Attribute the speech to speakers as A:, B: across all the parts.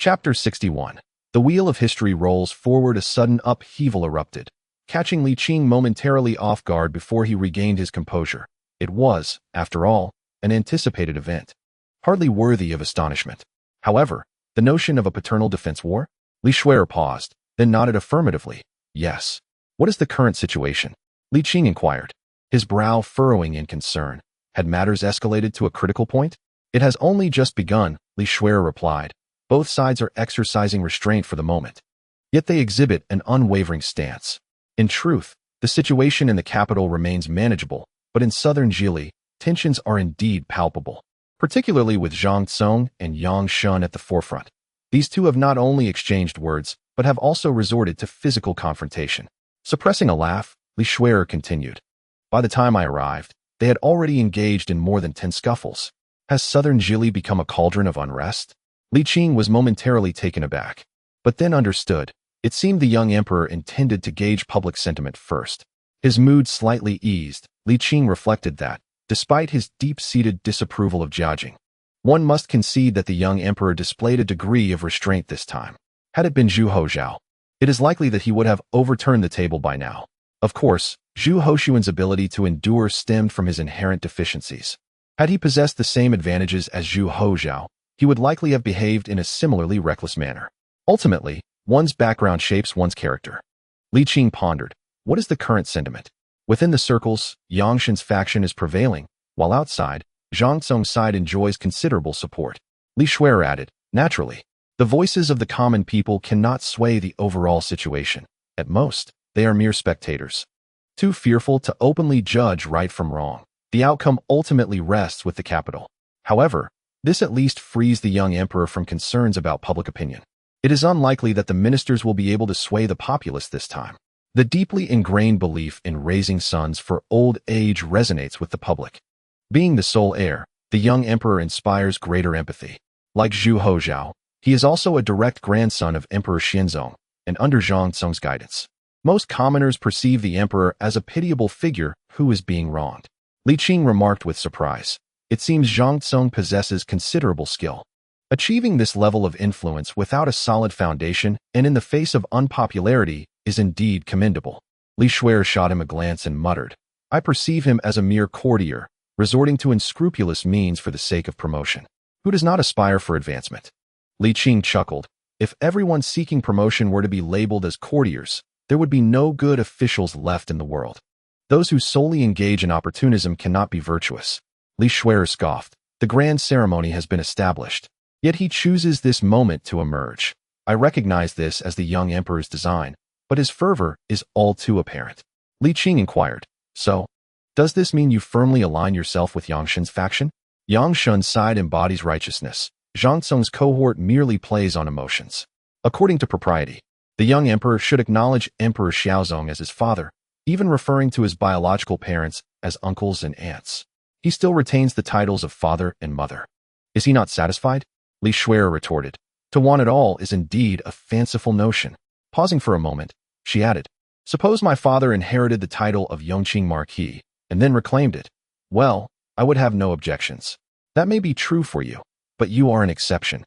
A: Chapter 61. The wheel of history rolls forward. A sudden upheaval erupted, catching Li Qing momentarily off guard before he regained his composure. It was, after all, an anticipated event, hardly worthy of astonishment. However, the notion of a paternal defense war? Xue'er paused, then nodded affirmatively. Yes. What is the current situation? Li Qing inquired, his brow furrowing in concern. Had matters escalated to a critical point? It has only just begun, Xue'er replied. Both sides are exercising restraint for the moment. Yet they exhibit an unwavering stance. In truth, the situation in the capital remains manageable, but in Southern Zhili, tensions are indeed palpable, particularly with Zhang and Yang Shen at the forefront. These two have not only exchanged words, but have also resorted to physical confrontation. Suppressing a laugh, Xue'er continued. By the time I arrived, they had already engaged in more than 10 scuffles. Has Southern Zhili become a cauldron of unrest? Li Qing was momentarily taken aback, but then understood. It seemed the young emperor intended to gauge public sentiment first. His mood slightly eased. Li Qing reflected that, despite his deep-seated disapproval of Zhang, one must concede that the young emperor displayed a degree of restraint this time. Had it been Zhu Hozhao, it is likely that he would have overturned the table by now. Of course, Zhu Hozhuan's ability to endure stemmed from his inherent deficiencies. Had he possessed the same advantages as Zhu Hozhao, he would likely have behaved in a similarly reckless manner. Ultimately, one's background shapes one's character. Li Qing pondered. What is the current sentiment? Within the circles, Yang Shen's faction is prevailing, while outside, Zhang Cong's side enjoys considerable support. Xue'er added, naturally, the voices of the common people cannot sway the overall situation. At most, they are mere spectators, too fearful to openly judge right from wrong. The outcome ultimately rests with the capital. However, this at least frees the young emperor from concerns about public opinion. It is unlikely that the ministers will be able to sway the populace this time. The deeply ingrained belief in raising sons for old age resonates with the public. Being the sole heir, the young emperor inspires greater empathy. Like Zhu Hozhao, he is also a direct grandson of Emperor Xianzong, and under Zhang Cong's guidance, most commoners perceive the emperor as a pitiable figure who is being wronged. Li Qing remarked with surprise. It seems Zhang Cong possesses considerable skill. Achieving this level of influence without a solid foundation and in the face of unpopularity is indeed commendable. Xue'er shot him a glance and muttered, I perceive him as a mere courtier, resorting to unscrupulous means for the sake of promotion, who does not aspire for advancement. Li Qing chuckled. If everyone seeking promotion were to be labeled as courtiers, there would be no good officials left in the world. Those who solely engage in opportunism cannot be virtuous. Xue'er scoffed. The grand ceremony has been established. Yet he chooses this moment to emerge. I recognize this as the young emperor's design, but his fervor is all too apparent. Li Qing inquired, so, does this mean you firmly align yourself with Yang Shen's faction? Yang Shen's side embodies righteousness. Zhang Cong's cohort merely plays on emotions. According to propriety, the young emperor should acknowledge Emperor Xiaozong as his father, even referring to his biological parents as uncles and aunts. He still retains the titles of father and mother. Is he not satisfied? Xue'er retorted. To want it all is indeed a fanciful notion. Pausing for a moment, she added, suppose my father inherited the title of Yongqing Marquis, and then reclaimed it. Well, I would have no objections. That may be true for you, but you are an exception.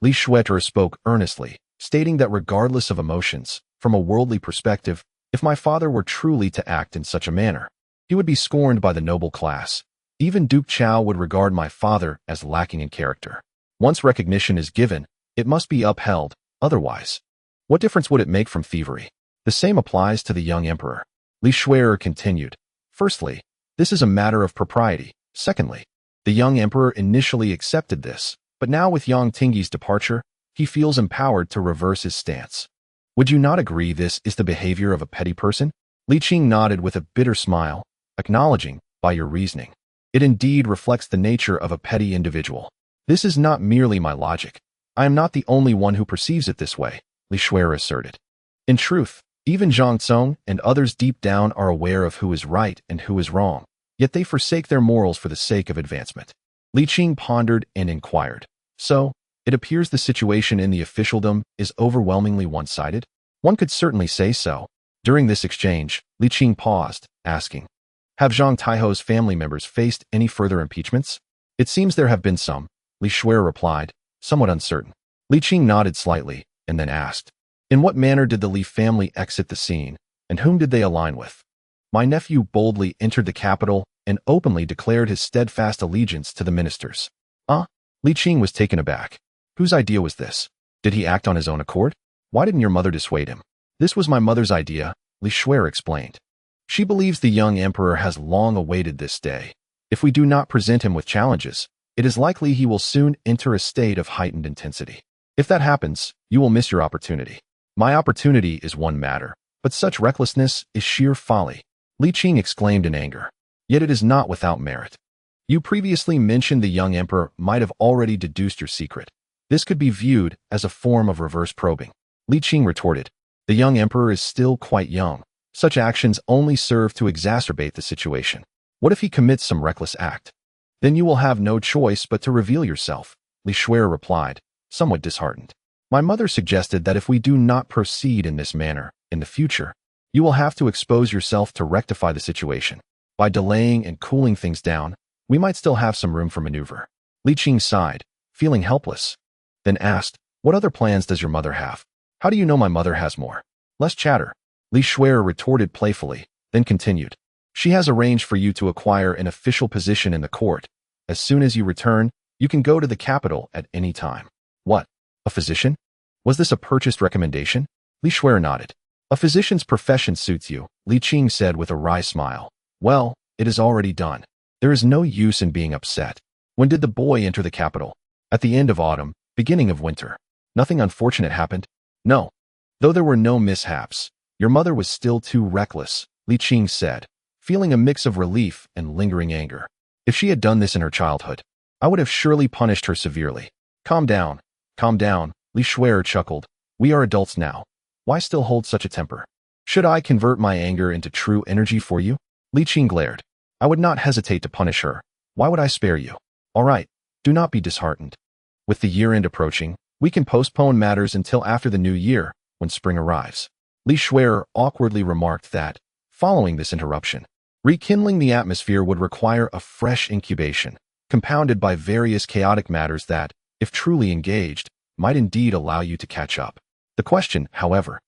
A: Xue'er spoke earnestly, stating that regardless of emotions, from a worldly perspective, if my father were truly to act in such a manner, he would be scorned by the noble class. Even Duke Chao would regard my father as lacking in character. Once recognition is given, it must be upheld, otherwise. What difference would it make from thievery? The same applies to the young emperor. Xue'er continued. Firstly, this is a matter of propriety. Secondly, the young emperor initially accepted this, but now with Yang Tingyi's departure, he feels empowered to reverse his stance. Would you not agree this is the behavior of a petty person? Li Qing nodded with a bitter smile, acknowledging, by your reasoning, it indeed reflects the nature of a petty individual. This is not merely my logic. I am not the only one who perceives it this way, Xue'er asserted. In truth, even Zhang Cong and others deep down are aware of who is right and who is wrong, yet they forsake their morals for the sake of advancement. Li Qing pondered and inquired. So, it appears the situation in the officialdom is overwhelmingly one-sided? One could certainly say so. During this exchange, Li Qing paused, asking, have Zhang Taiho's family members faced any further impeachments? It seems there have been some, Xue'er replied, somewhat uncertain. Li Qing nodded slightly and then asked, "In what manner did the Li family exit the scene, and whom did they align with?" My nephew boldly entered the capital and openly declared his steadfast allegiance to the ministers. Li Qing was taken aback. Whose idea was this? Did he act on his own accord? Why didn't your mother dissuade him? This was my mother's idea, Li Xue'er explained. She believes the young emperor has long awaited this day. If we do not present him with challenges, it is likely he will soon enter a state of heightened intensity. If that happens, you will miss your opportunity. My opportunity is one matter, but such recklessness is sheer folly, Li Qing exclaimed in anger. Yet it is not without merit. You previously mentioned the young emperor might have already deduced your secret. This could be viewed as a form of reverse probing. Li Qing retorted, the young emperor is still quite young. Such actions only serve to exacerbate the situation. What if he commits some reckless act? Then you will have no choice but to reveal yourself, Li Xue'er replied, somewhat disheartened. My mother suggested that if we do not proceed in this manner in the future, you will have to expose yourself to rectify the situation. By delaying and cooling things down, we might still have some room for maneuver. Li Qing sighed, feeling helpless, then asked, what other plans does your mother have? How do you know my mother has more? Less chatter, Li Xue'er retorted playfully, then continued. She has arranged for you to acquire an official position in the court. As soon as you return, you can go to the capital at any time. What? A physician? Was this a purchased recommendation? Li Xue'er nodded. A physician's profession suits you, Li Qing said with a wry smile. Well, it is already done. There is no use in being upset. When did the boy enter the capital? At the end of autumn, beginning of winter. Nothing unfortunate happened? No. Though there were no mishaps, your mother was still too reckless, Li Qing said, feeling a mix of relief and lingering anger. If she had done this in her childhood, I would have surely punished her severely. Calm down, Li Xue'er chuckled. We are adults now. Why still hold such a temper? Should I convert my anger into true energy for you? Li Qing glared. I would not hesitate to punish her. Why would I spare you? All right, do not be disheartened. With the year-end approaching, we can postpone matters until after the new year, when spring arrives. Li Xue'er awkwardly remarked that, following this interruption, rekindling the atmosphere would require a fresh incubation, compounded by various chaotic matters that, if truly engaged, might indeed allow you to catch up. The question, however,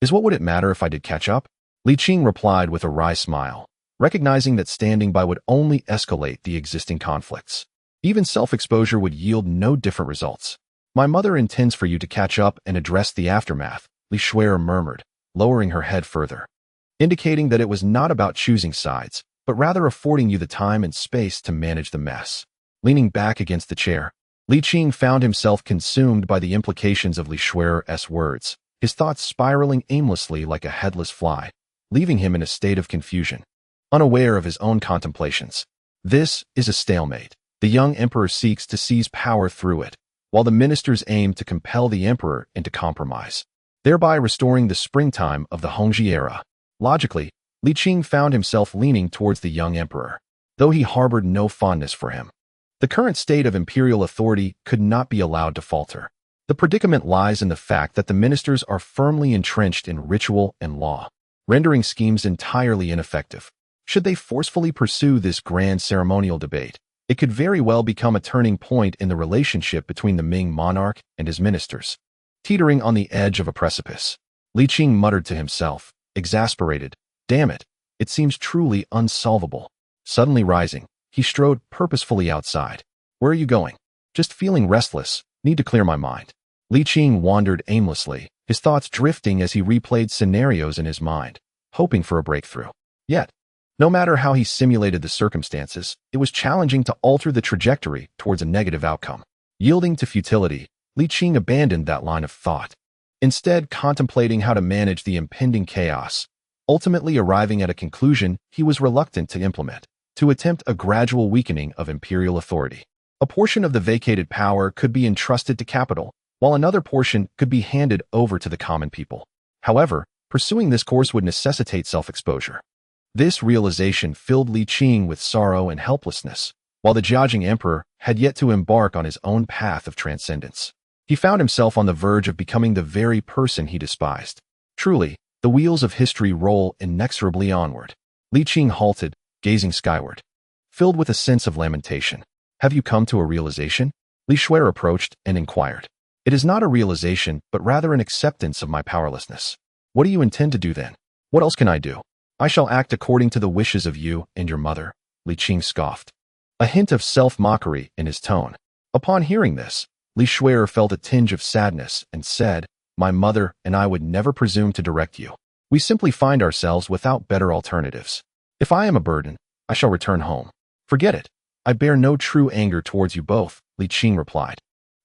A: is what would it matter if I did catch up? Li Qing replied with a wry smile, recognizing that standing by would only escalate the existing conflicts. Even self-exposure would yield no different results. My mother intends for you to catch up and address the aftermath, Li Xue'er murmured, lowering her head further, indicating that it was not about choosing sides, but rather affording you the time and space to manage the mess. Leaning back against the chair, Li Qing found himself consumed by the implications of Li Xue'er's words, his thoughts spiraling aimlessly like a headless fly, leaving him in a state of confusion, unaware of his own contemplations. This is a stalemate. The young emperor seeks to seize power through it, while the ministers aim to compel the emperor into compromise, thereby restoring the springtime of the Hongzhi era. Logically, Li Qing found himself leaning towards the young emperor, though he harbored no fondness for him. The current state of imperial authority could not be allowed to falter. The predicament lies in the fact that the ministers are firmly entrenched in ritual and law, rendering schemes entirely ineffective. Should they forcefully pursue this grand ceremonial debate, it could very well become a turning point in the relationship between the Ming monarch and his ministers. Teetering on the edge of a precipice, Li Qing muttered to himself, exasperated, damn it, it seems truly unsolvable. Suddenly rising, he strode purposefully outside. Where are you going? Just feeling restless, need to clear my mind. Li Qing wandered aimlessly, his thoughts drifting as he replayed scenarios in his mind, hoping for a breakthrough. Yet, no matter how he simulated the circumstances, it was challenging to alter the trajectory towards a negative outcome. Yielding to futility, Li Qing abandoned that line of thought, instead contemplating how to manage the impending chaos. Ultimately arriving at a conclusion he was reluctant to implement, to attempt a gradual weakening of imperial authority. A portion of the vacated power could be entrusted to capital, while another portion could be handed over to the common people. However, pursuing this course would necessitate self-exposure. This realization filled Li Qing with sorrow and helplessness, while the Jiajing emperor had yet to embark on his own path of transcendence. He found himself on the verge of becoming the very person he despised. Truly, the wheels of history roll inexorably onward. Li Qing halted, gazing skyward, filled with a sense of lamentation. Have you come to a realization? Li Xue'er approached and inquired. It is not a realization, but rather an acceptance of my powerlessness. What do you intend to do then? What else can I do? I shall act according to the wishes of you and your mother, Li Qing scoffed, a hint of self-mockery in his tone. Upon hearing this, Li Xue'er felt a tinge of sadness and said, my mother and I would never presume to direct you. We simply find ourselves without better alternatives. If I am a burden, I shall return home. Forget it. I bear no true anger towards you both, Li Qing replied,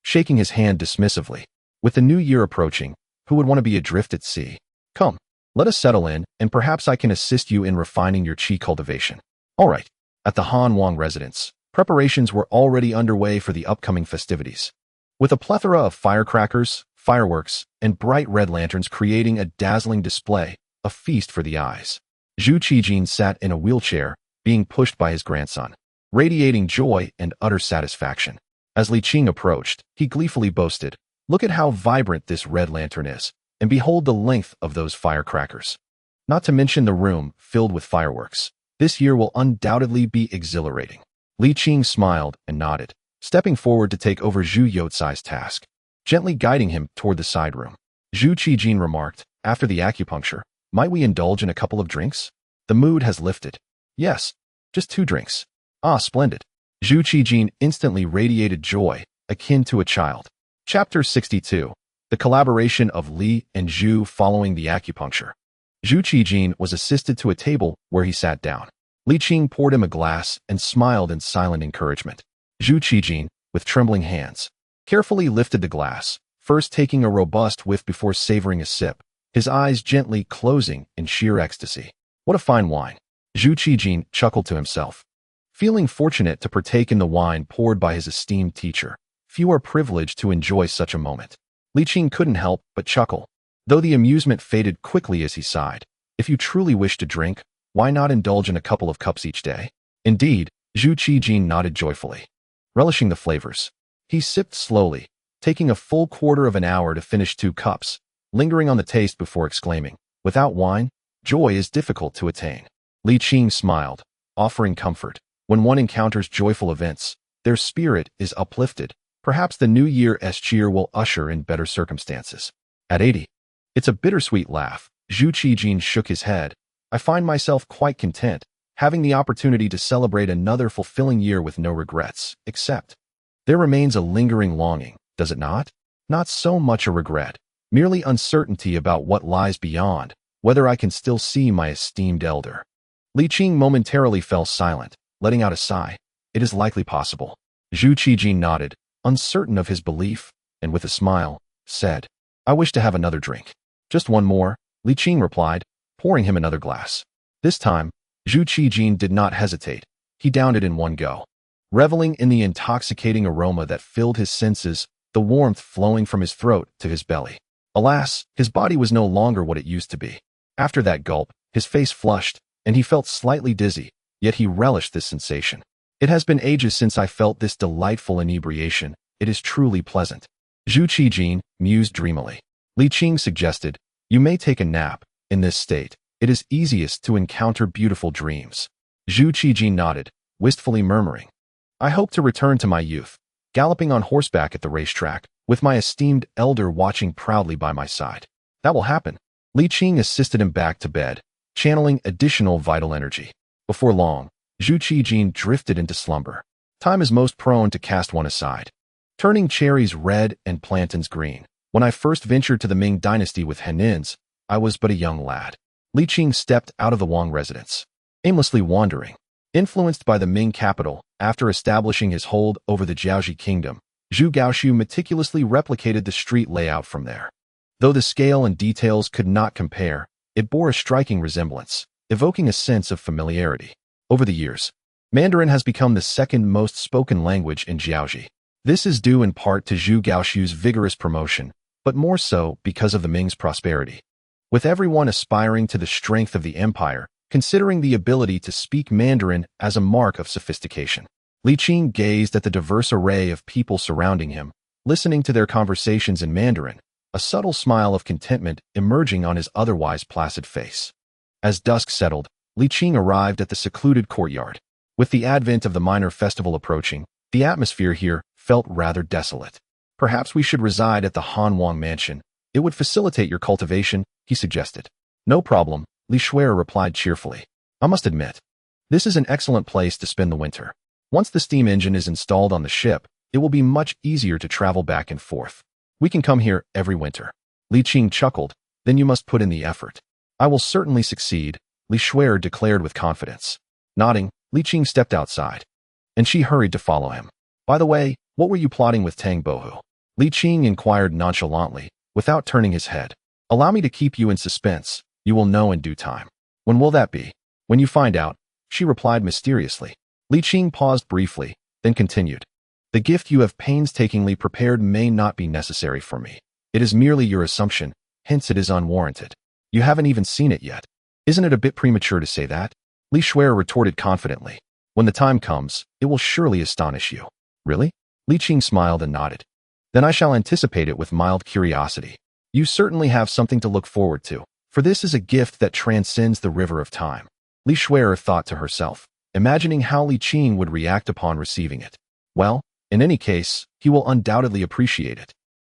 A: shaking his hand dismissively. With the new year approaching, who would want to be adrift at sea? Come, let us settle in, and perhaps I can assist you in refining your qi cultivation. All right. At the Han Wang residence, preparations were already underway for the upcoming festivities. With a plethora of firecrackers, fireworks, and bright red lanterns creating a dazzling display, a feast for the eyes. Zhu Qijin sat in a wheelchair, being pushed by his grandson, radiating joy and utter satisfaction. As Li Qing approached, he gleefully boasted, look at how vibrant this red lantern is, and behold the length of those firecrackers. Not to mention the room filled with fireworks. This year will undoubtedly be exhilarating. Li Qing smiled and nodded, stepping forward to take over Zhu Youcai's task, gently guiding him toward the side room. Zhu Qijin remarked, after the acupuncture, might we indulge in a couple of drinks? The mood has lifted. Yes, just 2 drinks. Ah, splendid. Zhu Qijin instantly radiated joy, akin to a child. Chapter 62. The collaboration of Li and Zhu following the acupuncture. Zhu Qijin was assisted to a table where he sat down. Li Qing poured him a glass and smiled in silent encouragement. Zhu Qijin, with trembling hands, carefully lifted the glass, first taking a robust whiff before savoring a sip, his eyes gently closing in sheer ecstasy. What a fine wine. Zhu Qijin chuckled to himself. Feeling fortunate to partake in the wine poured by his esteemed teacher, few are privileged to enjoy such a moment. Li Qing couldn't help but chuckle, though the amusement faded quickly as he sighed. If you truly wish to drink, why not indulge in a couple of cups each day? Indeed, Zhu Qijin nodded joyfully, relishing the flavors. He sipped slowly, taking a full quarter of an hour to finish 2 cups, lingering on the taste before exclaiming, without wine, joy is difficult to attain. Li Qing smiled, offering comfort. When one encounters joyful events, their spirit is uplifted. Perhaps the new year's cheer will usher in better circumstances. At 80. It's a bittersweet laugh. Zhu Qijin shook his head. I find myself quite content, having the opportunity to celebrate another fulfilling year with no regrets, except there remains a lingering longing, does it not? Not so much a regret, merely uncertainty about what lies beyond, whether I can still see my esteemed elder. Li Qing momentarily fell silent, letting out a sigh. It is likely possible. Zhu Qijin nodded, uncertain of his belief, and with a smile, said, I wish to have another drink. Just one more, Li Qing replied, pouring him another glass. This time, Zhu Qijin did not hesitate. He downed it in one go, reveling in the intoxicating aroma that filled his senses, the warmth flowing from his throat to his belly. Alas, his body was no longer what it used to be. After that gulp, his face flushed, and he felt slightly dizzy, yet he relished this sensation. It has been ages since I felt this delightful inebriation. It is truly pleasant. Zhu Qijin mused dreamily. Li Qing suggested, you may take a nap. In this state, it is easiest to encounter beautiful dreams. Zhu Qijin nodded, wistfully murmuring, I hope to return to my youth, galloping on horseback at the racetrack, with my esteemed elder watching proudly by my side. That will happen. Li Qing assisted him back to bed, channeling additional vital energy. Before long, Zhu Qijin drifted into slumber. Time is most prone to cast one aside, turning cherries red and plantains green. When I first ventured to the Ming dynasty with Hanins, I was but a young lad. Li Qing stepped out of the Wang residence, aimlessly wandering. Influenced by the Ming capital, after establishing his hold over the Jiaoxi kingdom, Zhu Gaoxiu meticulously replicated the street layout from there. Though the scale and details could not compare, it bore a striking resemblance, evoking a sense of familiarity. Over the years, Mandarin has become the second most spoken language in Jiaoxi. This is due in part to Zhu Gaoxiu's vigorous promotion, but more so because of the Ming's prosperity. With everyone aspiring to the strength of the empire, considering the ability to speak Mandarin as a mark of sophistication, Li Qing gazed at the diverse array of people surrounding him, listening to their conversations in Mandarin, a subtle smile of contentment emerging on his otherwise placid face. As dusk settled, Li Qing arrived at the secluded courtyard. With the advent of the minor festival approaching, the atmosphere here felt rather desolate. Perhaps we should reside at the Han Wang mansion. It would facilitate your cultivation, he suggested. No problem, Li Xue'er replied cheerfully. I must admit, this is an excellent place to spend the winter. Once the steam engine is installed on the ship, it will be much easier to travel back and forth. We can come here every winter. Li Qing chuckled. Then you must put in the effort. I will certainly succeed, Li Xue'er declared with confidence. Nodding, Li Qing stepped outside, and she hurried to follow him. By the way, what were you plotting with Tang Bohu? Li Qing inquired nonchalantly, without turning his head. Allow me to keep you in suspense. You will know in due time. When will that be? When you find out, she replied mysteriously. Li Qing paused briefly, then continued. The gift you have painstakingly prepared may not be necessary for me. It is merely your assumption, hence it is unwarranted. You haven't even seen it yet. Isn't it a bit premature to say that? Li Xue'er retorted confidently. When the time comes, it will surely astonish you. Really? Li Qing smiled and nodded. Then I shall anticipate it with mild curiosity. You certainly have something to look forward to, for this is a gift that transcends the river of time. Li Xue'er thought to herself, imagining how Li Qing would react upon receiving it. Well, in any case, he will undoubtedly appreciate it.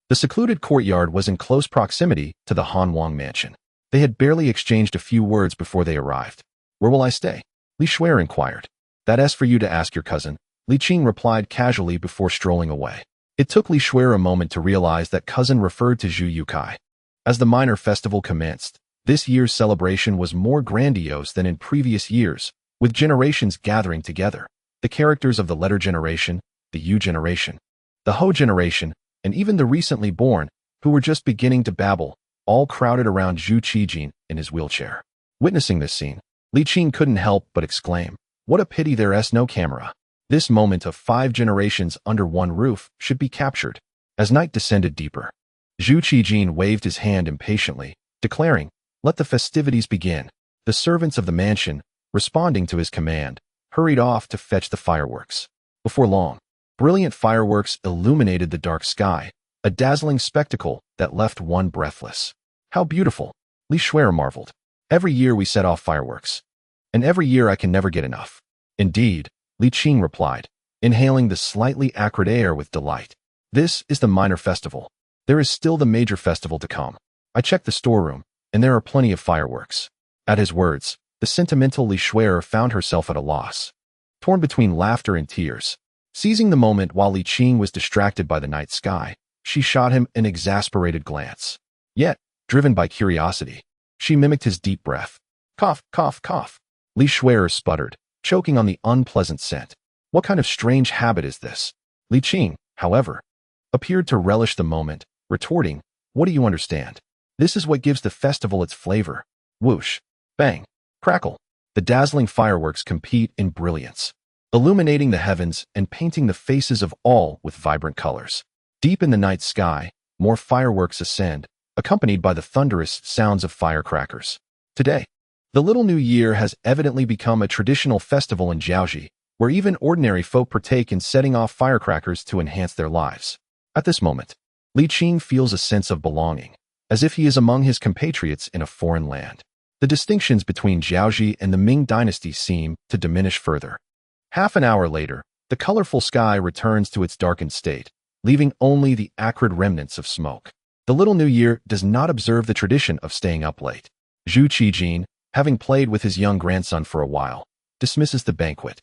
A: The secluded courtyard was in close proximity to the Han Wang mansion. They had barely exchanged a few words before they arrived. Where will I stay? Li Xue'er inquired. That's for you to ask your cousin, Li Qing replied casually before strolling away. It took Li Xue'er a moment to realize that cousin referred to Zhu Yukai. As the minor festival commenced, this year's celebration was more grandiose than in previous years, with generations gathering together. The characters of the letter generation, the Yu generation, the Ho generation, and even the recently born, who were just beginning to babble, all crowded around Zhu Qijin in his wheelchair. Witnessing this scene, Li Qing couldn't help but exclaim, what a pity there's no camera. This moment of 5 generations under one roof should be captured. As night descended deeper, Zhu Qijin waved his hand impatiently, declaring, let the festivities begin. The servants of the mansion, responding to his command, hurried off to fetch the fireworks. Before long, brilliant fireworks illuminated the dark sky, a dazzling spectacle that left one breathless. How beautiful, Li Xue'er marveled. Every year we set off fireworks, and every year I can never get enough. Indeed, Li Qing replied, inhaling the slightly acrid air with delight. This is the minor festival. There is still the major festival to come. I checked the storeroom, and there are plenty of fireworks. At his words, the sentimental Li Xue'er found herself at a loss, torn between laughter and tears. Seizing the moment while Li Qing was distracted by the night sky, she shot him an exasperated glance. Yet, driven by curiosity, she mimicked his deep breath. Cough, cough, cough. Li Xue'er sputtered, choking on the unpleasant scent. What kind of strange habit is this? Li Qing, however, appeared to relish the moment, retorting, what do you understand? This is what gives the festival its flavor. Whoosh, bang, crackle. The dazzling fireworks compete in brilliance, illuminating the heavens and painting the faces of all with vibrant colors. Deep in the night sky, more fireworks ascend, accompanied by the thunderous sounds of firecrackers. Today, the Little New Year has evidently become a traditional festival in Jiaoji, where even ordinary folk partake in setting off firecrackers to enhance their lives. At this moment, Li Qing feels a sense of belonging, as if he is among his compatriots in a foreign land. The distinctions between Jiaoji and the Ming dynasty seem to diminish further. Half an hour later, the colorful sky returns to its darkened state, leaving only the acrid remnants of smoke. The Little New Year does not observe the tradition of staying up late. Zhu Qijin, having played with his young grandson for a while, dismisses the banquet,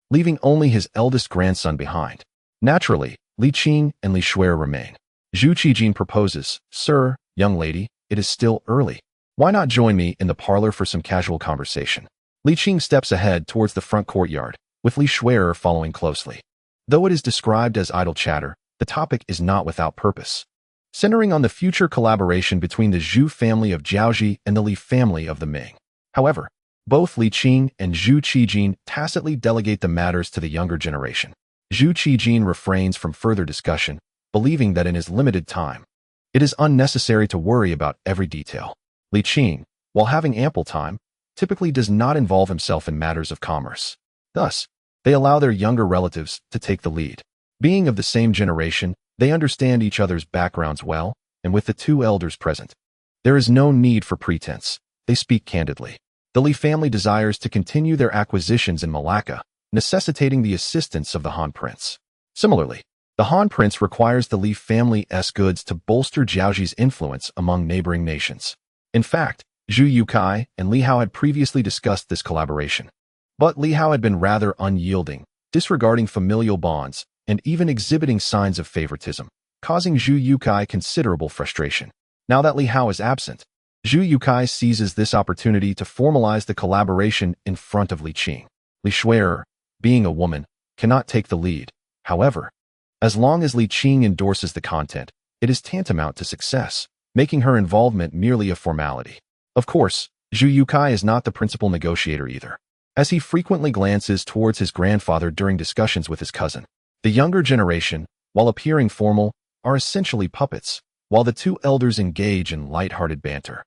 A: leaving only his eldest grandson behind. Naturally, Li Qing and Li Xue'er remain. Zhu Qijin proposes, Sir, young lady, it is still early. Why not join me in the parlor for some casual conversation? Li Qing steps ahead towards the front courtyard, with Li Xue'er following closely. Though it is described as idle chatter, the topic is not without purpose, centering on the future collaboration between the Zhu family of Jiaoji and the Li family of the Ming. However, both Li Qing and Zhu Qijin tacitly delegate the matters to the younger generation. Zhu Qijin refrains from further discussion, believing that in his limited time, it is unnecessary to worry about every detail. Li Qing, while having ample time, typically does not involve himself in matters of commerce. Thus, they allow their younger relatives to take the lead. Being of the same generation, they understand each other's backgrounds well, and with the two elders present, there is no need for pretense. They speak candidly. The Li family desires to continue their acquisitions in Malacca, necessitating the assistance of the Han prince. Similarly, The Han prince requires the Li family's goods to bolster Jiaoji's influence among neighboring nations. In fact, Zhu Yukai and Li Hao had previously discussed this collaboration. But Li Hao had been rather unyielding, disregarding familial bonds, and even exhibiting signs of favoritism, causing Zhu Yukai considerable frustration. Now that Li Hao is absent, Zhu Yukai seizes this opportunity to formalize the collaboration in front of Li Qing. Li Xue'er, being a woman, cannot take the lead. However, as long as Li Qing endorses the content, it is tantamount to success, making her involvement merely a formality. Of course, Zhu Yukai is not the principal negotiator either, as he frequently glances towards his grandfather during discussions with his cousin. The younger generation, while appearing formal, are essentially puppets, while the two elders engage in light-hearted banter,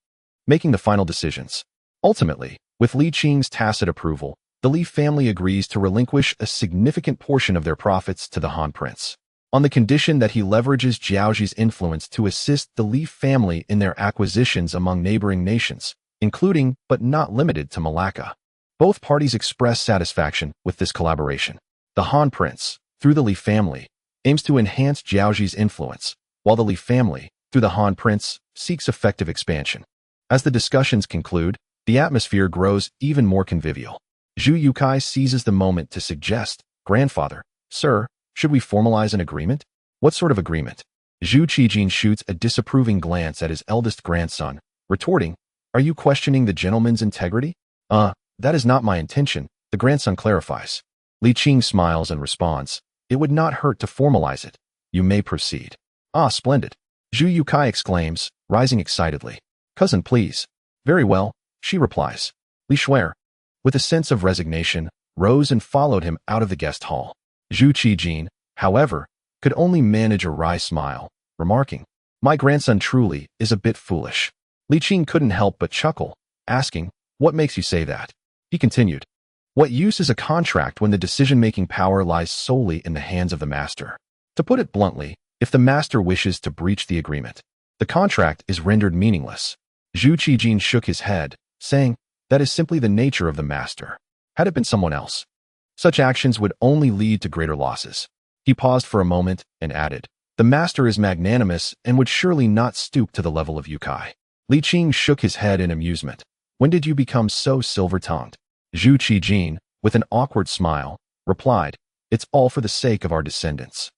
A: making the final decisions. Ultimately, with Li Qing's tacit approval, the Li family agrees to relinquish a significant portion of their profits to the Han prince, on the condition that he leverages Jiaoji's influence to assist the Li family in their acquisitions among neighboring nations, including but not limited to Malacca. Both parties express satisfaction with this collaboration. The Han prince, through the Li family, aims to enhance Jiaoji's influence, while the Li family, through the Han prince, seeks effective expansion. As the discussions conclude, the atmosphere grows even more convivial. Zhu Yukai seizes the moment to suggest, "Grandfather, sir, should we formalize an agreement?" "What sort of agreement?" Zhu Qijin shoots a disapproving glance at his eldest grandson, retorting, "Are you questioning the gentleman's integrity?" That is not my intention," the grandson clarifies. Li Qing smiles and responds, "It would not hurt to formalize it. You may proceed." "Ah, splendid," Zhu Yukai exclaims, rising excitedly. "Cousin, please." "Very well," she replies. Li Xue'er, with a sense of resignation, rose and followed him out of the guest hall. Zhu Qijin, however, could only manage a wry smile, remarking, "My grandson truly is a bit foolish." Li Qing couldn't help but chuckle, asking, "What makes you say that?" He continued, "What use is a contract when the decision-making power lies solely in the hands of the master? To put it bluntly, if the master wishes to breach the agreement, the contract is rendered meaningless." Zhu Qijin shook his head, saying, "That is simply the nature of the master. Had it been someone else, such actions would only lead to greater losses." He paused for a moment and added, "The master is magnanimous and would surely not stoop to the level of Yukai." Li Qing shook his head in amusement. "When did you become so silver-tongued?" Zhu Qijin, with an awkward smile, replied, "It's all for the sake of our descendants."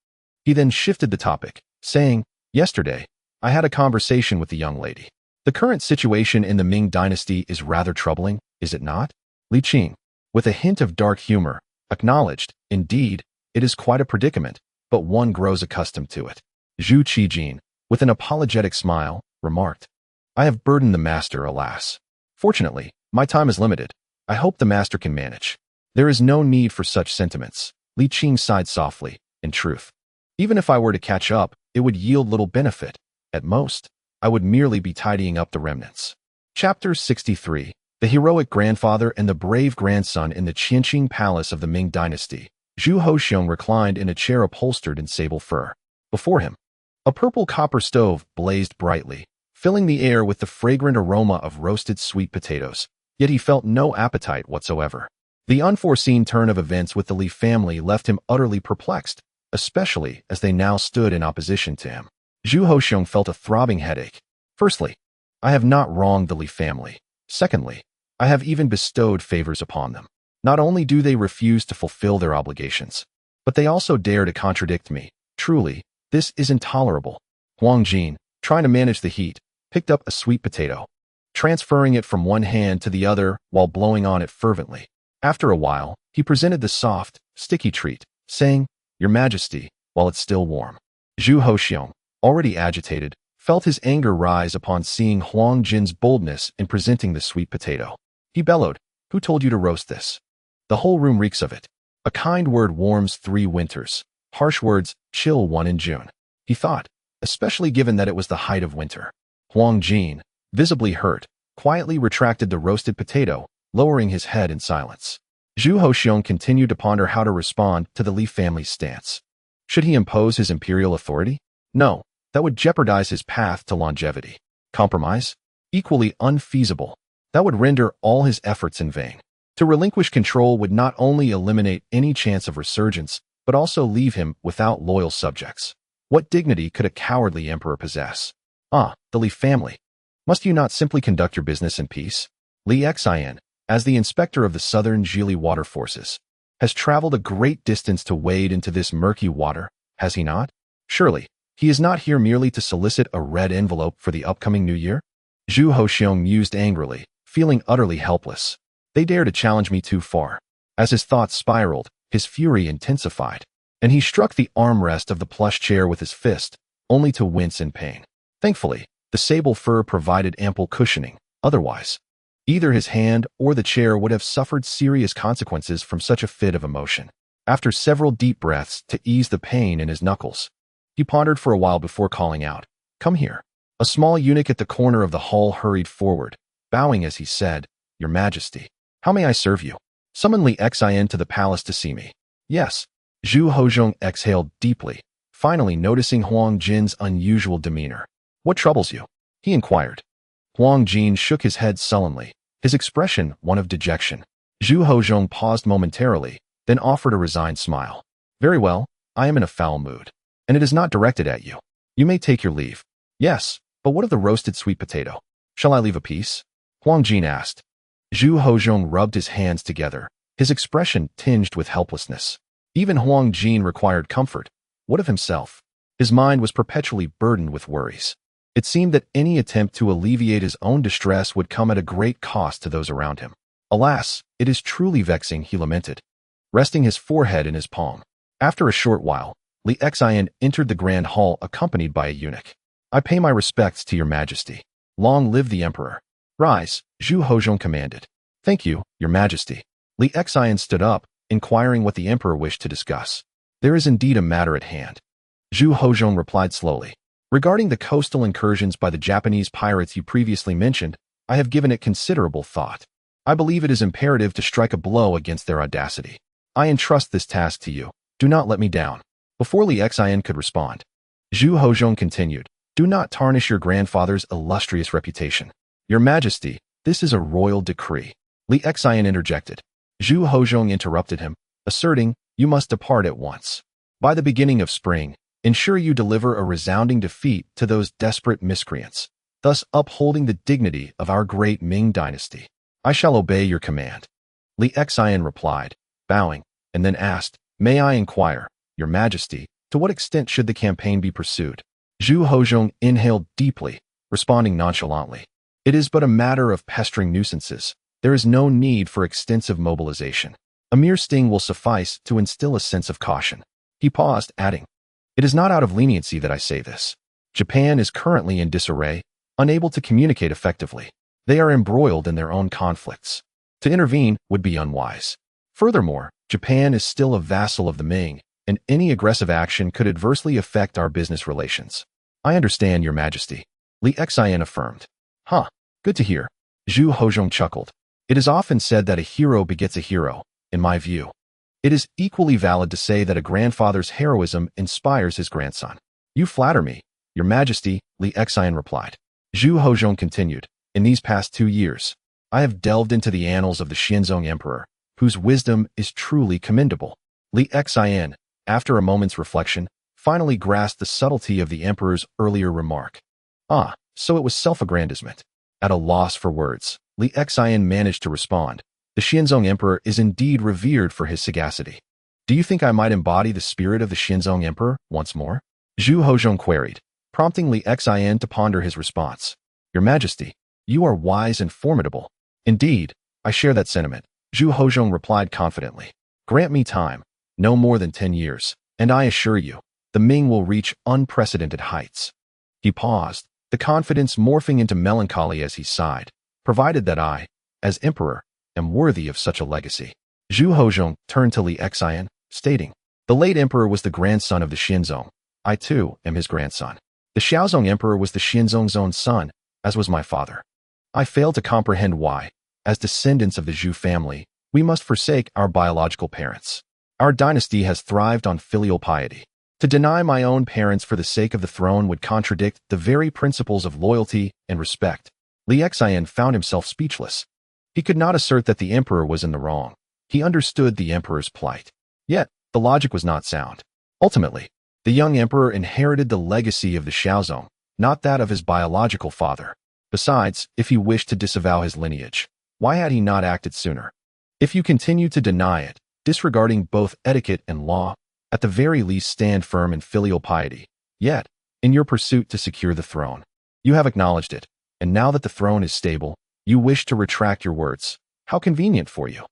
A: He then shifted the topic, saying, "Yesterday, I had a conversation with the young lady. The current situation in the Ming dynasty is rather troubling, is it not?" Li Qing, with a hint of dark humor, acknowledged, "Indeed, it is quite a predicament, but one grows accustomed to it." Zhu Qijin, with an apologetic smile, remarked, "I have burdened the master, alas. Fortunately, my time is limited. I hope the master can manage." "There is no need for such sentiments," Li Qing sighed softly. "In truth, even if I were to catch up, it would yield little benefit. At most, I would merely be tidying up the remnants." Chapter 63. The heroic grandfather and the brave grandson in the Qianqing palace of the Ming dynasty. Zhu Hoxiong reclined in a chair upholstered in sable fur. Before him, a purple copper stove blazed brightly, filling the air with the fragrant aroma of roasted sweet potatoes, yet he felt no appetite whatsoever. The unforeseen turn of events with the Li family left him utterly perplexed, especially as they now stood in opposition to him. Zhu Hoxiong felt a throbbing headache. Firstly, I have not wronged the Li family. Secondly, I have even bestowed favors upon them. Not only do they refuse to fulfill their obligations, but they also dare to contradict me. Truly, this is intolerable. Huang Jin, trying to manage the heat, picked up a sweet potato, transferring it from one hand to the other while blowing on it fervently. After a while, he presented the soft, sticky treat, saying, "Your Majesty, while it's still warm." Zhu Hoxiong, already agitated, felt his anger rise upon seeing Huang Jin's boldness in presenting the sweet potato. He bellowed, "Who told you to roast this? The whole room reeks of it. A kind word warms 3 winters. Harsh words chill 1 in June." He thought, especially given that it was the height of winter. Huang Jin, visibly hurt, quietly retracted the roasted potato, lowering his head in silence. Zhu Hoxiong continued to ponder how to respond to the Li family's stance. Should he impose his imperial authority? No, that would jeopardize his path to longevity. Compromise? Equally unfeasible. That would render all his efforts in vain. To relinquish control would not only eliminate any chance of resurgence, but also leave him without loyal subjects. What dignity could a cowardly emperor possess? Ah, the Li family. Must you not simply conduct your business in peace? Li Qing, as the inspector of the Southern Zhili water forces, has traveled a great distance to wade into this murky water, has he not? Surely, he is not here merely to solicit a red envelope for the upcoming new year? Zhu Hoxiong mused angrily, feeling utterly helpless. They dare to challenge me too far. As his thoughts spiraled, his fury intensified, and he struck the armrest of the plush chair with his fist, only to wince in pain. Thankfully, the sable fur provided ample cushioning. Otherwise, either his hand or the chair would have suffered serious consequences from such a fit of emotion. After several deep breaths to ease the pain in his knuckles, he pondered for a while before calling out, "Come here." A small eunuch at the corner of the hall hurried forward, bowing as he said, "Your Majesty, how may I serve you? Summon Li Qing to the palace to see me." "Yes." Zhu Hoxiong exhaled deeply, finally noticing Huang Jin's unusual demeanor. "What troubles you?" he inquired. Huang Jin shook his head sullenly, his expression one of dejection. Zhu Hoxiong paused momentarily, then offered a resigned smile. "Very well, I am in a foul mood, and it is not directed at you. You may take your leave." "Yes, but what of the roasted sweet potato? Shall I leave a piece?" Huang Jin asked. Zhu Hoxiong rubbed his hands together, his expression tinged with helplessness. Even Huang Jin required comfort. What of himself? His mind was perpetually burdened with worries. It seemed that any attempt to alleviate his own distress would come at a great cost to those around him. "Alas, it is truly vexing," he lamented, resting his forehead in his palm. After a short while, Li Qing entered the grand hall accompanied by a eunuch. "I pay my respects to your Majesty. Long live the emperor." "Rise," Zhu Hoxiong commanded. "Thank you, your Majesty." Li Qing stood up, inquiring what the emperor wished to discuss. "There is indeed a matter at hand," Zhu Hoxiong replied slowly. "Regarding the coastal incursions by the Japanese pirates you previously mentioned, I have given it considerable thought. I believe it is imperative to strike a blow against their audacity. I entrust this task to you. Do not let me down." Before Li Qing could respond, Zhu Hoxiong continued, "Do not tarnish your grandfather's illustrious reputation." "Your Majesty, this is a royal decree," Li Qing interjected. Zhu Hoxiong interrupted him, asserting, "You must depart at once. By the beginning of spring, ensure you deliver a resounding defeat to those desperate miscreants, thus upholding the dignity of our great Ming dynasty." "I shall obey your command," Li Qing replied, bowing, and then asked, "May I inquire, your Majesty, to what extent should the campaign be pursued?" Zhu Hoxiong inhaled deeply, responding nonchalantly, "It is but a matter of pestering nuisances. There is no need for extensive mobilization. A mere sting will suffice to instill a sense of caution." He paused, adding, "It is not out of leniency that I say this. Japan is currently in disarray, unable to communicate effectively. They are embroiled in their own conflicts. To intervene would be unwise. Furthermore, Japan is still a vassal of the Ming, and any aggressive action could adversely affect our business relations." "I understand, your Majesty," Li Qing affirmed. "Huh, good to hear," Zhu Hoxiong chuckled. "It is often said that a hero begets a hero. In my view, it is equally valid to say that a grandfather's heroism inspires his grandson." "You flatter me, your Majesty," Li Qing replied. Zhu Hoxiong continued, "In these past 2 years, I have delved into the annals of the Xianzong Emperor, whose wisdom is truly commendable." Li Qing, after a moment's reflection, finally grasped the subtlety of the emperor's earlier remark. "Ah, so it was self-aggrandizement." At a loss for words, Li Qing managed to respond, "The Xianzong Emperor is indeed revered for his sagacity. Do you think I might embody the spirit of the Xianzong Emperor once more?" Zhu Hoxiong queried, prompting Li Qing to ponder his response. "Your Majesty, you are wise and formidable." "Indeed, I share that sentiment," Zhu Hoxiong replied confidently. "Grant me time, no more than 10 years, and I assure you, the Ming will reach unprecedented heights." He paused, the confidence morphing into melancholy as he sighed, "Provided that I, as emperor, am worthy of such a legacy." Zhu Hoxiong turned to Li Qing, stating, "The late emperor was the grandson of the Xianzong. I too am his grandson. The Xiaozong emperor was the Xianzong's own son, as was my father. I fail to comprehend why, as descendants of the Zhu family, we must forsake our biological parents. Our dynasty has thrived on filial piety. To deny my own parents for the sake of the throne would contradict the very principles of loyalty and respect." Li Qing found himself speechless. He could not assert that the emperor was in the wrong. He understood the emperor's plight. Yet, The logic was not sound. Ultimately, the young emperor inherited the legacy of the Xiaozong, not that of his biological father. Besides, if he wished to disavow his lineage, why had he not acted sooner? If you continue to deny it, disregarding both etiquette and law, at the very least stand firm in filial piety. Yet, in your pursuit to secure the throne, you have acknowledged it, and now that the throne is stable, you wish to retract your words. How convenient for you.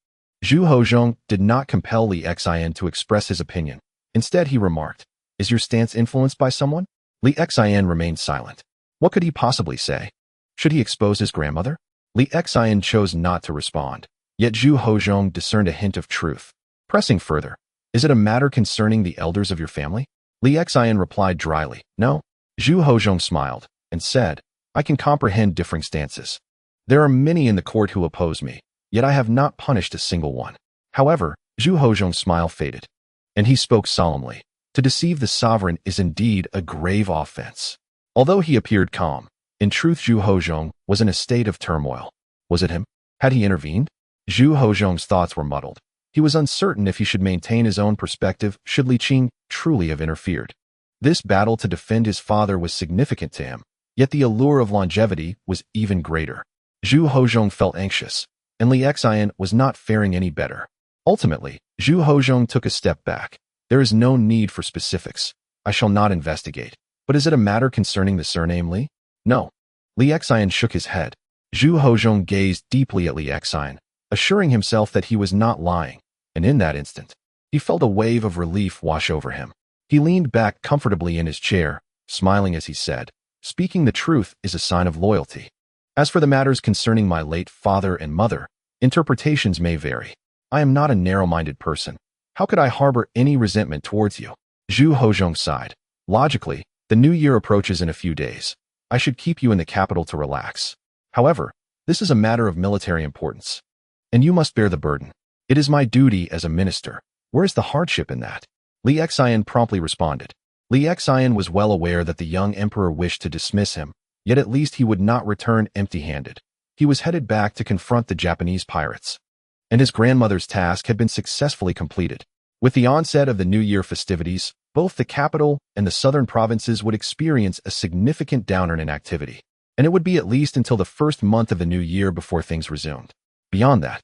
A: Zhu Hozhong did not compel Li Xian to express his opinion. Instead, he remarked, "Is your stance influenced by someone?" Li Xian remained silent. What could he possibly say? Should he expose his grandmother? Li Xian chose not to respond, yet Zhu Hozhong discerned a hint of truth. Pressing further, "Is it a matter concerning the elders of your family?" Li Xian replied dryly, "No." Zhu Hozhong smiled and said, "I can comprehend differing stances. There are many in the court who oppose me, yet I have not punished a single one." However, Zhu Hozhong's smile faded, and he spoke solemnly. To deceive the sovereign is indeed a grave offense. Although he appeared calm, in truth Zhu Hozhong was in a state of turmoil. Was it him? Had he intervened? Zhu Hozhong's thoughts were muddled. He was uncertain if he should maintain his own perspective should Li Qing truly have interfered. This battle to defend his father was significant to him, yet the allure of longevity was even greater. Zhu Hozhong felt anxious, and Li Xian was not faring any better. Ultimately, Zhu Hozhong took a step back. "There is no need for specifics. I shall not investigate. But is it a matter concerning the surname Li?" "No." Li Xian shook his head. Zhu Hozhong gazed deeply at Li Xian, assuring himself that he was not lying, and in that instant, he felt a wave of relief wash over him. He leaned back comfortably in his chair, smiling as he said, "Speaking the truth is a sign of loyalty. As for the matters concerning my late father and mother, interpretations may vary. I am not a narrow-minded person. How could I harbor any resentment towards you?" Zhu Hozhong sighed. "Logically, the new year approaches in a few days. I should keep you in the capital to relax. However, this is a matter of military importance, and you must bear the burden. It is my duty as a minister. Where is the hardship in that?" Li Xian promptly responded. Li Xian was well aware that the young emperor wished to dismiss him, yet at least he would not return empty-handed. He was headed back to confront the Japanese pirates, and his grandmother's task had been successfully completed. With the onset of the New Year festivities, both the capital and the southern provinces would experience a significant downturn in activity, and it would be at least until the first month of the new year before things resumed. Beyond that,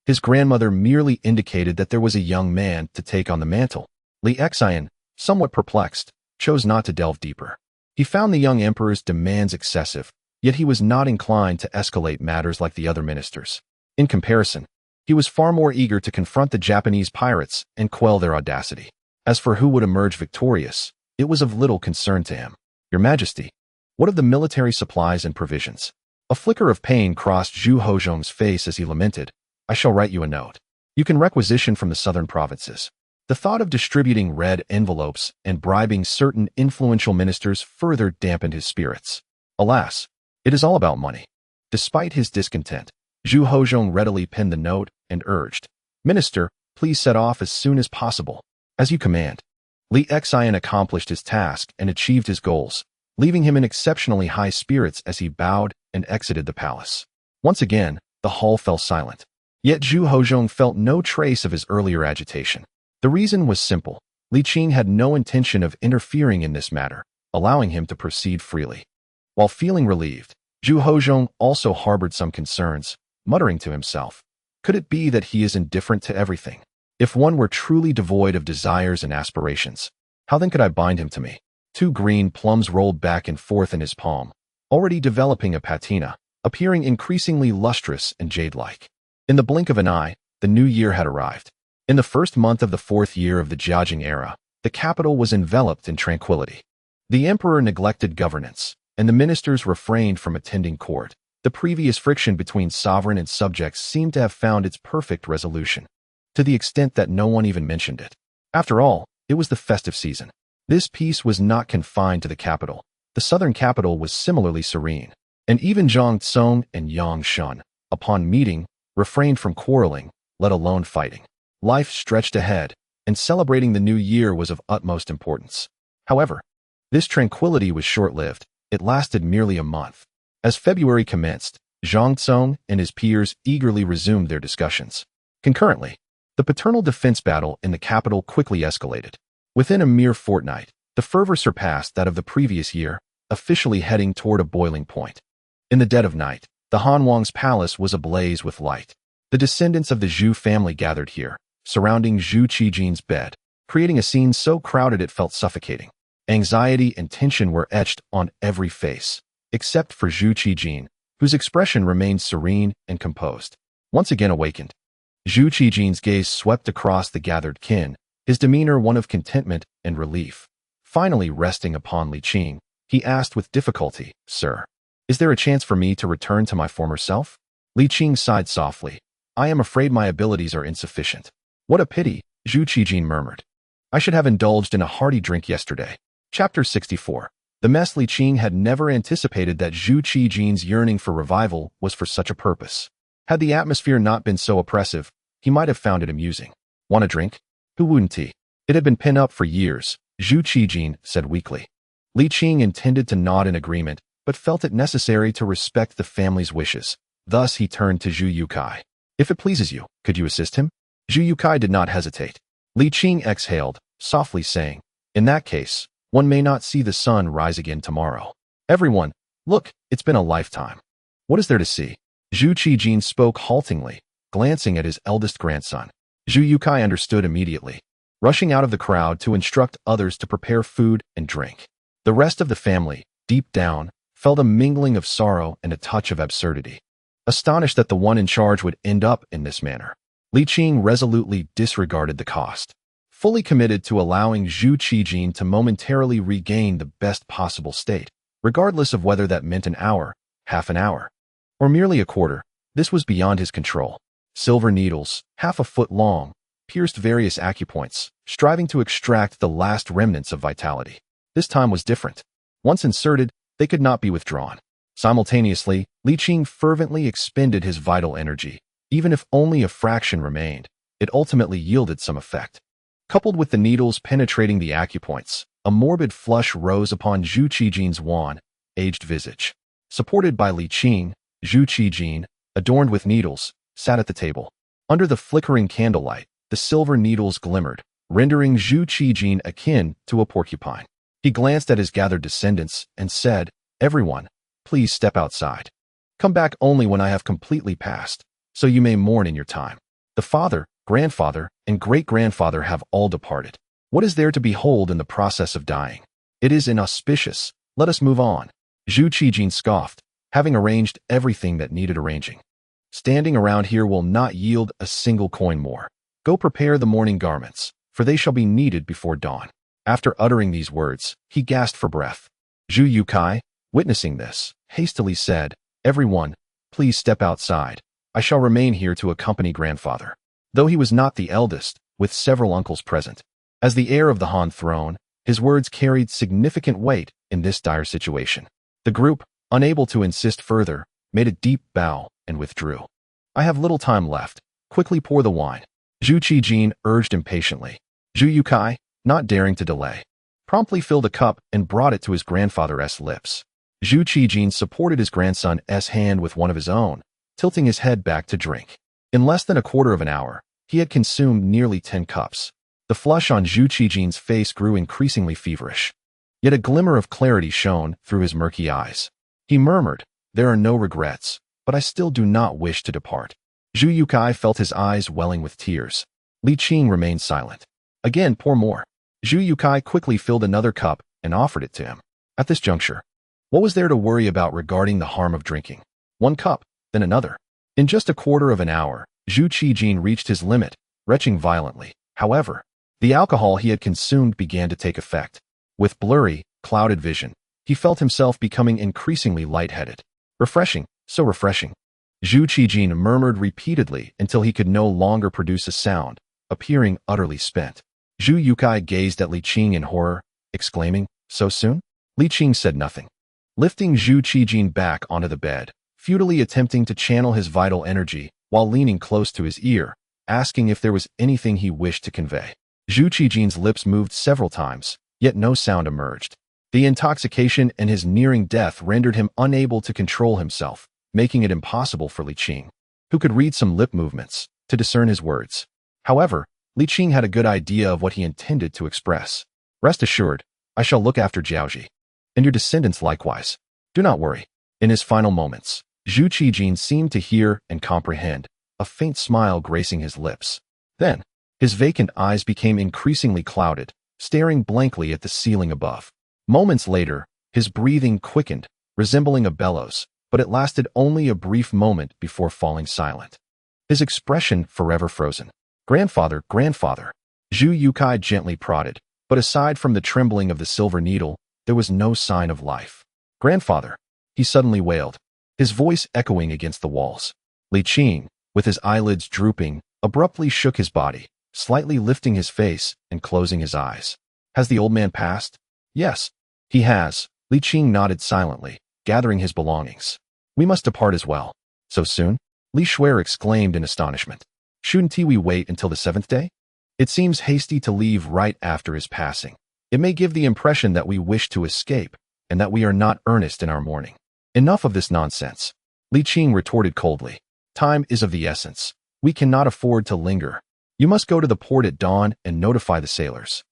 A: his grandmother merely indicated that there was a young man to take on the mantle. Li Xian, somewhat perplexed, chose not to delve deeper. He found the young emperor's demands excessive, yet he was not inclined to escalate matters like the other ministers. In comparison, he was far more eager to confront the Japanese pirates and quell their audacity. As for who would emerge victorious, it was of little concern to him. "Your Majesty, what of the military supplies and provisions?" A flicker of pain crossed Zhu Hozhong's face as he lamented, "I shall write you a note. You can requisition from the southern provinces." The thought of distributing red envelopes and bribing certain influential ministers further dampened his spirits. Alas, it is all about money. Despite his discontent, Zhu Hozhong readily penned the note and urged, "Minister, please set off as soon as possible." "As you command." Li Xian accomplished his task and achieved his goals, leaving him in exceptionally high spirits as he bowed and exited the palace. Once again, the hall fell silent. Yet Zhu Hozhong felt no trace of his earlier agitation. The reason was simple. Li Qing had no intention of interfering in this matter, allowing him to proceed freely. While feeling relieved, Zhu Hozhong also harbored some concerns, muttering to himself, "Could it be that he is indifferent to everything? If one were truly devoid of desires and aspirations, how then could I bind him to me?" Two green plums rolled back and forth in his palm, already developing a patina, appearing increasingly lustrous and jade-like. In the blink of an eye, the new year had arrived. In the first month of the fourth year of the Jiajing era, the capital was enveloped in tranquility. The emperor neglected governance, and the ministers refrained from attending court. The previous friction between sovereign and subjects seemed to have found its perfect resolution, to the extent that no one even mentioned it. After all, it was the festive season. This peace was not confined to the capital. The southern capital was similarly serene, and even Zhang Tsong and Yang Shen, upon meeting, refrained from quarreling, let alone fighting. Life stretched ahead, and celebrating the new year was of utmost importance. However, this tranquility was short-lived. It lasted merely a month. As February commenced, Zhang Tsong and his peers eagerly resumed their discussions. Concurrently, The paternal defense battle in the capital quickly escalated. Within a mere fortnight, the fervor surpassed that of the previous year, officially heading toward a boiling point. In the dead of night, the Han Wang's palace was ablaze with light. The descendants of the Zhu family gathered here, surrounding Zhu Qijin's bed, creating a scene so crowded it felt suffocating. Anxiety and tension were etched on every face, except for Zhu Qijin, whose expression remained serene and composed. Once again awakened, Zhu Qijin's gaze swept across the gathered kin, his demeanor one of contentment and relief. Finally resting upon Li Qing, he asked with difficulty, "Sir, is there a chance for me to return to my former self?" Li Qing sighed softly. "I am afraid my abilities are insufficient." "What a pity," Zhu Qijin murmured. "I should have indulged in a hearty drink yesterday." Chapter 64. The mess. Li Qing had never anticipated that Zhu Qijin's yearning for revival was for such a purpose. Had the atmosphere not been so oppressive, he might have found it amusing. "Want a drink?" "Who wouldn't he?" "It had been pent up for years," Zhu Qijin said weakly. Li Qing intended to nod in agreement, but felt it necessary to respect the family's wishes. Thus he turned to Zhu Yukai. "If it pleases you, could you assist him?" Zhu Yukai did not hesitate. Li Qing exhaled, softly saying, "In that case, one may not see the sun rise again tomorrow." "Everyone, look, it's been a lifetime. What is there to see?" Zhu Qijin spoke haltingly, glancing at his eldest grandson. Zhu Yukai understood immediately, rushing out of the crowd to instruct others to prepare food and drink. The rest of the family, deep down, felt a mingling of sorrow and a touch of absurdity. Astonished that the one in charge would end up in this manner, Li Qing resolutely disregarded the cost, fully committed to allowing Zhu Qijin to momentarily regain the best possible state, regardless of whether that meant an hour, half an hour, or merely a quarter. This was beyond his control. Silver needles, half a foot long, pierced various acupoints, striving to extract the last remnants of vitality. This time was different. Once inserted, they could not be withdrawn. Simultaneously, Li Qing fervently expended his vital energy. Even if only a fraction remained, it ultimately yielded some effect. Coupled with the needles penetrating the acupoints, a morbid flush rose upon Zhu Qijin's wan, aged visage. Supported by Li Qing, Zhu Qijin, adorned with needles, sat at the table. Under the flickering candlelight, the silver needles glimmered, rendering Zhu Qijin akin to a porcupine. He glanced at his gathered descendants and said, "Everyone, please step outside. Come back only when I have completely passed, so you may mourn in your time. The father, grandfather, and great-grandfather have all departed. What is there to behold in the process of dying? It is inauspicious. Let us move on." Zhu Qijin scoffed, having arranged everything that needed arranging. "Standing around here will not yield a single coin more. Go prepare the mourning garments, for they shall be needed before dawn." After uttering these words, he gasped for breath. Zhu Yukai, witnessing this, hastily said, "Everyone, please step outside. I shall remain here to accompany grandfather." Though he was not the eldest, with several uncles present, as the heir of the Han throne, his words carried significant weight in this dire situation. The group, unable to insist further, made a deep bow and withdrew. "I have little time left. Quickly pour the wine," Zhu Qijin urged impatiently. Zhu Yukai, not daring to delay, promptly filled a cup and brought it to his grandfather's lips. Zhu Qijin supported his grandson's hand with one of his own, tilting his head back to drink. In less than a quarter of an hour, he had consumed nearly 10 cups. The flush on Zhu Qijin's face grew increasingly feverish. Yet a glimmer of clarity shone through his murky eyes. He murmured, "There are no regrets, but I still do not wish to depart." Zhu Yukai felt his eyes welling with tears. Li Qing remained silent. "Again, pour more." Zhu Yukai quickly filled another cup and offered it to him. At this juncture, what was there to worry about regarding the harm of drinking? One cup, then another. In just a quarter of an hour, Zhu Qijin reached his limit, retching violently. However, the alcohol he had consumed began to take effect. With blurry, clouded vision, he felt himself becoming increasingly lightheaded. "Refreshing, so refreshing." Zhu Qijin murmured repeatedly until he could no longer produce a sound, appearing utterly spent. Zhu Yukai gazed at Li Qing in horror, exclaiming, "So soon?" Li Qing said nothing. Lifting Zhu Qijin back onto the bed, futilely attempting to channel his vital energy while leaning close to his ear, asking if there was anything he wished to convey. Zhu Qijin's lips moved several times, yet no sound emerged. The intoxication and his nearing death rendered him unable to control himself, making it impossible for Li Qing, who could read some lip movements, to discern his words. However, Li Qing had a good idea of what he intended to express. Rest assured, I shall look after Jiaoji. And your descendants likewise. Do not worry. In his final moments, Zhu Qijin seemed to hear and comprehend, a faint smile gracing his lips. Then, his vacant eyes became increasingly clouded, staring blankly at the ceiling above. Moments later, his breathing quickened, resembling a bellows, but it lasted only a brief moment before falling silent. His expression forever frozen. Grandfather, grandfather. Zhu Yukai gently prodded, but aside from the trembling of the silver needle, there was no sign of life. Grandfather, he suddenly wailed, his voice echoing against the walls. Li Qing, with his eyelids drooping, abruptly shook his body, slightly lifting his face and closing his eyes. Has the old man passed? Yes, he has. Li Qing nodded silently, gathering his belongings. We must depart as well. So soon? Li Xue'er exclaimed in astonishment. Shouldn't we wait until the 7th day? It seems hasty to leave right after his passing. It may give the impression that we wish to escape, and that we are not earnest in our mourning. Enough of this nonsense. Li Qing retorted coldly. Time is of the essence. We cannot afford to linger. You must go to the port at dawn and notify the sailors.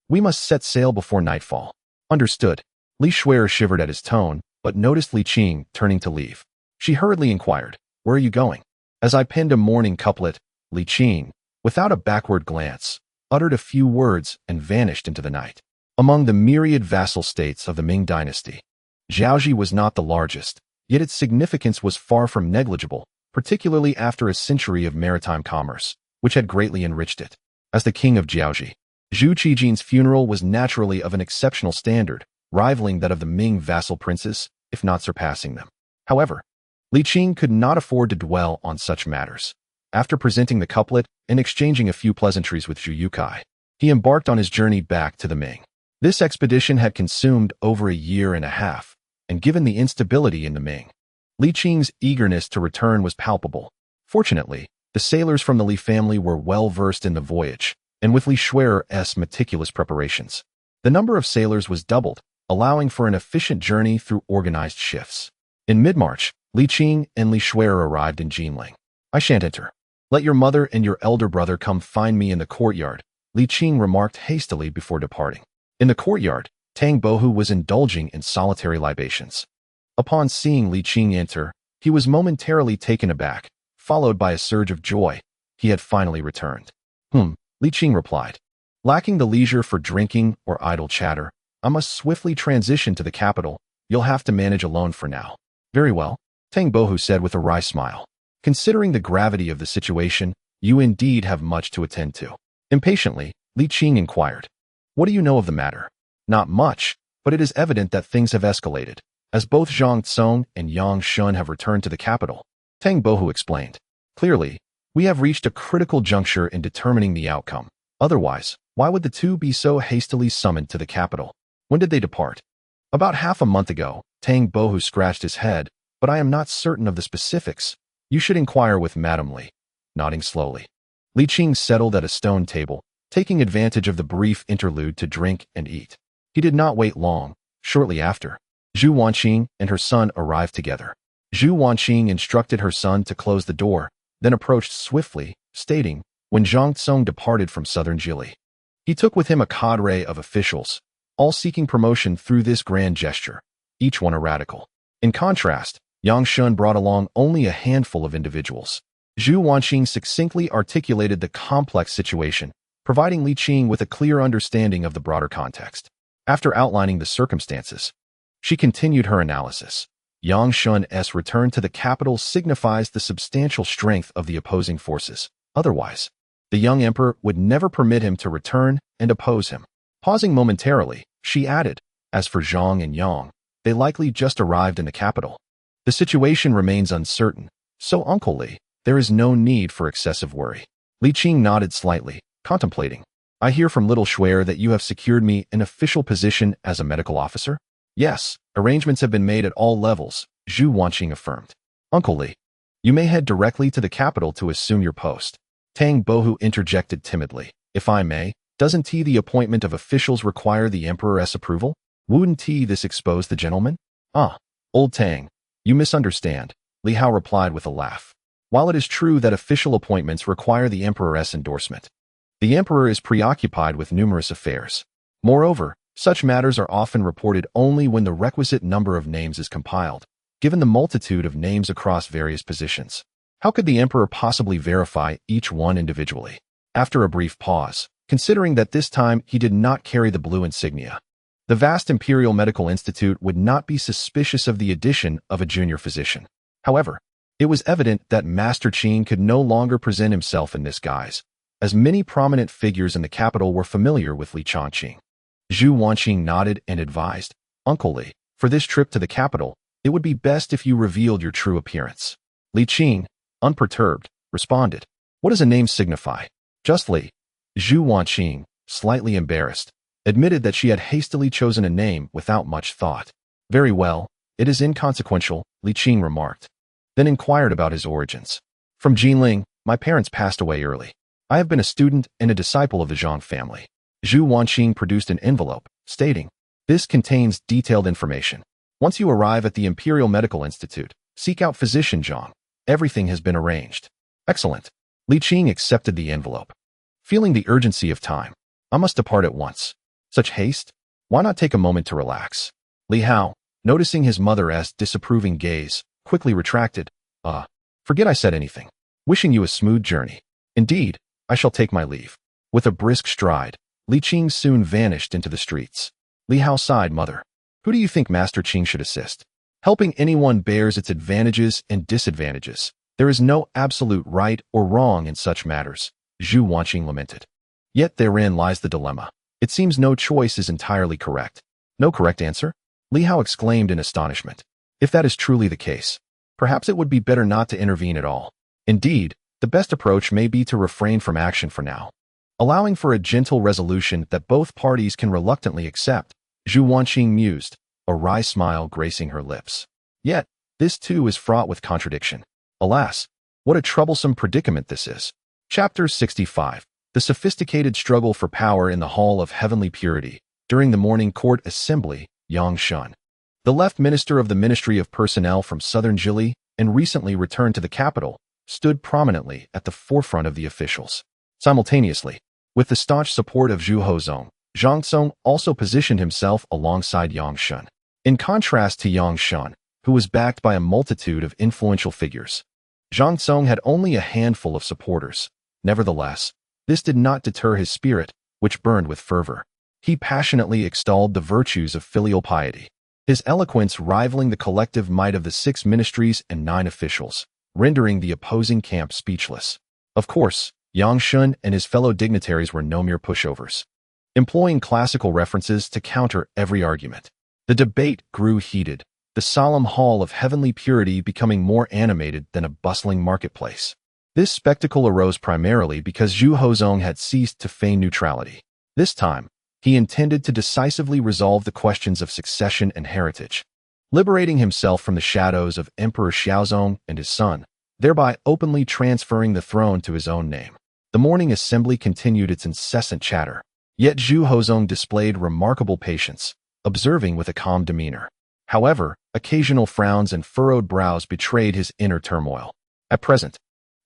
A: We must set sail before nightfall. Understood. Li Xue'er shivered at his tone, but noticed Li Qing turning to leave. She hurriedly inquired, Where are you going? As I penned a mourning couplet, Li Qing, without a backward glance, uttered a few words and vanished into the night. Among the myriad vassal states of the Ming dynasty, Jiaoji was not the largest, yet its significance was far from negligible, particularly after a century of maritime commerce, which had greatly enriched it. As the king of Jiaoji, Zhu Qijin's funeral was naturally of an exceptional standard, rivaling that of the Ming vassal princes, if not surpassing them. However, Li Qing could not afford to dwell on such matters. After presenting the couplet and exchanging a few pleasantries with Zhu Yukai, he embarked on his journey back to the Ming. This expedition had consumed over a year and a half, and given the instability in the Ming, Li Qing's eagerness to return was palpable. Fortunately, the sailors from the Li family were well versed in the voyage, and with Li Xue'er's meticulous preparations, the number of sailors was doubled, allowing for an efficient journey through organized shifts. In mid-March, Li Qing and Li Xue'er arrived in Jinling. I shan't enter. Let your mother and your elder brother come find me in the courtyard, Li Qing remarked hastily before departing. In the courtyard, Tang Bohu was indulging in solitary libations. Upon seeing Li Qing enter, he was momentarily taken aback, followed by a surge of joy. He had finally returned. Li Qing replied. Lacking the leisure for drinking or idle chatter, I must swiftly transition to the capital. You'll have to manage alone for now. Very well, Tang Bohu said with a wry smile. Considering the gravity of the situation, you indeed have much to attend to. Impatiently, Li Qing inquired. What do you know of the matter? Not much, but it is evident that things have escalated, as both Zhang Tsong and Yang Shun have returned to the capital. Tang Bohu explained. Clearly, we have reached a critical juncture in determining the outcome. Otherwise, why would the two be so hastily summoned to the capital? When did they depart? About half a month ago, Tang Bohu scratched his head, but I am not certain of the specifics. You should inquire with Madame Li. Nodding slowly, Li Qing settled at a stone table, taking advantage of the brief interlude to drink and eat. He did not wait long. Shortly after, Zhu Wanqing and her son arrived together. Zhu Wanqing instructed her son to close the door, then approached swiftly, stating, when Zhang Tsong departed from Southern Zhili, he took with him a cadre of officials, all seeking promotion through this grand gesture, each one a radical. In contrast, Yang Shun brought along only a handful of individuals. Zhu Wanqing succinctly articulated the complex situation, providing Li Qing with a clear understanding of the broader context. After outlining the circumstances, she continued her analysis. Yang Shun's return to the capital signifies the substantial strength of the opposing forces. Otherwise, the young emperor would never permit him to return and oppose him. Pausing momentarily, she added, as for Zhang and Yang, they likely just arrived in the capital. The situation remains uncertain, so Uncle Li, there is no need for excessive worry. Li Qing nodded slightly, contemplating. I hear from little Xue'er that you have secured me an official position as a medical officer? Yes, arrangements have been made at all levels, Zhu Wanqing affirmed. Uncle Li, you may head directly to the capital to assume your post. Tang Bohu interjected timidly. If I may, doesn't the appointment of officials require the emperor's approval? Wouldn't this expose the gentleman? Ah, old Tang, you misunderstand, Li Hao replied with a laugh. While it is true that official appointments require the emperor's endorsement, the emperor is preoccupied with numerous affairs. Moreover, such matters are often reported only when the requisite number of names is compiled, given the multitude of names across various positions. How could the emperor possibly verify each one individually? After a brief pause, considering that this time he did not carry the blue insignia, the vast Imperial Medical Institute would not be suspicious of the addition of a junior physician. However, it was evident that Master Qing could no longer present himself in this guise, as many prominent figures in the capital were familiar with Li Qing. Zhu Wanqing nodded and advised, "Uncle Li, for this trip to the capital, it would be best if you revealed your true appearance." Li Qing, unperturbed, responded, "What does a name signify?" "Just Li." Zhu Wanqing, slightly embarrassed, admitted that she had hastily chosen a name without much thought. "Very well, it is inconsequential," Li Qing remarked, then inquired about his origins. "From Jinling, my parents passed away early. I have been a student and a disciple of the Zhang family." Zhu Wanqing produced an envelope, stating, "This contains detailed information. Once you arrive at the Imperial Medical Institute, seek out Physician Zhang. Everything has been arranged." "Excellent." Li Qing accepted the envelope. Feeling the urgency of time, "I must depart at once." "Such haste? Why not take a moment to relax?" Li Hao, noticing his mother's disapproving gaze, quickly retracted, Forget I said anything. Wishing you a smooth journey. Indeed, I shall take my leave." With a brisk stride, Li Qing soon vanished into the streets. Li Hao sighed, "Mother, who do you think Master Qing should assist? Helping anyone bears its advantages and disadvantages. There is no absolute right or wrong in such matters," Zhu Wanqing lamented. "Yet therein lies the dilemma. It seems no choice is entirely correct." "No correct answer?" Li Hao exclaimed in astonishment. "If that is truly the case, perhaps it would be better not to intervene at all. Indeed, the best approach may be to refrain from action for now, allowing for a gentle resolution that both parties can reluctantly accept," Zhu Wanqing mused, a wry smile gracing her lips. "Yet, this too is fraught with contradiction. Alas, what a troublesome predicament this is." Chapter 65. The sophisticated struggle for power in the Hall of Heavenly Purity. During the morning court assembly, Yang Shen, the left minister of the Ministry of Personnel from Southern Zhili and recently returned to the capital, stood prominently at the forefront of the officials. Simultaneously, with the staunch support of Zhu Hozong, Zhang Song also positioned himself alongside Yang Shen. In contrast to Yang Shen, who was backed by a multitude of influential figures, Zhang Song had only a handful of supporters. Nevertheless, this did not deter his spirit, which burned with fervor. He passionately extolled the virtues of filial piety, his eloquence rivaling the collective might of the 6 ministries and 9 officials, rendering the opposing camp speechless. Of course, Yang Shen and his fellow dignitaries were no mere pushovers, employing classical references to counter every argument. The debate grew heated, the solemn hall of heavenly purity becoming more animated than a bustling marketplace. This spectacle arose primarily because Zhu Hozong had ceased to feign neutrality. This time, he intended to decisively resolve the questions of succession and heritage, liberating himself from the shadows of Emperor Xiaozong and his son, thereby openly transferring the throne to his own name. The morning assembly continued its incessant chatter, yet Zhu Hozong displayed remarkable patience, observing with a calm demeanor. However, occasional frowns and furrowed brows betrayed his inner turmoil. At present,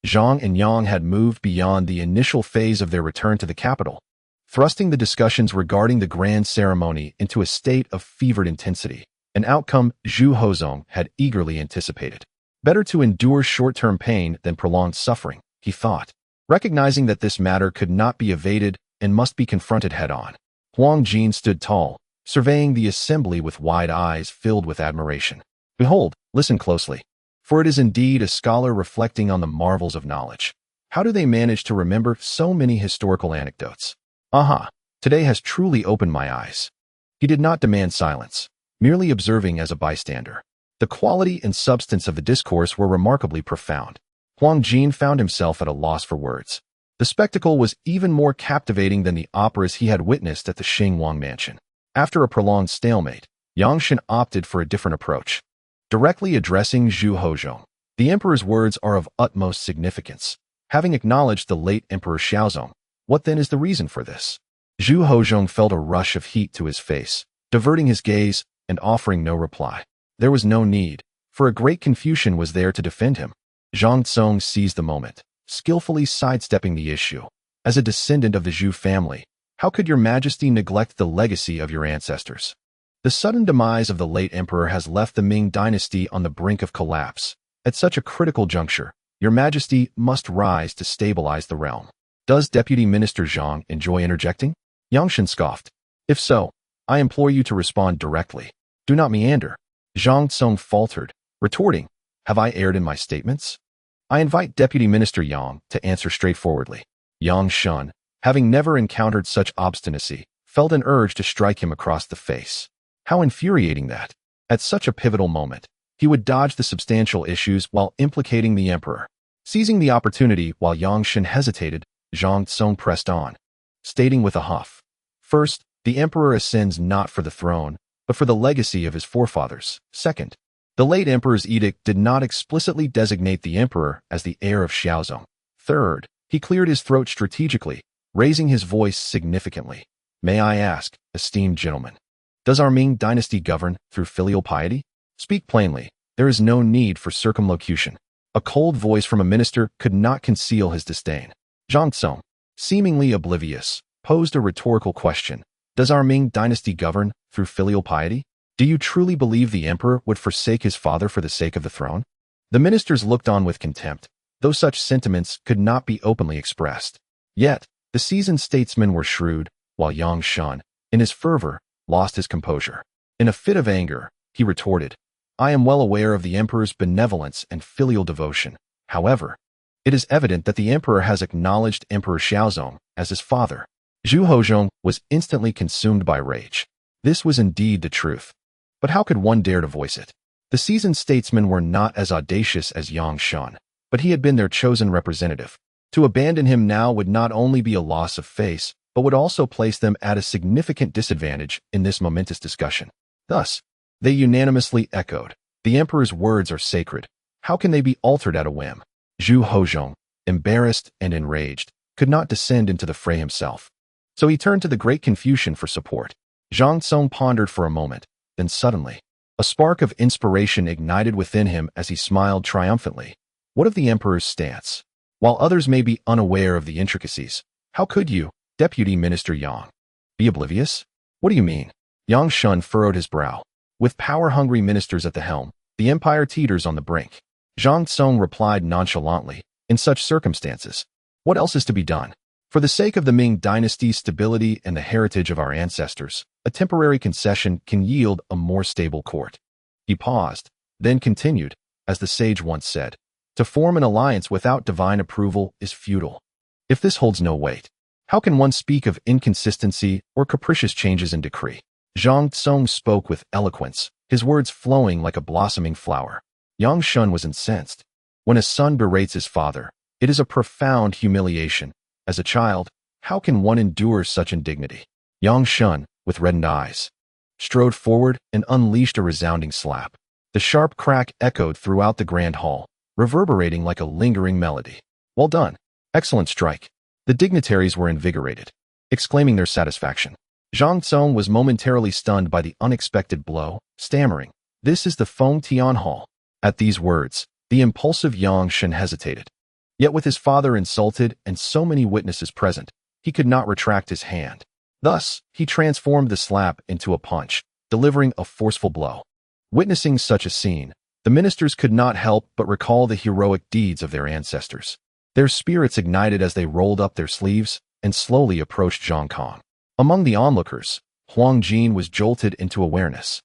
A: Zhang and Yang had moved beyond the initial phase of their return to the capital, thrusting the discussions regarding the grand ceremony into a state of fevered intensity, an outcome Zhu Hozong had eagerly anticipated. Better to endure short-term pain than prolonged suffering, he thought, recognizing that this matter could not be evaded and must be confronted head-on. Huang Jin stood tall, surveying the assembly with wide eyes filled with admiration. "Behold, listen closely, for it is indeed a scholar reflecting on the marvels of knowledge. How do they manage to remember so many historical anecdotes? Aha, today has truly opened my eyes." He did not demand silence, merely observing as a bystander. The quality and substance of the discourse were remarkably profound. Huang Jin found himself at a loss for words. The spectacle was even more captivating than the operas he had witnessed at the Xingwang mansion. After a prolonged stalemate, Yang Shen opted for a different approach. Directly addressing Zhu Hozong, "The emperor's words are of utmost significance. Having acknowledged the late Emperor Xiaozong, what then is the reason for this?" Zhu Hozong felt a rush of heat to his face, diverting his gaze and offering no reply. There was no need, for a great Confucian was there to defend him. Zhang Cong seized the moment, skillfully sidestepping the issue. As a descendant of the Zhu family, how could your majesty neglect the legacy of your ancestors? The sudden demise of the late emperor has left the Ming dynasty on the brink of collapse. At such a critical juncture, your majesty must rise to stabilize the realm. Does Deputy Minister Zhang enjoy interjecting? Yang Shen scoffed. If so, I implore you to respond directly. Do not meander. Zhang Cong faltered, retorting, have I erred in my statements? I invite Deputy Minister Yang to answer straightforwardly. Yang Shen, having never encountered such obstinacy, felt an urge to strike him across the face. How infuriating that! At such a pivotal moment, he would dodge the substantial issues while implicating the emperor. Seizing the opportunity while Yang Shen hesitated, Zhang Cong pressed on, stating with a huff, first, the emperor ascends not for the throne, but for the legacy of his forefathers. Second, the late emperor's edict did not explicitly designate the emperor as the heir of Xiaozong. Third, he cleared his throat strategically, raising his voice significantly. May I ask, esteemed gentlemen, does our Ming dynasty govern through filial piety? Speak plainly, there is no need for circumlocution. A cold voice from a minister could not conceal his disdain. Zhang Cong, seemingly oblivious, posed a rhetorical question. Does our Ming dynasty govern through filial piety? Do you truly believe the emperor would forsake his father for the sake of the throne? The ministers looked on with contempt, though such sentiments could not be openly expressed. Yet, the seasoned statesmen were shrewd, while Yang Shen, in his fervor, lost his composure. In a fit of anger, he retorted, I am well aware of the emperor's benevolence and filial devotion. However, it is evident that the emperor has acknowledged Emperor Xiaozong as his father. Zhu Hozhong was instantly consumed by rage. This was indeed the truth. But how could one dare to voice it? The seasoned statesmen were not as audacious as Yang Shen, but he had been their chosen representative. To abandon him now would not only be a loss of face, but would also place them at a significant disadvantage in this momentous discussion. Thus, they unanimously echoed, the emperor's words are sacred. How can they be altered at a whim? Zhu Hozhong, embarrassed and enraged, could not descend into the fray himself. So he turned to the great Confucian for support. Zhang Cong pondered for a moment, then suddenly, a spark of inspiration ignited within him as he smiled triumphantly. What of the emperor's stance? While others may be unaware of the intricacies, how could you, Deputy Minister Yang, be oblivious? What do you mean? Yang Shen furrowed his brow. With power-hungry ministers at the helm, the empire teeters on the brink. Zhang Cong replied nonchalantly, in such circumstances, what else is to be done? For the sake of the Ming dynasty's stability and the heritage of our ancestors, a temporary concession can yield a more stable court. He paused, then continued, as the sage once said, to form an alliance without divine approval is futile. If this holds no weight, how can one speak of inconsistency or capricious changes in decree? Zhang Cong spoke with eloquence, his words flowing like a blossoming flower. Yang Shen was incensed. When a son berates his father, it is a profound humiliation. As a child, how can one endure such indignity? Yang Shen, with reddened eyes, strode forward and unleashed a resounding slap. The sharp crack echoed throughout the grand hall, reverberating like a lingering melody. Well done. Excellent strike. The dignitaries were invigorated, exclaiming their satisfaction. Zhang Cong was momentarily stunned by the unexpected blow, stammering, this is the Feng Tian Hall. At these words, the impulsive Yang Shen hesitated. Yet with his father insulted and so many witnesses present, he could not retract his hand. Thus, he transformed the slap into a punch, delivering a forceful blow. Witnessing such a scene, the ministers could not help but recall the heroic deeds of their ancestors. Their spirits ignited as they rolled up their sleeves and slowly approached Zhang Cong. Among the onlookers, Huang Jin was jolted into awareness.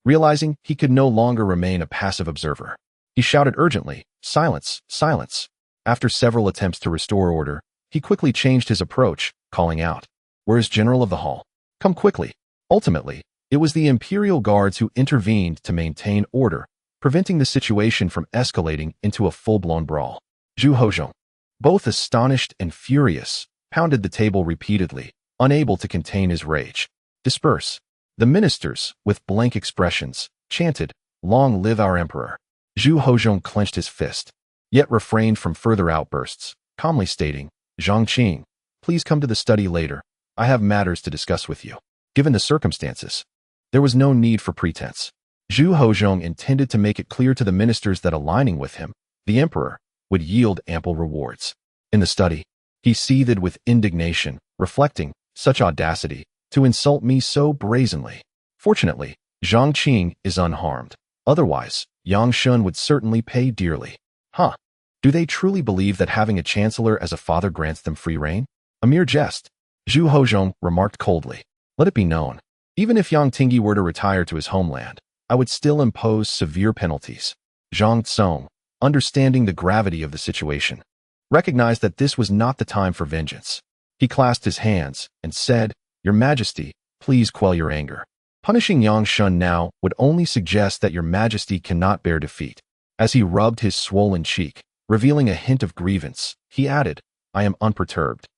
A: Realizing he could no longer remain a passive observer, he shouted urgently, silence, silence. After several attempts to restore order, he quickly changed his approach, calling out, where is General of the Hall? Come quickly. Ultimately, it was the imperial guards who intervened to maintain order, preventing the situation from escalating into a full-blown brawl. Zhu Hozhong, both astonished and furious, pounded the table repeatedly, unable to contain his rage. Disperse. The ministers, with blank expressions, chanted, long live our emperor. Zhu Hozhong clenched his fist, yet refrained from further outbursts, calmly stating, Zhang Qing, please come to the study later. I have matters to discuss with you. Given the circumstances, there was no need for pretense. Zhu Hozhong intended to make it clear to the ministers that aligning with him, the emperor, would yield ample rewards. In the study, he seethed with indignation, reflecting, such audacity, to insult me so brazenly. Fortunately, Zhang Qing is unharmed. Otherwise, Yang Shun would certainly pay dearly. Huh. Do they truly believe that having a chancellor as a father grants them free reign? A mere jest. Zhu Hozhong remarked coldly. Let it be known, even if Yang Tingyi were to retire to his homeland, I would still impose severe penalties. Zhang Tsong, understanding the gravity of the situation, recognized that this was not the time for vengeance. He clasped his hands and said, Your Majesty, please quell your anger. Punishing Yang Shun now would only suggest that Your Majesty cannot bear defeat. As he rubbed his swollen cheek, revealing a hint of grievance, he added, I am unperturbed.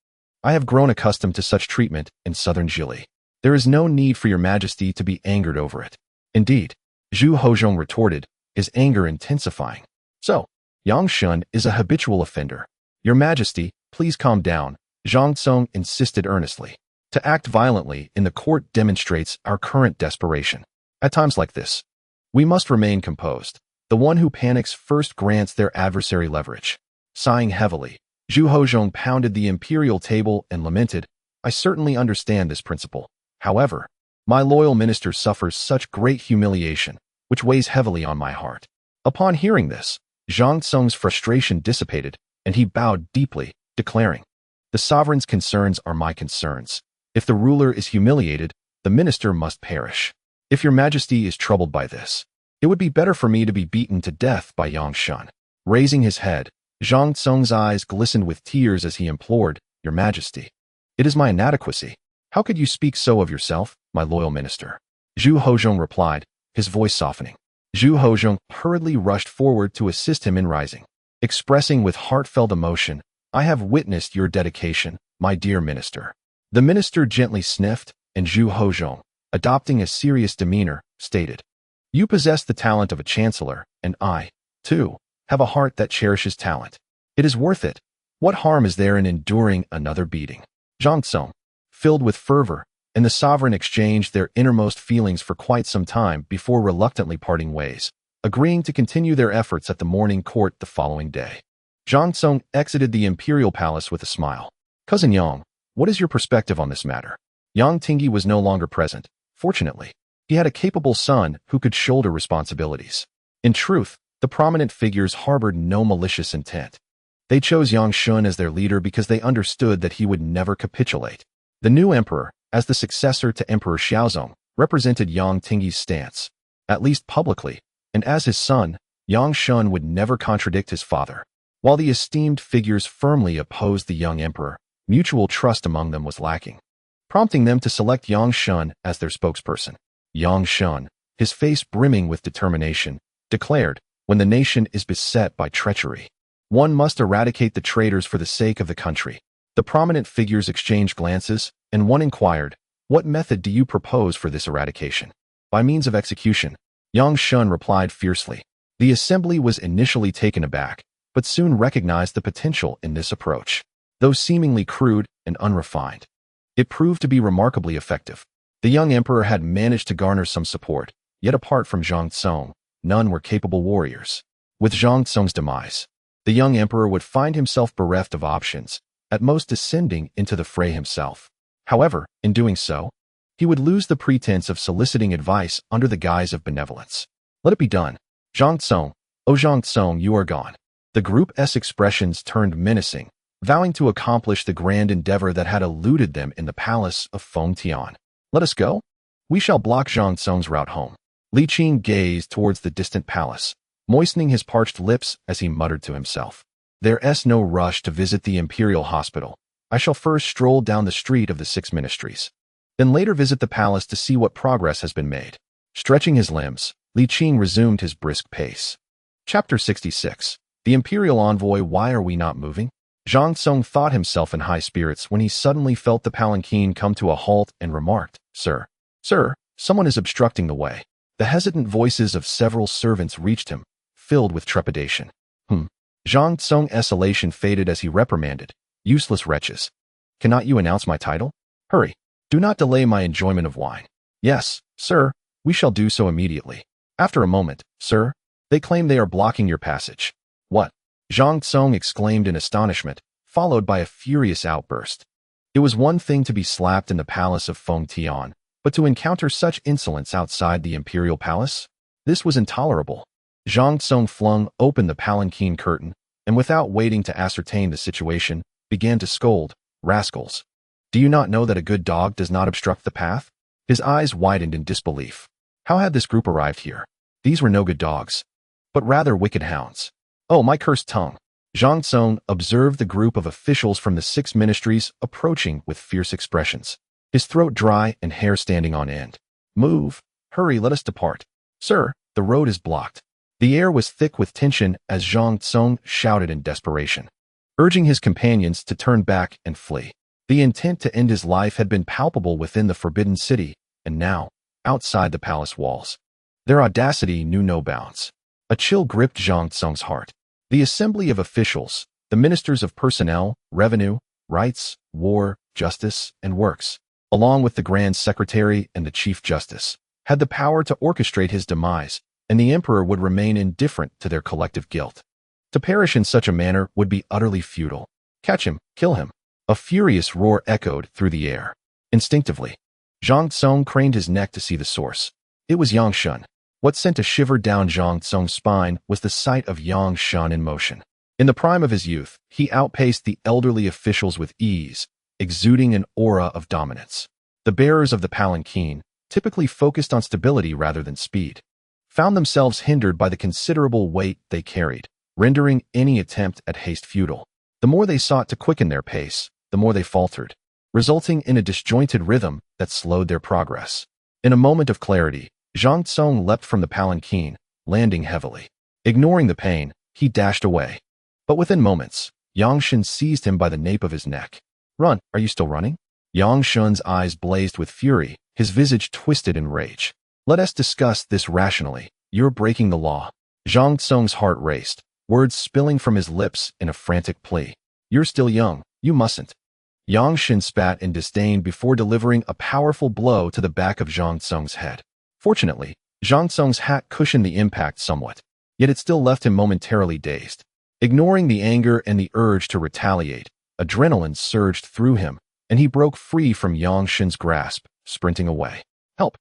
A: I have grown accustomed to such treatment in Southern Zhili. There is no need for Your Majesty to be angered over it. Indeed, Zhu Hozhong retorted, his anger intensifying. So, Yang Shun is a habitual offender. Your Majesty, please calm down, Zhang Tsong insisted earnestly. To act violently in the court demonstrates our current desperation. At times like this, we must remain composed. The one who panics first grants their adversary leverage. Sighing heavily, Zhu Hozhong pounded the imperial table and lamented, I certainly understand this principle. However, my loyal minister suffers such great humiliation, which weighs heavily on my heart. Upon hearing this, Zhang Tsong's frustration dissipated, and he bowed deeply, declaring, The sovereign's concerns are my concerns. If the ruler is humiliated, the minister must perish. If Your Majesty is troubled by this, it would be better for me to be beaten to death by Yang Shun. Raising his head, Zhang Tsong's eyes glistened with tears as he implored, Your Majesty, it is my inadequacy. How could you speak so of yourself, my loyal minister? Zhu Hozhong replied, his voice softening. Zhu Hozhong hurriedly rushed forward to assist him in rising, expressing with heartfelt emotion, I have witnessed your dedication, my dear minister. The minister gently sniffed, and Zhu Hozhong, adopting a serious demeanor, stated, You possess the talent of a chancellor, and I, too, have a heart that cherishes talent. It is worth it. What harm is there in enduring another beating? Zhang Tsong, filled with fervor, and the sovereign exchanged their innermost feelings for quite some time before reluctantly parting ways, agreeing to continue their efforts at the morning court the following day. Zhang Tsong exited the imperial palace with a smile. Cousin Yang, what is your perspective on this matter? Yang Tingyi was no longer present. Fortunately, he had a capable son who could shoulder responsibilities. In truth, the prominent figures harbored no malicious intent. They chose Yang Shun as their leader because they understood that he would never capitulate. The new emperor, as the successor to Emperor Xiaozong, represented Yang Tingyi's stance, at least publicly, and as his son, Yang Shun would never contradict his father. While the esteemed figures firmly opposed the young emperor, mutual trust among them was lacking, prompting them to select Yang Shun as their spokesperson. Yang Shun, his face brimming with determination, declared, when the nation is beset by treachery, one must eradicate the traitors for the sake of the country. The prominent figures exchanged glances, and one inquired, What method do you propose for this eradication? By means of execution, Yang Shun replied fiercely. The assembly was initially taken aback, but soon recognized the potential in this approach. Though seemingly crude and unrefined, it proved to be remarkably effective. The young emperor had managed to garner some support, yet apart from Zhang Tsong, none were capable warriors. With Zhang Tsong's demise, the young emperor would find himself bereft of options, at most descending into the fray himself. However, in doing so, he would lose the pretense of soliciting advice under the guise of benevolence. Let it be done. Zhang Tsong, oh Zhang Tsong, you are gone. The group's expressions turned menacing, vowing to accomplish the grand endeavor that had eluded them in the palace of Fengtian. Let us go? We shall block Zhang Tsong's route home. Li Qing gazed towards the distant palace, moistening his parched lips as he muttered to himself. There's no rush to visit the imperial hospital. I shall first stroll down the street of the 6 ministries, then later visit the palace to see what progress has been made. Stretching his limbs, Li Qing resumed his brisk pace. Chapter 66. The imperial envoy. Why are we not moving? Zhang Tsong thought himself in high spirits when he suddenly felt the palanquin come to a halt and remarked, Sir, someone is obstructing the way. The hesitant voices of several servants reached him, filled with trepidation. Zhang Tsong's elation faded as he reprimanded, Useless wretches. Cannot you announce my title? Hurry. Do not delay my enjoyment of wine. Yes, sir, we shall do so immediately. After a moment, sir, they claim they are blocking your passage. What? Zhang Cong exclaimed in astonishment, followed by a furious outburst. It was one thing to be slapped in the palace of Feng Tian, but to encounter such insolence outside the imperial palace? This was intolerable. Zhang Cong flung open the palanquin curtain, and without waiting to ascertain the situation, began to scold, "Rascals! Do you not know that a good dog does not obstruct the path?" His eyes widened in disbelief. How had this group arrived here? These were no good dogs, but rather wicked hounds. Oh, my cursed tongue! Zhang Cong observed the group of officials from the 6 ministries approaching with fierce expressions, his throat dry and hair standing on end. "Move! Hurry, let us depart. Sir, the road is blocked." The air was thick with tension as Zhang Cong shouted in desperation, urging his companions to turn back and flee. The intent to end his life had been palpable within the Forbidden City, and now, outside the palace walls, their audacity knew no bounds. A chill gripped Zhang Cong's heart. The assembly of officials, the ministers of personnel, revenue, rights, war, justice, and works, along with the Grand Secretary and the Chief Justice, had the power to orchestrate his demise, and the emperor would remain indifferent to their collective guilt. To perish in such a manner would be utterly futile. Catch him, kill him. A furious roar echoed through the air. Instinctively, Zhang Cong craned his neck to see the source. It was Yang Shen. What sent a shiver down Zhang Cong's spine was the sight of Yang Shen in motion. In the prime of his youth, he outpaced the elderly officials with ease, exuding an aura of dominance. The bearers of the palanquin, typically focused on stability rather than speed, found themselves hindered by the considerable weight they carried, rendering any attempt at haste futile. The more they sought to quicken their pace, the more they faltered, resulting in a disjointed rhythm that slowed their progress. In a moment of clarity, Zhang Cong leapt from the palanquin, landing heavily. Ignoring the pain, he dashed away. But within moments, Yang Shen seized him by the nape of his neck. "Run, are you still running?" Yang Shen's eyes blazed with fury, his visage twisted in rage. "Let us discuss this rationally. You're breaking the law." Zhang Cong's heart raced, words spilling from his lips in a frantic plea. "You're still young, you mustn't." Yang Shen spat in disdain before delivering a powerful blow to the back of Zhang Cong's head. Fortunately, Zhang Cong's hat cushioned the impact somewhat, yet it still left him momentarily dazed. Ignoring the anger and the urge to retaliate, adrenaline surged through him, and he broke free from Yang Shen's grasp, sprinting away. "Help!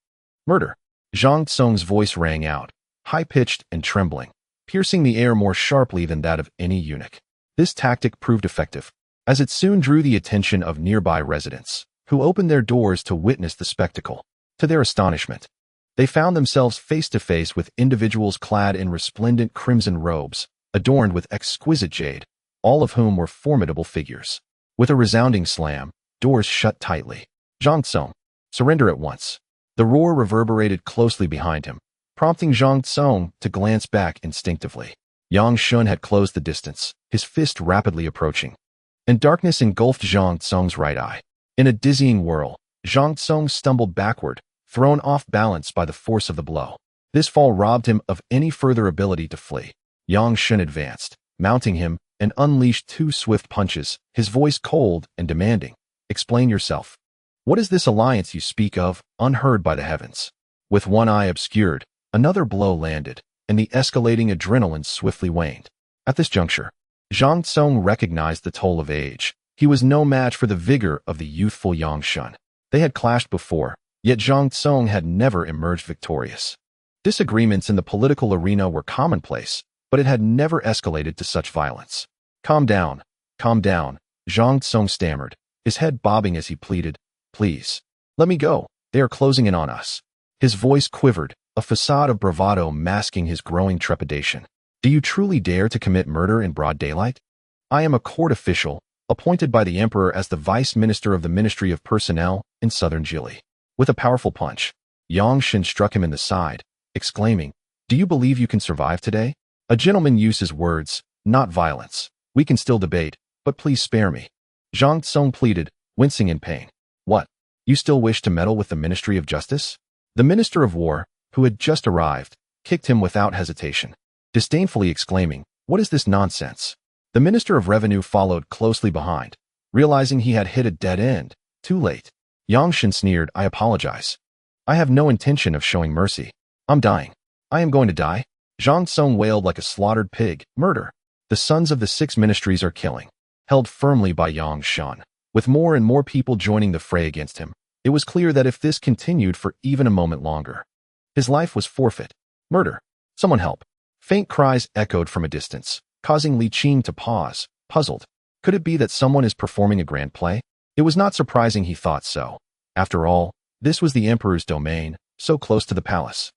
A: Murder!" Zhang Cong's voice rang out, high-pitched and trembling, piercing the air more sharply than that of any eunuch. This tactic proved effective, as it soon drew the attention of nearby residents, who opened their doors to witness the spectacle. To their astonishment, they found themselves face to face with individuals clad in resplendent crimson robes, adorned with exquisite jade, all of whom were formidable figures. With a resounding slam, doors shut tightly. "Zhang Cong, surrender at once." The roar reverberated closely behind him, prompting Zhang Cong to glance back instinctively. Yang Shen had closed the distance, his fist rapidly approaching, and darkness engulfed Zhang Cong's right eye. In a dizzying whirl, Zhang Cong stumbled backward, thrown off balance by the force of the blow. This fall robbed him of any further ability to flee. Yang Shen advanced, mounting him, and unleashed 2 swift punches, his voice cold and demanding. "Explain yourself. What is this alliance you speak of, unheard by the heavens?" With one eye obscured, another blow landed, and the escalating adrenaline swiftly waned. At this juncture, Zhang Cong recognized the toll of age. He was no match for the vigor of the youthful Yang Shen. They had clashed before, yet Zhang Cong had never emerged victorious. Disagreements in the political arena were commonplace, but it had never escalated to such violence. Calm down, Zhang Cong stammered, his head bobbing as he pleaded. "Please, let me go. They are closing in on us." His voice quivered, a facade of bravado masking his growing trepidation. "Do you truly dare to commit murder in broad daylight? I am a court official, appointed by the emperor as the vice minister of the Ministry of Personnel in Southern Zhili." With a powerful punch, Yang Shen struck him in the side, exclaiming, "Do you believe you can survive today? A gentleman uses words, not violence. We can still debate, but please spare me." Zhang Cong pleaded, wincing in pain. "What? You still wish to meddle with the Ministry of Justice?" The Minister of War, who had just arrived, kicked him without hesitation, disdainfully exclaiming, "What is this nonsense?" The Minister of Revenue followed closely behind, realizing he had hit a dead end. Too late. Yang Shen sneered, "I apologize. I have no intention of showing mercy. I'm dying. I am going to die." Zhang Cong wailed like a slaughtered pig. "Murder! The sons of the six ministries are killing, held firmly by Yang Shen. With more and more people joining the fray against him, it was clear that if this continued for even a moment longer, his life was forfeit. Murder. Someone help. Faint cries echoed from a distance, causing Li Qing to pause, puzzled. Could it be that someone is performing a grand play? It was not surprising he thought so. After all, this was the emperor's domain, so close to the palace.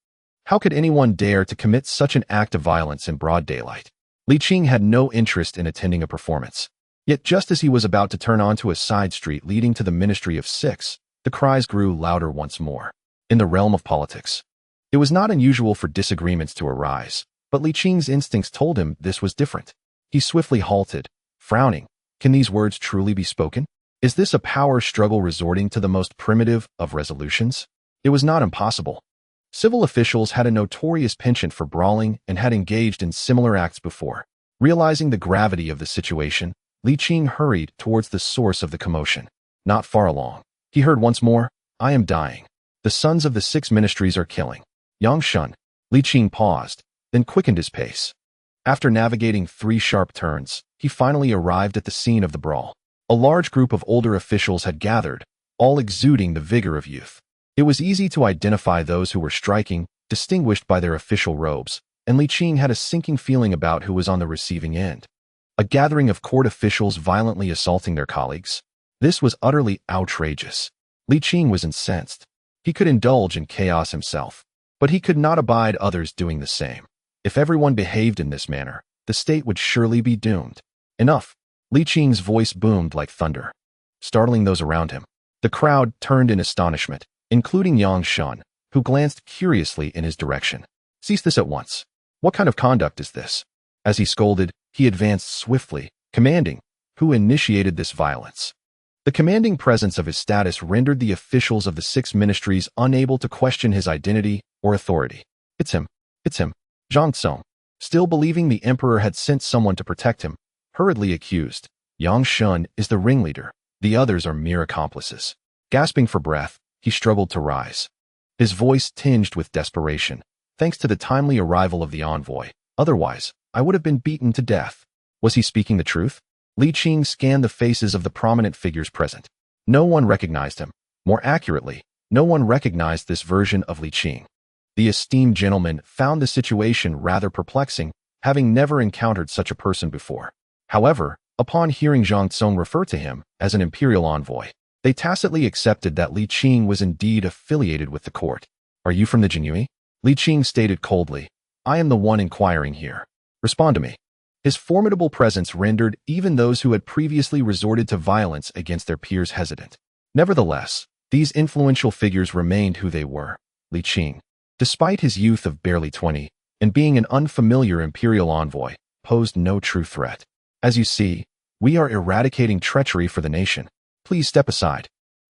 A: How could anyone dare to commit such an act of violence in broad daylight? Li Qing had no interest in attending a performance. Yet just as he was about to turn onto a side street leading to the Ministry of Six, the cries grew louder once more. In the realm of politics, it was not unusual for disagreements to arise, but Li Qing's instincts told him this was different. He swiftly halted, frowning. Can these words truly be spoken? Is this a power struggle resorting to the most primitive of resolutions? It was not impossible. Civil officials had a notorious penchant for brawling and had engaged in similar acts before. Realizing the gravity of the situation, Li Qing hurried towards the source of the commotion. Not far along, he heard once more, "I am dying. The sons of the six ministries are killing." Yang Shen. Li Qing paused, then quickened his pace. After navigating 3 sharp turns, he finally arrived at the scene of the brawl. A large group of older officials had gathered, all exuding the vigor of youth. It was easy to identify those who were striking, distinguished by their official robes, and Li Qing had a sinking feeling about who was on the receiving end. A gathering of court officials violently assaulting their colleagues. This was utterly outrageous. Li Qing was incensed. He could indulge in chaos himself, but he could not abide others doing the same. If everyone behaved in this manner, the state would surely be doomed. Enough. Li Qing's voice boomed like thunder, startling those around him. The crowd turned in astonishment, including Yang Shen, who glanced curiously in his direction. Cease this at once. What kind of conduct is this? As he scolded, he advanced swiftly, commanding, who initiated this violence? The commanding presence of his status rendered the officials of the 6 ministries unable to question his identity or authority. It's him. It's him. Zhang, still believing the emperor had sent someone to protect him, hurriedly accused. Yang Shen is the ringleader. The others are mere accomplices. Gasping for breath, he struggled to rise. His voice tinged with desperation. Thanks to the timely arrival of the envoy. Otherwise, I would have been beaten to death. Was he speaking the truth? Li Qing scanned the faces of the prominent figures present. No one recognized him. More accurately, no one recognized this version of Li Qing. The esteemed gentleman found the situation rather perplexing, having never encountered such a person before. However, upon hearing Zhang refer to him as an imperial envoy, they tacitly accepted that Li Qing was indeed affiliated with the court. Are you from the Jinyue? Li Qing stated coldly. I am the one inquiring here. Respond to me. His formidable presence rendered even those who had previously resorted to violence against their peers hesitant. Nevertheless, these influential figures remained who they were. Li Qing, despite his youth of barely 20, and being an unfamiliar imperial envoy, posed no true threat. As you see, we are eradicating treachery for the nation. Please step aside.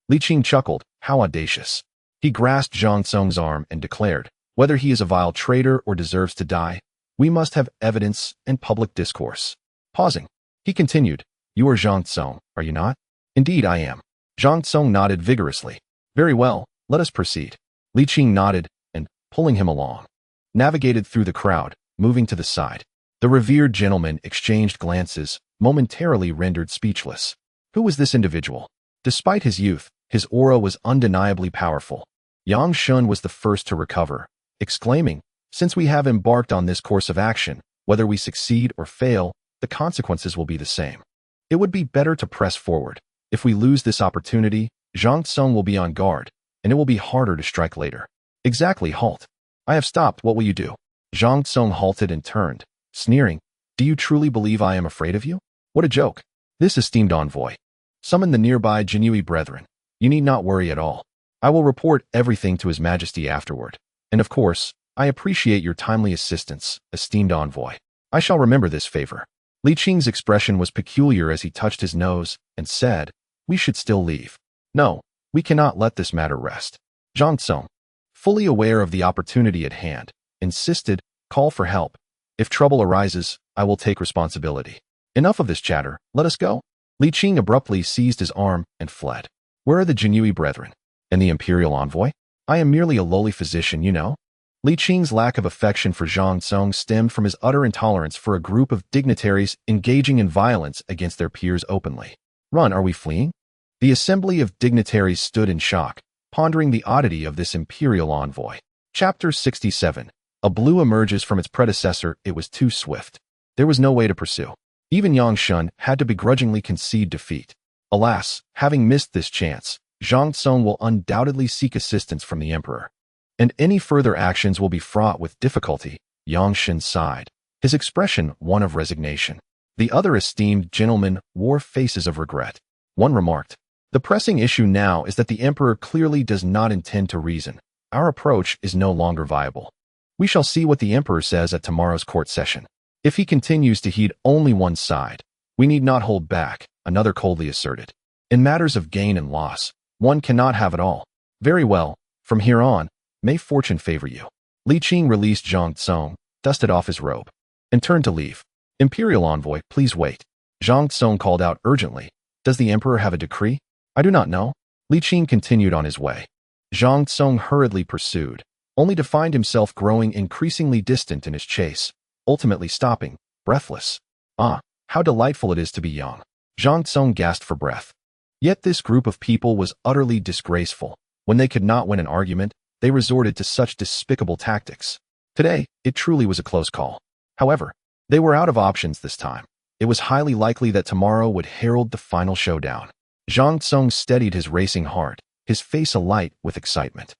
A: Li Qing chuckled. How audacious. He grasped Zhang's arm and declared, whether he is a vile traitor or deserves to die, we must have evidence and public discourse. Pausing, he continued, you are Zhang, are you not? Indeed I am. Zhang nodded vigorously. Very well, let us proceed. Li Qing nodded and, pulling him along, navigated through the crowd, moving to the side. The revered gentleman exchanged glances, momentarily rendered speechless. Who was this individual? Despite his youth, his aura was undeniably powerful. Yang Shen was the first to recover, exclaiming, since we have embarked on this course of action, whether we succeed or fail, the consequences will be the same. It would be better to press forward. If we lose this opportunity, Zhang will be on guard, and it will be harder to strike later. Exactly, halt. I have stopped, what will you do? Zhang halted and turned, sneering. Do you truly believe I am afraid of you? What a joke. This esteemed envoy. Summon the nearby Jinyue brethren. You need not worry at all. I will report everything to His Majesty afterward. And of course, I appreciate your timely assistance, esteemed envoy. I shall remember this favor. Li Qing's expression was peculiar as he touched his nose and said, we should still leave. No, we cannot let this matter rest. Zhang, fully aware of the opportunity at hand, insisted, call for help. If trouble arises, I will take responsibility. Enough of this chatter, let us go. Li Qing abruptly seized his arm and fled. Where are the Jinyue brethren? And the imperial envoy? I am merely a lowly physician, you know. Li Qing's lack of affection for Zhang Song stemmed from his utter intolerance for a group of dignitaries engaging in violence against their peers openly. Run, are we fleeing? The assembly of dignitaries stood in shock, pondering the oddity of this imperial envoy. Chapter 67. A blue emerges from its predecessor. It was too swift. There was no way to pursue. Even Yang Shen had to begrudgingly concede defeat. Alas, having missed this chance, Zhang Song will undoubtedly seek assistance from the emperor. And any further actions will be fraught with difficulty. Yang Shen sighed, his expression one of resignation. The other esteemed gentlemen wore faces of regret. One remarked, "The pressing issue now is that the emperor clearly does not intend to reason. Our approach is no longer viable. We shall see what the emperor says at tomorrow's court session. If he continues to heed only one side, we need not hold back," another coldly asserted. "In matters of gain and loss, one cannot have it all. Very well, from here on, may fortune favor you." Li Qing released Zhang Song, dusted off his robe, and turned to leave. "Imperial envoy, please wait." Zhang Song called out urgently, "Does the emperor have a decree?" "I do not know." Li Qing continued on his way. Zhang Song hurriedly pursued, only to find himself growing increasingly distant in his chase, ultimately stopping, breathless. "Ah, how delightful it is to be young." Zhang Song gasped for breath. Yet this group of people was utterly disgraceful. When they could not win an argument, they resorted to such despicable tactics. Today, it truly was a close call. However, they were out of options this time. It was highly likely that tomorrow would herald the final showdown. Zhang Song steadied his racing heart, his face alight with excitement.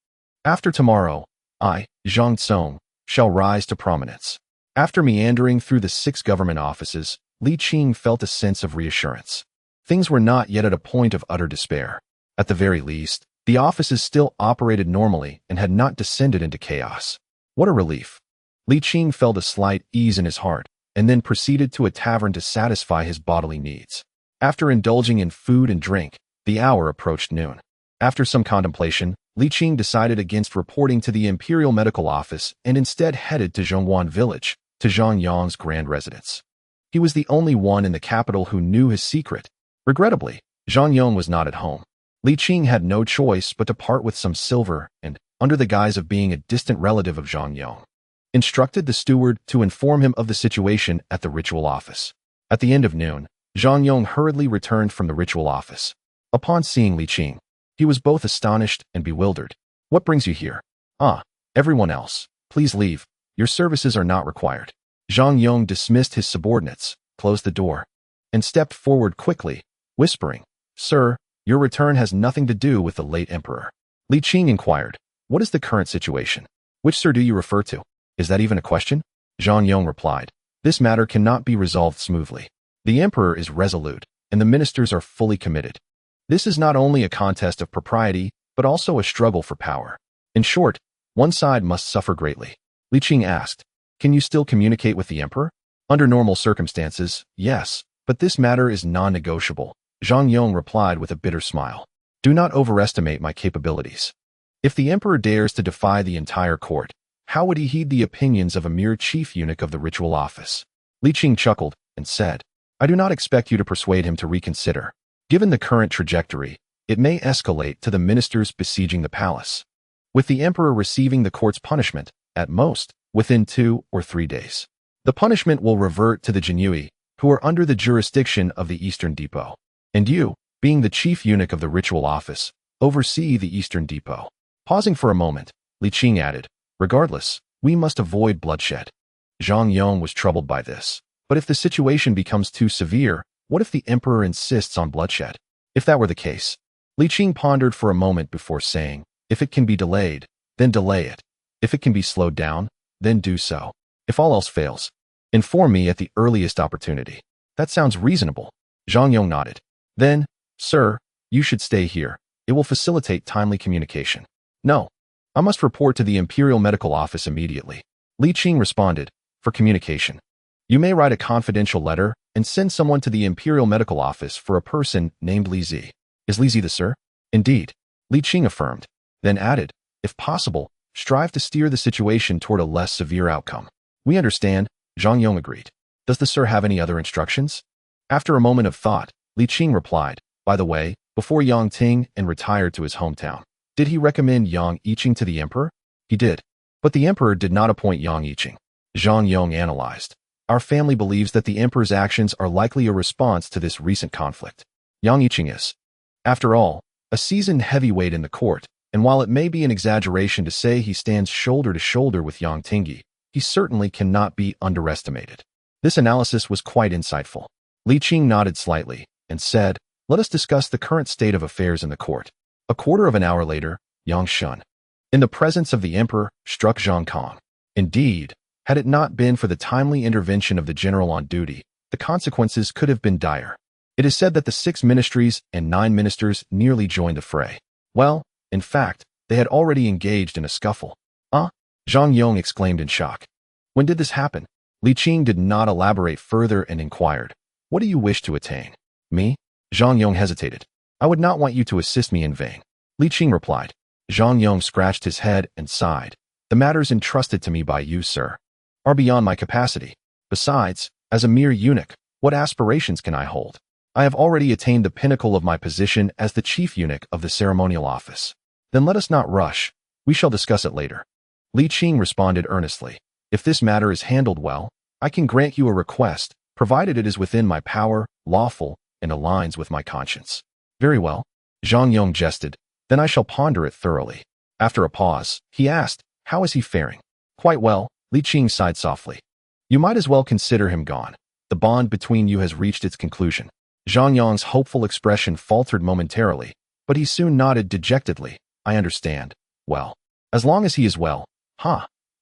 A: "After tomorrow, I, Zhang Song, shall rise to prominence." After meandering through the 6 government offices, Li Qing felt a sense of reassurance. Things were not yet at a point of utter despair. At the very least, the offices still operated normally and had not descended into chaos. What a relief. Li Qing felt a slight ease in his heart, and then proceeded to a tavern to satisfy his bodily needs. After indulging in food and drink, the hour approached noon. After some contemplation, Li Qing decided against reporting to the Imperial Medical Office and instead headed to Zhongwan Village, to Zhang Yang's grand residence. He was the only one in the capital who knew his secret. Regrettably, Zhang Yang was not at home. Li Qing had no choice but to part with some silver and, under the guise of being a distant relative of Zhang Yang, instructed the steward to inform him of the situation at the ritual office. At the end of noon, Zhang Yang hurriedly returned from the ritual office. Upon seeing Li Qing, he was both astonished and bewildered. "What brings you here?" "Ah, everyone else. Please leave. Your services are not required." Zhang Yang dismissed his subordinates, closed the door, and stepped forward quickly, whispering, "Sir, your return has nothing to do with the late emperor." Li Qing inquired, "What is the current situation? Which sir do you refer to? Is that even a question?" Zhang Yang replied, "This matter cannot be resolved smoothly. The emperor is resolute, and the ministers are fully committed. This is not only a contest of propriety, but also a struggle for power. In short, one side must suffer greatly." Li Qing asked, "Can you still communicate with the emperor?" "Under normal circumstances, yes, but this matter is non-negotiable," Zhang Yang replied with a bitter smile. "Do not overestimate my capabilities. If the emperor dares to defy the entire court, how would he heed the opinions of a mere chief eunuch of the ritual office?" Li Qing chuckled and said, "I do not expect you to persuade him to reconsider. Given the current trajectory, it may escalate to the ministers besieging the palace, with the emperor receiving the court's punishment, at most, within 2 or 3 days. The punishment will revert to the Jinui, who are under the jurisdiction of the Eastern Depot. And you, being the chief eunuch of the ritual office, oversee the Eastern Depot." Pausing for a moment, Li Qing added, "Regardless, we must avoid bloodshed." Zhang Yang was troubled by this. But if the situation becomes too severe, what if the emperor insists on bloodshed? If that were the case, Li Qing pondered for a moment before saying, "If it can be delayed, then delay it. If it can be slowed down, then do so. If all else fails, inform me at the earliest opportunity." "That sounds reasonable." Zhang Yang nodded. "Then, sir, you should stay here. It will facilitate timely communication." "No, I must report to the Imperial Medical Office immediately." Li Qing responded, "For communication, you may write a confidential letter and send someone to the Imperial Medical Office for a person named Li Zi." "Is Li Zi the sir?" "Indeed," Li Qing affirmed, then added, "If possible, strive to steer the situation toward a less severe outcome." "We understand," Zhang Yang agreed. "Does the sir have any other instructions?" After a moment of thought, Li Qing replied, "By the way, before Yang Ting and retired to his hometown, did he recommend Yang Yiqing to the emperor?" "He did." But the emperor did not appoint Yang Yiqing. Zhang Yong analyzed. Our family believes that the emperor's actions are likely a response to this recent conflict. Yang Yiqing is, after all, a seasoned heavyweight in the court, and while it may be an exaggeration to say he stands shoulder to shoulder with Yang Tingyi, he certainly cannot be underestimated. This analysis was quite insightful. Li Qing nodded slightly and said, "Let us discuss the current state of affairs in the court." A quarter of an hour later, Yang Shen, in the presence of the emperor, struck Zhang Cong. Indeed, had it not been for the timely intervention of the general on duty, the consequences could have been dire. It is said that the 6 ministries and 9 ministers nearly joined the fray. Well, in fact, they had already engaged in a scuffle. Zhang Yong exclaimed in shock. When did this happen? Li Qing did not elaborate further and inquired, "What do you wish to attain?" "Me?" Zhang Yong hesitated. "I would not want you to assist me in vain." Li Qing replied. Zhang Yong scratched his head and sighed. "The matters entrusted to me by you, sir, are beyond my capacity. Besides, as a mere eunuch, what aspirations can I hold? I have already attained the pinnacle of my position as the chief eunuch of the ceremonial office." "Then let us not rush. We shall discuss it later." Li Qing responded earnestly. "If this matter is handled well, I can grant you a request, provided it is within my power, lawful, and aligns with my conscience." "Very well." Zhang Yong jested. "Then I shall ponder it thoroughly." After a pause, he asked, "How is he faring?" "Quite well." Li Qing sighed softly. "You might as well consider him gone. The bond between you has reached its conclusion." Zhang Yong's hopeful expression faltered momentarily, but he soon nodded dejectedly. "I understand. Well, as long as he is well.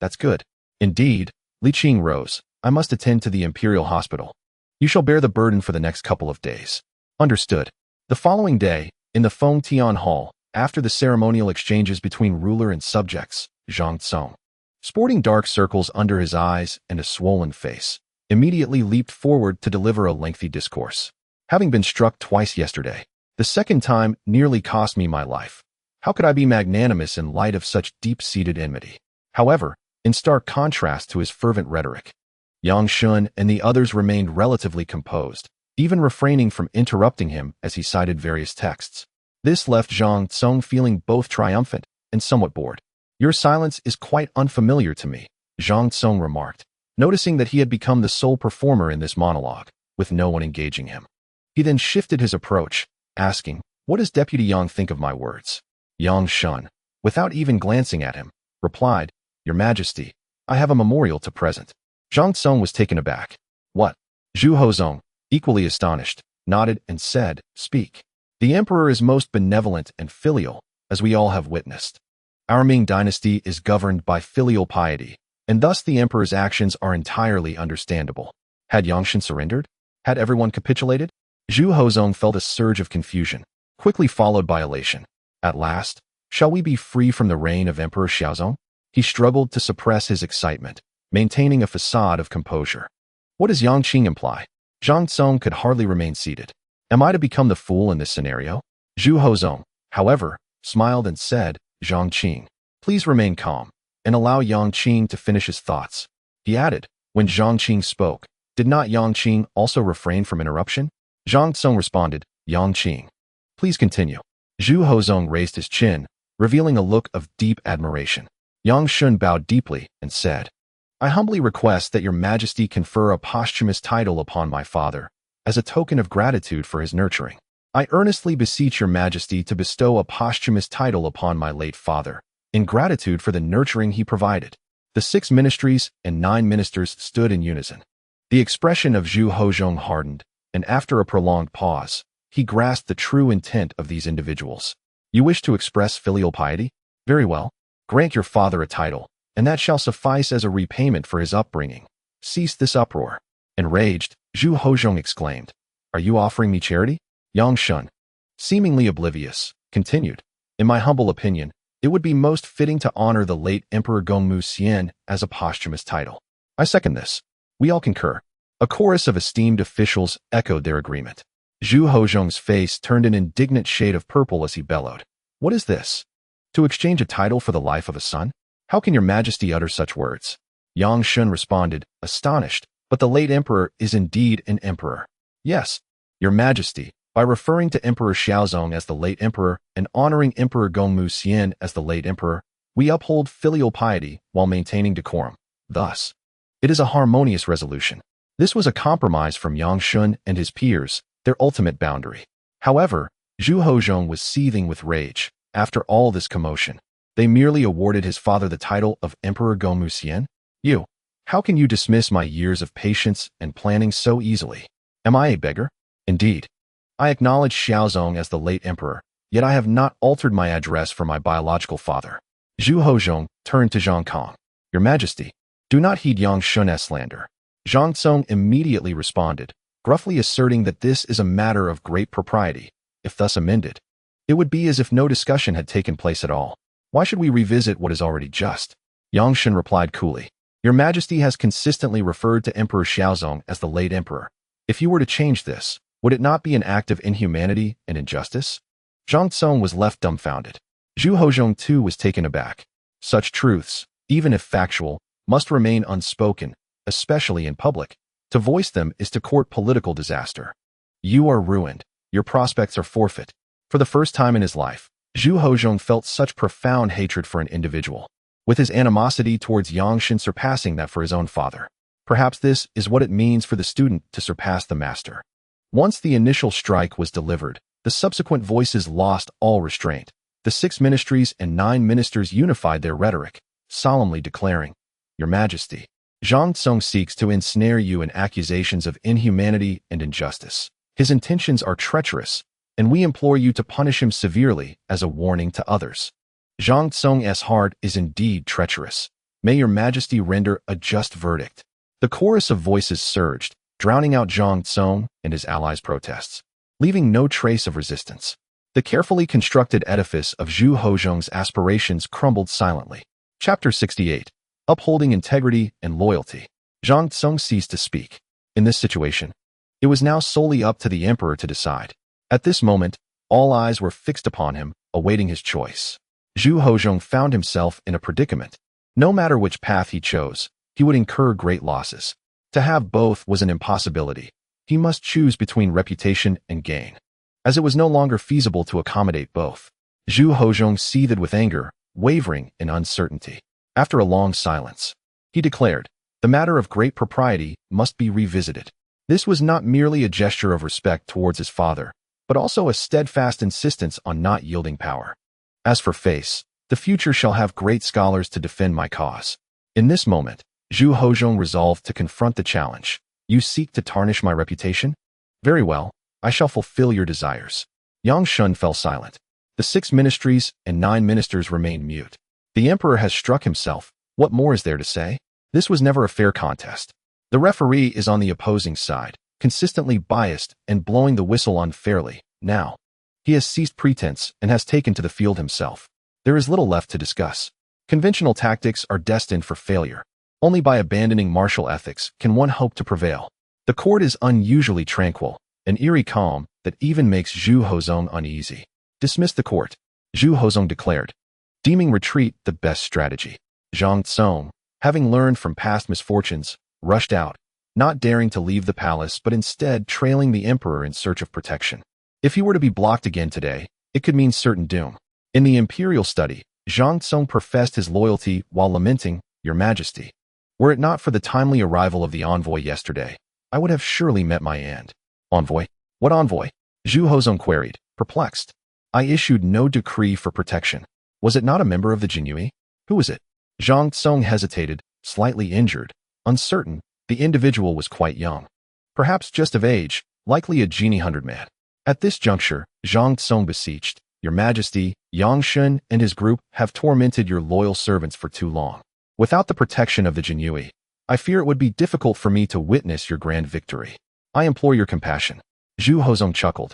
A: That's good." "Indeed." Li Qing rose. "I must attend to the imperial hospital. You shall bear the burden for the next couple of days." "Understood." The following day, in the Feng Tian Hall, after the ceremonial exchanges between ruler and subjects, Zhang Tsong, sporting dark circles under his eyes and a swollen face, immediately leaped forward to deliver a lengthy discourse. "Having been struck twice yesterday, the second time nearly cost me my life. How could I be magnanimous in light of such deep-seated enmity?" However, in stark contrast to his fervent rhetoric, Yang Shun and the others remained relatively composed, even refraining from interrupting him as he cited various texts. This left Zhang Tsong feeling both triumphant and somewhat bored. "Your silence is quite unfamiliar to me," Zhang Tsong remarked, noticing that he had become the sole performer in this monologue, with no one engaging him. He then shifted his approach, asking, "What does Deputy Yang think of my words?" Yang Shun, without even glancing at him, replied, "Your Majesty, I have a memorial to present." Zhang Tsong was taken aback. "What?" Zhu Hozong, equally astonished, nodded and said, "Speak." "The emperor is most benevolent and filial, as we all have witnessed. Our Ming dynasty is governed by filial piety, and thus the emperor's actions are entirely understandable. Had Yangshan surrendered? Had everyone capitulated?" Zhu Hozong felt a surge of confusion, quickly followed by elation. "At last, shall we be free from the reign of Emperor Xiaozong?" He struggled to suppress his excitement, maintaining a facade of composure. "What does Yang Qing imply?" Zhang Tsong could hardly remain seated. "Am I to become the fool in this scenario?" Zhu Hozong, however, smiled and said, "Zhang Qing, please remain calm, and allow Yang Qing to finish his thoughts." He added, when Zhang Qing spoke, "Did not Yang Qing also refrain from interruption?" Zhang Tsong responded, "Yang Qing, please continue." Zhu Hozong raised his chin, revealing a look of deep admiration. Yang Shun bowed deeply and said, "I humbly request that your Majesty confer a posthumous title upon my father, as a token of gratitude for his nurturing. I earnestly beseech your Majesty to bestow a posthumous title upon my late father, in gratitude for the nurturing he provided." The 6 ministries and 9 ministers stood in unison. The expression of Zhu Hozong hardened, and after a prolonged pause, he grasped the true intent of these individuals. "You wish to express filial piety? Very well. Grant your father a title, and that shall suffice as a repayment for his upbringing. Cease this uproar." Enraged, Zhu Hozong exclaimed, "Are you offering me charity?" Yang Shun, seemingly oblivious, continued, "In my humble opinion, it would be most fitting to honor the late Emperor Gongmu Xian as a posthumous title." "I second this." We all concur. A chorus of esteemed officials echoed their agreement. Zhu Hozhong's face turned an indignant shade of purple as he bellowed, "What is this? To exchange a title for the life of a son? How can your Majesty utter such words?" Yang Shun responded, astonished, "But the late emperor is indeed an emperor." "Yes, your Majesty, by referring to Emperor Xiaozong as the late emperor and honoring Emperor Gongmu Xian as the late emperor, We uphold filial piety while maintaining decorum. Thus, it is a harmonious resolution. This was a compromise from Yang Shun and his peers, their ultimate boundary. However, Zhu Hozhong was seething with rage. After all this commotion, they merely awarded his father the title of Emperor Gongmu Xian? You, how can you dismiss my years of patience and planning so easily? Am I a beggar? Indeed. I acknowledge Xiaozong as the late emperor, yet I have not altered my address for my biological father. Zhu Hozhong turned to Zhang Cong. Your Majesty, do not heed Yang Shun's slander. Zhang Cong immediately responded, gruffly asserting that this is a matter of great propriety. If thus amended, it would be as if no discussion had taken place at all. Why should we revisit what is already just? Yang Shun replied coolly. Your Majesty has consistently referred to Emperor Xiaozong as the late emperor. If you were to change this, would it not be an act of inhumanity and injustice? Zhang Cong was left dumbfounded. Zhu Hozhong too was taken aback. Such truths, even if factual, must remain unspoken, especially in public. To voice them is to court political disaster. You are ruined. Your prospects are forfeit. For the first time in his life, Zhu Hozhong felt such profound hatred for an individual, with his animosity towards Yang Shen surpassing that for his own father. Perhaps this is what it means for the student to surpass the master. Once the initial strike was delivered, the subsequent voices lost all restraint. The 6 ministries and 9 ministers unified their rhetoric, solemnly declaring, Your Majesty, Zhang Cong seeks to ensnare you in accusations of inhumanity and injustice. His intentions are treacherous, and we implore you to punish him severely as a warning to others. Zhang Cong's heart is indeed treacherous. May your Majesty render a just verdict. The chorus of voices surged, drowning out Zhang Cong and his allies' protests, leaving no trace of resistance. The carefully constructed edifice of Zhu Hozhong's aspirations crumbled silently. Chapter 68. Upholding Integrity and Loyalty. Zhang Cong ceased to speak. In this situation, it was now solely up to the emperor to decide. At this moment, all eyes were fixed upon him, awaiting his choice. Zhu Hozhong found himself in a predicament. No matter which path he chose, he would incur great losses. To have both was an impossibility. He must choose between reputation and gain. As it was no longer feasible to accommodate both, Zhu Hozhong seethed with anger, wavering in uncertainty. After a long silence, he declared, the matter of great propriety must be revisited. This was not merely a gesture of respect towards his father, but also a steadfast insistence on not yielding power. As for face, the future shall have great scholars to defend my cause. In this moment, Zhu Hozhong resolved to confront the challenge. You seek to tarnish my reputation? Very well, I shall fulfill your desires. Yang Shun fell silent. The 6 ministries and 9 ministers remained mute. The emperor has struck himself. What more is there to say? This was never a fair contest. The referee is on the opposing side, consistently biased and blowing the whistle unfairly. Now, he has ceased pretense and has taken to the field himself. There is little left to discuss. Conventional tactics are destined for failure. Only by abandoning martial ethics can one hope to prevail. The court is unusually tranquil, an eerie calm that even makes Zhu Hozhong uneasy. Dismiss the court, Zhu Hozhong declared, deeming retreat the best strategy. Zhang Cong, having learned from past misfortunes, rushed out, not daring to leave the palace but instead trailing the emperor in search of protection. If he were to be blocked again today, it could mean certain doom. In the imperial study, Zhang Cong professed his loyalty while lamenting, Your Majesty, were it not for the timely arrival of the envoy yesterday, I would have surely met my end. Envoy? What envoy? Zhu Hozhong queried, perplexed. I issued no decree for protection. Was it not a member of the Jinhui? Who was it? Zhang Cong hesitated, slightly injured, uncertain. The individual was quite young. Perhaps just of age, likely a genie 100-man. At this juncture, Zhang Cong beseeched, Your Majesty, Yang Shen and his group have tormented your loyal servants for too long. Without the protection of the Jinhui, I fear it would be difficult for me to witness your grand victory. I implore your compassion. Zhu Hozhong chuckled.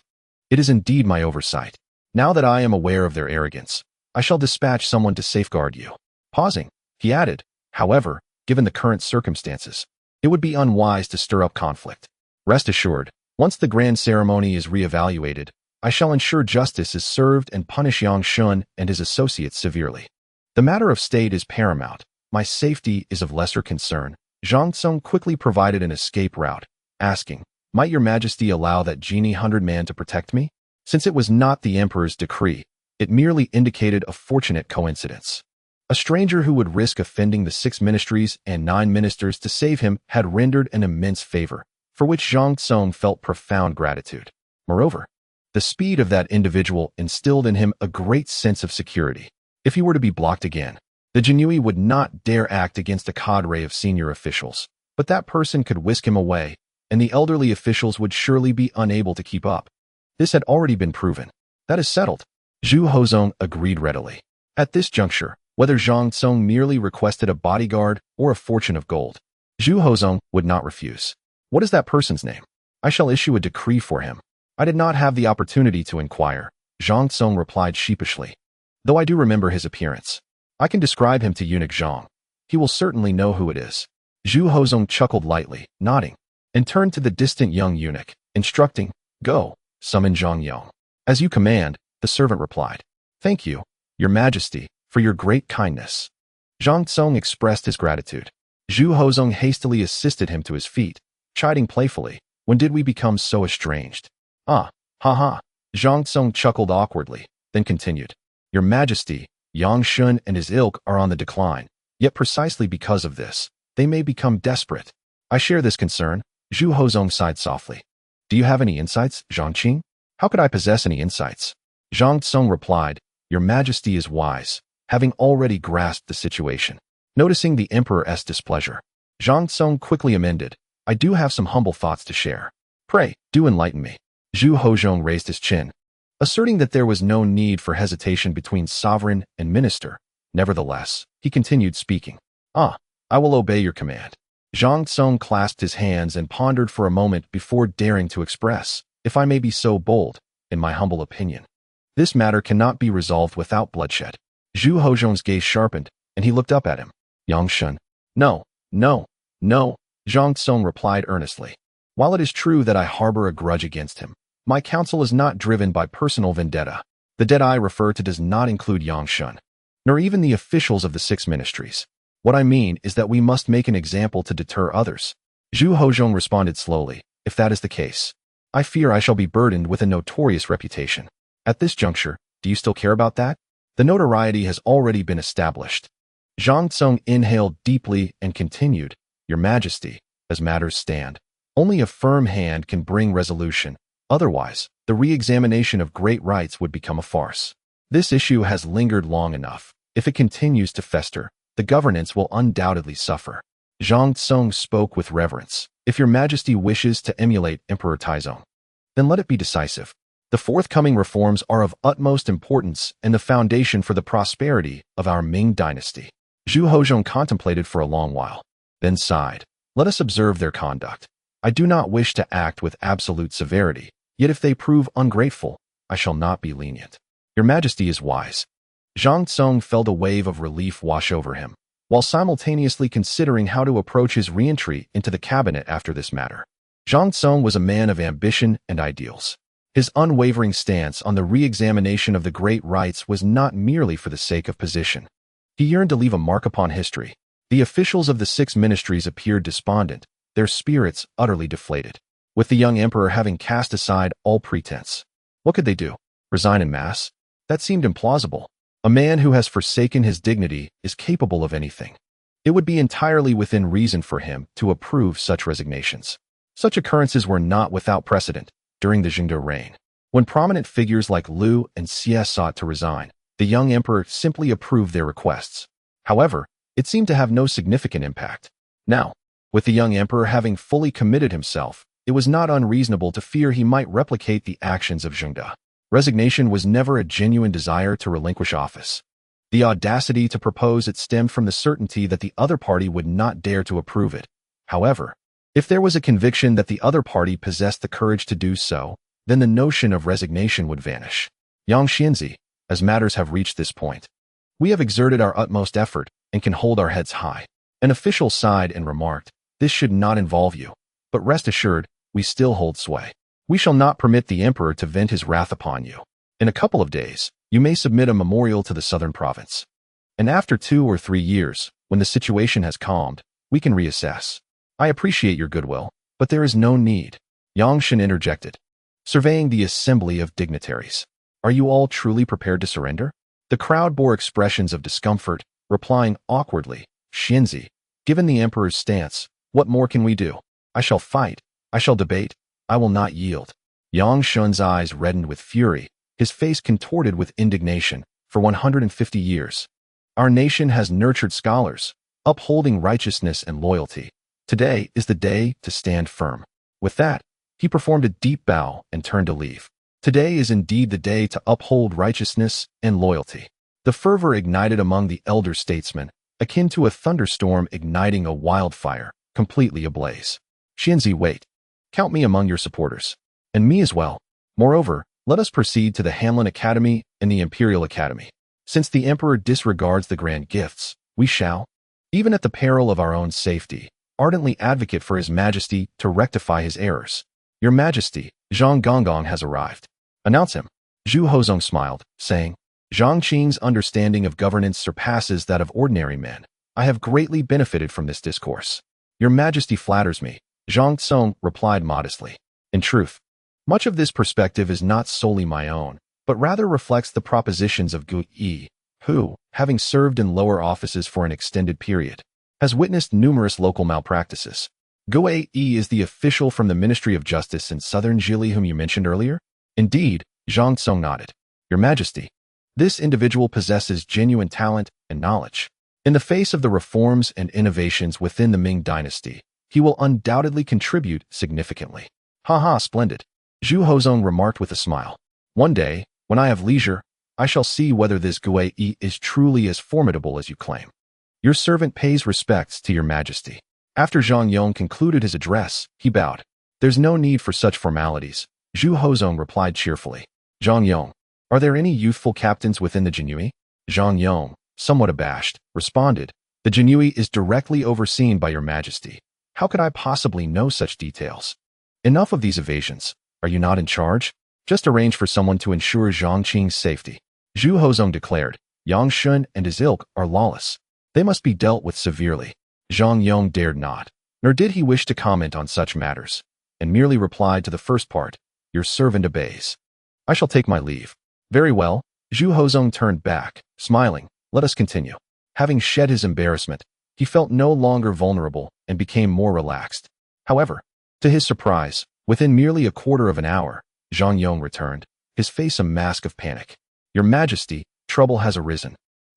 A: It is indeed my oversight. Now that I am aware of their arrogance, I shall dispatch someone to safeguard you. Pausing, he added, however, given the current circumstances, it would be unwise to stir up conflict. Rest assured, once the grand ceremony is re-evaluated, I shall ensure justice is served and punish Yang Shun and his associates severely. The matter of state is paramount. My safety is of lesser concern. Zhang Cong quickly provided an escape route, asking, Might your Majesty allow that genie 100-man to protect me? Since it was not the emperor's decree, it merely indicated a fortunate coincidence. A stranger who would risk offending the 6 ministries and 9 ministers to save him had rendered an immense favor, for which Zhang Tsong felt profound gratitude. Moreover, the speed of that individual instilled in him a great sense of security. If he were to be blocked again, the Jinui would not dare act against a cadre of senior officials, but that person could whisk him away, and the elderly officials would surely be unable to keep up. This had already been proven. That is settled. Zhu Hozong agreed readily. At this juncture, whether Zhang Tsong merely requested a bodyguard or a fortune of gold, Zhu Hozong would not refuse. What is that person's name? I shall issue a decree for him. I did not have the opportunity to inquire, Zhang Tsong replied sheepishly. Though I do remember his appearance. I can describe him to eunuch Zhang. He will certainly know who it is. Zhu Hozong chuckled lightly, nodding, and turned to the distant young eunuch, instructing, Go, summon Zhang Yong. As you command, the servant replied. Thank you, Your Majesty, for your great kindness. Zhang Tsong expressed his gratitude. Zhu Hozong hastily assisted him to his feet, chiding playfully, When did we become so estranged? Ah, ha ha. Zhang Tsong chuckled awkwardly, then continued. Your Majesty, Yang Shun and his ilk are on the decline, yet precisely because of this, they may become desperate. I share this concern, Zhu Hozong sighed softly. Do you have any insights, Zhang Qing? How could I possess any insights? Zhang Tsong replied, Your Majesty is wise, having already grasped the situation. Noticing the emperor's displeasure, Zhang Tsong quickly amended, I do have some humble thoughts to share. Pray, do enlighten me. Zhu Hozong raised his chin, asserting that there was no need for hesitation between sovereign and minister. Nevertheless, he continued speaking. I will obey your command. Zhang Tsong clasped his hands and pondered for a moment before daring to express, if I may be so bold, in my humble opinion. This matter cannot be resolved without bloodshed. Zhu Hozong's gaze sharpened, and he looked up at him. Yang Shun. No, no, no, Zhang Tsong replied earnestly. While it is true that I harbor a grudge against him, my counsel is not driven by personal vendetta. The debt I refer to does not include Yang Shun, nor even the officials of the 6 ministries. What I mean is that we must make an example to deter others. Zhu Hozong responded slowly, If that is the case, I fear I shall be burdened with a notorious reputation. At this juncture, do you still care about that? The notoriety has already been established. Zhang Tsong inhaled deeply and continued, Your Majesty, as matters stand, only a firm hand can bring resolution. Otherwise, the re-examination of great rights would become a farce. This issue has lingered long enough. If it continues to fester, the governance will undoubtedly suffer. Zhang Tsong spoke with reverence. If Your Majesty wishes to emulate Emperor Taizong, then let it be decisive. The forthcoming reforms are of utmost importance and the foundation for the prosperity of our Ming dynasty. Zhu Hozong contemplated for a long while, then sighed. Let us observe their conduct. I do not wish to act with absolute severity, yet if they prove ungrateful, I shall not be lenient. Your Majesty is wise. Zhang Tsong felt a wave of relief wash over him, while simultaneously considering how to approach his re-entry into the cabinet after this matter. Zhang Tsong was a man of ambition and ideals. His unwavering stance on the re-examination of the great rights was not merely for the sake of position. He yearned to leave a mark upon history. The officials of the 6 ministries appeared despondent, their spirits utterly deflated, with the young emperor having cast aside all pretense. What could they do? Resign en masse? That seemed implausible. A man who has forsaken his dignity is capable of anything. It would be entirely within reason for him to approve such resignations. Such occurrences were not without precedent during the Zhengde reign. When prominent figures like Liu and Xie sought to resign, the young emperor simply approved their requests. However, it seemed to have no significant impact. Now, with the young emperor having fully committed himself, it was not unreasonable to fear he might replicate the actions of Zhengde. Resignation was never a genuine desire to relinquish office. The audacity to propose it stemmed from the certainty that the other party would not dare to approve it. However, if there was a conviction that the other party possessed the courage to do so, then the notion of resignation would vanish. Yang Xianzi, as matters have reached this point, we have exerted our utmost effort and can hold our heads high. An official sighed and remarked, This should not involve you, but rest assured, we still hold sway. We shall not permit the emperor to vent his wrath upon you. In a couple of days, you may submit a memorial to the southern province. And after 2 or 3 years, when the situation has calmed, we can reassess. I appreciate your goodwill, but there is no need. Yang Shen interjected, surveying the assembly of dignitaries. Are you all truly prepared to surrender? The crowd bore expressions of discomfort, replying awkwardly, Xinzi, given the emperor's stance, what more can we do? I shall fight. I shall debate. I will not yield. Yang Shun's eyes reddened with fury, his face contorted with indignation. For 150 years, our nation has nurtured scholars, upholding righteousness and loyalty. Today is the day to stand firm. With that, he performed a deep bow and turned to leave. Today is indeed the day to uphold righteousness and loyalty. The fervor ignited among the elder statesmen, akin to a thunderstorm igniting a wildfire, completely ablaze. Xinzi, wait. Count me among your supporters. And me as well. Moreover, let us proceed to the Hanlin Academy and the Imperial Academy. Since the emperor disregards the grand gifts, we shall, even at the peril of our own safety, ardently advocate for His Majesty to rectify his errors. Your Majesty, Zhang Gonggong has arrived. Announce him. Zhu Hozong smiled, saying, Zhang Qing's understanding of governance surpasses that of ordinary men. I have greatly benefited from this discourse. Your Majesty flatters me, Zhang Tsong replied modestly. In truth, much of this perspective is not solely my own, but rather reflects the propositions of Gu Yi, who, having served in lower offices for an extended period, has witnessed numerous local malpractices. Gu Yi is the official from the Ministry of Justice in Southern Zhili whom you mentioned earlier? Indeed, Zhang Tsong nodded. Your Majesty, this individual possesses genuine talent and knowledge. In the face of the reforms and innovations within the Ming dynasty, he will undoubtedly contribute significantly. Ha, splendid. Zhu Hozong remarked with a smile. One day, when I have leisure, I shall see whether this Gu Yi is truly as formidable as you claim. Your servant pays respects to your Majesty. After Zhang Yong concluded his address, he bowed. There's no need for such formalities, Zhu Hozong replied cheerfully. Zhang Yong, are there any youthful captains within the Jinhui? Zhang Yong, somewhat abashed, responded, the Jinhui is directly overseen by your Majesty. How could I possibly know such details? Enough of these evasions. Are you not in charge? Just arrange for someone to ensure Zhang Qing's safety. Zhu Hozong declared, Yang Shun and his ilk are lawless. They must be dealt with severely. Zhang Yong dared not, nor did he wish to comment on such matters, and merely replied to the first part, your servant obeys. I shall take my leave. Very well. Zhu Hozong turned back, smiling. Let us continue. Having shed his embarrassment, he felt no longer vulnerable and became more relaxed. However, to his surprise, within merely a quarter of an hour, Zhang Yong returned, his face a mask of panic. Your Majesty, trouble has arisen.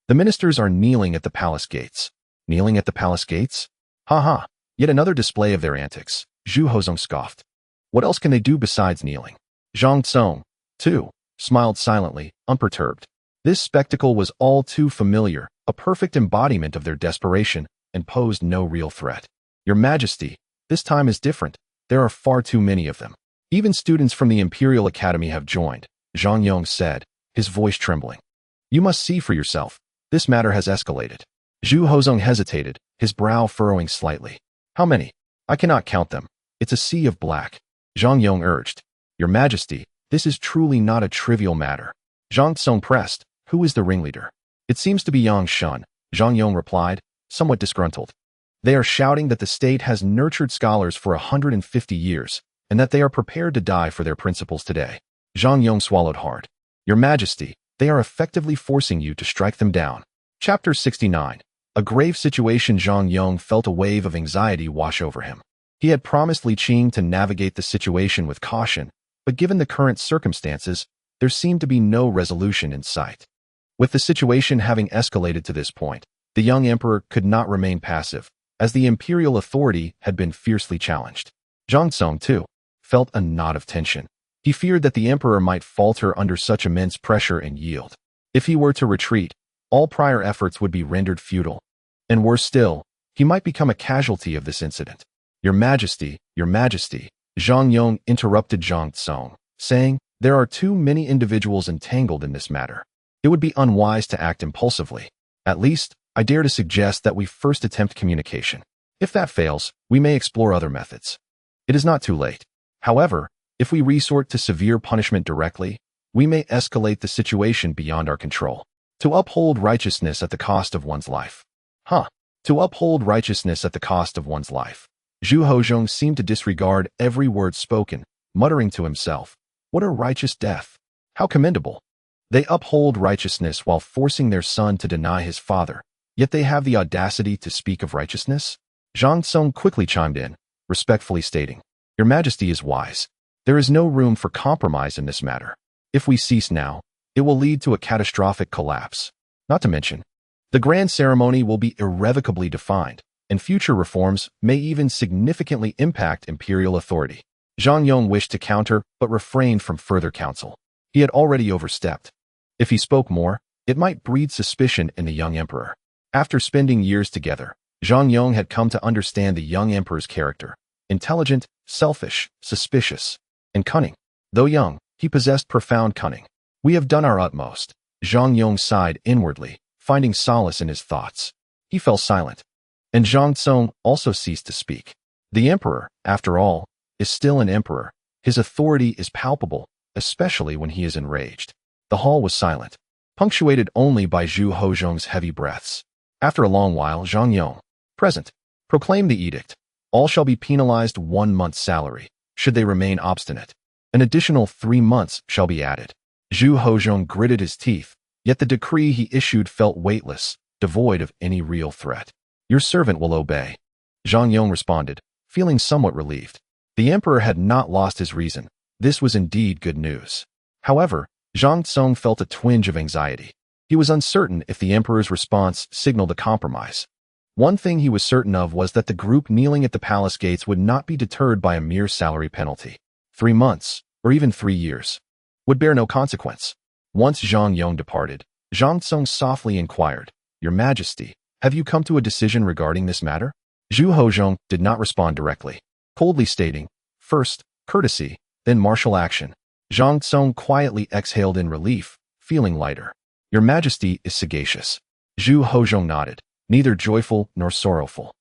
A: The ministers are kneeling at the palace gates. Kneeling at the palace gates? Ha, yet another display of their antics, Zhu Hozong scoffed. What else can they do besides kneeling? Zhang Tsong, too, smiled silently, unperturbed. This spectacle was all too familiar, a perfect embodiment of their desperation, and posed no real threat. Your Majesty, this time is different. There are far too many of them. Even students from the Imperial Academy have joined, Zhang Yong said, his voice trembling. You must see for yourself. This matter has escalated. Zhu Hozong hesitated, his brow furrowing slightly. How many? I cannot count them. It's a sea of black. Zhang Yong urged. Your Majesty, this is truly not a trivial matter. Zhang Tsong pressed. Who is the ringleader? It seems to be Yang Shun, Zhang Yong replied, somewhat disgruntled. They are shouting that the state has nurtured scholars for 150 years, and that they are prepared to die for their principles today. Zhang Yong swallowed hard. Your Majesty, they are effectively forcing you to strike them down. Chapter 69. A grave situation. Zhang Yong felt a wave of anxiety wash over him. He had promised Li Qing to navigate the situation with caution, but given the current circumstances, there seemed to be no resolution in sight. With the situation having escalated to this point, the young emperor could not remain passive, as the imperial authority had been fiercely challenged. Zhang Tsong, too, felt a knot of tension. He feared that the emperor might falter under such immense pressure and yield. If he were to retreat, all prior efforts would be rendered futile. And worse still, he might become a casualty of this incident. Your Majesty, Zhang Yong interrupted Zhang Tsong, saying, there are too many individuals entangled in this matter. It would be unwise to act impulsively. At least, I dare to suggest that we first attempt communication. If that fails, we may explore other methods. It is not too late. However, if we resort to severe punishment directly, we may escalate the situation beyond our control. To uphold righteousness at the cost of one's life. To uphold righteousness at the cost of one's life. Zhu Hozong seemed to disregard every word spoken, muttering to himself, what a righteous death! How commendable! They uphold righteousness while forcing their son to deny his father. Yet they have the audacity to speak of righteousness? Zhang Song quickly chimed in, respectfully stating, Your Majesty is wise. There is no room for compromise in this matter. If we cease now, it will lead to a catastrophic collapse. Not to mention, the grand ceremony will be irrevocably defined, and future reforms may even significantly impact imperial authority. Zhang Yong wished to counter, but refrained from further counsel. He had already overstepped. If he spoke more, it might breed suspicion in the young emperor. After spending years together, Zhang Yong had come to understand the young emperor's character. Intelligent, selfish, suspicious, and cunning. Though young, he possessed profound cunning. We have done our utmost. Zhang Yong sighed inwardly, finding solace in his thoughts. He fell silent. And Zhang Song also ceased to speak. The emperor, after all, is still an emperor. His authority is palpable, especially when he is enraged. The hall was silent, punctuated only by Zhu Hozhong's heavy breaths. After a long while, Zhang Yong, present, proclaimed the edict. All shall be penalized 1 month's salary. Should they remain obstinate, an additional 3 months shall be added. Zhu Hozhong gritted his teeth, yet the decree he issued felt weightless, devoid of any real threat. Your servant will obey. Zhang Yong responded, feeling somewhat relieved. The emperor had not lost his reason. This was indeed good news. However, Zhang Song felt a twinge of anxiety. He was uncertain if the emperor's response signaled a compromise. One thing he was certain of was that the group kneeling at the palace gates would not be deterred by a mere salary penalty. 3 months, or even 3 years, would bear no consequence. Once Zhang Yong departed, Zhang Song softly inquired, Your Majesty, have you come to a decision regarding this matter? Zhu Hozhong did not respond directly, coldly stating, first, courtesy, then martial action. Zhang Song quietly exhaled in relief, feeling lighter. Your Majesty is sagacious. Zhu Hozhong nodded, neither joyful nor sorrowful.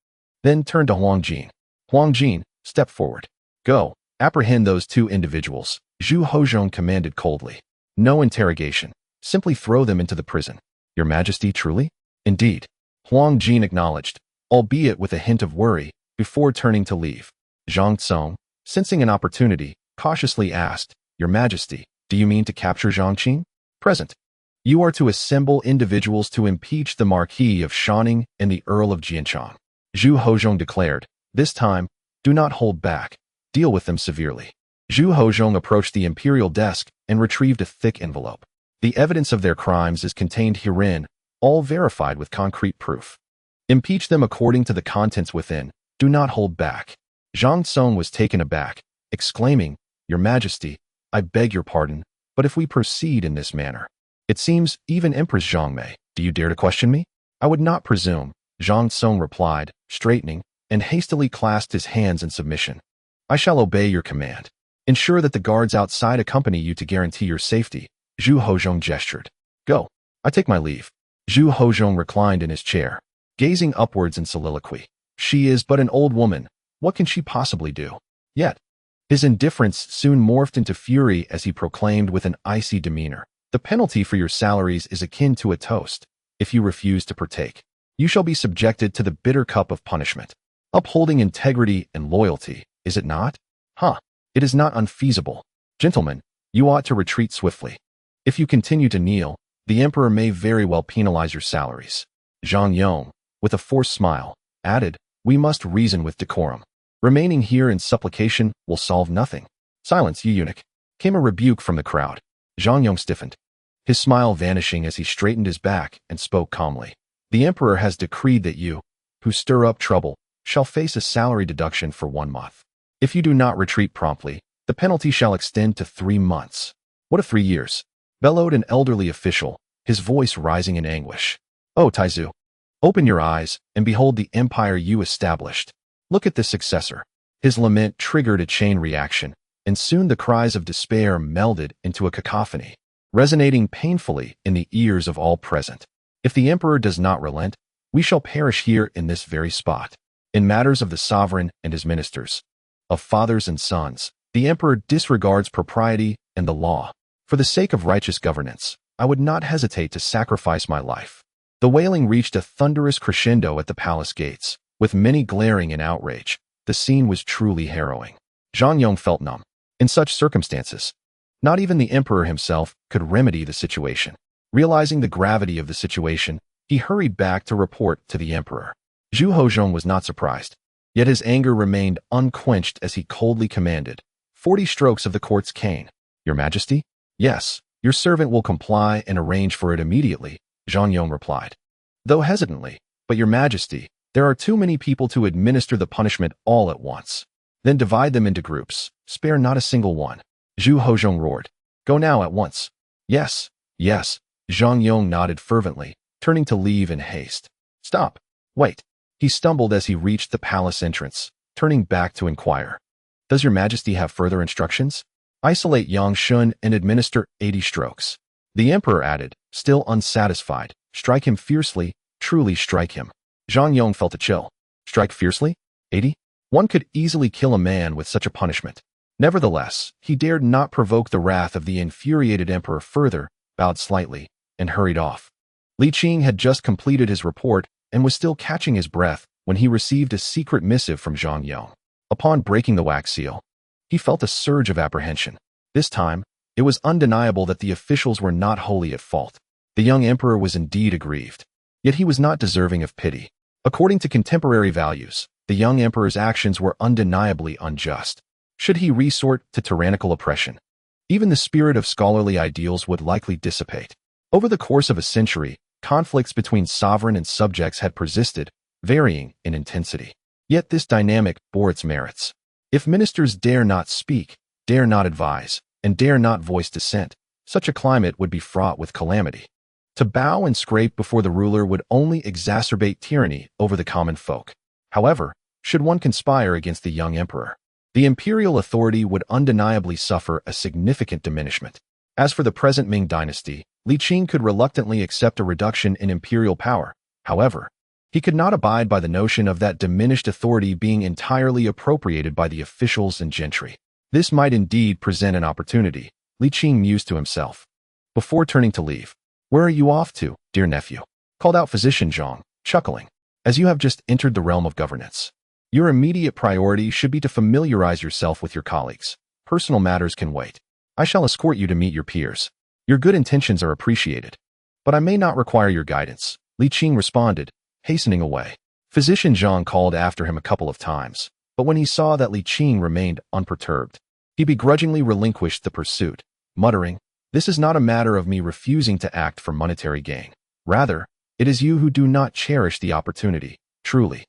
A: Then turned to Huang Jin. Huang Jin, step forward. Go, apprehend those 2 individuals, Zhu Hozhong commanded coldly. No interrogation, simply throw them into the prison. Your Majesty, truly? Indeed. Huang Jin acknowledged, albeit with a hint of worry, before turning to leave. Zhang Song, sensing an opportunity, cautiously asked, Your Majesty, do you mean to capture Zhang Qing? Present. You are to assemble individuals to impeach the Marquis of Shanning and the Earl of Jianchang. Zhu Hozhong declared, this time, do not hold back. Deal with them severely. Zhu Hozhong approached the imperial desk and retrieved a thick envelope. The evidence of their crimes is contained herein, all verified with concrete proof. Impeach them according to the contents within. Do not hold back. Zhang Song was taken aback, exclaiming, Your Majesty, I beg your pardon, but if we proceed in this manner, it seems even Empress Zhang may. Do you dare to question me? I would not presume, Zhang Song replied, straightening, and hastily clasped his hands in submission. I shall obey your command. Ensure that the guards outside accompany you to guarantee your safety. Zhu Hozhong gestured. Go. I take my leave. Zhu Hozhong reclined in his chair, gazing upwards in soliloquy. She is but an old woman. What can she possibly do? Yet, his indifference soon morphed into fury as he proclaimed with an icy demeanor, The penalty for your salaries is akin to a toast. If you refuse to partake, you shall be subjected to the bitter cup of punishment. Upholding integrity and loyalty, is it not? It is not unfeasible. Gentlemen, you ought to retreat swiftly. If you continue to kneel, the emperor may very well penalize your salaries. Zhang Yong, with a forced smile, added, We must reason with decorum. Remaining here in supplication will solve nothing. Silence, you eunuch, came a rebuke from the crowd. Zhang Yong stiffened, his smile vanishing as he straightened his back and spoke calmly. The emperor has decreed that you, who stir up trouble, shall face a salary deduction for 1 month. If you do not retreat promptly, the penalty shall extend to 3 months. What of 3 years? Bellowed an elderly official, his voice rising in anguish. Oh, Taizu, open your eyes and behold the empire you established. Look at this successor. His lament triggered a chain reaction, and soon the cries of despair melded into a cacophony, resonating painfully in the ears of all present. If the emperor does not relent, we shall perish here in this very spot. In matters of the sovereign and his ministers, of fathers and sons, the emperor disregards propriety and the law. For the sake of righteous governance, I would not hesitate to sacrifice my life. The wailing reached a thunderous crescendo at the palace gates, with many glaring in outrage. The scene was truly harrowing. Zhang Yong felt numb. In such circumstances, not even the emperor himself could remedy the situation. Realizing the gravity of the situation, He hurried back to report to the emperor. Zhu Hozhong was not surprised, yet his anger remained unquenched as he coldly commanded, 40 strokes of the court's cane. Your Majesty? Yes, your servant will comply and arrange for it immediately, Zhang Yong replied. Though hesitantly, but Your Majesty, there are too many people to administer the punishment all at once. Then divide them into groups, spare not a single one. Zhu Hozhong roared. Go now at once. Yes, yes, Zhang Yong nodded fervently, turning to leave in haste. Stop. Wait. He stumbled as he reached the palace entrance, turning back to inquire. Does Your Majesty have further instructions? Isolate Yang Shun and administer 80 strokes. The emperor added, still unsatisfied. Strike him fiercely, truly strike him. Zhang Yong felt a chill. Strike fiercely? 80? One could easily kill a man with such a punishment. Nevertheless, he dared not provoke the wrath of the infuriated emperor further, bowed slightly, and hurried off. Li Qing had just completed his report and was still catching his breath when he received a secret missive from Zhang Yong. Upon breaking the wax seal, he felt a surge of apprehension. This time, it was undeniable that the officials were not wholly at fault. The young emperor was indeed aggrieved, yet he was not deserving of pity. According to contemporary values, the young emperor's actions were undeniably unjust. Should he resort to tyrannical oppression, even the spirit of scholarly ideals would likely dissipate. Over the course of a century, conflicts between sovereign and subjects had persisted, varying in intensity. Yet this dynamic bore its merits. If ministers dare not speak, dare not advise, and dare not voice dissent, such a climate would be fraught with calamity. To bow and scrape before the ruler would only exacerbate tyranny over the common folk. However, should one conspire against the young emperor, the imperial authority would undeniably suffer a significant diminishment. As for the present Ming dynasty, Li Qing could reluctantly accept a reduction in imperial power. However, he could not abide by the notion of that diminished authority being entirely appropriated by the officials and gentry. This might indeed present an opportunity, Li Qing mused to himself. Before turning to leave, where are you off to, dear nephew? Called out physician Zhang, chuckling. As you have just entered the realm of governance, your immediate priority should be to familiarize yourself with your colleagues. Personal matters can wait. I shall escort you to meet your peers. Your good intentions are appreciated, but I may not require your guidance, Li Qing responded, hastening away. Physician Zhang called after him a couple of times, but when he saw that Li Qing remained unperturbed, he begrudgingly relinquished the pursuit, muttering, This is not a matter of me refusing to act for monetary gain. Rather, it is you who do not cherish the opportunity, truly.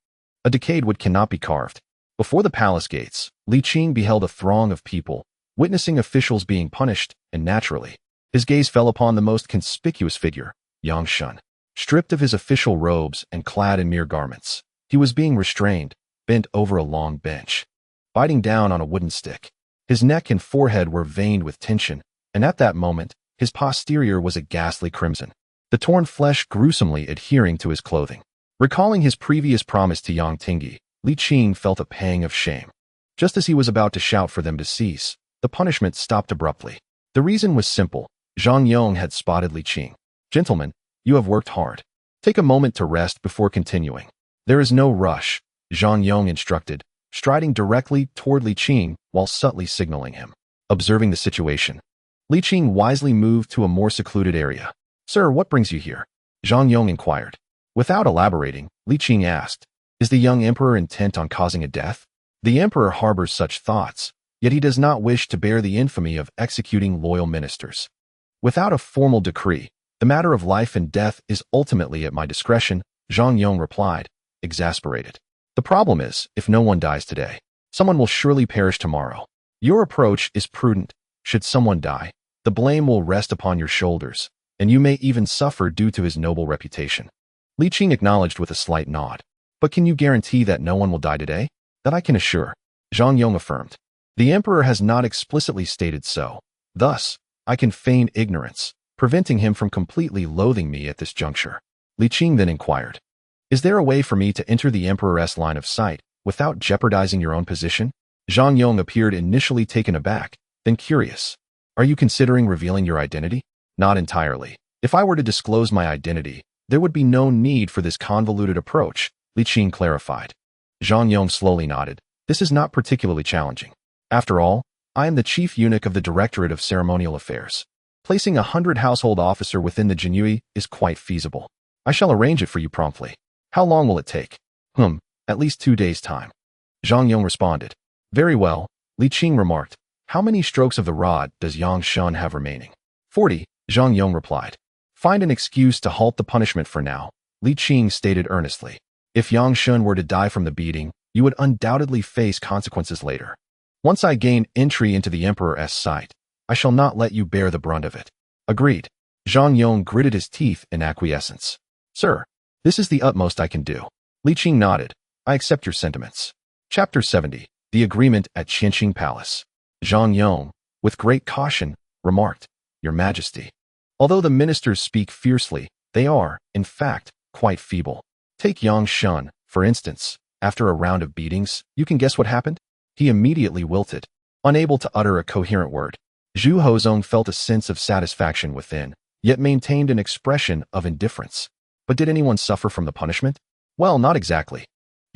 A: A decayed wood cannot be carved. Before the palace gates, Li Qing beheld a throng of people, witnessing officials being punished, and naturally, his gaze fell upon the most conspicuous figure, Yang Shun. Stripped of his official robes and clad in mere garments, he was being restrained, bent over a long bench, biting down on a wooden stick. His neck and forehead were veined with tension, and at that moment, his posterior was a ghastly crimson, the torn flesh gruesomely adhering to his clothing. Recalling his previous promise to Yang Tingi, Li Qing felt a pang of shame. Just as he was about to shout for them to cease, the punishment stopped abruptly. The reason was simple. Zhang Yong had spotted Li Qing. Gentlemen, you have worked hard. Take a moment to rest before continuing. There is no rush, Zhang Yong instructed, striding directly toward Li Qing while subtly signaling him. Observing the situation, Li Qing wisely moved to a more secluded area. Sir, what brings you here? Zhang Yong inquired. Without elaborating, Li Qing asked, Is the young emperor intent on causing a death? The emperor harbors such thoughts, yet he does not wish to bear the infamy of executing loyal ministers. Without a formal decree, the matter of life and death is ultimately at my discretion, Zhang Yong replied, exasperated. The problem is, if no one dies today, someone will surely perish tomorrow. Your approach is prudent. Should someone die, the blame will rest upon your shoulders, and you may even suffer due to his noble reputation. Li Qing acknowledged with a slight nod. But can you guarantee that no one will die today? That I can assure, Zhang Yong affirmed. The emperor has not explicitly stated so. Thus, I can feign ignorance, preventing him from completely loathing me at this juncture. Li Qing then inquired, Is there a way for me to enter the emperor's line of sight without jeopardizing your own position? Zhang Yong appeared initially taken aback, then curious. Are you considering revealing your identity? Not entirely. If I were to disclose my identity, there would be no need for this convoluted approach, Li Qing clarified. Zhang Yong slowly nodded. This is not particularly challenging. After all, I am the chief eunuch of the Directorate of Ceremonial Affairs. Placing 100 household officer within the Jinui is quite feasible. I shall arrange it for you promptly. How long will it take? At least 2 days' time. Zhang Yong responded. Very well, Li Qing remarked. How many strokes of the rod does Yang Shen have remaining? 40, Zhang Yong replied. Find an excuse to halt the punishment for now, Li Qing stated earnestly. If Yang Shen were to die from the beating, you would undoubtedly face consequences later. Once I gain entry into the Emperor's sight, I shall not let you bear the brunt of it. Agreed. Zhang Yong gritted his teeth in acquiescence. Sir, this is the utmost I can do. Li Qing nodded. I accept your sentiments. Chapter 70. The Agreement at Qianqing Palace. Zhang Yong, with great caution, remarked, Your Majesty. Although the ministers speak fiercely, they are, in fact, quite feeble. Take Yang Shen, for instance. After a round of beatings, you can guess what happened? He immediately wilted, unable to utter a coherent word. Zhu Hozong felt a sense of satisfaction within, yet maintained an expression of indifference. But did anyone suffer from the punishment? Well, not exactly.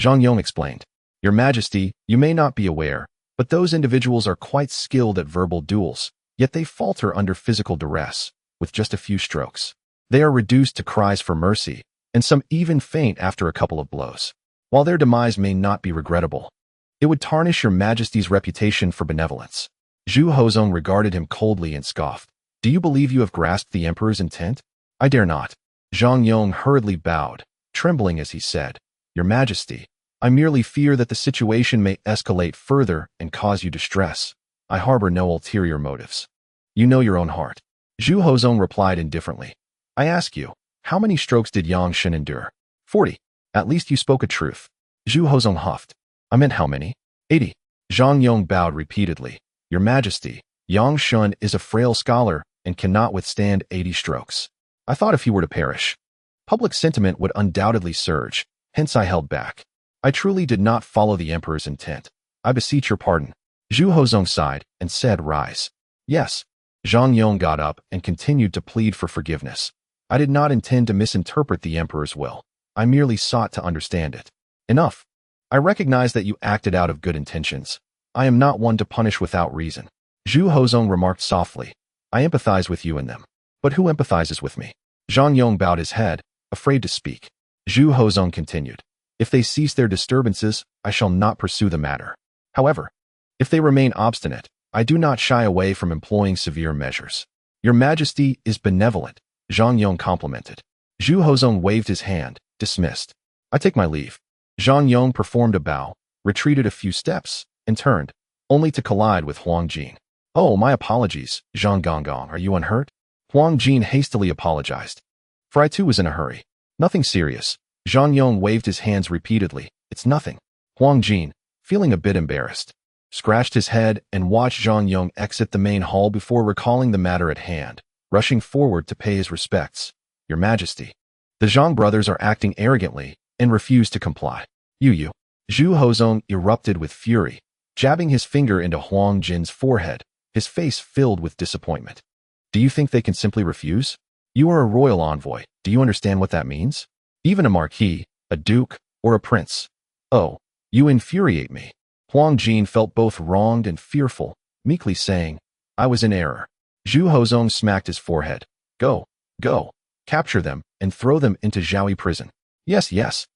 A: Zhang Yong explained. Your Majesty, you may not be aware, but those individuals are quite skilled at verbal duels, yet they falter under physical duress, with just a few strokes. They are reduced to cries for mercy, and some even faint after a couple of blows. While their demise may not be regrettable, it would tarnish your Majesty's reputation for benevolence. Zhu Hozong regarded him coldly and scoffed. Do you believe you have grasped the Emperor's intent? I dare not. Zhang Yong hurriedly bowed, trembling as he said, Your Majesty, I merely fear that the situation may escalate further and cause you distress. I harbor no ulterior motives. You know your own heart. Zhu Hozong replied indifferently. I ask you, how many strokes did Yang Shen endure? 40. At least you spoke a truth. Zhu Hozong huffed. I meant how many? 80. Zhang Yong bowed repeatedly. Your Majesty, Yang Shen is a frail scholar and cannot withstand 80 strokes. I thought if he were to perish, public sentiment would undoubtedly surge, hence I held back. I truly did not follow the Emperor's intent. I beseech your pardon. Zhu Hozong sighed and said, Rise. Yes. Zhang Yong got up and continued to plead for forgiveness. I did not intend to misinterpret the Emperor's will. I merely sought to understand it. Enough. I recognize that you acted out of good intentions. I am not one to punish without reason. Zhu Hozong remarked softly. I empathize with you in them. But who empathizes with me? Zhang Yong bowed his head, afraid to speak. Zhu Hozong continued. If they cease their disturbances, I shall not pursue the matter. However, if they remain obstinate, I do not shy away from employing severe measures. Your Majesty is benevolent, Zhang Yong complimented. Zhu Hozong waved his hand, dismissed. I take my leave. Zhang Yong performed a bow, retreated a few steps, and turned, only to collide with Huang Jin. Oh, my apologies, Zhang Gonggong, are you unhurt? Huang Jin hastily apologized. For I too was in a hurry. Nothing serious. Zhang Yong waved his hands repeatedly. It's nothing. Huang Jin, feeling a bit embarrassed, scratched his head and watched Zhang Yong exit the main hall before recalling the matter at hand, rushing forward to pay his respects. Your Majesty. The Zhang brothers are acting arrogantly and refuse to comply. You. Zhu Hozong erupted with fury, jabbing his finger into Huang Jin's forehead, his face filled with disappointment. Do you think they can simply refuse? You are a royal envoy. Do you understand what that means? Even a marquis, a duke, or a prince. Oh, you infuriate me. Huang Jin felt both wronged and fearful, meekly saying, I was in error. Zhu Hozong smacked his forehead. Go. Capture them and throw them into Zhaoyi prison. Yes.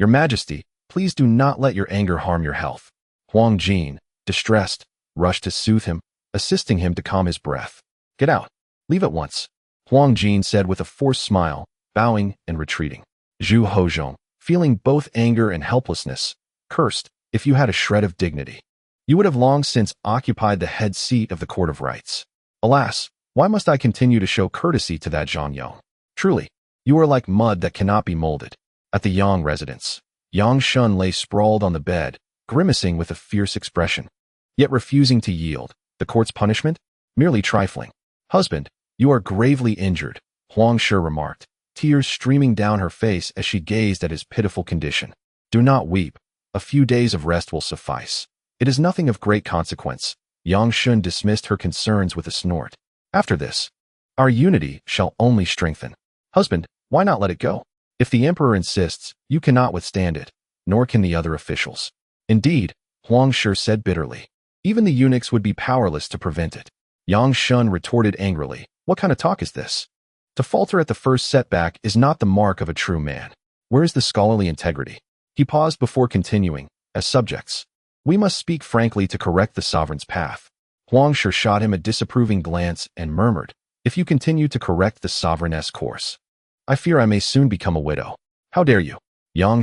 A: Your Majesty, please do not let your anger harm your health. Huang Jin, distressed, rushed to soothe him, assisting him to calm his breath. Get out. Leave at once. Huang Jin said with a forced smile, bowing and retreating. Zhu Hozong, feeling both anger and helplessness, cursed, if you had a shred of dignity, you would have long since occupied the head seat of the Court of Rights. Alas, why must I continue to show courtesy to that Zhang Yong? Truly, you are like mud that cannot be molded. At the Yang residence, Yang Shen lay sprawled on the bed, grimacing with a fierce expression, yet refusing to yield. The court's punishment? Merely trifling. Husband, you are gravely injured, Huang Shi remarked, tears streaming down her face as she gazed at his pitiful condition. Do not weep. A few days of rest will suffice. It is nothing of great consequence. Yang Shen dismissed her concerns with a snort. After this, our unity shall only strengthen. Husband, why not let it go? If the Emperor insists, you cannot withstand it, nor can the other officials. Indeed, Huang Shi said bitterly. Even the eunuchs would be powerless to prevent it. Yang Shen retorted angrily. What kind of talk is this? To falter at the first setback is not the mark of a true man. Where is the scholarly integrity? He paused before continuing, as subjects. We must speak frankly to correct the sovereign's path. Xue'er shot him a disapproving glance and murmured, if you continue to correct the sovereign's course, I fear I may soon become a widow. How dare you?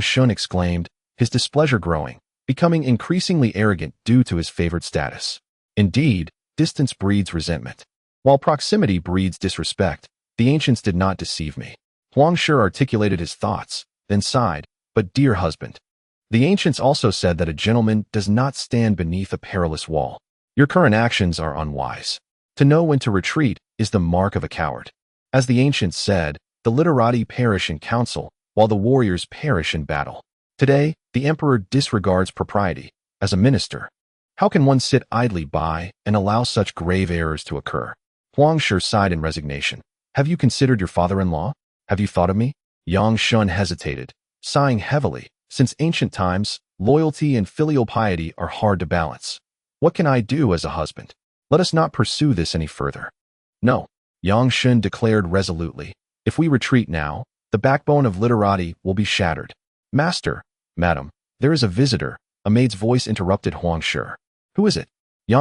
A: Shen exclaimed, his displeasure growing, becoming increasingly arrogant due to his favored status. Indeed, distance breeds resentment, while proximity breeds disrespect. The ancients did not deceive me. Xue'er articulated his thoughts, then sighed, but dear husband. The ancients also said that a gentleman does not stand beneath a perilous wall. Your current actions are unwise. To know when to retreat is the mark of a coward. As the ancients said, the literati perish in council, while the warriors perish in battle. Today, the emperor disregards propriety. As a minister, how can one sit idly by and allow such grave errors to occur? Xue'er sighed in resignation. Have you considered your father-in-law? Have you thought of me? Shen hesitated, sighing heavily. Since ancient times, loyalty and filial piety are hard to balance. What can I do as a husband? Let us not pursue this any further. No, Shen declared resolutely. If we retreat now, the backbone of literati will be shattered. Master, madam, there is a visitor, a maid's voice interrupted Xue'er. Who is it?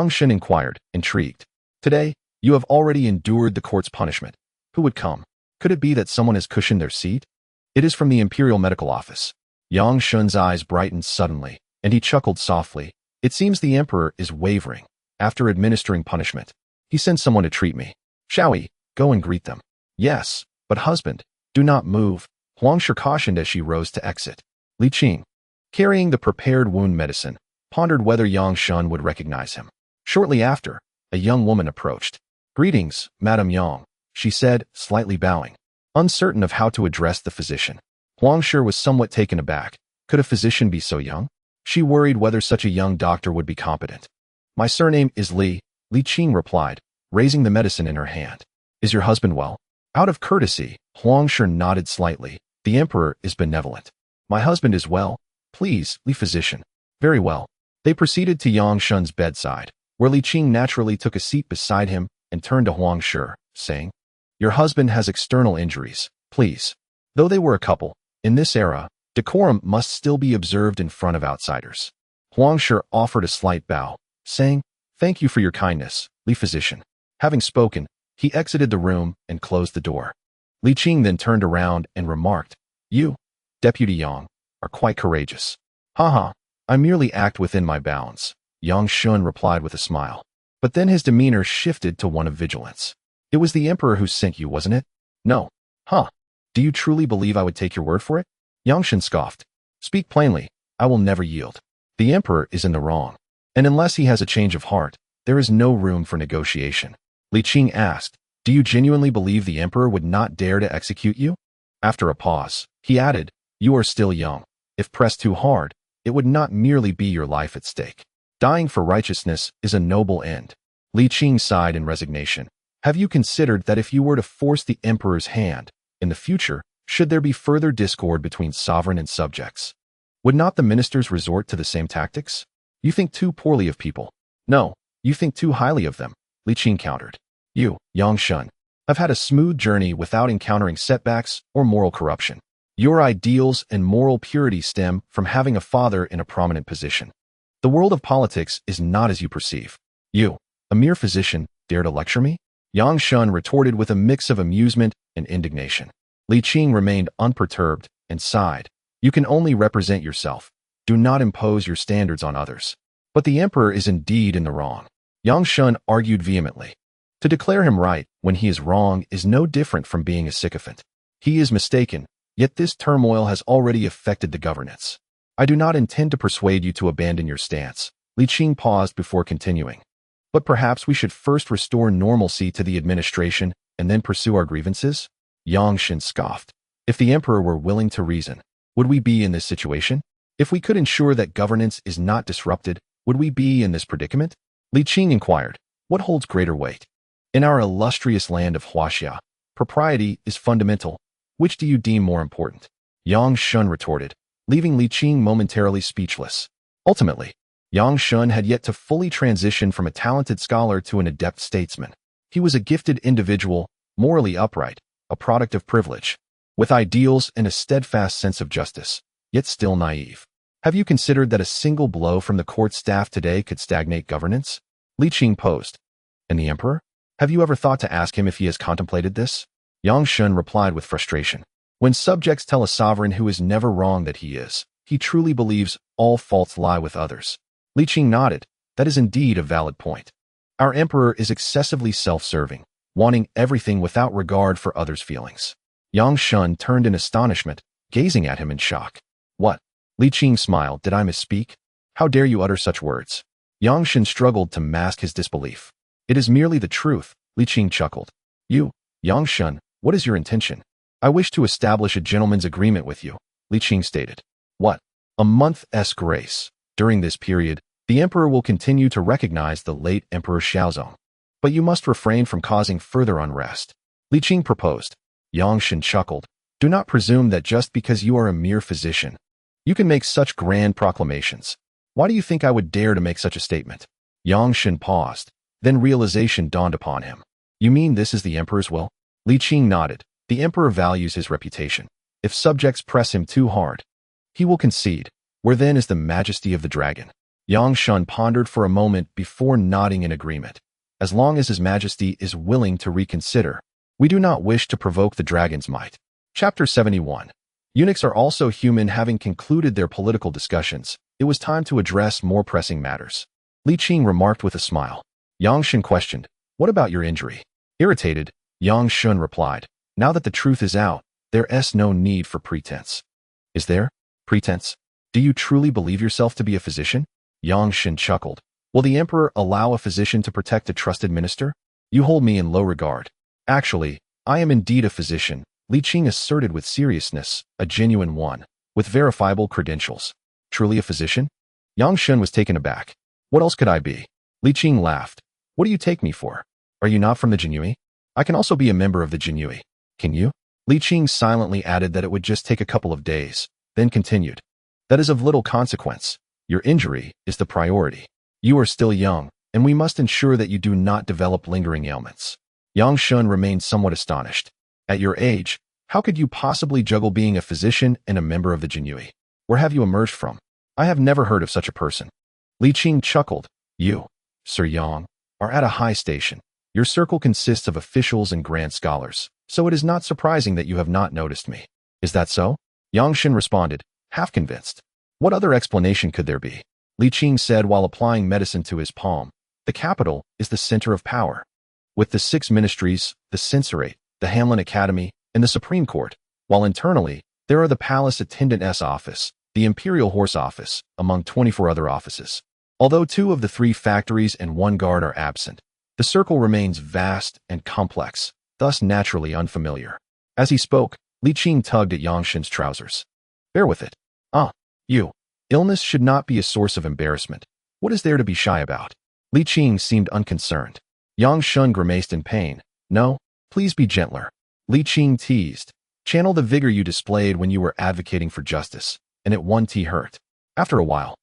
A: Shen inquired, intrigued. Today, you have already endured the court's punishment. Who would come? Could it be that someone has cushioned their seat? It is from the Imperial Medical Office. Shen's eyes brightened suddenly, and he chuckled softly. It seems the emperor is wavering. After administering punishment, he sends someone to treat me. Shall we go and greet them? Yes, but husband, do not move. Xue'er cautioned as she rose to exit. Li Qing, carrying the prepared wound medicine, pondered whether Shen would recognize him. Shortly after, a young woman approached. Greetings, Madame Yang, she said, slightly bowing, uncertain of how to address the physician. Xue'er was somewhat taken aback. Could a physician be so young? She worried whether such a young doctor would be competent. My surname is Li Qing replied, raising the medicine in her hand. Is your husband well? Out of courtesy, Xue'er nodded slightly. The emperor is benevolent. My husband is well. Please, Li physician. Very well. They proceeded to Shen's bedside, where Li Qing naturally took a seat beside him and turned to Xue'er, saying, your husband has external injuries, please. Though they were a couple, in this era, decorum must still be observed in front of outsiders. Xue'er offered a slight bow, saying, thank you for your kindness, Li physician. Having spoken, he exited the room and closed the door. Li Qing then turned around and remarked, you, Deputy Yang, are quite courageous. Haha, I merely act within my bounds, Shen replied with a smile. But then his demeanor shifted to one of vigilance. It was the emperor who sent you, wasn't it? No. Huh. Do you truly believe I would take your word for it? Shen scoffed. Speak plainly, I will never yield. The emperor is in the wrong. And unless he has a change of heart, there is no room for negotiation. Li Qing asked, do you genuinely believe the emperor would not dare to execute you? After a pause, he added, you are still young. If pressed too hard, it would not merely be your life at stake. Dying for righteousness is a noble end. Li Qing sighed in resignation. Have you considered that if you were to force the emperor's hand, in the future, should there be further discord between sovereign and subjects? Would not the ministers resort to the same tactics? You think too poorly of people. No, you think too highly of them, Li Qing countered. You, Shen, have had a smooth journey without encountering setbacks or moral corruption. Your ideals and moral purity stem from having a father in a prominent position. The world of politics is not as you perceive. You, a mere physician, dare to lecture me? Shen retorted with a mix of amusement and indignation. Li Qing remained unperturbed and sighed. You can only represent yourself. Do not impose your standards on others. But the emperor is indeed in the wrong. Shen argued vehemently. To declare him right when he is wrong is no different from being a sycophant. He is mistaken, yet this turmoil has already affected the governance. I do not intend to persuade you to abandon your stance. Li Qing paused before continuing. But perhaps we should first restore normalcy to the administration and then pursue our grievances? Shen scoffed. If the emperor were willing to reason, would we be in this situation? If we could ensure that governance is not disrupted, would we be in this predicament? Li Qing inquired, what holds greater weight? In our illustrious land of Huaxia, propriety is fundamental. Which do you deem more important? Shen retorted, leaving Li Qing momentarily speechless. Ultimately, Shen had yet to fully transition from a talented scholar to an adept statesman. He was a gifted individual, morally upright, a product of privilege, with ideals and a steadfast sense of justice, yet still naive. Have you considered that a single blow from the court staff today could stagnate governance? Li Qing posed. And the emperor? Have you ever thought to ask him if he has contemplated this? Yang Shen replied with frustration. When subjects tell a sovereign who is never wrong that he truly believes all faults lie with others. Li Qing nodded. That is indeed a valid point. Our emperor is excessively self-serving, wanting everything without regard for others' feelings. Yang Shen turned in astonishment, gazing at him in shock. What? Li Qing smiled. Did I misspeak? How dare you utter such words? Yang Shen struggled to mask his disbelief. It is merely the truth, Li Qing chuckled. You, Yang Shen, what is your intention? I wish to establish a gentleman's agreement with you, Li Qing stated. What? A month's grace. During this period, the emperor will continue to recognize the late Emperor Xiaozong. But you must refrain from causing further unrest. Li Qing proposed. Yang Shen chuckled. Do not presume that just because you are a mere physician, you can make such grand proclamations. Why do you think I would dare to make such a statement? Yang Shen paused. Then realization dawned upon him. You mean this is the emperor's will? Li Qing nodded. The emperor values his reputation. If subjects press him too hard, he will concede. Where then is the majesty of the dragon? Yang Shen pondered for a moment before nodding in agreement. As long as his majesty is willing to reconsider, we do not wish to provoke the dragon's might. Chapter 71. Eunuchs are also human. Having concluded their political discussions, it was time to address more pressing matters. Li Qing remarked with a smile. Yang Shen questioned, what about your injury? Irritated, Yang Shen replied, now that the truth is out, there's no need for pretense. Is there? Pretense? Do you truly believe yourself to be a physician? Yang Shen chuckled. Will the emperor allow a physician to protect a trusted minister? You hold me in low regard. Actually, I am indeed a physician, Li Qing asserted with seriousness, a genuine one, with verifiable credentials. Truly a physician? Yang Shen was taken aback. What else could I be? Li Qing laughed. What do you take me for? Are you not from the Jinyue? I can also be a member of the Jinyue. Can you? Li Qing silently added that it would just take a couple of days, then continued. That is of little consequence. Your injury is the priority. You are still young, and we must ensure that you do not develop lingering ailments. Yang Shen remained somewhat astonished. At your age, how could you possibly juggle being a physician and a member of the Jinyue? Where have you emerged from? I have never heard of such a person. Li Qing chuckled. You, Sir Yang, are at a high station. Your circle consists of officials and grand scholars, so it is not surprising that you have not noticed me. Is that so? Yang Shen responded, half convinced. What other explanation could there be? Li Qing said while applying medicine to his palm. The capital is the center of power. With the 6 ministries, the censorate, the Hamlin Academy, and the Supreme Court, while internally, there are the Palace Attendant's Office, the Imperial Horse Office, among 24 other offices. Although 2 of the 3 factories and 1 guard are absent, the circle remains vast and complex, thus naturally unfamiliar. As he spoke, Li Qing tugged at Yang Shen's trousers. Bear with it. You. Illness should not be a source of embarrassment. What is there to be shy about? Li Qing seemed unconcerned. Yang Shen grimaced in pain. No, please be gentler. Li Qing teased. Channel the vigor you displayed when you were advocating for justice, and it won't hurt. After a while,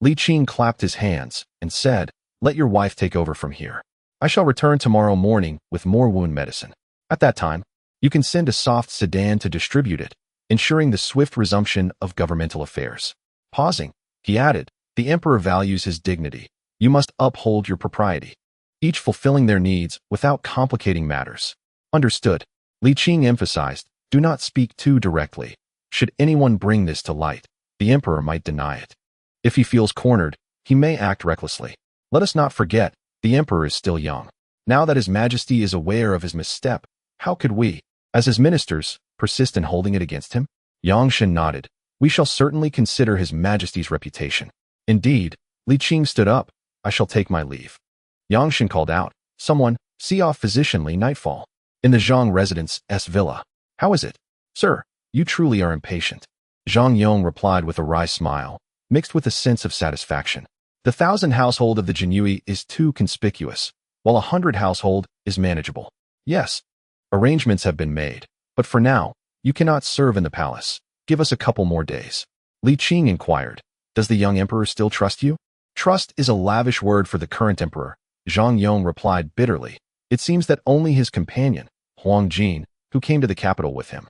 A: Li Qing clapped his hands and said, let your wife take over from here. I shall return tomorrow morning with more wound medicine. At that time, you can send a soft sedan to distribute it, ensuring the swift resumption of governmental affairs. Pausing, he added, the emperor values his dignity. You must uphold your propriety, each fulfilling their needs without complicating matters. Understood. Li Qing emphasized, do not speak too directly. Should anyone bring this to light, the emperor might deny it. If he feels cornered, he may act recklessly. Let us not forget, the emperor is still young. Now that his majesty is aware of his misstep, how could we, as his ministers, persist in holding it against him? Yang Shen nodded. We shall certainly consider his majesty's reputation. Indeed, Li Qing stood up. I shall take my leave. Yang Shen called out, someone, see off physician Li Nightfall. In the Zhang residence, villa. How is it? Sir, you truly are impatient. Zhang Yong replied with a wry smile, mixed with a sense of satisfaction. The 1,000 household of the Jinyue is too conspicuous, while 100 household is manageable. Yes, arrangements have been made, but for now, you cannot serve in the palace. Give us a couple more days. Li Qing inquired, does the young emperor still trust you? Trust is a lavish word for the current emperor, Zhang Yong replied bitterly. It seems that only his companion, Huang Jin, who came to the capital with him,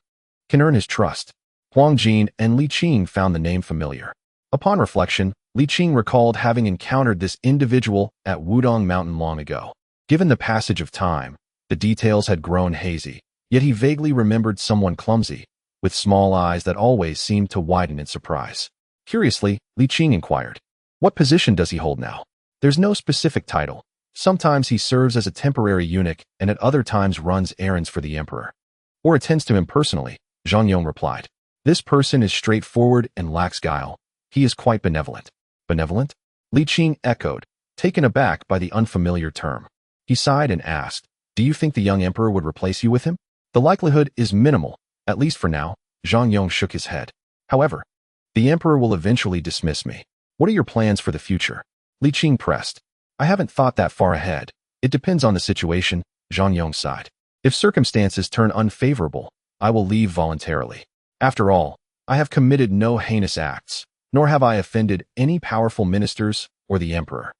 A: can earn his trust. Huang Jin and Li Qing found the name familiar. Upon reflection, Li Qing recalled having encountered this individual at Wudong Mountain long ago. Given the passage of time, the details had grown hazy, yet he vaguely remembered someone clumsy, with small eyes that always seemed to widen in surprise. Curiously, Li Qing inquired, "What position does he hold now?" "There's no specific title. Sometimes he serves as a temporary eunuch and at other times runs errands for the emperor. Or attends to him personally," Zhang Yong replied. "This person is straightforward and lacks guile. He is quite benevolent." "Benevolent?" Li Qing echoed, taken aback by the unfamiliar term. He sighed and asked, "Do you think the young emperor would replace you with him?" "The likelihood is minimal, at least for now," Zhang Yong shook his head. "However, the emperor will eventually dismiss me. What are your plans for the future?" Li Qing pressed. "I haven't thought that far ahead. It depends on the situation," Zhang Yong sighed. "If circumstances turn unfavorable, I will leave voluntarily. After all, I have committed no heinous acts, nor have I offended any powerful ministers or the emperor.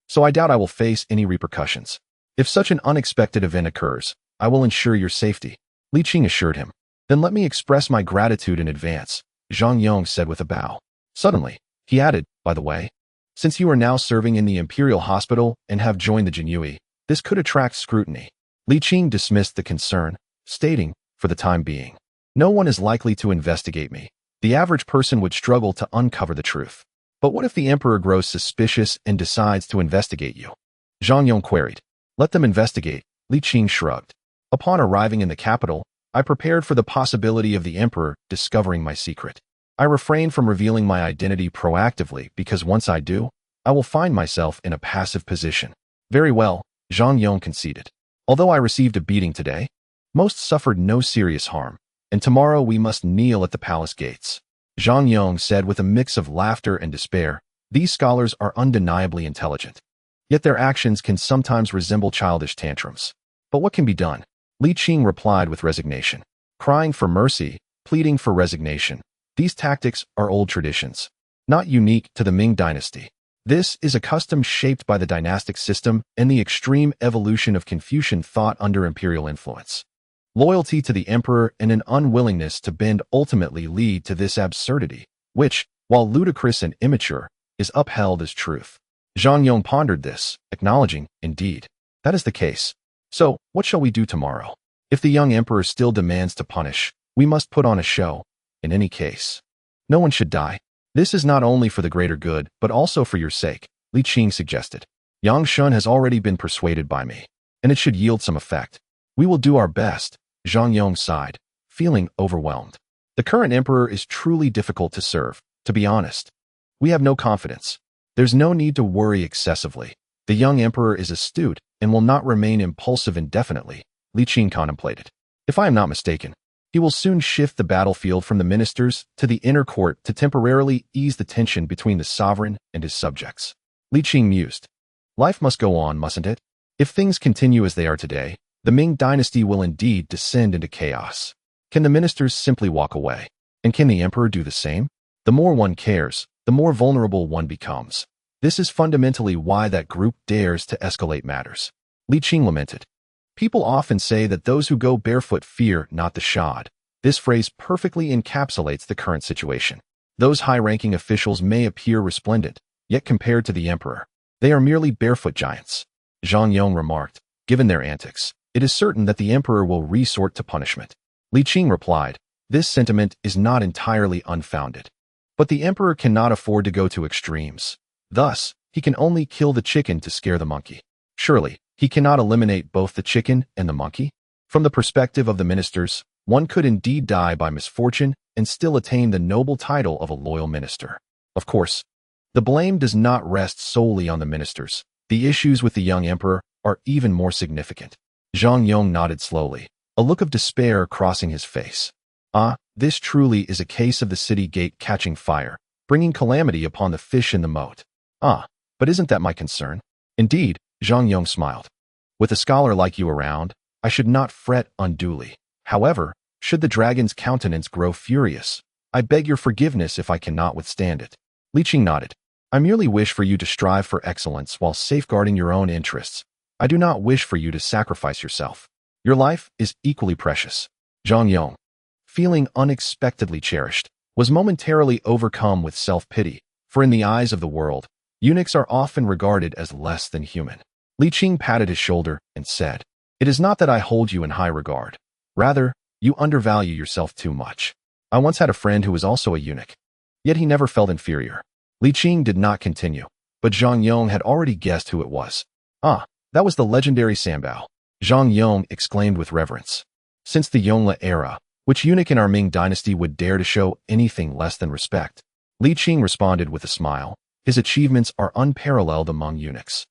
A: So I doubt I will face any repercussions. If such an unexpected event occurs, I will ensure your safety," Li Qing assured him. "Then let me express my gratitude in advance," Zhang Yong said with a bow. Suddenly, he added, "By the way, since you are now serving in the Imperial Hospital and have joined the Jinyue, this could attract scrutiny." Li Qing dismissed the concern, stating, "For the time being, no one is likely to investigate me. The average person would struggle to uncover the truth. But what if the emperor grows suspicious and decides to investigate you?" Zhang Yong queried. "Let them investigate," Li Qing shrugged. "Upon arriving in the capital, I prepared for the possibility of the emperor discovering my secret. I refrained from revealing my identity proactively because once I do, I will find myself in a passive position." "Very well," Zhang Yong conceded. "Although I received a beating today, most suffered no serious harm, and tomorrow we must kneel at the palace gates." Zhang Yong said with a mix of laughter and despair, "These scholars are undeniably intelligent. Yet their actions can sometimes resemble childish tantrums. But what can be done?" Li Qing replied with resignation. "Crying for mercy, pleading for resignation. These tactics are old traditions, not unique to the Ming dynasty. This is a custom shaped by the dynastic system and the extreme evolution of Confucian thought under imperial influence. Loyalty to the emperor and an unwillingness to bend ultimately lead to this absurdity, which, while ludicrous and immature, is upheld as truth." Zhang Yong pondered this, acknowledging, "Indeed, that is the case. So, what shall we do tomorrow? If the young emperor still demands to punish, we must put on a show. In any case, no one should die. This is not only for the greater good, but also for your sake," Li Qing suggested. "Yang Shun has already been persuaded by me, and it should yield some effect. We will do our best," Zhang Yong sighed, feeling overwhelmed. "The current emperor is truly difficult to serve, to be honest. We have no confidence. There's no need to worry excessively. The young emperor is astute and will not remain impulsive indefinitely," Li Qing contemplated. "If I am not mistaken, he will soon shift the battlefield from the ministers to the inner court to temporarily ease the tension between the sovereign and his subjects." Li Qing mused. "Life must go on, mustn't it? If things continue as they are today, the Ming dynasty will indeed descend into chaos. Can the ministers simply walk away? And can the emperor do the same? The more one cares, the more vulnerable one becomes. This is fundamentally why that group dares to escalate matters." Li Qing lamented. "People often say that those who go barefoot fear not the shod. This phrase perfectly encapsulates the current situation. Those high-ranking officials may appear resplendent, yet compared to the emperor, they are merely barefoot giants," Zhang Yong remarked. "Given their antics, it is certain that the emperor will resort to punishment." Li Qing replied, "This sentiment is not entirely unfounded. But the emperor cannot afford to go to extremes. Thus, he can only kill the chicken to scare the monkey. Surely, he cannot eliminate both the chicken and the monkey? From the perspective of the ministers, one could indeed die by misfortune and still attain the noble title of a loyal minister. Of course, the blame does not rest solely on the ministers. The issues with the young emperor are even more significant." Zhang Yong nodded slowly, a look of despair crossing his face. "Ah, this truly is a case of the city gate catching fire, bringing calamity upon the fish in the moat. Ah, but isn't that my concern?" "Indeed," Zhang Yong smiled. "With a scholar like you around, I should not fret unduly. However, should the dragon's countenance grow furious, I beg your forgiveness if I cannot withstand it." Li Qing nodded. "I merely wish for you to strive for excellence while safeguarding your own interests. I do not wish for you to sacrifice yourself. Your life is equally precious." Zhang Yong, feeling unexpectedly cherished, was momentarily overcome with self-pity, for in the eyes of the world, eunuchs are often regarded as less than human. Li Qing patted his shoulder and said, "It is not that I hold you in high regard. Rather, you undervalue yourself too much. I once had a friend who was also a eunuch, yet he never felt inferior." Li Qing did not continue, but Zhang Yong had already guessed who it was. "Ah, that was the legendary Sambao," Zhang Yong exclaimed with reverence. Since the Yongle era, which eunuch in our Ming dynasty would dare to show anything less than respect? Li Qing responded with a smile. His achievements are unparalleled among eunuchs.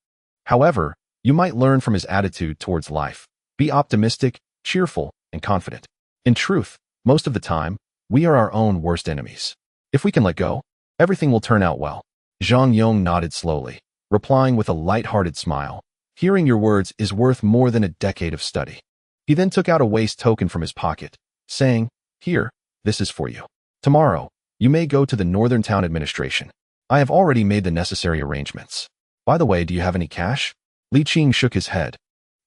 A: However, you might learn from his attitude towards life. Be optimistic, cheerful, and confident. In truth, most of the time, we are our own worst enemies. If we can let go, everything will turn out well. Zhang Yong nodded slowly, replying with a light-hearted smile. Hearing your words is worth more than a decade of study. He then took out a waste token from his pocket, saying, "Here, this is for you. Tomorrow, you may go to the Northern Town Administration. I have already made the necessary arrangements. By the way, do you have any cash?" Li Qing shook his head.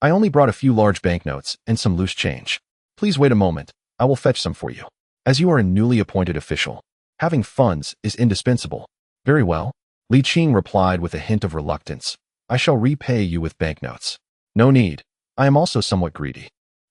A: "I only brought a few large banknotes and some loose change. Please wait a moment, I will fetch some for you. As you are a newly appointed official, having funds is indispensable." "Very well," Li Qing replied with a hint of reluctance. "I shall repay you with banknotes." "No need. I am also somewhat greedy."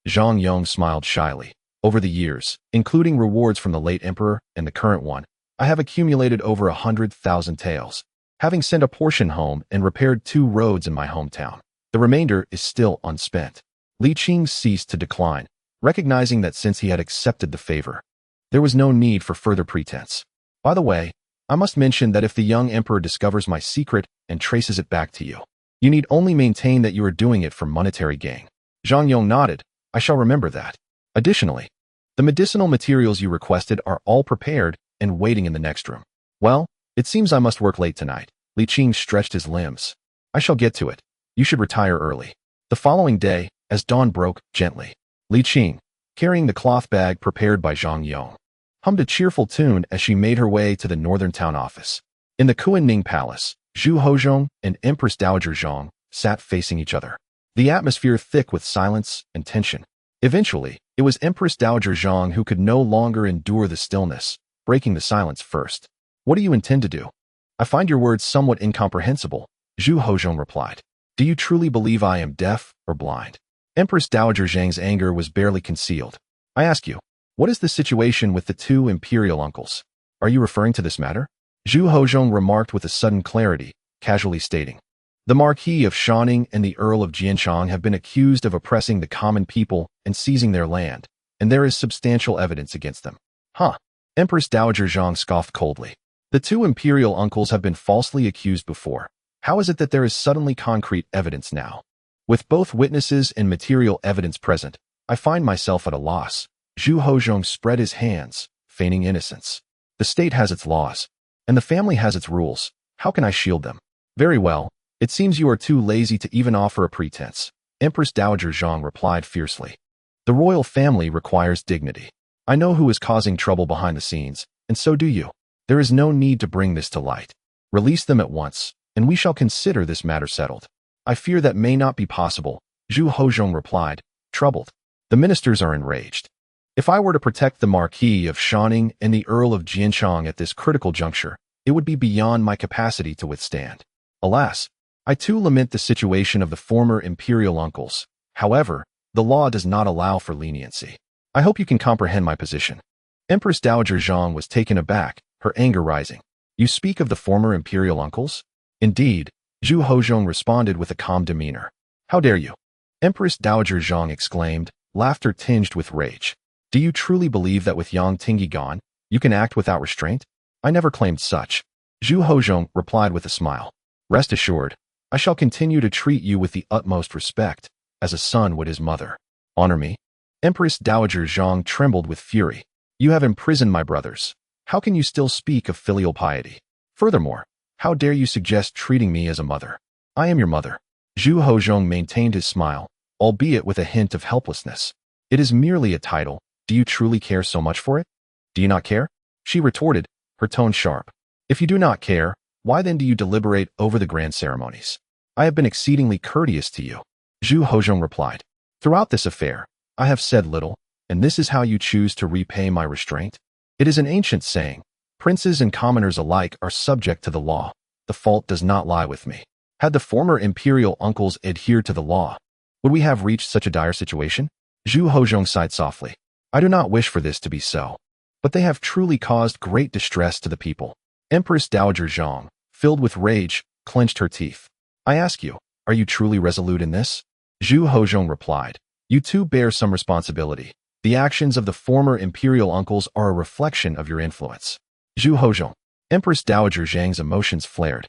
A: Zhang Yong smiled shyly. "Over the years, including rewards from the late emperor and the current one, I have accumulated over 100,000 taels, having sent a portion home and repaired 2 roads in my hometown. The remainder is still unspent." Li Qing ceased to decline, recognizing that since he had accepted the favor, there was no need for further pretense. "By the way, I must mention that if the young emperor discovers my secret and traces it back to you, you need only maintain that you are doing it for monetary gain." Zhang Yong nodded. "I shall remember that. Additionally, the medicinal materials you requested are all prepared and waiting in the next room." "Well, it seems I must work late tonight." Li Qing stretched his limbs. "I shall get to it. You should retire early." The following day, as dawn broke gently, Li Qing, carrying the cloth bag prepared by Zhang Yong, hummed a cheerful tune as she made her way to the northern town office. In the Kunming Palace, Zhu Hozhong and Empress Dowager Zhang sat facing each other, the atmosphere thick with silence and tension. Eventually, it was Empress Dowager Zhang who could no longer endure the stillness, breaking the silence first. "What do you intend to do? I find your words somewhat incomprehensible," Zhu Hozhong replied. "Do you truly believe I am deaf or blind?" Empress Dowager Zhang's anger was barely concealed. "I ask you, what is the situation with the 2 imperial uncles? Are you referring to this matter?" Zhu Hozhong remarked with a sudden clarity, casually stating, "The Marquis of Shanning and the Earl of Jianchang have been accused of oppressing the common people and seizing their land, and there is substantial evidence against them." "Huh?" Empress Dowager Zhang scoffed coldly. "The 2 imperial uncles have been falsely accused before. How is it that there is suddenly concrete evidence now? With both witnesses and material evidence present, I find myself at a loss." Zhu Hozhong spread his hands, feigning innocence. "The state has its laws, and the family has its rules. How can I shield them?" "Very well. It seems you are too lazy to even offer a pretense," Empress Dowager Zhang replied fiercely. "The royal family requires dignity. I know who is causing trouble behind the scenes, and so do you. There is no need to bring this to light. Release them at once, and we shall consider this matter settled." "I fear that may not be possible," Zhu Hozhong replied, troubled. "The ministers are enraged. If I were to protect the Marquis of Shanning and the Earl of Jianchang at this critical juncture, it would be beyond my capacity to withstand. Alas, I too lament the situation of the former imperial uncles. However, the law does not allow for leniency. I hope you can comprehend my position." Empress Dowager Zhang was taken aback, her anger rising. "You speak of the former imperial uncles?" "Indeed," Zhu Hozhong responded with a calm demeanor. "How dare you?" Empress Dowager Zhang exclaimed, laughter tinged with rage. "Do you truly believe that with Yang Tingyi gone, you can act without restraint?" "I never claimed such," Zhu Hozhong replied with a smile. "Rest assured, I shall continue to treat you with the utmost respect, as a son would his mother." "Honor me?" Empress Dowager Zhang trembled with fury. "You have imprisoned my brothers. How can you still speak of filial piety? Furthermore, how dare you suggest treating me as a mother? I am your mother." Zhu Hozhong maintained his smile, albeit with a hint of helplessness. "It is merely a title. Do you truly care so much for it?" "Do you not care?" she retorted, her tone sharp. "If you do not care, why then do you deliberate over the grand ceremonies?" "I have been exceedingly courteous to you," Zhu Hozhong replied. "Throughout this affair, I have said little, And this is how you choose to repay my restraint? It is an ancient saying. Princes and commoners alike are subject to the law. The fault does not lie with me. Had the former imperial uncles adhered to the law, would we have reached such a dire situation? Zhu Hozhong sighed softly. I do not wish for this to be so. But they have truly caused great distress to the people. Empress Dowager Zhang, filled with rage, clenched her teeth. I ask you, are you truly resolute in this? Zhu Hozhong replied. You too bear some responsibility. The actions of the former imperial uncles are a reflection of your influence. Zhu Hozhong. Empress Dowager Zhang's emotions flared.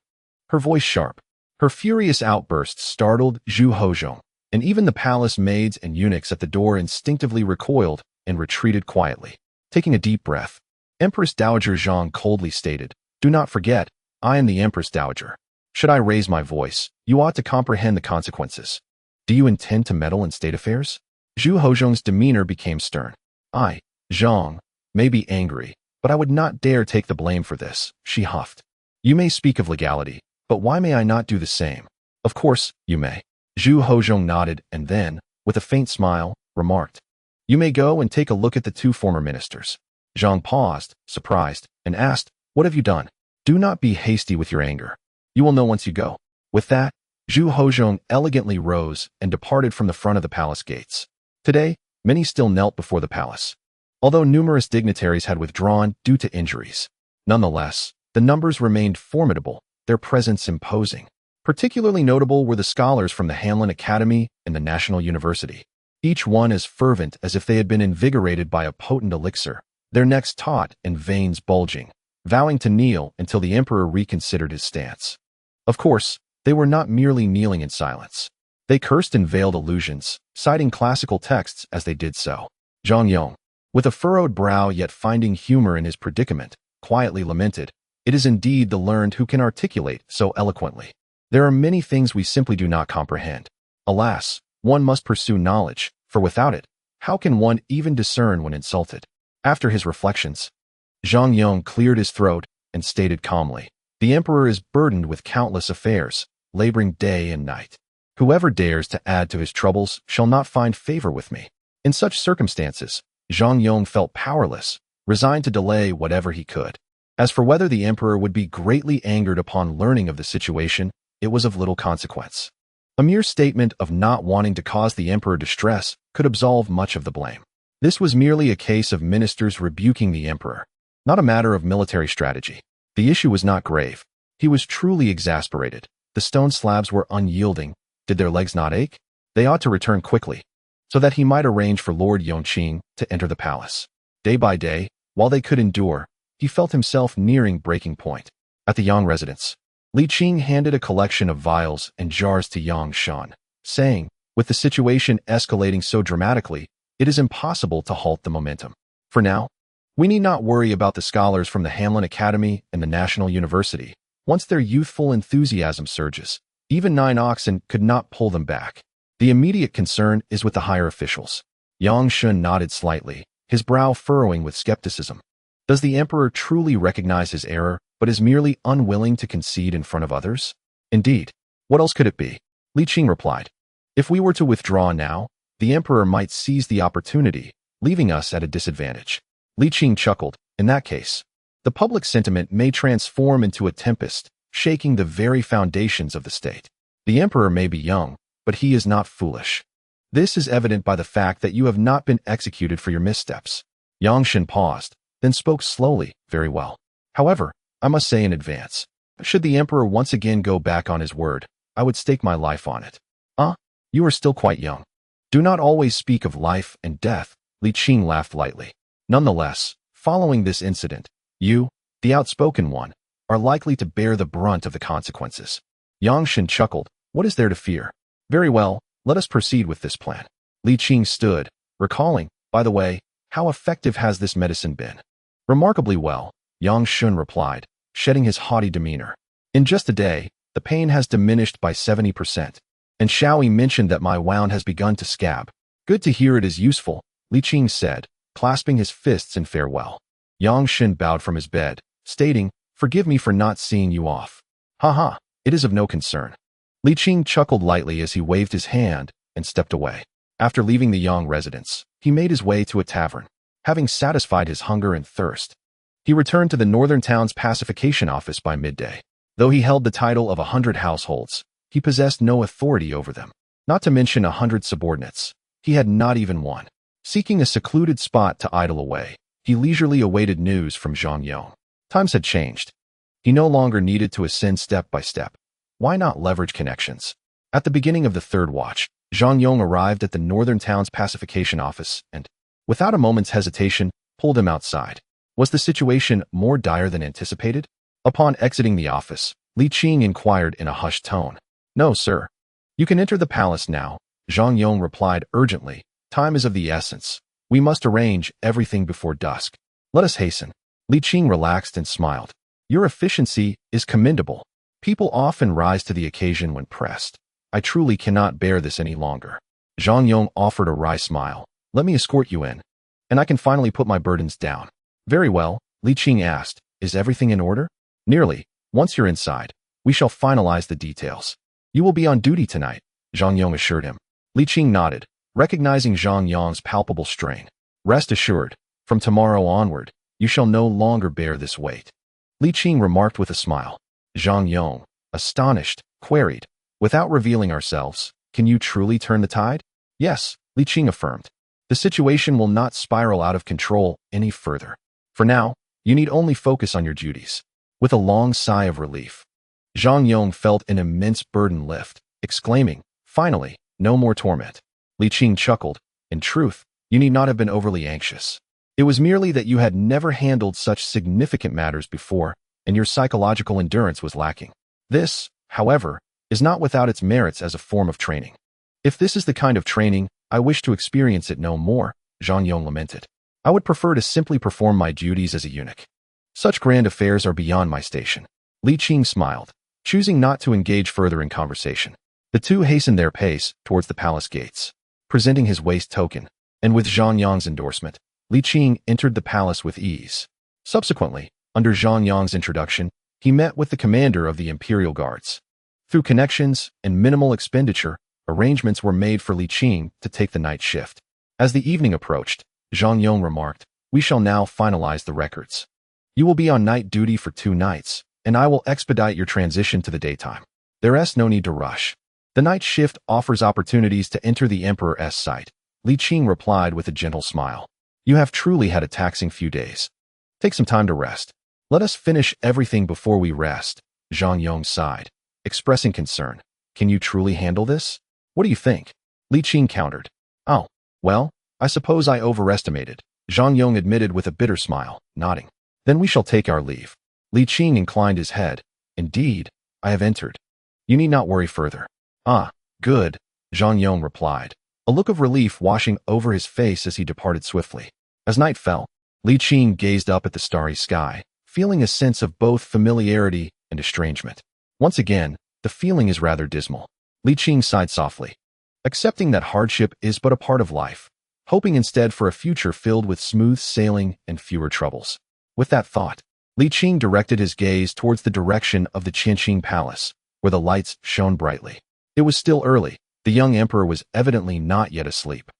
A: Her voice sharp. Her furious outbursts startled Zhu Hozhong, and even the palace maids and eunuchs at the door instinctively recoiled and retreated quietly. Taking a deep breath, Empress Dowager Zhang coldly stated, Do not forget, I am the Empress Dowager. Should I raise my voice, you ought to comprehend the consequences. Do you intend to meddle in state affairs? Zhu Hozhong's demeanor became stern. I, Zhang, may be angry, but I would not dare take the blame for this, she huffed. You may speak of legality, but why may I not do the same? Of course, you may. Zhu Hozhong nodded and then, with a faint smile, remarked, You may go and take a look at the two former ministers. Zhang paused, surprised, and asked, What have you done? Do not be hasty with your anger. You will know once you go. With that, Zhu Hozhong elegantly rose and departed from the front of the palace gates. Today, many still knelt before the palace, although numerous dignitaries had withdrawn due to injuries. Nonetheless, the numbers remained formidable, their presence imposing. Particularly notable were the scholars from the Hanlin Academy and the National University, each one as fervent as if they had been invigorated by a potent elixir, their necks taut and veins bulging, vowing to kneel until the emperor reconsidered his stance. Of course, they were not merely kneeling in silence. They cursed in veiled allusions, citing classical texts as they did so. Zhang Yong, with a furrowed brow yet finding humor in his predicament, quietly lamented, It is indeed the learned who can articulate so eloquently. There are many things we simply do not comprehend. Alas, one must pursue knowledge, for without it, how can one even discern when insulted? After his reflections, Zhang Yong cleared his throat and stated calmly, The emperor is burdened with countless affairs, laboring day and night. Whoever dares to add to his troubles shall not find favor with me. In such circumstances, Zhang Yong felt powerless, resigned to delay whatever he could. As for whether the emperor would be greatly angered upon learning of the situation, it was of little consequence. A mere statement of not wanting to cause the emperor distress could absolve much of the blame. This was merely a case of ministers rebuking the emperor, not a matter of military strategy. The issue was not grave. He was truly exasperated. The stone slabs were unyielding. Did their legs not ache? They ought to return quickly, so that he might arrange for Lord Yongqing to enter the palace. Day by day, while they could endure, he felt himself nearing breaking point. At the Yang residence, Li Qing handed a collection of vials and jars to Yang Shen, saying, With the situation escalating so dramatically, it is impossible to halt the momentum. For now, we need not worry about the scholars from the Hanlin Academy and the National University. Once their youthful enthusiasm surges, even 9 oxen could not pull them back. The immediate concern is with the higher officials. Yang Shen nodded slightly, his brow furrowing with skepticism. Does the emperor truly recognize his error, but is merely unwilling to concede in front of others? Indeed, what else could it be? Li Qing replied. If we were to withdraw now, the emperor might seize the opportunity, leaving us at a disadvantage. Li Qing chuckled. In that case, the public sentiment may transform into a tempest, shaking the very foundations of the state. The emperor may be young, but he is not foolish. This is evident by the fact that you have not been executed for your missteps. Yang Shen paused, then spoke slowly. Very well. However, I must say in advance, should the emperor once again go back on his word, I would stake my life on it. You are still quite young. Do not always speak of life and death, Li Qing laughed lightly. Nonetheless, following this incident, you, the outspoken one, are likely to bear the brunt of the consequences. Yang Shen chuckled. What is there to fear? Very well, let us proceed with this plan. Li Qing stood, recalling, by the way, how effective has this medicine been? Remarkably well, Yang Shen replied, shedding his haughty demeanor. In just a day, the pain has diminished by 70%. And Xue'er mentioned that my wound has begun to scab. Good to hear it is useful, Li Qing said, clasping his fists in farewell. Yang Shen bowed from his bed, stating, Forgive me for not seeing you off. Ha, it is of no concern. Li Qing chuckled lightly as he waved his hand and stepped away. After leaving the Yang residence, he made his way to a tavern. Having satisfied his hunger and thirst, he returned to the northern town's pacification office by midday. Though he held the title of 100 households, he possessed no authority over them. Not to mention 100 subordinates. He had not even one. Seeking a secluded spot to idle away, he leisurely awaited news from Zhang Yong. Times had changed. He no longer needed to ascend step by step. Why not leverage connections? At the beginning of the third watch, Zhang Yong arrived at the northern town's pacification office and, without a moment's hesitation, pulled him outside. Was the situation more dire than anticipated? Upon exiting the office, Li Qing inquired in a hushed tone. "No, sir. You can enter the palace now," Zhang Yong replied urgently. "Time is of the essence. We must arrange everything before dusk. Let us hasten." Li Qing relaxed and smiled. "Your efficiency is commendable. People often rise to the occasion when pressed. I truly cannot bear this any longer." Zhang Yong offered a wry smile. "Let me escort you in, and I can finally put my burdens down." "Very well," Li Qing asked. "Is everything in order?" "Nearly. Once you're inside, we shall finalize the details." "You will be on duty tonight," Zhang Yong assured him. Li Qing nodded, recognizing Zhang Yong's palpable strain. "Rest assured, from tomorrow onward, you shall no longer bear this weight," Li Qing remarked with a smile. Zhang Yong, astonished, queried, "Without revealing ourselves, can you truly turn the tide?" "Yes," Li Qing affirmed. "The situation will not spiral out of control any further. For now, you need only focus on your duties." With a long sigh of relief, Zhang Yong felt an immense burden lift, exclaiming, "Finally, no more torment." Li Qing chuckled. "In truth, you need not have been overly anxious. It was merely that you had never handled such significant matters before, and your psychological endurance was lacking. This, however, is not without its merits as a form of training." "If this is the kind of training, I wish to experience it no more," Zhang Yong lamented. "I would prefer to simply perform my duties as a eunuch. Such grand affairs are beyond my station." Li Qing smiled, choosing not to engage further in conversation. The two hastened their pace towards the palace gates. Presenting his waist token, and with Zhang Yong's endorsement, Li Qing entered the palace with ease. Subsequently, under Zhang Yong's introduction, he met with the commander of the Imperial Guards. Through connections and minimal expenditure, arrangements were made for Li Qing to take the night shift. As the evening approached, Zhang Yong remarked, "We shall now finalize the records. You will be on night duty for 2 nights, and I will expedite your transition to the daytime. There's no need to rush. The night shift offers opportunities to enter the Emperor's sight," Li Qing replied with a gentle smile. "You have truly had a taxing few days. Take some time to rest." "Let us finish everything before we rest," Zhang Yong sighed, expressing concern. "Can you truly handle this?" "What do you think?" Li Qing countered. "Oh, well, I suppose I overestimated," Zhang Yong admitted with a bitter smile, nodding. "Then we shall take our leave." Li Qing inclined his head. "Indeed, I have entered. You need not worry further." "Ah, good," Zhang Yong replied, a look of relief washing over his face as he departed swiftly. As night fell, Li Qing gazed up at the starry sky, feeling a sense of both familiarity and estrangement. Once again, the feeling is rather dismal. Li Qing sighed softly, accepting that hardship is but a part of life, hoping instead for a future filled with smooth sailing and fewer troubles. With that thought, Li Qing directed his gaze towards the direction of the Qianqing Palace, where the lights shone brightly. It was still early. The young emperor was evidently not yet asleep.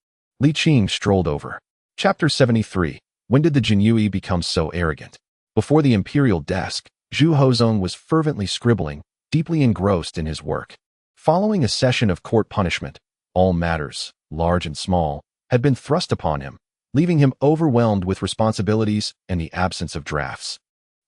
A: Li Qing strolled over. Chapter 73. When did the Jinyue become so arrogant? Before the imperial desk, Zhu Hozong was fervently scribbling, deeply engrossed in his work. Following a session of court punishment, all matters, large and small, had been thrust upon him, leaving him overwhelmed with responsibilities and the absence of drafts,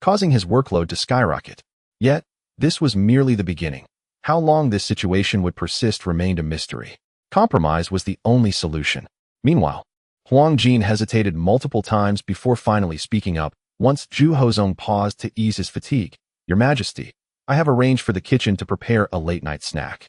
A: causing his workload to skyrocket. Yet, this was merely the beginning. How long this situation would persist remained a mystery. Compromise was the only solution. Meanwhile, Huang Jin hesitated multiple times before finally speaking up. Once Zhu Hozong paused to ease his fatigue. "Your Majesty, I have arranged for the kitchen to prepare a late-night snack.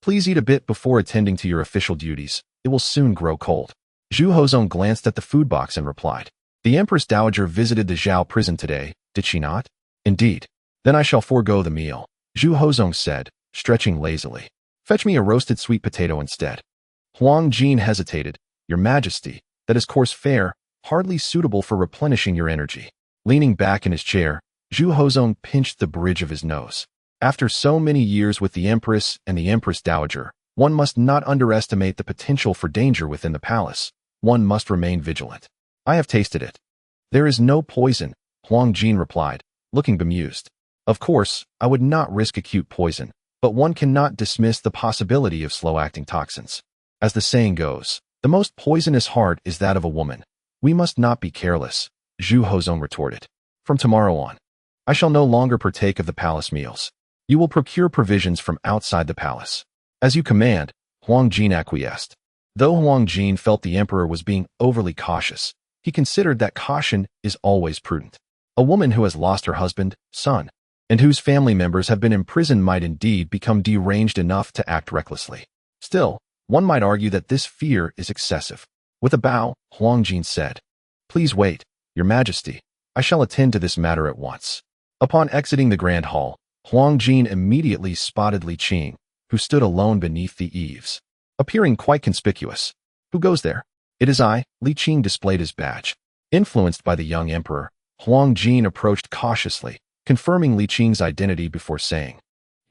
A: Please eat a bit before attending to your official duties. It will soon grow cold." Zhu Hozong glanced at the food box and replied, "The Empress Dowager visited the Zhao prison today, did she not?" "Indeed. Then I shall forego the meal," Zhu Hozong said, stretching lazily. "Fetch me a roasted sweet potato instead." Huang Jin hesitated. "Your Majesty, that is coarse fare, hardly suitable for replenishing your energy." Leaning back in his chair, Zhu Hozong pinched the bridge of his nose. After so many years with the Empress and the Empress Dowager, One must not underestimate the potential for danger within the palace. One must remain vigilant. I have tasted it. There is no poison, Huang Jin replied, looking bemused. Of course, I would not risk acute poison, but one cannot dismiss the possibility of slow-acting toxins. As the saying goes, the most poisonous heart is that of a woman. We must not be careless, Zhu Hozong retorted. From tomorrow on, I shall no longer partake of the palace meals. You will procure provisions from outside the palace. As you command, Huang Jin acquiesced. Though Huang Jin felt the emperor was being overly cautious, he considered that caution is always prudent. A woman who has lost her husband, son, and whose family members have been imprisoned might indeed become deranged enough to act recklessly. Still, one might argue that this fear is excessive. With a bow, Huang Jin said, "Please wait, Your Majesty. I shall attend to this matter at once." Upon exiting the grand hall, Huang Jin immediately spotted Li Qing, who stood alone beneath the eaves, appearing quite conspicuous. "Who goes there?" "It is I," Li Qing displayed his badge. Influenced by the young emperor, Huang Jin approached cautiously, confirming Li Qing's identity before saying,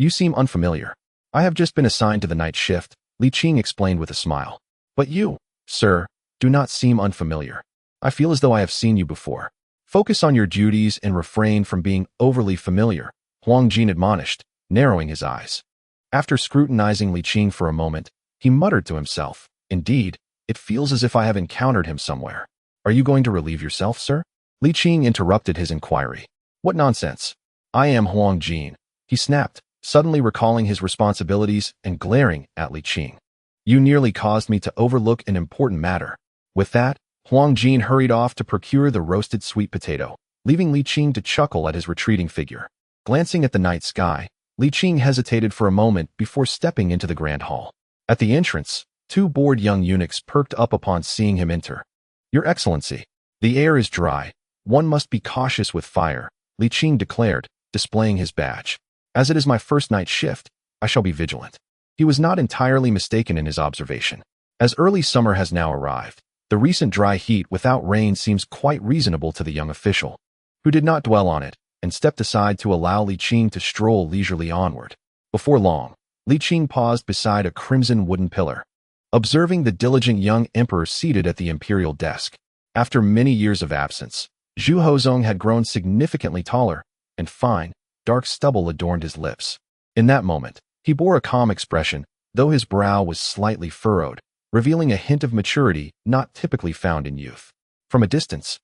A: "You seem unfamiliar." "I have just been assigned to the night shift," Li Qing explained with a smile. "But you, sir, do not seem unfamiliar. I feel as though I have seen you before." "Focus on your duties and refrain from being overly familiar," Huang Jin admonished, narrowing his eyes. After scrutinizing Li Qing for a moment, he muttered to himself, "Indeed, it feels as if I have encountered him somewhere." "Are you going to relieve yourself, sir?" Li Qing interrupted his inquiry. "What nonsense! I am Huang Jin," he snapped, suddenly recalling his responsibilities and glaring at Li Qing. "You nearly caused me to overlook an important matter." With that, Huang Jin hurried off to procure the roasted sweet potato, leaving Li Qing to chuckle at his retreating figure. Glancing at the night sky, Li Qing hesitated for a moment before stepping into the grand hall. At the entrance, two bored young eunuchs perked up upon seeing him enter. "Your Excellency, the air is dry. One must be cautious with fire," Li Qing declared, displaying his badge. "As it is my first night shift, I shall be vigilant." He was not entirely mistaken in his observation. As early summer has now arrived, the recent dry heat without rain seems quite reasonable to the young official, who did not dwell on it and stepped aside to allow Li Qing to stroll leisurely onward. Before long, Li Qing paused beside a crimson wooden pillar, observing the diligent young emperor seated at the imperial desk. After many years of absence, Zhu Hozong had grown significantly taller, and fine, dark stubble adorned his lips. In that moment, he bore a calm expression, though his brow was slightly furrowed, revealing a hint of maturity not typically found in youth. From a distance,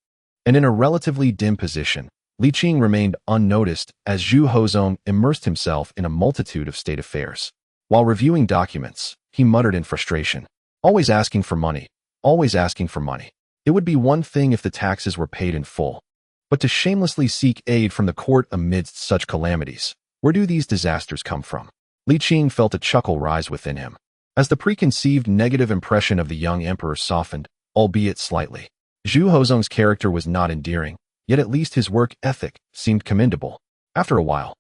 A: and in a relatively dim position, Li Qing remained unnoticed as Zhu Hozong immersed himself in a multitude of state affairs. While reviewing documents, he muttered in frustration, "Always asking for money, always asking for money. It would be one thing if the taxes were paid in full, but to shamelessly seek aid from the court amidst such calamities, where do these disasters come from?" Li Qing felt a chuckle rise within him, as the preconceived negative impression of the young emperor softened, albeit slightly. Zhu Hozong's character was not endearing, yet at least his work ethic seemed commendable. After a while,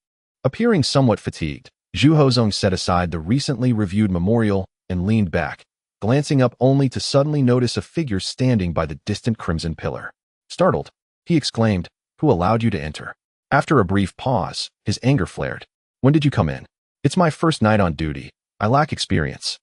A: appearing somewhat fatigued, Zhu Hozong set aside the recently reviewed memorial and leaned back, glancing up only to suddenly notice a figure standing by the distant crimson pillar. Startled, he exclaimed, "Who allowed you to enter?" After a brief pause, his anger flared. "When did you come in?" "It's my first night on duty. I lack experience,"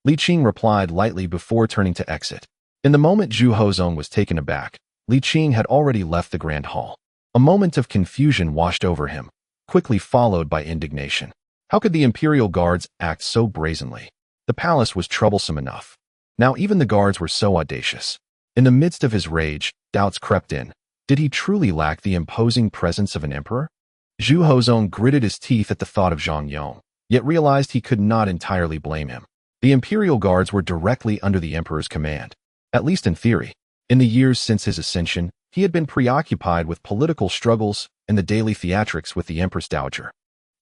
A: Li Qing replied lightly before turning to exit. In the moment Zhu Hozong was taken aback, Li Qing had already left the grand hall. A moment of confusion washed over him, quickly followed by indignation. How could the imperial guards act so brazenly? The palace was troublesome enough. Now even the guards were so audacious. In the midst of his rage, doubts crept in. Did he truly lack the imposing presence of an emperor? Zhu Hozong gritted his teeth at the thought of Zhang Yong, yet realized he could not entirely blame him. The imperial guards were directly under the emperor's command, at least in theory. In the years since his ascension, he had been preoccupied with political struggles and the daily theatrics with the Empress Dowager,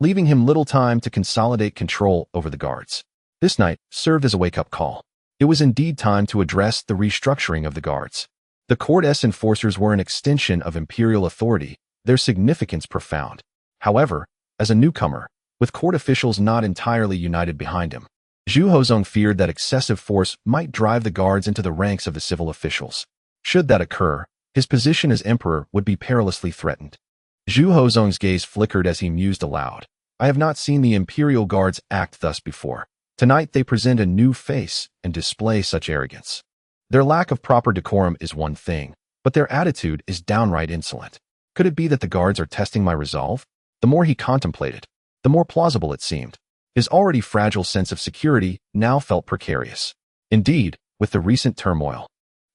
A: leaving him little time to consolidate control over the guards. This night served as a wake-up call. It was indeed time to address the restructuring of the guards. The court's enforcers were an extension of imperial authority, their significance profound. However, as a newcomer, with court officials not entirely united behind him, Zhu Hozong feared that excessive force might drive the guards into the ranks of the civil officials. Should that occur, his position as emperor would be perilously threatened. Zhu Hozong's gaze flickered as he mused aloud. "I have not seen the imperial guards act thus before. Tonight they present a new face and display such arrogance. Their lack of proper decorum is one thing, but their attitude is downright insolent. Could it be that the guards are testing my resolve? The more he contemplated, the more plausible it seemed. His already fragile sense of security now felt precarious. Indeed, with the recent turmoil,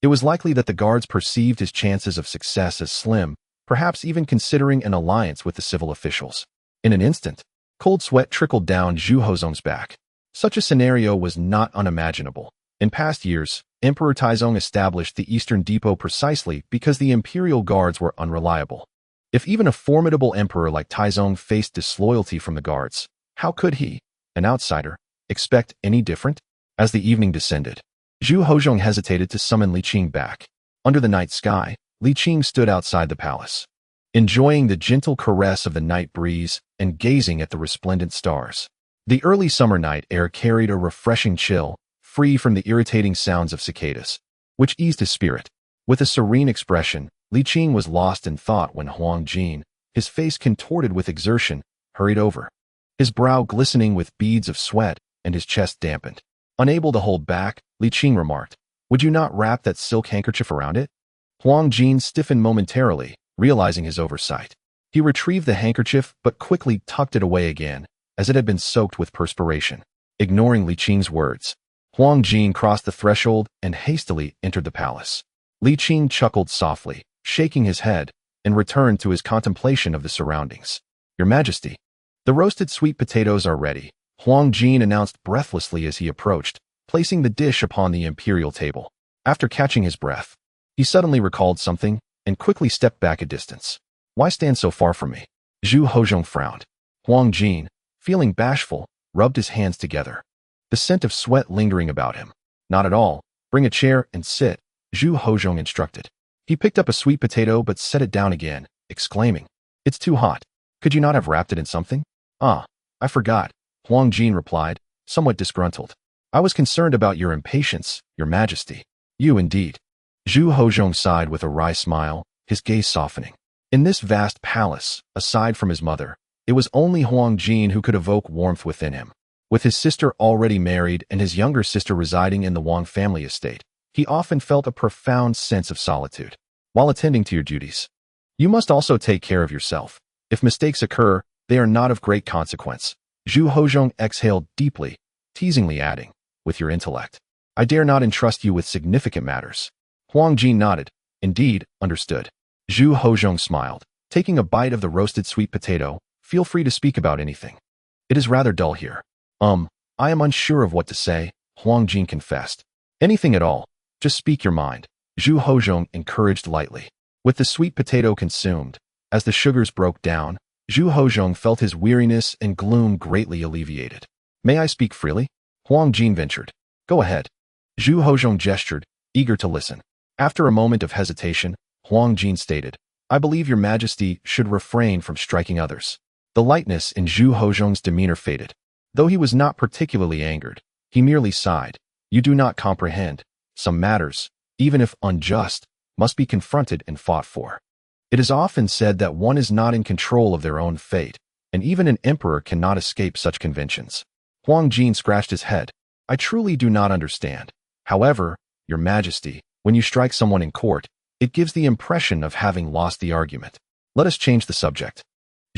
A: it was likely that the guards perceived his chances of success as slim, perhaps even considering an alliance with the civil officials. In an instant, cold sweat trickled down Zhu Hozong's back. Such a scenario was not unimaginable. In past years, Emperor Taizong established the Eastern Depot precisely because the imperial guards were unreliable. If even a formidable emperor like Taizong faced disloyalty from the guards, how could he, an outsider, expect any different? As the evening descended, Zhu Hozong hesitated to summon Li Qing back. Under the night sky, Li Qing stood outside the palace, enjoying the gentle caress of the night breeze and gazing at the resplendent stars. The early summer night air carried a refreshing chill, free from the irritating sounds of cicadas, which eased his spirit. With a serene expression, Li Qing was lost in thought when Huang Jin, his face contorted with exertion, hurried over. His brow glistening with beads of sweat and his chest dampened. Unable to hold back, Li Qing remarked, "Would you not wrap that silk handkerchief around it?" Huang Jin stiffened momentarily, realizing his oversight. He retrieved the handkerchief but quickly tucked it away again, as it had been soaked with perspiration. Ignoring Li Qing's words, Huang Jin crossed the threshold and hastily entered the palace. Li Qing chuckled softly, shaking his head, and returned to his contemplation of the surroundings. "Your Majesty, the roasted sweet potatoes are ready," Huang Jin announced breathlessly as he approached, placing the dish upon the imperial table. After catching his breath, he suddenly recalled something and quickly stepped back a distance. "Why stand so far from me?" Zhu Hozong frowned. Huang Jin, feeling bashful, rubbed his hands together, the scent of sweat lingering about him. "Not at all. Bring a chair and sit," Zhu Hozong instructed. He picked up a sweet potato but set it down again, exclaiming, "It's too hot. Could you not have wrapped it in something?" "Ah, I forgot," Huang Jin replied, somewhat disgruntled. "I was concerned about your impatience, Your Majesty." "You indeed." Zhu Hozong sighed with a wry smile, his gaze softening. In this vast palace, aside from his mother, it was only Huang Jin who could evoke warmth within him. With his sister already married and his younger sister residing in the Wang family estate, he often felt a profound sense of solitude. While attending to your duties, you must also take care of yourself. If mistakes occur, they are not of great consequence. Zhu Hozong exhaled deeply, teasingly adding, "With your intellect, I dare not entrust you with significant matters." Huang Jin nodded, indeed, understood. Zhu Hozong smiled, taking a bite of the roasted sweet potato. "Feel free to speak about anything. It is rather dull here." I am unsure of what to say," Huang Jin confessed. "Anything at all. Just speak your mind," Zhu Hozong encouraged lightly. With the sweet potato consumed, as the sugars broke down, Zhu Hozong felt his weariness and gloom greatly alleviated. "May I speak freely?" Huang Jin ventured. "Go ahead." Zhu Hozong gestured, eager to listen. After a moment of hesitation, Huang Jin stated, "I believe Your Majesty should refrain from striking others." The lightness in Zhu Hozong's demeanor faded. Though he was not particularly angered, he merely sighed. "You do not comprehend. Some matters, even if unjust, must be confronted and fought for. It is often said that one is not in control of their own fate, and even an emperor cannot escape such conventions." Huang Jin scratched his head. "I truly do not understand. However, Your Majesty, when you strike someone in court, it gives the impression of having lost the argument. Let us change the subject,"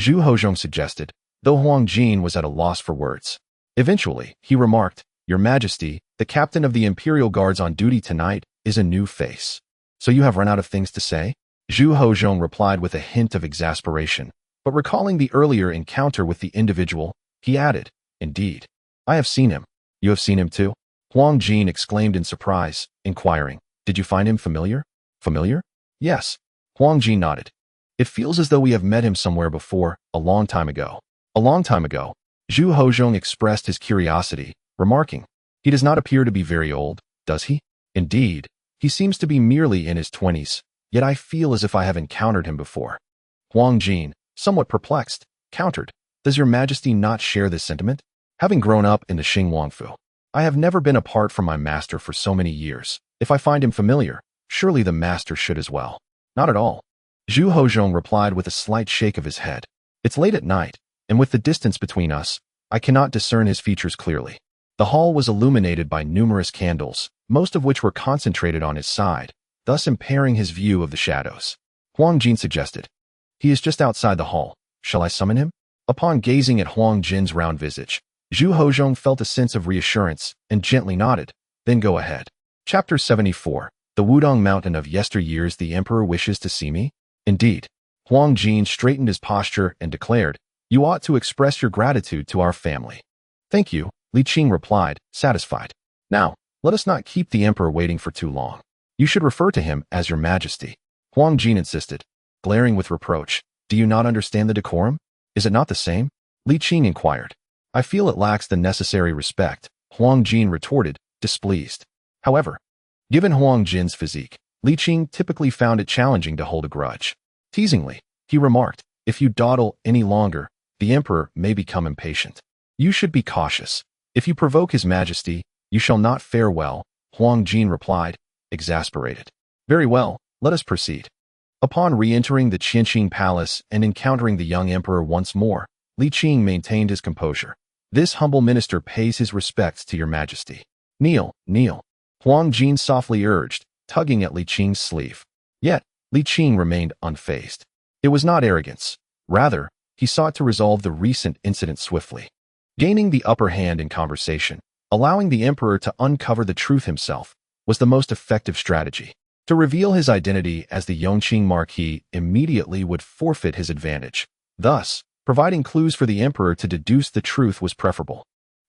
A: Zhu Hozong suggested, though Huang Jin was at a loss for words. Eventually, he remarked, "Your Majesty, the captain of the Imperial Guards on duty tonight is a new face. So you have run out of things to say?" Zhu Hozong replied with a hint of exasperation, but recalling the earlier encounter with the individual, he added, "Indeed. I have seen him." "You have seen him too?" Huang Jin exclaimed in surprise, inquiring, "Did you find him familiar?" "Familiar? Yes." Huang Jin nodded. "It feels as though we have met him somewhere before, a long time ago." "A long time ago?" Zhu Hozong expressed his curiosity, remarking, "He does not appear to be very old, does he?" "Indeed, he seems to be merely in his 20s, yet I feel as if I have encountered him before." Huang Jin, somewhat perplexed, countered, "Does Your Majesty not share this sentiment? Having grown up in the Xing Wangfu, I have never been apart from my master for so many years. If I find him familiar, surely the master should as well." "Not at all," Zhu Hozong replied with a slight shake of his head. "It's late at night, and with the distance between us, I cannot discern his features clearly. The hall was illuminated by numerous candles, most of which were concentrated on his side, thus impairing his view of the shadows. Huang Jin suggested, "He is just outside the hall. Shall I summon him?" Upon gazing at Huang Jin's round visage, Zhu Hozhong felt a sense of reassurance and gently nodded. "Then go ahead." Chapter 74. The Wudong Mountain of Yesteryears. The Emperor wishes to see me? Indeed. Huang Jin straightened his posture and declared, "You ought to express your gratitude to our family." "Thank you," Li Qing replied, satisfied. "Now, let us not keep the Emperor waiting for too long. You should refer to him as Your Majesty." Huang Jin insisted, glaring with reproach. "Do you not understand the decorum? Is it not the same?" Li Qing inquired. "I feel it lacks the necessary respect," Huang Jin retorted, displeased. However, given Huang Jin's physique, Li Qing typically found it challenging to hold a grudge. Teasingly, he remarked, "If you dawdle any longer, the Emperor may become impatient. You should be cautious. If you provoke His Majesty, you shall not fare well," Huang Jin replied, exasperated. "Very well, let us proceed." Upon re-entering the Qianqing Palace and encountering the young emperor once more, Li Qing maintained his composure. "This humble minister pays his respects to Your Majesty." "Kneel, kneel," Huang Jin softly urged, tugging at Li Qing's sleeve. Yet, Li Qing remained unfazed. It was not arrogance. Rather, he sought to resolve the recent incident swiftly. Gaining the upper hand in conversation, allowing the emperor to uncover the truth himself, was the most effective strategy. To reveal his identity as the Yongqing Marquis immediately would forfeit his advantage. Thus, providing clues for the emperor to deduce the truth was preferable.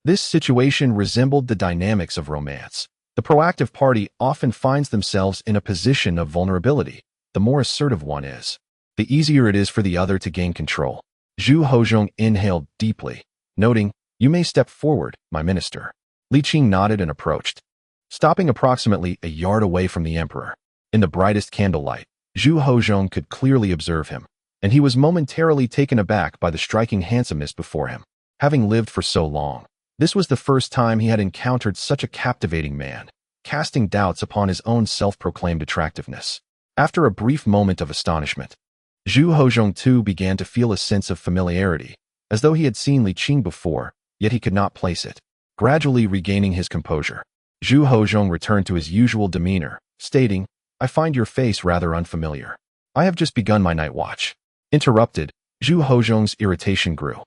A: This situation resembled the dynamics of romance. The proactive party often finds themselves in a position of vulnerability. The more assertive one is, the easier it is for the other to gain control. Zhu Hozhong inhaled deeply, noting, "You may step forward, my minister." Li Qing nodded and approached, stopping approximately a yard away from the emperor. In the brightest candlelight, Zhu Hozhong could clearly observe him, and he was momentarily taken aback by the striking handsomeness before him. Having lived for so long, this was the first time he had encountered such a captivating man, casting doubts upon his own self-proclaimed attractiveness. After a brief moment of astonishment, Zhu Hozhong too began to feel a sense of familiarity, as though he had seen Li Qing before, yet he could not place it. Gradually regaining his composure, Zhu Hozhong returned to his usual demeanor, stating, "I find your face rather unfamiliar. I have just begun my night watch." Interrupted, Zhu Hozhong's irritation grew,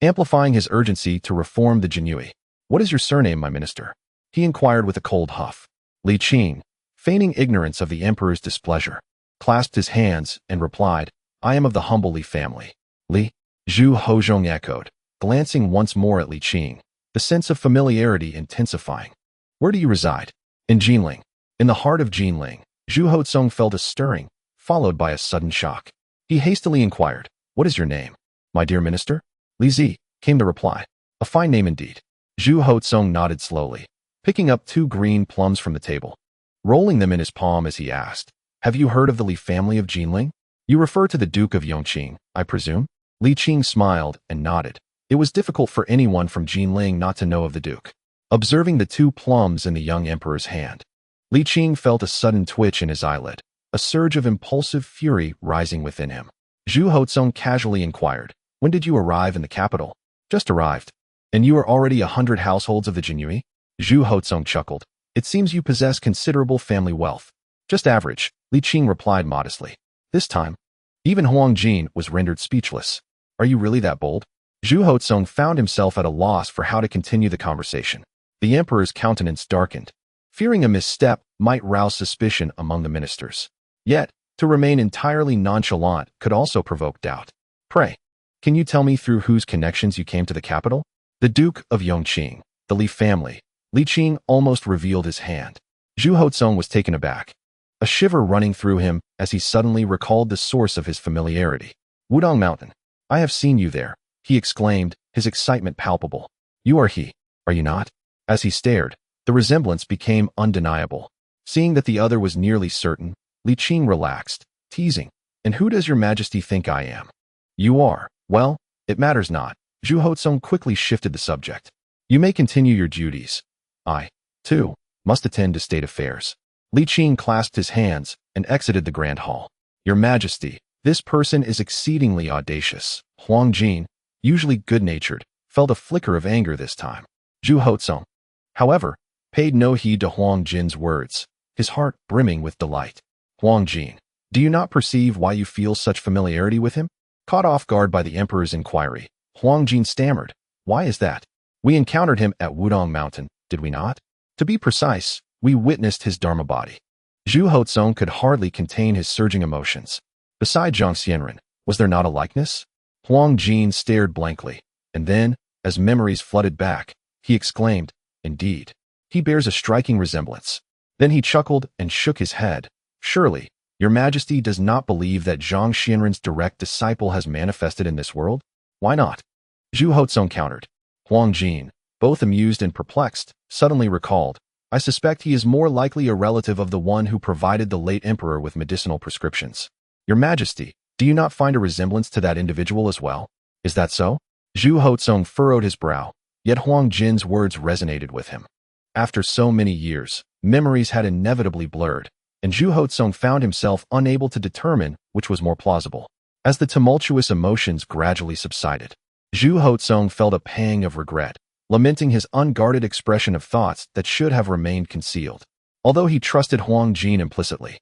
A: amplifying his urgency to reform the Jinui. "What is your surname, my minister?" he inquired with a cold huff. Li Qing, feigning ignorance of the emperor's displeasure, clasped his hands and replied, "I am of the humble Li family." "Li?" Zhu Hozhong echoed, glancing once more at Li Qing, the sense of familiarity intensifying. "Where do you reside?" "In Jinling." In the heart of Jinling, Zhu Hozhong felt a stirring, followed by a sudden shock. He hastily inquired, "What is your name?" "My dear minister?" "Li Zi," came the reply. "A fine name indeed." Zhu Hozhong nodded slowly, picking up 2 green plums from the table, rolling them in his palm as he asked, "Have you heard of the Li family of Jinling? You refer to the Duke of Yongqing, I presume?" Li Qing smiled and nodded. It was difficult for anyone from Jinling not to know of the Duke. Observing the 2 plums in the young emperor's hand, Li Qing felt a sudden twitch in his eyelid, a surge of impulsive fury rising within him. Zhu Hozhong casually inquired, "When did you arrive in the capital?" "Just arrived." "And you are already 100 households of the Jinui?" Zhu Hozhong chuckled. "It seems you possess considerable family wealth." "Just average," Li Qing replied modestly. This time, even Huang Jin was rendered speechless. "Are you really that bold?" Zhu Hozhong found himself at a loss for how to continue the conversation. The emperor's countenance darkened, fearing a misstep might rouse suspicion among the ministers. Yet, to remain entirely nonchalant could also provoke doubt. "Pray, can you tell me through whose connections you came to the capital?" "The Duke of Yongqing, the Li family." Li Qing almost revealed his hand. Zhu Hozhong was taken aback, a shiver running through him as he suddenly recalled the source of his familiarity. "Wudong Mountain. I have seen you there," he exclaimed, his excitement palpable. "You are he, are you not?" As he stared, the resemblance became undeniable. Seeing that the other was nearly certain, Li Qing relaxed, teasing, "And who does Your Majesty think I am?" "You are. Well, it matters not." Zhu Hozhong quickly shifted the subject. "You may continue your duties. I, too, must attend to state affairs." Li Qing clasped his hands and exited the grand hall. "Your Majesty, this person is exceedingly audacious." Huang Jin, usually good-natured, felt a flicker of anger this time. Zhu Hozhong, however, paid no heed to Huang Jin's words, his heart brimming with delight. Huang Jin, do you not perceive why you feel such familiarity with him? Caught off guard by the emperor's inquiry, Huang Jin stammered, why is that? We encountered him at Wudong Mountain, did we not? To be precise, we witnessed his dharma body. Zhu Hozong could hardly contain his surging emotions. Beside Zhang Xianren, was there not a likeness? Huang Jin stared blankly, and then, as memories flooded back, he exclaimed, indeed. He bears a striking resemblance. Then he chuckled and shook his head. Surely, your majesty does not believe that Zhang Xianren's direct disciple has manifested in this world? Why not? Zhu Hozong countered. Huang Jin, both amused and perplexed, suddenly recalled, I suspect he is more likely a relative of the one who provided the late emperor with medicinal prescriptions. Your majesty, do you not find a resemblance to that individual as well? Is that so? Zhu Hozong furrowed his brow, yet Huang Jin's words resonated with him. After so many years, memories had inevitably blurred, and Zhu Hozong found himself unable to determine which was more plausible. As the tumultuous emotions gradually subsided, Zhu Hozong felt a pang of regret, lamenting his unguarded expression of thoughts that should have remained concealed. Although he trusted Huang Jin implicitly,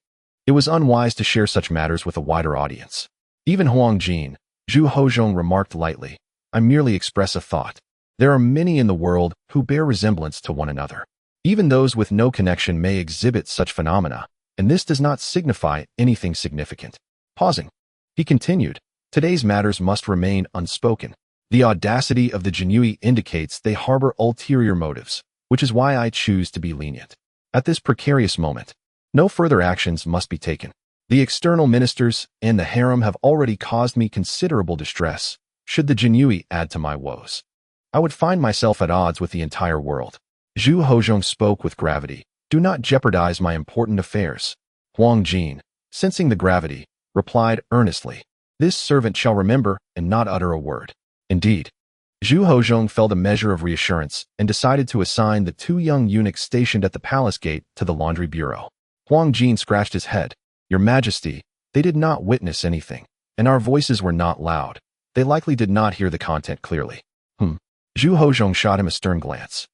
A: it was unwise to share such matters with a wider audience. Even Huang Jin, Zhu Hozong remarked lightly, I merely express a thought. There are many in the world who bear resemblance to one another. Even those with no connection may exhibit such phenomena, and this does not signify anything significant. Pausing, he continued, today's matters must remain unspoken. The audacity of the Jinyui indicates they harbor ulterior motives, which is why I choose to be lenient. At this precarious moment, no further actions must be taken. The external ministers and the harem have already caused me considerable distress. Should the Jinyui add to my woes, I would find myself at odds with the entire world. Zhu Hozong spoke with gravity. Do not jeopardize my important affairs. Huang Jin, sensing the gravity, replied earnestly, this servant shall remember and not utter a word. Indeed. Zhu Hozong felt a measure of reassurance and decided to assign the two young eunuchs stationed at the palace gate to the laundry bureau. Huang Jin scratched his head. Your Majesty, they did not witness anything, and our voices were not loud. They likely did not hear the content clearly. Zhu Hozong shot him a stern glance.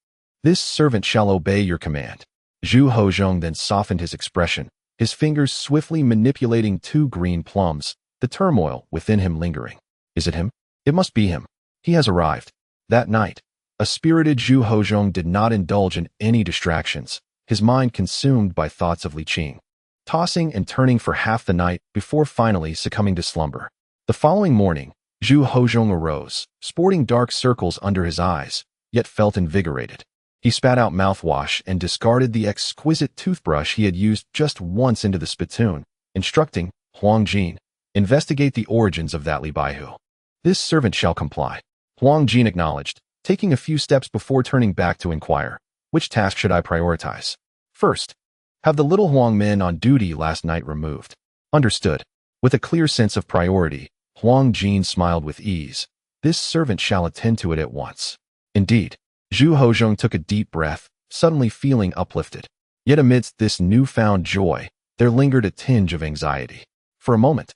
A: This servant shall obey your command. Zhu Hozong then softened his expression, his fingers swiftly manipulating two green plums, the turmoil within him lingering. Is it him? It must be him. He has arrived. That night, a spirited Zhu Hozong did not indulge in any distractions, his mind consumed by thoughts of Li Qing, tossing and turning for half the night before finally succumbing to slumber. The following morning, Zhu Hozong arose, sporting dark circles under his eyes, yet felt invigorated. He spat out mouthwash and discarded the exquisite toothbrush he had used just once into the spittoon, instructing Huang Jin, investigate the origins of that Li Baihu. This servant shall comply. Huang Jin acknowledged, taking a few steps before turning back to inquire, which task should I prioritize? First, have the little Huang men on duty last night removed. Understood. With a clear sense of priority, Huang Jin smiled with ease. This servant shall attend to it at once. Indeed. Zhu Hozong took a deep breath, suddenly feeling uplifted. Yet amidst this newfound joy, there lingered a tinge of anxiety. For a moment,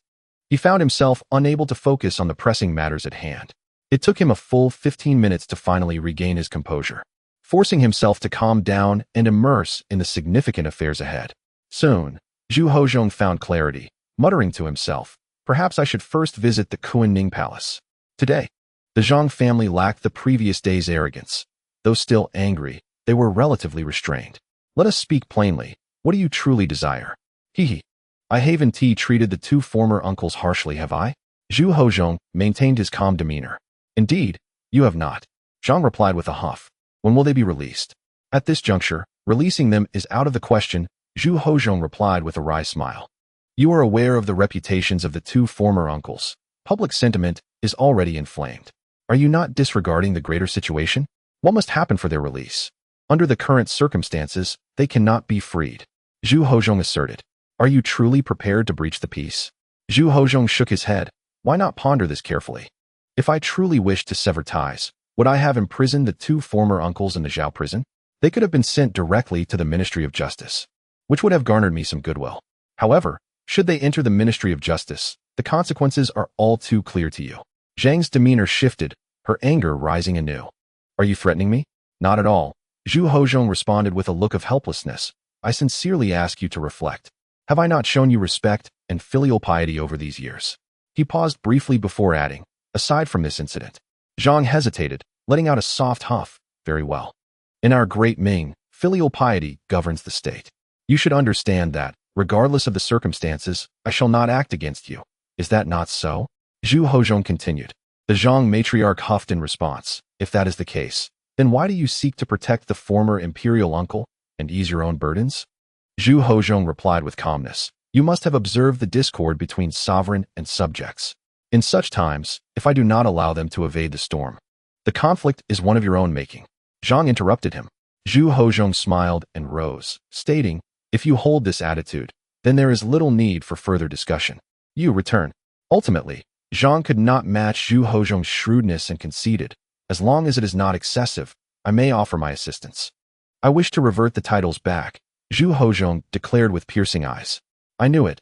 A: he found himself unable to focus on the pressing matters at hand. It took him a full 15 minutes to finally regain his composure, forcing himself to calm down and immerse in the significant affairs ahead. Soon, Zhu Hozong found clarity, muttering to himself, perhaps I should first visit the Kunning Palace. Today, the Zhang family lacked the previous day's arrogance. Though still angry, they were relatively restrained. Let us speak plainly. What do you truly desire? I haven't treated the two former uncles harshly, have I? Zhu Hozong maintained his calm demeanor. Indeed, you have not. Zhang replied with a huff. When will they be released? At this juncture, releasing them is out of the question, Zhu Hozong replied with a wry smile. You are aware of the reputations of the two former uncles. Public sentiment is already inflamed. Are you not disregarding the greater situation? What must happen for their release? Under the current circumstances, they cannot be freed. Zhu Hozong asserted. Are you truly prepared to breach the peace? Zhu Hozong shook his head. Why not ponder this carefully? If I truly wished to sever ties, would I have imprisoned the two former uncles in the Zhao prison? They could have been sent directly to the Ministry of Justice, which would have garnered me some goodwill. However, should they enter the Ministry of Justice, the consequences are all too clear to you. Zhang's demeanor shifted, her anger rising anew. Are you threatening me? Not at all. Zhu Hozhong responded with a look of helplessness. I sincerely ask you to reflect. Have I not shown you respect and filial piety over these years? He paused briefly before adding, aside from this incident. Zhang hesitated, letting out a soft huff. Very well. In our great Ming, filial piety governs the state. You should understand that, regardless of the circumstances, I shall not act against you. Is that not so? Zhu Hozhong continued. The Zhang matriarch huffed in response. If that is the case, then why do you seek to protect the former imperial uncle and ease your own burdens? Zhu Hozhong replied with calmness. You must have observed the discord between sovereign and subjects. In such times, if I do not allow them to evade the storm, the conflict is one of your own making. Zhang interrupted him. Zhu Hozhong smiled and rose, stating, if you hold this attitude, then there is little need for further discussion. You return. Ultimately, Zhang could not match Zhu Hozhong's shrewdness and conceded. As long as it is not excessive, I may offer my assistance. I wish to revert the titles back, Zhu Hozhong declared with piercing eyes. I knew it,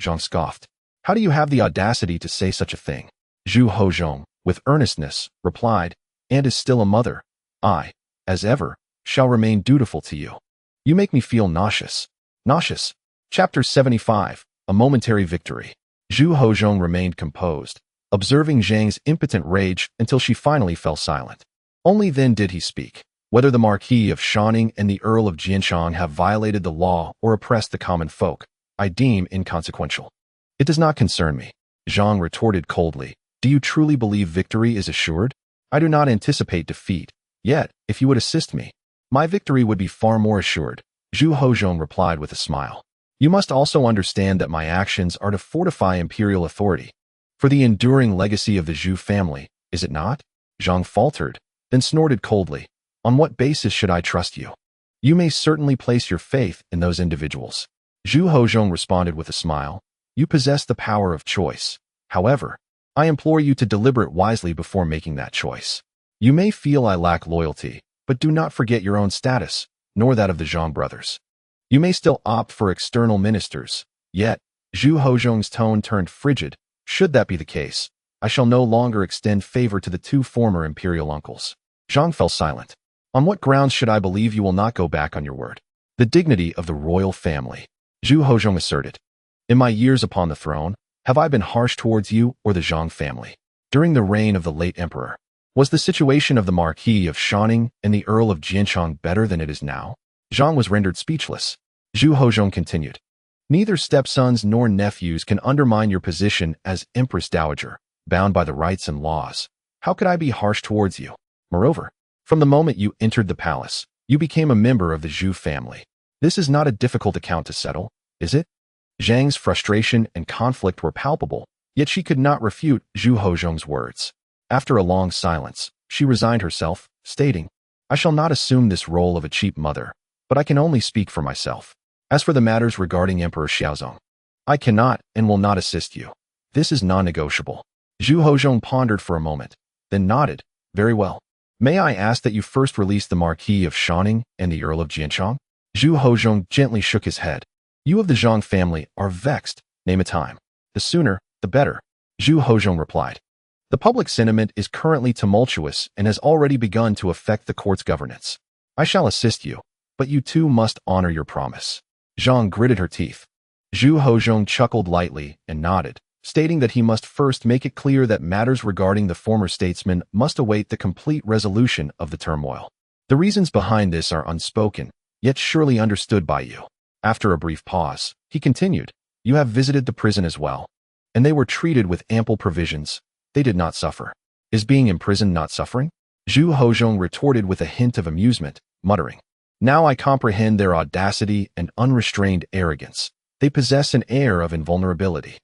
A: Zhang scoffed. How do you have the audacity to say such a thing? Zhu Hozhong, with earnestness, replied, and is still a mother. I, as ever, shall remain dutiful to you. You make me feel nauseous. Nauseous. Chapter 75, A Momentary Victory. Zhu Hozhong remained composed, observing Zhang's impotent rage until she finally fell silent. Only then did he speak. Whether the Marquis of Shanning and the Earl of Jianshang have violated the law or oppressed the common folk, I deem inconsequential. It does not concern me. Zhang retorted coldly. Do you truly believe victory is assured? I do not anticipate defeat. Yet, if you would assist me, my victory would be far more assured. Zhu Hozhong replied with a smile. You must also understand that my actions are to fortify imperial authority. For the enduring legacy of the Zhu family, is it not? Zhang faltered, then snorted coldly. On what basis should I trust you? You may certainly place your faith in those individuals. Zhu Hozhong responded with a smile. You possess the power of choice. However, I implore you to deliberate wisely before making that choice. You may feel I lack loyalty, but do not forget your own status, nor that of the Zhang brothers. You may still opt for external ministers, yet, Zhu Hozhong's tone turned frigid. Should that be the case, I shall no longer extend favor to the two former imperial uncles. Zhang fell silent. On what grounds should I believe you will not go back on your word? The dignity of the royal family, Zhu Hozhong asserted. In my years upon the throne, have I been harsh towards you or the Zhang family? During the reign of the late emperor, was the situation of the Marquis of Shanning and the Earl of Jianshang better than it is now? Zhang was rendered speechless. Zhu Hozhong continued. Neither stepsons nor nephews can undermine your position as Empress Dowager, bound by the rights and laws. How could I be harsh towards you? Moreover, from the moment you entered the palace, you became a member of the Zhu family. This is not a difficult account to settle, is it? Zhang's frustration and conflict were palpable, yet she could not refute Zhu Hozhong's words. After a long silence, she resigned herself, stating, I shall not assume this role of a cheap mother, but I can only speak for myself. As for the matters regarding Emperor Xiaozong, I cannot and will not assist you. This is non-negotiable. Zhu Hozhong pondered for a moment, then nodded. Very well. May I ask that you first release the Marquis of Shanning and the Earl of Jianshang? Zhu Hozhong gently shook his head. You of the Zhang family are vexed. Name a time. The sooner, the better. Zhu Hozhong replied. The public sentiment is currently tumultuous and has already begun to affect the court's governance. I shall assist you, but you too must honor your promise. Zhang gritted her teeth. Zhu Hozhong chuckled lightly and nodded, stating that he must first make it clear that matters regarding the former statesman must await the complete resolution of the turmoil. The reasons behind this are unspoken, yet surely understood by you. After a brief pause, he continued, You have visited the prison as well, and they were treated with ample provisions. They did not suffer. Is being imprisoned not suffering? Zhu Hozhong retorted with a hint of amusement, muttering, Now I comprehend their audacity and unrestrained arrogance. They possess an air of invulnerability.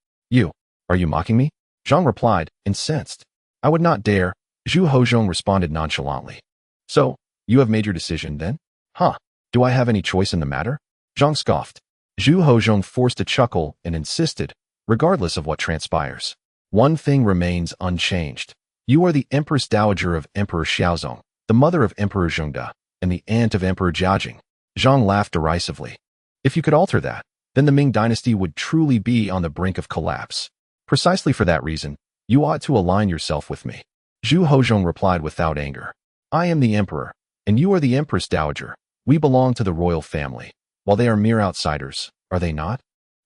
A: Are you mocking me? Zhang replied, incensed. I would not dare. Zhu Hozhong responded nonchalantly. So, you have made your decision then? Huh. Do I have any choice in the matter? Zhang scoffed. Zhu Hozhong forced a chuckle and insisted, regardless of what transpires. One thing remains unchanged. You are the Empress Dowager of Emperor Xiaozong, the mother of Emperor Zhengde, and the aunt of Emperor Jiajing. Zhang laughed derisively. If you could alter that, then the Ming dynasty would truly be on the brink of collapse. Precisely for that reason, you ought to align yourself with me. Zhu Hozhong replied without anger. I am the emperor, And you are the Empress Dowager. We belong to the royal family, while they are mere outsiders, are they not?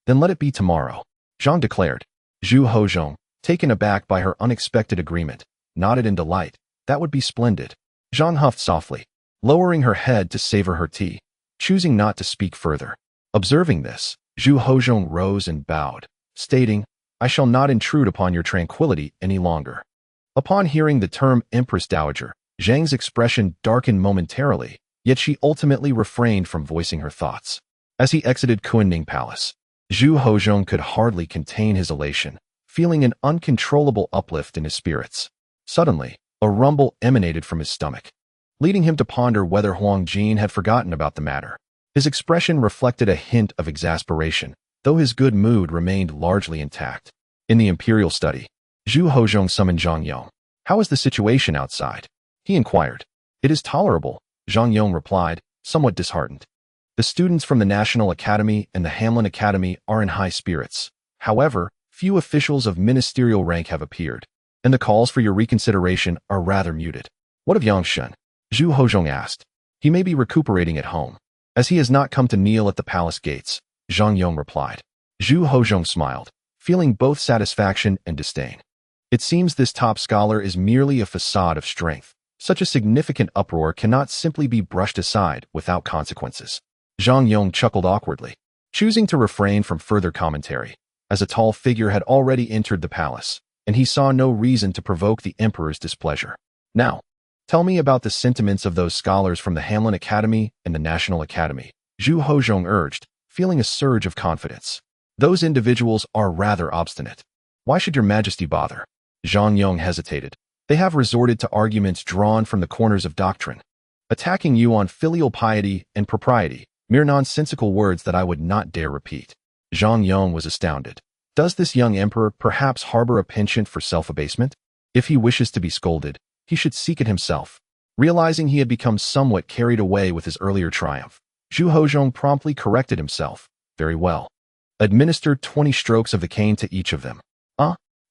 A: Then let it be tomorrow, Zhang declared. Zhu Hozhong, taken aback by her unexpected agreement, nodded in delight. That would be splendid. Zhang huffed softly, lowering her head to savor her tea, choosing not to speak further. Observing this, Zhu Hozhong rose and bowed, stating, I shall not intrude upon your tranquility any longer. Upon hearing the term Empress Dowager, Zhang's expression darkened momentarily, yet she ultimately refrained from voicing her thoughts. As he exited Kunning Palace, Zhu Hozhong could hardly contain his elation, feeling an uncontrollable uplift in his spirits. Suddenly, a rumble emanated from his stomach, leading him to ponder whether Huang Jin had forgotten about the matter. His expression reflected a hint of exasperation, though his good mood remained largely intact. In the imperial study, Zhu Hozhong summoned Zhang Yong. How is the situation outside? He inquired. It is tolerable, Zhang Yong replied, somewhat disheartened. The students from the National Academy and the Hamlin Academy are in high spirits. However, few officials of ministerial rank have appeared, and the calls for your reconsideration are rather muted. What of Yang Shen? Zhu Hozhong asked. He may be recuperating at home, as he has not come to kneel at the palace gates, Zhang Yong replied. Zhu Hozhong smiled, feeling both satisfaction and disdain. It seems this top scholar is merely a facade of strength. Such a significant uproar cannot simply be brushed aside without consequences. Zhang Yong chuckled awkwardly, choosing to refrain from further commentary, as a tall figure had already entered the palace, and he saw no reason to provoke the emperor's displeasure. Now, tell me about the sentiments of those scholars from the Hamlin Academy and the National Academy, Zhu Hozhong urged, feeling a surge of confidence. Those individuals are rather obstinate. Why should your majesty bother? Zhang Yong hesitated. They have resorted to arguments drawn from the corners of doctrine, attacking you on filial piety and propriety, mere nonsensical words that I would not dare repeat. Zhang Yong was astounded. Does this young emperor perhaps harbor a penchant for self-abasement? If he wishes to be scolded, he should seek it himself. Realizing he had become somewhat carried away with his earlier triumph, Zhu Hozhong promptly corrected himself. Very well. Administer 20 strokes of the cane to each of them.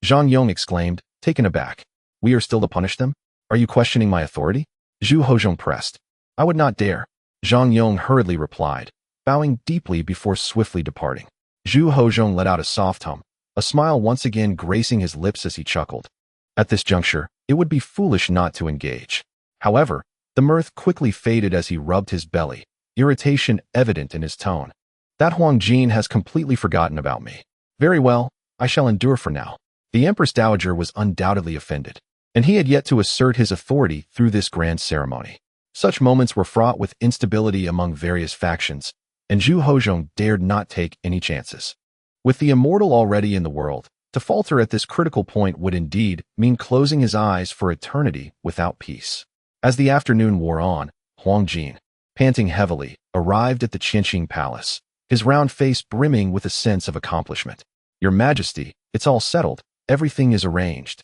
A: Zhang Yong exclaimed, taken aback. We are still to punish them? Are you questioning my authority? Zhu Hozhong pressed. I would not dare. Zhang Yong hurriedly replied, bowing deeply before swiftly departing. Zhu Hozhong let out a soft hum, a smile once again gracing his lips as he chuckled. At this juncture, it would be foolish not to engage. However, the mirth quickly faded as he rubbed his belly, irritation evident in his tone. That Huang Jin has completely forgotten about me. Very well, I shall endure for now. The Empress Dowager was undoubtedly offended, and he had yet to assert his authority through this grand ceremony. Such moments were fraught with instability among various factions, and Zhu Hozhong dared not take any chances. With the immortal already in the world, to falter at this critical point would indeed mean closing his eyes for eternity without peace. As the afternoon wore on, Huang Jin, panting heavily, arrived at the Qinqing Palace, his round face brimming with a sense of accomplishment. Your Majesty, it's all settled. Everything is arranged.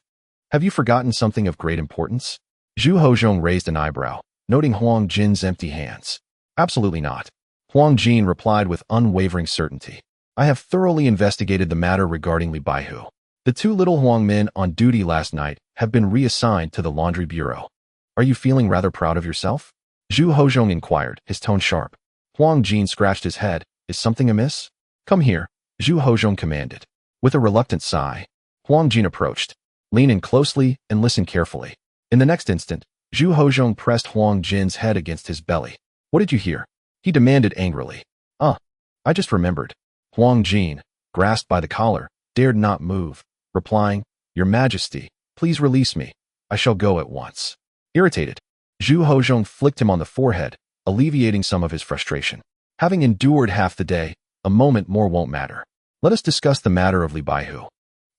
A: Have you forgotten something of great importance? Zhu Hozhong raised an eyebrow, noting Huang Jin's empty hands. Absolutely not. Huang Jin replied with unwavering certainty. I have thoroughly investigated the matter regarding Li Baihu. The 2 little Huang men on duty last night have been reassigned to the laundry bureau. Are you feeling rather proud of yourself? Zhu Hozhong inquired, his tone sharp. Huang Jin scratched his head. Is something amiss? Come here, Zhu Hozhong commanded. With a reluctant sigh, Huang Jin approached. Lean in closely and listen carefully. In the next instant, Zhu Hozhong pressed Huang Jin's head against his belly. What did you hear? He demanded angrily. I just remembered. Huang Jin, grasped by the collar, dared not move, replying, Your Majesty, please release me. I shall go at once. Irritated, Zhu Hozhong flicked him on the forehead, alleviating some of his frustration. Having endured half the day, a moment more won't matter. Let us discuss the matter of Li Baihu.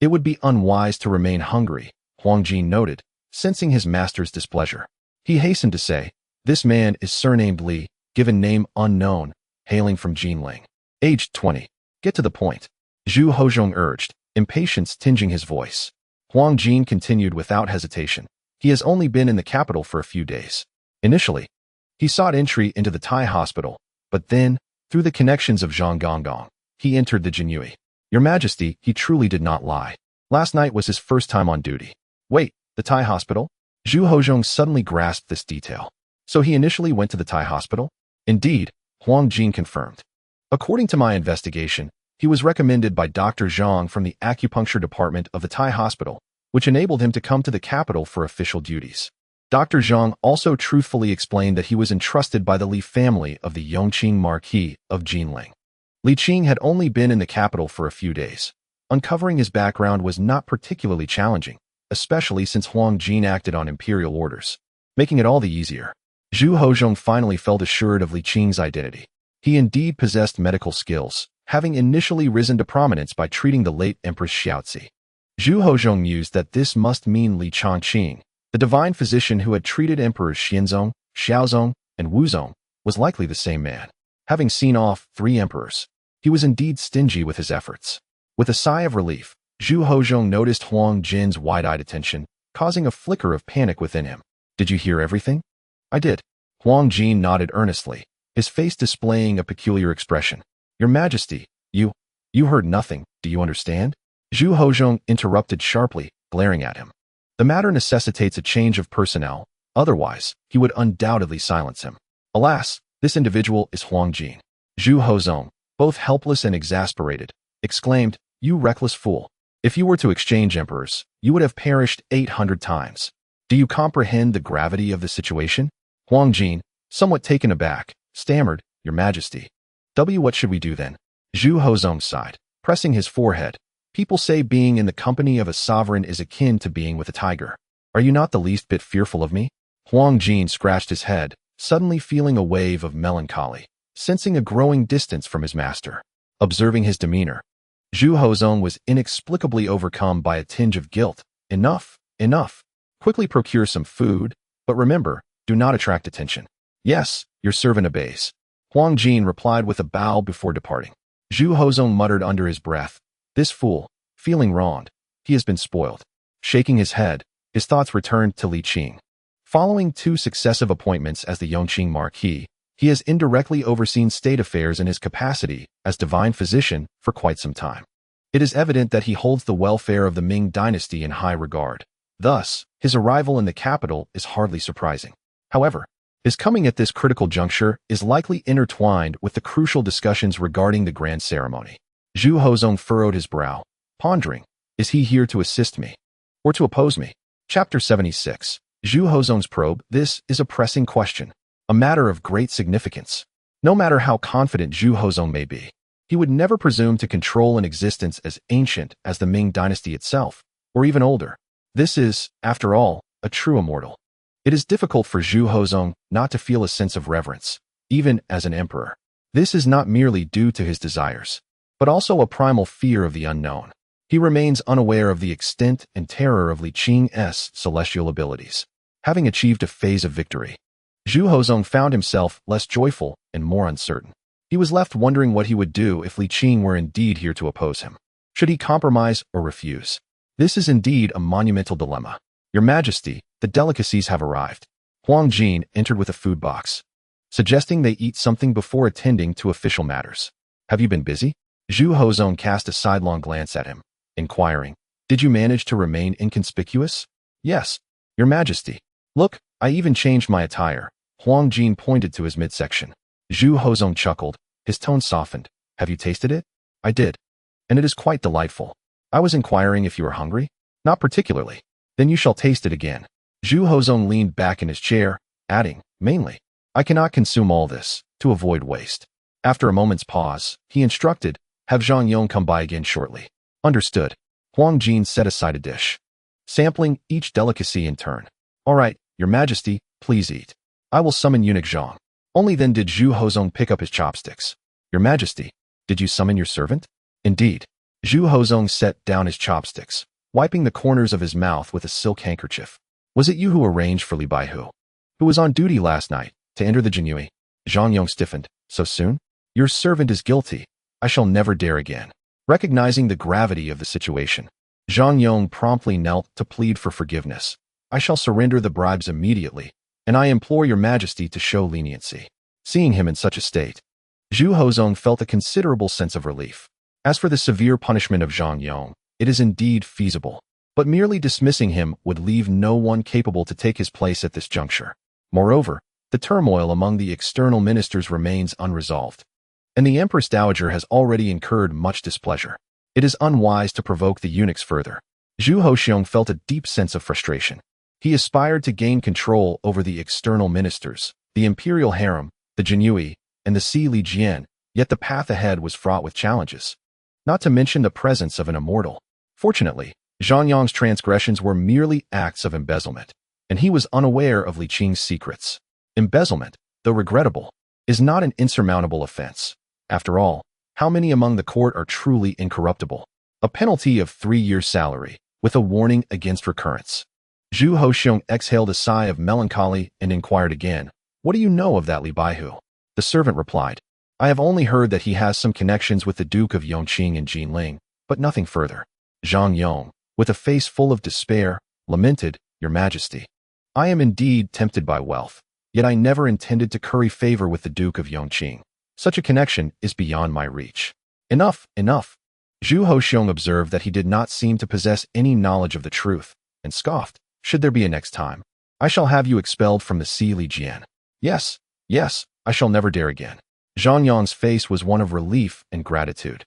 A: It would be unwise to remain hungry, Huang Jin noted, sensing his master's displeasure. He hastened to say, This man is surnamed Li, given name unknown, hailing from Jinling. Aged 20. Get to the point. Zhu Hozhong urged, impatience tinging his voice. Huang Jin continued without hesitation. He has only been in the capital for a few days. Initially, he sought entry into the Thai hospital, but then, through the connections of Zhang Gonggong, he entered the Jinyue. Your Majesty, he truly did not lie. Last night was his first time on duty. Wait, the Thai hospital? Zhu Hozhong suddenly grasped this detail. So he initially went to the Thai hospital? Indeed, Huang Jin confirmed. According to my investigation, he was recommended by Dr. Zhang from the acupuncture department of the Thai hospital, which enabled him to come to the capital for official duties. Dr. Zhang also truthfully explained that he was entrusted by the Li family of the Yongqing Marquis of Jinling. Li Qing had only been in the capital for a few days. Uncovering his background was not particularly challenging, especially since Huang Jin acted on imperial orders, making it all the easier. Zhu Hozhong finally felt assured of Li Qing's identity. He indeed possessed medical skills, having initially risen to prominence by treating the late Empress Xiaozi. Zhu Hozhong mused that this must mean Li Changqing, the divine physician who had treated Emperors Xianzong, Xiaozong, and Wuzong, was likely the same man. Having seen off 3 emperors, he was indeed stingy with his efforts. With a sigh of relief, Zhu Hozhong noticed Huang Jin's wide-eyed attention, causing a flicker of panic within him. Did you hear everything? I did. Huang Jin nodded earnestly, his face displaying a peculiar expression. Your Majesty, you heard nothing, do you understand? Zhu Hozhong interrupted sharply, glaring at him. The matter necessitates a change of personnel, otherwise, he would undoubtedly silence him. Alas, this individual is Huang Jin. Zhu Hozhong, both helpless and exasperated, exclaimed, You reckless fool. If you were to exchange emperors, you would have perished 800 times. Do you comprehend the gravity of the situation? Huang Jin, somewhat taken aback, stammered, Your Majesty. What should we do then? Zhu Hozhong sighed, pressing his forehead. People say being in the company of a sovereign is akin to being with a tiger. Are you not the least bit fearful of me? Huang Jin scratched his head, suddenly feeling a wave of melancholy, sensing a growing distance from his master. Observing his demeanor, Zhu Hozhong was inexplicably overcome by a tinge of guilt. Enough, enough. Quickly procure some food, but remember, do not attract attention. Yes, your servant obeys. Huang Jin replied with a bow before departing. Zhu Hozhong muttered under his breath, This fool, feeling wronged, he has been spoiled. Shaking his head, his thoughts returned to Li Qing. Following 2 successive appointments as the Yongqing Marquis, he has indirectly overseen state affairs in his capacity as divine physician for quite some time. It is evident that he holds the welfare of the Ming dynasty in high regard. Thus, his arrival in the capital is hardly surprising. However, his coming at this critical juncture is likely intertwined with the crucial discussions regarding the grand ceremony. Zhu Hozhong furrowed his brow, pondering, Is he here to assist me? Or to oppose me? Chapter 76. Zhu Hozhong's probe. This is a pressing question, a matter of great significance. No matter how confident Zhu Hozhong may be, he would never presume to control an existence as ancient as the Ming dynasty itself, or even older. This is, after all, a true immortal. It is difficult for Zhu Hozhong not to feel a sense of reverence, even as an emperor. This is not merely due to his desires, but also a primal fear of the unknown. He remains unaware of the extent and terror of Li Qing's celestial abilities. Having achieved a phase of victory, Zhu Hozhong found himself less joyful and more uncertain. He was left wondering what he would do if Li Qing were indeed here to oppose him. Should he compromise or refuse? This is indeed a monumental dilemma. Your Majesty, the delicacies have arrived. Huang Jin entered with a food box, suggesting they eat something before attending to official matters. Have you been busy? Zhu Hozhong cast a sidelong glance at him, inquiring, Did you manage to remain inconspicuous? Yes, Your Majesty. Look, I even changed my attire. Huang Jin pointed to his midsection. Zhu Hozhong chuckled, his tone softened. Have you tasted it? I did. And it is quite delightful. I was inquiring if you are hungry? Not particularly. Then you shall taste it again. Zhu Hozhong leaned back in his chair, adding, Mainly, I cannot consume all this, to avoid waste. After a moment's pause, he instructed, Have Zhang Yong come by again shortly. Understood. Huang Jin set aside a dish, sampling each delicacy in turn. All right, Your Majesty, please eat. I will summon eunuch Zhang. Only then did Zhu Hozhong pick up his chopsticks. Your Majesty, did you summon your servant? Indeed. Zhu Hozhong set down his chopsticks, wiping the corners of his mouth with a silk handkerchief. Was it you who arranged for Li Baihu, who was on duty last night, to enter the Jinui? Zhang Yong stiffened. So soon? Your servant is guilty. I shall never dare again. Recognizing the gravity of the situation, Zhang Yong promptly knelt to plead for forgiveness. I shall surrender the bribes immediately, and I implore Your Majesty to show leniency. Seeing him in such a state, Zhu Hozhong felt a considerable sense of relief. As for the severe punishment of Zhang Yong, it is indeed feasible, but merely dismissing him would leave no one capable to take his place at this juncture. Moreover, The turmoil among the external ministers remains unresolved, and the Empress Dowager has already incurred much displeasure. It is unwise to provoke the eunuchs further. Zhu Hoxiong felt a deep sense of frustration. He aspired to gain control over the external ministers, the imperial harem, the Jinyui, and the Si Li Jian, yet the path ahead was fraught with challenges, not to mention the presence of an immortal. Fortunately, Zhang Yang's transgressions were merely acts of embezzlement, and he was unaware of Li Qing's secrets. Embezzlement, though regrettable, is not an insurmountable offense. After all, how many among the court are truly incorruptible? A penalty of 3 years' salary, with a warning against recurrence. Zhu Hoxiong exhaled a sigh of melancholy and inquired again, "What do you know of that Li Baihu?" The servant replied, "I have only heard that he has some connections with the Duke of Yongqing and Jinling, but nothing further." Zhang Yong, with a face full of despair, lamented, "Your Majesty, I am indeed tempted by wealth, yet I never intended to curry favor with the Duke of Yongqing. Such a connection is beyond my reach." "Enough, enough." Zhu Hoxiong observed that he did not seem to possess any knowledge of the truth, and scoffed, "Should there be a next time, I shall have you expelled from the Si Li Jian. Yes, yes, I shall never dare again." Zhang Yong's face was one of relief and gratitude.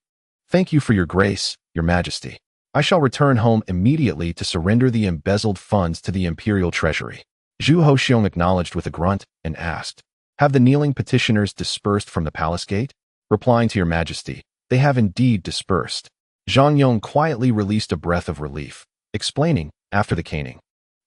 A: "Thank you for your grace, Your Majesty. I shall return home immediately to surrender the embezzled funds to the imperial treasury." Zhu Hoxiong acknowledged with a grunt and asked, "Have the kneeling petitioners dispersed from the palace gate?" Replying to Your Majesty, "They have indeed dispersed." Zhang Yong quietly released a breath of relief, explaining, after the caning,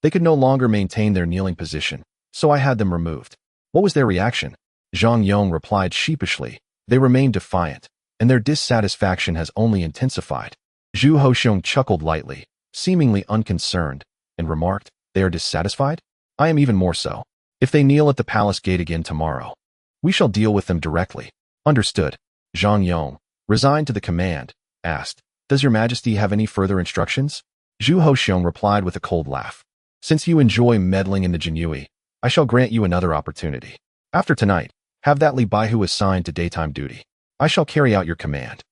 A: "They could no longer maintain their kneeling position, so I had them removed." "What was their reaction?" Zhang Yong replied sheepishly, "They remain defiant, and their dissatisfaction has only intensified." Zhu Hoxiong chuckled lightly, seemingly unconcerned, and remarked, "They are dissatisfied? I am even more so. If they kneel at the palace gate again tomorrow, we shall deal with them directly." "Understood." Zhang Yong, resigned to the command, asked, "Does Your Majesty have any further instructions?" Zhu Hoxiong replied with a cold laugh, "Since you enjoy meddling in the Jinyui, I shall grant you another opportunity. After tonight, have that Li Baihu assigned to daytime duty. I shall carry out your command."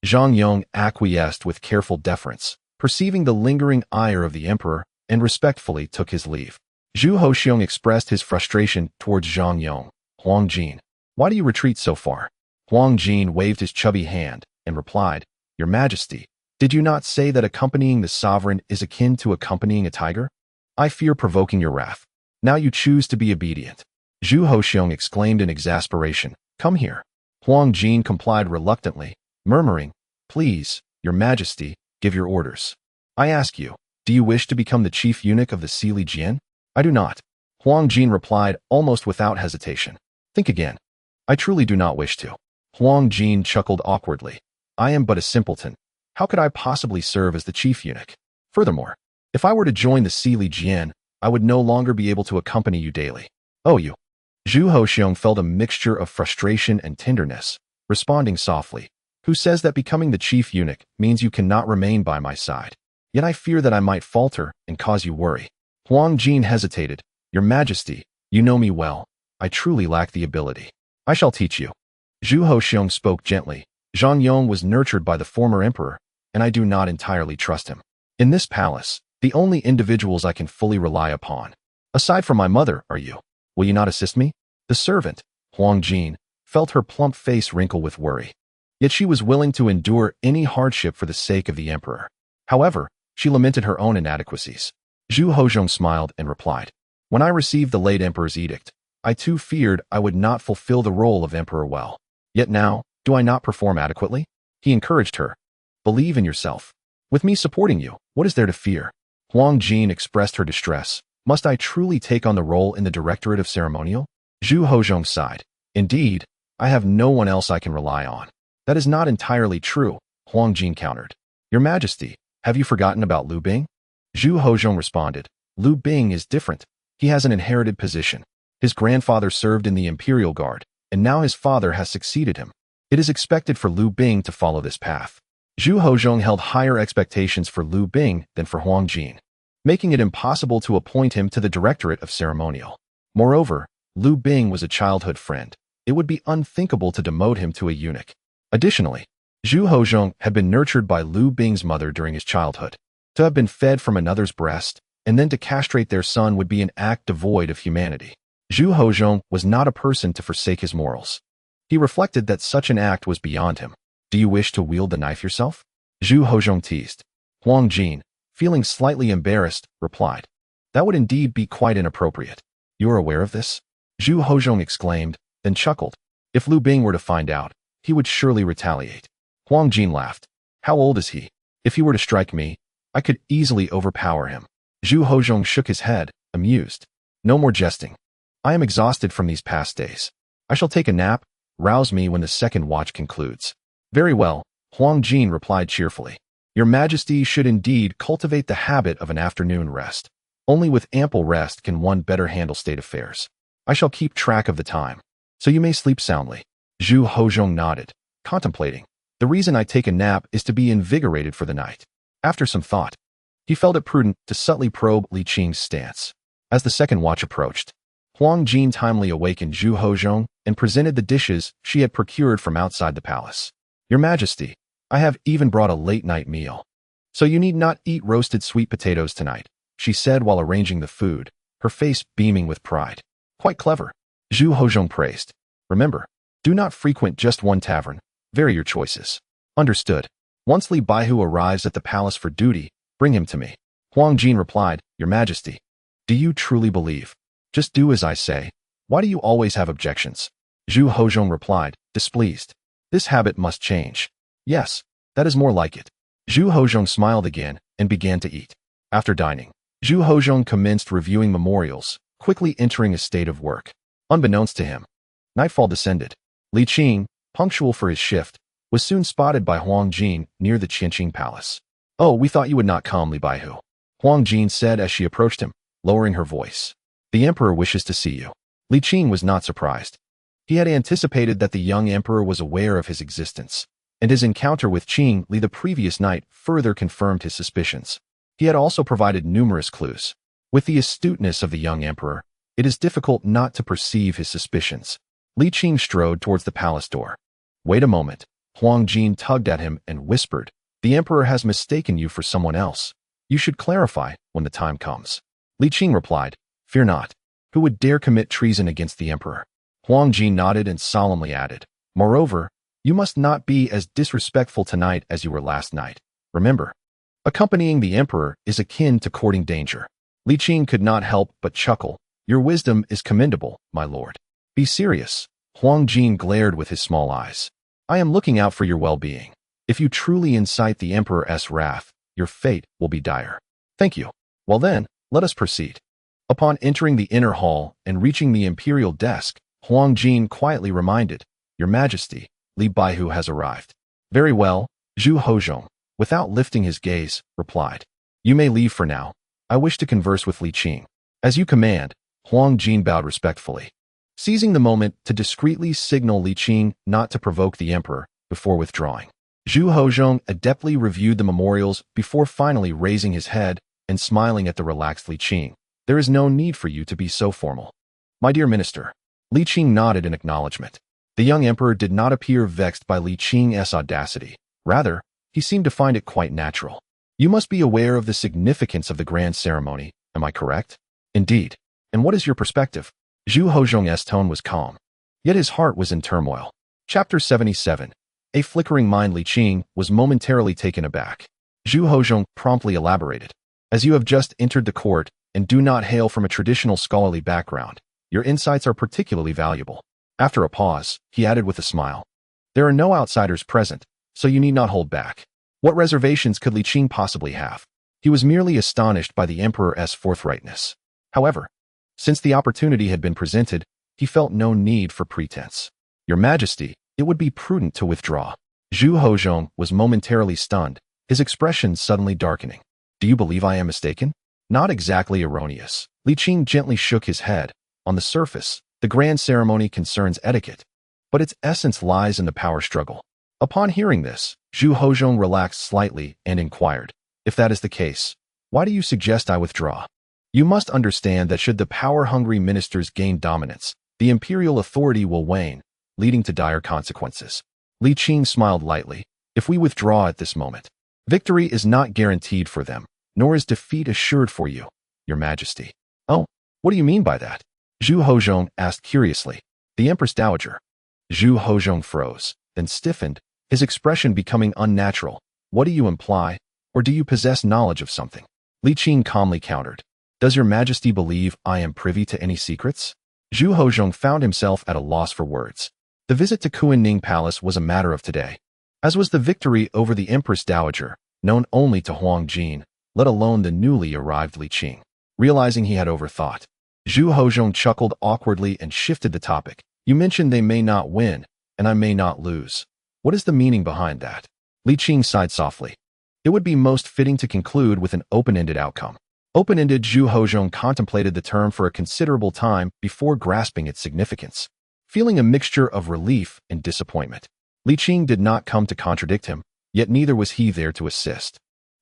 A: Zhang Yong acquiesced with careful deference, perceiving the lingering ire of the emperor, and respectfully took his leave. Zhu Hoxiong expressed his frustration towards Zhang Yong. "Huang Jin, why do you retreat so far?" Huang Jin waved his chubby hand and replied, "Your Majesty, did you not say that accompanying the sovereign is akin to accompanying a tiger? I fear provoking your wrath. Now you choose to be obedient." Zhu Hoxiong exclaimed in exasperation, "Come here." Huang Jin complied reluctantly, murmuring, "Please, Your Majesty, give your orders." "I ask you, do you wish to become the chief eunuch of the Si Li Jian?" "I do not." Huang Jin replied almost without hesitation. "Think again." "I truly do not wish to." Huang Jin chuckled awkwardly. "I am but a simpleton. How could I possibly serve as the chief eunuch? Furthermore, if I were to join the Si Li Jian, I would no longer be able to accompany you daily." "Oh, you." Zhu Hoxiong felt a mixture of frustration and tenderness, responding softly, "Who says that becoming the chief eunuch means you cannot remain by my side? Yet I fear that I might falter and cause you worry." Huang Jin hesitated. "Your Majesty, you know me well. I truly lack the ability. I shall teach you." Zhu Hoxiong spoke gently. "Zhang Yong was nurtured by the former emperor, and I do not entirely trust him. In this palace, the only individuals I can fully rely upon, aside from my mother, are you. Will you not assist me?" The servant, Huang Jin, felt her plump face wrinkle with worry. Yet she was willing to endure any hardship for the sake of the emperor. However, she lamented her own inadequacies. Zhu Hoxiong smiled and replied, "When I received the late emperor's edict, I too feared I would not fulfill the role of emperor well. Yet now, do I not perform adequately?" He encouraged her, "Believe in yourself. With me supporting you, what is there to fear?" Huang Jin expressed her distress. "Must I truly take on the role in the Directorate of Ceremonial?" Zhu Hoxiong sighed. "Indeed, I have no one else I can rely on." "That is not entirely true," Huang Jin countered. "Your Majesty, have you forgotten about Liu Bing?" Zhu Hoxiong responded, "Liu Bing is different. He has an inherited position. His grandfather served in the Imperial Guard, and now his father has succeeded him. It is expected for Liu Bing to follow this path." Zhu Hoxiong held higher expectations for Liu Bing than for Huang Jin, making it impossible to appoint him to the Directorate of Ceremonial. Moreover, Liu Bing was a childhood friend. It would be unthinkable to demote him to a eunuch. Additionally, Zhu Hoxiong had been nurtured by Liu Bing's mother during his childhood. To have been fed from another's breast, and then to castrate their son would be an act devoid of humanity. Zhu Hozhong was not a person to forsake his morals. He reflected that such an act was beyond him. Do you wish to wield the knife yourself? Zhu Hozhong teased. Huang Jin, feeling slightly embarrassed, replied. That would indeed be quite inappropriate. You are aware of this? Zhu Hozhong exclaimed, then chuckled. If Lu Bing were to find out, he would surely retaliate. Huang Jin laughed. How old is he? If he were to strike me, I could easily overpower him. Zhu Hozhong shook his head, amused. No more jesting. I am exhausted from these past days. I shall take a nap. Rouse me when the second watch concludes. Very well, Huang Jin replied cheerfully. Your Majesty should indeed cultivate the habit of an afternoon rest. Only with ample rest can one better handle state affairs. I shall keep track of the time, so you may sleep soundly. Zhu Hozhong nodded, contemplating. The reason I take a nap is to be invigorated for the night. After some thought, he felt it prudent to subtly probe Li Qing's stance. As the second watch approached, Huang Jin timely awakened Zhu Hozhong and presented the dishes she had procured from outside the palace. Your Majesty, I have even brought a late-night meal. So you need not eat roasted sweet potatoes tonight, she said while arranging the food, her face beaming with pride. Quite clever, Zhu Hozhong praised. Remember, do not frequent just one tavern. Vary your choices. Understood. Once Li Baihu arrives at the palace for duty, bring him to me. Huang Jin replied, Your Majesty. Do you truly believe? Just do as I say. Why do you always have objections? Zhu Hozhong replied, displeased. This habit must change. Yes, that is more like it. Zhu Hozhong smiled again and began to eat. After dining, Zhu Hozhong commenced reviewing memorials, quickly entering a state of work. Unbeknownst to him, nightfall descended. Li Qing, punctual for his shift, was soon spotted by Huang Jin near the Qianqing Palace. Oh, we thought you would not come, Li Baihu, Huang Jin said as she approached him, lowering her voice. The emperor wishes to see you. Li Qing was not surprised. He had anticipated that the young emperor was aware of his existence, and his encounter with Qing Li the previous night further confirmed his suspicions. He had also provided numerous clues. With the astuteness of the young emperor, it is difficult not to perceive his suspicions. Li Qing strode towards the palace door. Wait a moment. Huang Jin tugged at him and whispered, The emperor has mistaken you for someone else. You should clarify when the time comes. Li Qing replied, Fear not. Who would dare commit treason against the emperor? Huang Jin nodded and solemnly added, Moreover, you must not be as disrespectful tonight as you were last night. Remember, accompanying the emperor is akin to courting danger. Li Qing could not help but chuckle. Your wisdom is commendable, my lord. Be serious. Huang Jin glared with his small eyes. I am looking out for your well-being. If you truly incite the emperor's wrath, your fate will be dire. Thank you. Well then, let us proceed. Upon entering the inner hall and reaching the imperial desk, Huang Jin quietly reminded, Your Majesty, Li Baihu has arrived. Very well, Zhu Hozhong, without lifting his gaze, replied. You may leave for now. I wish to converse with Li Qing. As you command, Huang Jin bowed respectfully, seizing the moment to discreetly signal Li Qing not to provoke the emperor before withdrawing. Zhu Hozhong adeptly reviewed the memorials before finally raising his head and smiling at the relaxed Li Qing. There is no need for you to be so formal. My dear minister. Li Qing nodded in acknowledgement. The young emperor did not appear vexed by Li Qing's audacity. Rather, he seemed to find it quite natural. You must be aware of the significance of the grand ceremony, am I correct? Indeed. And what is your perspective? Zhu Hozhong's tone was calm, yet his heart was in turmoil. Chapter 77. A flickering mind. Li Qing was momentarily taken aback. Zhu Hozhong promptly elaborated. As you have just entered the court and do not hail from a traditional scholarly background, your insights are particularly valuable. After a pause, he added with a smile. There are no outsiders present, so you need not hold back. What reservations could Li Qing possibly have? He was merely astonished by the emperor's forthrightness. However, since the opportunity had been presented, he felt no need for pretense. Your Majesty, it would be prudent to withdraw. Zhu Hozhong was momentarily stunned, his expression suddenly darkening. Do you believe I am mistaken? Not exactly erroneous. Li Qing gently shook his head. On the surface, the grand ceremony concerns etiquette, but its essence lies in the power struggle. Upon hearing this, Zhu Hozhong relaxed slightly and inquired, If that is the case, why do you suggest I withdraw? You must understand that should the power-hungry ministers gain dominance, the imperial authority will wane, leading to dire consequences. Li Qing smiled lightly. If we withdraw at this moment, victory is not guaranteed for them, nor is defeat assured for you, Your Majesty. Oh, what do you mean by that? Zhu Hozhong asked curiously. The Empress Dowager. Zhu Hozhong froze, then stiffened, his expression becoming unnatural. What do you imply, or do you possess knowledge of something? Li Qing calmly countered. Does your majesty believe I am privy to any secrets? Zhu Hozhong found himself at a loss for words. The visit to Kunning Palace was a matter of today, as was the victory over the Empress Dowager, known only to Huang Jin, let alone the newly arrived Li Qing. Realizing he had overthought, Zhu Hozhong chuckled awkwardly and shifted the topic. You mentioned they may not win, and I may not lose. What is the meaning behind that? Li Qing sighed softly. It would be most fitting to conclude with an open-ended outcome. Open-ended. Zhu Hozhong contemplated the term for a considerable time before grasping its significance, feeling a mixture of relief and disappointment. Li Qing did not come to contradict him, yet neither was he there to assist.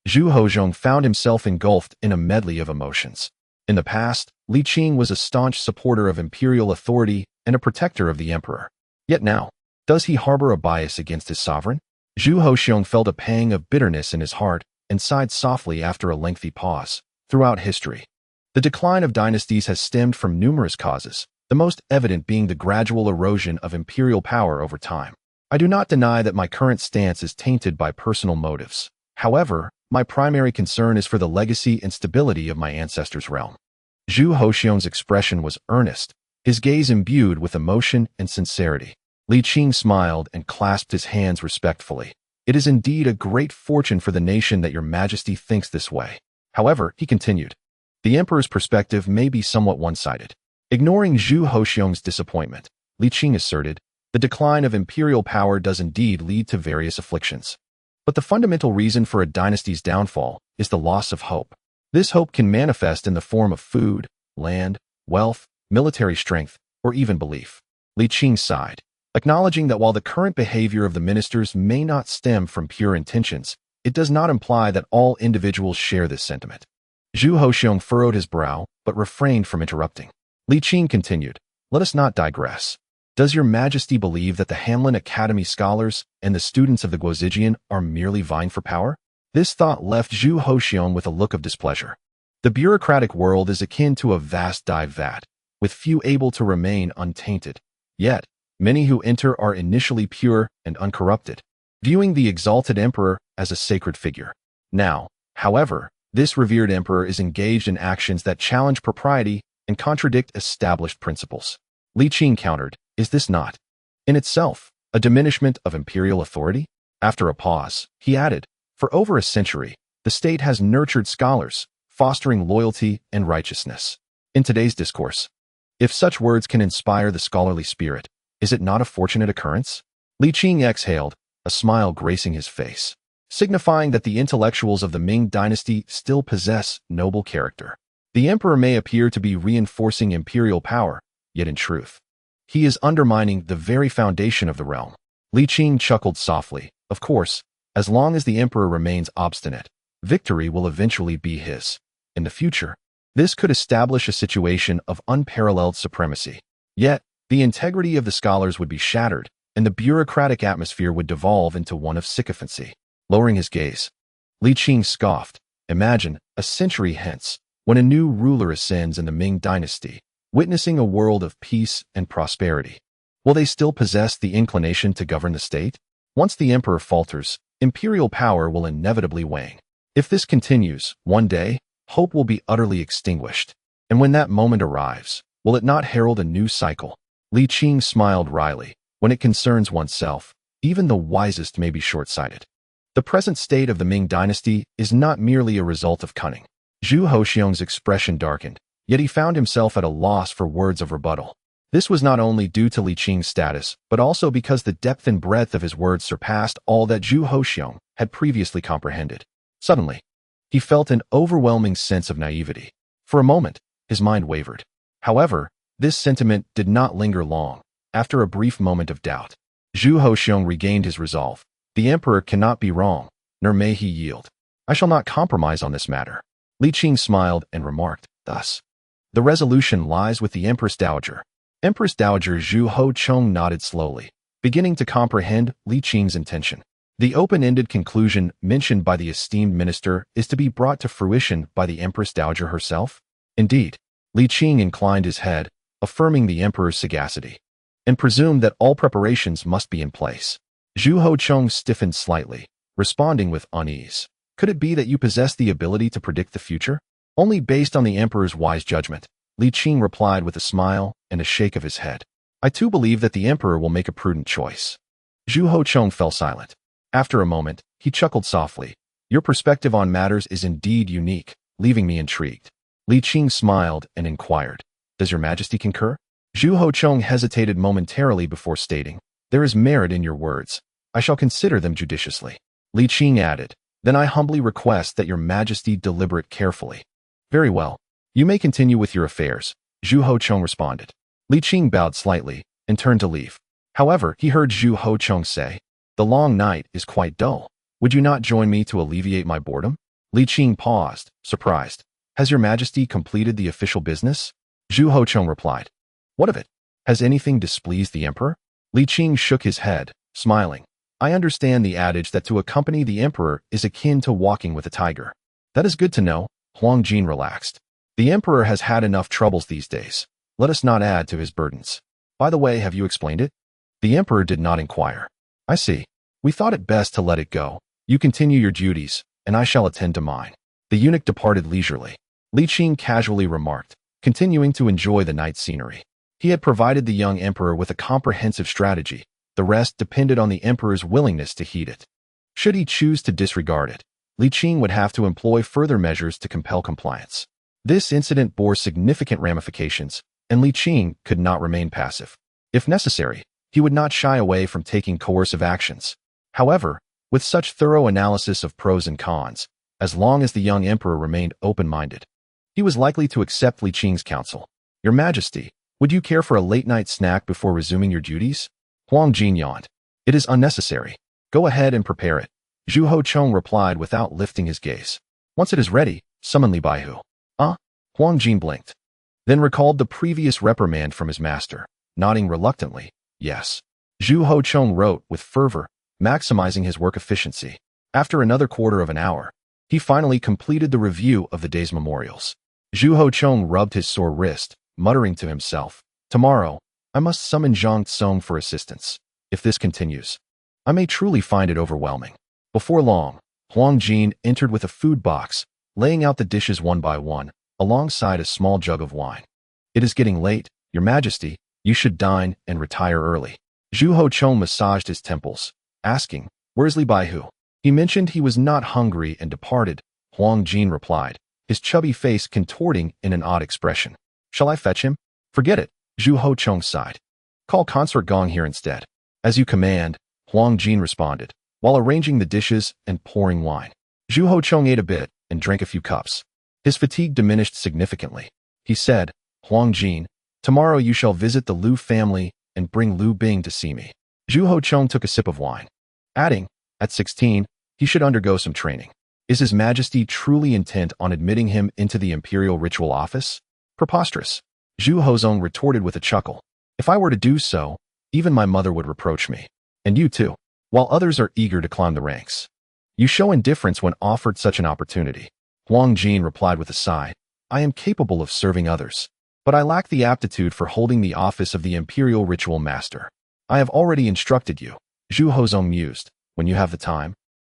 A: Zhu Hozhong found himself engulfed in a medley of emotions. In the past, Li Qing was a staunch supporter of imperial authority and a protector of the emperor. Yet now, does he harbor a bias against his sovereign? Zhu Hozhong felt a pang of bitterness in his heart and sighed softly after a lengthy pause. Throughout history, the decline of dynasties has stemmed from numerous causes, the most evident being the gradual erosion of imperial power over time. I do not deny that my current stance is tainted by personal motives. However, my primary concern is for the legacy and stability of my ancestors' realm. Zhu Hozhong's expression was earnest, his gaze imbued with emotion and sincerity. Li Qing smiled and clasped his hands respectfully. It is indeed a great fortune for the nation that your majesty thinks this way. However, he continued, the emperor's perspective may be somewhat one-sided. Ignoring Zhu Hozhong's disappointment, Li Qing asserted, the decline of imperial power does indeed lead to various afflictions. But the fundamental reason for a dynasty's downfall is the loss of hope. This hope can manifest in the form of food, land, wealth, military strength, or even belief. Li Qing sighed, acknowledging that while the current behavior of the ministers may not stem from pure intentions, it does not imply that all individuals share this sentiment. Zhu Hozhong furrowed his brow, but refrained from interrupting. Li Qing continued, let us not digress. Does your majesty believe that the Hanlin Academy scholars and the students of the Guozijian are merely vying for power? This thought left Zhu Hozhong with a look of displeasure. The bureaucratic world is akin to a vast dye vat, with few able to remain untainted. Yet, many who enter are initially pure and uncorrupted, viewing the exalted emperor as a sacred figure. Now, however, this revered emperor is engaged in actions that challenge propriety and contradict established principles. Li Qing countered, is this not, in itself, a diminishment of imperial authority? After a pause, he added, for over a century, the state has nurtured scholars, fostering loyalty and righteousness. In today's discourse, if such words can inspire the scholarly spirit, is it not a fortunate occurrence? Li Qing exhaled, a smile gracing his face, signifying that the intellectuals of the Ming dynasty still possess noble character. The emperor may appear to be reinforcing imperial power, yet in truth, he is undermining the very foundation of the realm. Li Qing chuckled softly. Of course, as long as the emperor remains obstinate, victory will eventually be his. In the future, this could establish a situation of unparalleled supremacy. Yet, the integrity of the scholars would be shattered, and the bureaucratic atmosphere would devolve into one of sycophancy. Lowering his gaze, Li Qing scoffed. Imagine, a century hence, when a new ruler ascends in the Ming dynasty, witnessing a world of peace and prosperity. Will they still possess the inclination to govern the state? Once the emperor falters, imperial power will inevitably wane. If this continues, one day, hope will be utterly extinguished. And when that moment arrives, will it not herald a new cycle? Li Qing smiled wryly. When it concerns oneself, even the wisest may be short-sighted. The present state of the Ming dynasty is not merely a result of cunning. Zhu Hozhong's expression darkened, yet he found himself at a loss for words of rebuttal. This was not only due to Li Qing's status, but also because the depth and breadth of his words surpassed all that Zhu Hozhong had previously comprehended. Suddenly, he felt an overwhelming sense of naivety. For a moment, his mind wavered. However, this sentiment did not linger long. After a brief moment of doubt, Zhu Hozhong regained his resolve. The emperor cannot be wrong, nor may he yield. I shall not compromise on this matter. Li Qing smiled and remarked, thus, the resolution lies with the Empress Dowager. Empress Dowager Zhu Hozhong nodded slowly, beginning to comprehend Li Qing's intention. The open-ended conclusion mentioned by the esteemed minister is to be brought to fruition by the Empress Dowager herself? Indeed. Li Qing inclined his head, affirming the emperor's sagacity, and presumed that all preparations must be in place. Zhu Hocheng stiffened slightly, responding with unease. Could it be that you possess the ability to predict the future? Only based on the emperor's wise judgment, Li Qing replied with a smile and a shake of his head. I too believe that the emperor will make a prudent choice. Zhu Hocheng fell silent. After a moment, he chuckled softly. Your perspective on matters is indeed unique, leaving me intrigued. Li Qing smiled and inquired, Does your majesty concur? Zhu Hocheng hesitated momentarily before stating, There is merit in your words. I shall consider them judiciously. Li Qing added, Then I humbly request that your majesty deliberate carefully. Very well. You may continue with your affairs, Zhu Hocheng responded. Li Qing bowed slightly and turned to leave. However, he heard Zhu Hocheng say, The long night is quite dull. Would you not join me to alleviate my boredom? Li Qing paused, surprised. Has your majesty completed the official business? Zhu Hocheng replied. What of it? Has anything displeased the emperor? Li Qing shook his head, smiling. I understand the adage that to accompany the emperor is akin to walking with a tiger. That is good to know. Huang Jin relaxed. The emperor has had enough troubles these days. Let us not add to his burdens. By the way, have you explained it? The emperor did not inquire. I see. We thought it best to let it go. You continue your duties, and I shall attend to mine. The eunuch departed leisurely. Li Qing casually remarked, continuing to enjoy the night scenery. He had provided the young emperor with a comprehensive strategy. The rest depended on the emperor's willingness to heed it. Should he choose to disregard it, Li Qing would have to employ further measures to compel compliance. This incident bore significant ramifications, and Li Qing could not remain passive. If necessary, he would not shy away from taking coercive actions. However, with such thorough analysis of pros and cons, as long as the young emperor remained open-minded, he was likely to accept Li Qing's counsel. Your Majesty, would you care for a late-night snack before resuming your duties? Huang Jin yawned. It is unnecessary. Go ahead and prepare it. Zhu Hocheng replied without lifting his gaze. Once it is ready, summon Li Baihu. Huang Jin blinked, then recalled the previous reprimand from his master, nodding reluctantly. Yes. Zhu Hocheng wrote with fervor, maximizing his work efficiency. After another quarter of an hour, he finally completed the review of the day's memorials. Zhu Hocheng rubbed his sore wrist, muttering to himself, Tomorrow, I must summon Zhang Tsong for assistance. If this continues, I may truly find it overwhelming. Before long, Huang Jin entered with a food box, laying out the dishes one by one, alongside a small jug of wine. It is getting late, Your Majesty. You should dine and retire early. Zhu Hocheng massaged his temples, asking, Where's Li Baihu? He mentioned he was not hungry and departed. Huang Jin replied, his chubby face contorting in an odd expression. Shall I fetch him? Forget it, Zhu Hocheng sighed. Call Consort Gong here instead. As you command, Huang Jin responded, while arranging the dishes and pouring wine. Zhu Hocheng ate a bit and drank a few cups. His fatigue diminished significantly. He said, Huang Jin, tomorrow you shall visit the Liu family and bring Liu Bing to see me. Zhu Hocheng took a sip of wine, adding, at 16, he should undergo some training. Is His Majesty truly intent on admitting him into the imperial ritual office? Preposterous. Zhu Hocheng retorted with a chuckle. If I were to do so, even my mother would reproach me. And you too, while others are eager to climb the ranks. You show indifference when offered such an opportunity. Huang Jin replied with a sigh, I am capable of serving others, but I lack the aptitude for holding the office of the imperial ritual master. I have already instructed you, Zhu Hocheng mused, when you have the time.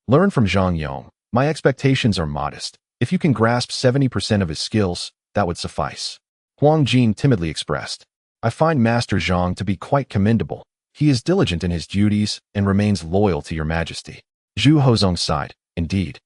A: Learn from Zhang Yong. My expectations are modest. If you can grasp 70% of his skills, that would suffice. Huang Jin timidly expressed, I find Master Zhang to be quite commendable. He is diligent in his duties and remains loyal to Your Majesty. Zhu Hocheng sighed, indeed.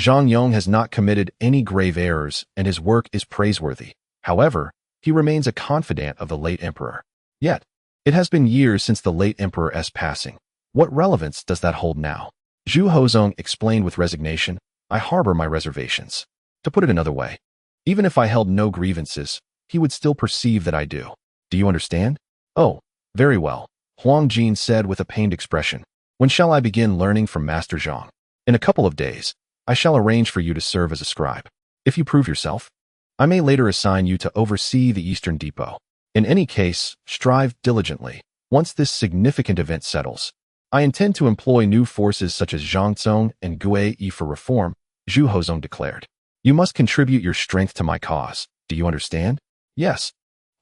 A: Zhang Yong has not committed any grave errors and his work is praiseworthy. However, he remains a confidant of the late emperor. Yet, it has been years since the late emperor's passing. What relevance does that hold now? Zhu Hocheng explained with resignation, I harbor my reservations. To put it another way, even if I held no grievances, he would still perceive that I do. Do you understand? Oh, very well, Huang Jin said with a pained expression. When shall I begin learning from Master Zhang? In a couple of days, I shall arrange for you to serve as a scribe. If you prove yourself, I may later assign you to oversee the Eastern Depot. In any case, strive diligently. Once this significant event settles, I intend to employ new forces such as Zhang Tsong and Xue'er for reform, Zhu Hocheng declared. You must contribute your strength to my cause. Do you understand? Yes.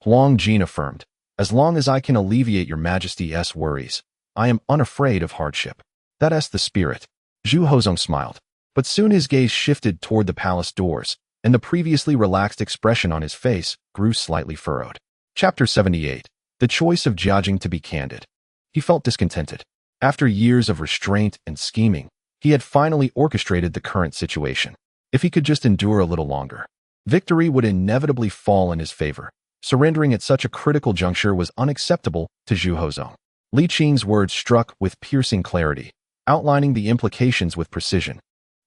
A: Huang Jin affirmed. As long as I can alleviate your majesty's worries, I am unafraid of hardship. That's the spirit. Zhu Hozong smiled. But soon his gaze shifted toward the palace doors, and the previously relaxed expression on his face grew slightly furrowed. Chapter 78. The choice of Jiajing to be candid. He felt discontented. After years of restraint and scheming, he had finally orchestrated the current situation. If he could just endure a little longer, victory would inevitably fall in his favor. Surrendering at such a critical juncture was unacceptable to Zhu Hozong. Li Qing's words struck with piercing clarity, outlining the implications with precision,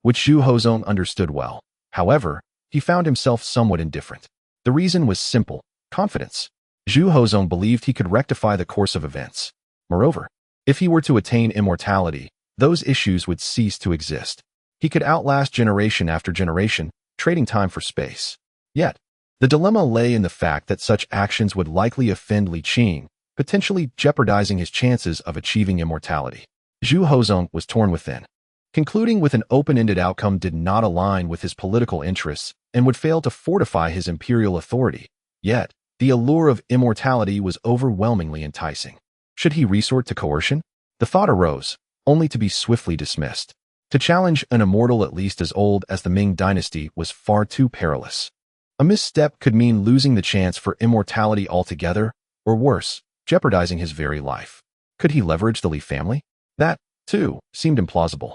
A: which Zhu Hozong understood well. However, he found himself somewhat indifferent. The reason was simple: confidence. Zhu Hozong believed he could rectify the course of events. Moreover, if he were to attain immortality, those issues would cease to exist. He could outlast generation after generation, trading time for space. Yet, the dilemma lay in the fact that such actions would likely offend Li Qing, potentially jeopardizing his chances of achieving immortality. Zhu Hozong was torn within. Concluding with an open-ended outcome did not align with his political interests and would fail to fortify his imperial authority. Yet, the allure of immortality was overwhelmingly enticing. Should he resort to coercion? The thought arose, only to be swiftly dismissed. To challenge an immortal at least as old as the Ming dynasty was far too perilous. A misstep could mean losing the chance for immortality altogether, or worse, jeopardizing his very life. Could he leverage the Li family? That, too, seemed implausible.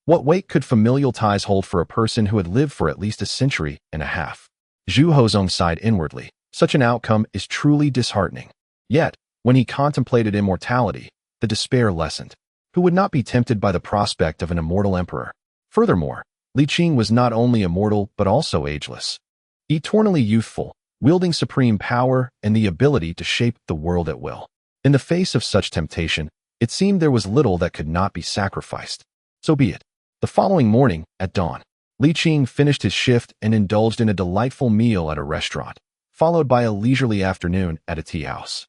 A: What weight could familial ties hold for a person who had lived for at least a century and a half? Zhu Hozong sighed inwardly. Such an outcome is truly disheartening. Yet, when he contemplated immortality, the despair lessened. Who would not be tempted by the prospect of an immortal emperor? Furthermore, Li Qing was not only immortal but also ageless. Eternally youthful, wielding supreme power and the ability to shape the world at will. In the face of such temptation, it seemed there was little that could not be sacrificed. So be it. The following morning, at dawn, Li Qing finished his shift and indulged in a delightful meal at a restaurant, followed by a leisurely afternoon at a tea house.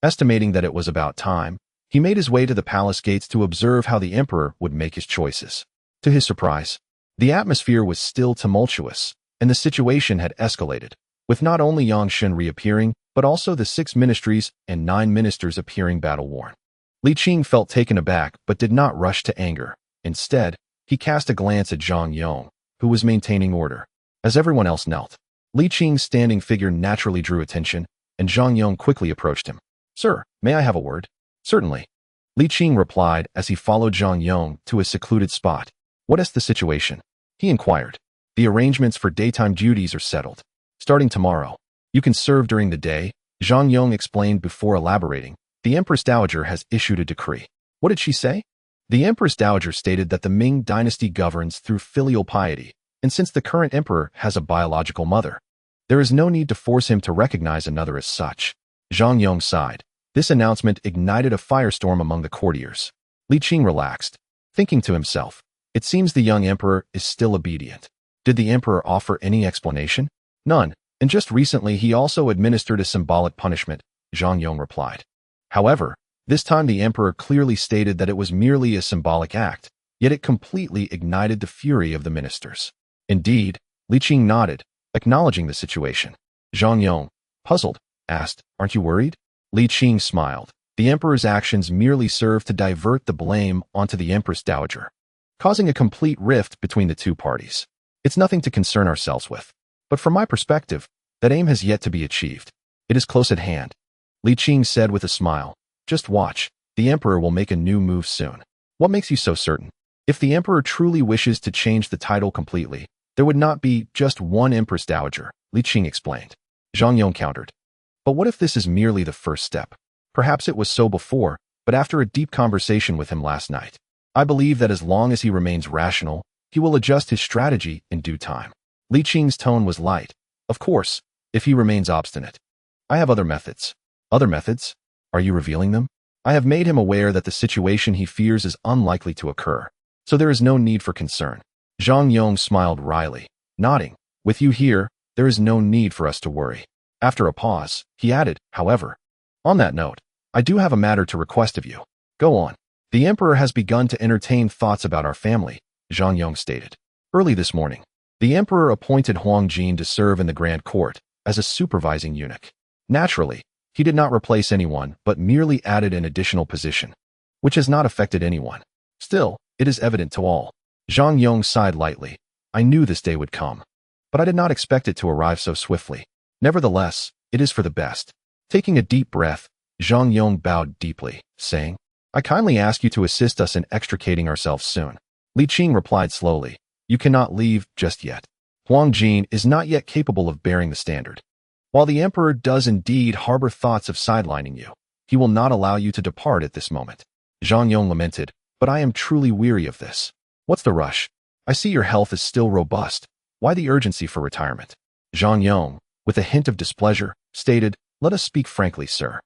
A: Estimating that it was about time, he made his way to the palace gates to observe how the emperor would make his choices. To his surprise, the atmosphere was still tumultuous, and the situation had escalated, with not only Yang Shen reappearing, but also the 6 ministries and 9 ministers appearing battle-worn. Li Qing felt taken aback but did not rush to anger. Instead, he cast a glance at Zhang Yong, who was maintaining order. As everyone else knelt, Li Qing's standing figure naturally drew attention, and Zhang Yong quickly approached him. "Sir, may I have a word?" "Certainly," Li Qing replied as he followed Zhang Yong to a secluded spot. "What is the situation?" he inquired. "The arrangements for daytime duties are settled. Starting tomorrow, you can serve during the day," Zhang Yong explained before elaborating. "The Empress Dowager has issued a decree." "What did she say?" The Empress Dowager stated that the Ming dynasty governs through filial piety, and since the current emperor has a biological mother, there is no need to force him to recognize another as such. Zhang Yong sighed. This announcement ignited a firestorm among the courtiers. Li Qing relaxed, thinking to himself, "It seems the young emperor is still obedient." Did the emperor offer any explanation? "None, and just recently he also administered a symbolic punishment," Zhang Yong replied. However, this time the emperor clearly stated that it was merely a symbolic act, yet it completely ignited the fury of the ministers. Indeed, Li Qing nodded, acknowledging the situation. Zhang Yong, puzzled, asked, "Aren't you worried?" Li Qing smiled. The emperor's actions merely served to divert the blame onto the Empress Dowager, causing a complete rift between the two parties. It's nothing to concern ourselves with. But from my perspective, that aim has yet to be achieved. It is close at hand. Li Qing said with a smile. "Just watch. The emperor will make a new move soon." "What makes you so certain?" "If the emperor truly wishes to change the title completely, there would not be just one Empress Dowager," Li Qing explained. Zhang Yong countered. "But what if this is merely the first step? Perhaps it was so before, but after a deep conversation with him last night, I believe that as long as he remains rational, he will adjust his strategy in due time." Li Qing's tone was light. "Of course, if he remains obstinate. I have other methods." "Other methods? Are you revealing them?" "I have made him aware that the situation he fears is unlikely to occur, so there is no need for concern." Zhang Yong smiled wryly, nodding. "With you here, there is no need for us to worry." After a pause, he added, "However, on that note, I do have a matter to request of you." "Go on." "The emperor has begun to entertain thoughts about our family," Zhang Yong stated. "Early this morning, the emperor appointed Huang Jin to serve in the grand court as a supervising eunuch. Naturally, he did not replace anyone but merely added an additional position, which has not affected anyone. Still, it is evident to all. Zhang Yong sighed lightly. I knew this day would come, but I did not expect it to arrive so swiftly. Nevertheless, it is for the best. Taking a deep breath, Zhang Yong bowed deeply, saying, I kindly ask you to assist us in extricating ourselves soon. Li Qing replied slowly, you cannot leave just yet. Huang Jin is not yet capable of bearing the standard. While the emperor does indeed harbor thoughts of sidelining you, he will not allow you to depart at this moment. Zhang Yong lamented, but I am truly weary of this. What's the rush? I see your health is still robust. Why the urgency for retirement? Zhang Yong, with a hint of displeasure, stated, let us speak frankly, sir.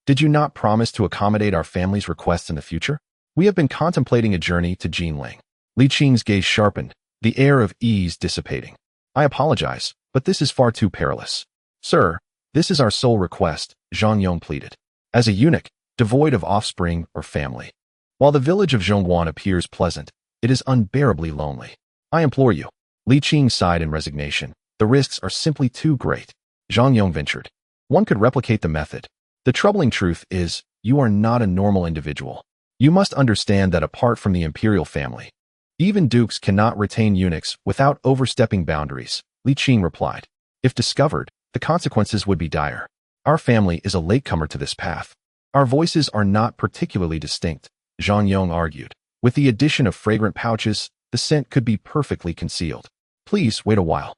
A: Did you not promise to accommodate our family's requests in the future? We have been contemplating a journey to Jinling. Li Qing's gaze sharpened, the air of ease dissipating. I apologize, but this is far too perilous. Sir, this is our sole request, Zhang Yong pleaded. As a eunuch, devoid of offspring or family. While the village of Zhongguan appears pleasant, it is unbearably lonely. I implore you. Li Qing sighed in resignation. The risks are simply too great. Zhang Yong ventured. One could replicate the method. The troubling truth is, you are not a normal individual. You must understand that apart from the imperial family, even dukes cannot retain eunuchs without overstepping boundaries, Li Qing replied. If discovered, the consequences would be dire. Our family is a latecomer to this path. Our voices are not particularly distinct, Zhang Yong argued. With the addition of fragrant pouches, the scent could be perfectly concealed. Please wait a while.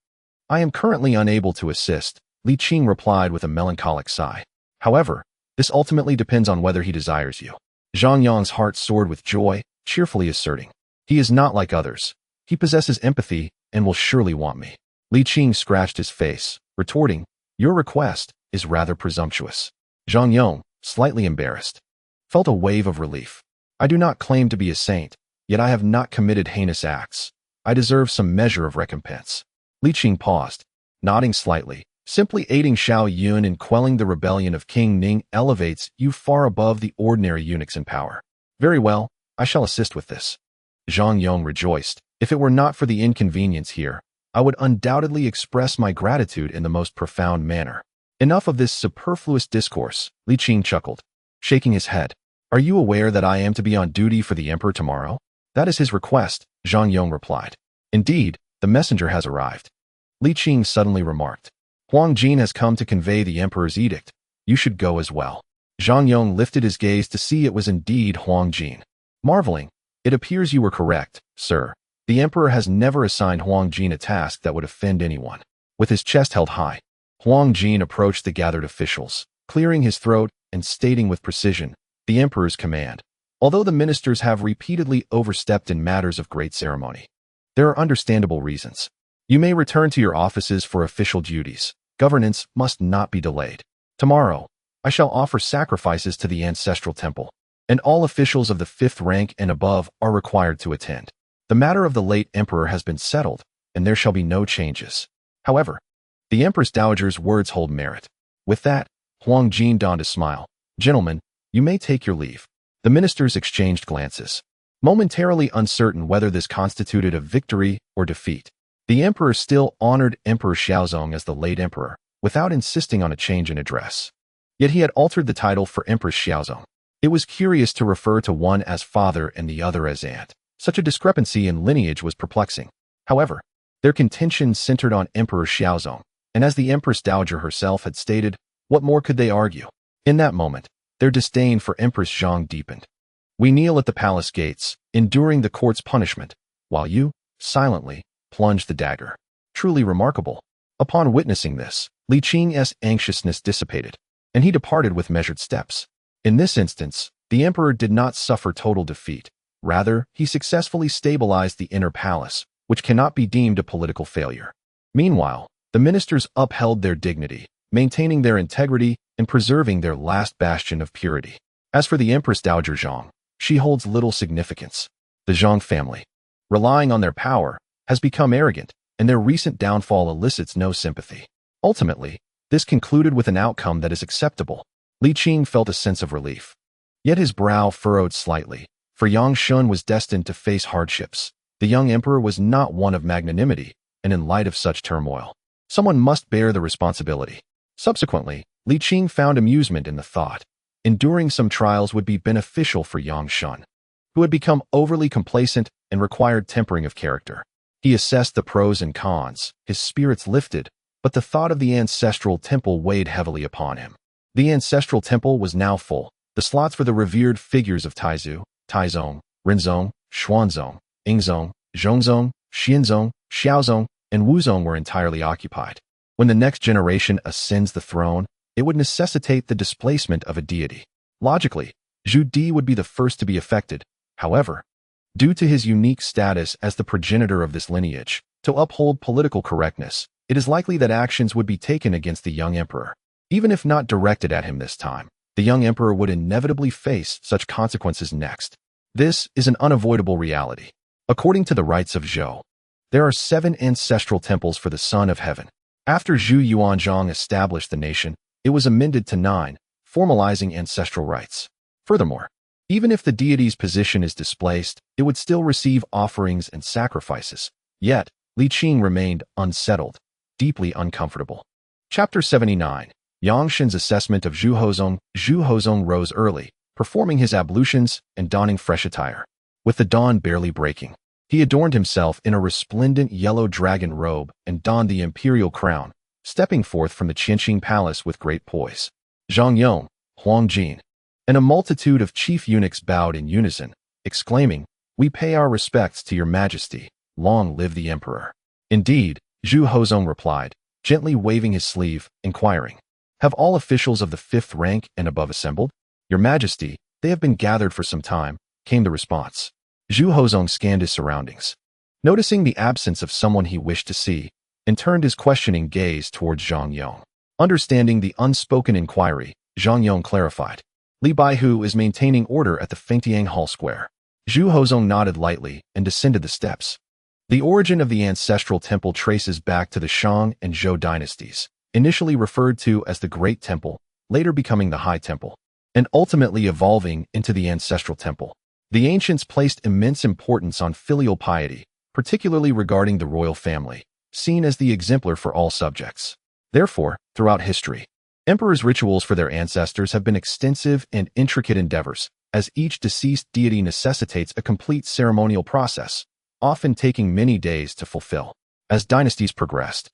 A: I am currently unable to assist, Li Qing replied with a melancholic sigh. However, this ultimately depends on whether he desires you. Zhang Yong's heart soared with joy, cheerfully asserting. He is not like others. He possesses empathy and will surely want me. Li Qing scratched his face, retorting, your request is rather presumptuous. Zhang Yong, slightly embarrassed, felt a wave of relief. I do not claim to be a saint, yet I have not committed heinous acts. I deserve some measure of recompense. Li Qing paused, nodding slightly. Simply aiding Xiao Yun in quelling the rebellion of King Ming elevates you far above the ordinary eunuchs in power. Very well, I shall assist with this. Zhang Yong rejoiced. If it were not for the inconvenience here, I would undoubtedly express my gratitude in the most profound manner. Enough of this superfluous discourse, Li Qing chuckled, shaking his head. Are you aware that I am to be on duty for the emperor tomorrow? That is his request, Zhang Yong replied. Indeed, the messenger has arrived. Li Qing suddenly remarked. Huang Jin has come to convey the emperor's edict. You should go as well. Zhang Yong lifted his gaze to see it was indeed Huang Jin. Marveling, it appears you were correct, sir. The emperor has never assigned Huang Jin a task that would offend anyone. With his chest held high, Huang Jin approached the gathered officials, clearing his throat and stating with precision, the emperor's command. Although the ministers have repeatedly overstepped in matters of great ceremony, there are understandable reasons. You may return to your offices for official duties. Governance must not be delayed. Tomorrow, I shall offer sacrifices to the ancestral temple, and all officials of the 5th rank and above are required to attend. The matter of the late emperor has been settled, and there shall be no changes. However, the Empress Dowager's words hold merit. With that, Huang Jin donned a smile. Gentlemen, you may take your leave. The ministers exchanged glances, momentarily uncertain whether this constituted a victory or defeat. The emperor still honored Emperor Xiaozong as the late emperor, without insisting on a change in address. Yet he had altered the title for Empress Xiaozong. It was curious to refer to one as father and the other as aunt. Such a discrepancy in lineage was perplexing. However, their contention centered on Emperor Xiaozong, and as the Empress Dowager herself had stated, what more could they argue? In that moment, their disdain for Empress Zhang deepened. We kneel at the palace gates, enduring the court's punishment, while you, silently, plunged the dagger. Truly remarkable. Upon witnessing this, Li Qing's anxiousness dissipated, and he departed with measured steps. In this instance, the emperor did not suffer total defeat. Rather, he successfully stabilized the inner palace, which cannot be deemed a political failure. Meanwhile, the ministers upheld their dignity, maintaining their integrity and preserving their last bastion of purity. As for the Empress Dowager Zhang, she holds little significance. The Zhang family, relying on their power, has become arrogant, and their recent downfall elicits no sympathy. Ultimately, this concluded with an outcome that is acceptable. Li Qing felt a sense of relief. Yet his brow furrowed slightly, for Yang Shun was destined to face hardships. The young emperor was not one of magnanimity, and in light of such turmoil, someone must bear the responsibility. Subsequently, Li Qing found amusement in the thought. Enduring some trials would be beneficial for Yang Shen, who had become overly complacent and required tempering of character. He assessed the pros and cons, his spirits lifted, but the thought of the ancestral temple weighed heavily upon him. The ancestral temple was now full. The slots for the revered figures of Taizu, Taizong, Rinzong, Xuanzong, Yingzong, Zhongzong, Xianzong, Xiaozong, and Wuzong were entirely occupied. When the next generation ascends the throne, it would necessitate the displacement of a deity. Logically, Zhu Di would be the first to be affected. However, due to his unique status as the progenitor of this lineage, to uphold political correctness, it is likely that actions would be taken against the young emperor. Even if not directed at him this time, the young emperor would inevitably face such consequences next. This is an unavoidable reality. According to the rites of Zhou, there are 7 ancestral temples for the Son of Heaven. After Zhu Yuanzhang established the nation, it was amended to 9, formalizing ancestral rites. Furthermore, even if the deity's position is displaced, it would still receive offerings and sacrifices. Yet, Li Qing remained unsettled, deeply uncomfortable. Chapter 79. Yang Shen's assessment of Zhu Hozong. Zhu Hozong rose early, performing his ablutions and donning fresh attire. With the dawn barely breaking, he adorned himself in a resplendent yellow dragon robe and donned the imperial crown, stepping forth from the Qianqing palace with great poise. Zhang Yong, Huang Jin, and a multitude of chief eunuchs bowed in unison, exclaiming, "We pay our respects to your majesty. Long live the emperor." Indeed, Zhu Hozong replied, gently waving his sleeve, inquiring, "Have all officials of the 5th rank and above assembled?" "Your majesty, they have been gathered for some time," came the response. Zhu Hozong scanned his surroundings, noticing the absence of someone he wished to see, and turned his questioning gaze towards Zhang Yong. Understanding the unspoken inquiry, Zhang Yong clarified, "Li Baihu is maintaining order at the Fengtiang Hall Square." Zhu Hozong nodded lightly and descended the steps. The origin of the ancestral temple traces back to the Shang and Zhou dynasties, initially referred to as the Great Temple, later becoming the High Temple, and ultimately evolving into the ancestral temple. The ancients placed immense importance on filial piety, particularly regarding the royal family, seen as the exemplar for all subjects. Therefore, throughout history, emperors' rituals for their ancestors have been extensive and intricate endeavors, as each deceased deity necessitates a complete ceremonial process, often taking many days to fulfill. As dynasties progressed,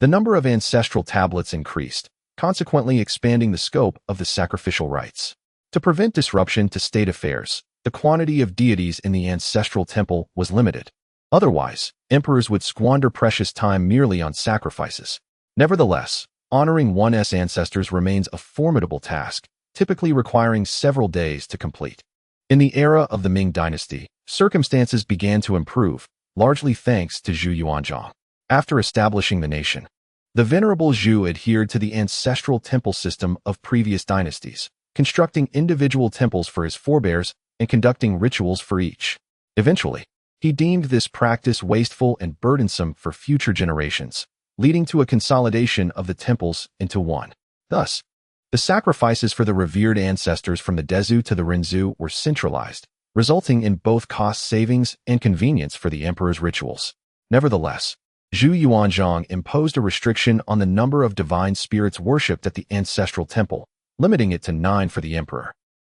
A: the number of ancestral tablets increased, consequently expanding the scope of the sacrificial rites. To prevent disruption to state affairs, the quantity of deities in the ancestral temple was limited. Otherwise, emperors would squander precious time merely on sacrifices. Nevertheless, honoring one's ancestors remains a formidable task, typically requiring several days to complete. In the era of the Ming dynasty, circumstances began to improve, largely thanks to Zhu Yuanzhang. After establishing the nation, the venerable Zhu adhered to the ancestral temple system of previous dynasties, constructing individual temples for his forebears and conducting rituals for each. Eventually, he deemed this practice wasteful and burdensome for future generations, leading to a consolidation of the temples into one. Thus, the sacrifices for the revered ancestors from the Dezu to the Rinzhu were centralized, resulting in both cost savings and convenience for the emperor's rituals. Nevertheless, Zhu Yuanzhang imposed a restriction on the number of divine spirits worshipped at the ancestral temple, limiting it to 9 for the emperor,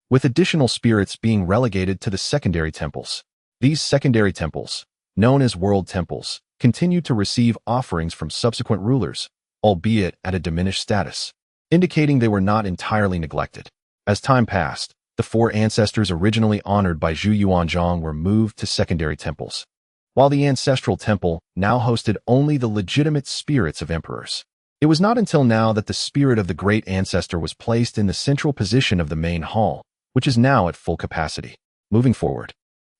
A: with additional spirits being relegated to the secondary temples. These secondary temples, known as world temples, continued to receive offerings from subsequent rulers, albeit at a diminished status, indicating they were not entirely neglected. As time passed, the 4 ancestors originally honored by Zhu Yuanzhang were moved to secondary temples, while the ancestral temple now hosted only the legitimate spirits of emperors. It was not until now that the spirit of the great ancestor was placed in the central position of the main hall, which is now at full capacity. Moving forward,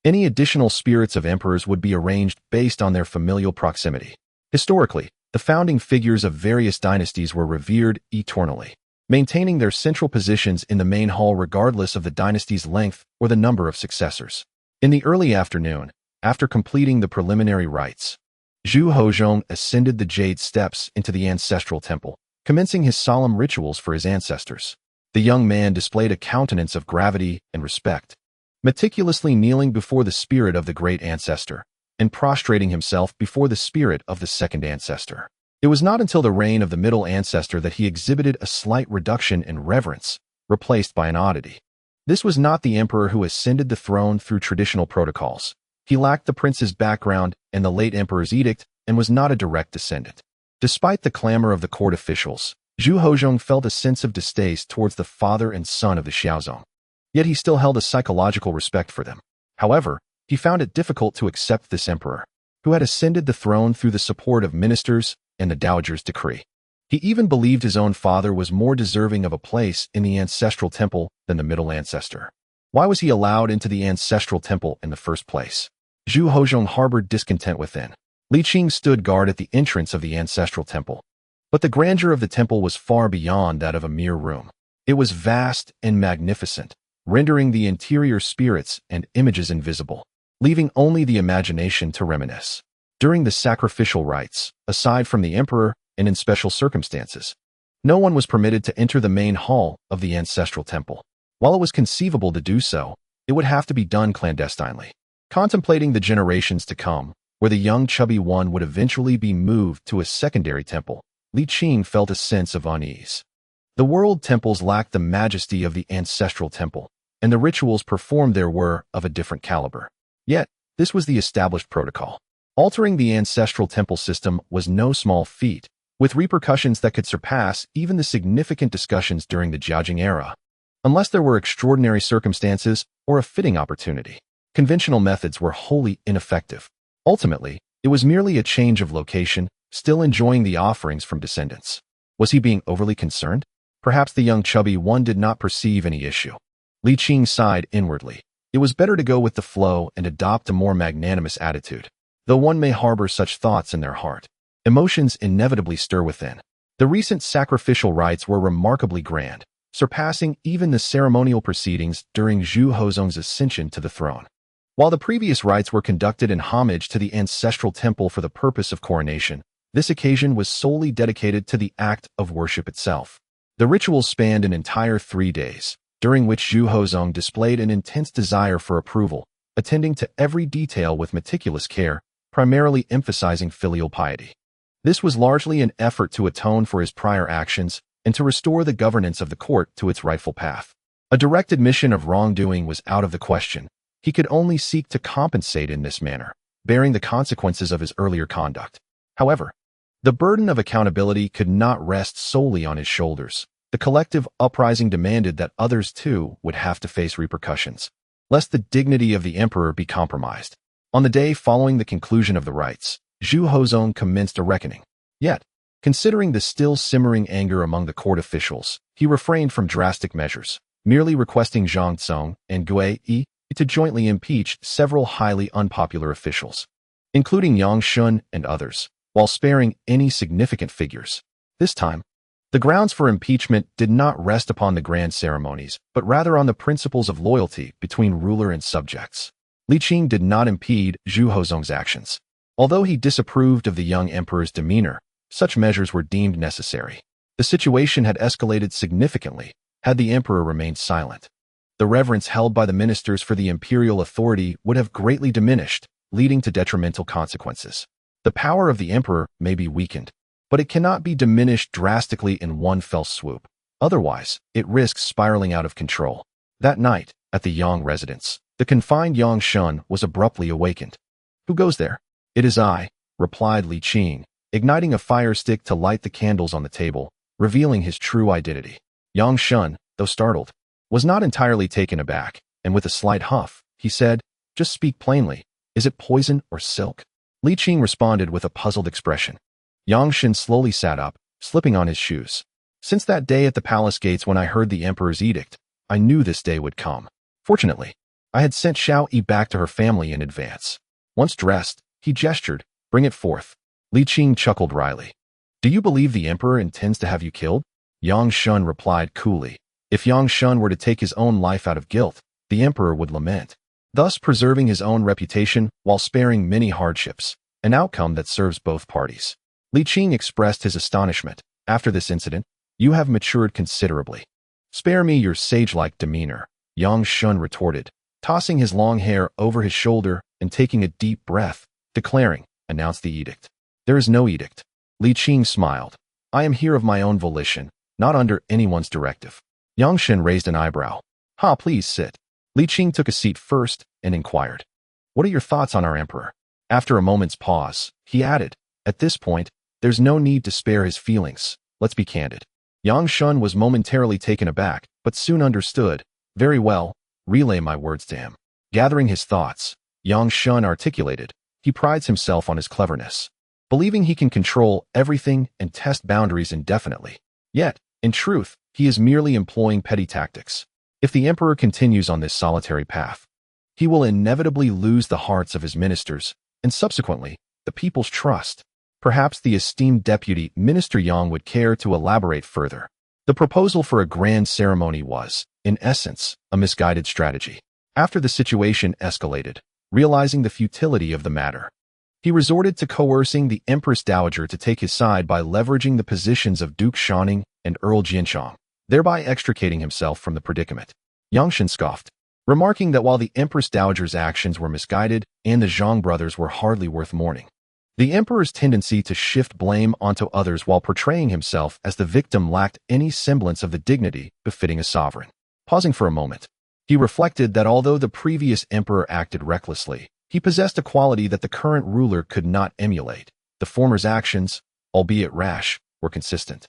A: any additional spirits of emperors would be arranged based on their familial proximity. Historically, the founding figures of various dynasties were revered eternally, maintaining their central positions in the main hall regardless of the dynasty's length or the number of successors. In the early afternoon, after completing the preliminary rites, Zhu Hozong ascended the jade steps into the ancestral temple, commencing his solemn rituals for his ancestors. The young man displayed a countenance of gravity and respect, meticulously kneeling before the spirit of the great ancestor and prostrating himself before the spirit of the second ancestor. It was not until the reign of the middle ancestor that he exhibited a slight reduction in reverence, replaced by an oddity. This was not the emperor who ascended the throne through traditional protocols. He lacked the prince's background and the late emperor's edict and was not a direct descendant. Despite the clamor of the court officials, Zhu Hozhong felt a sense of distaste towards the father and son of the Xiaozong. Yet he still held a psychological respect for them. However, he found it difficult to accept this emperor, who had ascended the throne through the support of ministers and the dowager's decree. He even believed his own father was more deserving of a place in the ancestral temple than the middle ancestor. Why was he allowed into the ancestral temple in the first place? Zhu Hozhong harbored discontent within. Li Qing stood guard at the entrance of the ancestral temple. But the grandeur of the temple was far beyond that of a mere room. It was vast and magnificent, rendering the interior spirits and images invisible, leaving only the imagination to reminisce. During the sacrificial rites, aside from the emperor and in special circumstances, no one was permitted to enter the main hall of the ancestral temple. While it was conceivable to do so, it would have to be done clandestinely. Contemplating the generations to come, where the young chubby one would eventually be moved to a secondary temple, Li Qing felt a sense of unease. The world temples lacked the majesty of the ancestral temple, and the rituals performed there were of a different caliber. Yet, this was the established protocol. Altering the ancestral temple system was no small feat, with repercussions that could surpass even the significant discussions during the Jiajing era. Unless there were extraordinary circumstances or a fitting opportunity, conventional methods were wholly ineffective. Ultimately, it was merely a change of location, still enjoying the offerings from descendants. Was he being overly concerned? Perhaps the young chubby one did not perceive any issue. Li Qing sighed inwardly. It was better to go with the flow and adopt a more magnanimous attitude. Though one may harbor such thoughts in their heart, emotions inevitably stir within. The recent sacrificial rites were remarkably grand, surpassing even the ceremonial proceedings during Zhu Hozhong's ascension to the throne. While the previous rites were conducted in homage to the ancestral temple for the purpose of coronation, this occasion was solely dedicated to the act of worship itself. The rituals spanned an entire 3 days, during which Zhu Hozhong displayed an intense desire for approval, attending to every detail with meticulous care, primarily emphasizing filial piety. This was largely an effort to atone for his prior actions and to restore the governance of the court to its rightful path. A direct admission of wrongdoing was out of the question. He could only seek to compensate in this manner, bearing the consequences of his earlier conduct. However, the burden of accountability could not rest solely on his shoulders. The collective uprising demanded that others too would have to face repercussions, lest the dignity of the emperor be compromised. On the day following the conclusion of the rites, Zhu Hozhong commenced a reckoning. Yet, considering the still simmering anger among the court officials, he refrained from drastic measures, merely requesting Zhang Cong and Xue'er to jointly impeach several highly unpopular officials, including Yang Shun and others, while sparing any significant figures. This time, the grounds for impeachment did not rest upon the grand ceremonies, but rather on the principles of loyalty between ruler and subjects. Li Qing did not impede Zhu Hozhong's actions. Although he disapproved of the young emperor's demeanor, such measures were deemed necessary. The situation had escalated significantly had the emperor remained silent. The reverence held by the ministers for the imperial authority would have greatly diminished, leading to detrimental consequences. The power of the emperor may be weakened, but it cannot be diminished drastically in one fell swoop. Otherwise, it risks spiraling out of control. That night, at the Yang residence, the confined Yang Shun was abruptly awakened. "Who goes there?" "It is I," replied Li Qing, igniting a fire stick to light the candles on the table, revealing his true identity. Yang Shun, though startled, was not entirely taken aback, and with a slight huff, he said, "Just speak plainly. Is it poison or silk?" Li Qing responded with a puzzled expression. Yang Shun slowly sat up, slipping on his shoes. "Since that day at the palace gates when I heard the emperor's edict, I knew this day would come. Fortunately, I had sent Xue'er back to her family in advance." Once dressed, he gestured, "Bring it forth." Li Qing chuckled wryly. "Do you believe the emperor intends to have you killed?" Yang Shun replied coolly. If Yang Shun were to take his own life out of guilt, the emperor would lament, thus preserving his own reputation while sparing many hardships, an outcome that serves both parties. Li Qing expressed his astonishment. "After this incident, you have matured considerably." "Spare me your sage-like demeanor," Yang Shun retorted, tossing his long hair over his shoulder and taking a deep breath, declaring, "Announce the edict." "There is no edict." Li Qing smiled. I am here of my own volition, not under anyone's directive. Shen raised an eyebrow. Please sit. Li Qing took a seat first and inquired. What are your thoughts on our emperor? After a moment's pause, he added, at this point, there's no need to spare his feelings. Let's be candid. Shen was momentarily taken aback, but soon understood. Very well, relay my words to him. Gathering his thoughts, Shen articulated, he prides himself on his cleverness, believing he can control everything and test boundaries indefinitely. Yet, in truth, he is merely employing petty tactics. If the emperor continues on this solitary path, he will inevitably lose the hearts of his ministers, and subsequently, the people's trust. Perhaps the esteemed deputy Minister Yang would care to elaborate further. The proposal for a grand ceremony was, in essence, a misguided strategy. After the situation escalated, realizing the futility of the matter, he resorted to coercing the Empress Dowager to take his side by leveraging the positions of Duke Shaning and Earl Jianshang, thereby extricating himself from the predicament. Shen scoffed, remarking that while the Empress Dowager's actions were misguided and the Zhang brothers were hardly worth mourning, the emperor's tendency to shift blame onto others while portraying himself as the victim lacked any semblance of the dignity befitting a sovereign. Pausing for a moment, he reflected that although the previous emperor acted recklessly, he possessed a quality that the current ruler could not emulate. The former's actions, albeit rash, were consistent,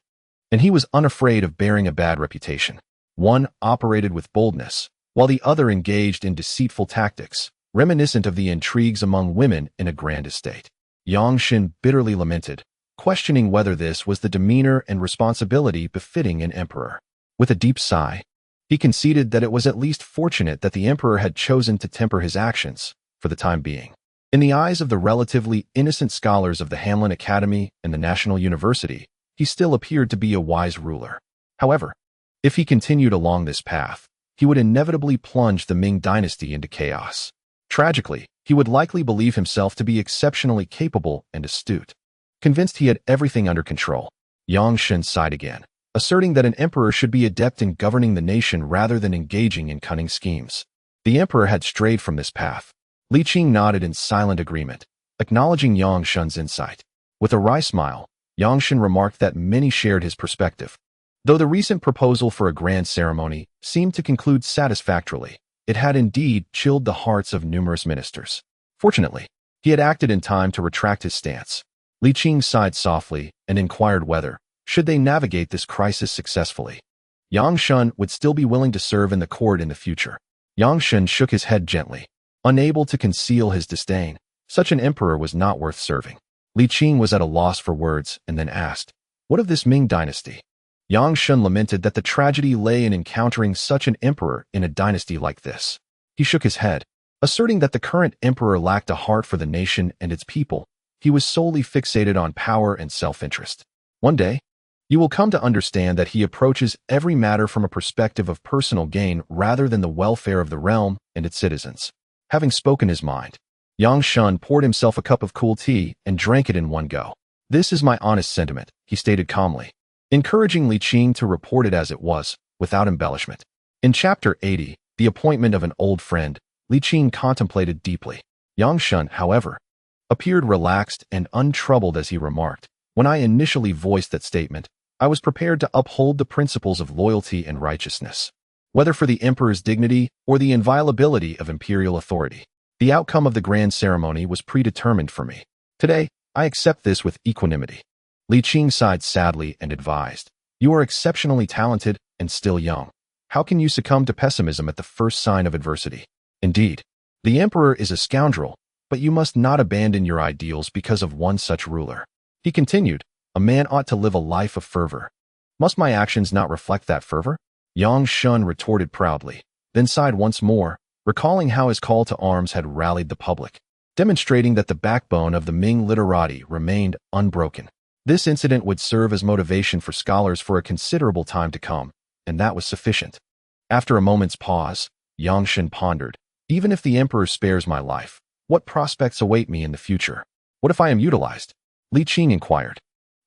A: and he was unafraid of bearing a bad reputation. One operated with boldness, while the other engaged in deceitful tactics, reminiscent of the intrigues among women in a grand estate. Shen bitterly lamented, questioning whether this was the demeanor and responsibility befitting an emperor. With a deep sigh, he conceded that it was at least fortunate that the emperor had chosen to temper his actions, for the time being. In the eyes of the relatively innocent scholars of the Hamlin Academy and the National University, he still appeared to be a wise ruler. However, if he continued along this path, he would inevitably plunge the Ming dynasty into chaos. Tragically, he would likely believe himself to be exceptionally capable and astute. Convinced he had everything under control, Shen sighed again, asserting that an emperor should be adept in governing the nation rather than engaging in cunning schemes. The emperor had strayed from this path. Li Qing nodded in silent agreement, acknowledging Shen's insight. With a wry smile, Shen remarked that many shared his perspective. Though the recent proposal for a grand ceremony seemed to conclude satisfactorily, it had indeed chilled the hearts of numerous ministers. Fortunately, he had acted in time to retract his stance. Li Qing sighed softly and inquired whether, should they navigate this crisis successfully, Shen would still be willing to serve in the court in the future. Shen shook his head gently, unable to conceal his disdain. Such an emperor was not worth serving. Li Qing was at a loss for words and then asked, what of this Ming dynasty? Shen lamented that the tragedy lay in encountering such an emperor in a dynasty like this. He shook his head, asserting that the current emperor lacked a heart for the nation and its people. He was solely fixated on power and self-interest. One day, you will come to understand that he approaches every matter from a perspective of personal gain rather than the welfare of the realm and its citizens. Having spoken his mind, Shen poured himself a cup of cool tea and drank it in one go. This is my honest sentiment, he stated calmly, encouraging Li Qing to report it as it was, without embellishment. In Chapter 80, the appointment of an old friend, Li Qing contemplated deeply. Shen, however, appeared relaxed and untroubled as he remarked, when I initially voiced that statement, I was prepared to uphold the principles of loyalty and righteousness, whether for the emperor's dignity or the inviolability of imperial authority. The outcome of the grand ceremony was predetermined for me. Today, I accept this with equanimity. Li Qing sighed sadly and advised, you are exceptionally talented and still young. How can you succumb to pessimism at the first sign of adversity? Indeed, the emperor is a scoundrel, but you must not abandon your ideals because of one such ruler. He continued, a man ought to live a life of fervor. Must my actions not reflect that fervor? Shen retorted proudly, then sighed once more, recalling how his call to arms had rallied the public, demonstrating that the backbone of the Ming literati remained unbroken. This incident would serve as motivation for scholars for a considerable time to come, and that was sufficient. After a moment's pause, Shen pondered, even if the emperor spares my life, what prospects await me in the future? What if I am utilized? Li Qing inquired.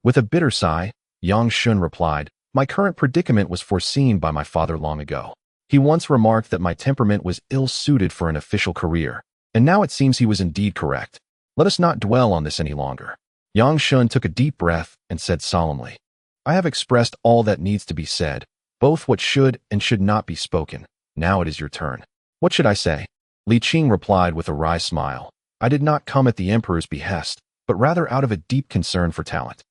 A: With a bitter sigh, Shen replied, my current predicament was foreseen by my father long ago. He once remarked that my temperament was ill-suited for an official career, and now it seems he was indeed correct. Let us not dwell on this any longer. Yang Shun took a deep breath and said solemnly, I have expressed all that needs to be said, both what should and should not be spoken. Now it is your turn. What should I say? Li Qing replied with a wry smile. I did not come at the emperor's behest, but rather out of a deep concern for talent,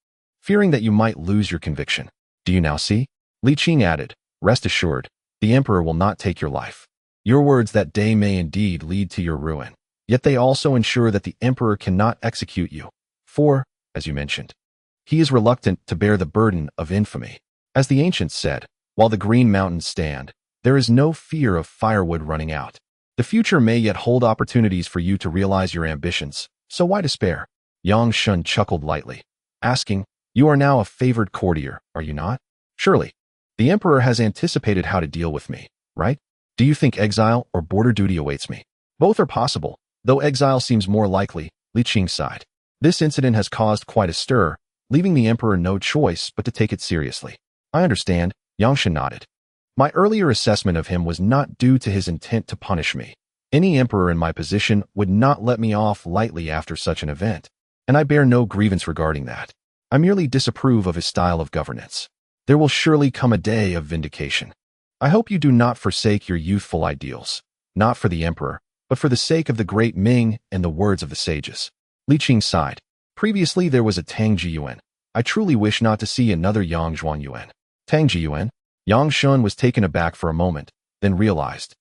A: fearing that you might lose your conviction. Do you now see? Li Qing added, rest assured, the emperor will not take your life. Your words that day may indeed lead to your ruin, yet they also ensure that the emperor cannot execute you, for, as you mentioned, he is reluctant to bear the burden of infamy. As the ancients said, while the green mountains stand, there is no fear of firewood running out. The future may yet hold opportunities for you to realize your ambitions, so why despair? Yang Shun chuckled lightly, asking, you are now a favored courtier, are you not? Surely. The emperor has anticipated how to deal with me, right? Do you think exile or border duty awaits me? Both are possible, though exile seems more likely, Li Qing sighed. This incident has caused quite a stir, leaving the emperor no choice but to take it seriously. I understand, Yang Shun nodded. My earlier assessment of him was not due to his intent to punish me. Any emperor in my position would not let me off lightly after such an event, and I bear no grievance regarding that. I merely disapprove of his style of governance. There will surely come a day of vindication. I hope you do not forsake your youthful ideals, not for the emperor, but for the sake of the great Ming and the words of the sages. Li Qing sighed. Previously there was a Tang Jiyuan. I truly wish not to see another Yang Zhuanyuan. Tang Jiyuan? Yang Shun was taken aback for a moment, then realized.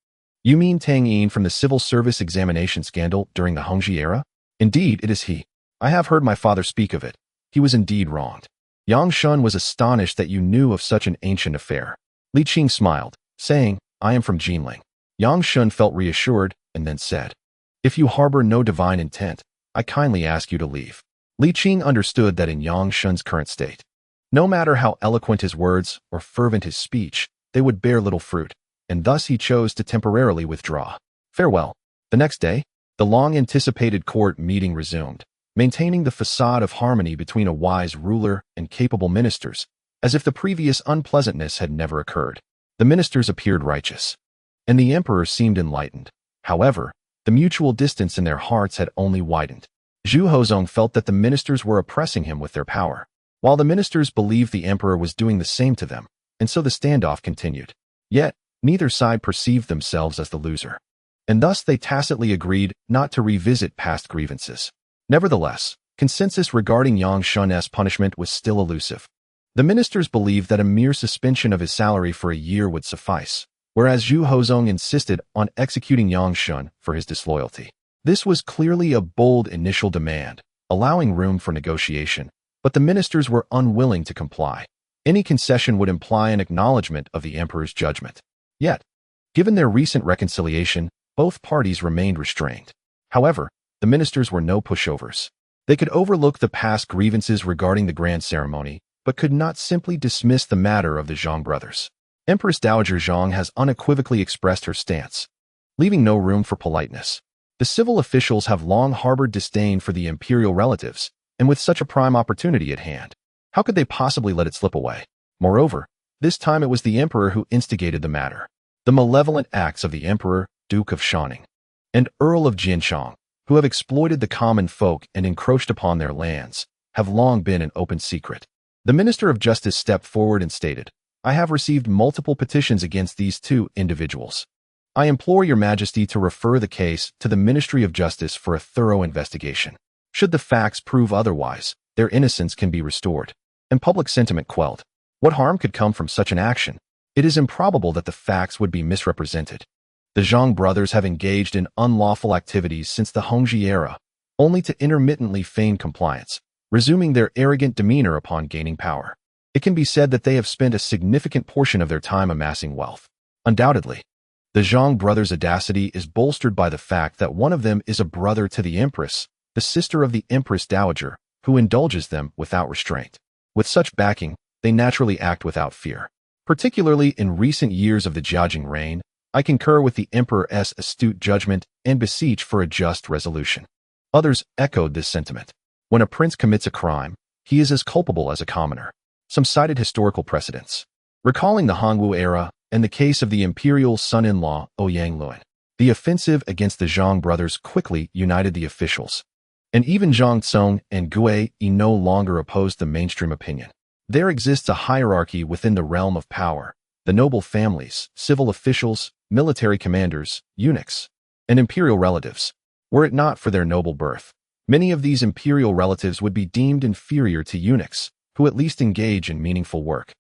A: You mean Tang Yin from the civil service examination scandal during the Hongzhi era? Indeed, it is he. I have heard my father speak of it. He was indeed wronged. Yang Shun was astonished that you knew of such an ancient affair. Li Qing smiled, saying, I am from Jinling. Yang Shun felt reassured, and then said, if you harbor no divine intent, I kindly ask you to leave. Li Qing understood that in Yang Shun's current state, no matter how eloquent his words or fervent his speech, they would bear little fruit, and thus he chose to temporarily withdraw. Farewell. The next day, the long-anticipated court meeting resumed, maintaining the facade of harmony between a wise ruler and capable ministers, as if the previous unpleasantness had never occurred. The ministers appeared righteous, and the emperor seemed enlightened. However, the mutual distance in their hearts had only widened. Zhu Hozong felt that the ministers were oppressing him with their power, while the ministers believed the emperor was doing the same to them, and so the standoff continued. Yet, neither side perceived themselves as the loser, and thus they tacitly agreed not to revisit past grievances. Nevertheless, consensus regarding Yang Shun's punishment was still elusive. The ministers believed that a mere suspension of his salary for a year would suffice, whereas Zhu Hozong insisted on executing Yang Shun for his disloyalty. This was clearly a bold initial demand, allowing room for negotiation, but the ministers were unwilling to comply. Any concession would imply an acknowledgement of the emperor's judgment. Yet, given their recent reconciliation, both parties remained restrained. However, the ministers were no pushovers. They could overlook the past grievances regarding the grand ceremony, but could not simply dismiss the matter of the Zhang brothers. Empress Dowager Zhang has unequivocally expressed her stance, leaving no room for politeness. The civil officials have long harbored disdain for the imperial relatives, and with such a prime opportunity at hand, how could they possibly let it slip away? Moreover, this time it was the emperor who instigated the matter. The malevolent acts of the emperor, Duke of Shaning, and Earl of Jinchang, who have exploited the common folk and encroached upon their lands, have long been an open secret. The Minister of Justice stepped forward and stated, I have received multiple petitions against these two individuals. I implore your majesty to refer the case to the Ministry of Justice for a thorough investigation. Should the facts prove otherwise, their innocence can be restored, and public sentiment quelled. What harm could come from such an action? It is improbable that the facts would be misrepresented. The Zhang brothers have engaged in unlawful activities since the Hongzhi era, only to intermittently feign compliance, resuming their arrogant demeanor upon gaining power. It can be said that they have spent a significant portion of their time amassing wealth. Undoubtedly, the Zhang brothers' audacity is bolstered by the fact that one of them is a brother to the Empress, the sister of the Empress Dowager, who indulges them without restraint. With such backing, they naturally act without fear. Particularly in recent years of the Jiajing reign, I concur with the Emperor's astute judgment and beseech for a just resolution. Others echoed this sentiment. When a prince commits a crime, he is as culpable as a commoner. Some cited historical precedents, recalling the Hongwu era and the case of the imperial son-in-law Ouyang Luan. The offensive against the Zhang brothers quickly united the officials, And even Zhang Cong and Xue'er no longer opposed the mainstream opinion. There exists a hierarchy within the realm of power: the noble families, civil officials, military commanders, eunuchs, and imperial relatives. Were it not for their noble birth, many of these imperial relatives would be deemed inferior to eunuchs, who at least engage in meaningful work.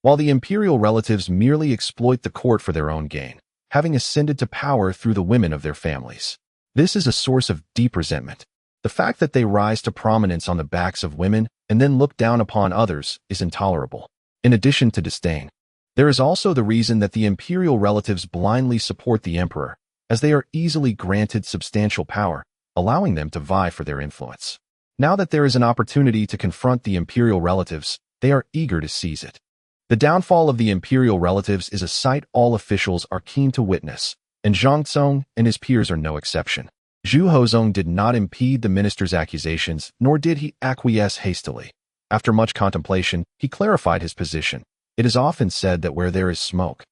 A: While the imperial relatives merely exploit the court for their own gain, having ascended to power through the women of their families. This is a source of deep resentment. The fact that they rise to prominence on the backs of women and then look down upon others is intolerable. In addition to disdain, there is also the reason that the imperial relatives blindly support the emperor, as they are easily granted substantial power, allowing them to vie for their influence. Now that there is an opportunity to confront the imperial relatives, they are eager to seize it. The downfall of the imperial relatives is a sight all officials are keen to witness, and Zhang Cong and his peers are no exception. Zhu Hozong did not impede the minister's accusations, nor did he acquiesce hastily. After much contemplation, he clarified his position. It is often said that where there is smoke,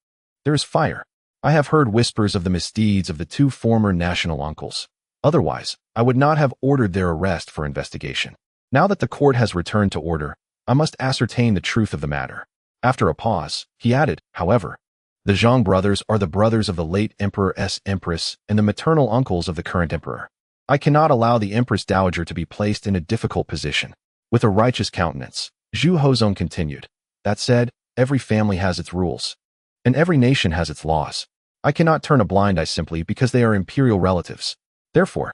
A: there is fire. I have heard whispers of the misdeeds of the two former national uncles. Otherwise, I would not have ordered their arrest for investigation. Now that the court has returned to order, I must ascertain the truth of the matter. After a pause, he added, however, the Zhang brothers are the brothers of the late emperor's empress and the maternal uncles of the current emperor. I cannot allow the empress dowager to be placed in a difficult position. With a righteous countenance, Zhu Hozong continued. That said, every family has its rules, and every nation has its laws. I cannot turn a blind eye simply because they are imperial relatives. Therefore,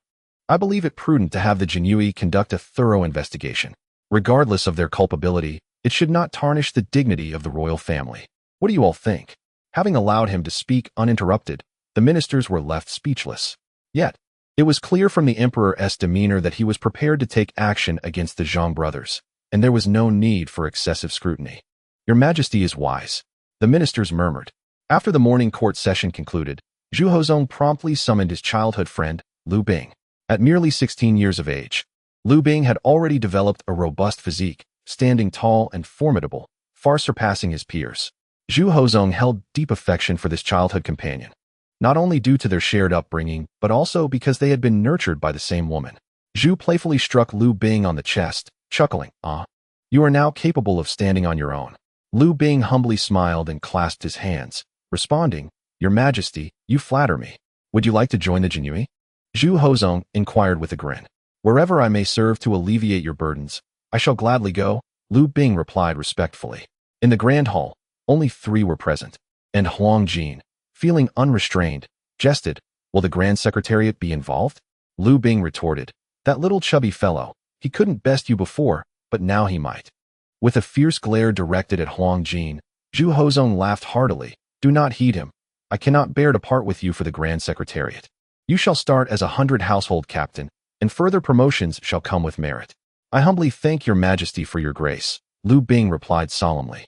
A: I believe it prudent to have the Jinhui conduct a thorough investigation. Regardless of their culpability, it should not tarnish the dignity of the royal family. What do you all think? Having allowed him to speak uninterrupted, the ministers were left speechless. Yet, it was clear from the emperor's demeanor that he was prepared to take action against the Zhang brothers, and there was no need for excessive scrutiny. Your Majesty is wise, the ministers murmured. After the morning court session concluded, Zhu Hozong promptly summoned his childhood friend, Liu Bing. At merely 16 years of age, Liu Bing had already developed a robust physique, standing tall and formidable, far surpassing his peers. Zhu Hozong held deep affection for this childhood companion, not only due to their shared upbringing, but also because they had been nurtured by the same woman. Zhu playfully struck Liu Bing on the chest, chuckling, You are now capable of standing on your own. Liu Bing humbly smiled and clasped his hands, responding, Your Majesty, you flatter me. Would you like to join the Jinhui? Zhu Hozong inquired with a grin. Wherever I may serve to alleviate your burdens, I shall gladly go, Liu Bing replied respectfully. In the grand hall, only 3 were present, and Huang Jin, feeling unrestrained, jested, Will the Grand Secretariat be involved? Liu Bing retorted, That little chubby fellow, he couldn't best you before, but now he might. With a fierce glare directed at Huang Jin, Zhu Hozong laughed heartily. Do not heed him. I cannot bear to part with you for the Grand Secretariat. You shall start as a 100 household captain, and further promotions shall come with merit. I humbly thank your Majesty for your grace, Liu Bing replied solemnly,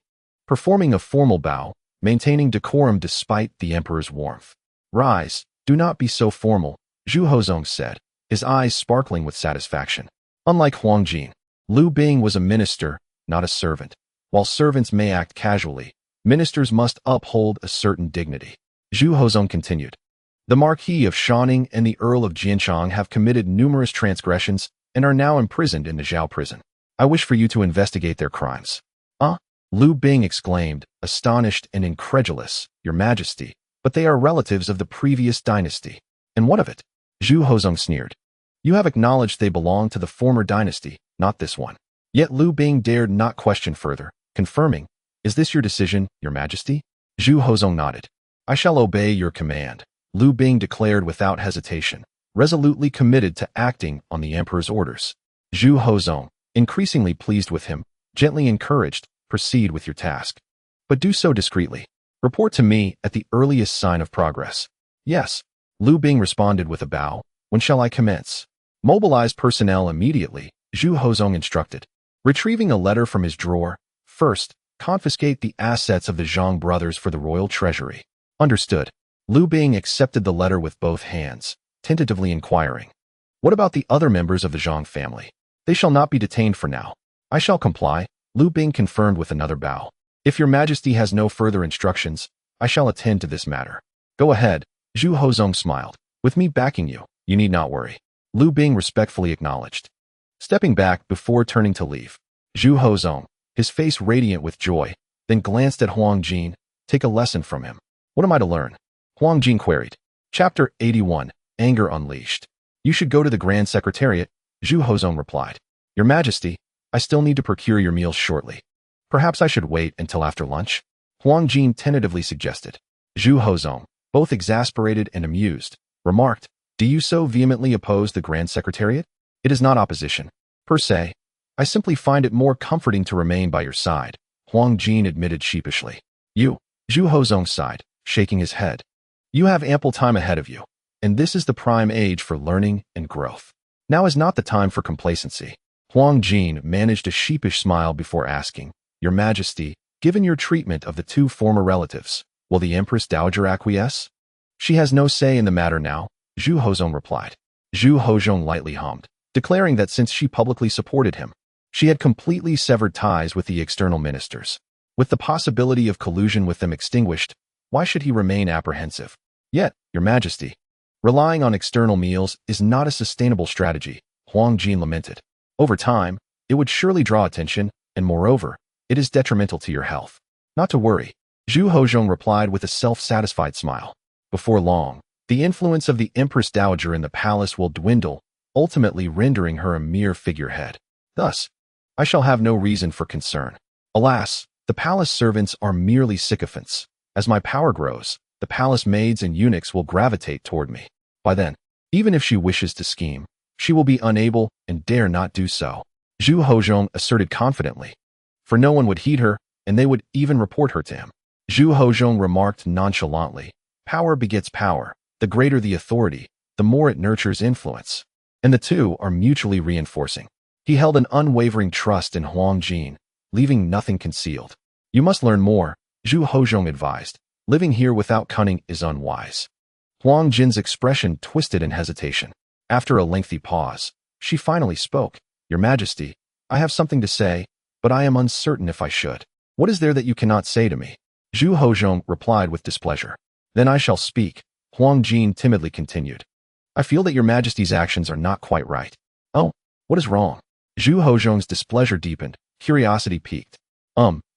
A: performing a formal bow, maintaining decorum despite the emperor's warmth. Rise, do not be so formal, Zhu Hozong said, his eyes sparkling with satisfaction. Unlike Huang Jin, Liu Bing was a minister, not a servant. While servants may act casually, ministers must uphold a certain dignity. Zhu Hozong continued. The Marquis of Shaning and the Earl of Jianchang have committed numerous transgressions and are now imprisoned in the Zhao prison. I wish for you to investigate their crimes. Liu Bing exclaimed, astonished and incredulous, Your Majesty, but they are relatives of the previous dynasty. And what of it? Zhu Hozong sneered. You have acknowledged they belong to the former dynasty, not this one. Yet Liu Bing dared not question further, confirming, Is this your decision, Your Majesty? Zhu Hozong nodded. I shall obey your command, Liu Bing declared without hesitation, resolutely committed to acting on the emperor's orders. Zhu Hozong, increasingly pleased with him, gently encouraged, Proceed with your task. But do so discreetly. Report to me at the earliest sign of progress. Yes, Liu Bing responded with a bow. When shall I commence? Mobilize personnel immediately, Zhu Hozong instructed. Retrieving a letter from his drawer, first, confiscate the assets of the Zhang brothers for the royal treasury. Understood. Liu Bing accepted the letter with both hands, tentatively inquiring. What about the other members of the Zhang family? They shall not be detained for now. I shall comply, Liu Bing confirmed with another bow. If your Majesty has no further instructions, I shall attend to this matter. Go ahead, Zhu Hozong smiled. With me backing you, you need not worry. Lu Bing respectfully acknowledged, stepping back before turning to leave. Zhu Hozong, his face radiant with joy, then glanced at Huang Jin. Take a lesson from him. What am I to learn? Huang Jin queried. Chapter 81, Anger Unleashed. You should go to the Grand Secretariat, Zhu Hozong replied. Your Majesty, I still need to procure your meals shortly. Perhaps I should wait until after lunch? Huang Jin tentatively suggested. Zhu Hozong, both exasperated and amused, remarked, Do you so vehemently oppose the Grand Secretariat? It is not opposition, per se. I simply find it more comforting to remain by your side, Huang Jin admitted sheepishly. You, Zhu Hozong sighed, shaking his head. You have ample time ahead of you, and this is the prime age for learning and growth. Now is not the time for complacency. Huang Jin managed a sheepish smile before asking, Your Majesty, given your treatment of the two former relatives, will the Empress Dowager acquiesce? She has no say in the matter now, Zhu Hozong replied. Zhu Hozong lightly hummed, declaring that since she publicly supported him, she had completely severed ties with the external ministers. With the possibility of collusion with them extinguished, why should he remain apprehensive? Yet, Your Majesty, relying on external meals is not a sustainable strategy, Huang Jin lamented. Over time, it would surely draw attention, and moreover, it is detrimental to your health. Not to worry, Zhu Hozong replied with a self-satisfied smile. Before long, the influence of the Empress Dowager in the palace will dwindle, ultimately rendering her a mere figurehead. Thus, I shall have no reason for concern. Alas, the palace servants are merely sycophants. As my power grows, the palace maids and eunuchs will gravitate toward me. By then, even if she wishes to scheme, she will be unable and dare not do so, Zhu Hozong asserted confidently. For no one would heed her, and they would even report her to him. Zhu Hozong remarked nonchalantly, Power begets power. The greater the authority, the more it nurtures influence. And the two are mutually reinforcing. He held an unwavering trust in Huang Jin, leaving nothing concealed. You must learn more, Zhu Hozong advised. Living here without cunning is unwise. Huang Jin's expression twisted in hesitation. After a lengthy pause, she finally spoke. Your Majesty, I have something to say, but I am uncertain if I should. What is there that you cannot say to me? Zhu Hozong replied with displeasure. Then I shall speak, Huang Jin timidly continued. I feel that Your Majesty's actions are not quite right. Oh, what is wrong? Zhu Hozong's displeasure deepened, curiosity piqued.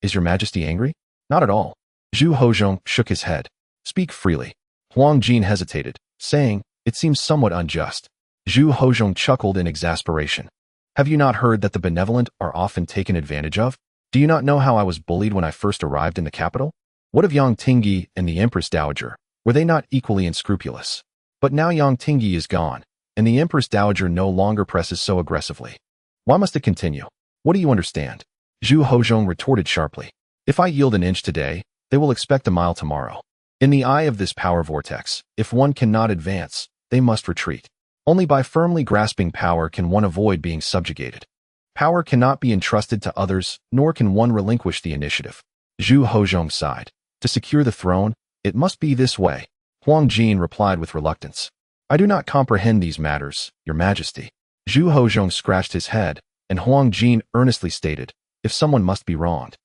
A: Is Your Majesty angry? Not at all. Zhu Hozong shook his head. Speak freely. Huang Jin hesitated, saying, It seems somewhat unjust. Zhu Hozong chuckled in exasperation. Have you not heard that the benevolent are often taken advantage of? Do you not know how I was bullied when I first arrived in the capital? What of Yang Tingyi and the Empress Dowager? Were they not equally unscrupulous? But now Yang Tingyi is gone, and the Empress Dowager no longer presses so aggressively. Why must it continue? What do you understand? Zhu Hozong retorted sharply. If I yield an inch today, they will expect a mile tomorrow. In the eye of this power vortex, if one cannot advance, they must retreat. Only by firmly grasping power can one avoid being subjugated. Power cannot be entrusted to others, nor can one relinquish the initiative. Zhu Hozong sighed. To secure the throne, it must be this way. Huang Jin replied with reluctance. I do not comprehend these matters, Your Majesty. Zhu Hozong scratched his head, and Huang Jin earnestly stated, If someone must be wronged,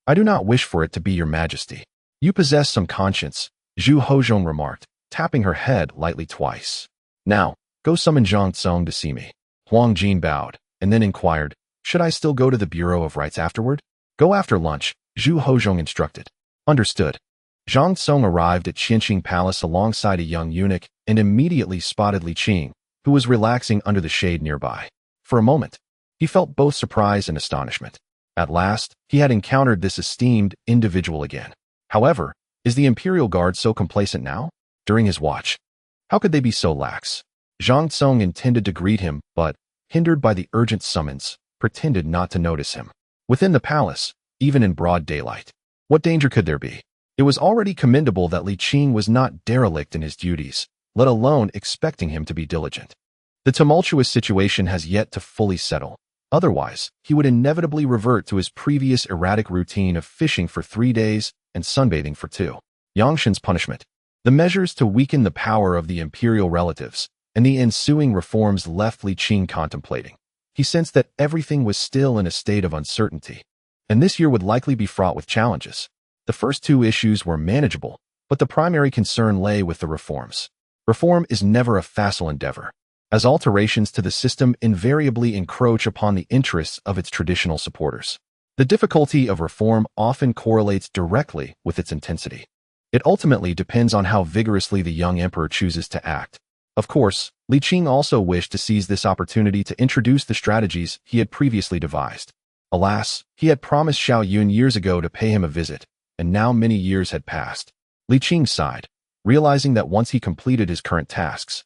A: I do not wish for it to be Your Majesty. You possess some conscience, Zhu Hozong remarked, tapping her head lightly twice. Now, go summon Zhang Tsong to see me. Huang Jin bowed, and then inquired, Should I still go to the Bureau of Rights afterward? Go after lunch, Zhu Hozong instructed. Understood. Zhang Tsong arrived at Qinqing Palace alongside a young eunuch and immediately spotted Li Qing, who was relaxing under the shade nearby. For a moment, he felt both surprise and astonishment. At last, he had encountered this esteemed individual again. However, is the Imperial Guard so complacent now? During his watch, how could they be so lax? Zhang Tsong intended to greet him, but, hindered by the urgent summons, pretended not to notice him. Within the palace, even in broad daylight, what danger could there be? It was already commendable that Li Qing was not derelict in his duties, let alone expecting him to be diligent. The tumultuous situation has yet to fully settle. Otherwise, he would inevitably revert to his previous erratic routine of fishing for 3 days and sunbathing for 2. Yangshan's punishment. The measures to weaken the power of the imperial relatives and the ensuing reforms left Li Qing contemplating. He sensed that everything was still in a state of uncertainty, and this year would likely be fraught with challenges. The first 2 issues were manageable, but the primary concern lay with the reforms. Reform is never a facile endeavor. as alterations to the system invariably encroach upon the interests of its traditional supporters. The difficulty of reform often correlates directly with its intensity. It ultimately depends on how vigorously the young emperor chooses to act. Of course, Li Qing also wished to seize this opportunity to introduce the strategies he had previously devised. Alas, he had promised Xiao Yun years ago to pay him a visit, and now many years had passed. Li Qing sighed, realizing that once he completed his current tasks,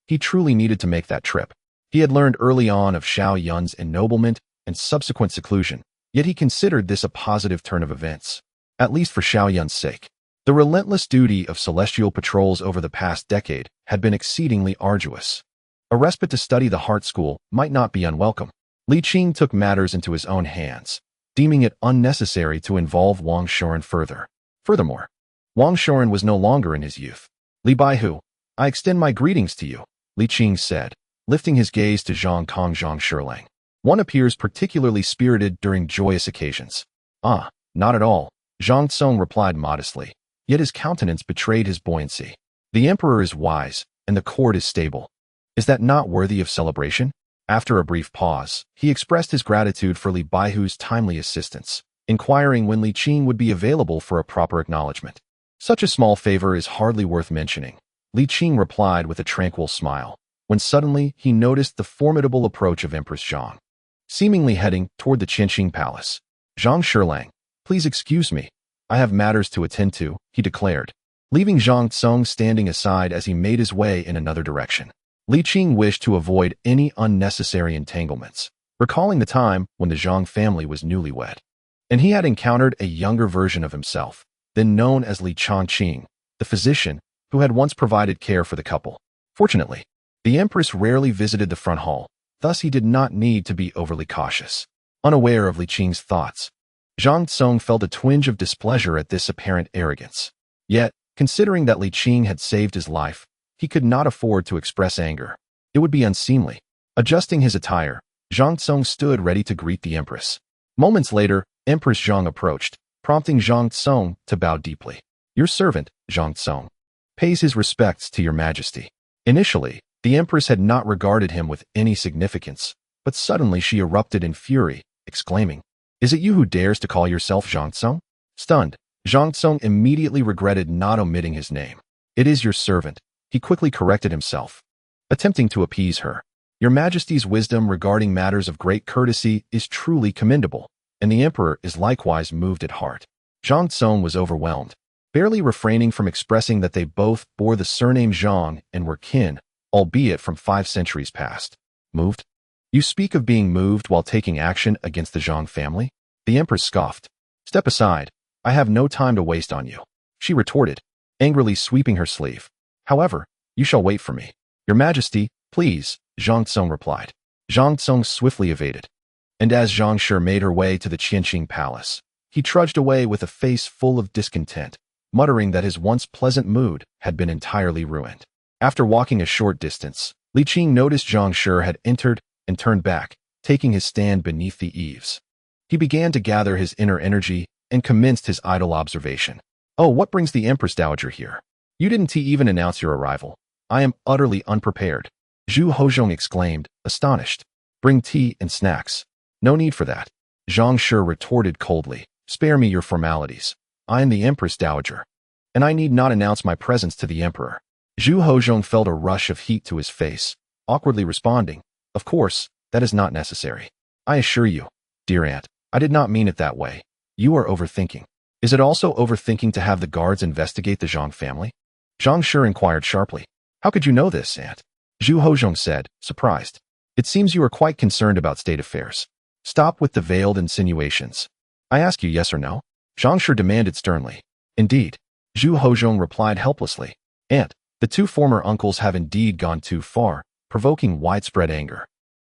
A: he truly needed to make that trip. He had learned early on of Xiao Yun's ennoblement and subsequent seclusion, yet he considered this a positive turn of events, at least for Xiao Yun's sake. The relentless duty of celestial patrols over the past decade had been exceedingly arduous. A respite to study the Heart School might not be unwelcome. Li Qing took matters into his own hands, deeming it unnecessary to involve Wang Xue'er further. Furthermore, Wang Xue'er was no longer in his youth. Li Baihu, I extend my greetings to you, Li Qing said, lifting his gaze to Zhang Cong Zhang Shirlang. One appears particularly spirited during joyous occasions. Ah, not at all, Zhang Tsong replied modestly, yet his countenance betrayed his buoyancy. The emperor is wise, and the court is stable. Is that not worthy of celebration? After a brief pause, he expressed his gratitude for Li Baihu's timely assistance, inquiring when Li Qing would be available for a proper acknowledgement. Such a small favor is hardly worth mentioning, Li Qing replied with a tranquil smile, when suddenly he noticed the formidable approach of Empress Zhang, seemingly heading toward the Qianqing Palace. Zhang Shirlang, please excuse me, I have matters to attend to, he declared, leaving Zhang Tsong standing aside as he made his way in another direction. Li Qing wished to avoid any unnecessary entanglements, recalling the time when the Zhang family was newlywed, and he had encountered a younger version of himself, then known as Li Qing, the physician who had once provided care for the couple. Fortunately, the empress rarely visited the front hall, thus he did not need to be overly cautious. Unaware of Li Qing's thoughts, Zhang Tsong felt a twinge of displeasure at this apparent arrogance. Yet, considering that Li Qing had saved his life, he could not afford to express anger. It would be unseemly. Adjusting his attire, Zhang Tsong stood ready to greet the empress. Moments later, Empress Zhang approached, prompting Zhang Tsong to bow deeply. Your servant, Zhang Tsong, pays his respects to your majesty. Initially, the empress had not regarded him with any significance, but suddenly she erupted in fury, exclaiming, Is it you who dares to call yourself Zhang Tsong? Stunned, Zhang Tsong immediately regretted not omitting his name. It is your servant, he quickly corrected himself, attempting to appease her. Your majesty's wisdom regarding matters of great courtesy is truly commendable, and the emperor is likewise moved at heart. Zhang Tsong was overwhelmed, barely refraining from expressing that they both bore the surname Zhang and were kin, albeit from 5 centuries past. Moved? You speak of being moved while taking action against the Zhang family? The empress scoffed. Step aside, I have no time to waste on you, she retorted, angrily sweeping her sleeve. However, you shall wait for me. Your majesty, please, Zhang Tsong replied. Zhang Tsong swiftly evaded, and as Zhang Shi made her way to the Qianqing Palace, he trudged away with a face full of discontent, muttering that his once pleasant mood had been entirely ruined. After walking a short distance, Li Qing noticed Zhang Shi had entered and turned back, taking his stand beneath the eaves. He began to gather his inner energy and commenced his idle observation. Oh, what brings the Empress Dowager here? You didn't even announce your arrival. I am utterly unprepared, Zhu Hozhong exclaimed, astonished. Bring tea and snacks. No need for that, Zhang Shi retorted coldly. Spare me your formalities. I am the Empress Dowager, and I need not announce my presence to the emperor. Zhu Hozhong felt a rush of heat to his face, awkwardly responding, Of course, that is not necessary. I assure you, dear aunt, I did not mean it that way. You are overthinking. Is it also overthinking to have the guards investigate the Zhang family? Zhang Shi inquired sharply. How could you know this, aunt? Zhu Hozhong said, surprised. It seems you are quite concerned about state affairs. Stop with the veiled insinuations. I ask you yes or no? Zhang Shi demanded sternly. Indeed, Zhu Hozhong replied helplessly. Aunt, the 2 former uncles have indeed gone too far, provoking widespread anger.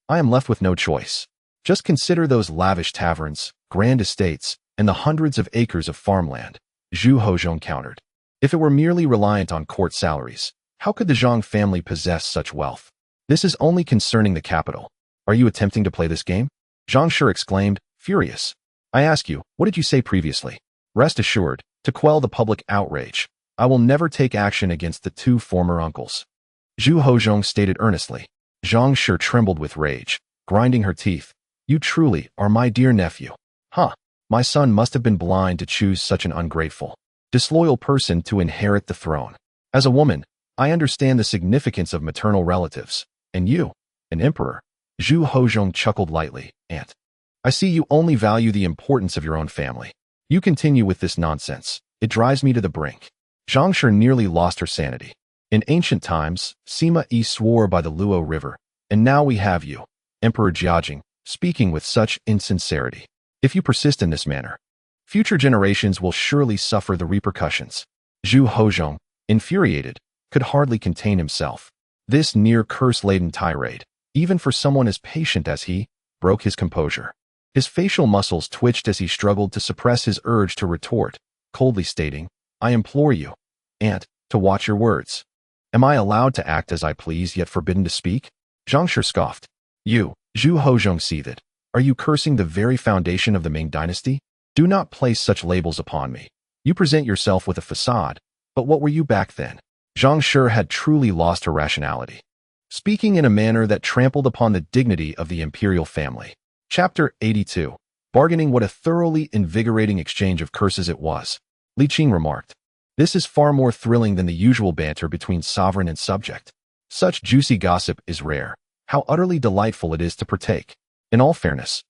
A: I am left with no choice. Just consider those lavish taverns, grand estates, and the hundreds of acres of farmland, Zhu Hozhong countered. If it were merely reliant on court salaries, how could the Zhang family possess such wealth? This is only concerning the capital. Are you attempting to play this game? Zhang Shi exclaimed, furious. I ask you, what did you say previously? Rest assured, to quell the public outrage, I will never take action against the 2 former uncles, Zhu Hozhong stated earnestly. Zhang sure trembled with rage, grinding her teeth. You truly are my dear nephew. Huh, my son must have been blind to choose such an ungrateful, disloyal person to inherit the throne. As a woman, I understand the significance of maternal relatives. And you, an emperor. Zhu Hozhong chuckled lightly. Aunt, I see you only value the importance of your own family. You continue with this nonsense. It drives me to the brink. Zhang Shi nearly lost her sanity. In ancient times, Sima Yi swore by the Luo River, and now we have you, Emperor Jiajing, speaking with such insincerity. If you persist in this manner, future generations will surely suffer the repercussions. Zhu Hozhong, infuriated, could hardly contain himself. This near curse-laden tirade, even for someone as patient as he, broke his composure. His facial muscles twitched as he struggled to suppress his urge to retort, coldly stating, I implore you, Aunt, to watch your words. Am I allowed to act as I please yet forbidden to speak? Zhang Shi scoffed. You, Zhu Hozhong seethed. Are you cursing the very foundation of the Ming dynasty? Do not place such labels upon me. You present yourself with a facade, but what were you back then? Zhang Shi had truly lost her rationality, speaking in a manner that trampled upon the dignity of the imperial family. Chapter 82. Bargaining. What a thoroughly invigorating exchange of curses it was. Li Qing remarked. This is far more thrilling than the usual banter between sovereign and subject. Such juicy gossip is rare. How utterly delightful it is to partake. In all fairness,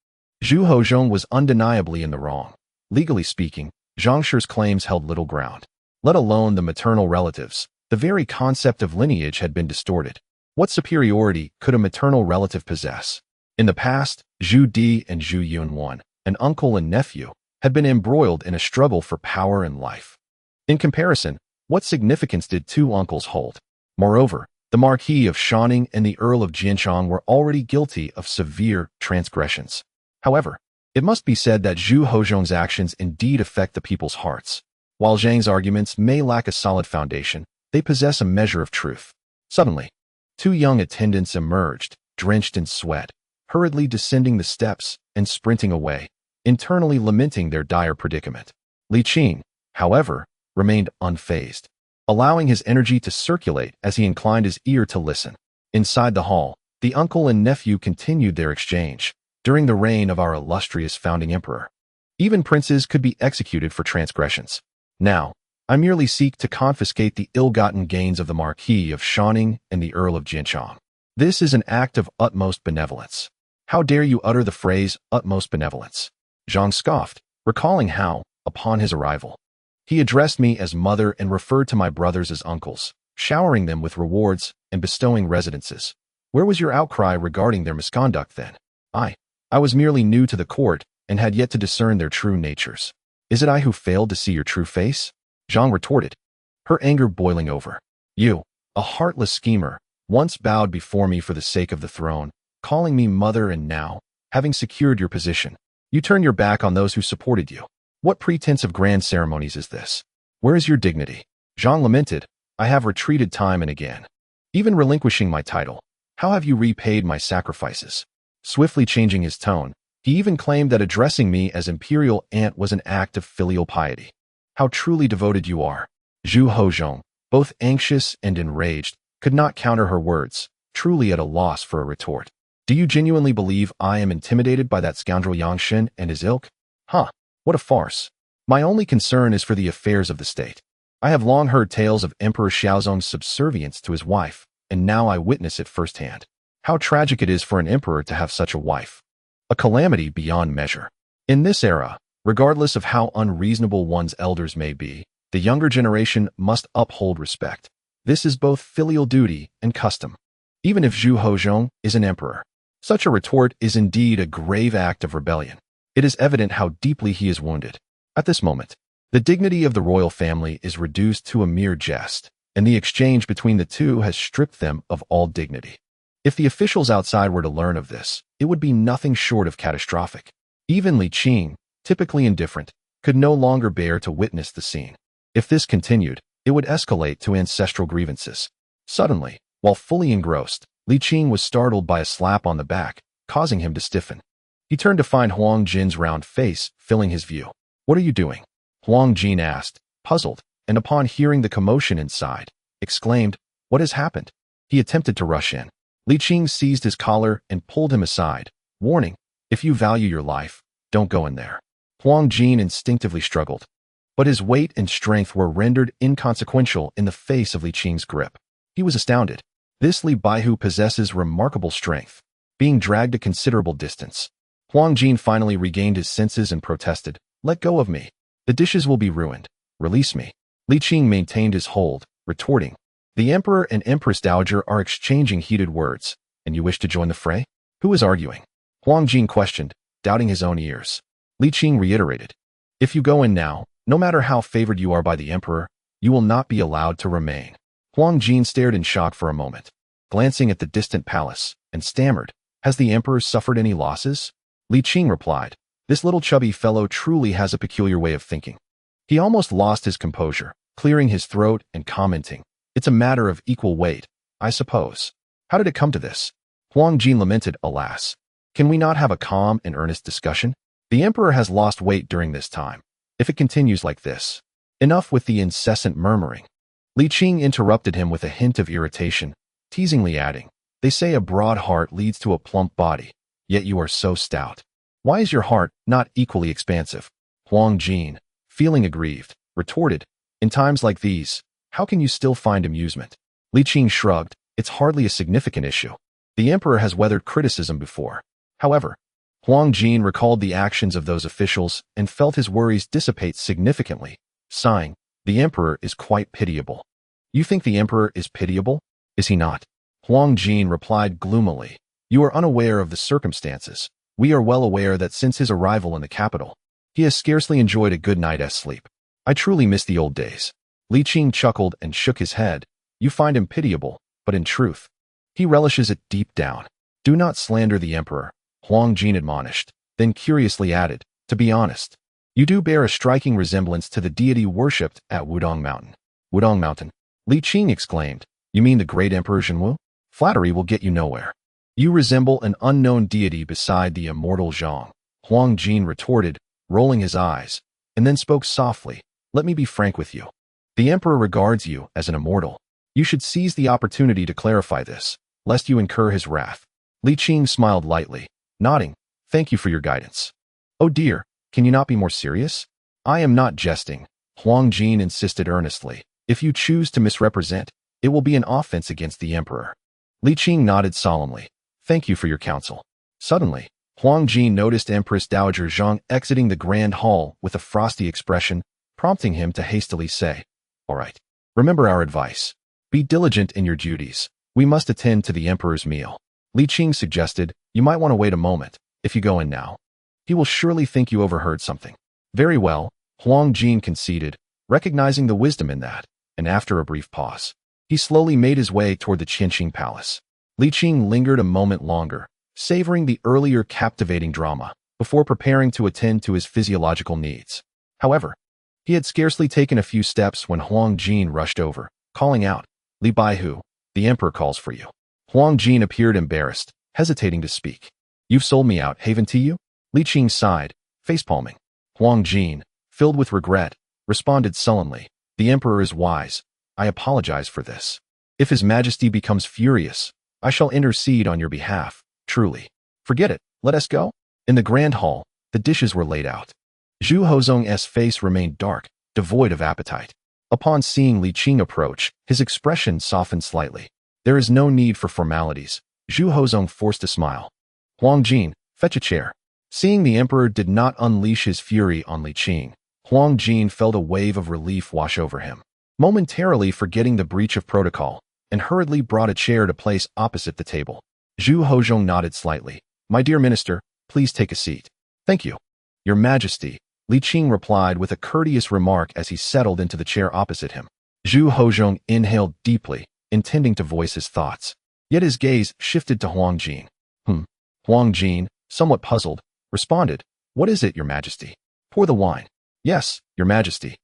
A: Zhu Hozhong was undeniably in the wrong. Legally speaking, Zhang Shi's claims held little ground. Let alone the maternal relatives. The very concept of lineage had been distorted. What superiority could a maternal relative possess? In the past, Zhu Di and Zhu Yunwan, an uncle and nephew, had been embroiled in a struggle for power and life. In comparison, what significance did two uncles hold? Moreover, the Marquis of Shanning and the Earl of Jianchang were already guilty of severe transgressions. However, it must be said that Zhu Hozhong's actions indeed affect the people's hearts. While Zhang's arguments may lack a solid foundation, they possess a measure of truth. Suddenly, two young attendants emerged, drenched in sweat, hurriedly descending the steps and sprinting away, internally lamenting their dire predicament. Li Qing, however, remained unfazed, allowing his energy to circulate as he inclined his ear to listen. Inside the hall, the uncle and nephew continued their exchange. During the reign of our illustrious founding emperor, even princes could be executed for transgressions. Now, I merely seek to confiscate the ill-gotten gains of the Marquis of Shanning and the Earl of Jianchang. This is an act of utmost benevolence. How dare you utter the phrase utmost benevolence? Zhang scoffed, recalling how, upon his arrival, he addressed me as mother and referred to my brothers as uncles, showering them with rewards and bestowing residences. Where was your outcry regarding their misconduct then? I was merely new to the court and had yet to discern their true natures. Is it I who failed to see your true face? Zhang retorted, her anger boiling over. You, a heartless schemer, once bowed before me for the sake of the throne, calling me mother, and now, having secured your position, you turn your back on those who supported you. What pretense of grand ceremonies is this? Where is your dignity? Zhang lamented, I have retreated time and again, even relinquishing my title. How have you repaid my sacrifices? Swiftly changing his tone, he even claimed that addressing me as imperial aunt was an act of filial piety. How truly devoted you are. Zhu Hozhong, both anxious and enraged, could not counter her words, truly at a loss for a retort. Do you genuinely believe I am intimidated by that scoundrel Yang Shen and his ilk? Huh, what a farce. My only concern is for the affairs of the state. I have long heard tales of Emperor Xiaozong's subservience to his wife, and now I witness it firsthand. How tragic it is for an emperor to have such a wife. A calamity beyond measure. In this era, regardless of how unreasonable one's elders may be, the younger generation must uphold respect. This is both filial duty and custom. Even if Zhu Hozhong is an emperor, such a retort is indeed a grave act of rebellion. It is evident how deeply he is wounded. At this moment, the dignity of the royal family is reduced to a mere jest, and the exchange between the two has stripped them of all dignity. If the officials outside were to learn of this, it would be nothing short of catastrophic. Even Li Qing, typically indifferent, could no longer bear to witness the scene. If this continued, it would escalate to ancestral grievances. Suddenly, while fully engrossed, Li Qing was startled by a slap on the back, causing him to stiffen. He turned to find Huang Jin's round face filling his view. What are you doing? Huang Jin asked, puzzled, and upon hearing the commotion inside, exclaimed, What has happened? He attempted to rush in. Li Qing seized his collar and pulled him aside, warning, if you value your life, don't go in there. Huang Jin instinctively struggled, but his weight and strength were rendered inconsequential in the face of Li Qing's grip. He was astounded. This Li Baihu possesses remarkable strength. Being dragged a considerable distance, Huang Jin finally regained his senses and protested, "Let go of me. The dishes will be ruined. Release me." Li Qing maintained his hold, retorting, "The Emperor and Empress Dowager are exchanging heated words, and you wish to join the fray? Who is arguing?" Huang Jin questioned, doubting his own ears. Li Qing reiterated, "If you go in now, no matter how favored you are by the Emperor, you will not be allowed to remain." Huang Jin stared in shock for a moment, glancing at the distant palace, and stammered, "Has the Emperor suffered any losses?" Li Qing replied, "This little chubby fellow truly has a peculiar way of thinking." He almost lost his composure, clearing his throat and commenting, "It's a matter of equal weight, I suppose. How did it come to this?" Huang Jin lamented, "Alas, can we not have a calm and earnest discussion? The Emperor has lost weight during this time. If it continues like this, enough with the incessant murmuring." Li Qing interrupted him with a hint of irritation, teasingly adding, "They say a broad heart leads to a plump body, yet you are so stout. Why is your heart not equally expansive?" Huang Jin, feeling aggrieved, retorted, "In times like these, how can you still find amusement?" Li Qing shrugged, "It's hardly a significant issue. The Emperor has weathered criticism before." However, Huang Jin recalled the actions of those officials and felt his worries dissipate significantly, sighing, "The Emperor is quite pitiable." "You think the Emperor is pitiable? Is he not?" Huang Jin replied gloomily, "You are unaware of the circumstances. We are well aware that since his arrival in the capital, he has scarcely enjoyed a good night's sleep. I truly miss the old days." Li Qing chuckled and shook his head. "You find him pitiable, but in truth, he relishes it deep down." "Do not slander the Emperor," Huang Jin admonished, then curiously added, "To be honest, you do bear a striking resemblance to the deity worshipped at Wudong Mountain." "Wudong Mountain?" Li Qing exclaimed. "You mean the great Emperor Zhenwu? Flattery will get you nowhere. You resemble an unknown deity beside the immortal Zhang," Huang Jin retorted, rolling his eyes, and then spoke softly, "Let me be frank with you. The Emperor regards you as an immortal. You should seize the opportunity to clarify this, lest you incur his wrath." Li Qing smiled lightly, nodding, "Thank you for your guidance." "Oh dear, can you not be more serious?" "I am not jesting," Huang Jin insisted earnestly. "If you choose to misrepresent, it will be an offense against the Emperor." Li Qing nodded solemnly. "Thank you for your counsel." Suddenly, Huang Jin noticed Empress Dowager Zhang exiting the grand hall with a frosty expression, prompting him to hastily say, "All right, remember our advice. Be diligent in your duties. We must attend to the Emperor's meal." Li Qing suggested, "You might want to wait a moment. If you go in now, he will surely think you overheard something." "Very well," Huang Jin conceded, recognizing the wisdom in that, and after a brief pause, he slowly made his way toward the Qianqing Palace. Li Qing lingered a moment longer, savoring the earlier captivating drama, before preparing to attend to his physiological needs. However, he had scarcely taken a few steps when Huang Jin rushed over, calling out, "Li Baihu, the Emperor calls for you." Huang Jin appeared embarrassed, hesitating to speak. "You've sold me out, haven't you?" Li Qing sighed, facepalming. Huang Jin, filled with regret, responded sullenly, "The Emperor is wise. I apologize for this. If His Majesty becomes furious, I shall intercede on your behalf, truly. Forget it, let us go." In the grand hall, the dishes were laid out. Zhu Hozong's face remained dark, devoid of appetite. Upon seeing Li Qing approach, his expression softened slightly. "There is no need for formalities." Zhu Hozong forced a smile. "Huang Jin, fetch a chair." Seeing the Emperor did not unleash his fury on Li Qing, Huang Jin felt a wave of relief wash over him, momentarily forgetting the breach of protocol, and hurriedly brought a chair to place opposite the table. Zhu Hozong nodded slightly. "My dear minister, please take a seat." "Thank you, Your Majesty," Li Qing replied with a courteous remark as he settled into the chair opposite him. Zhu Hozong inhaled deeply, intending to voice his thoughts. Yet his gaze shifted to Huang Jin. Huang Jin, somewhat puzzled, responded, "What is it, Your Majesty?" "Pour the wine." "Yes, Your Majesty."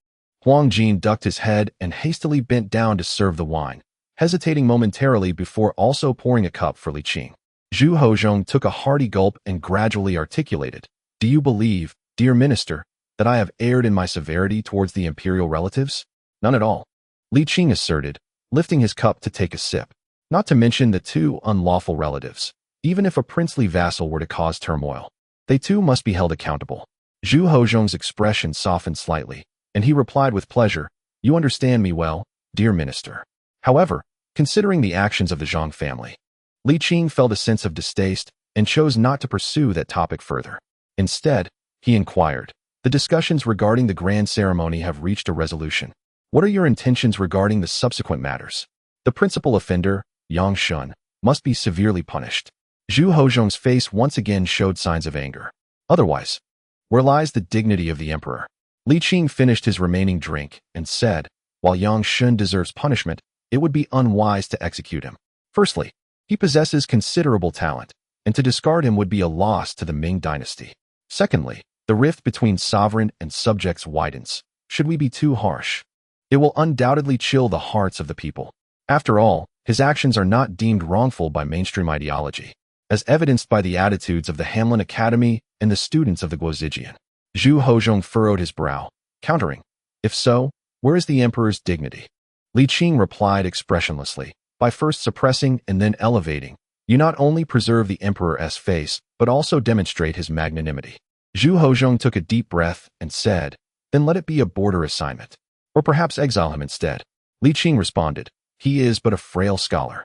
A: Huang Jin ducked his head and hastily bent down to serve the wine, hesitating momentarily before also pouring a cup for Li Qing. Zhu Hozong took a hearty gulp and gradually articulated, "Do you believe, dear minister, that I have erred in my severity towards the imperial relatives?" "None at all," Li Qing asserted, lifting his cup to take a sip. not to mention the two unlawful relatives. Even if a princely vassal were to cause turmoil, they too must be held accountable. Zhu Hozhong's expression softened slightly, and he replied with pleasure, "You understand me well, dear minister." However, considering the actions of the Zhang family, Li Qing felt a sense of distaste and chose not to pursue that topic further. Instead, he inquired, "The discussions regarding the grand ceremony have reached a resolution. What are your intentions regarding the subsequent matters? The principal offender, Yang Shen, must be severely punished." Zhu Hozhong's face once again showed signs of anger. "Otherwise, where lies the dignity of the emperor?" Li Qing finished his remaining drink and said, "While Yang Shen deserves punishment, it would be unwise to execute him. Firstly, he possesses considerable talent, and to discard him would be a loss to the Ming dynasty. Secondly, the rift between sovereign and subjects widens. Should we be too harsh? It will undoubtedly chill the hearts of the people. After all, his actions are not deemed wrongful by mainstream ideology, as evidenced by the attitudes of the Hamlin Academy and the students of the Guozijian." Zhu Hozhong furrowed his brow, countering, "If so, where is the emperor's dignity?" Li Qing replied expressionlessly, "By first suppressing and then elevating, you not only preserve the emperor's face, but also demonstrate his magnanimity." Zhu Hozhong took a deep breath and said, "Then let it be a border assignment. Or perhaps exile him instead." Li Qing responded, "He is but a frail scholar.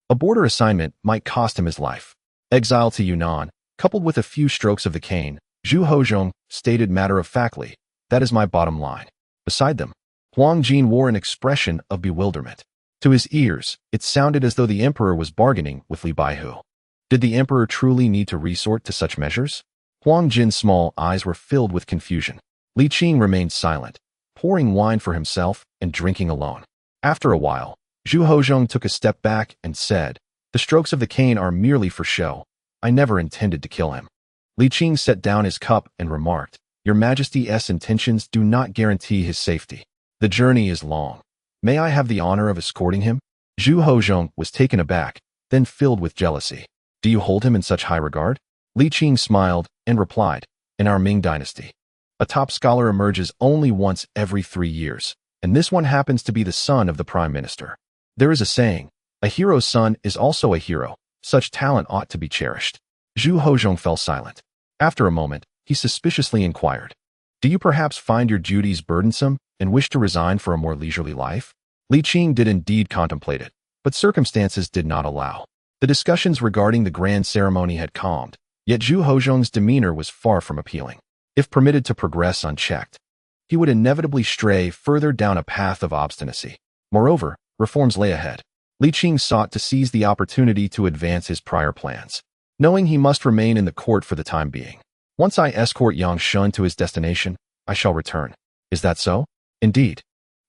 A: A border assignment might cost him his life. Exile to Yunnan, coupled with a few strokes of the cane," Zhu Hozhong stated matter-of-factly, "that is my bottom line." Beside them, Huang Jin wore an expression of bewilderment. To his ears, it sounded as though the emperor was bargaining with Li Baihu. Did the emperor truly need to resort to such measures? Huang Jin's small eyes were filled with confusion. Li Qing remained silent, pouring wine for himself and drinking alone. After a while, Zhu Hozhong took a step back and said, "The strokes of the cane are merely for show. I never intended to kill him." Li Qing set down his cup and remarked, "Your Majesty's intentions do not guarantee his safety. The journey is long. May I have the honor of escorting him?" Zhu Hozhong was taken aback, then filled with jealousy. "Do you hold him in such high regard?" Li Qing smiled and replied, "In our Ming dynasty, a top scholar emerges only once every 3 years, and this one happens to be the son of the prime minister. There is a saying, a hero's son is also a hero. Such talent ought to be cherished." Zhu Hozhong fell silent. After a moment, he suspiciously inquired, "Do you perhaps find your duties burdensome and wish to resign for a more leisurely life?" Li Qing did indeed contemplate it, but circumstances did not allow. The discussions regarding the grand ceremony had calmed, yet Zhu Hozhong's demeanor was far from appealing. If permitted to progress unchecked, he would inevitably stray further down a path of obstinacy. Moreover, reforms lay ahead. Li Qing sought to seize the opportunity to advance his prior plans, knowing he must remain in the court for the time being. "Once I escort Yang Shen to his destination, I shall return. Is that so?" "Indeed."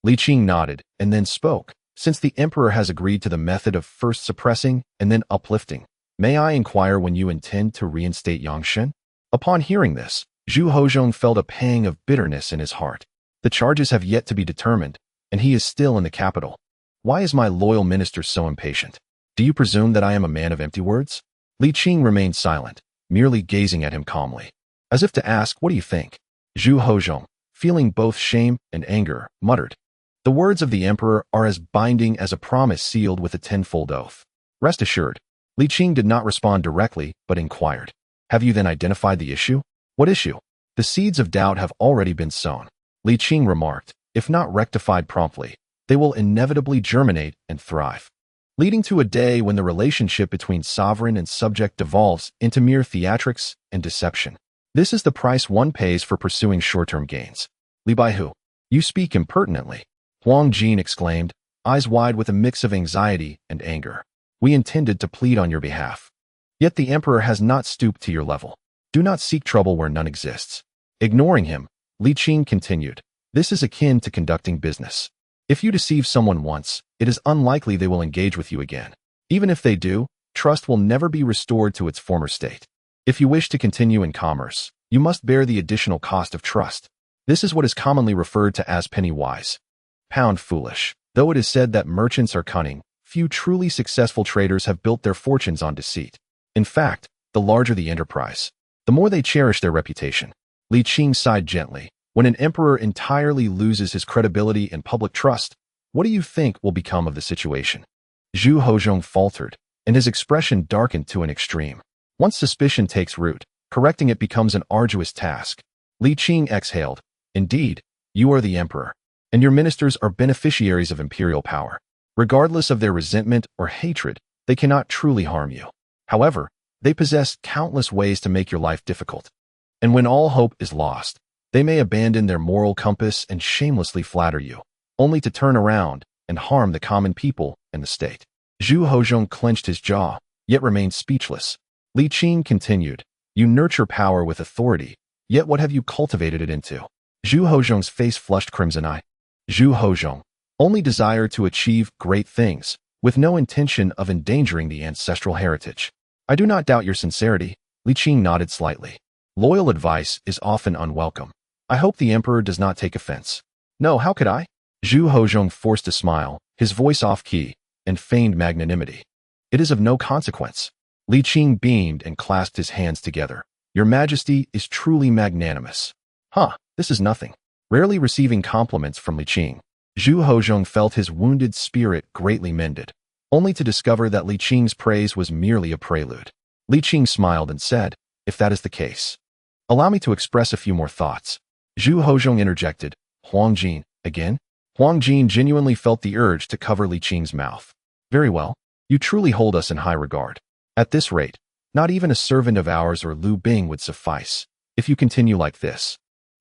A: Li Qing nodded and then spoke, "Since the emperor has agreed to the method of first suppressing and then uplifting, may I inquire when you intend to reinstate Yang Shen?" Upon hearing this, Zhu Hozhong felt a pang of bitterness in his heart. The charges have yet to be determined, and he is still in the capital. Why is my loyal minister so impatient? Do you presume that I am a man of empty words? Li Qing remained silent, merely gazing at him calmly, as if to ask, "What do you think?" Zhu Hozhong, feeling both shame and anger, muttered, "The words of the emperor are as binding as a promise sealed with a tenfold oath." Rest assured, Li Qing did not respond directly, but inquired, "Have you then identified the issue?" "What issue?" "The seeds of doubt have already been sown," Li Qing remarked. "If not rectified promptly, they will inevitably germinate and thrive, leading to a day when the relationship between sovereign and subject devolves into mere theatrics and deception. This is the price one pays for pursuing short-term gains." "Li Baihu, you speak impertinently," Huang Jin exclaimed, eyes wide with a mix of anxiety and anger. "We intended to plead on your behalf. Yet the emperor has not stooped to your level. Do not seek trouble where none exists." Ignoring him, Li Qing continued, "This is akin to conducting business. If you deceive someone once, it is unlikely they will engage with you again. Even if they do, trust will never be restored to its former state. If you wish to continue in commerce, you must bear the additional cost of trust. This is what is commonly referred to as penny wise, pound foolish. Though it is said that merchants are cunning, few truly successful traders have built their fortunes on deceit. In fact, the larger the enterprise, the more they cherish their reputation." Li Qing sighed gently. "When an emperor entirely loses his credibility and public trust, what do you think will become of the situation?" Zhu Hozhong faltered, and his expression darkened to an extreme. Once suspicion takes root, correcting it becomes an arduous task. Li Qing exhaled. Indeed, you are the emperor, and your ministers are beneficiaries of imperial power. Regardless of their resentment or hatred, they cannot truly harm you. However, they possess countless ways to make your life difficult. And when all hope is lost, they may abandon their moral compass and shamelessly flatter you, only to turn around and harm the common people and the state. Zhu Hozhong clenched his jaw, yet remained speechless. Li Qing continued, you nurture power with authority, yet what have you cultivated it into? Zhu Hozhong's face flushed crimson. Zhu Hozhong only desire to achieve great things, with no intention of endangering the ancestral heritage. I do not doubt your sincerity. Li Qing nodded slightly. Loyal advice is often unwelcome. I hope the emperor does not take offense. No, how could I? Zhu Hozhong forced a smile, his voice off-key, and feigned magnanimity. It is of no consequence. Li Qing beamed and clasped his hands together. Your Majesty is truly magnanimous. This is nothing. Rarely receiving compliments from Li Qing, Zhu Hozhong felt his wounded spirit greatly mended, only to discover that Li Qing's praise was merely a prelude. Li Qing smiled and said, if that is the case, allow me to express a few more thoughts. Zhu Hozhong interjected, Huang Jin, again? Huang Jin genuinely felt the urge to cover Li Qing's mouth. Very well, you truly hold us in high regard. At this rate, not even a servant of ours or Liu Bing would suffice. If you continue like this,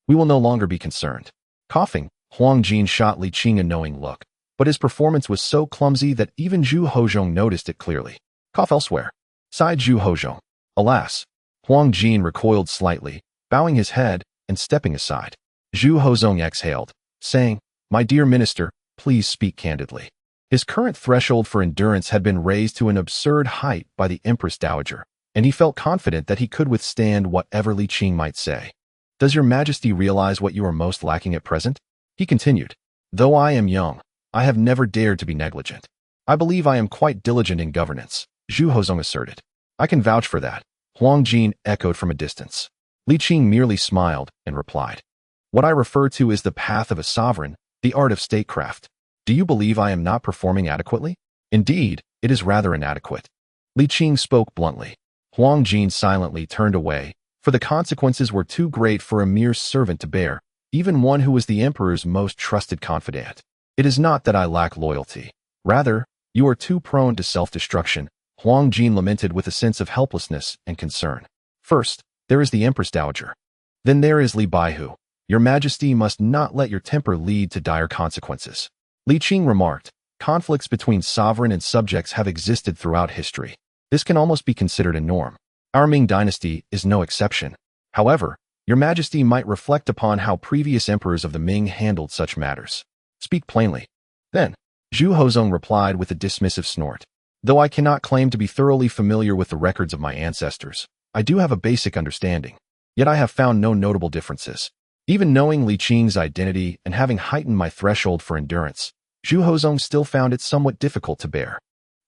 A: we will no longer be concerned. Coughing, Huang Jin shot Li Qing a knowing look, but his performance was so clumsy that even Zhu Hozhong noticed it clearly. Cough elsewhere, sighed Zhu Hozhong. Alas, Huang Jin recoiled slightly, bowing his head and stepping aside. Zhu Hozhong exhaled, saying, my dear minister, please speak candidly. His current threshold for endurance had been raised to an absurd height by the Empress Dowager, and he felt confident that he could withstand whatever Li Qing might say. Does your Majesty realize what you are most lacking at present? He continued. Though I am young, I have never dared to be negligent. I believe I am quite diligent in governance, Zhu Hozhong asserted. I can vouch for that, Huang Jin echoed from a distance. Li Qing merely smiled and replied. What I refer to is the path of a sovereign, the art of statecraft. Do you believe I am not performing adequately? Indeed, it is rather inadequate. Li Qing spoke bluntly. Huang Jin silently turned away, for the consequences were too great for a mere servant to bear, even one who was the emperor's most trusted confidant. It is not that I lack loyalty. Rather, you are too prone to self-destruction, Huang Jin lamented with a sense of helplessness and concern. First, there is the Empress Dowager. Then there is Li Baihu. Your Majesty must not let your temper lead to dire consequences. Li Qing remarked, conflicts between sovereign and subjects have existed throughout history. This can almost be considered a norm. Our Ming dynasty is no exception. However, your Majesty might reflect upon how previous emperors of the Ming handled such matters. Speak plainly. Then, Zhu Hozhong replied with a dismissive snort. Though I cannot claim to be thoroughly familiar with the records of my ancestors, I do have a basic understanding. Yet I have found no notable differences. Even knowing Li Qing's identity and having heightened my threshold for endurance, Zhu Hozhong still found it somewhat difficult to bear.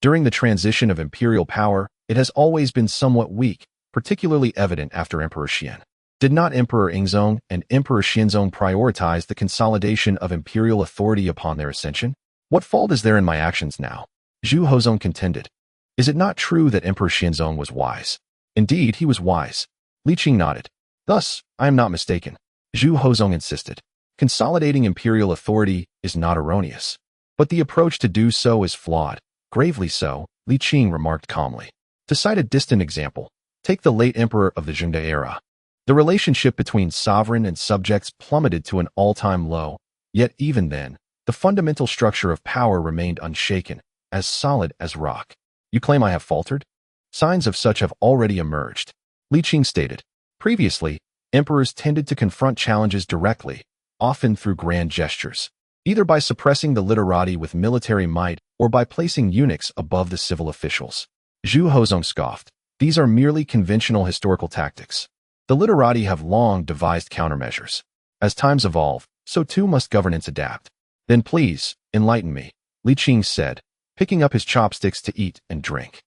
A: During the transition of imperial power, it has always been somewhat weak, particularly evident after Emperor Shen. Did not Emperor Yingzong and Emperor Xianzong prioritize the consolidation of imperial authority upon their ascension? What fault is there in my actions now? Zhu Hozhong contended. Is it not true that Emperor Xianzong was wise? Indeed, he was wise. Li Qing nodded. Thus, I am not mistaken. Zhu Hozhong insisted. Consolidating imperial authority is not erroneous. But the approach to do so is flawed. Gravely so, Li Qing remarked calmly. To cite a distant example, take the late emperor of the Zhang era. The relationship between sovereign and subjects plummeted to an all-time low, yet even then, the fundamental structure of power remained unshaken, as solid as rock. You claim I have faltered? Signs of such have already emerged. Li Qing stated. Previously, emperors tended to confront challenges directly, often through grand gestures, either by suppressing the literati with military might or by placing eunuchs above the civil officials. Zhu Hozhong scoffed. These are merely conventional historical tactics. The literati have long devised countermeasures. As times evolve, so too must governance adapt. Then please, enlighten me, Li Qing said, picking up his chopsticks to eat and drink.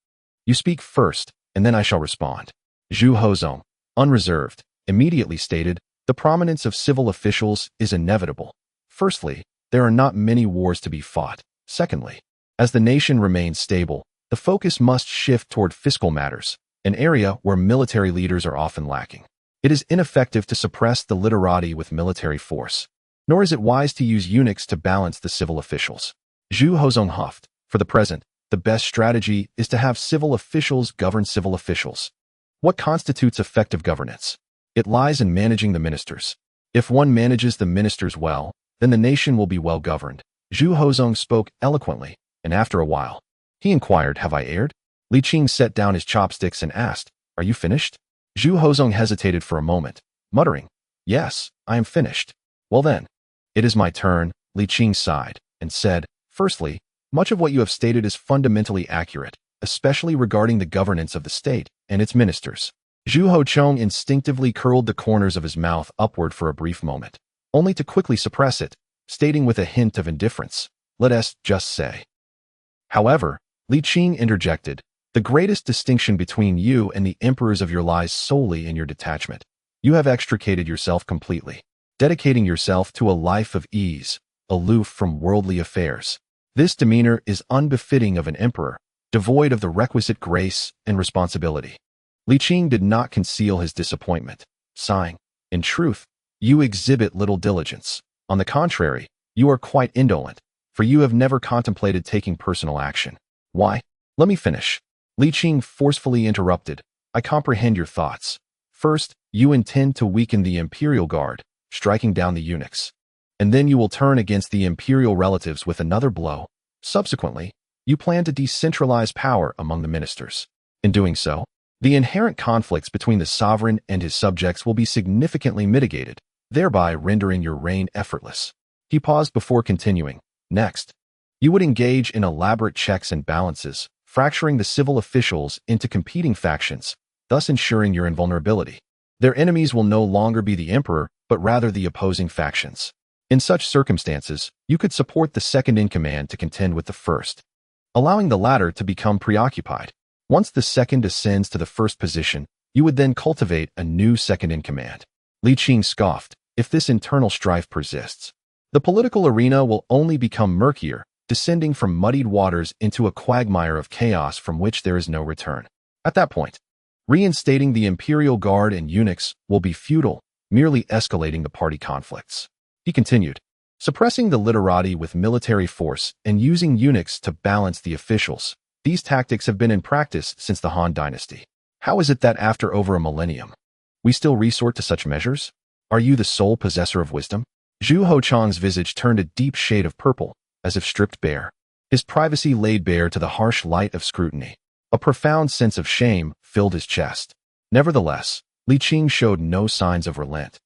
A: You speak first, and then I shall respond. Zhu Hozhong, unreserved, immediately stated, the prominence of civil officials is inevitable. Firstly, there are not many wars to be fought. Secondly, As the nation remains stable, the focus must shift toward fiscal matters, an area where military leaders are often lacking. It is ineffective to suppress the literati with military force, nor is it wise to use eunuchs to balance the civil officials. Zhu Hozong huffed. For the present, the best strategy is to have civil officials govern civil officials. What constitutes effective governance? It lies in managing the ministers. If one manages the ministers well, then the nation will be well governed. Zhu Hozong spoke eloquently, and after a while, he inquired, "Have I erred?" Li Qing set down his chopsticks and asked, "Are you finished?" Zhu Hozong hesitated for a moment, muttering, "Yes, I am finished." "Well then, it is my turn," Li Qing sighed, and said, "Firstly, much of what you have stated is fundamentally accurate, especially regarding the governance of the state and its ministers." Zhu Hochong instinctively curled the corners of his mouth upward for a brief moment, only to quickly suppress it, stating with a hint of indifference, "Let us just say." However, Li Qing interjected, "The greatest distinction between you and the emperors of your lies solely in your detachment. You have extricated yourself completely, dedicating yourself to a life of ease, aloof from worldly affairs. This demeanor is unbefitting of an emperor, devoid of the requisite grace and responsibility." Li Qing did not conceal his disappointment, sighing, "In truth, you exhibit little diligence. On the contrary, you are quite indolent, for you have never contemplated taking personal action." "Why? Let me finish." Li Qing forcefully interrupted, "I comprehend your thoughts. First, you intend to weaken the imperial guard, striking down the eunuchs. And then you will turn against the imperial relatives with another blow. Subsequently, you plan to decentralize power among the ministers. In doing so, the inherent conflicts between the sovereign and his subjects will be significantly mitigated, thereby rendering your reign effortless." He paused before continuing, "Next, you would engage in elaborate checks and balances, fracturing the civil officials into competing factions, thus ensuring your invulnerability. Their enemies will no longer be the emperor, but rather the opposing factions. In such circumstances, you could support the second in command to contend with the first, allowing the latter to become preoccupied. Once the second ascends to the first position, you would then cultivate a new second in command." Li Qing scoffed, "If this internal strife persists, the political arena will only become murkier, descending from muddied waters into a quagmire of chaos from which there is no return. At that point, reinstating the imperial guard and eunuchs will be futile, merely escalating the party conflicts." He continued, "Suppressing the literati with military force and using eunuchs to balance the officials. These tactics have been in practice since the Han Dynasty. How is it that after over a millennium, we still resort to such measures? Are you the sole possessor of wisdom?" Zhu Hochong's visage turned a deep shade of purple, as if stripped bare. His privacy laid bare to the harsh light of scrutiny. A profound sense of shame filled his chest. Nevertheless, Li Qing showed no signs of relent,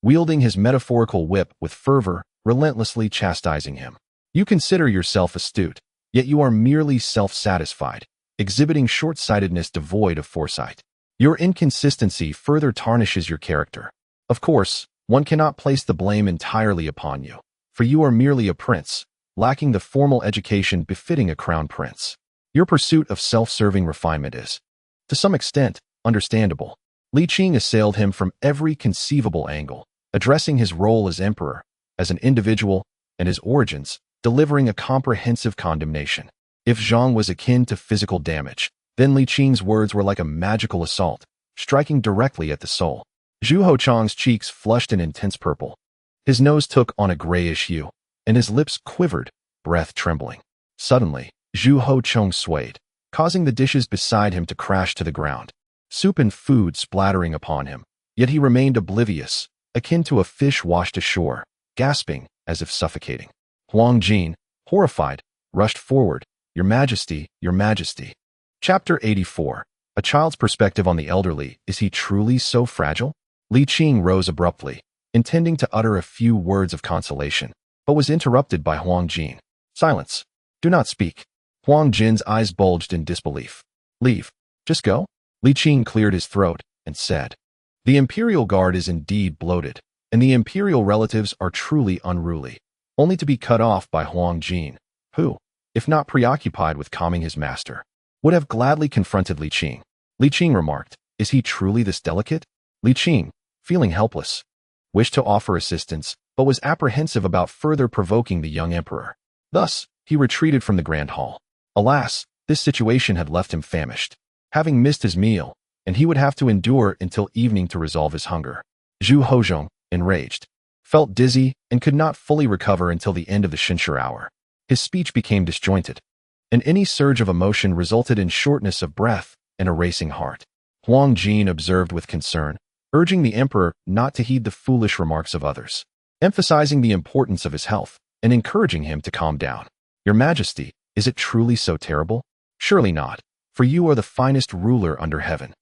A: wielding his metaphorical whip with fervor, relentlessly chastising him. "You consider yourself astute, yet you are merely self-satisfied, exhibiting short-sightedness devoid of foresight. Your inconsistency further tarnishes your character. Of course, one cannot place the blame entirely upon you, for you are merely a prince, lacking the formal education befitting a crown prince. Your pursuit of self-serving refinement is, to some extent, understandable." Li Qing assailed him from every conceivable angle, addressing his role as emperor, as an individual, and his origins, delivering a comprehensive condemnation. If Zhang was akin to physical damage, then Li Qing's words were like a magical assault, striking directly at the soul. Zhu Hochong's cheeks flushed an intense purple. His nose took on a grayish hue, and his lips quivered, breath trembling. Suddenly, Zhu Hochong swayed, causing the dishes beside him to crash to the ground, soup and food splattering upon him. Yet he remained oblivious, akin to a fish washed ashore, gasping as if suffocating. Huang Jin, horrified, rushed forward. "Your Majesty, Your Majesty." Chapter 84. A child's perspective on the elderly. Is he truly so fragile? Li Qing rose abruptly, intending to utter a few words of consolation, but was interrupted by Huang Jin. "Silence. Do not speak." Huang Jin's eyes bulged in disbelief. "Leave. Just go?" Li Qing cleared his throat and said, "The imperial guard is indeed bloated, and the imperial relatives are truly unruly," only to be cut off by Huang Jin, who, if not preoccupied with calming his master, would have gladly confronted Li Qing. Li Qing remarked, "Is he truly this delicate?" Li Qing, feeling helpless, wished to offer assistance, but was apprehensive about further provoking the young emperor. Thus, he retreated from the grand hall. Alas, this situation had left him famished, having missed his meal, and he would have to endure until evening to resolve his hunger. Zhu Hozhong, enraged, felt dizzy and could not fully recover until the end of the Xue'er hour. His speech became disjointed, and any surge of emotion resulted in shortness of breath and a racing heart. Huang Jin observed with concern, urging the emperor not to heed the foolish remarks of others, emphasizing the importance of his health and encouraging him to calm down. Your Majesty, is it truly so terrible? Surely not, for you are the finest ruler under heaven.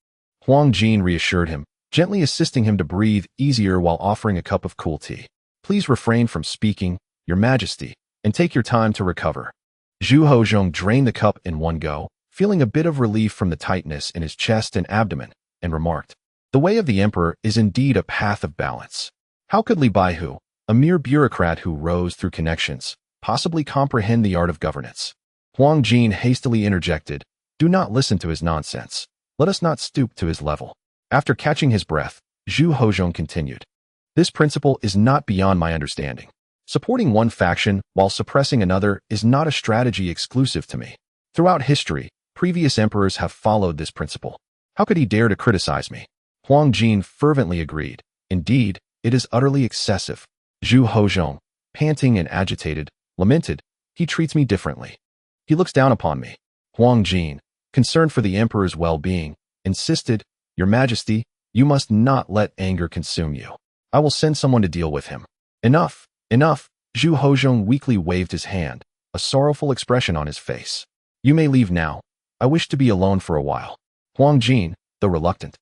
A: Huang Jin reassured him, gently assisting him to breathe easier while offering a cup of cool tea. Please refrain from speaking, Your Majesty, and take your time to recover. Zhu Hozhong drained the cup in one go, feeling a bit of relief from the tightness in his chest and abdomen, and remarked, The way of the emperor is indeed a path of balance. How could Li Baihu, a mere bureaucrat who rose through connections, possibly comprehend the art of governance? Huang Jin hastily interjected, Do not listen to his nonsense. Let us not stoop to his level. After catching his breath, Zhu Hozhong continued, This principle is not beyond my understanding. Supporting one faction while suppressing another is not a strategy exclusive to me. Throughout history, previous emperors have followed this principle. How could he dare to criticize me? Huang Jin fervently agreed. Indeed, it is utterly excessive. Zhu Hozhong, panting and agitated, lamented, He treats me differently. He looks down upon me. Huang Jin, concerned for the emperor's well-being, insisted, Your Majesty, you must not let anger consume you. I will send someone to deal with him. Enough, enough. Zhu Hozhong weakly waved his hand, a sorrowful expression on his face. You may leave now. I wish to be alone for a while. Huang Jin, though reluctant,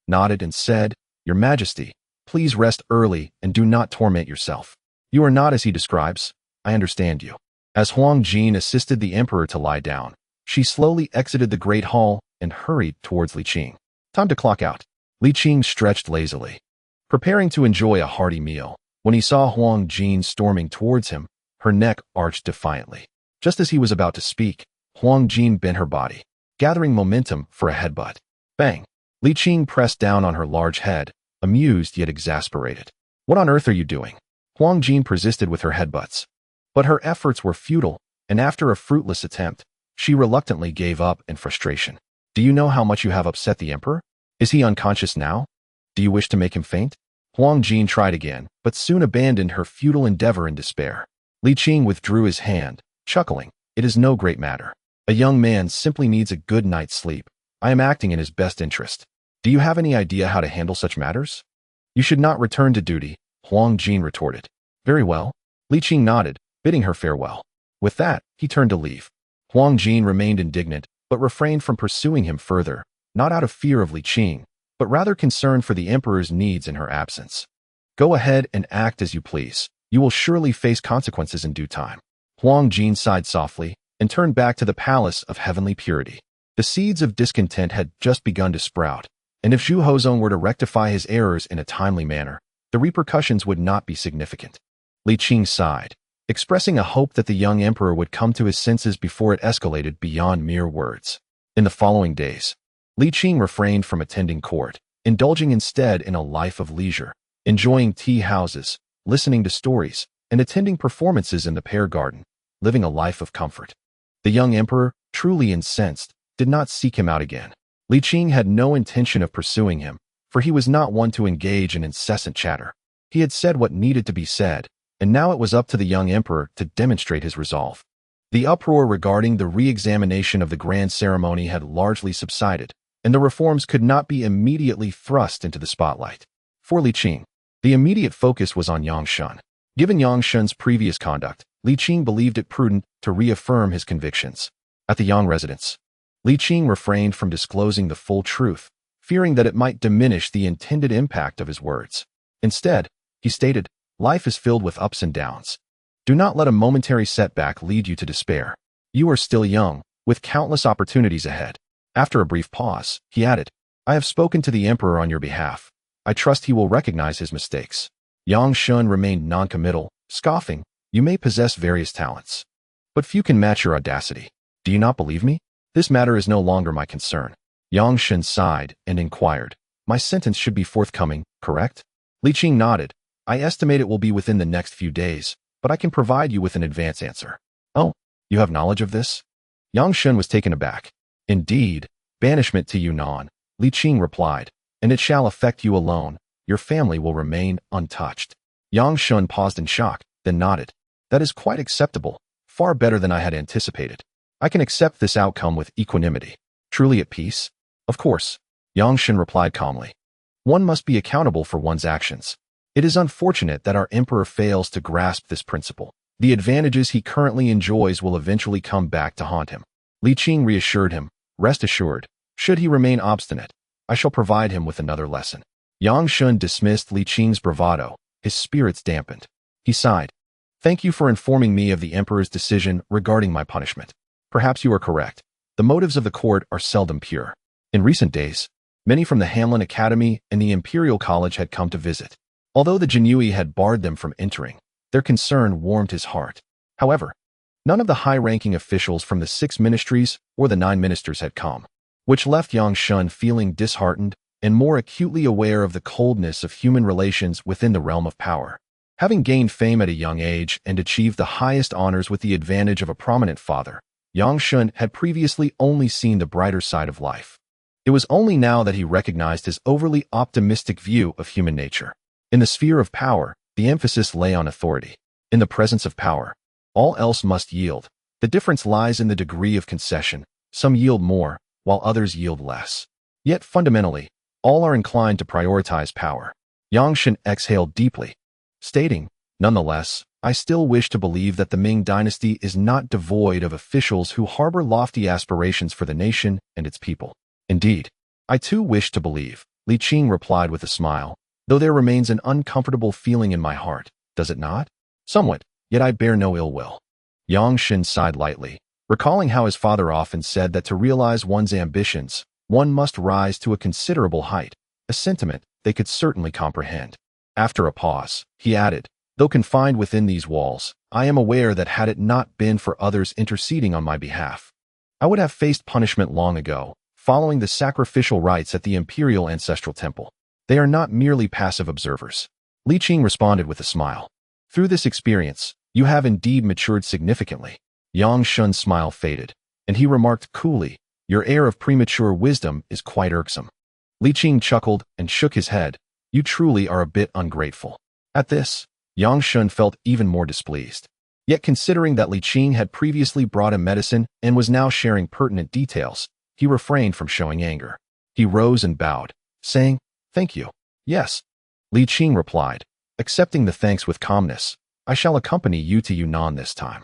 A: nodded and said, Your Majesty, please rest early and do not torment yourself. You are not as he describes. I understand you. As Huang Jin assisted the emperor to lie down, she slowly exited the great hall and hurried towards Li Qing. Time to clock out. Li Qing stretched lazily, preparing to enjoy a hearty meal. When he saw Huang Jin storming towards him, her neck arched defiantly. Just as he was about to speak, Huang Jin bent her body, gathering momentum for a headbutt. Bang! Li Qing pressed down on her large head, amused yet exasperated. What on earth are you doing? Huang Jin persisted with her headbutts. But her efforts were futile, and after a fruitless attempt, she reluctantly gave up in frustration. Do you know how much you have upset the emperor? Is he unconscious now? Do you wish to make him faint? Huang Jin tried again, but soon abandoned her futile endeavor in despair. Li Qing withdrew his hand, chuckling, It is no great matter. A young man simply needs a good night's sleep. I am acting in his best interest. Do you have any idea how to handle such matters? You should not return to duty, Huang Jin retorted. Very well. Li Qing nodded, bidding her farewell. With that, he turned to leave. Huang Jin remained indignant, but refrained from pursuing him further, not out of fear of Li Qing, but rather concern for the emperor's needs in her absence. Go ahead and act as you please. You will surely face consequences in due time. Huang Jin sighed softly and turned back to the palace of heavenly purity. The seeds of discontent had just begun to sprout, and if Zhu Hozhong were to rectify his errors in a timely manner, the repercussions would not be significant. Li Qing sighed, expressing a hope that the young emperor would come to his senses before it escalated beyond mere words. In the following days, Li Qing refrained from attending court, indulging instead in a life of leisure, enjoying tea houses, listening to stories, and attending performances in the Pear Garden, living a life of comfort. The young emperor, truly incensed, did not seek him out again. Li Qing had no intention of pursuing him, for he was not one to engage in incessant chatter. He had said what needed to be said, and now it was up to the young emperor to demonstrate his resolve. The uproar regarding the re-examination of the grand ceremony had largely subsided, and the reforms could not be immediately thrust into the spotlight. For Li Qing, the immediate focus was on Yang Shen. Given Yang Shen's previous conduct, Li Qing believed it prudent to reaffirm his convictions. At the Yang residence, Li Qing refrained from disclosing the full truth, fearing that it might diminish the intended impact of his words. Instead, he stated, Life is filled with ups and downs. Do not let a momentary setback lead you to despair. You are still young, with countless opportunities ahead. After a brief pause, he added, I have spoken to the emperor on your behalf. I trust he will recognize his mistakes. Yang Shen remained noncommittal, scoffing, You may possess various talents, but few can match your audacity. Do you not believe me? This matter is no longer my concern. Yang Shen sighed and inquired, My sentence should be forthcoming, correct? Li Qing nodded. I estimate it will be within the next few days, but I can provide you with an advance answer. Oh, You have knowledge of this? Yang Shen was taken aback. Indeed, banishment to Yunnan, Li Qing replied, and it shall affect you alone. Your family will remain untouched. Yang Shen paused in shock, then nodded. That is quite acceptable, far better than I had anticipated. I can accept this outcome with equanimity. Truly at peace? Of course, Yang Shen replied calmly. One must be accountable for one's actions. It is unfortunate that our emperor fails to grasp this principle. The advantages he currently enjoys will eventually come back to haunt him. Li Qing reassured him, rest assured, should he remain obstinate, I shall provide him with another lesson. Yang Shen dismissed Li Qing's bravado, his spirits dampened. He sighed. Thank you for informing me of the emperor's decision regarding my punishment. Perhaps you are correct. The motives of the court are seldom pure. In recent days, many from the Hanlin Academy and the Imperial College had come to visit. Although the Jinui had barred them from entering, their concern warmed his heart. However, none of the high-ranking officials from the 6 ministries or the 9 ministers had come, which left Yang Shen feeling disheartened and more acutely aware of the coldness of human relations within the realm of power. Having gained fame at a young age and achieved the highest honors with the advantage of a prominent father, Yang Shen had previously only seen the brighter side of life. It was only now that he recognized his overly optimistic view of human nature. In the sphere of power, the emphasis lay on authority. In the presence of power, all else must yield. The difference lies in the degree of concession. Some yield more, while others yield less. Yet fundamentally, all are inclined to prioritize power. Yang Shen exhaled deeply, stating, nonetheless, I still wish to believe that the Ming dynasty is not devoid of officials who harbor lofty aspirations for the nation and its people. Indeed, I too wish to believe, Li Qing replied with a smile, though there remains an uncomfortable feeling in my heart, does it not? Somewhat, yet I bear no ill will. Yang Shen sighed lightly, recalling how his father often said that to realize one's ambitions, one must rise to a considerable height, a sentiment they could certainly comprehend. After a pause, he added, though confined within these walls, I am aware that had it not been for others interceding on my behalf, I would have faced punishment long ago, following the sacrificial rites at the Imperial Ancestral Temple. They are not merely passive observers. Li Qing responded with a smile. Through this experience, you have indeed matured significantly. Yang Shen's smile faded, and he remarked coolly, your air of premature wisdom is quite irksome. Li Qing chuckled and shook his head. You truly are a bit ungrateful. At this, Yang Shen felt even more displeased. Yet considering that Li Qing had previously brought him medicine and was now sharing pertinent details, he refrained from showing anger. He rose and bowed, saying, Thank you. Yes. Li Qing replied, accepting the thanks with calmness. I shall accompany you to Yunnan this time.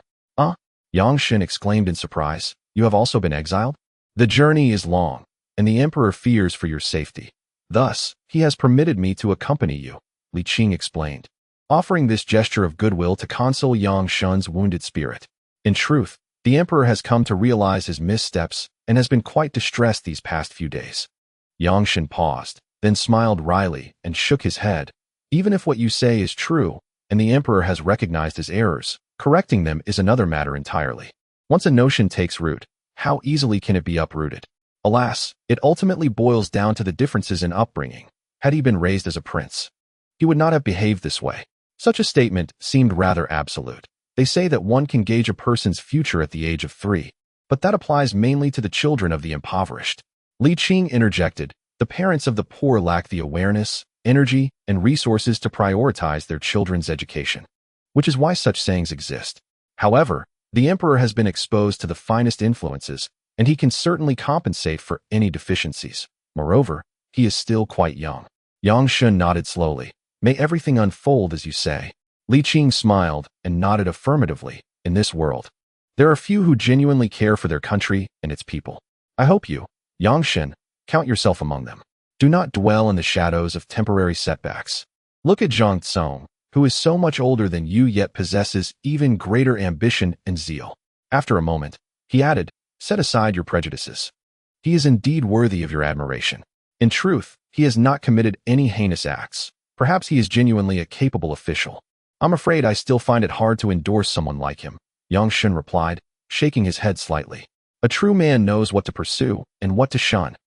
A: Yang Shen exclaimed in surprise. You have also been exiled? The journey is long, and the emperor fears for your safety. Thus, he has permitted me to accompany you, Li Qing explained, offering this gesture of goodwill to console Yang Shen's wounded spirit. In truth, the emperor has come to realize his missteps and has been quite distressed these past few days. Yang Shen paused, then smiled wryly and shook his head. Even if what you say is true, and the emperor has recognized his errors, correcting them is another matter entirely. Once a notion takes root, how easily can it be uprooted? Alas, it ultimately boils down to the differences in upbringing. Had he been raised as a prince, he would not have behaved this way. Such a statement seemed rather absolute. They say that one can gauge a person's future at the age of 3, but that applies mainly to the children of the impoverished. Li Qing interjected, the parents of the poor lack the awareness, energy, and resources to prioritize their children's education, which is why such sayings exist. However, the emperor has been exposed to the finest influences, and he can certainly compensate for any deficiencies. Moreover, he is still quite young. Yang Shen nodded slowly. May everything unfold as you say. Li Qing smiled and nodded affirmatively. In this world, there are few who genuinely care for their country and its people. I hope you, Yang Shen, count yourself among them. Do not dwell in the shadows of temporary setbacks. Look at Zhang, who is so much older than you yet possesses even greater ambition and zeal. After a moment, he added, set aside your prejudices. He is indeed worthy of your admiration. In truth, he has not committed any heinous acts. Perhaps he is genuinely a capable official. I'm afraid I still find it hard to endorse someone like him, Yang Shen replied, shaking his head slightly. A true man knows what to pursue and what to shun.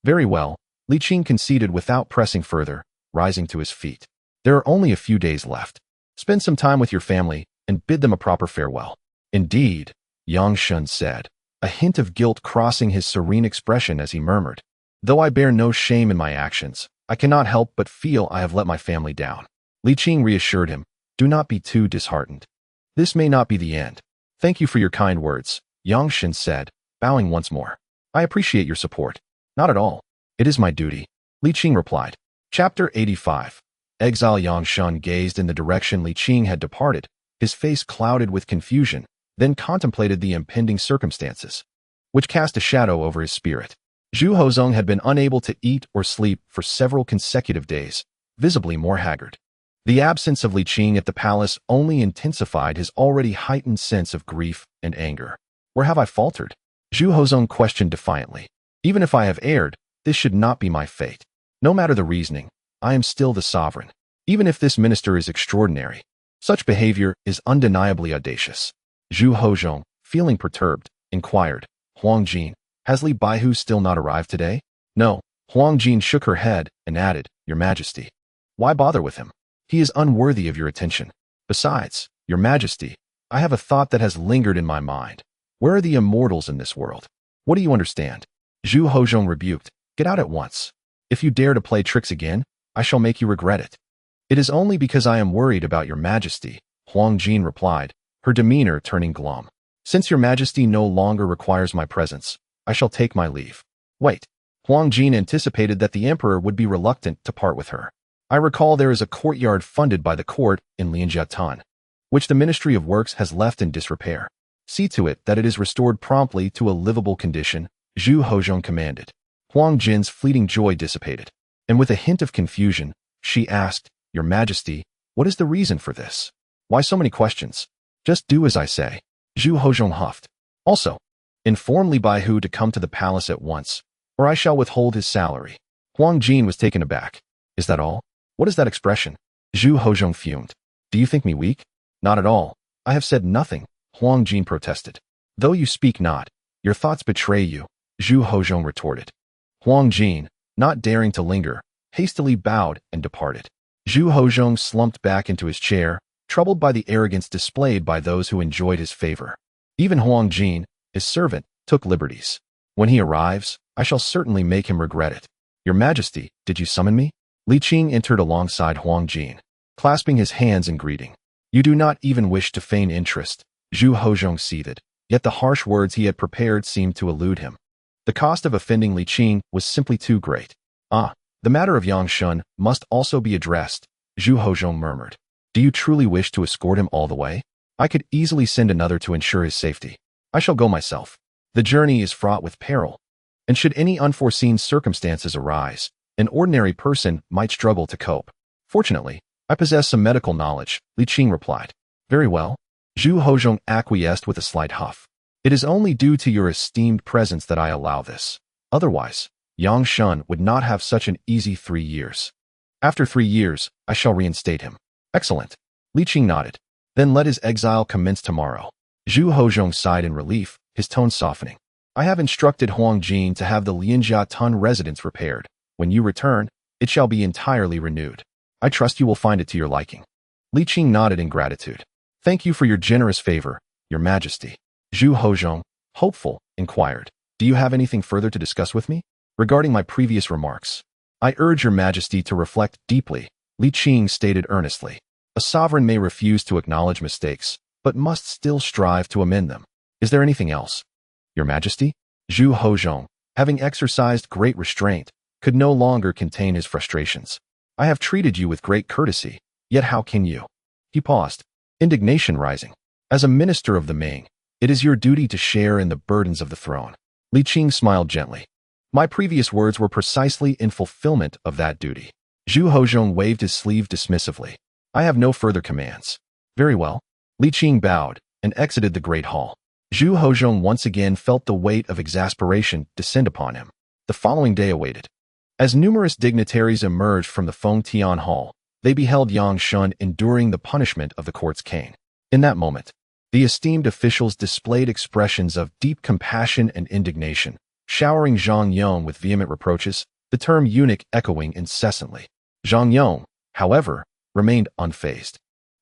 A: Very well, Li Qing conceded without pressing further, rising to his feet. There are only a few days left. Spend some time with your family and bid them a proper farewell. Indeed, Yang Shen said, a hint of guilt crossing his serene expression as he murmured, though I bear no shame in my actions, I cannot help but feel I have let my family down. Li Qing reassured him, do not be too disheartened. This may not be the end. Thank you for your kind words, Yang Shen said, bowing once more. I appreciate your support. Not at all. It is my duty, Li Qing replied. Chapter 85. Exile. Yang Shen gazed in the direction Li Qing had departed, his face clouded with confusion, then contemplated the impending circumstances, which cast a shadow over his spirit. Zhu Hozong had been unable to eat or sleep for several consecutive days, visibly more haggard. The absence of Li Qing at the palace only intensified his already heightened sense of grief and anger. Where have I faltered? Zhu Hozong questioned defiantly. Even if I have erred, this should not be my fate. No matter the reasoning, I am still the sovereign. Even if this minister is extraordinary, such behavior is undeniably audacious. Zhu Hozong, feeling perturbed, inquired, Huang Jin, has Li Baihu still not arrived today? No. Huang Jin shook her head and added, Your Majesty. Why bother with him? He is unworthy of your attention. Besides, Your Majesty, I have a thought that has lingered in my mind. Where are the immortals in this world? What do you understand? Zhu Hozong rebuked, Get out at once. If you dare to play tricks again, I shall make you regret it. It is only because I am worried about Your Majesty, Huang Jin replied, her demeanor turning glum. Since Your Majesty no longer requires my presence, I shall take my leave. Wait. Huang Jin anticipated that the emperor would be reluctant to part with her. I recall there is a courtyard funded by the court in Lianjiatan, which the Ministry of Works has left in disrepair. See to it that it is restored promptly to a livable condition, Zhu Hozong commanded. Huang Jin's fleeting joy dissipated, and with a hint of confusion, she asked, Your Majesty, what is the reason for this? Why so many questions? Just do as I say. Zhu Hozong huffed. Also, inform Li Baihu to come to the palace at once, or I shall withhold his salary. Huang Jin was taken aback. Is that all? What is that expression? Zhu Hozong fumed. Do you think me weak? Not at all. I have said nothing, Huang Jin protested. Though you speak not, your thoughts betray you, Zhu Hozong retorted. Huang Jin, not daring to linger, hastily bowed and departed. Zhu Hozong slumped back into his chair, troubled by the arrogance displayed by those who enjoyed his favor. Even Huang Jin, his servant, took liberties. When he arrives, I shall certainly make him regret it. Your Majesty, did you summon me? Li Qing entered alongside Huang Jin, clasping his hands in greeting. You do not even wish to feign interest, Zhu Hozong seethed, yet the harsh words he had prepared seemed to elude him. The cost of offending Li Qing was simply too great. The matter of Yang Shen must also be addressed, Zhu Hozong murmured. Do you truly wish to escort him all the way? I could easily send another to ensure his safety. I shall go myself. The journey is fraught with peril, and should any unforeseen circumstances arise, an ordinary person might struggle to cope. Fortunately, I possess some medical knowledge, Li Qing replied. Very well. Zhu Hozong acquiesced with a slight huff. It is only due to your esteemed presence that I allow this. Otherwise, Yang Shen would not have such an easy 3 years. After 3 years, I shall reinstate him. Excellent. Li Qing nodded. Then let his exile commence tomorrow. Zhu Hozong sighed in relief, his tone softening. I have instructed Huang Jin to have the Lianjiatan residence repaired. When you return, it shall be entirely renewed. I trust you will find it to your liking. Li Qing nodded in gratitude. Thank you for your generous favor, Your Majesty. Zhu Hozong, hopeful, inquired. Do you have anything further to discuss with me? Regarding my previous remarks, I urge Your Majesty to reflect deeply, Li Qing stated earnestly. A sovereign may refuse to acknowledge mistakes, but must still strive to amend them. Is there anything else? Your Majesty? Zhu Hozong, having exercised great restraint, could no longer contain his frustrations. I have treated you with great courtesy, yet how can you? He paused, indignation rising. As a minister of the Ming, it is your duty to share in the burdens of the throne. Li Qing smiled gently. My previous words were precisely in fulfillment of that duty. Zhu Hozong waved his sleeve dismissively. I have no further commands. Very well. Li Qing bowed and exited the great hall. Zhu Hozong once again felt the weight of exasperation descend upon him. The following day awaited. As numerous dignitaries emerged from the Feng Tian Hall, they beheld Yang Shen enduring the punishment of the court's cane. In that moment, the esteemed officials displayed expressions of deep compassion and indignation, showering Zhang Yong with vehement reproaches, the term eunuch echoing incessantly. Zhang Yong, however, remained unfazed.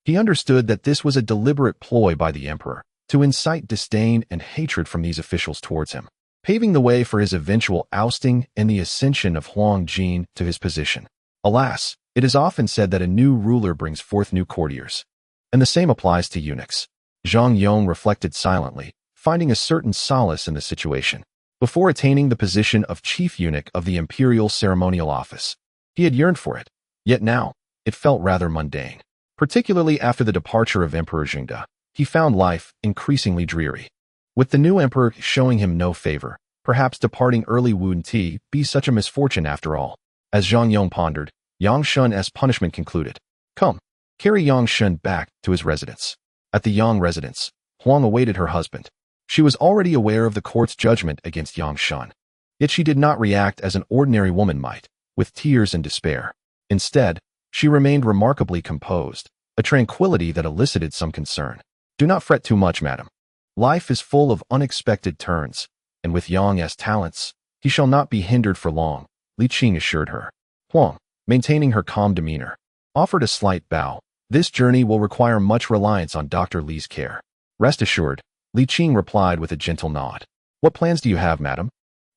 A: He understood that this was a deliberate ploy by the emperor to incite disdain and hatred from these officials towards him, paving the way for his eventual ousting and the ascension of Huang Jin to his position. Alas, it is often said that a new ruler brings forth new courtiers. And the same applies to eunuchs. Zhang Yong reflected silently, finding a certain solace in the situation. Before attaining the position of chief eunuch of the imperial ceremonial office, he had yearned for it, yet now, it felt rather mundane. Particularly after the departure of Emperor Zhengde, he found life increasingly dreary. With the new emperor showing him no favor, perhaps departing early wouldn't be such a misfortune after all. As Zhang Yong pondered, Yang Shun's punishment concluded. Come, carry Yang Shun back to his residence. At the Yang residence, Huang awaited her husband. She was already aware of the court's judgment against Yang Shun. Yet she did not react as an ordinary woman might, with tears and despair. Instead, she remained remarkably composed, a tranquility that elicited some concern. Do not fret too much, madam. Life is full of unexpected turns, and with Yang's talents, he shall not be hindered for long, Li Qing assured her. Huang, maintaining her calm demeanor, offered a slight bow. This journey will require much reliance on Dr. Li's care. Rest assured, Li Qing replied with a gentle nod. What plans do you have, madam?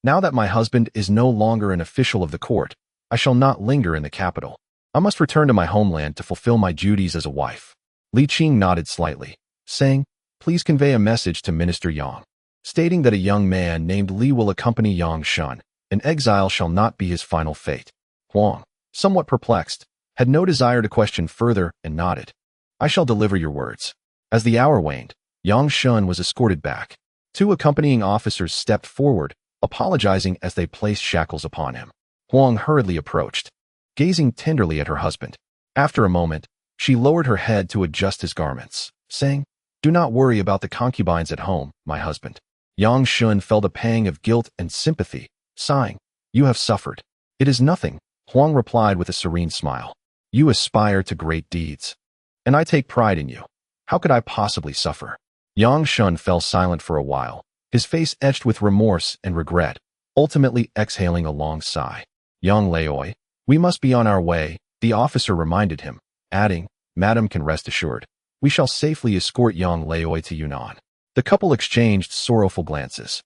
A: Now that my husband is no longer an official of the court, I shall not linger in the capital. I must return to my homeland to fulfill my duties as a wife. Li Qing nodded slightly, saying, Please convey a message to Minister Yang, stating that a young man named Li will accompany Yang Shun, and exile shall not be his final fate. Huang, somewhat perplexed, had no desire to question further and nodded. I shall deliver your words. As the hour waned, Yang Shun was escorted back. Two accompanying officers stepped forward, apologizing as they placed shackles upon him. Huang hurriedly approached, gazing tenderly at her husband. After a moment, she lowered her head to adjust his garments, saying, Do not worry about the concubines at home, my husband. Yang Shun felt a pang of guilt and sympathy, sighing, You have suffered. It is nothing, Huang replied with a serene smile. You aspire to great deeds, and I take pride in you. How could I possibly suffer? Yang Shun fell silent for a while, his face etched with remorse and regret, ultimately exhaling a long sigh. Yang Laoi, we must be on our way, the officer reminded him, adding, Madam can rest assured. We shall safely escort Yang Laoi to Yunnan. The couple exchanged sorrowful glances.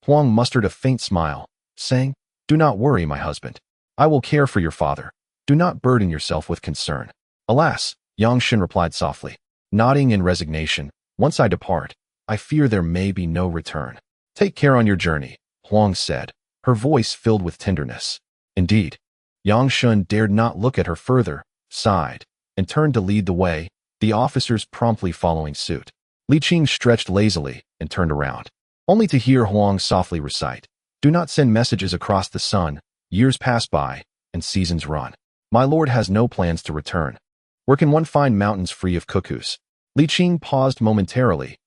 A: Huang mustered a faint smile, saying, Do not worry, my husband. I will care for your father. Do not burden yourself with concern. Alas, Yang Shun replied softly, nodding in resignation, Once I depart, I fear there may be no return. Take care on your journey, Huang said, her voice filled with tenderness. Indeed, Yang Shun dared not look at her further, sighed, and turned to lead the way, the officers promptly following suit. Li Qing stretched lazily and turned around, only to hear Huang softly recite, Do not send messages across the sun, years pass by, and seasons run. My lord has no plans to return. Where can one find mountains free of cuckoos? Li Qing paused momentarily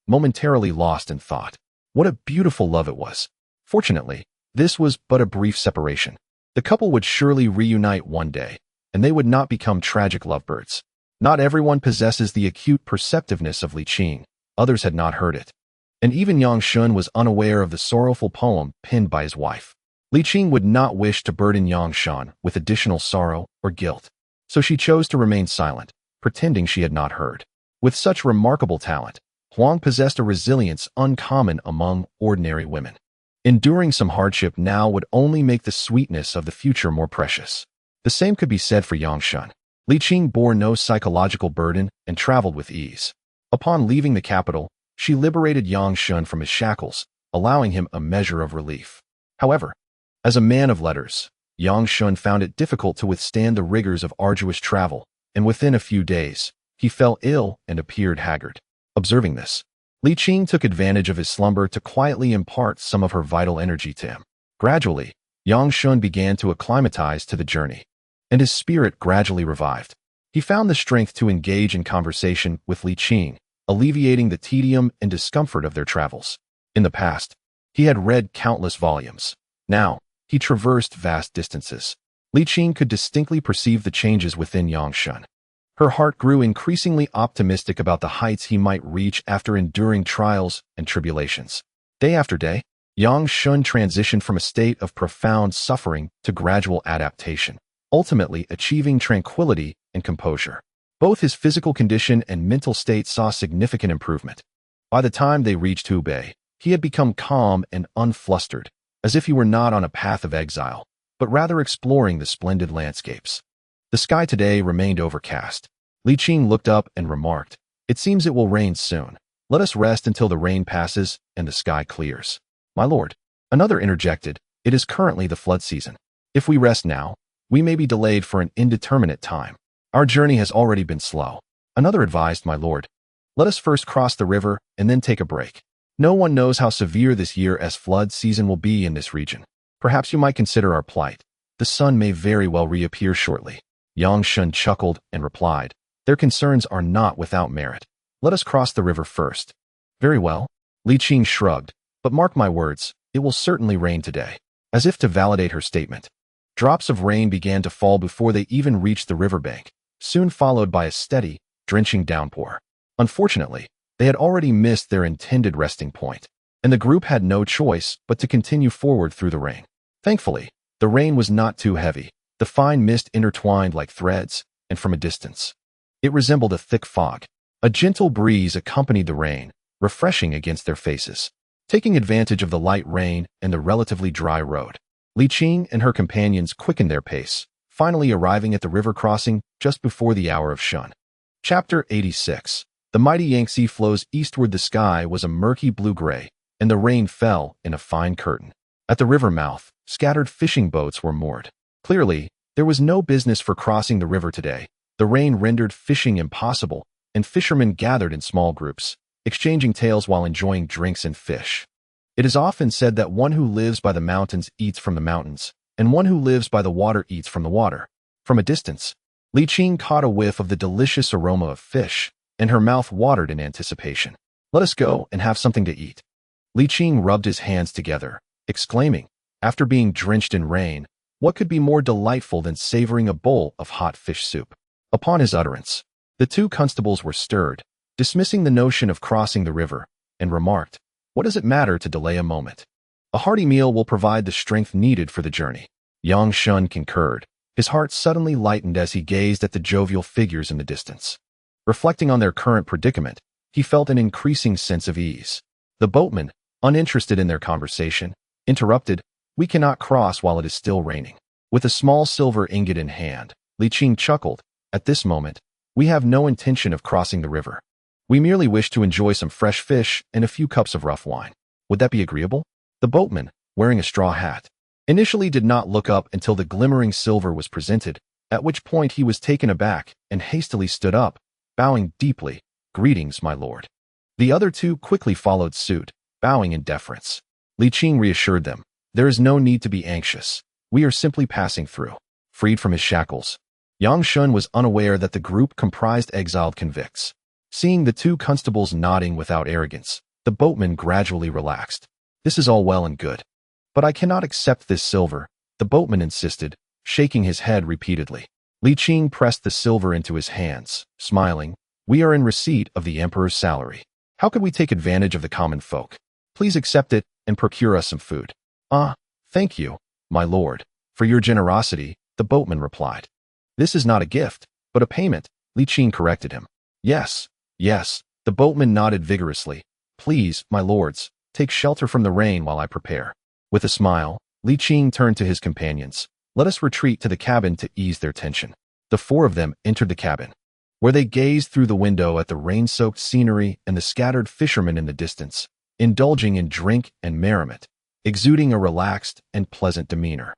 A: lost in thought. What a beautiful love it was. Fortunately, this was but a brief separation. The couple would surely reunite one day, and they would not become tragic lovebirds. Not everyone possesses the acute perceptiveness of Li Qing. Others had not heard it. And even Yang Shun was unaware of the sorrowful poem penned by his wife. Li Qing would not wish to burden Yang Shun with additional sorrow or guilt, so she chose to remain silent, pretending she had not heard. With such remarkable talent, Huang possessed a resilience uncommon among ordinary women. Enduring some hardship now would only make the sweetness of the future more precious. The same could be said for Yang Shun. Li Qing bore no psychological burden and traveled with ease. Upon leaving the capital, she liberated Yang Shun from his shackles, allowing him a measure of relief. However, as a man of letters, Yang Shun found it difficult to withstand the rigors of arduous travel, and within a few days, he fell ill and appeared haggard. Observing this, Li Qing took advantage of his slumber to quietly impart some of her vital energy to him. Gradually, Yang Shun began to acclimatize to the journey, and his spirit gradually revived. He found the strength to engage in conversation with Li Qing, alleviating the tedium and discomfort of their travels. In the past, he had read countless volumes. Now, he traversed vast distances. Li Qing could distinctly perceive the changes within Yang Shun. Her heart grew increasingly optimistic about the heights he might reach after enduring trials and tribulations. Day after day, Yang Shun transitioned from a state of profound suffering to gradual adaptation, ultimately achieving tranquility and composure. Both his physical condition and mental state saw significant improvement. By the time they reached Hubei, he had become calm and unflustered, as if he were not on a path of exile, but rather exploring the splendid landscapes. The sky today remained overcast. Li Qing looked up and remarked, "It seems it will rain soon. Let us rest until the rain passes and the sky clears." "My lord," another interjected, "it is currently the flood season. If we rest now, we may be delayed for an indeterminate time. Our journey has already been slow." Another advised, "My lord, let us first cross the river and then take a break. No one knows how severe this year's flood season will be in this region. Perhaps you might consider our plight. The sun may very well reappear shortly." Shen chuckled and replied, "Their concerns are not without merit. Let us cross the river first." "Very well." Li Qing shrugged, "But mark my words, it will certainly rain today." As if to validate her statement, drops of rain began to fall before they even reached the riverbank, soon followed by a steady, drenching downpour. Unfortunately, they had already missed their intended resting point, and the group had no choice but to continue forward through the rain. Thankfully, the rain was not too heavy. The fine mist intertwined like threads, and from a distance, it resembled a thick fog. A gentle breeze accompanied the rain, refreshing against their faces. Taking advantage of the light rain and the relatively dry road, Li Qing and her companions quickened their pace, finally arriving at the river crossing just before the hour of Shen. Chapter 86. The mighty Yangtze flows eastward. The sky was a murky blue-gray, and the rain fell in a fine curtain. At the river mouth, scattered fishing boats were moored. Clearly, there was no business for crossing the river today. The rain rendered fishing impossible, and fishermen gathered in small groups, exchanging tales while enjoying drinks and fish. It is often said that one who lives by the mountains eats from the mountains, and one who lives by the water eats from the water. From a distance, Li Qing caught a whiff of the delicious aroma of fish, and her mouth watered in anticipation. "Let us go and have something to eat." Li Qing rubbed his hands together, exclaiming, after being drenched in rain, what could be more delightful than savoring a bowl of hot fish soup? Upon his utterance, the two constables were stirred, dismissing the notion of crossing the river, and remarked, "What does it matter to delay a moment? A hearty meal will provide the strength needed for the journey." Shen concurred. His heart suddenly lightened as he gazed at the jovial figures in the distance. Reflecting on their current predicament, he felt an increasing sense of ease. The boatman, uninterested in their conversation, interrupted, "We cannot cross while it is still raining." With a small silver ingot in hand, Li Qing chuckled, "At this moment, we have no intention of crossing the river. We merely wish to enjoy some fresh fish and a few cups of rough wine. Would that be agreeable?" The boatman, wearing a straw hat, initially did not look up until the glimmering silver was presented, at which point he was taken aback and hastily stood up, bowing deeply, "Greetings, my lord." The other two quickly followed suit, bowing in deference. Li Qing reassured them, "There is no need to be anxious. We are simply passing through." Freed from his shackles, Shen was unaware that the group comprised exiled convicts. Seeing the two constables nodding without arrogance, the boatman gradually relaxed. "This is all well and good, but I cannot accept this silver," the boatman insisted, shaking his head repeatedly. Li Qing pressed the silver into his hands, smiling, "We are in receipt of the emperor's salary. How could we take advantage of the common folk? Please accept it and procure us some food." "Ah, thank you, my lord, for your generosity," the boatman replied. "This is not a gift, but a payment," Li Qing corrected him. Yes, the boatman nodded vigorously. "Please, my lords, take shelter from the rain while I prepare." With a smile, Li Qing turned to his companions. "Let us retreat to the cabin to ease their tension." The four of them entered the cabin, where they gazed through the window at the rain-soaked scenery and the scattered fishermen in the distance, indulging in drink and merriment, exuding a relaxed and pleasant demeanor.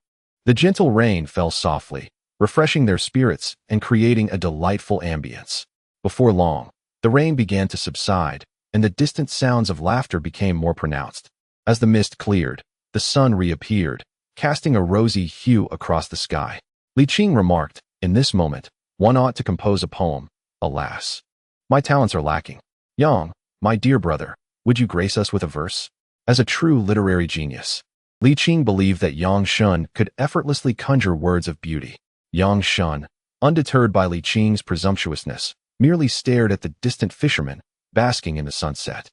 A: The gentle rain fell softly, refreshing their spirits and creating a delightful ambience. Before long, the rain began to subside, and the distant sounds of laughter became more pronounced. As the mist cleared, the sun reappeared, casting a rosy hue across the sky. Li Qing remarked, "In this moment, one ought to compose a poem. Alas, my talents are lacking. Yang, my dear brother, would you grace us with a verse?" As a true literary genius, Li Qing believed that Shen could effortlessly conjure words of beauty. Shen, undeterred by Li Qing's presumptuousness, merely stared at the distant fishermen, basking in the sunset.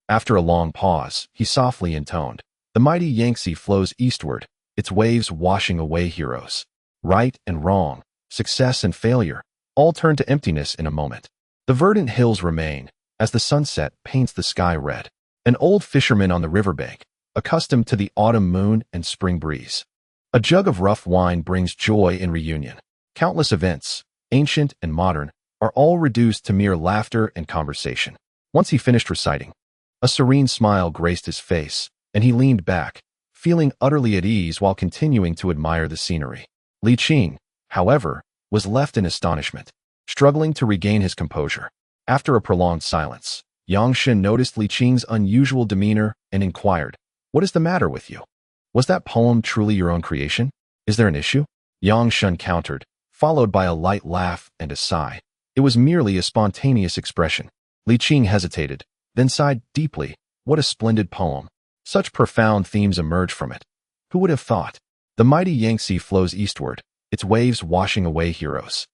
A: After a long pause, he softly intoned, "The mighty Yangtze flows eastward, its waves washing away heroes. Right and wrong, success and failure, all turn to emptiness in a moment. The verdant hills remain, as the sunset paints the sky red. An old fisherman on the riverbank, accustomed to the autumn moon and spring breeze. A jug of rough wine brings joy in reunion. Countless events, ancient and modern, are all reduced to mere laughter and conversation. Once he finished reciting, a serene smile graced his face, and he leaned back, feeling utterly at ease while continuing to admire the scenery. Li Qing, however, was left in astonishment, struggling to regain his composure. After a prolonged silence, Shen noticed Li Qing's unusual demeanor and inquired, "What is the matter with you? Was that poem truly your own creation? Is there an issue?" Shen countered, followed by a light laugh and a sigh. It was merely a spontaneous expression. Li Qing hesitated, then sighed deeply. What a splendid poem. Such profound themes emerge from it. Who would have thought? The mighty Yangtze flows eastward, its waves washing away heroes.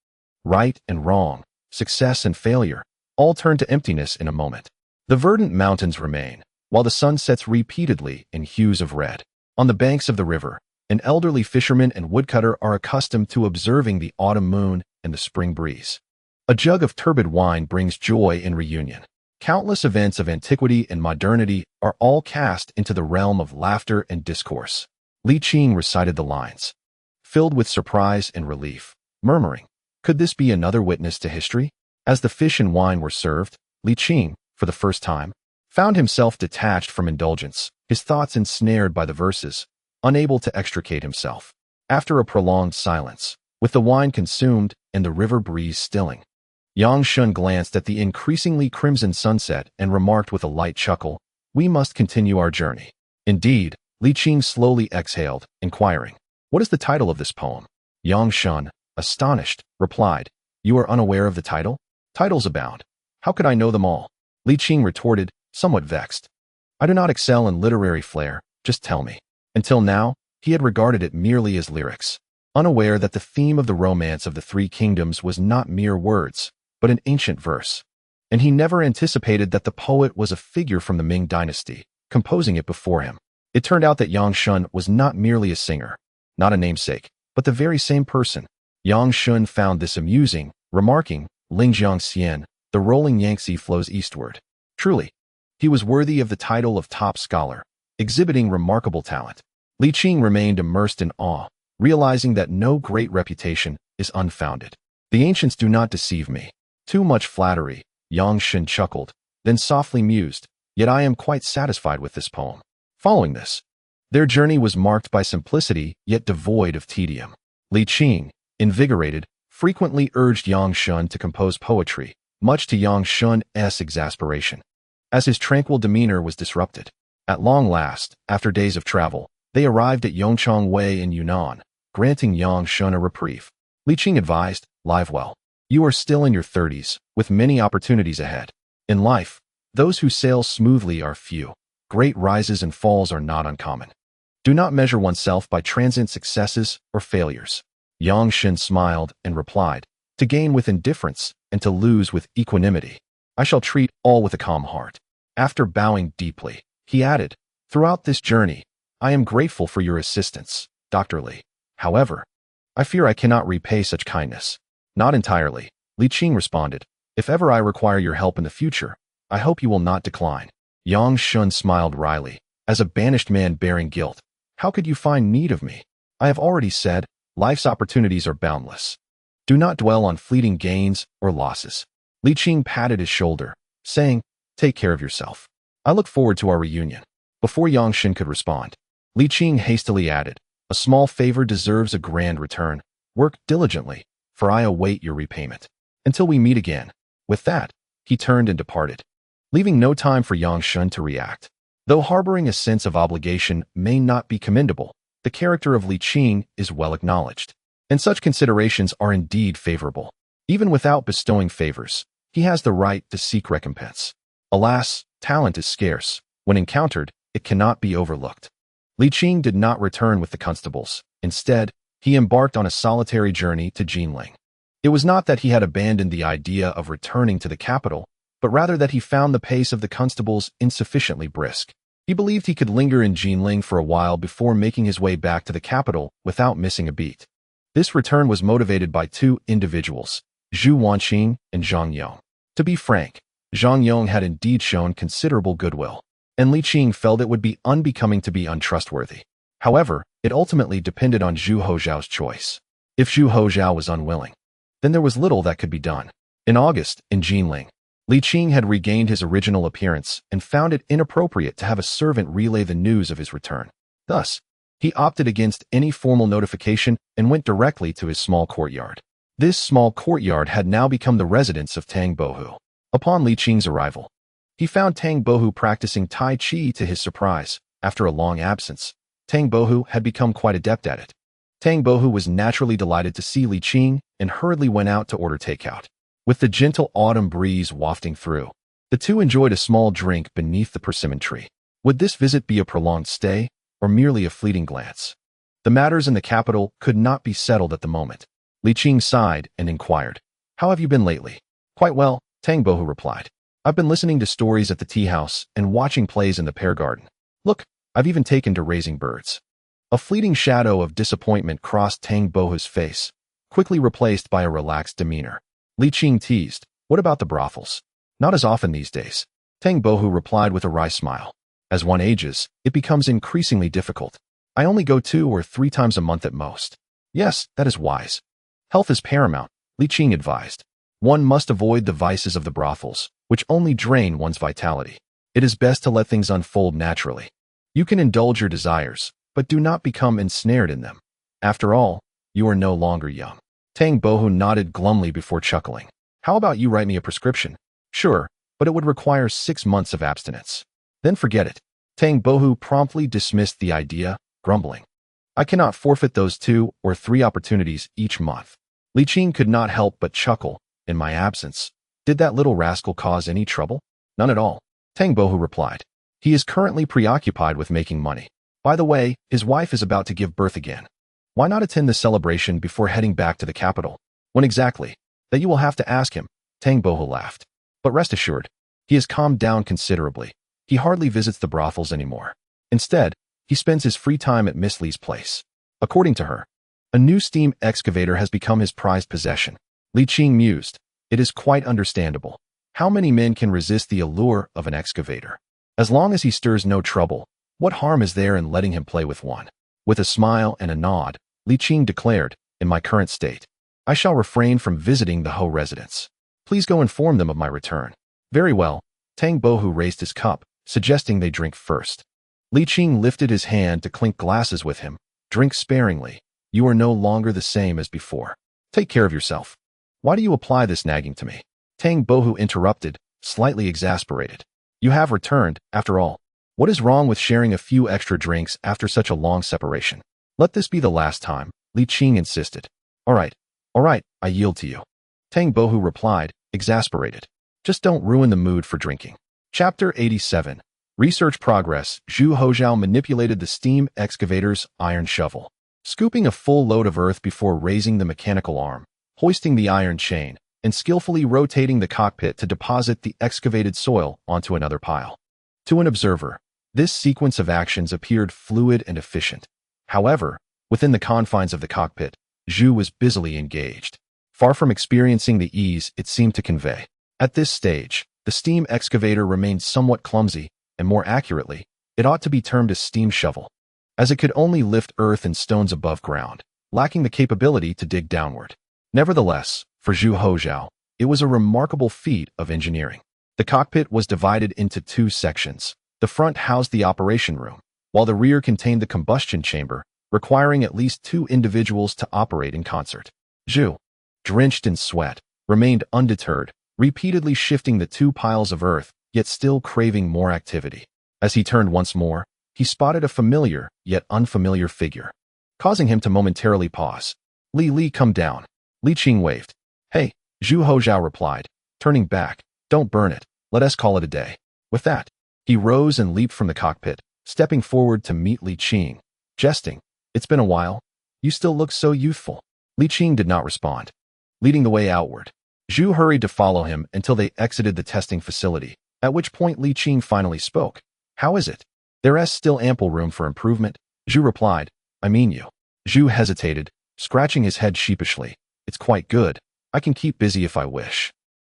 A: Right and wrong, success and failure, all turn to emptiness in a moment. The verdant mountains remain, while the sun sets repeatedly in hues of red. On the banks of the river, an elderly fisherman and woodcutter are accustomed to observing the autumn moon and the spring breeze. A jug of turbid wine brings joy in reunion. Countless events of antiquity and modernity are all cast into the realm of laughter and discourse. Li Qing recited the lines, filled with surprise and relief, murmuring, "Could this be another witness to history?" As the fish and wine were served, Li Qing, for the first time, found himself detached from indulgence, his thoughts ensnared by the verses, unable to extricate himself. After a prolonged silence, with the wine consumed and the river breeze stilling, Shen glanced at the increasingly crimson sunset and remarked with a light chuckle, "We must continue our journey." Indeed, Li Qing slowly exhaled, inquiring, "What is the title of this poem?" Shen, astonished, replied, "You are unaware of the title? Titles abound. How could I know them all?" Li Qing retorted, somewhat vexed. "I do not excel in literary flair, just tell me." Until now, he had regarded it merely as lyrics, unaware that the theme of the romance of the Three Kingdoms was not mere words, but an ancient verse. And he never anticipated that the poet was a figure from the Ming dynasty, composing it before him. It turned out that Shen was not merely a singer, not a namesake, but the very same person. Shen found this amusing, remarking, "Lingjiang Xian, the rolling Yangtze flows eastward." Truly, he was worthy of the title of top scholar, exhibiting remarkable talent. Li Qing remained immersed in awe, realizing that no great reputation is unfounded. "The ancients do not deceive me. Too much flattery," Shen chuckled, then softly mused, "Yet I am quite satisfied with this poem." Following this, their journey was marked by simplicity yet devoid of tedium. Li Qing, invigorated, frequently urged Shen to compose poetry, much to Shen's exasperation, as his tranquil demeanor was disrupted. At long last, after days of travel, they arrived at Yongchang Wei in Yunnan, granting Shen a reprieve. Li Qing advised, "Live well. You are still in your 30s, with many opportunities ahead. In life, those who sail smoothly are few. Great rises and falls are not uncommon. Do not measure oneself by transient successes or failures." Shen smiled and replied, "To gain with indifference and to lose with equanimity. I shall treat all with a calm heart." After bowing deeply, he added, "Throughout this journey, I am grateful for your assistance, Dr. Li. However, I fear I cannot repay such kindness." "Not entirely," Li Qing responded. "If ever I require your help in the future, I hope you will not decline." Shen smiled wryly, as a banished man bearing guilt. "How could you find need of me? I have already said, life's opportunities are boundless. Do not dwell on fleeting gains or losses." Li Qing patted his shoulder, saying, "Take care of yourself. I look forward to our reunion." Before Shen could respond, Li Qing hastily added, "A small favor deserves a grand return. Work diligently, for I await your repayment. Until we meet again." With that, he turned and departed, leaving no time for Shen to react. Though harboring a sense of obligation may not be commendable, the character of Li Qing is well acknowledged, and such considerations are indeed favorable. Even without bestowing favors, he has the right to seek recompense. Alas, talent is scarce. When encountered, it cannot be overlooked. Li Qing did not return with the constables. Instead, he embarked on a solitary journey to Jinling. It was not that he had abandoned the idea of returning to the capital, but rather that he found the pace of the constables insufficiently brisk. He believed he could linger in Jinling for a while before making his way back to the capital without missing a beat. This return was motivated by two individuals, Zhu Wanqing and Zhang Yong. To be frank, Zhang Yong had indeed shown considerable goodwill, and Li Qing felt it would be unbecoming to be untrustworthy. However, it ultimately depended on Zhu Hozhao's choice. If Zhu Hozhao was unwilling, then there was little that could be done. In August, in Jinling, Li Qing had regained his original appearance and found it inappropriate to have a servant relay the news of his return. Thus, he opted against any formal notification and went directly to his small courtyard. This small courtyard had now become the residence of Tang Bohu. Upon Li Qing's arrival, he found Tang Bohu practicing Tai Chi. To his surprise, after a long absence, Tang Bohu had become quite adept at it. Tang Bohu was naturally delighted to see Li Qing and hurriedly went out to order takeout. With the gentle autumn breeze wafting through, the two enjoyed a small drink beneath the persimmon tree. Would this visit be a prolonged stay, or merely a fleeting glance? The matters in the capital could not be settled at the moment. Li Qing sighed and inquired, "How have you been lately?" "Quite well," Tang Bohu replied. "I've been listening to stories at the tea house and watching plays in the pear garden. Look, I've even taken to raising birds." A fleeting shadow of disappointment crossed Tang Bohu's face, quickly replaced by a relaxed demeanor. Li Qing teased, "What about the brothels?" "Not as often these days," Tang Bohu replied with a wry smile. "As one ages, it becomes increasingly difficult. I only go 2 or 3 times a month at most." "Yes, that is wise. Health is paramount," Li Qing advised. "One must avoid the vices of the brothels, which only drain one's vitality. It is best to let things unfold naturally. You can indulge your desires, but do not become ensnared in them. After all, you are no longer young." Tang Bohu nodded glumly before chuckling. "How about you write me a prescription?" "Sure, but it would require 6 months of abstinence." "Then forget it." Tang Bohu promptly dismissed the idea, grumbling, "I cannot forfeit those 2 or 3 opportunities each month." Li Qing could not help but chuckle. "In my absence, did that little rascal cause any trouble?" "None at all," Tang Bohu replied. "He is currently preoccupied with making money. By the way, his wife is about to give birth again. Why not attend the celebration before heading back to the capital?" "When exactly?" "That you will have to ask him," Tang Bohu laughed. "But rest assured, he has calmed down considerably. He hardly visits the brothels anymore. Instead, he spends his free time at Miss Li's place." According to her, a new steam excavator has become his prized possession. Li Qing mused, "It is quite understandable. How many men can resist the allure of an excavator? As long as he stirs no trouble, what harm is there in letting him play with one?" With a smile and a nod, Li Qing declared, "In my current state, I shall refrain from visiting the Ho residence. Please go inform them of my return." "Very well." Tang Bohu raised his cup, suggesting they drink first. Li Qing lifted his hand to clink glasses with him. "Drink sparingly. You are no longer the same as before. Take care of yourself." "Why do you apply this nagging to me?" Tang Bohu interrupted, slightly exasperated. "You have returned, after all. What is wrong with sharing a few extra drinks after such a long separation?" "Let this be the last time," Li Qing insisted. All right, I yield to you," Tang Bohu replied, exasperated. "Just don't ruin the mood for drinking." Chapter 87. Research Progress. Zhu Hozhao manipulated the steam excavator's iron shovel, scooping a full load of earth before raising the mechanical arm, hoisting the iron chain, and skillfully rotating the cockpit to deposit the excavated soil onto another pile. To an observer, this sequence of actions appeared fluid and efficient. However, within the confines of the cockpit, Zhu was busily engaged, far from experiencing the ease it seemed to convey. At this stage, the steam excavator remained somewhat clumsy, and more accurately, it ought to be termed a steam shovel, as it could only lift earth and stones above ground, lacking the capability to dig downward. Nevertheless, for Zhu Hozhao, it was a remarkable feat of engineering. The cockpit was divided into 2 sections. The front housed the operation room, while the rear contained the combustion chamber, requiring at least 2 individuals to operate in concert. Zhu, drenched in sweat, remained undeterred, repeatedly shifting the 2 piles of earth, yet still craving more activity. As he turned once more, he spotted a familiar, yet unfamiliar figure, causing him to momentarily pause. Li, come down." Li Qing waved. "Hey," Zhu Hozhao replied, turning back. "Don't burn it. Let us call it a day." With that, he rose and leaped from the cockpit, stepping forward to meet Li Qing, jesting, "It's been a while. You still look so youthful." Li Qing did not respond. Leading the way outward, Zhu hurried to follow him until they exited the testing facility, at which point Li Qing finally spoke. "How is it?" "There is still ample room for improvement," Zhu replied. "I mean you." Zhu hesitated, scratching his head sheepishly. "It's quite good. I can keep busy if I wish."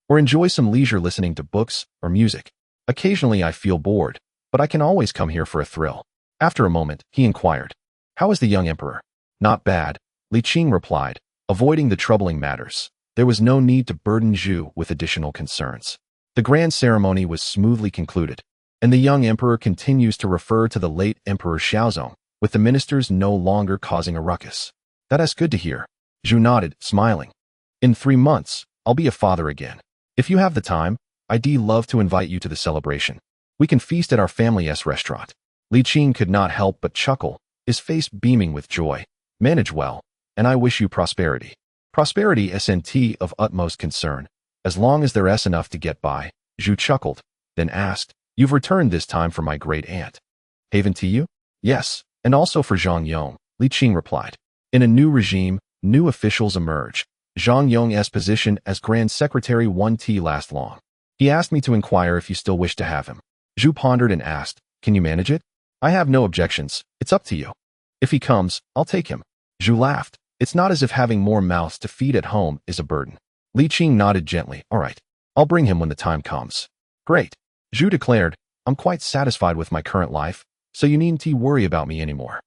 A: or enjoy some leisure listening to books or music. Occasionally I feel bored, but I can always come here for a thrill. After a moment, he inquired, "How is the young emperor?" "Not bad," Li Qing replied, avoiding the troubling matters. There was no need to burden Zhu with additional concerns. The grand ceremony was smoothly concluded, and the young emperor continues to refer to the late Emperor Xiaozong, with the ministers no longer causing a ruckus. "That's good to hear," Zhu nodded, smiling. "In 3 months, I'll be a father again. If you have the time, I'd love to invite you to the celebration. We can feast at our family's restaurant." Li Qing could not help but chuckle, his face beaming with joy. "Manage well, and I wish you prosperity." Prosperity isn't of utmost concern, as long as there's enough to get by, Zhu chuckled, then asked, "You've returned this time for my great-aunt. Haven to you?" "Yes, and also for Zhang Yong," Li Qing replied. In a new regime, new officials emerge. Zhang Yong's position as Grand Secretary won't last long. "He asked me to inquire if you still wish to have him." Zhu pondered and asked, "Can you manage it?" "I have no objections, it's up to you. If he comes, I'll take him." Zhu laughed. It's not as if having more mouths to feed at home is a burden. Li Qing nodded gently. "All right, I'll bring him when the time comes." "Great," Zhu declared. "I'm quite satisfied with my current life, so you needn't worry about me anymore.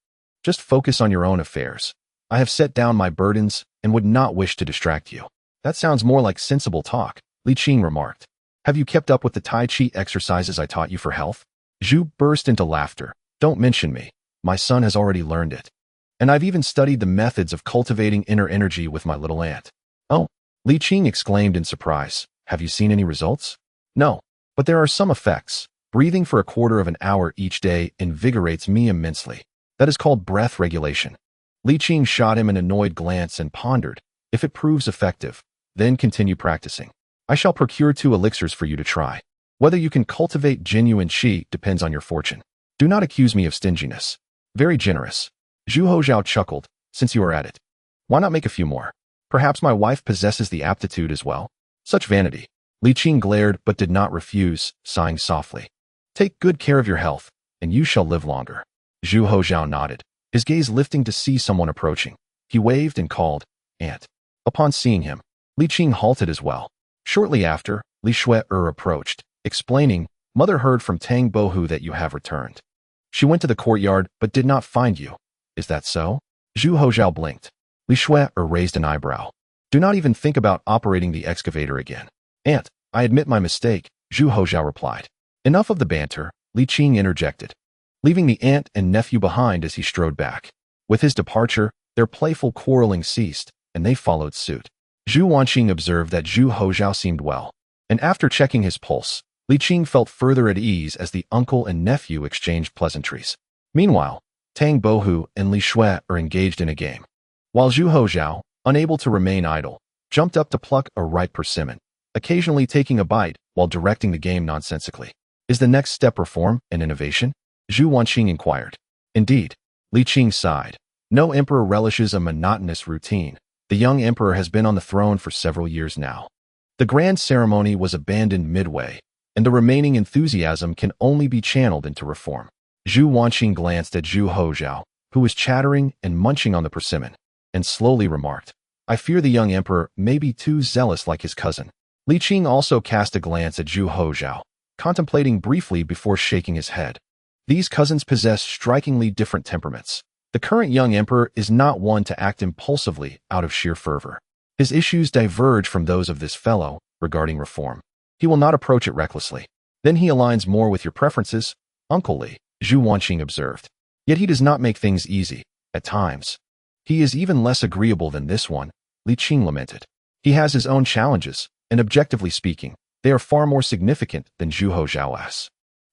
A: Just focus on your own affairs. I have set down my burdens and would not wish to distract you." "That sounds more like sensible talk," Li Qing remarked. "Have you kept up with the Tai Chi exercises I taught you for health?" Zhu burst into laughter. "Don't mention me. My son has already learned it. And I've even studied the methods of cultivating inner energy with my little aunt." "Oh," Li Qing exclaimed in surprise. "Have you seen any results?" "No, but there are some effects. Breathing for a quarter of an hour each day invigorates me immensely. That is called breath regulation." Li Qing shot him an annoyed glance and pondered. "If it proves effective, then continue practicing. I shall procure 2 elixirs for you to try. Whether you can cultivate genuine qi depends on your fortune. Do not accuse me of stinginess." "Very generous." Zhu Hozhao chuckled. "Since you are at it, why not make a few more? Perhaps my wife possesses the aptitude as well." "Such vanity." Li Qing glared but did not refuse, sighing softly. "Take good care of your health, and you shall live longer." Zhu Hozhao nodded, his gaze lifting to see someone approaching. He waved and called, "Aunt." Upon seeing him, Li Qing halted as well. Shortly after, Li Xue'er approached, explaining, "Mother heard from Tang Bohu that you have returned. She went to the courtyard but did not find you. Is that so?" Zhu Hozhao blinked. Li Xue'er raised an eyebrow. "Do not even think about operating the excavator again." "Aunt, I admit my mistake," Zhu Hozhao replied. "Enough of the banter," Li Qing interjected, leaving the aunt and nephew behind as he strode back. With his departure, their playful quarreling ceased, and they followed suit. Zhu Wanqing observed that Zhu Hozhao seemed well, and after checking his pulse, Li Qing felt further at ease as the uncle and nephew exchanged pleasantries. Meanwhile, Tang Bohu and Li Xue'er are engaged in a game, while Zhu Hozhao, unable to remain idle, jumped up to pluck a ripe persimmon, occasionally taking a bite while directing the game nonsensically. "Is the next step reform and innovation?" Zhu Wanqing inquired. "Indeed," Li Qing sighed. "No emperor relishes a monotonous routine. The young emperor has been on the throne for several years now." The grand ceremony was abandoned midway, and the remaining enthusiasm can only be channeled into reform. Zhu Wanqing glanced at Zhu Hozhao, who was chattering and munching on the persimmon, and slowly remarked, "I fear the young emperor may be too zealous like his cousin." Li Qing also cast a glance at Zhu Hozhao, contemplating briefly before shaking his head. These cousins possess strikingly different temperaments. The current young emperor is not one to act impulsively out of sheer fervor. His issues diverge from those of this fellow regarding reform. He will not approach it recklessly. Then he aligns more with your preferences, Uncle Li, Zhu Wanqing observed. Yet he does not make things easy, at times. He is even less agreeable than this one, Li Qing lamented. He has his own challenges, and objectively speaking, they are far more significant than Zhu Hozhao's.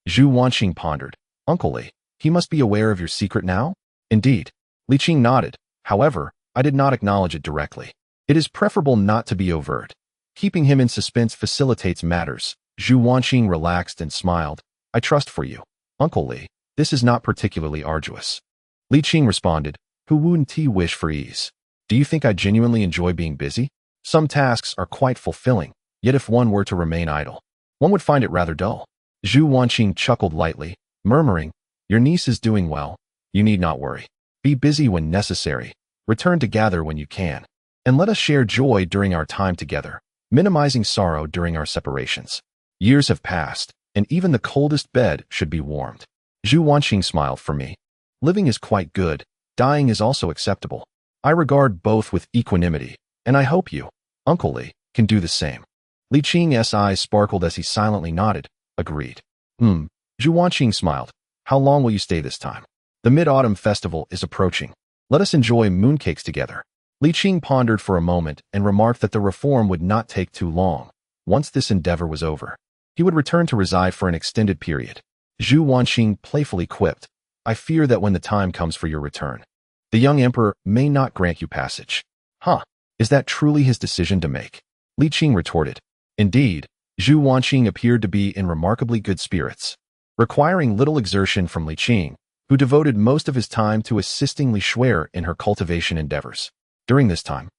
A: Zhu Wanqing pondered. "Uncle Li, he must be aware of your secret now?" "Indeed." Li Qing nodded. "However, I did not acknowledge it directly. It is preferable not to be overt. Keeping him in suspense facilitates matters." Zhu Wanqing relaxed and smiled. "I trust for you, Uncle Li. This is not particularly arduous." Li Qing responded, "Who wouldn't wish for ease? Do you think I genuinely enjoy being busy? Some tasks are quite fulfilling, yet if one were to remain idle, one would find it rather dull." Zhu Wanqing chuckled lightly, murmuring, "Your niece is doing well. You need not worry. Be busy when necessary. Return to gather when you can. And let us share joy during our time together." minimizing sorrow during our separations. Years have passed, and even the coldest bed should be warmed. Zhu Wanqing smiled for me. Living is quite good, dying is also acceptable. I regard both with equanimity, and I hope you, Uncle Li, can do the same. Li Qing's eyes sparkled as he silently nodded. Agreed. Zhu Wanqing smiled. How long will you stay this time? The Mid-Autumn Festival is approaching. Let us enjoy mooncakes together. Li Qing pondered for a moment and remarked that the reform would not take too long. Once this endeavor was over, he would return to reside for an extended period. Zhu Wanqing playfully quipped, I fear that when the time comes for your return, the young emperor may not grant you passage. Huh, is that truly his decision to make? Li Qing retorted. Indeed, Zhu Wanqing appeared to be in remarkably good spirits. Requiring little exertion from Li Qing, who devoted most of his time to assisting Li Xue'er in her cultivation endeavors. During this time,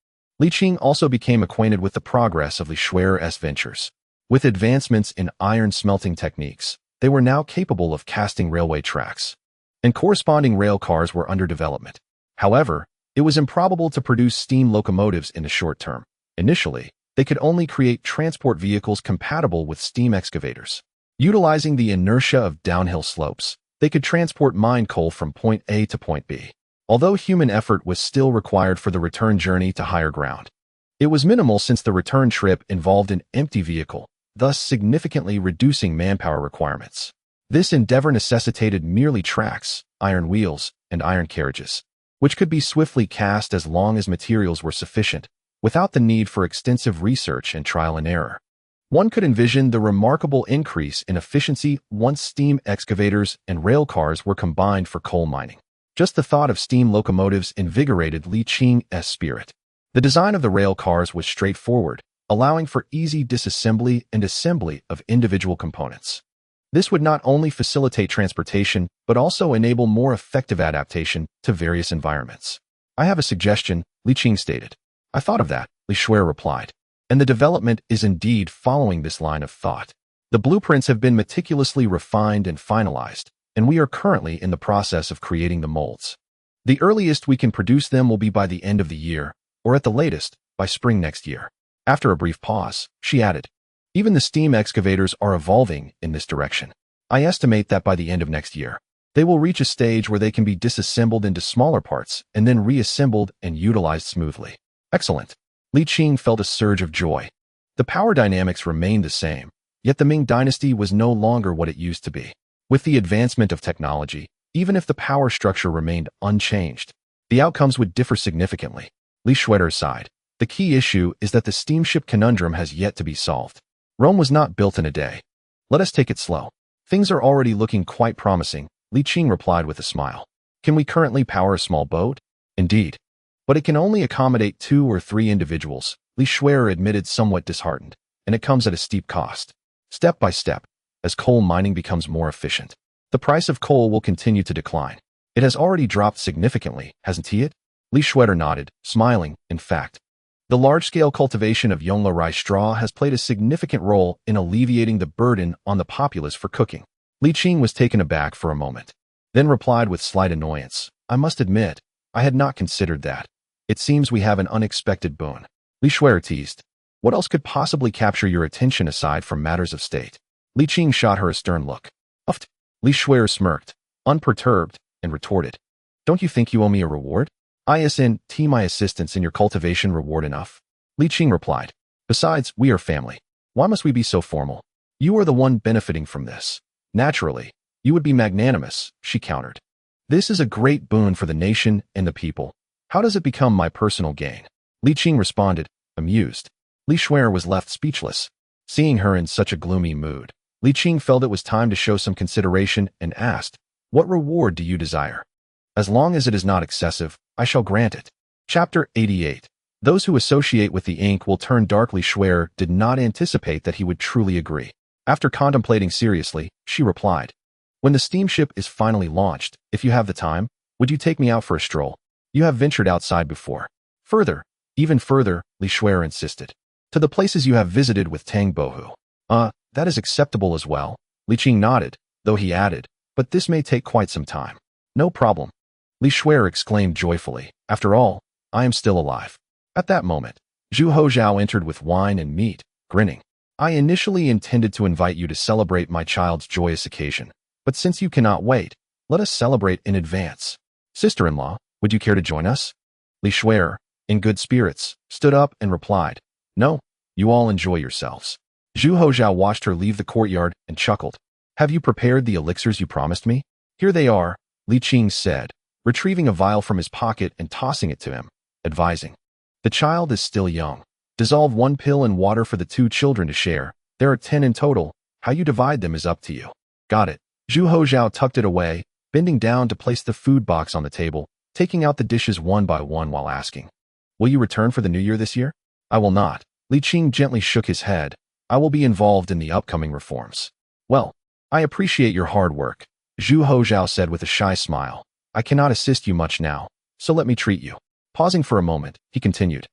A: Li Qing also became acquainted with the progress of Li Xue'er's ventures. With advancements in iron smelting techniques, they were now capable of casting railway tracks, and corresponding rail cars were under development. However, it was improbable to produce steam locomotives in the short term. Initially, they could only create transport vehicles compatible with steam excavators. Utilizing the inertia of downhill slopes, they could transport mined coal from point A to point B. Although human effort was still required for the return journey to higher ground, it was minimal since the return trip involved an empty vehicle, thus significantly reducing manpower requirements. This endeavor necessitated merely tracks, iron wheels, and iron carriages, which could be swiftly cast as long as materials were sufficient, without the need for extensive research and trial and error. One could envision the remarkable increase in efficiency once steam excavators and rail cars were combined for coal mining. Just the thought of steam locomotives invigorated Li Qing's spirit. The design of the rail cars was straightforward, allowing for easy disassembly and assembly of individual components. This would not only facilitate transportation, but also enable more effective adaptation to various environments. I have a suggestion, Li Qing stated. I thought of that, Li Xue'er replied. And the development is indeed following this line of thought. The blueprints have been meticulously refined and finalized, and we are currently in the process of creating the molds. The earliest we can produce them will be by the end of the year, or at the latest, by spring next year. After a brief pause, she added, even the steam excavators are evolving in this direction. I estimate that by the end of next year, they will reach a stage where they can be disassembled into smaller parts and then reassembled and utilized smoothly. Excellent. Li Qing felt a surge of joy. The power dynamics remained the same, yet the Ming dynasty was no longer what it used to be. With the advancement of technology, even if the power structure remained unchanged, the outcomes would differ significantly. Li Xue'er sighed. The key issue is that the steamship conundrum has yet to be solved. Rome was not built in a day. Let us take it slow. Things are already looking quite promising, Li Qing replied with a smile. Can we currently power a small boat? Indeed. But it can only accommodate 2 or 3 individuals, Li Xue'er admitted somewhat disheartened, and it comes at a steep cost. Step by step, as coal mining becomes more efficient, the price of coal will continue to decline. It has already dropped significantly, hasn't it? Li Xue'er nodded, smiling. In fact, the large-scale cultivation of Yongla rice straw has played a significant role in alleviating the burden on the populace for cooking. Li Qing was taken aback for a moment, then replied with slight annoyance, I must admit, I had not considered that. It seems we have an unexpected boon. Li Xue'er teased. What else could possibly capture your attention aside from matters of state? Li Qing shot her a stern look. Uffed. Li Xue'er smirked, unperturbed, and retorted. Don't you think you owe me a reward? Isn't my assistance in your cultivation reward enough? Li Qing replied. Besides, we are family. Why must we be so formal? You are the one benefiting from this. Naturally, you would be magnanimous, she countered. This is a great boon for the nation and the people. How does it become my personal gain? Li Qing responded, amused. Li Xue'er was left speechless. Seeing her in such a gloomy mood, Li Qing felt it was time to show some consideration and asked, what reward do you desire? As long as it is not excessive, I shall grant it. Chapter 88. Those who associate with the ink will turn dark. Li Xue'er did not anticipate that he would truly agree. After contemplating seriously, she replied, when the steamship is finally launched, if you have the time, would you take me out for a stroll? You have ventured outside before. Further, even further, Li Xue'er insisted. To the places you have visited with Tang Bohu. That is acceptable as well. Li Qing nodded, though he added, but this may take quite some time. No problem. Li Xue'er exclaimed joyfully, after all, I am still alive. At that moment, Zhu Hozhao entered with wine and meat, grinning. I initially intended to invite you to celebrate my child's joyous occasion, but since you cannot wait, let us celebrate in advance. Sister-in-law, would you care to join us? Li Xue'er, in good spirits, stood up and replied, No, you all enjoy yourselves. Zhu Hozhao watched her leave the courtyard and chuckled. Have you prepared the elixirs you promised me? Here they are, Li Qing said, retrieving a vial from his pocket and tossing it to him, advising. The child is still young. Dissolve 1 pill in water for the 2 children to share. There are 10 in total. How you divide them is up to you. Got it. Zhu Hozhao tucked it away, bending down to place the food box on the table, taking out the dishes one by one while asking. Will you return for the new year this year? I will not. Li Qing gently shook his head. I will be involved in the upcoming reforms. Well, I appreciate your hard work, Zhu Hozhao said with a shy smile. I cannot assist you much now, so let me treat you. Pausing for a moment, he continued.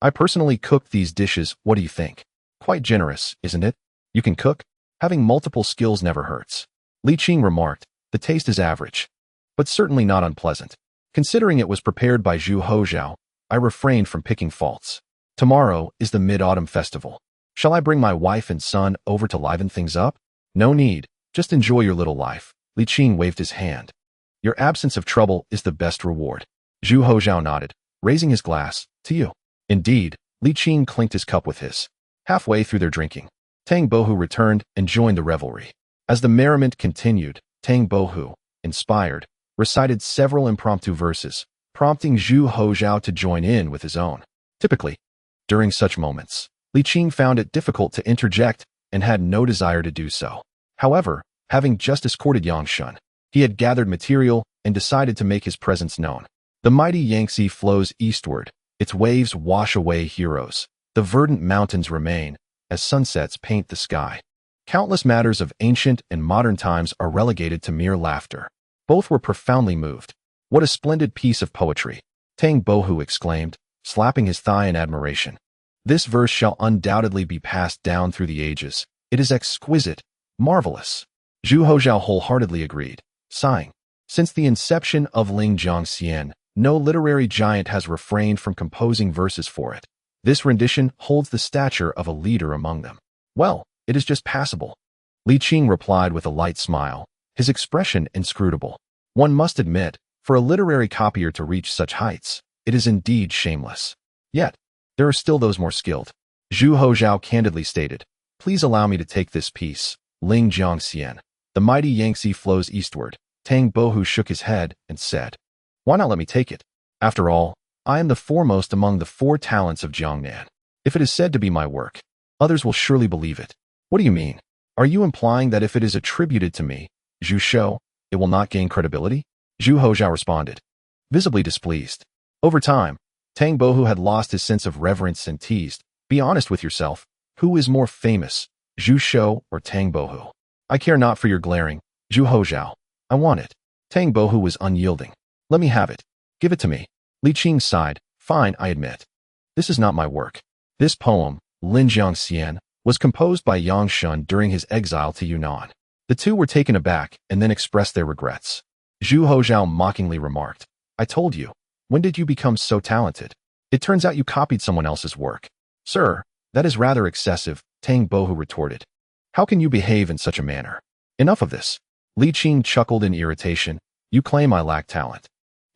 A: I personally cooked these dishes, what do you think? Quite generous, isn't it? You can cook? Having multiple skills never hurts. Li Qing remarked, the taste is average, but certainly not unpleasant. Considering it was prepared by Zhu Hozhao, I refrained from picking faults. Tomorrow is the Mid-Autumn Festival. Shall I bring my wife and son over to liven things up? No need, just enjoy your little life. Li Qing waved his hand. Your absence of trouble is the best reward. Zhu Hozhao nodded, raising his glass, to you. Indeed, Li Qing clinked his cup with his. Halfway through their drinking, Tang Bohu returned and joined the revelry. As the merriment continued, Tang Bohu, inspired, recited several impromptu verses, prompting Zhu Hozhao to join in with his own. Typically, during such moments, Li Qing found it difficult to interject and had no desire to do so. However, having just escorted Yang Shen, he had gathered material and decided to make his presence known. The mighty Yangtze flows eastward, its waves wash away heroes. The verdant mountains remain, as sunsets paint the sky. Countless matters of ancient and modern times are relegated to mere laughter. Both were profoundly moved. What a splendid piece of poetry, Tang Bohu exclaimed, slapping his thigh in admiration. This verse shall undoubtedly be passed down through the ages. It is exquisite, marvelous. Zhu Hozhao wholeheartedly agreed, sighing. Since the inception of Ling Jiangxian, no literary giant has refrained from composing verses for it. This rendition holds the stature of a leader among them. Well, it is just passable. Li Qing replied with a light smile, his expression inscrutable. One must admit, for a literary copier to reach such heights, it is indeed shameless. Yet, there are still those more skilled. Zhu Hozhao candidly stated, Please allow me to take this piece, Ling Jiangxian. The mighty Yangtze flows eastward. Tang Bohu shook his head and said, Why not let me take it? After all, I am the foremost among the 4 talents of Jiangnan. If it is said to be my work, others will surely believe it. What do you mean? Are you implying that if it is attributed to me, Zhu Shou, it will not gain credibility? Zhu Hozhao responded, visibly displeased. Over time, Tang Bohu had lost his sense of reverence and teased, Be honest with yourself. Who is more famous, Zhu Shou or Tang Bohu? I care not for your glaring, Zhu Hozhao. I want it. Tang Bohu was unyielding. Let me have it. Give it to me. Li Qing sighed. Fine, I admit. This is not my work. This poem, Lin Jiangxian, was composed by Yang Shen during his exile to Yunnan. The two were taken aback and then expressed their regrets. Zhu Hozhao mockingly remarked, I told you. When did you become so talented? It turns out you copied someone else's work. Sir, that is rather excessive, Tang Bohu retorted. How can you behave in such a manner? Enough of this. Li Qing chuckled in irritation. You claim I lack talent.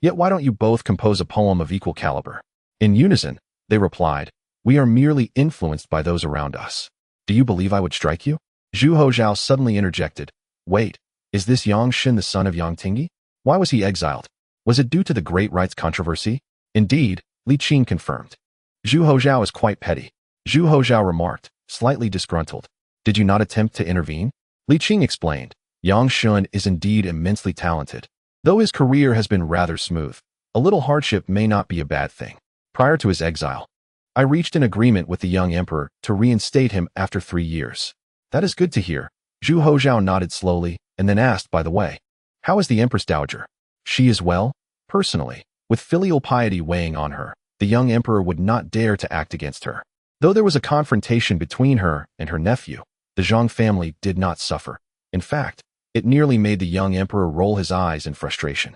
A: Yet why don't you both compose a poem of equal caliber? In unison, they replied, We are merely influenced by those around us. Do you believe I would strike you? Zhu Hozhao suddenly interjected. Wait, is this Yang Shen the son of Yang Tingi? Why was he exiled? Was it due to the great rights controversy? Indeed, Li Qing confirmed. Zhu Hozhao is quite petty. Zhu Hozhao remarked, slightly disgruntled. Did you not attempt to intervene? Li Qing explained. Yang Shen is indeed immensely talented. Though his career has been rather smooth, a little hardship may not be a bad thing. Prior to his exile, I reached an agreement with the young emperor to reinstate him after 3 years. That is good to hear. Zhu Hozhao nodded slowly and then asked, by the way, how is the Empress Dowager? She is well? Personally, with filial piety weighing on her, the young emperor would not dare to act against her. Though there was a confrontation between her and her nephew, the Zhang family did not suffer. In fact, it nearly made the young emperor roll his eyes in frustration.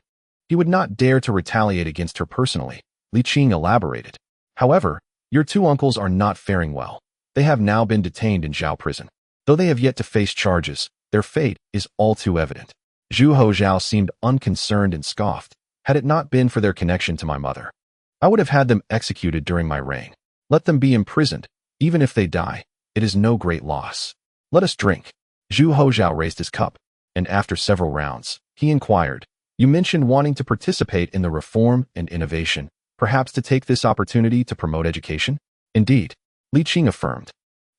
A: He would not dare to retaliate against her personally, Li Qing elaborated. However, Your two uncles are not faring well. They have now been detained in Zhao prison. Though they have yet to face charges, their fate is all too evident. Zhu Hozhao seemed unconcerned and scoffed. Had it not been for their connection to my mother, I would have had them executed during my reign. Let them be imprisoned. Even if they die, it is no great loss. Let us drink. Zhu Hozhao raised his cup, and after several rounds, he inquired, you mentioned wanting to participate in the reform and innovation, perhaps to take this opportunity to promote education? Indeed, Li Qing affirmed.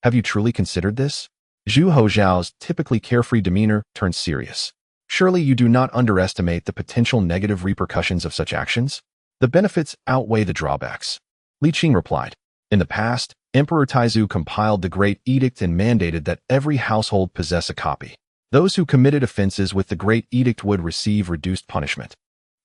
A: Have you truly considered this? Zhu Hozhao's typically carefree demeanor turned serious. Surely you do not underestimate the potential negative repercussions of such actions? The benefits outweigh the drawbacks. Li Qing replied. In the past, Emperor Taizu compiled the Great Edict and mandated that every household possess a copy. Those who committed offenses with the Great Edict would receive reduced punishment,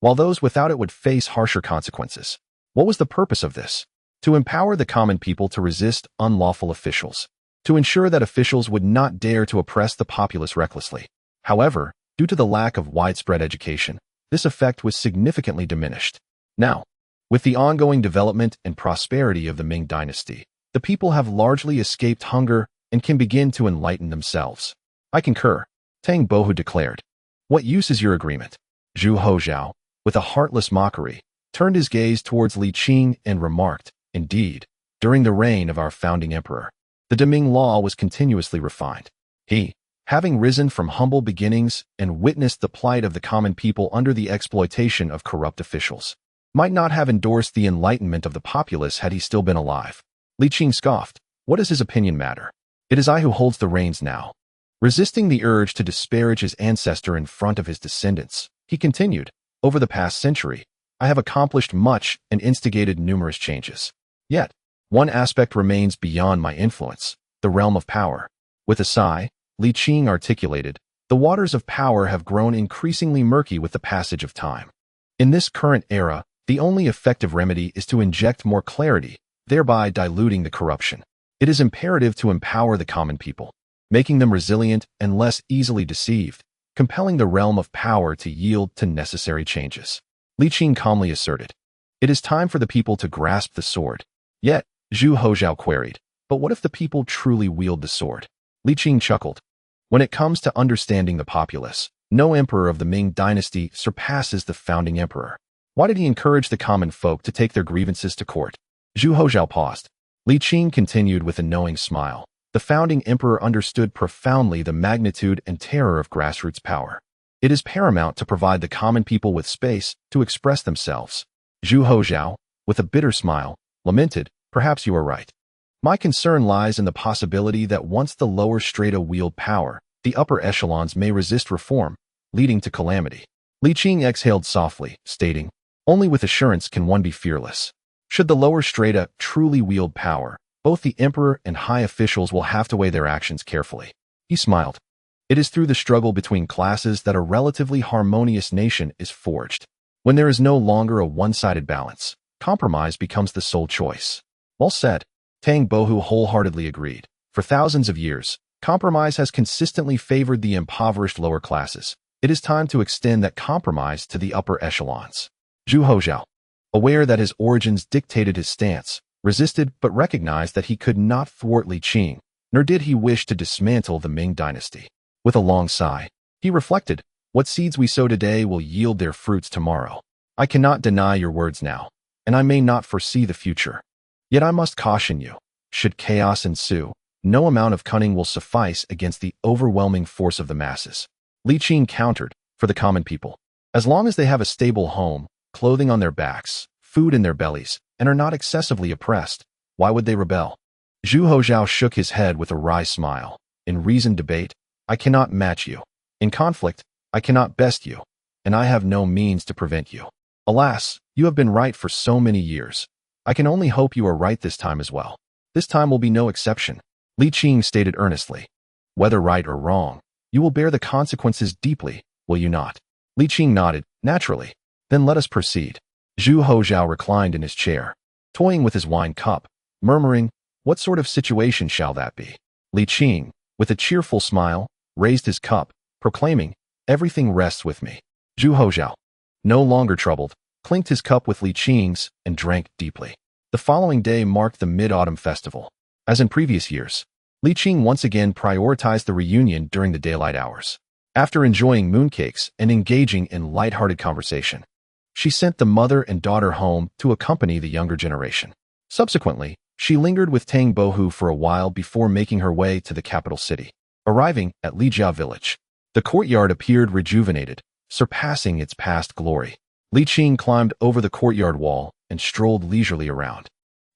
A: while those without it would face harsher consequences. What was the purpose of this? To empower the common people to resist unlawful officials, to ensure that officials would not dare to oppress the populace recklessly. However, due to the lack of widespread education, this effect was significantly diminished. Now, with the ongoing development and prosperity of the Ming dynasty, the people have largely escaped hunger and can begin to enlighten themselves. I concur, Tang Bohu declared. What use is your agreement? Zhu Hozhao, with a heartless mockery, turned his gaze towards Li Qing and remarked, indeed, during the reign of our founding emperor, the Deming law was continuously refined. He, having risen from humble beginnings and witnessed the plight of the common people under the exploitation of corrupt officials, might not have endorsed the enlightenment of the populace had he still been alive. Li Qing scoffed. What does his opinion matter? It is I who holds the reins now. Resisting the urge to disparage his ancestor in front of his descendants, he continued, over the past century, I have accomplished much and instigated numerous changes. Yet, one aspect remains beyond my influence, the realm of power. With a sigh, Li Qing articulated, the waters of power have grown increasingly murky with the passage of time. In this current era, the only effective remedy is to inject more clarity, thereby diluting the corruption. It is imperative to empower the common people, making them resilient and less easily deceived, compelling the realm of power to yield to necessary changes. Li Qing calmly asserted, it is time for the people to grasp the sword. Yet, Zhu Hozhao queried, but what if the people truly wield the sword? Li Qing chuckled. When it comes to understanding the populace, no emperor of the Ming dynasty surpasses the founding emperor. Why did he encourage the common folk to take their grievances to court? Zhu Hozhao paused. Li Qing continued with a knowing smile. The founding emperor understood profoundly the magnitude and terror of grassroots power. It is paramount to provide the common people with space to express themselves. Zhu Hozhao, with a bitter smile, lamented, perhaps you are right. My concern lies in the possibility that once the lower strata wield power, the upper echelons may resist reform, leading to calamity. Li Qing exhaled softly, stating, only with assurance can one be fearless. Should the lower strata truly wield power, both the emperor and high officials will have to weigh their actions carefully. He smiled. It is through the struggle between classes that a relatively harmonious nation is forged. When there is no longer a one-sided balance, compromise becomes the sole choice. Well said. Tang Bohu wholeheartedly agreed. For thousands of years, compromise has consistently favored the impoverished lower classes. It is time to extend that compromise to the upper echelons. Zhu Hozhao, aware that his origins dictated his stance, resisted but recognized that he could not thwart Li Qing, nor did he wish to dismantle the Ming dynasty. With a long sigh, he reflected, what seeds we sow today will yield their fruits tomorrow. I cannot deny your words now, and I may not foresee the future. Yet I must caution you, should chaos ensue, no amount of cunning will suffice against the overwhelming force of the masses. Li Qing countered, for the common people. As long as they have a stable home, clothing on their backs, food in their bellies, and are not excessively oppressed, why would they rebel? Zhu Hozhao shook his head with a wry smile. In reasoned debate, I cannot match you. In conflict, I cannot best you, and I have no means to prevent you. Alas, you have been right for so many years. I can only hope you are right this time as well. This time will be no exception. Li Qing stated earnestly. Whether right or wrong, you will bear the consequences deeply, will you not? Li Qing nodded, naturally. Then let us proceed. Zhu Hozhao reclined in his chair, toying with his wine cup, murmuring, what sort of situation shall that be? Li Qing, with a cheerful smile, raised his cup, proclaiming, everything rests with me. Zhu Hozhao, no longer troubled, clinked his cup with Li Qing's and drank deeply. The The following day marked the Mid-Autumn Festival. As in previous years, Li Qing once again prioritized the reunion during the daylight hours. After enjoying mooncakes and engaging in light-hearted conversation, she sent the mother and daughter home to accompany the younger generation. Subsequently, she lingered with Tang Bohu for a while before making her way to the capital city. Arriving at Lijia village, the courtyard appeared rejuvenated, surpassing its past glory. Li Qing climbed over the courtyard wall and strolled leisurely around,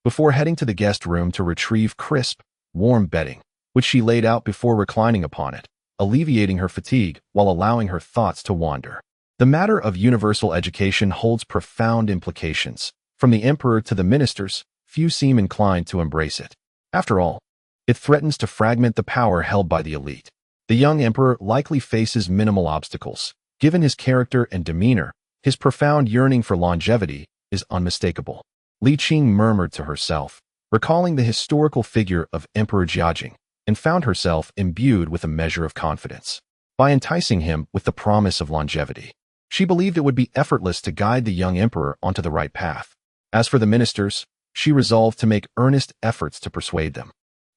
A: before heading to the guest room to retrieve crisp, warm bedding, which she laid out before reclining upon it, alleviating her fatigue while allowing her thoughts to wander. The matter of universal education holds profound implications. From the emperor to the ministers, few seem inclined to embrace it. After all, it threatens to fragment the power held by the elite. The young emperor likely faces minimal obstacles. Given his character and demeanor, his profound yearning for longevity is unmistakable. Li Qing murmured to herself, recalling the historical figure of Emperor Jiajing, and found herself imbued with a measure of confidence. By enticing him with the promise of longevity, she believed it would be effortless to guide the young emperor onto the right path. As for the ministers, she resolved to make earnest efforts to persuade them.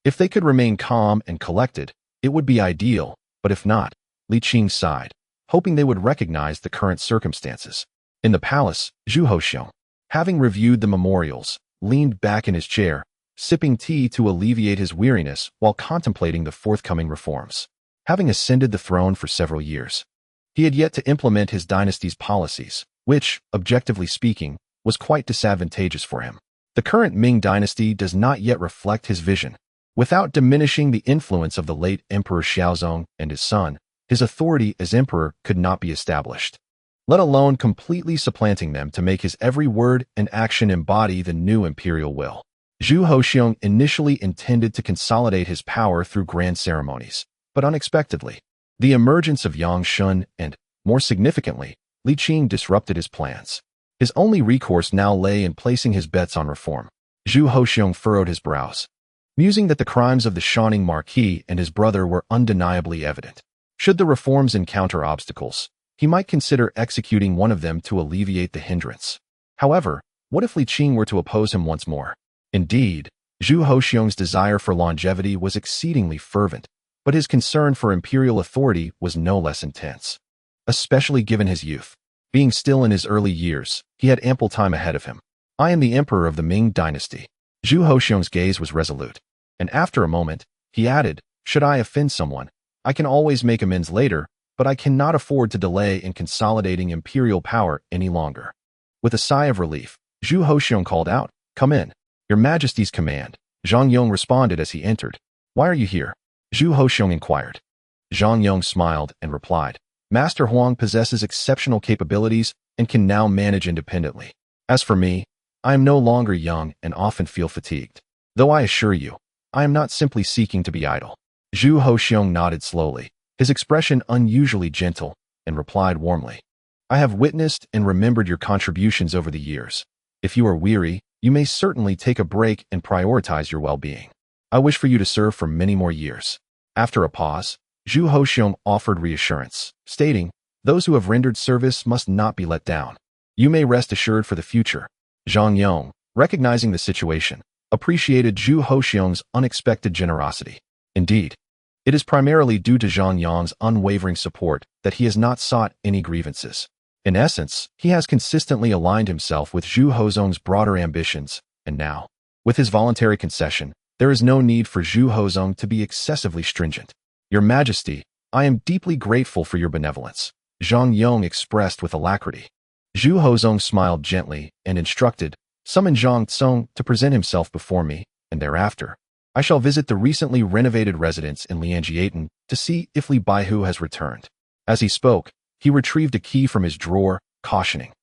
A: If they could remain calm and collected, it would be ideal, but if not, Li Qing sighed, hoping they would recognize the current circumstances. In the palace, Zhu Hoxiong, having reviewed the memorials, leaned back in his chair, sipping tea to alleviate his weariness while contemplating the forthcoming reforms. Having ascended the throne for several years, he had yet to implement his dynasty's policies, which, objectively speaking, was quite disadvantageous for him. The current Ming dynasty does not yet reflect his vision. Without diminishing the influence of the late Emperor Xiaozong and his son, his authority as emperor could not be established, let alone completely supplanting them to make his every word and action embody the new imperial will. Zhu Hoxiong initially intended to consolidate his power through grand ceremonies, but unexpectedly, the emergence of Yang Shun and, more significantly, Li Qing disrupted his plans. His only recourse now lay in placing his bets on reform. Zhu Hoxiong furrowed his brows, musing that the crimes of the Shanning Marquis and his brother were undeniably evident. Should the reforms encounter obstacles, he might consider executing one of them to alleviate the hindrance. However, what if Li Qing were to oppose him once more? Indeed, Zhu Hoxiong's desire for longevity was exceedingly fervent, but his concern for imperial authority was no less intense, especially given his youth. Being still in his early years, he had ample time ahead of him. I am the emperor of the Ming dynasty. Zhu Hoxiong's gaze was resolute, and after a moment, he added, should I offend someone, I can always make amends later, but I cannot afford to delay in consolidating imperial power any longer. With a sigh of relief, Zhu Hoxiong called out, come in. Your Majesty's command. Zhang Yong responded as he entered. Why are you here? Zhu Hoxiong inquired. Zhang Yong smiled and replied, Master Huang possesses exceptional capabilities and can now manage independently. As for me, I am no longer young and often feel fatigued. Though I assure you, I am not simply seeking to be idle. Zhu Hoxiong nodded slowly, his expression unusually gentle, and replied warmly, I have witnessed and remembered your contributions over the years. If you are weary, you may certainly take a break and prioritize your well-being. I wish for you to serve for many more years. After a pause, Zhu Hoxiong offered reassurance, stating, those who have rendered service must not be let down. You may rest assured for the future. Zhang Yong, recognizing the situation, appreciated Zhu Hoxiong's unexpected generosity. Indeed, it is primarily due to Zhang Yong's unwavering support that he has not sought any grievances. In essence, he has consistently aligned himself with Zhu Hoxiong's broader ambitions, and now, with his voluntary concession, there is no need for Zhu Hoxiong to be excessively stringent. Your Majesty, I am deeply grateful for your benevolence, Zhang Yong expressed with alacrity. Zhu Hoxiong smiled gently and instructed, summon Zhang Tsong to present himself before me, and thereafter, I shall visit the recently renovated residence in Lianjiaten to see if Li Baihu has returned. As he spoke, he retrieved a key from his drawer, cautioning,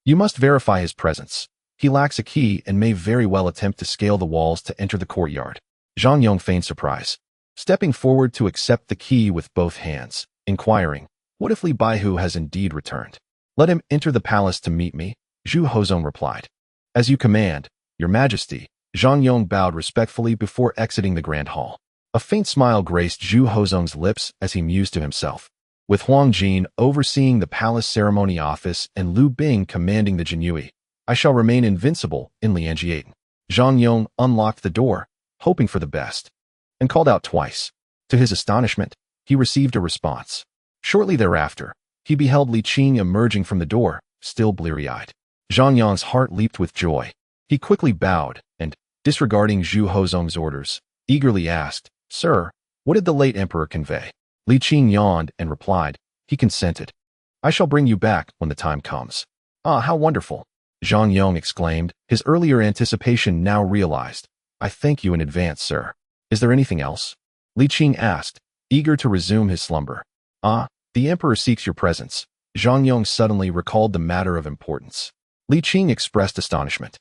A: you must verify his presence. He lacks a key and may very well attempt to scale the walls to enter the courtyard. Zhang Yong feigned surprise, stepping forward to accept the key with both hands, inquiring, what if Li Baihu has indeed returned? Let him enter the palace to meet me, Zhu Hoxiong replied. As you command, Your Majesty. Zhang Yong bowed respectfully before exiting the grand hall. A faint smile graced Zhu Hoxiong's lips as he mused to himself. With Huang Jin overseeing the palace ceremony office and Liu Bing commanding the Jinyue, I shall remain invincible in Lianjiaten. Zhang Yong unlocked the door, hoping for the best, and called out twice. To his astonishment, he received a response. Shortly thereafter, he beheld Li Qing emerging from the door, still bleary-eyed. Zhang Yong's heart leaped with joy. He quickly bowed and, disregarding Zhu Hozong's orders, eagerly asked, "Sir, what did the late emperor convey?" Li Qing yawned and replied, "He consented. I shall bring you back when the time comes." "Ah, how wonderful!" Zhang Yong exclaimed, his earlier anticipation now realized. "I thank you in advance, sir. Is there anything else?" Li Qing asked, eager to resume his slumber. "Ah, the emperor seeks your presence." Zhang Yong suddenly recalled the matter of importance. Li Qing expressed astonishment.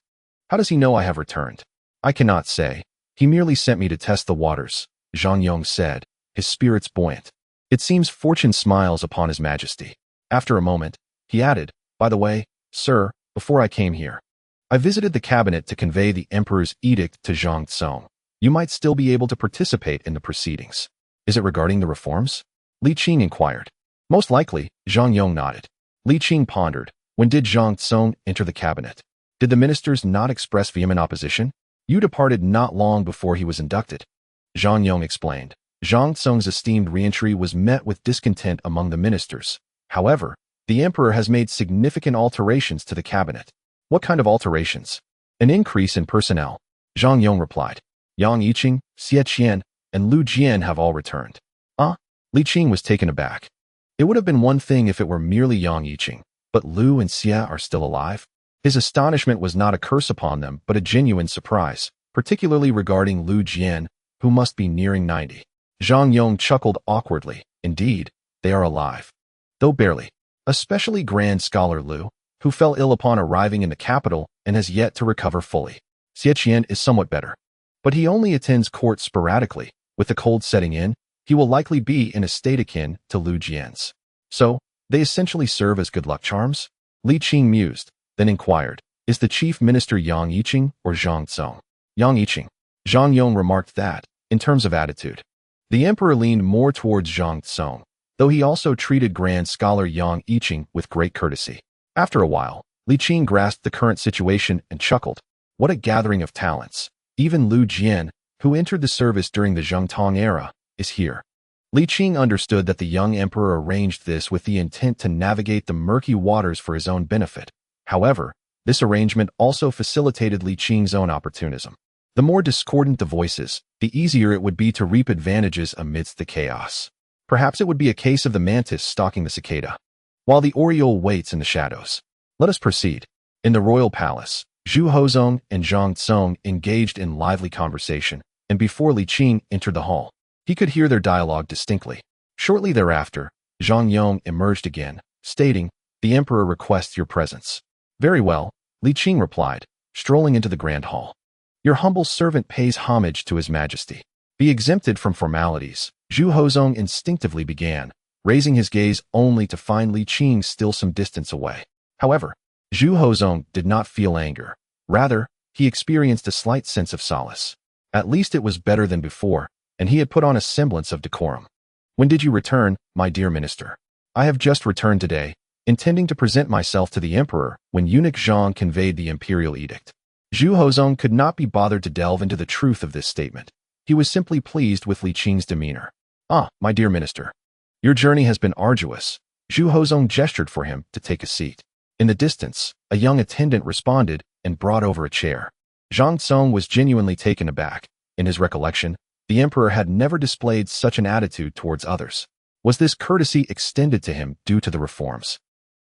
A: "How does he know I have returned?" "I cannot say. He merely sent me to test the waters," Zhang Yong said, his spirits buoyant. "It seems fortune smiles upon his majesty." After a moment, he added, "By the way, sir, before I came here, I visited the cabinet to convey the emperor's edict to Zhang Tsong. You might still be able to participate in the proceedings." "Is it regarding the reforms?" Li Qing inquired. "Most likely," Zhang Yong nodded. Li Qing pondered. When did Zhang Tsong enter the cabinet? Did the ministers not express vehement opposition? "You departed not long before he was inducted," Zhang Yong explained. Zhang Tsong's esteemed reentry was met with discontent among the ministers. However, the emperor has made significant alterations to the cabinet. "What kind of alterations?" "An increase in personnel," Zhang Yong replied. "Yang Yiqing, Xie Qian, and Lu Jian have all returned." "Ah?" Li Qing was taken aback. It would have been one thing if it were merely Yang Yiqing, but Lu and Xie are still alive? His astonishment was not a curse upon them, but a genuine surprise, particularly regarding Lu Jian, who must be nearing 90. Zhang Yong chuckled awkwardly. Indeed, they are alive, though barely. Especially Grand Scholar Lu, who fell ill upon arriving in the capital and has yet to recover fully. Xie Qian is somewhat better, but he only attends court sporadically. With the cold setting in, he will likely be in a state akin to Lu Jian's. So, they essentially serve as good luck charms? Li Qing mused, then inquired, "Is the chief minister Yang Yiqing or Zhang Tsong?" "Yang Yiqing." Zhang Yong remarked that, in terms of attitude, the emperor leaned more towards Zhang Tsong, though he also treated Grand Scholar Yang Yiqing with great courtesy. After a while, Li Qing grasped the current situation and chuckled. What a gathering of talents. Even Lu Jian, who entered the service during the Zheng Tong era, is here. Li Qing understood that the young emperor arranged this with the intent to navigate the murky waters for his own benefit. However, this arrangement also facilitated Li Qing's own opportunism. The more discordant the voices, the easier it would be to reap advantages amidst the chaos. Perhaps it would be a case of the mantis stalking the cicada, while the oriole waits in the shadows. Let us proceed. In the royal palace, Zhu Hozong and Zhang Tsong engaged in lively conversation, and before Li Qing entered the hall, he could hear their dialogue distinctly. Shortly thereafter, Zhang Yong emerged again, stating, "The emperor requests your presence." "Very well," Li Qing replied, strolling into the grand hall. "Your humble servant pays homage to his majesty." Be exempted from formalities, Zhu Hozong instinctively began, raising his gaze only to find Li Qing still some distance away. However, Zhu Hozong did not feel anger. Rather, he experienced a slight sense of solace. At least it was better than before, and he had put on a semblance of decorum. "When did you return, my dear minister?" "I have just returned today, intending to present myself to the emperor when eunuch Zhang conveyed the imperial edict." Zhu Hozong could not be bothered to delve into the truth of this statement. He was simply pleased with Li Qing's demeanor. "Ah, my dear minister, your journey has been arduous." Zhu Hozong gestured for him to take a seat. In the distance, a young attendant responded and brought over a chair. Zhang Tsong was genuinely taken aback. In his recollection, the emperor had never displayed such an attitude towards others. Was this courtesy extended to him due to the reforms?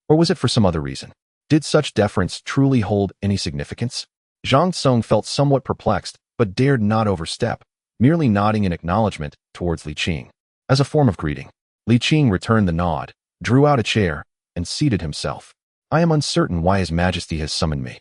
A: Or was it for some other reason? Did such deference truly hold any significance? Zhang Tsong felt somewhat perplexed, but dared not overstep, merely nodding in acknowledgement towards Li Qing. As a form of greeting, Li Qing returned the nod, drew out a chair, and seated himself. "I am uncertain why His Majesty has summoned me.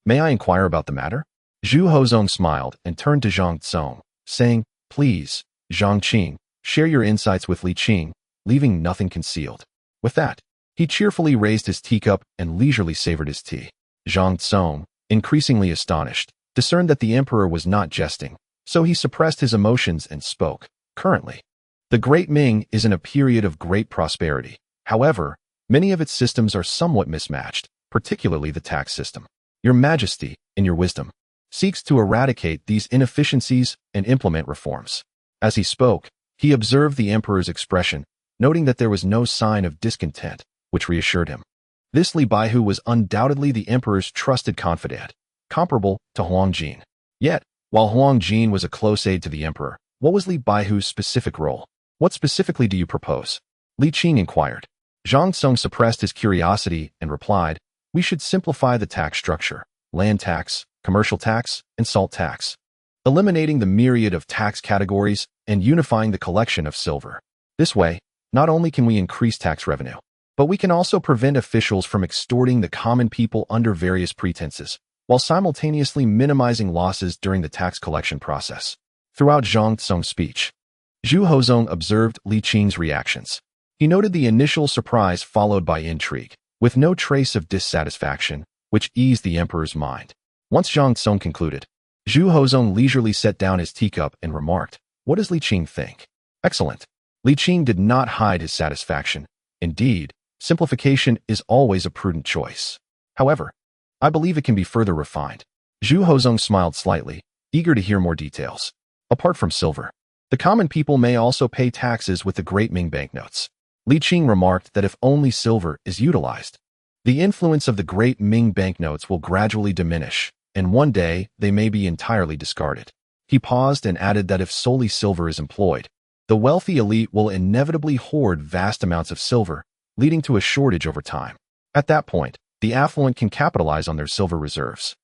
A: May I inquire about the matter?" Zhu Hozong smiled and turned to Zhang Tsong, saying, "Please, Zhang Qing, share your insights with Li Qing, leaving nothing concealed." With that, he cheerfully raised his teacup and leisurely savored his tea. Zhang Tsong, increasingly astonished, discerned that the emperor was not jesting, so he suppressed his emotions and spoke. "Currently, the Great Ming is in a period of great prosperity. However, many of its systems are somewhat mismatched, particularly the tax system. Your Majesty, in your wisdom, seeks to eradicate these inefficiencies and implement reforms. As he spoke, he observed the emperor's expression, noting that there was no sign of discontent, which reassured him. This Li Baihu was undoubtedly the emperor's trusted confidant, comparable to Huang Jin. Yet, while Huang Jin was a close aide to the emperor, what was Li Baihu's specific role? What specifically do you propose? Li Qing inquired. Zhang Song suppressed his curiosity and replied, we should simplify the tax structure: land tax, commercial tax, and salt tax, eliminating the myriad of tax categories and unifying the collection of silver. This way, not only can we increase tax revenue, but we can also prevent officials from extorting the common people under various pretenses, while simultaneously minimizing losses during the tax collection process. Throughout Zhang Song's speech, Zhu Hozong observed Li Qing's reactions. He noted the initial surprise followed by intrigue, with no trace of dissatisfaction, which eased the emperor's mind. Once Zhang Song concluded, Zhu Hozong leisurely set down his teacup and remarked, what does Li Qing think? Excellent. Li Qing did not hide his satisfaction. Indeed, simplification is always a prudent choice. However, I believe it can be further refined. Zhu Hozong smiled slightly, eager to hear more details. Apart from silver, the common people may also pay taxes with the Great Ming banknotes. Li Qing remarked that if only silver is utilized, the influence of the Great Ming banknotes will gradually diminish, and one day they may be entirely discarded. He paused and added that if solely silver is employed, the wealthy elite will inevitably hoard vast amounts of silver, leading to a shortage over time. At that point, the affluent can capitalize on their silver reserves.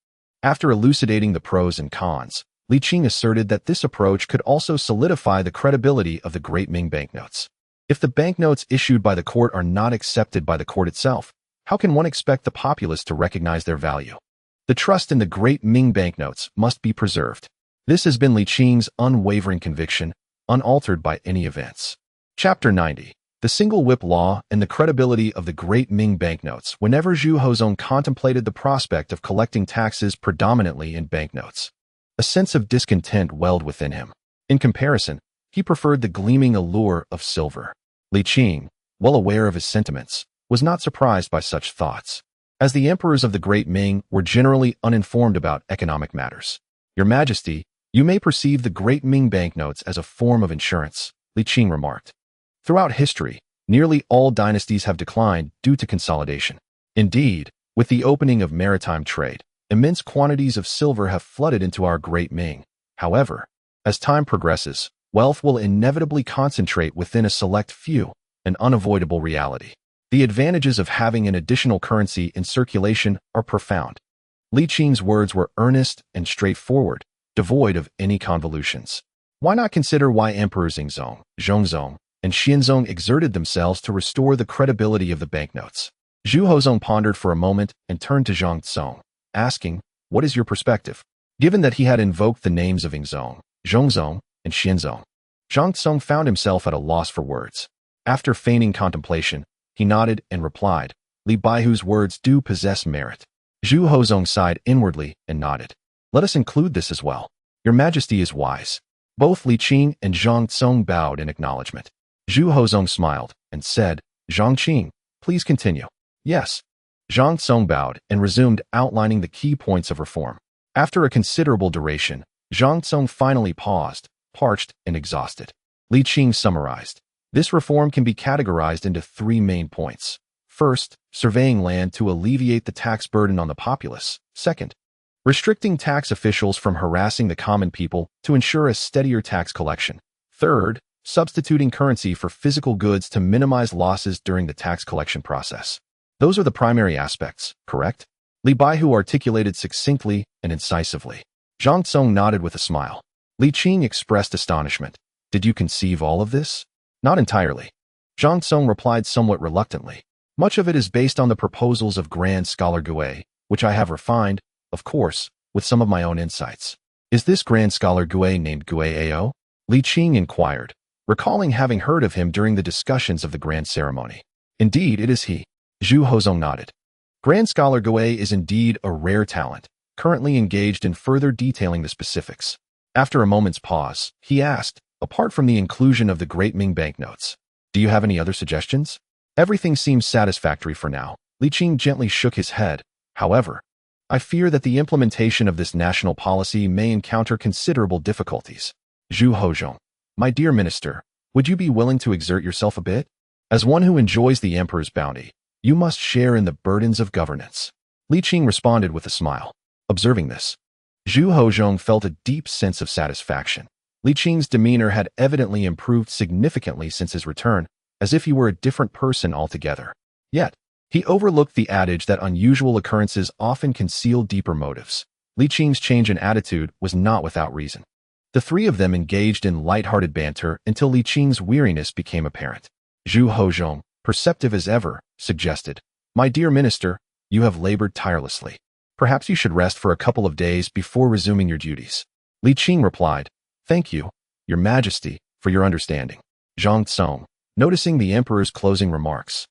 A: After elucidating the pros and cons, Li Qing asserted that this approach could also solidify the credibility of the Great Ming banknotes. If the banknotes issued by the court are not accepted by the court itself, how can one expect the populace to recognize their value? The trust in the Great Ming banknotes must be preserved. This has been Li Qing's unwavering conviction, unaltered by any events. Chapter 90. The Single Whip Law and the Credibility of the Great Ming Banknotes. Whenever Zhu Hozong contemplated the prospect of collecting taxes predominantly in banknotes, a sense of discontent welled within him. In comparison, he preferred the gleaming allure of silver. Li Qing, well aware of his sentiments, was not surprised by such thoughts, as the emperors of the Great Ming were generally uninformed about economic matters. Your Majesty, you may perceive the Great Ming banknotes as a form of insurance, Li Qing remarked. Throughout history, nearly all dynasties have declined due to consolidation. Indeed, with the opening of maritime trade, immense quantities of silver have flooded into our Great Ming. However, as time progresses, wealth will inevitably concentrate within a select few, an unavoidable reality. The advantages of having an additional currency in circulation are profound. Li Qing's words were earnest and straightforward, devoid of any convolutions. Why not consider why emperors Yingzong, Zhongzong, and Xianzong exerted themselves to restore the credibility of the banknotes? Zhu Hozong pondered for a moment and turned to Zhang Song, asking, what is your perspective? Given that he had invoked the names of Yingzong, Zhongzong, and Xianzong, Zhang Song found himself at a loss for words. After feigning contemplation, he nodded and replied, Li Baihu's words do possess merit. Zhu Hozong sighed inwardly and nodded. Let us include this as well. Your Majesty is wise. Both Li Qing and Zhang Song bowed in acknowledgement. Zhu Hozong smiled and said, Zhang Qing, please continue. Yes. Zhang Song bowed and resumed outlining the key points of reform. After a considerable duration, Zhang Song finally paused, parched and exhausted. Li Qing summarized. This reform can be categorized into three main points. First, surveying land to alleviate the tax burden on the populace. Second, restricting tax officials from harassing the common people to ensure a steadier tax collection. Third, substituting currency for physical goods to minimize losses during the tax collection process. Those are the primary aspects, correct? Li Baihu articulated succinctly and incisively. Zhang Song nodded with a smile. Li Qing expressed astonishment. Did you conceive all of this? Not entirely. Zhang Song replied somewhat reluctantly. Much of it is based on the proposals of Grand Scholar Xue'er, which I have refined, of course, with some of my own insights. Is this Grand Scholar Xue'er named Xue'er? Li Qing inquired, recalling having heard of him during the discussions of the grand ceremony. Indeed, it is he. Zhu Hozong nodded. Grand Scholar Xue'er is indeed a rare talent, currently engaged in further detailing the specifics. After a moment's pause, he asked, apart from the inclusion of the Great Ming banknotes, do you have any other suggestions? Everything seems satisfactory for now. Li Qing gently shook his head. However, I fear that the implementation of this national policy may encounter considerable difficulties. Zhu Hozhong, my dear minister, would you be willing to exert yourself a bit? As one who enjoys the emperor's bounty, you must share in the burdens of governance. Li Qing responded with a smile. Observing this, Zhu Hozhong felt a deep sense of satisfaction. Li Qing's demeanor had evidently improved significantly since his return, as if he were a different person altogether. Yet, he overlooked the adage that unusual occurrences often conceal deeper motives. Li Qing's change in attitude was not without reason. The three of them engaged in light-hearted banter until Li Qing's weariness became apparent. Zhu Hozhong, perceptive as ever, suggested, "My dear minister, you have labored tirelessly. Perhaps you should rest for a couple of days before resuming your duties." Li Qing replied, "Thank you, Your Majesty, for your understanding." Zhang Tsong, noticing the emperor's closing remarks,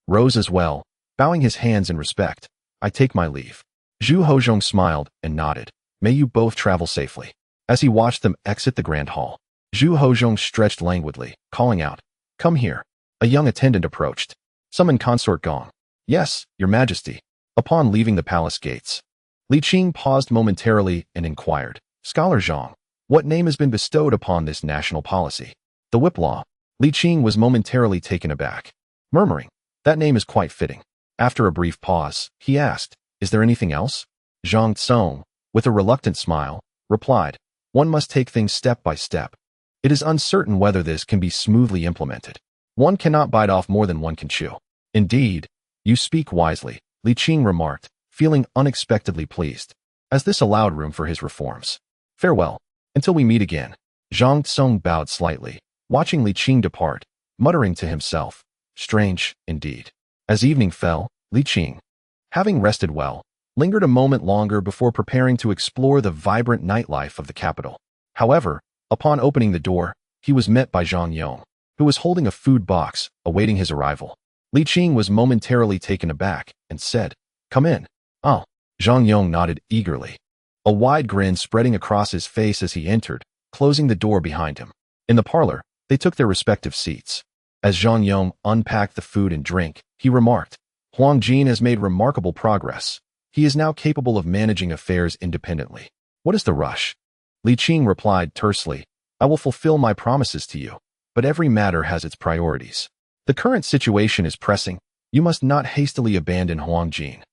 A: rose as well, bowing his hands in respect. "I take my leave." Zhu Hozhong smiled and nodded. "May you both travel safely." As he watched them exit the grand hall, Zhu Hozhong stretched languidly, calling out, "Come here." A young attendant approached. "Summon Consort Gong." "Yes, Your Majesty." Upon leaving the palace gates, Li Qing paused momentarily and inquired, "Scholar Zhang, what name has been bestowed upon this national policy?" "The Whip Law." Li Qing was momentarily taken aback, murmuring, "That name is quite fitting." After a brief pause, he asked, "Is there anything else?" Zhang Tsong, with a reluctant smile, replied, "One must take things step by step. It is uncertain whether this can be smoothly implemented. One cannot bite off more than one can chew." "Indeed, you speak wisely," Li Qing remarked, feeling unexpectedly pleased, as this allowed room for his reforms. "Farewell, until we meet again." Zhang Tsong bowed slightly, watching Li Qing depart, muttering to himself, "Strange, indeed." As evening fell, Li Qing, having rested well, lingered a moment longer before preparing to explore the vibrant nightlife of the capital. However, upon opening the door, he was met by Zhang Yong, who was holding a food box, awaiting his arrival. Li Qing was momentarily taken aback and said, "Come in." "Oh." Zhang Yong nodded eagerly, a wide grin spreading across his face as he entered, closing the door behind him. In the parlor, they took their respective seats. As Zhang Yong unpacked the food and drink, he remarked, "Huang Jin has made remarkable progress. He is now capable of managing affairs independently. What is the rush?" Li Qing replied tersely, "I will fulfill my promises to you, but every matter has its priorities. The current situation is pressing. You must not hastily abandon Huang Jin.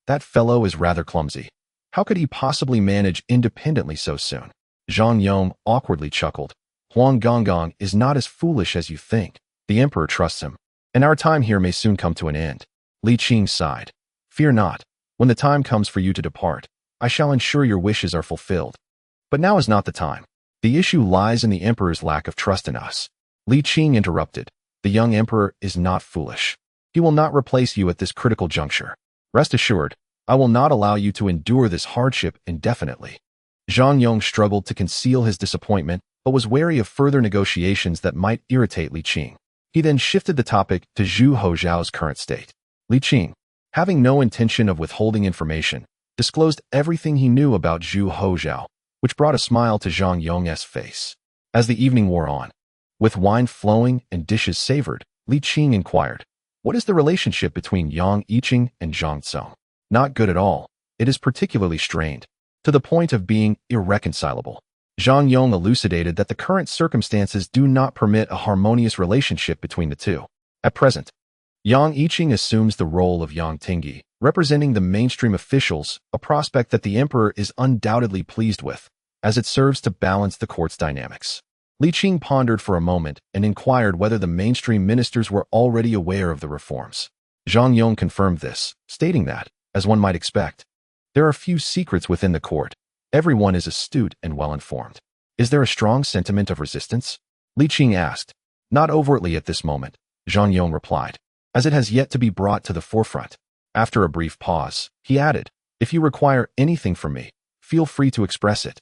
A: That fellow is rather clumsy. How could he possibly manage independently so soon?" Zhang Yong awkwardly chuckled. "Huang Gonggong is not as foolish as you think. The emperor trusts him, and our time here may soon come to an end." Li Qing sighed. "Fear not. When the time comes for you to depart, I shall ensure your wishes are fulfilled. But now is not the time. The issue lies in the emperor's lack of trust in us." Li Qing interrupted. "The young emperor is not foolish. He will not replace you at this critical juncture. Rest assured, I will not allow you to endure this hardship indefinitely." Zhang Yong struggled to conceal his disappointment, but was wary of further negotiations that might irritate Li Qing. He then shifted the topic to Zhu Hozhao's current state. Li Qing, having no intention of withholding information, disclosed everything he knew about Zhu Hozhao, which brought a smile to Zhang Yong's face. As the evening wore on, with wine flowing and dishes savored, Li Qing inquired, "What is the relationship between Yang Yiqing and Zhang Tsong?" "Not good at all. It is particularly strained, to the point of being irreconcilable." Zhang Yong elucidated that the current circumstances do not permit a harmonious relationship between the two. At present, Yang Yiqing assumes the role of Yang Tingyi, representing the mainstream officials, a prospect that the emperor is undoubtedly pleased with, as it serves to balance the court's dynamics. Li Qing pondered for a moment and inquired whether the mainstream ministers were already aware of the reforms. Zhang Yong confirmed this, stating that, as one might expect, there are few secrets within the court. Everyone is astute and well-informed. "Is there a strong sentiment of resistance?" Li Qing asked. "Not overtly at this moment," Zhang Yong replied, "as it has yet to be brought to the forefront." After a brief pause, he added, "If you require anything from me, feel free to express it.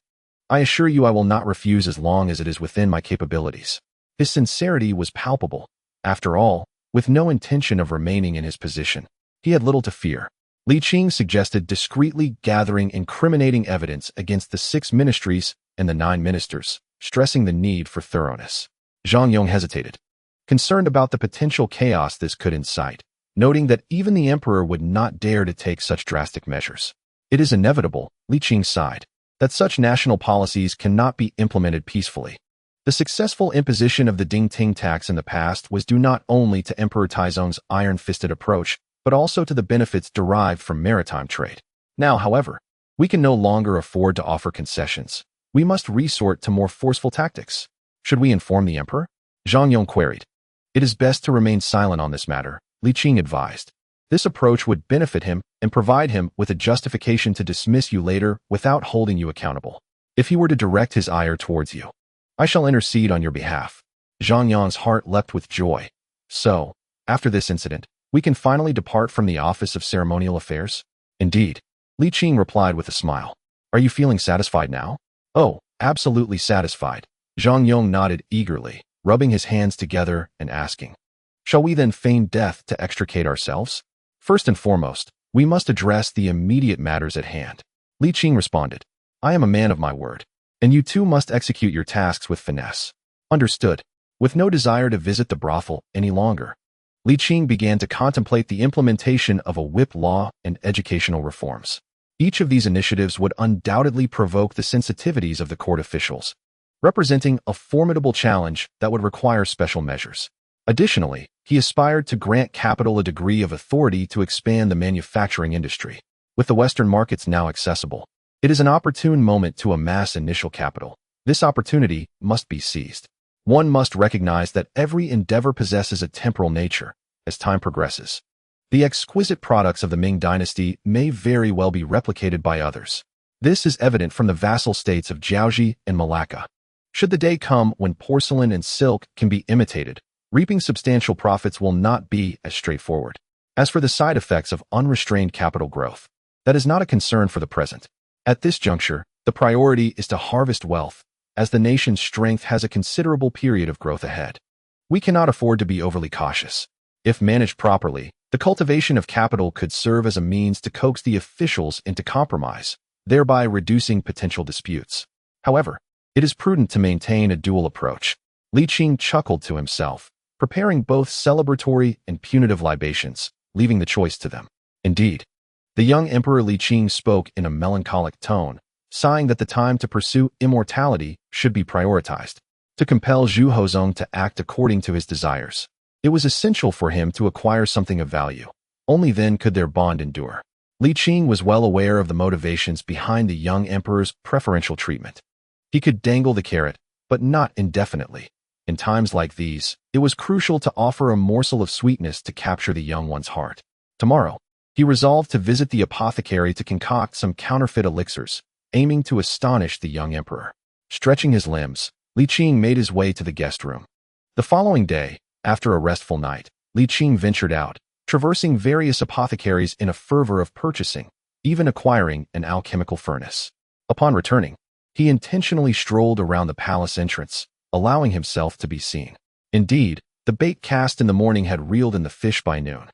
A: I assure you I will not refuse as long as it is within my capabilities." His sincerity was palpable. After all, with no intention of remaining in his position, he had little to fear. Li Qing suggested discreetly gathering incriminating evidence against the 6 ministries and the 9 ministers, stressing the need for thoroughness. Zhang Yong hesitated, concerned about the potential chaos this could incite, noting that even the emperor would not dare to take such drastic measures. It is inevitable, Li Qing sighed, that such national policies cannot be implemented peacefully. The successful imposition of the Ding-Ting tax in the past was due not only to Emperor Taizong's iron-fisted approach, but also to the benefits derived from maritime trade. Now, however, we can no longer afford to offer concessions. We must resort to more forceful tactics. Should we inform the emperor? Zhang Yong queried. It is best to remain silent on this matter, Li Qing advised. This approach would benefit him and provide him with a justification to dismiss you later without holding you accountable. If he were to direct his ire towards you, I shall intercede on your behalf. Zhang Yong's heart leapt with joy. So, after this incident, we can finally depart from the Office of Ceremonial Affairs? Indeed, Li Qing replied with a smile. Are you feeling satisfied now? Oh, absolutely satisfied. Zhang Yong nodded eagerly, rubbing his hands together and asking, shall we then feign death to extricate ourselves? First and foremost, we must address the immediate matters at hand. Li Qing responded, I am a man of my word, and you too must execute your tasks with finesse. Understood. With no desire to visit the brothel any longer, Li Qing began to contemplate the implementation of a whip law and educational reforms. Each of these initiatives would undoubtedly provoke the sensitivities of the court officials, representing a formidable challenge that would require special measures. Additionally, he aspired to grant capital a degree of authority to expand the manufacturing industry. With the Western markets now accessible, it is an opportune moment to amass initial capital. This opportunity must be seized. One must recognize that every endeavor possesses a temporal nature. As time progresses, the exquisite products of the Ming dynasty may very well be replicated by others. This is evident from the vassal states of Jiaoji and Malacca. Should the day come when porcelain and silk can be imitated, reaping substantial profits will not be as straightforward. As for the side effects of unrestrained capital growth, that is not a concern for the present. At this juncture, the priority is to harvest wealth, as the nation's strength has a considerable period of growth ahead. We cannot afford to be overly cautious. If managed properly, the cultivation of capital could serve as a means to coax the officials into compromise, thereby reducing potential disputes. However, it is prudent to maintain a dual approach. Li Qing chuckled to himself, preparing both celebratory and punitive libations, leaving the choice to them. Indeed, the young Emperor Li Qing spoke in a melancholic tone, sighing that the time to pursue immortality should be prioritized. To compel Zhu Hozong to act according to his desires, it was essential for him to acquire something of value. Only then could their bond endure. Li Qing was well aware of the motivations behind the young emperor's preferential treatment. He could dangle the carrot, but not indefinitely. In times like these, it was crucial to offer a morsel of sweetness to capture the young one's heart. Tomorrow, he resolved to visit the apothecary to concoct some counterfeit elixirs, aiming to astonish the young emperor. Stretching his limbs, Li Qing made his way to the guest room. The following day, after a restful night, Li Qing ventured out, traversing various apothecaries in a fervor of purchasing, even acquiring an alchemical furnace. Upon returning, he intentionally strolled around the palace entrance, allowing himself to be seen. Indeed, the bait cast in the morning had reeled in the fish by noon.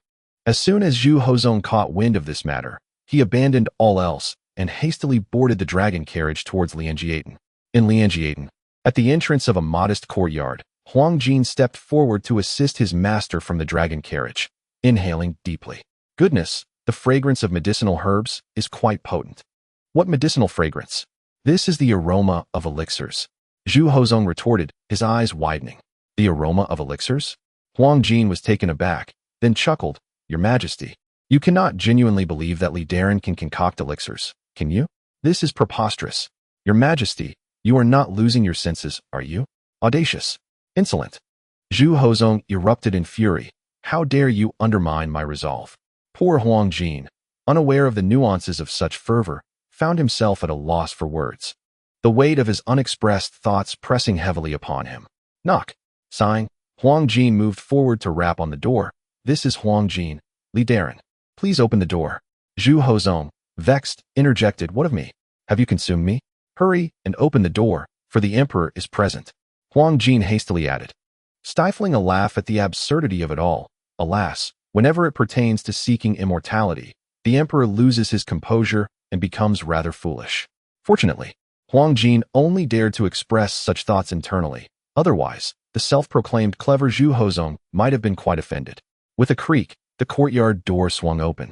A: As soon as Zhu Hozong caught wind of this matter, he abandoned all else and hastily boarded the dragon carriage towards Lianjiaten. In Lianjiaten, at the entrance of a modest courtyard, Huang Jin stepped forward to assist his master from the dragon carriage, inhaling deeply. Goodness, the fragrance of medicinal herbs is quite potent. What medicinal fragrance? This is the aroma of elixirs. Zhu Hozong retorted, his eyes widening. The aroma of elixirs? Huang Jin was taken aback, then chuckled, Your Majesty, you cannot genuinely believe that Li Daren can concoct elixirs, can you? This is preposterous. Your Majesty, you are not losing your senses, are you? Audacious. Insolent. Zhu Hozong erupted in fury. How dare you undermine my resolve? Poor Huang Jin, unaware of the nuances of such fervor, found himself at a loss for words. The weight of his unexpressed thoughts pressing heavily upon him. Knock. Sighing, Huang Jin moved forward to rap on the door. This is Huang Jin. Li Daren, please open the door. Zhu Hozong, vexed, interjected, What of me? Have you consumed me? Hurry and open the door, for the emperor is present. Huang Jin hastily added, stifling a laugh at the absurdity of it all. Alas, whenever it pertains to seeking immortality, the emperor loses his composure and becomes rather foolish. Fortunately, Huang Jin only dared to express such thoughts internally. Otherwise, the self-proclaimed clever Zhu Hozong might have been quite offended. With a creak, the courtyard door swung open.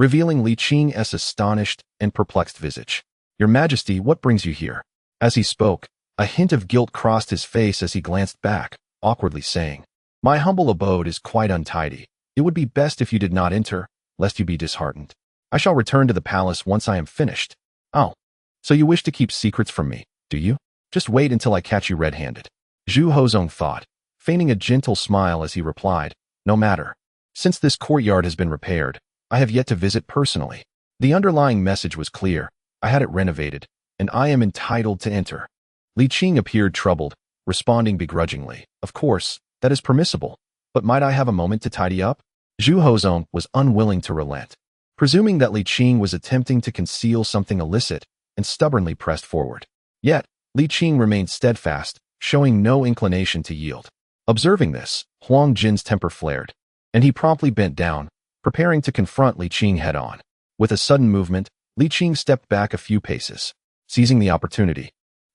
A: revealing Li Qing's astonished and perplexed visage. "Your Majesty, what brings you here?" As he spoke, a hint of guilt crossed his face as he glanced back, awkwardly saying, "My humble abode is quite untidy. It would be best if you did not enter, lest you be disheartened. I shall return to the palace once I am finished." "Oh, so you wish to keep secrets from me, do you? Just wait until I catch you red-handed." Zhu Hozong thought, feigning a gentle smile as he replied, "No matter. Since this courtyard has been repaired, I have yet to visit personally. The underlying message was clear. I had it renovated, and I am entitled to enter." Li Qing appeared troubled, responding begrudgingly, "Of course, that is permissible, but might I have a moment to tidy up?" Zhu Hozong was unwilling to relent, presuming that Li Qing was attempting to conceal something illicit, and stubbornly pressed forward. Yet, Li Qing remained steadfast, showing no inclination to yield. Observing this, Huang Jin's temper flared, and he promptly bent down, preparing to confront Li Qing head-on. With a sudden movement, Li Qing stepped back a few paces. Seizing the opportunity,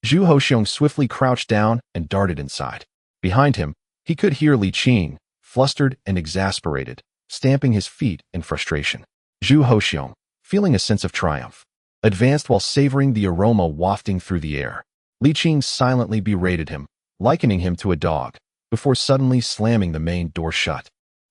A: Zhu Hoxiong swiftly crouched down and darted inside. Behind him, he could hear Li Qing, flustered and exasperated, stamping his feet in frustration. Zhu Hoxiong, feeling a sense of triumph, advanced while savoring the aroma wafting through the air. Li Qing silently berated him, likening him to a dog, before suddenly slamming the main door shut.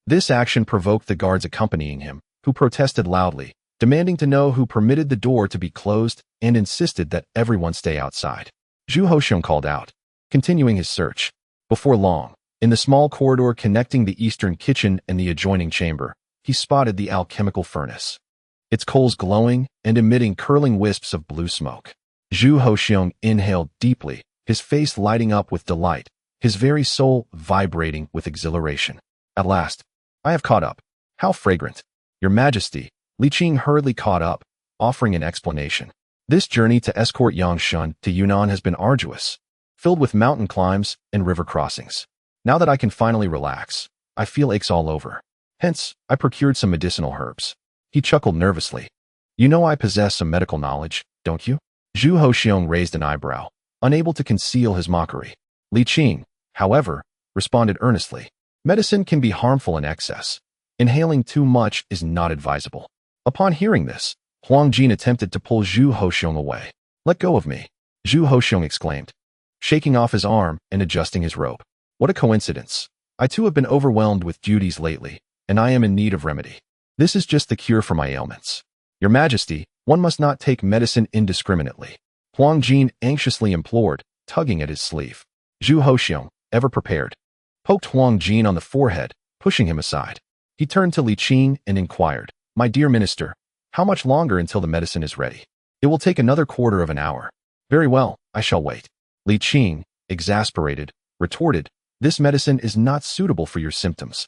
A: This action provoked the guards accompanying him, who protested loudly, demanding to know who permitted the door to be closed and insisted that everyone stay outside. Zhu Hoxiong called out, continuing his search. Before long, in the small corridor connecting the eastern kitchen and the adjoining chamber, he spotted the alchemical furnace, its coals glowing and emitting curling wisps of blue smoke. Zhu Hoxiong inhaled deeply, his face lighting up with delight, his very soul vibrating with exhilaration. "At last, I have caught up. How fragrant! Your Majesty." Li Qing hurriedly caught up, offering an explanation. "This journey to escort Yangshan to Yunnan has been arduous, filled with mountain climbs and river crossings. Now that I can finally relax, I feel aches all over. Hence, I procured some medicinal herbs." He chuckled nervously. "You know I possess some medical knowledge, don't you?" Zhu Hoxiong raised an eyebrow, unable to conceal his mockery. Li Qing, however, responded earnestly, "Medicine can be harmful in excess. Inhaling too much is not advisable." Upon hearing this, Huang Jin attempted to pull Zhu Hoxiong away. "Let go of me," Zhu Hoxiong exclaimed, shaking off his arm and adjusting his robe. "What a coincidence. I too have been overwhelmed with duties lately, and I am in need of remedy. This is just the cure for my ailments. Your Majesty, one must not take medicine indiscriminately," Huang Jin anxiously implored, tugging at his sleeve. Zhu Hoxiong, ever prepared, poked Huang Jin on the forehead, pushing him aside. He turned to Li Qing and inquired, "My dear minister, how much longer until the medicine is ready?" "It will take another quarter of an hour." "Very well, I shall wait." Li Qing, exasperated, retorted, "This medicine is not suitable for your symptoms.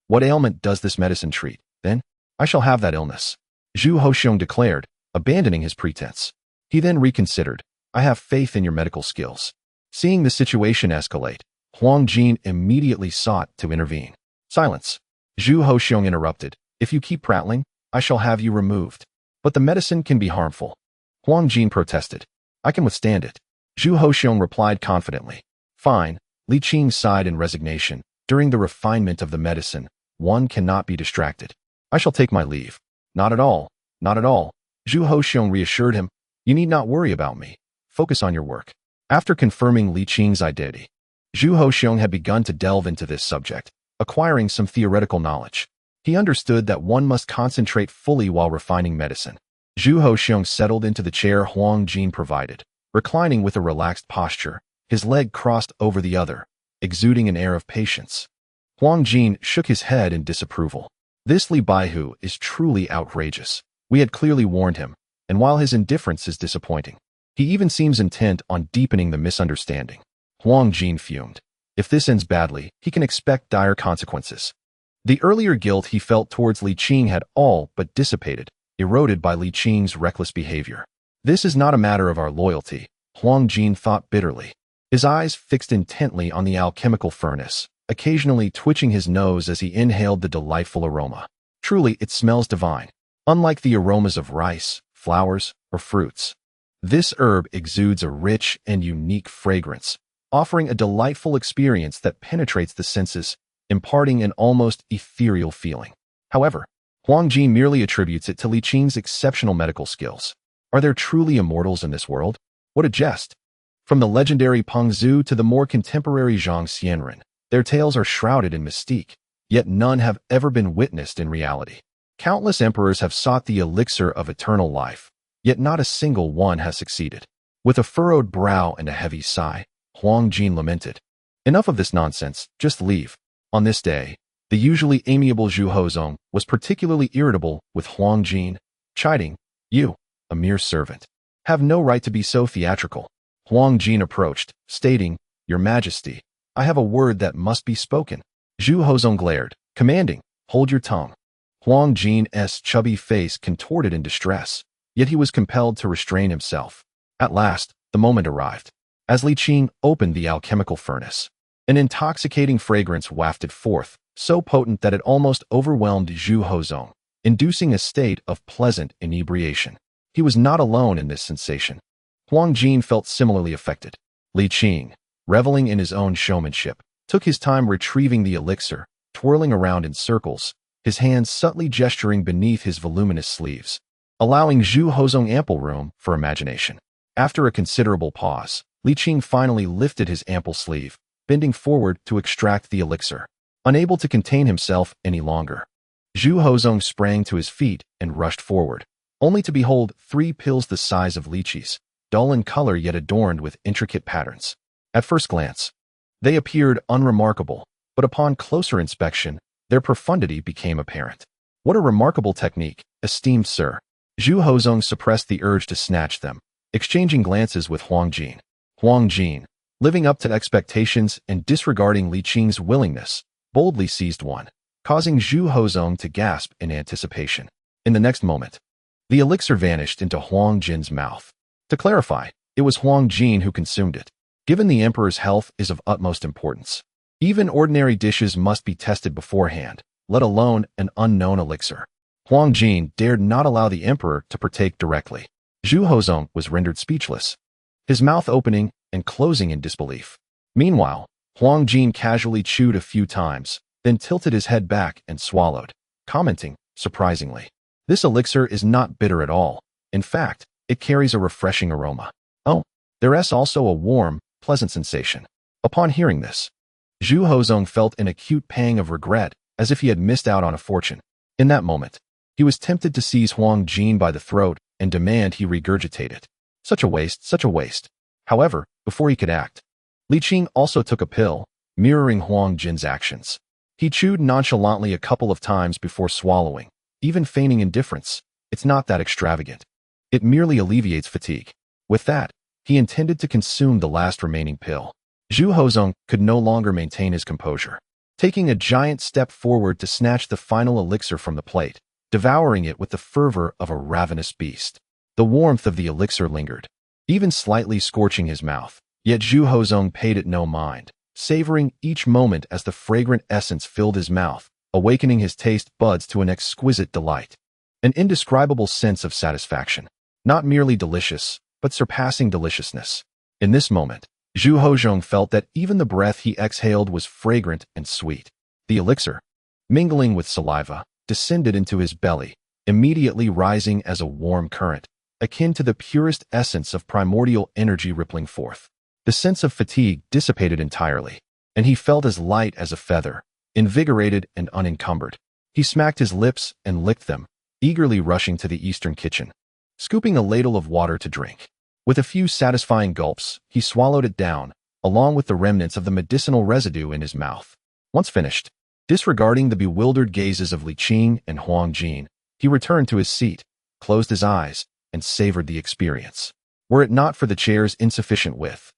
A: What ailment does this medicine treat, then? I shall have that illness," Zhu Hoxiong declared, abandoning his pretense. He then reconsidered, "I have faith in your medical skills." Seeing the situation escalate, Huang Jin immediately sought to intervene. "Silence," Zhu Hoxiong interrupted. "If you keep prattling, I shall have you removed. But the medicine can be harmful." Huang Jin protested. "I can withstand it," Zhu Hoxiong replied confidently. "Fine," Li Qing sighed in resignation. "During the refinement of the medicine, one cannot be distracted. I shall take my leave." "Not at all, not at all," Zhu Hoxiong reassured him. "You need not worry about me. Focus on your work." After confirming Li Qing's identity, Zhu Hoxiong had begun to delve into this subject, acquiring some theoretical knowledge. He understood that one must concentrate fully while refining medicine. Zhu Hoxiong settled into the chair Huang Jin provided, reclining with a relaxed posture, his leg crossed over the other, exuding an air of patience. Huang Jin shook his head in disapproval. "This Li Baihu is truly outrageous. We had clearly warned him, and while his indifference is disappointing, he even seems intent on deepening the misunderstanding." Huang Jin fumed. If this ends badly, he can expect dire consequences. The earlier guilt he felt towards Li Qing had all but dissipated, eroded by Li Qing's reckless behavior. "This is not a matter of our loyalty," Huang Jin thought bitterly, his eyes fixed intently on the alchemical furnace, occasionally twitching his nose as he inhaled the delightful aroma. "Truly, it smells divine. Unlike the aromas of rice, flowers, or fruits, this herb exudes a rich and unique fragrance, offering a delightful experience that penetrates the senses, imparting an almost ethereal feeling." However, Huang Jin merely attributes it to Li Qing's exceptional medical skills. Are there truly immortals in this world? What a jest! From the legendary Peng Zhu to the more contemporary Zhang Xianren, their tales are shrouded in mystique, yet none have ever been witnessed in reality. Countless emperors have sought the elixir of eternal life, yet not a single one has succeeded. With a furrowed brow and a heavy sigh, Huang Jin lamented. Enough of this nonsense, just leave. On this day, the usually amiable Zhu Hozong was particularly irritable with Huang Jin, chiding, "You, a mere servant, have no right to be so theatrical." Huang Jin approached, stating, "Your Majesty, I have a word that must be spoken." Zhu Hozong glared, commanding, "Hold your tongue." Huang Jin's chubby face contorted in distress, yet he was compelled to restrain himself. At last, the moment arrived. As Li Qing opened the alchemical furnace, an intoxicating fragrance wafted forth, so potent that it almost overwhelmed Zhu Hozong, inducing a state of pleasant inebriation. He was not alone in this sensation. Huang Jin felt similarly affected. Li Qing, reveling in his own showmanship, took his time retrieving the elixir, twirling around in circles, his hands subtly gesturing beneath his voluminous sleeves, allowing Zhu Hozong ample room for imagination. After a considerable pause, Li Qing finally lifted his ample sleeve, bending forward to extract the elixir. Unable to contain himself any longer, Zhu Hozong sprang to his feet and rushed forward, only to behold 3 pills the size of lychees, dull in color yet adorned with intricate patterns. At first glance, they appeared unremarkable, but upon closer inspection, their profundity became apparent. What a remarkable technique, esteemed sir. Zhu Hozong suppressed the urge to snatch them, exchanging glances with Huang Jin. Huang Jin, living up to expectations and disregarding Li Qing's willingness, boldly seized one, causing Zhu Hozong to gasp in anticipation. In the next moment, the elixir vanished into Huang Jin's mouth. To clarify, it was Huang Jin who consumed it. Given the emperor's health is of utmost importance, even ordinary dishes must be tested beforehand, let alone an unknown elixir. Huang Jin dared not allow the emperor to partake directly. Zhu Hozong was rendered speechless, his mouth opening and closing in disbelief. Meanwhile, Huang Jin casually chewed a few times, then tilted his head back and swallowed, commenting, surprisingly, "This elixir is not bitter at all. In fact, it carries a refreshing aroma. Oh, there's also a warm, pleasant sensation." Upon hearing this, Zhu Hozong felt an acute pang of regret, as if he had missed out on a fortune. In that moment, he was tempted to seize Huang Jin by the throat and demand he regurgitate it. Such a waste, such a waste. However, before he could act, Li Qing also took a pill, mirroring Huang Jin's actions. He chewed nonchalantly a couple of times before swallowing, even feigning indifference. "It's not that extravagant. It merely alleviates fatigue." With that, he intended to consume the last remaining pill. Zhu Hozong could no longer maintain his composure, taking a giant step forward to snatch the final elixir from the plate, devouring it with the fervor of a ravenous beast. The warmth of the elixir lingered, even slightly scorching his mouth, yet Zhu Hozong paid it no mind, savoring each moment as the fragrant essence filled his mouth, awakening his taste buds to an exquisite delight. An indescribable sense of satisfaction, not merely delicious, but surpassing deliciousness. In this moment, Zhu Hozong felt that even the breath he exhaled was fragrant and sweet. The elixir, mingling with saliva, descended into his belly, immediately rising as a warm current, akin to the purest essence of primordial energy rippling forth. The sense of fatigue dissipated entirely, and he felt as light as a feather, invigorated and unencumbered. He smacked his lips and licked them, eagerly rushing to the eastern kitchen, scooping a ladle of water to drink. With a few satisfying gulps, he swallowed it down, along with the remnants of the medicinal residue in his mouth. Once finished, disregarding the bewildered gazes of Li Qing and Huang Jin, he returned to his seat, closed his eyes, and savored the experience. Were it not for the chair's insufficient width,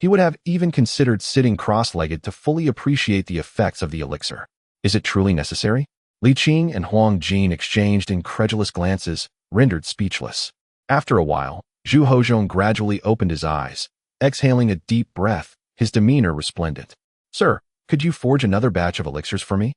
A: he would have even considered sitting cross-legged to fully appreciate the effects of the elixir. Is it truly necessary? Li Qing and Huang Jin exchanged incredulous glances, rendered speechless. After a while, Zhu Hozong gradually opened his eyes, exhaling a deep breath, his demeanor resplendent. "Sir, could you forge another batch of elixirs for me?"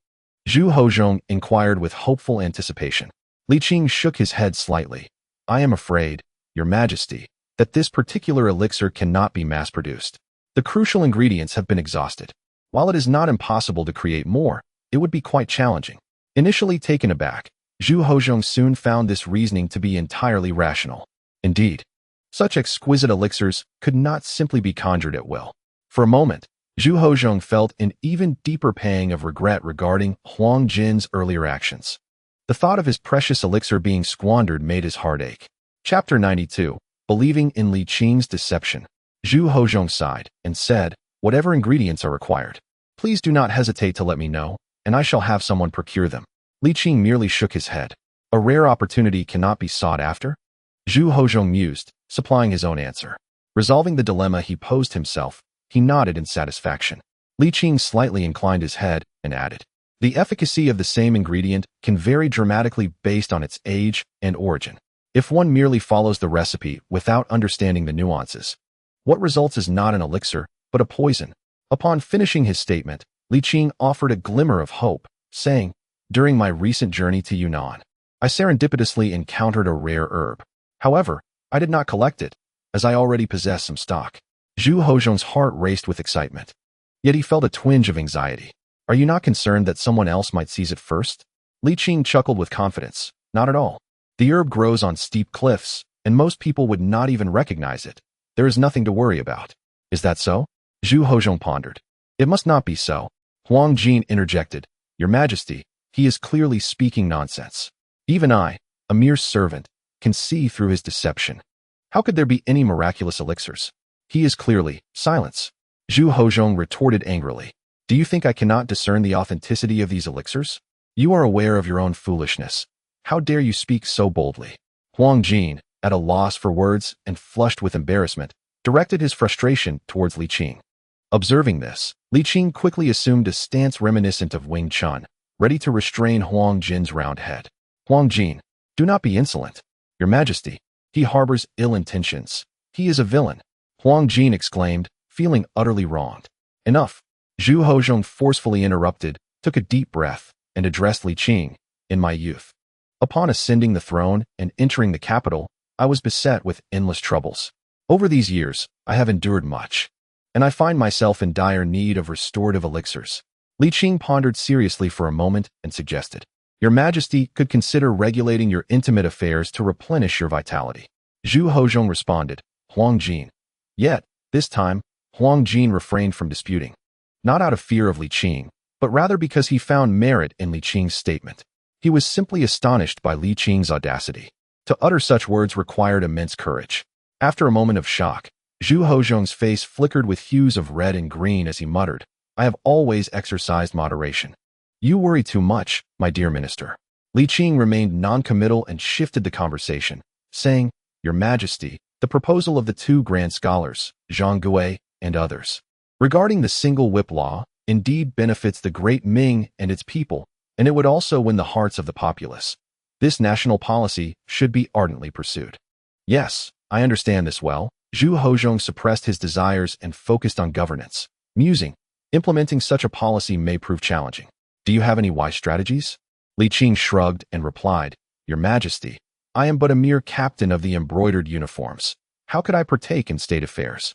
A: Zhu Hozong inquired with hopeful anticipation. Li Qing shook his head slightly. "I am afraid, Your Majesty, that this particular elixir cannot be mass-produced. The crucial ingredients have been exhausted. While it is not impossible to create more, it would be quite challenging." Initially taken aback, Zhu Hozhong soon found this reasoning to be entirely rational. Indeed, such exquisite elixirs could not simply be conjured at will. For a moment, Zhu Hozhong felt an even deeper pang of regret regarding Huang Jin's earlier actions. The thought of his precious elixir being squandered made his heart ache. Chapter 92. Believing in Li Qing's deception. Zhu Hozhong sighed and said, "Whatever ingredients are required, please do not hesitate to let me know, and I shall have someone procure them." Li Qing merely shook his head. "A rare opportunity cannot be sought after?" Zhu Hozhong mused, supplying his own answer. Resolving the dilemma he posed himself, he nodded in satisfaction. Li Qing slightly inclined his head and added, "The efficacy of the same ingredient can vary dramatically based on its age and origin. If one merely follows the recipe without understanding the nuances, what results is not an elixir, but a poison." Upon finishing his statement, Li Qing offered a glimmer of hope, saying, "During my recent journey to Yunnan, I serendipitously encountered a rare herb. However, I did not collect it, as I already possessed some stock." Zhu Hozhong's heart raced with excitement. Yet he felt a twinge of anxiety. "Are you not concerned that someone else might seize it first?" Li Qing chuckled with confidence. "Not at all. The herb grows on steep cliffs, and most people would not even recognize it. There is nothing to worry about." "Is that so?" Zhu Hozhong pondered. "It must not be so." Huang Jin interjected, "Your Majesty, he is clearly speaking nonsense. Even I, a mere servant, can see through his deception. How could there be any miraculous elixirs? He is clearly silence." Zhu Hozhong retorted angrily. "Do you think I cannot discern the authenticity of these elixirs? You are aware of your own foolishness. How dare you speak so boldly?" Huang Jin, at a loss for words and flushed with embarrassment, directed his frustration towards Li Qing. Observing this, Li Qing quickly assumed a stance reminiscent of Wing Chun, ready to restrain Huang Jin's round head. "Huang Jin, do not be insolent. Your Majesty, he harbors ill intentions. He is a villain." Huang Jin exclaimed, feeling utterly wronged. "Enough." Zhu Hozhong forcefully interrupted, took a deep breath, and addressed Li Qing. "In my youth, upon ascending the throne and entering the capital, I was beset with endless troubles. Over these years, I have endured much, and I find myself in dire need of restorative elixirs." Li Qing pondered seriously for a moment and suggested, "Your Majesty could consider regulating your intimate affairs to replenish your vitality." Zhu Hozhong responded, "Huang Jin." Yet, this time, Huang Jin refrained from disputing, not out of fear of Li Qing, but rather because he found merit in Li Qing's statement. He was simply astonished by Li Qing's audacity. To utter such words required immense courage. After a moment of shock, Zhu Hozhong's face flickered with hues of red and green as he muttered, "I have always exercised moderation." "You worry too much, my dear minister." Li Qing remained non-committal and shifted the conversation, saying, "Your Majesty, the proposal of the two grand scholars, Zhang and others, regarding the single whip law, indeed benefits the great Ming and its people, and it would also win the hearts of the populace. This national policy should be ardently pursued." "Yes, I understand this well." Zhu Hozhong suppressed his desires and focused on governance, musing, "Implementing such a policy may prove challenging. Do you have any wise strategies?" Li Qing shrugged and replied, "Your Majesty, I am but a mere captain of the embroidered uniforms. How could I partake in state affairs?"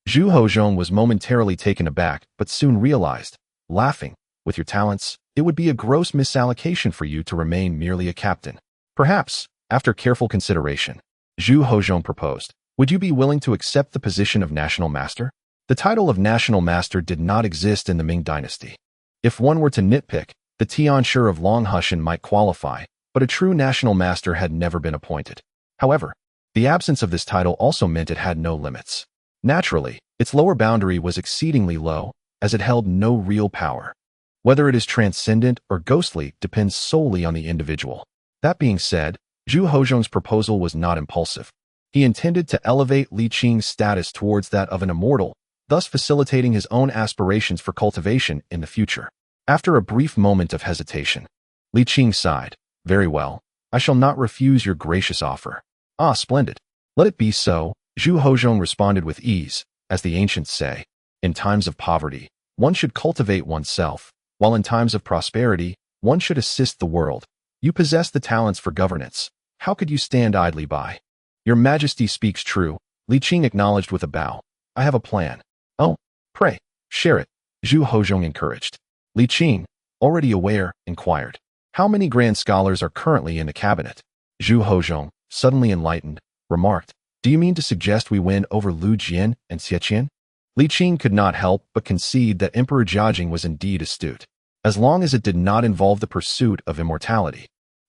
A: Zhu Hozhong was momentarily taken aback, but soon realized, laughing, "With your talents, it would be a gross misallocation for you to remain merely a captain. Perhaps, after careful consideration," Zhu Hozhong proposed, "would you be willing to accept the position of national master?" The title of national master did not exist in the Ming dynasty. If one were to nitpick, the Tianshi of Longhushan might qualify, but a true national master had never been appointed. However, the absence of this title also meant it had no limits. Naturally, its lower boundary was exceedingly low, as it held no real power. Whether it is transcendent or ghostly depends solely on the individual. That being said, Zhu Hozhong's proposal was not impulsive. He intended to elevate Li Qing's status towards that of an immortal, thus facilitating his own aspirations for cultivation in the future. After a brief moment of hesitation, Li Qing sighed, "Very well, I shall not refuse your gracious offer." "Ah, splendid. Let it be so," Zhu Hozhong responded with ease. "As the ancients say, in times of poverty, one should cultivate oneself, while in times of prosperity, one should assist the world. You possess the talents for governance. How could you stand idly by?" "Your Majesty speaks true," Li Qing acknowledged with a bow. "I have a plan." "Oh, pray, share it," Zhu Hozhong encouraged. Li Qing, already aware, inquired, How many grand scholars are currently in the cabinet? Zhu Hozhong, suddenly enlightened, remarked, do you mean to suggest we win over Lu Jian and Xie? Li Qing could not help but concede that Emperor Jiajing was indeed astute, as long as it did not involve the pursuit of immortality.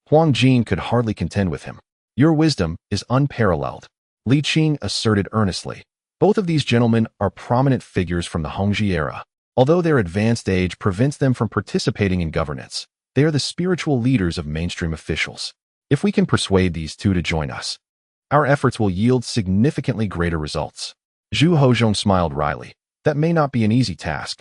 A: Huang Jin could hardly contend with him. Your wisdom is unparalleled, Li Qing asserted earnestly. Both of these gentlemen are prominent figures from the Hongzhi era. Although their advanced age prevents them from participating in governance, they are the spiritual leaders of mainstream officials. If we can persuade these two to join us, our efforts will yield significantly greater results. Zhu Hozhong smiled wryly. That may not be an easy task.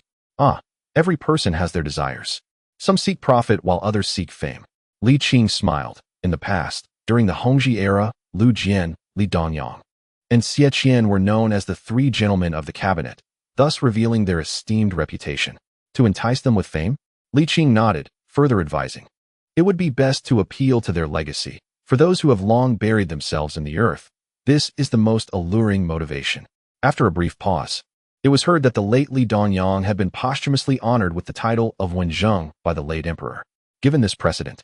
A: Every person has their desires. Some seek profit while others seek fame. Li Qing smiled. In the past, during the Hongzhi era, Lu Jian, Li Dongyang, and Xie were known as the three gentlemen of the cabinet, thus revealing their esteemed reputation. To entice them with fame? Li Qing nodded, further advising. It would be best to appeal to their legacy. For those who have long buried themselves in the earth, this is the most alluring motivation. After a brief pause, it was heard that the late Li Dongyang had been posthumously honored with the title of Wenzheng by the late emperor. Given this precedent,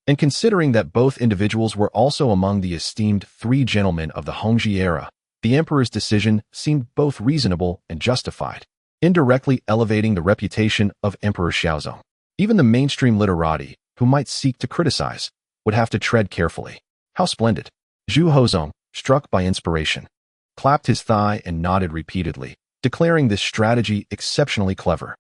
A: and considering that both individuals were also among the esteemed three gentlemen of the Hongzhi era, the emperor's decision seemed both reasonable and justified, indirectly elevating the reputation of Emperor Xiaozong. Even the mainstream literati, who might seek to criticize, would have to tread carefully. How splendid! Zhu Hozhong, struck by inspiration, clapped his thigh and nodded repeatedly, declaring this strategy exceptionally clever.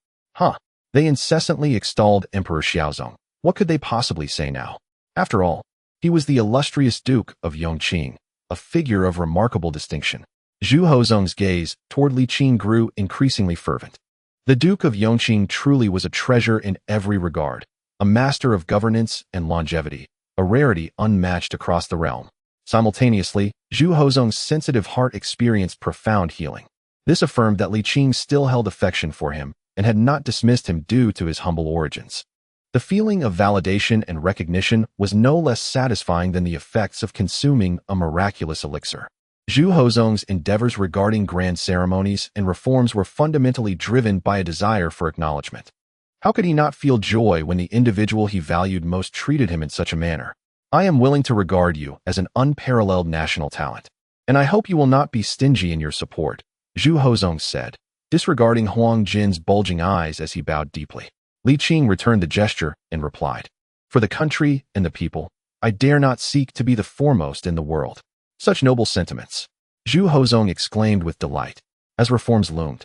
A: They incessantly extolled Emperor Xiaozong. What could they possibly say now? After all, he was the illustrious Duke of Yongqing, a figure of remarkable distinction. Zhu Hozhong's gaze toward Li Qing grew increasingly fervent. The Duke of Yongqing truly was a treasure in every regard, a master of governance and longevity, a rarity unmatched across the realm. Simultaneously, Zhu Hozhong's sensitive heart experienced profound healing. This affirmed that Li Qing still held affection for him and had not dismissed him due to his humble origins. The feeling of validation and recognition was no less satisfying than the effects of consuming a miraculous elixir. Zhu Hozhong's endeavors regarding grand ceremonies and reforms were fundamentally driven by a desire for acknowledgement. How could he not feel joy when the individual he valued most treated him in such a manner? I am willing to regard you as an unparalleled national talent, and I hope you will not be stingy in your support, Zhu Hozhong said, disregarding Huang Jin's bulging eyes as he bowed deeply. Li Qing returned the gesture and replied, for the country and the people, I dare not seek to be the foremost in the world. Such noble sentiments, Zhu Hozhong exclaimed with delight. As reforms loomed,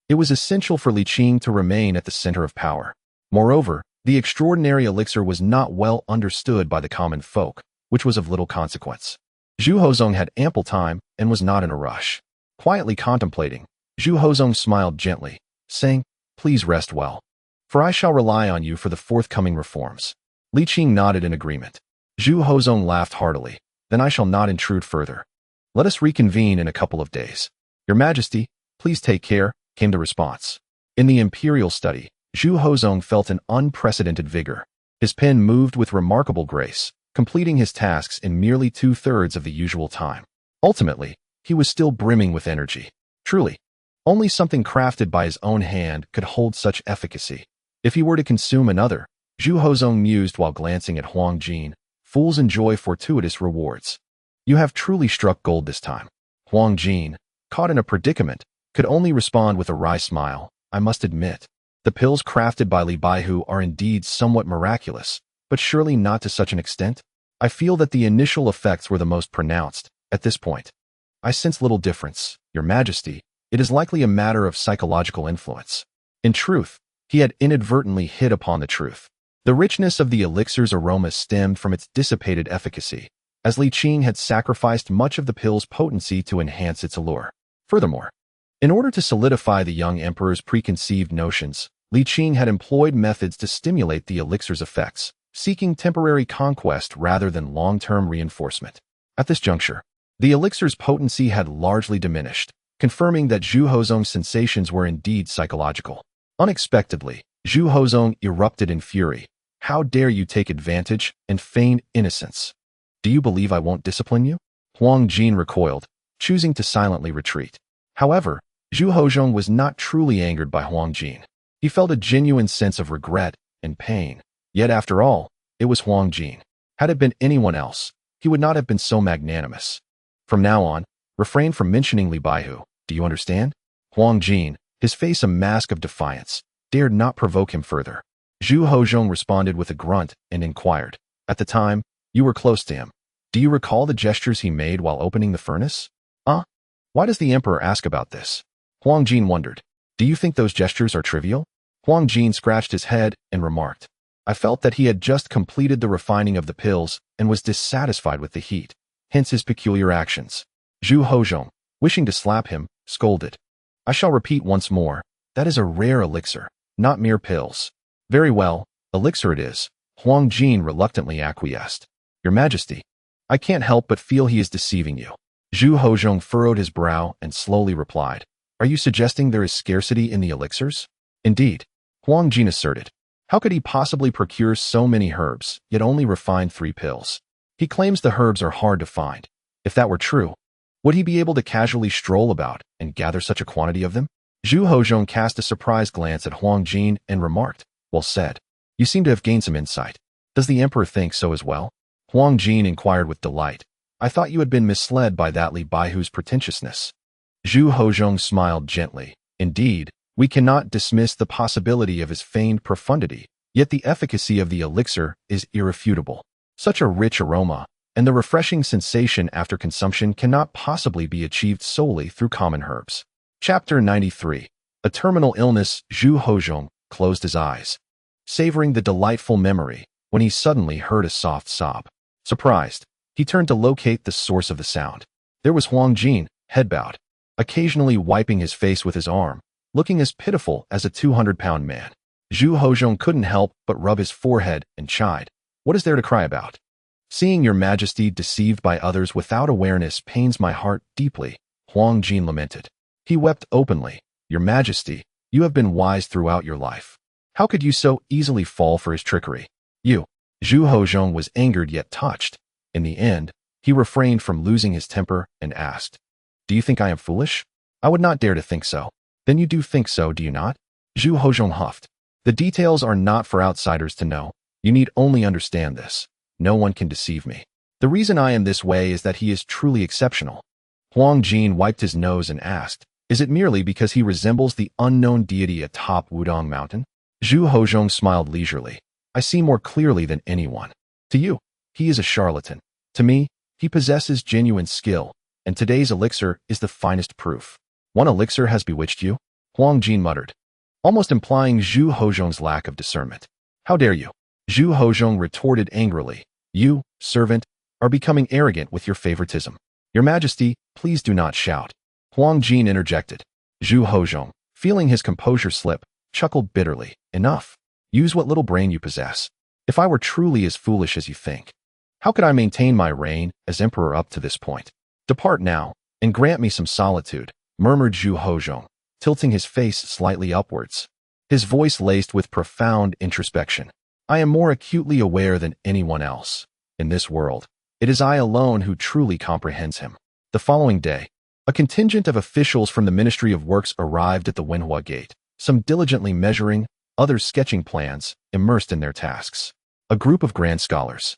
A: it was essential for Li Qing to remain at the center of power. Moreover, the extraordinary elixir was not well understood by the common folk, which was of little consequence. Zhu Hozhong had ample time and was not in a rush. Quietly contemplating, Zhu Hozhong smiled gently, saying, please rest well, for I shall rely on you for the forthcoming reforms. Li Qing nodded in agreement. Zhu Hozhong laughed heartily. Then I shall not intrude further. Let us reconvene in a couple of days. Your Majesty, please take care, came the response. In the imperial study, Zhu Hozhong felt an unprecedented vigor. His pen moved with remarkable grace, completing his tasks in merely 2/3 of the usual time. Ultimately, he was still brimming with energy. Truly, only something crafted by his own hand could hold such efficacy. If he were to consume another, Zhu Hozhong mused while glancing at Huang Jin, fools enjoy fortuitous rewards. You have truly struck gold this time. Huang Jin, caught in a predicament, could only respond with a wry smile. I must admit, the pills crafted by Li Baihu are indeed somewhat miraculous, but surely not to such an extent. I feel that the initial effects were the most pronounced. At this point, I sense little difference. Your Majesty, it is likely a matter of psychological influence. In truth, he had inadvertently hit upon the truth. The richness of the elixir's aroma stemmed from its dissipated efficacy, as Li Qing had sacrificed much of the pill's potency to enhance its allure. Furthermore, in order to solidify the young emperor's preconceived notions, Li Qing had employed methods to stimulate the elixir's effects, seeking temporary conquest rather than long-term reinforcement. At this juncture, the elixir's potency had largely diminished, confirming that Zhu Hozhong's sensations were indeed psychological. Unexpectedly, Zhu Hozhong erupted in fury. How dare you take advantage and feign innocence? Do you believe I won't discipline you? Huang Jin recoiled, choosing to silently retreat. However, Zhu Hozhong was not truly angered by Huang Jin. He felt a genuine sense of regret and pain. Yet after all, It was Huang Jin. Had it been anyone else, he would not have been so magnanimous. From now on, refrain from mentioning Li Baihu. Do you understand? Huang Jin, his face a mask of defiance, dared not provoke him further. Zhu Hozhong responded with a grunt and inquired. At the time, you were close to him. Do you recall the gestures he made while opening the furnace? Why does the emperor ask about this? Huang Jin wondered. Do you think those gestures are trivial? Huang Jin scratched his head and remarked. I felt that he had just completed the refining of the pills and was dissatisfied with the heat, hence his peculiar actions. Zhu Hozhong, wishing to slap him, scolded. I shall repeat once more, that is a rare elixir, not mere pills. Very well, elixir it is, Huang Jin reluctantly acquiesced. Your Majesty, I can't help but feel he is deceiving you. Zhu Hozhong furrowed his brow and slowly replied. Are you suggesting there is scarcity in the elixirs? Indeed, Huang Jin asserted. How could he possibly procure so many herbs, yet only refine 3 pills? He claims the herbs are hard to find. If that were true, would he be able to casually stroll about and gather such a quantity of them? Zhu Hozhong cast a surprised glance at Huang Jin and remarked, well said. You seem to have gained some insight. Does the emperor think so as well? Huang Jin inquired with delight. I thought you had been misled by that Li Baihu's pretentiousness. Zhu Hozhong smiled gently. Indeed, we cannot dismiss the possibility of his feigned profundity, yet the efficacy of the elixir is irrefutable. Such a rich aroma, and the refreshing sensation after consumption cannot possibly be achieved solely through common herbs. Chapter 93. A terminal illness. Zhu Hozhong closed his eyes, savoring the delightful memory, when he suddenly heard a soft sob. Surprised, he turned to locate the source of the sound. There was Huang Jin, head bowed, occasionally wiping his face with his arm, looking as pitiful as a 200-pound man. Zhu Hozhong couldn't help but rub his forehead and chide. What is there to cry about? Seeing your Majesty deceived by others without awareness pains my heart deeply, Huang Jin lamented. He wept openly. Your Majesty, you have been wise throughout your life. How could you so easily fall for his trickery? You. Zhu Hozhong was angered yet touched. In the end, he refrained from losing his temper and asked, do you think I am foolish? I would not dare to think so. Then you do think so, do you not? Zhu Hozhong huffed. The details are not for outsiders to know. You need only understand this. No one can deceive me. The reason I am this way is that he is truly exceptional. Huang Jin wiped his nose and asked, is it merely because he resembles the unknown deity atop Wudong Mountain? Zhu Hozhong smiled leisurely. I see more clearly than anyone. To you, he is a charlatan. To me, he possesses genuine skill, and today's elixir is the finest proof. One elixir has bewitched you? Huang Jin muttered, almost implying Zhu Hozhong's lack of discernment. How dare you? Zhu Hozhong retorted angrily. You, servant, are becoming arrogant with your favoritism. Your Majesty, please do not shout. Huang Jin interjected. Zhu Hozhong, feeling his composure slip, chuckled bitterly. Enough. Use what little brain you possess. If I were truly as foolish as you think, how could I maintain my reign as emperor up to this point? Depart now, and grant me some solitude, murmured Zhu Hozhong, tilting his face slightly upwards, his voice laced with profound introspection. I am more acutely aware than anyone else. In this world, it is I alone who truly comprehends him. The following day, a contingent of officials from the Ministry of Works arrived at the Wenhua Gate, some diligently measuring, others sketching plans, immersed in their tasks. A group of grand scholars,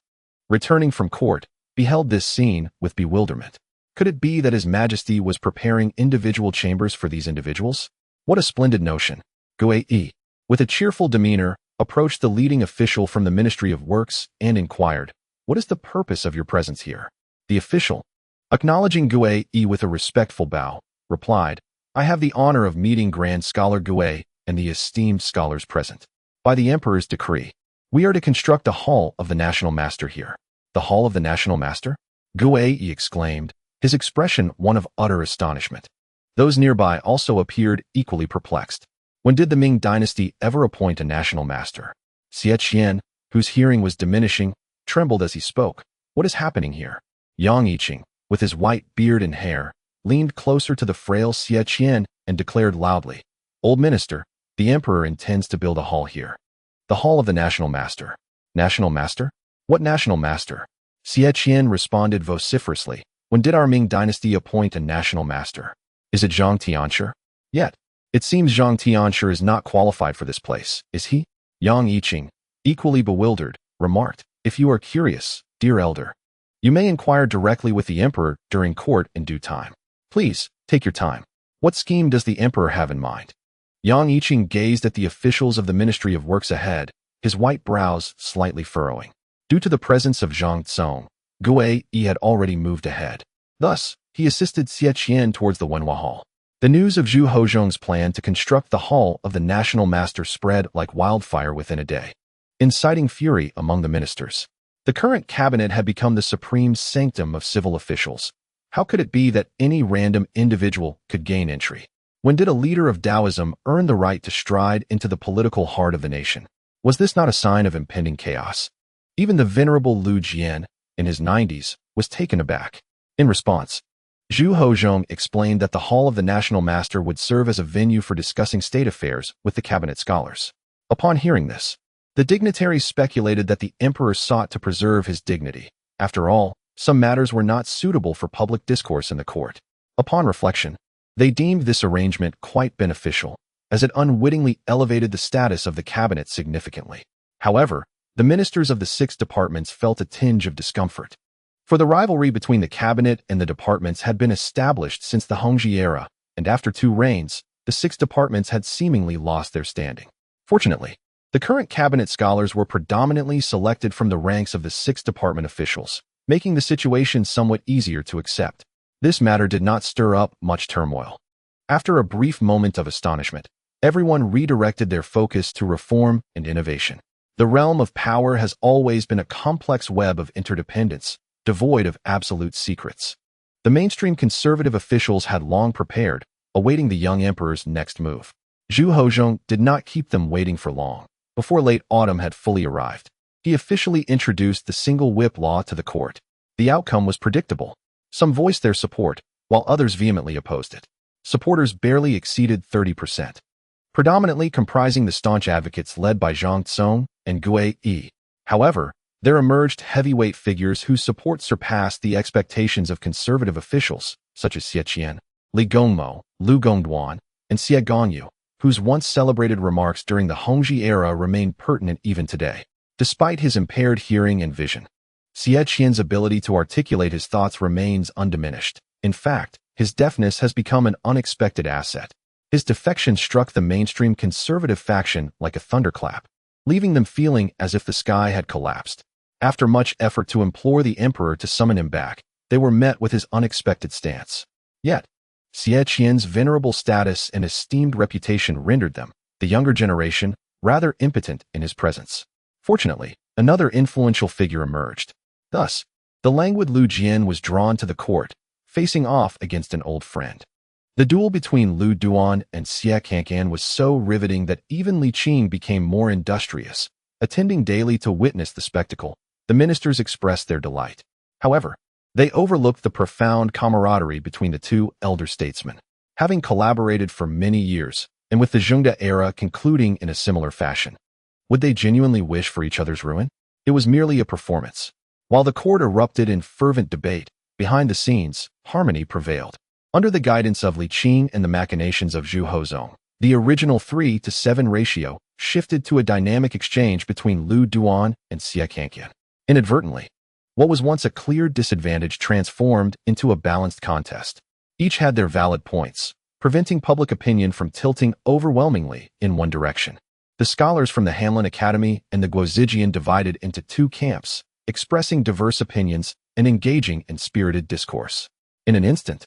A: returning from court, beheld this scene with bewilderment. Could it be that His Majesty was preparing individual chambers for these individuals? What a splendid notion! Xue'er, with a cheerful demeanor, approached the leading official from the Ministry of Works and inquired, what is the purpose of your presence here? The official, acknowledging Xue'er with a respectful bow, replied, I have the honor of meeting Grand Scholar Xue'er and the esteemed scholars present. By the Emperor's decree, we are to construct a hall of the National Master here. The hall of the National Master? Xue'er exclaimed, his expression one of utter astonishment. Those nearby also appeared equally perplexed. When did the Ming dynasty ever appoint a national master? Xian, whose hearing was diminishing, trembled as he spoke. What is happening here? Yang Yiqing, with his white beard and hair, leaned closer to the frail Xian and declared loudly, Old Minister, the Emperor intends to build a hall here. The Hall of the National Master. National Master? What national master? Xian responded vociferously. When did our Ming dynasty appoint a national master? Is it Zhang Tianshi? Yet, it seems Zhang Tianshi is not qualified for this place, is he? Yang Yiqing, equally bewildered, remarked. If you are curious, dear elder, you may inquire directly with the emperor during court in due time. Please, take your time. What scheme does the emperor have in mind? Yang Yiqing gazed at the officials of the Ministry of Works ahead, his white brows slightly furrowing. Due to the presence of Zhang Tsong, Xue'er had already moved ahead. Thus, he assisted Xue'er towards the Wenhua Hall. The news of Zhu Hozhong's plan to construct the Hall of the National Master spread like wildfire within a day, inciting fury among the ministers. The current cabinet had become the supreme sanctum of civil officials. How could it be that any random individual could gain entry? When did a leader of Taoism earn the right to stride into the political heart of the nation? Was this not a sign of impending chaos? Even the venerable Li Qing, in his 90s, was taken aback. In response, Zhu Hozhong explained that the Hall of the National Master would serve as a venue for discussing state affairs with the cabinet scholars. Upon hearing this, the dignitaries speculated that the emperor sought to preserve his dignity. After all, some matters were not suitable for public discourse in the court. Upon reflection, they deemed this arrangement quite beneficial, as it unwittingly elevated the status of the cabinet significantly. However, the ministers of the 6 departments felt a tinge of discomfort. For the rivalry between the cabinet and the departments had been established since the Hongzhi era, and after 2 reigns, the 6 departments had seemingly lost their standing. Fortunately, the current cabinet scholars were predominantly selected from the ranks of the 6 department officials, making the situation somewhat easier to accept. This matter did not stir up much turmoil. After a brief moment of astonishment, everyone redirected their focus to reform and innovation. The realm of power has always been a complex web of interdependence, devoid of absolute secrets. The mainstream conservative officials had long prepared, awaiting the young emperor's next move. Zhu Hozhong did not keep them waiting for long. Before late autumn had fully arrived, he officially introduced the single whip law to the court. The outcome was predictable. Some voiced their support, while others vehemently opposed it. Supporters barely exceeded 30%, predominantly comprising the staunch advocates led by Zhang Tsong and Xue'er. However, there emerged heavyweight figures whose support surpassed the expectations of conservative officials, such as Xue'er, Li Gongmo, Lu Gongduan, and Xie Gongyu, whose once celebrated remarks during the Hongzhi era remain pertinent even today. Despite his impaired hearing and vision, Xue'er's ability to articulate his thoughts remains undiminished. In fact, his deafness has become an unexpected asset. His defection struck the mainstream conservative faction like a thunderclap, leaving them feeling as if the sky had collapsed. After much effort to implore the emperor to summon him back, they were met with his unexpected stance. Yet, Xue'er's venerable status and esteemed reputation rendered them, the younger generation, rather impotent in his presence. Fortunately, another influential figure emerged. Thus, the languid Li Qing was drawn to the court, facing off against an old friend. The duel between Lu Duan and Xie Cancan was so riveting that even Li Qing became more industrious, attending daily to witness the spectacle. The ministers expressed their delight. However, they overlooked the profound camaraderie between the 2 elder statesmen. Having collaborated for many years, and with the Zhengde era concluding in a similar fashion, would they genuinely wish for each other's ruin? It was merely a performance. While the court erupted in fervent debate, behind the scenes, harmony prevailed. Under the guidance of Li Qing and the machinations of Zhu Hozhong, the original 3-to-7 ratio shifted to a dynamic exchange between Lu Duan and Xie Cancan. Inadvertently, what was once a clear disadvantage transformed into a balanced contest. Each had their valid points, preventing public opinion from tilting overwhelmingly in one direction. The scholars from the Hanlin Academy and the Guozijian divided into 2 camps, expressing diverse opinions and engaging in spirited discourse. In an instant,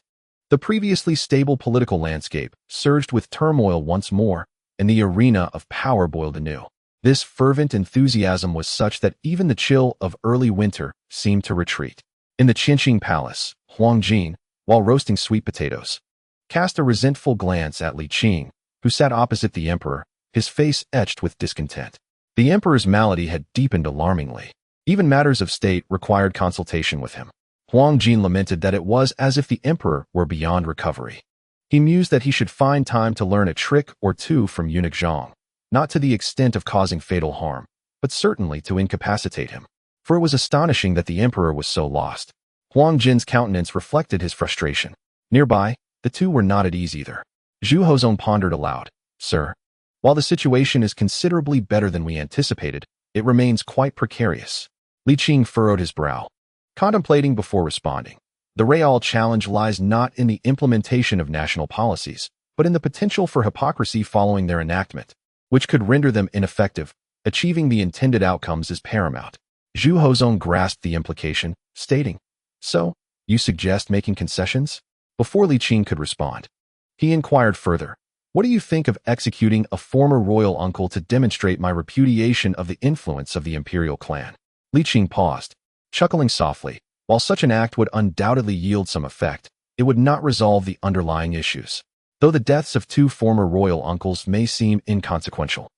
A: the previously stable political landscape surged with turmoil once more, and the arena of power boiled anew. This fervent enthusiasm was such that even the chill of early winter seemed to retreat. In the Qinqing Palace, Huang Jin, while roasting sweet potatoes, cast a resentful glance at Li Qing, who sat opposite the emperor, his face etched with discontent. The emperor's malady had deepened alarmingly. Even matters of state required consultation with him. Huang Jin lamented that it was as if the emperor were beyond recovery. He mused that he should find time to learn a trick or 2 from eunuch Zhang, not to the extent of causing fatal harm, but certainly to incapacitate him. For it was astonishing that the emperor was so lost. Huang Jin's countenance reflected his frustration. Nearby, the 2 were not at ease either. Zhu Hozhong pondered aloud. Sir, while the situation is considerably better than we anticipated, it remains quite precarious. Li Qing furrowed his brow, contemplating before responding. The real challenge lies not in the implementation of national policies, but in the potential for hypocrisy following their enactment, which could render them ineffective. Achieving the intended outcomes is paramount. Zhu Hozong grasped the implication, stating, "So, you suggest making concessions?" Before Li Qing could respond, he inquired further, "What do you think of executing a former royal uncle to demonstrate my repudiation of the influence of the imperial clan?" Li Qing paused, chuckling softly. While such an act would undoubtedly yield some effect, it would not resolve the underlying issues. Though the deaths of two former royal uncles may seem inconsequential,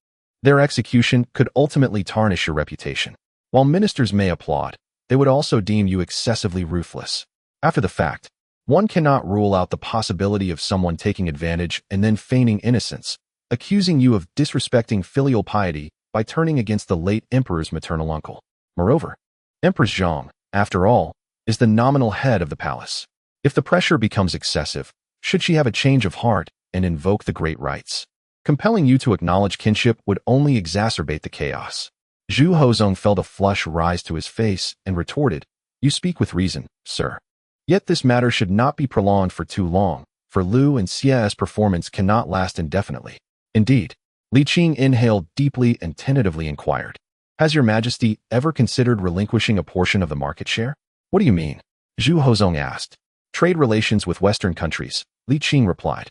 A: their execution could ultimately tarnish your reputation. While ministers may applaud, they would also deem you excessively ruthless. After the fact, one cannot rule out the possibility of someone taking advantage and then feigning innocence, accusing you of disrespecting filial piety by turning against the late emperor's maternal uncle. Moreover, Empress Zhang, after all, is the nominal head of the palace. If the pressure becomes excessive, should she have a change of heart and invoke the great rites, compelling you to acknowledge kinship would only exacerbate the chaos. Zhu Hozong felt a flush rise to his face and retorted, "You speak with reason, sir. Yet this matter should not be prolonged for too long, for Lu and Xue'er's performance cannot last indefinitely." Indeed, Li Qing inhaled deeply and tentatively inquired, "Has your majesty ever considered relinquishing a portion of the market share?" "What do you mean?" Zhu Hozong asked. "Trade relations with Western countries," Li Qing replied.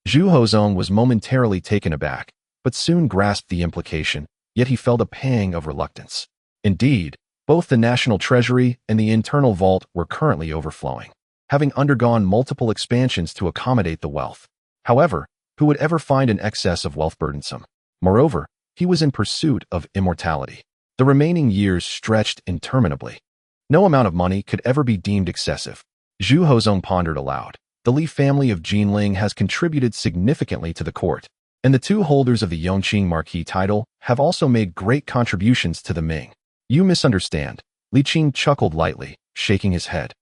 A: Zhu Hozong was momentarily taken aback, but soon grasped the implication, yet he felt a pang of reluctance. Indeed, both the national treasury and the internal vault were currently overflowing, having undergone multiple expansions to accommodate the wealth. However, who would ever find an excess of wealth burdensome? Moreover, he was in pursuit of immortality. The remaining years stretched interminably. No amount of money could ever be deemed excessive. Zhu Hozong pondered aloud. The Li family of Jinling has contributed significantly to the court, and the two holders of the Yongqing Marquis title have also made great contributions to the Ming. "You misunderstand." Li Qing chuckled lightly, shaking his head.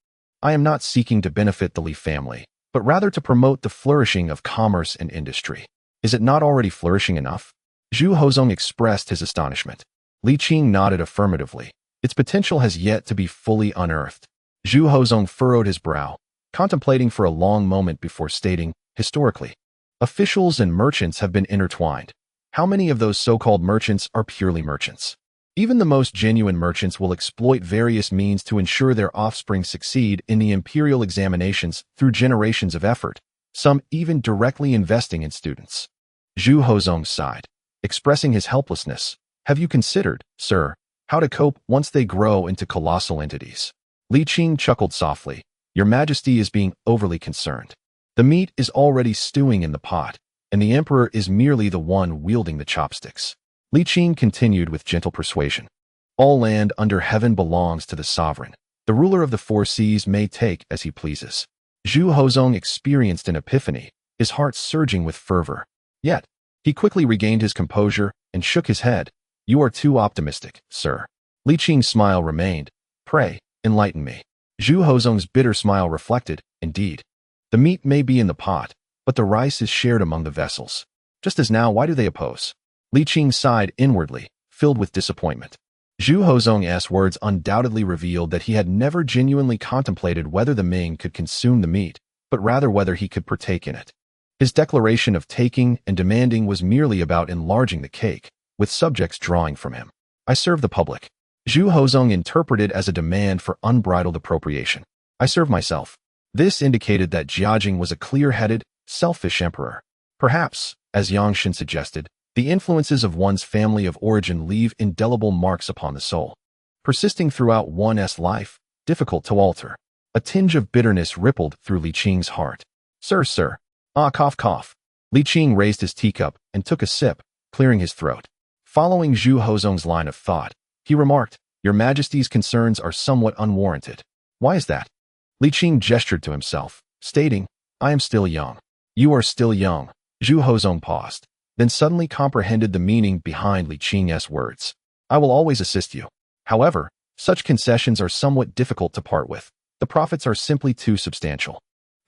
A: "I am not seeking to benefit the Li family, but rather to promote the flourishing of commerce and industry. Is it not already flourishing enough?" Zhu Hozong expressed his astonishment. Li Qing nodded affirmatively. Its potential has yet to be fully unearthed. Zhu Hozong furrowed his brow, contemplating for a long moment before stating, "Historically, officials and merchants have been intertwined. How many of those so-called merchants are purely merchants? Even the most genuine merchants will exploit various means to ensure their offspring succeed in the imperial examinations through generations of effort, some even directly investing in students." Zhu Hozong sighed, expressing his helplessness. "Have you considered, sir, how to cope once they grow into colossal entities?" Li Qing chuckled softly. "Your Majesty is being overly concerned. The meat is already stewing in the pot, and the emperor is merely the one wielding the chopsticks." Li Qing continued with gentle persuasion. "All land under heaven belongs to the sovereign. The ruler of the four seas may take as he pleases." Zhu Hozong experienced an epiphany, his heart surging with fervor. Yet, he quickly regained his composure and shook his head. "You are too optimistic, sir." Li Qing's smile remained. "Pray, enlighten me." Zhu Hozong's bitter smile reflected, "Indeed, the meat may be in the pot, but the rice is shared among the vessels. Just as now, why do they oppose?" Li Qing sighed inwardly, filled with disappointment. Zhu Hozong's words undoubtedly revealed that he had never genuinely contemplated whether the Ming could consume the meat, but rather whether he could partake in it. His declaration of taking and demanding was merely about enlarging the cake, with subjects drawing from him. "I serve the public." Zhu Hozong interpreted as a demand for unbridled appropriation. "I serve myself." This indicated that Jiajing was a clear-headed, selfish emperor. Perhaps, as Yang Shen suggested, the influences of one's family of origin leave indelible marks upon the soul, persisting throughout one's life, difficult to alter. A tinge of bitterness rippled through Li Qing's heart. Sir. Ah, cough, cough." Li Qing raised his teacup and took a sip, clearing his throat. Following Zhu Hozong's line of thought, he remarked, "Your Majesty's concerns are somewhat unwarranted." "Why is that?" Li Qing gestured to himself, stating, "I am still young." "You are still young." Zhu Hozong paused, then suddenly comprehended the meaning behind Li Qing's words. "I will always assist you. However, such concessions are somewhat difficult to part with. The profits are simply too substantial.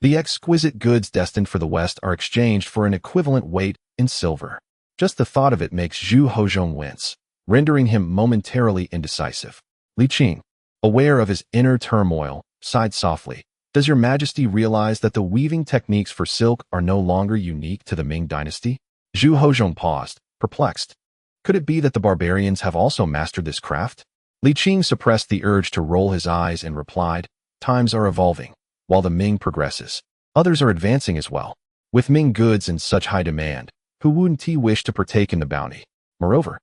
A: The exquisite goods destined for the West are exchanged for an equivalent weight in silver." Just the thought of it makes Zhu Hozong wince, rendering him momentarily indecisive. Li Qing, aware of his inner turmoil, sighed softly. Does your majesty realize that the weaving techniques for silk are no longer unique to the Ming dynasty? Zhu Hozhong paused, perplexed. Could it be that the barbarians have also mastered this craft? Li Qing suppressed the urge to roll his eyes and replied, times are evolving. While the Ming progresses, others are advancing as well. With Ming goods in such high demand, who wouldn't wish to partake in the bounty? Moreover,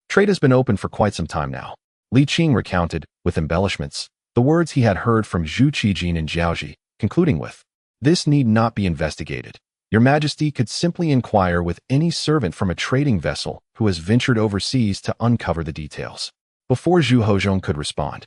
A: trade has been open for quite some time now. Li Qing recounted, with embellishments, the words he had heard from Zhu Qijin and Jiaoji, concluding with, this need not be investigated. Your Majesty could simply inquire with any servant from a trading vessel who has ventured overseas to uncover the details. Before Zhu Hozhong could respond,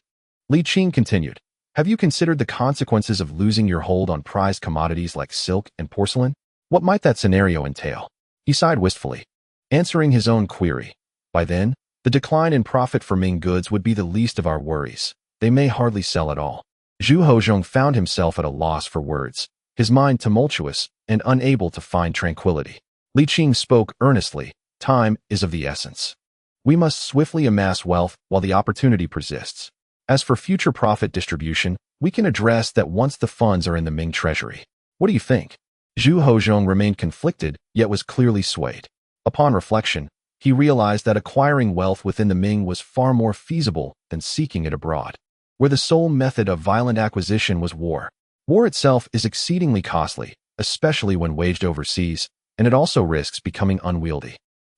A: Li Qing continued, have you considered the consequences of losing your hold on prized commodities like silk and porcelain? What might that scenario entail? He sighed wistfully, answering his own query. By then, the decline in profit for Ming goods would be the least of our worries. They may hardly sell at all. Zhu Hozhong found himself at a loss for words, his mind tumultuous and unable to find tranquility. Li Qing spoke earnestly, time is of the essence. We must swiftly amass wealth while the opportunity persists. As for future profit distribution, we can address that once the funds are in the Ming treasury. What do you think? Zhu Hozhong remained conflicted, yet was clearly swayed. Upon reflection, he realized that acquiring wealth within the Ming was far more feasible than seeking it abroad, where the sole method of violent acquisition was war. War itself is exceedingly costly, especially when waged overseas, and it also risks becoming unwieldy.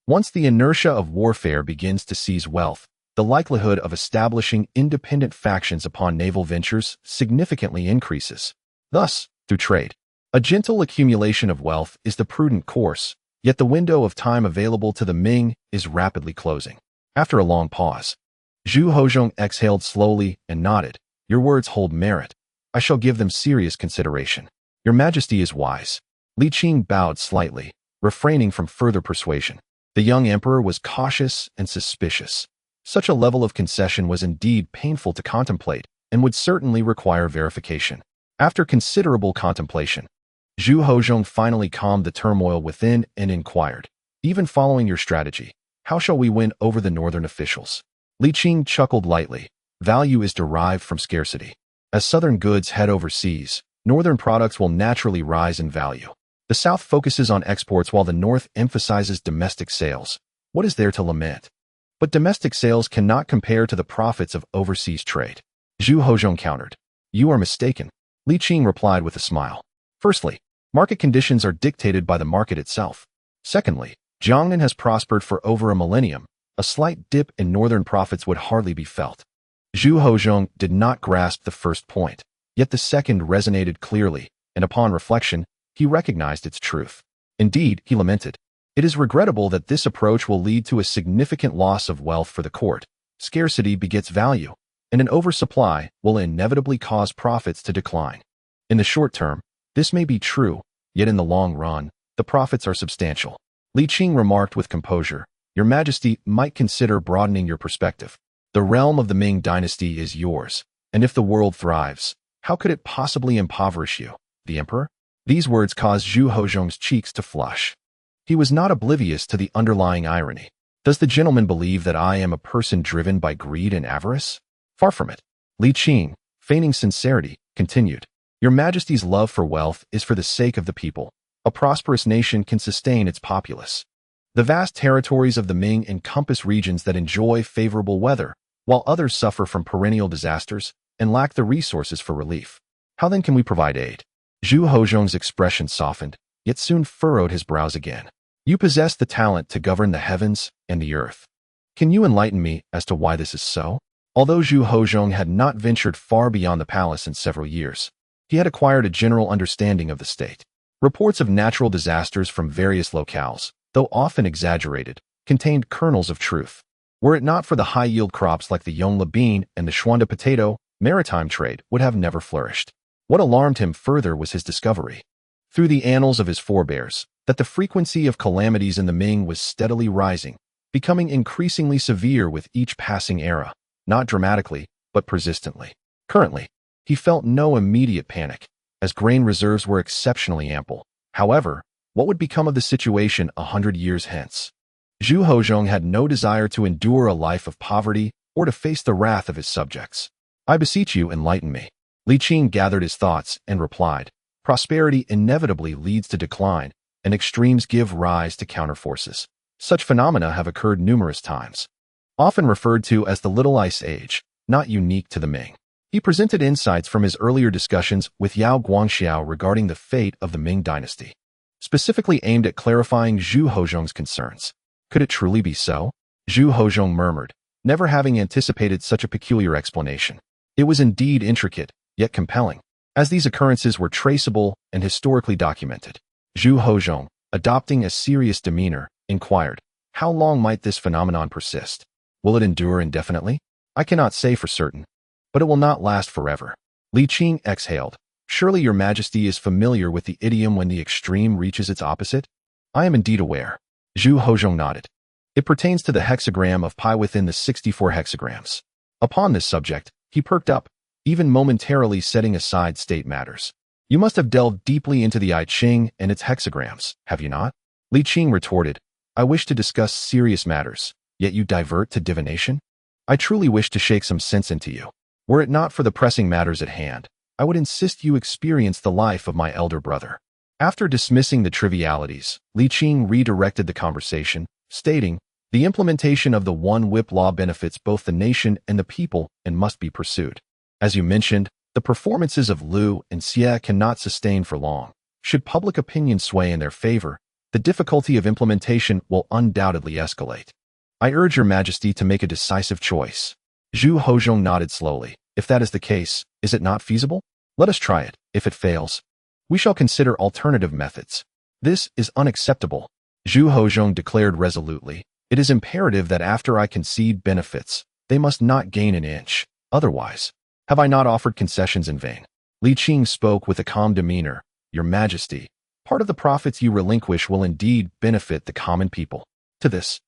A: Once the inertia of warfare begins to seize wealth, the likelihood of establishing independent factions upon naval ventures significantly increases. Thus, through trade, a gentle accumulation of wealth is the prudent course, yet the window of time available to the Ming is rapidly closing. After a long pause, Zhu Hozhong exhaled slowly and nodded. Your words hold merit. I shall give them serious consideration. Your Majesty is wise. Li Qing bowed slightly, refraining from further persuasion. The young emperor was cautious and suspicious. Such a level of concession was indeed painful to contemplate and would certainly require verification. After considerable contemplation, Zhu Hozhong finally calmed the turmoil within and inquired, even following your strategy, how shall we win over the northern officials? Li Qing chuckled lightly. Value is derived from scarcity. As southern goods head overseas, northern products will naturally rise in value. The south focuses on exports while the north emphasizes domestic sales. What is there to lament? But domestic sales cannot compare to the profits of overseas trade. Zhu Hozhong countered. You are mistaken. Li Qing replied with a smile. Firstly, market conditions are dictated by the market itself. Secondly, Jiangnan has prospered for over a millennium. A slight dip in northern profits would hardly be felt. Zhu Hozhong did not grasp the first point, yet the second resonated clearly, and upon reflection, he recognized its truth. Indeed, he lamented, it is regrettable that this approach will lead to a significant loss of wealth for the court. Scarcity begets value, and an oversupply will inevitably cause profits to decline. In the short term, this may be true, yet in the long run, the profits are substantial. Li Qing remarked with composure, Your Majesty might consider broadening your perspective. The realm of the Ming dynasty is yours, and if the world thrives, how could it possibly impoverish you, the emperor? These words caused Zhu Hozhong's cheeks to flush. He was not oblivious to the underlying irony. Does the gentleman believe that I am a person driven by greed and avarice? Far from it. Li Qing, feigning sincerity, continued. Your Majesty's love for wealth is for the sake of the people. A prosperous nation can sustain its populace. The vast territories of the Ming encompass regions that enjoy favorable weather, while others suffer from perennial disasters and lack the resources for relief. How then can we provide aid? Zhu Hozhong's expression softened, yet soon furrowed his brows again. You possess the talent to govern the heavens and the earth. Can you enlighten me as to why this is so? Although Zhu Hozhong had not ventured far beyond the palace in several years, he had acquired a general understanding of the state. Reports of natural disasters from various locales, though often exaggerated, contained kernels of truth. Were it not for the high-yield crops like the Yongla bean and the Xuanda potato, maritime trade would have never flourished. What alarmed him further was his discovery, through the annals of his forebears, that the frequency of calamities in the Ming was steadily rising, becoming increasingly severe with each passing era, not dramatically, but persistently. Currently, he felt no immediate panic, as grain reserves were exceptionally ample. However, what would become of the situation 100 years hence? Zhu Hozhong had no desire to endure a life of poverty or to face the wrath of his subjects? I beseech you, enlighten me. Li Qing gathered his thoughts and replied, prosperity inevitably leads to decline, and extremes give rise to counterforces. Such phenomena have occurred numerous times, often referred to as the Little Ice Age, not unique to the Ming. He presented insights from his earlier discussions with Yao Guangxiao regarding the fate of the Ming dynasty, specifically aimed at clarifying Zhu Hozhong's concerns. Could it truly be so? Zhu Hozhong murmured, never having anticipated such a peculiar explanation. It was indeed intricate, yet compelling, as these occurrences were traceable and historically documented. Zhu Hozhong, adopting a serious demeanor, inquired, how long might this phenomenon persist? Will it endure indefinitely? I cannot say for certain, but it will not last forever. Li Qing exhaled. Surely your majesty is familiar with the idiom when the extreme reaches its opposite? I am indeed aware. Zhu Hozhong nodded. It pertains to the hexagram of pi within the 64 hexagrams. Upon this subject, he perked up, even momentarily setting aside state matters. You must have delved deeply into the I Ching and its hexagrams, have you not? Li Qing retorted, I wish to discuss serious matters, yet you divert to divination? I truly wish to shake some sense into you. Were it not for the pressing matters at hand, I would insist you experience the life of my elder brother. After dismissing the trivialities, Li Qing redirected the conversation, stating, the implementation of the one whip law benefits both the nation and the people and must be pursued. As you mentioned, the performances of Lu and Xie cannot sustain for long. Should public opinion sway in their favor, the difficulty of implementation will undoubtedly escalate. I urge your majesty to make a decisive choice. Zhu Hozhong nodded slowly. If that is the case, is it not feasible? Let us try it. If it fails, we shall consider alternative methods. This is unacceptable. Zhu Hozhong declared resolutely. It is imperative that after I concede benefits, they must not gain an inch. Otherwise, have I not offered concessions in vain? Li Qing spoke with a calm demeanor. Your majesty, part of the profits you relinquish will indeed benefit the common people. To this,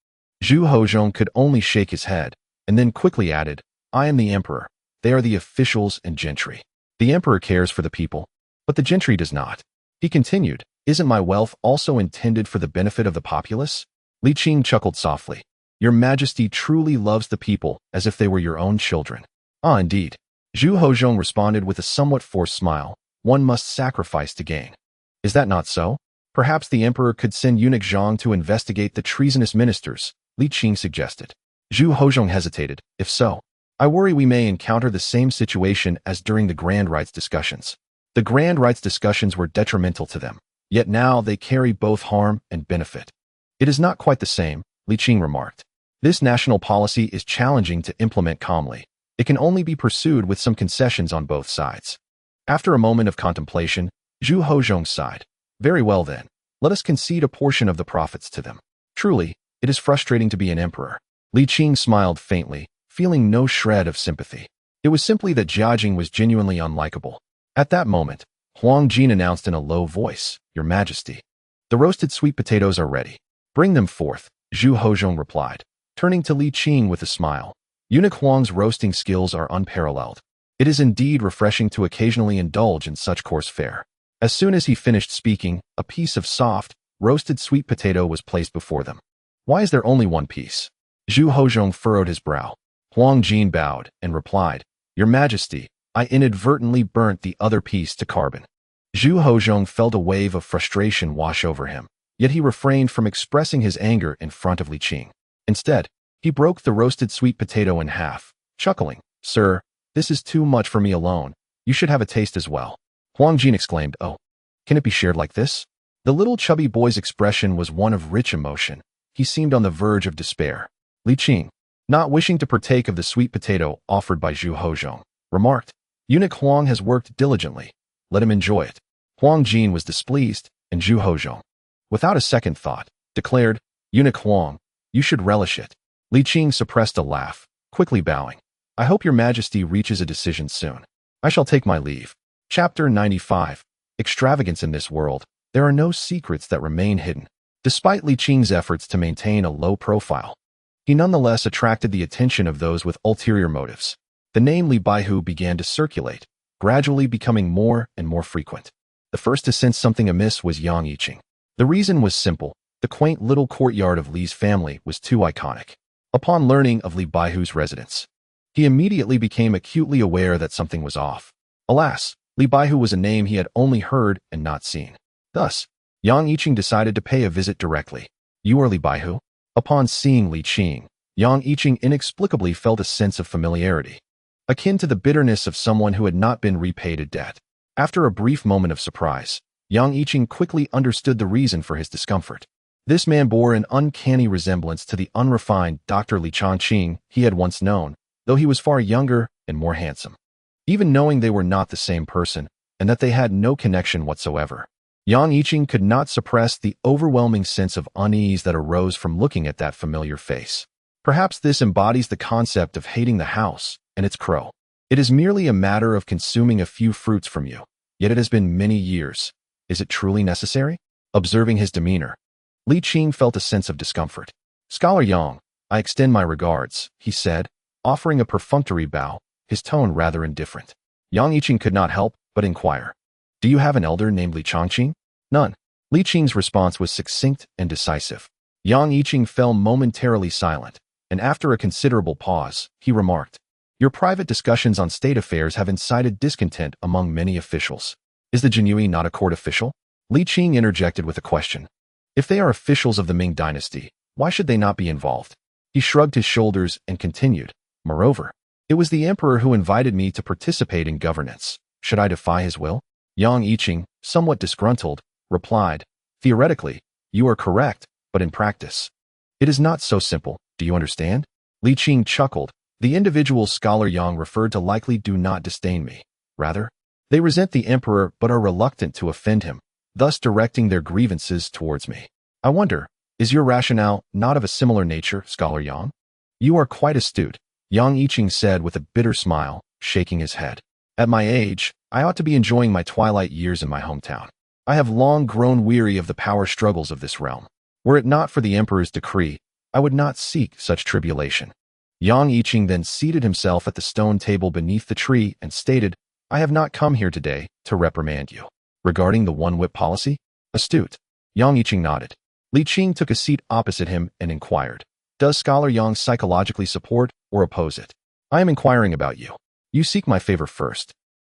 A: Zhu Hozhong could only shake his head, and then quickly added, I am the emperor. They are the officials and gentry. The emperor cares for the people, but the gentry does not. He continued, isn't my wealth also intended for the benefit of the populace? Li Qing chuckled softly. Your majesty truly loves the people as if they were your own children. Ah, indeed. Zhu Hozhong responded with a somewhat forced smile. One must sacrifice to gain. Is that not so? Perhaps the emperor could send eunuch Zhang to investigate the treasonous ministers, Li Qing suggested. Zhu Hozhong hesitated. If so, I worry we may encounter the same situation as during the grand rights discussions. The grand rights discussions were detrimental to them, yet now they carry both harm and benefit. It is not quite the same, Li Qing remarked. This national policy is challenging to implement calmly. It can only be pursued with some concessions on both sides. After a moment of contemplation, Zhu Hozhong sighed. Very well then, let us concede a portion of the profits to them. Truly, it is frustrating to be an emperor. Li Qing smiled faintly, feeling no shred of sympathy. It was simply that Jiajing was genuinely unlikable. At that moment, Huang Jin announced in a low voice, Your Majesty, the roasted sweet potatoes are ready. Bring them forth, Zhu Hozhong replied, turning to Li Qing with a smile. Eunuch Huang's roasting skills are unparalleled. It is indeed refreshing to occasionally indulge in such coarse fare. As soon as he finished speaking, a piece of soft, roasted sweet potato was placed before them. Why is there only one piece? Zhu Hozhong furrowed his brow. Huang Jin bowed and replied, Your Majesty, I inadvertently burnt the other piece to carbon. Zhu Hozhong felt a wave of frustration wash over him, yet he refrained from expressing his anger in front of Li Qing. Instead, he broke the roasted sweet potato in half, chuckling, Sir, this is too much for me alone. You should have a taste as well. Huang Jin exclaimed, Oh, can it be shared like this? The little chubby boy's expression was one of rich emotion. He seemed on the verge of despair. Li Qing, not wishing to partake of the sweet potato offered by Zhu Hozhong, remarked, Eunuch Huang has worked diligently. Let him enjoy it. Huang Jin was displeased, and Zhu Hozhong, without a second thought, declared, Eunuch Huang, you should relish it. Li Qing suppressed a laugh, quickly bowing. I hope your majesty reaches a decision soon. I shall take my leave. Chapter 95. Extravagance in this world. There are no secrets that remain hidden. Despite Li Qing's efforts to maintain a low profile, he nonetheless attracted the attention of those with ulterior motives. The name Li Baihu began to circulate, gradually becoming more and more frequent. The first to sense something amiss was Yang Yiqing. The reason was simple. The quaint little courtyard of Li's family was too iconic. Upon learning of Li Baihu's residence, He immediately became acutely aware that something was off. Alas, Li Baihu was a name he had only heard and not seen. Thus, Yang Yiqing decided to pay a visit directly. "You are Li Baihu?" Upon seeing Li Qing, Yang Yiqing inexplicably felt a sense of familiarity, akin to the bitterness of someone who had not been repaid a debt. After a brief moment of surprise, Yang Yiqing quickly understood the reason for his discomfort. This man bore an uncanny resemblance to the unrefined Dr. Li Qing he had once known, though he was far younger and more handsome. Even knowing they were not the same person, and that they had no connection whatsoever, Yang Yiqing could not suppress the overwhelming sense of unease that arose from looking at that familiar face. Perhaps this embodies the concept of hating the house and its crow. It is merely a matter of consuming a few fruits from you, yet it has been many years. Is it truly necessary? Observing his demeanor, Li Qing felt a sense of discomfort. "Scholar Yang, I extend my regards," he said, offering a perfunctory bow, his tone rather indifferent. Yang Yiqing could not help but inquire, "Do you have an elder named Li Qing?" "None." Li Qing's response was succinct and decisive. Yang Yiqing fell momentarily silent, and after a considerable pause, he remarked, "Your private discussions on state affairs have incited discontent among many officials. Is the Jinyui not a court official?" Li Qing interjected with a question. "If they are officials of the Ming dynasty, why should they not be involved?" He shrugged his shoulders and continued, "Moreover, it was the emperor who invited me to participate in governance. Should I defy his will?" Yang Yiqing, somewhat disgruntled, replied, "Theoretically, you are correct, but in practice, it is not so simple. Do you understand?" Li Qing chuckled. "The individuals Scholar Yang referred to likely do not disdain me. Rather, they resent the emperor but are reluctant to offend him, thus directing their grievances towards me. I wonder, is your rationale not of a similar nature, Scholar Yang?" "You are quite astute," Yang Yiqing said with a bitter smile, shaking his head. "At my age, I ought to be enjoying my twilight years in my hometown. I have long grown weary of the power struggles of this realm. Were it not for the emperor's decree, I would not seek such tribulation." Yang Yiqing then seated himself at the stone table beneath the tree and stated, "I have not come here today to reprimand you. Regarding the one-whip policy?" "Astute." Yang Yiqing nodded. Li Qing took a seat opposite him and inquired, "Does Scholar Yang psychologically support or oppose it?" "I am inquiring about you. You seek my favor first.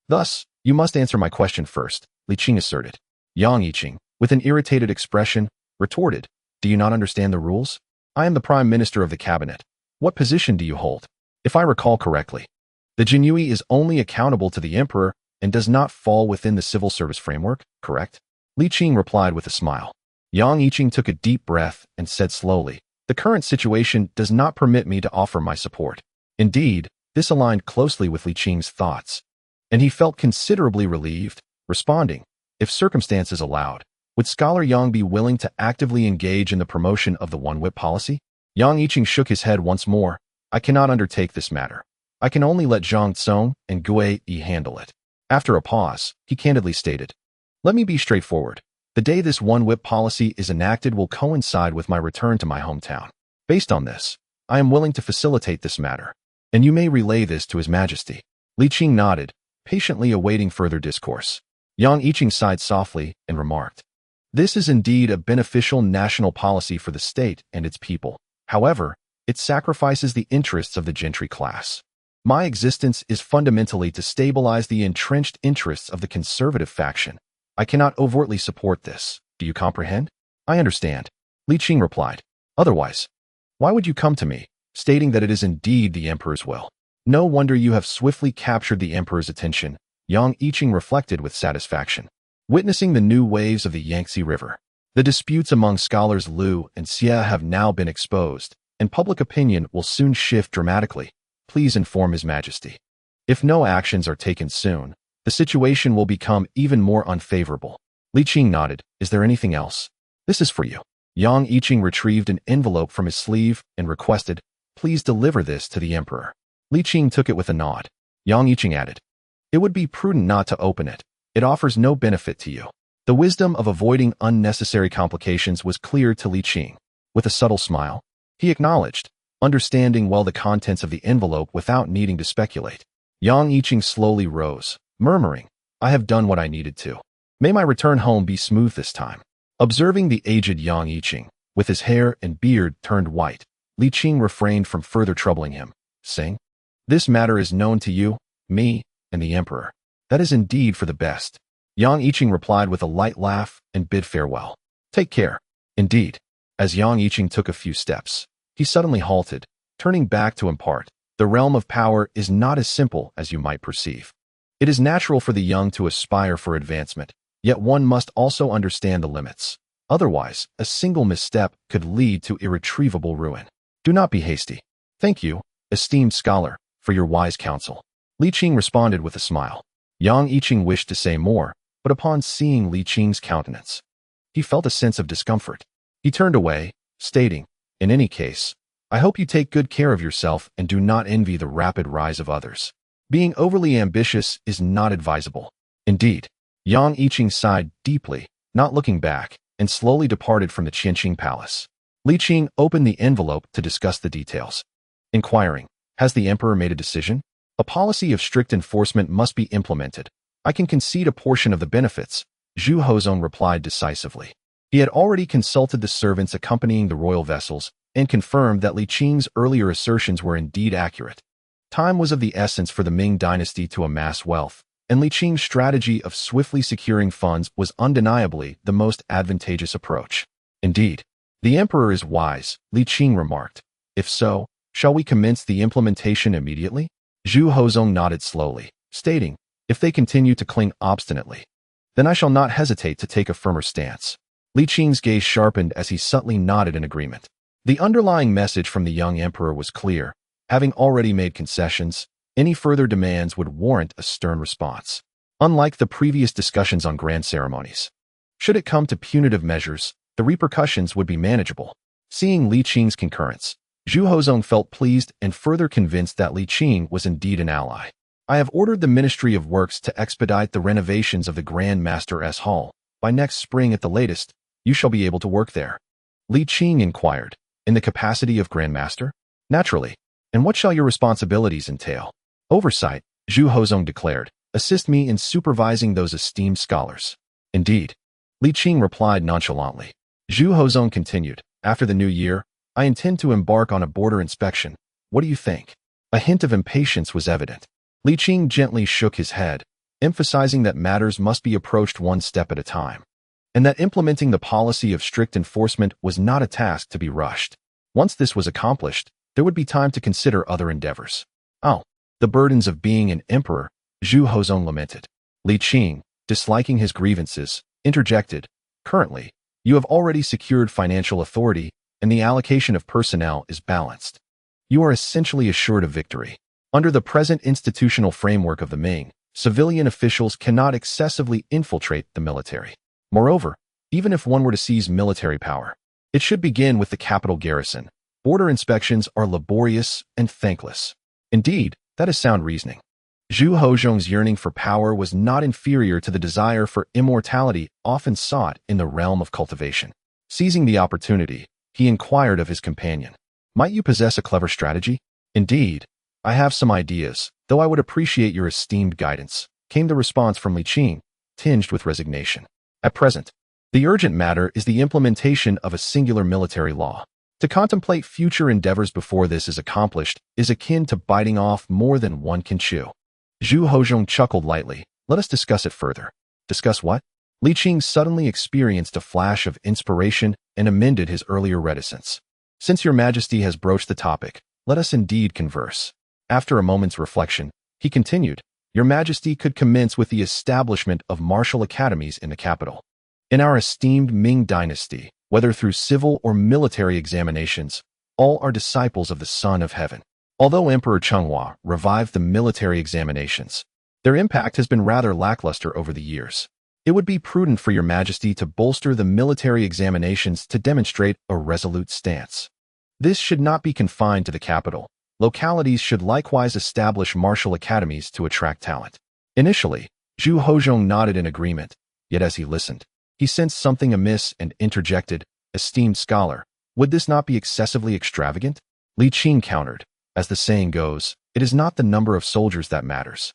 A: Thus, you must answer my question first," Li Qing asserted. Yang Yiqing, with an irritated expression, retorted, "Do you not understand the rules? I am the Prime Minister of the Cabinet. What position do you hold?" "If I recall correctly, the Jinyui is only accountable to the emperor and does not fall within the civil service framework, correct?" Li Qing replied with a smile. Yang Yiqing took a deep breath and said slowly, "The current situation does not permit me to offer my support." Indeed, this aligned closely with Li Qing's thoughts, and he felt considerably relieved, responding, "If circumstances allowed, would Scholar Yang be willing to actively engage in the promotion of the one-whip policy?" Yang Yiqing shook his head once more. "I cannot undertake this matter. I can only let Zhang Cong and Xue'er handle it." After a pause, he candidly stated, "Let me be straightforward. The day this one-whip policy is enacted will coincide with my return to my hometown. Based on this, I am willing to facilitate this matter, and you may relay this to His Majesty." Li Qing nodded, patiently awaiting further discourse. Yang Yiqing sighed softly and remarked, "This is indeed a beneficial national policy for the state and its people. However, it sacrifices the interests of the gentry class. My existence is fundamentally to stabilize the entrenched interests of the conservative faction. I cannot overtly support this. Do you comprehend?" "I understand," Li Qing replied. "Otherwise, why would you come to me, stating that it is indeed the emperor's will?" "No wonder you have swiftly captured the emperor's attention," Yang Yiqing reflected with satisfaction. Witnessing the new waves of the Yangtze River, the disputes among scholars Liu and Xie have now been exposed, and public opinion will soon shift dramatically. Please inform His Majesty. If no actions are taken soon, the situation will become even more unfavorable." Li Qing nodded. "Is there anything else?" "This is for you." Yang Yiqing retrieved an envelope from his sleeve and requested, "Please deliver this to the emperor." Li Qing took it with a nod. Yang Yiqing added, "It would be prudent not to open it. It offers no benefit to you." The wisdom of avoiding unnecessary complications was clear to Li Qing. With a subtle smile, he acknowledged, understanding well the contents of the envelope without needing to speculate. Yang Yiqing slowly rose, murmuring, "I have done what I needed to. May my return home be smooth this time." Observing the aged Yang Yiqing, with his hair and beard turned white, Li Qing refrained from further troubling him, saying, This matter is known to you, me, and the emperor. That is indeed for the best. Yang Yiqing replied with a light laugh and bid farewell. Take care. Indeed. As Yang Yiqing took a few steps, he suddenly halted, turning back to impart. The realm of power is not as simple as you might perceive. It is natural for the young to aspire for advancement, yet one must also understand the limits. Otherwise, a single misstep could lead to irretrievable ruin. Do not be hasty. Thank you, esteemed scholar, for your wise counsel. Li Qing responded with a smile. Yang Yiqing wished to say more, but upon seeing Li Qing's countenance, he felt a sense of discomfort. He turned away, stating, in any case, I hope you take good care of yourself and do not envy the rapid rise of others. Being overly ambitious is not advisable. Indeed. Yang Yiqing sighed deeply, not looking back, and slowly departed from the Qianqing palace. Li Qing opened the envelope to discuss the details. Inquiring, has the emperor made a decision? A policy of strict enforcement must be implemented. I can concede a portion of the benefits, Zhu Hozong replied decisively. He had already consulted the servants accompanying the royal vessels and confirmed that Li Qing's earlier assertions were indeed accurate. Time was of the essence for the Ming dynasty to amass wealth, and Li Qing's strategy of swiftly securing funds was undeniably the most advantageous approach. Indeed, the emperor is wise, Li Qing remarked. If so, shall we commence the implementation immediately? Zhu Hozong nodded slowly, stating, if they continue to cling obstinately, then I shall not hesitate to take a firmer stance. Li Qing's gaze sharpened as he subtly nodded in agreement. The underlying message from the young emperor was clear. Having already made concessions, any further demands would warrant a stern response. Unlike the previous discussions on grand ceremonies, should it come to punitive measures, the repercussions would be manageable. Seeing Li Qing's concurrence, Zhu Hozong felt pleased and further convinced that Li Qing was indeed an ally. I have ordered the Ministry of Works to expedite the renovations of the Grand Master's Hall. By next spring at the latest, you shall be able to work there. Li Qing inquired, in the capacity of Grand Master? Naturally. And what shall your responsibilities entail? Oversight, Zhu Hozong declared. Assist me in supervising those esteemed scholars. Indeed. Li Qing replied nonchalantly. Zhu Hozong continued, after the new year, I intend to embark on a border inspection. What do you think? A hint of impatience was evident. Li Qing gently shook his head, emphasizing that matters must be approached one step at a time, and that implementing the policy of strict enforcement was not a task to be rushed. Once this was accomplished, there would be time to consider other endeavors. Oh, the burdens of being an emperor, Zhu Hozong lamented. Li Qing, disliking his grievances, interjected, currently, you have already secured financial authority, and the allocation of personnel is balanced. You are essentially assured of victory. Under the present institutional framework of the Ming, civilian officials cannot excessively infiltrate the military. Moreover, even if one were to seize military power, it should begin with the capital garrison. Border inspections are laborious and thankless. Indeed, that is sound reasoning. Zhu Hozong's yearning for power was not inferior to the desire for immortality often sought in the realm of cultivation. Seizing the opportunity, he inquired of his companion, might you possess a clever strategy? Indeed, I have some ideas, though I would appreciate your esteemed guidance, came the response from Li Qing, tinged with resignation. At present, the urgent matter is the implementation of a singular military law. To contemplate future endeavors before this is accomplished is akin to biting off more than one can chew. Zhu Hozong chuckled lightly. Let us discuss it further. Discuss what? Li Qing suddenly experienced a flash of inspiration and amended his earlier reticence. Since your majesty has broached the topic, let us indeed converse. After a moment's reflection, he continued, your majesty could commence with the establishment of martial academies in the capital. In our esteemed Ming dynasty, whether through civil or military examinations, all are disciples of the Son of Heaven. Although Emperor Chenghua revived the military examinations, their impact has been rather lackluster over the years. It would be prudent for your majesty to bolster the military examinations to demonstrate a resolute stance. This should not be confined to the capital. Localities should likewise establish martial academies to attract talent. Initially, Zhu Hozong nodded in agreement, yet as he listened, he sensed something amiss and interjected, esteemed scholar, would this not be excessively extravagant? Li Qing countered, as the saying goes, it is not the number of soldiers that matters,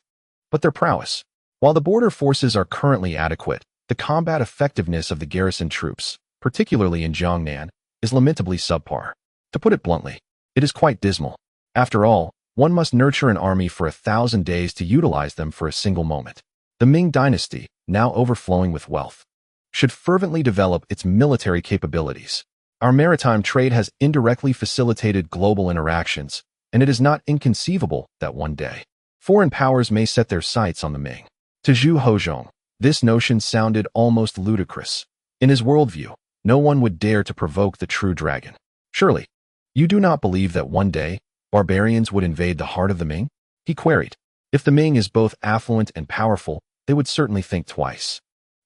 A: but their prowess. While the border forces are currently adequate, the combat effectiveness of the garrison troops, particularly in Jiangnan, is lamentably subpar. To put it bluntly, it is quite dismal. After all, One must nurture an army for 1,000 days to utilize them for a single moment. The Ming dynasty, now overflowing with wealth, should fervently develop its military capabilities. Our maritime trade has indirectly facilitated global interactions, and it is not inconceivable that one day foreign powers may set their sights on the Ming. To Zhu Hozhong, this notion sounded almost ludicrous. In his worldview, no one would dare to provoke the true dragon. Surely, you do not believe that one day barbarians would invade the heart of the Ming? He queried. If the Ming is both affluent and powerful, they would certainly think twice.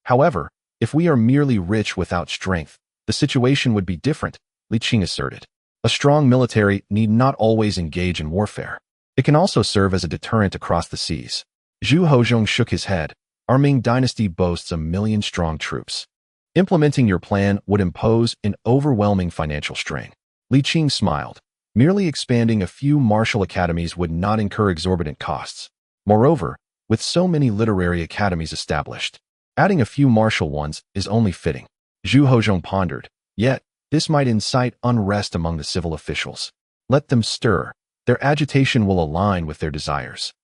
A: However, if we are merely rich without strength, the situation would be different, Li Qing asserted. A strong military need not always engage in warfare. It can also serve as a deterrent across the seas. Zhu Hozhong shook his head. Our Ming dynasty boasts 1,000,000-strong troops. Implementing your plan would impose an overwhelming financial strain. Li Qing smiled. Merely expanding a few martial academies would not incur exorbitant costs. Moreover, with so many literary academies established, adding a few martial ones is only fitting. Zhu Hozhong pondered. Yet, this might incite unrest among the civil officials. Let them stir. Their agitation will align with their desires.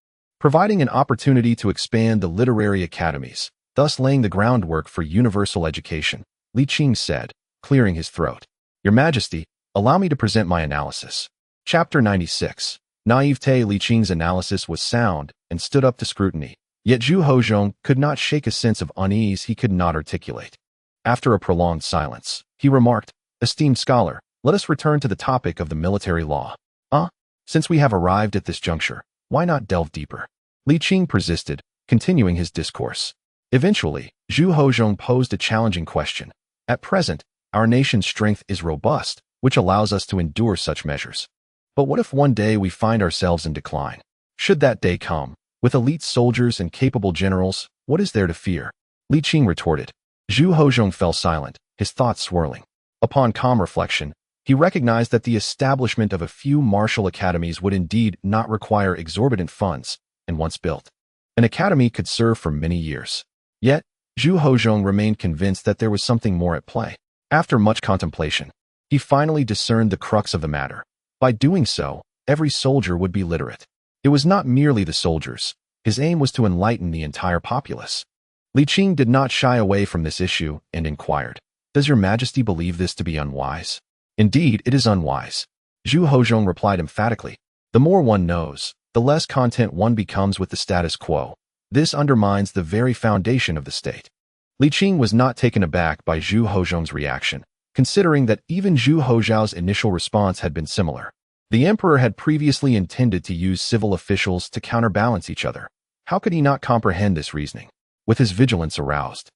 A: Providing an opportunity to expand the literary academies, thus laying the groundwork for universal education, Li Qing said, clearing his throat. Your Majesty, allow me to present my analysis. Chapter 96. Naivete. Li Qing's analysis was sound and stood up to scrutiny, yet Zhu Hozhong could not shake a sense of unease he could not articulate. After a prolonged silence, he remarked, Esteemed scholar, let us return to the topic of the military law. Since we have arrived at this juncture, why not delve deeper? Li Qing persisted, continuing his discourse. Eventually, Zhu Hozhong posed a challenging question. At present, our nation's strength is robust, which allows us to endure such measures. But what if one day we find ourselves in decline? Should that day come, with elite soldiers and capable generals, what is there to fear? Li Qing retorted. Zhu Hozhong fell silent, his thoughts swirling. Upon calm reflection, he recognized that the establishment of a few martial academies would indeed not require exorbitant funds, and once built, an academy could serve for many years. Yet, Zhu Hozhong remained convinced that there was something more at play. After much contemplation, he finally discerned the crux of the matter. By doing so, every soldier would be literate. It was not merely the soldiers. His aim was to enlighten the entire populace. Li Qing did not shy away from this issue and inquired, Does your Majesty believe this to be unwise? Indeed, it is unwise. Zhu Hozhong replied emphatically. The more one knows, the less content one becomes with the status quo. This undermines the very foundation of the state. Li Qing was not taken aback by Zhu Hozhong's reaction, considering that even Zhu Hozhao's initial response had been similar. The emperor had previously intended to use civil officials to counterbalance each other. How could he not comprehend this reasoning? With his vigilance aroused,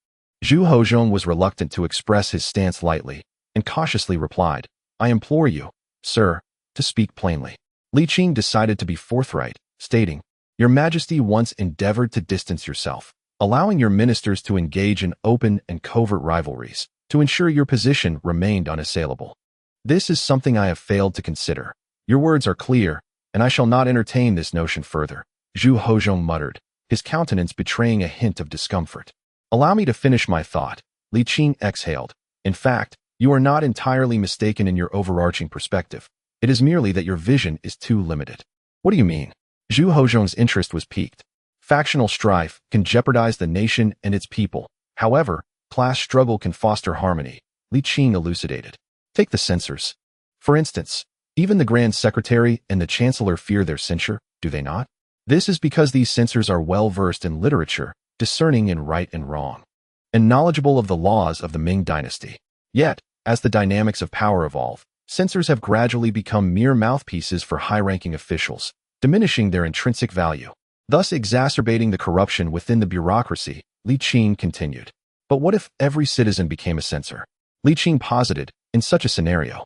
A: Zhu Hozhong was reluctant to express his stance lightly, and cautiously replied, I implore you, sir, to speak plainly. Li Qing decided to be forthright, stating, Your Majesty once endeavored to distance yourself, allowing your ministers to engage in open and covert rivalries, to ensure your position remained unassailable. This is something I have failed to consider. Your words are clear, and I shall not entertain this notion further. Zhu Hozhong muttered, his countenance betraying a hint of discomfort. Allow me to finish my thought. Li Qing exhaled. In fact, you are not entirely mistaken in your overarching perspective. It is merely that your vision is too limited. What do you mean? Zhu Hozhong's interest was piqued. Factional strife can jeopardize the nation and its people. However, class struggle can foster harmony, Li Qing elucidated. Take the censors. For instance, even the Grand Secretary and the Chancellor fear their censure, do they not? This is because these censors are well-versed in literature, discerning in right and wrong, and knowledgeable of the laws of the Ming dynasty. Yet, as the dynamics of power evolve, censors have gradually become mere mouthpieces for high-ranking officials, diminishing their intrinsic value, thus exacerbating the corruption within the bureaucracy, Li Qing continued. But what if every citizen became a censor? Li Qing posited, in such a scenario,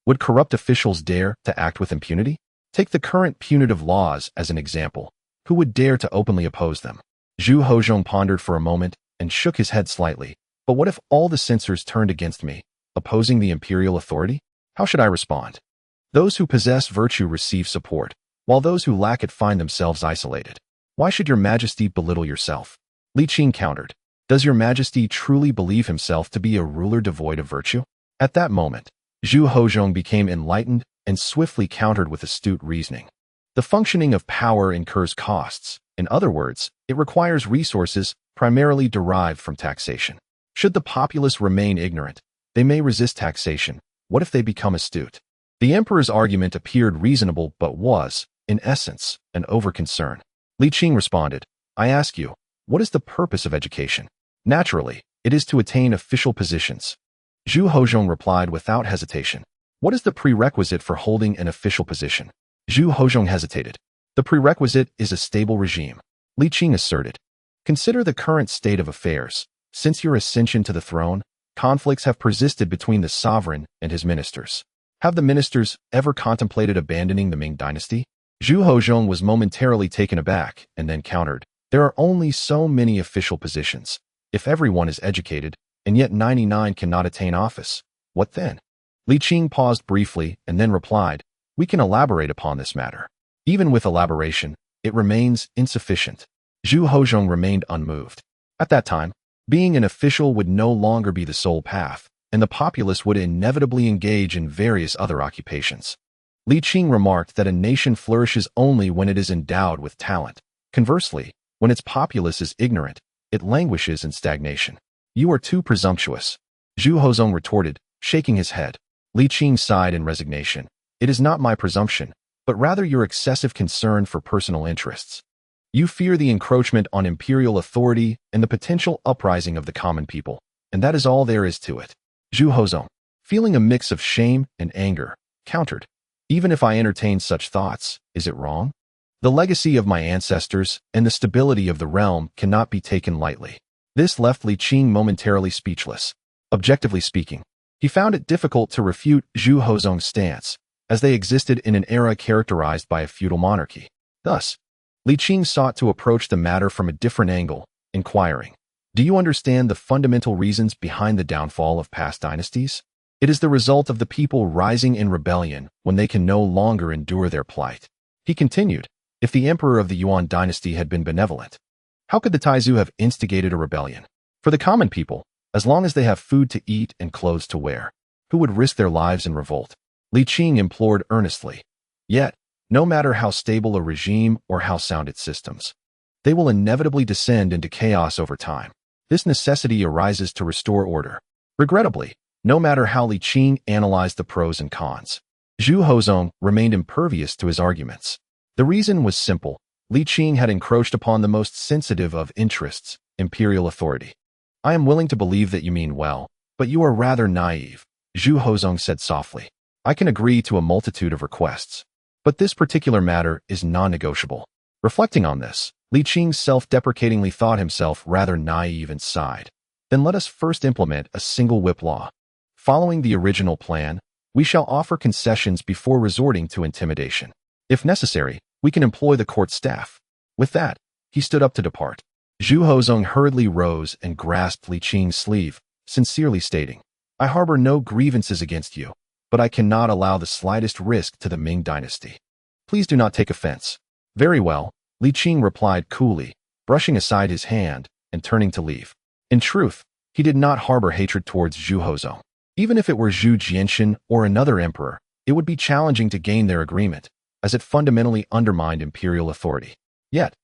A: would corrupt officials dare to act with impunity? Take the current punitive laws as an example. Who would dare to openly oppose them? Zhu Hozhong pondered for a moment and shook his head slightly. But what if all the censors turned against me, opposing the imperial authority? How should I respond? Those who possess virtue receive support, while those who lack it find themselves isolated. Why should your Majesty belittle yourself? Li Qing countered. Does your Majesty truly believe himself to be a ruler devoid of virtue? At that moment, Zhu Hozhong became enlightened and swiftly countered with astute reasoning. The functioning of power incurs costs. In other words, it requires resources primarily derived from taxation. Should the populace remain ignorant, they may resist taxation. What if they become astute? The emperor's argument appeared reasonable but was, in essence, an overconcern. Li Qing responded, I ask you, what is the purpose of education? Naturally, it is to attain official positions. Zhu Hozhong replied without hesitation. What is the prerequisite for holding an official position? Zhu Hozhong hesitated. The prerequisite is a stable regime. Li Qing asserted. Consider the current state of affairs. Since your ascension to the throne, conflicts have persisted between the sovereign and his ministers. Have the ministers ever contemplated abandoning the Ming dynasty? Zhu Hozhong was momentarily taken aback and then countered. There are only so many official positions. If everyone is educated, and yet 99 cannot attain office, what then? Li Qing paused briefly and then replied, we can elaborate upon this matter. Even with elaboration, it remains insufficient. Zhu Hozhong remained unmoved. At that time, being an official would no longer be the sole path, and the populace would inevitably engage in various other occupations. Li Qing remarked that a nation flourishes only when it is endowed with talent. Conversely, when its populace is ignorant, it languishes in stagnation. You are too presumptuous. Zhu Hozhong retorted, shaking his head. Li Qing sighed in resignation. It is not my presumption, but rather your excessive concern for personal interests. You fear the encroachment on imperial authority and the potential uprising of the common people, and that is all there is to it. Zhu Hozhong, feeling a mix of shame and anger, countered. Even if I entertain such thoughts, is it wrong? The legacy of my ancestors and the stability of the realm cannot be taken lightly. This left Li Qing momentarily speechless. Objectively speaking, he found it difficult to refute Zhu Hozhong's stance, as they existed in an era characterized by a feudal monarchy. Thus, Li Qing sought to approach the matter from a different angle, inquiring, do you understand the fundamental reasons behind the downfall of past dynasties? It is the result of the people rising in rebellion when they can no longer endure their plight. He continued, if the emperor of the Yuan dynasty had been benevolent, how could the Taizu have instigated a rebellion? For the common people, as long as they have food to eat and clothes to wear, who would risk their lives in revolt? Li Qing implored earnestly. Yet, no matter how stable a regime or how sound its systems, they will inevitably descend into chaos over time. This necessity arises to restore order. Regrettably, no matter how Li Qing analyzed the pros and cons, Zhu Hozhong remained impervious to his arguments. The reason was simple. Li Qing had encroached upon the most sensitive of interests, imperial authority. I am willing to believe that you mean well, but you are rather naive, Zhu Hozhong said softly. I can agree to a multitude of requests, but this particular matter is non-negotiable. Reflecting on this, Li Qing self-deprecatingly thought himself rather naive and sighed. Then let us first implement a single whip law. Following the original plan, we shall offer concessions before resorting to intimidation. If necessary, we can employ the court staff. With that, he stood up to depart. Zhu Hozhong hurriedly rose and grasped Li Qing's sleeve, sincerely stating, I harbor no grievances against you, but I cannot allow the slightest risk to the Ming dynasty. Please do not take offense. Very well, Li Qing replied coolly, brushing aside his hand and turning to leave. In truth, he did not harbor hatred towards Zhu Hozhong. Even if it were Zhu Jianxin or another emperor, it would be challenging to gain their agreement, as it fundamentally undermined imperial authority. Yet,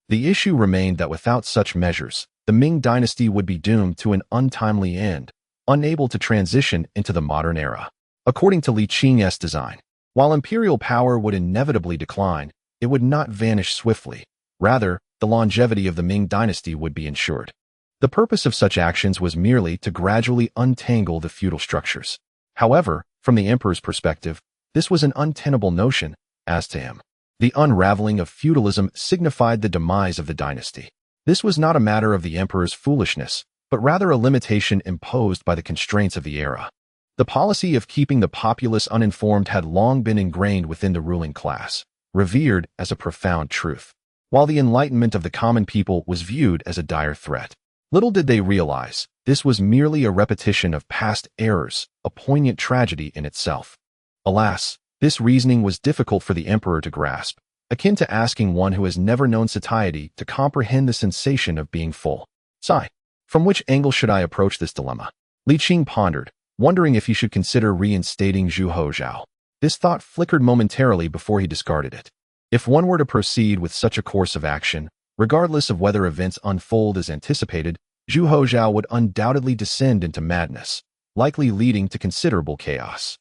A: the issue remained that without such measures, the Ming dynasty would be doomed to an untimely end, unable to transition into the modern era. According to Li Qing's design, while imperial power would inevitably decline, it would not vanish swiftly. Rather, the longevity of the Ming dynasty would be ensured. The purpose of such actions was merely to gradually untangle the feudal structures. However, from the emperor's perspective, this was an untenable notion. As to him, the unraveling of feudalism signified the demise of the dynasty. This was not a matter of the emperor's foolishness, but rather a limitation imposed by the constraints of the era. The policy of keeping the populace uninformed had long been ingrained within the ruling class, revered as a profound truth, while the enlightenment of the common people was viewed as a dire threat. Little did they realize, this was merely a repetition of past errors, a poignant tragedy in itself. Alas, this reasoning was difficult for the emperor to grasp, akin to asking one who has never known satiety to comprehend the sensation of being full. Sigh. From which angle should I approach this dilemma? Li Qing pondered, wondering if he should consider reinstating Zhu Hozhong. This thought flickered momentarily before he discarded it. If one were to proceed with such a course of action, regardless of whether events unfold as anticipated, Zhu Hozhao would undoubtedly descend into madness, likely leading to considerable chaos.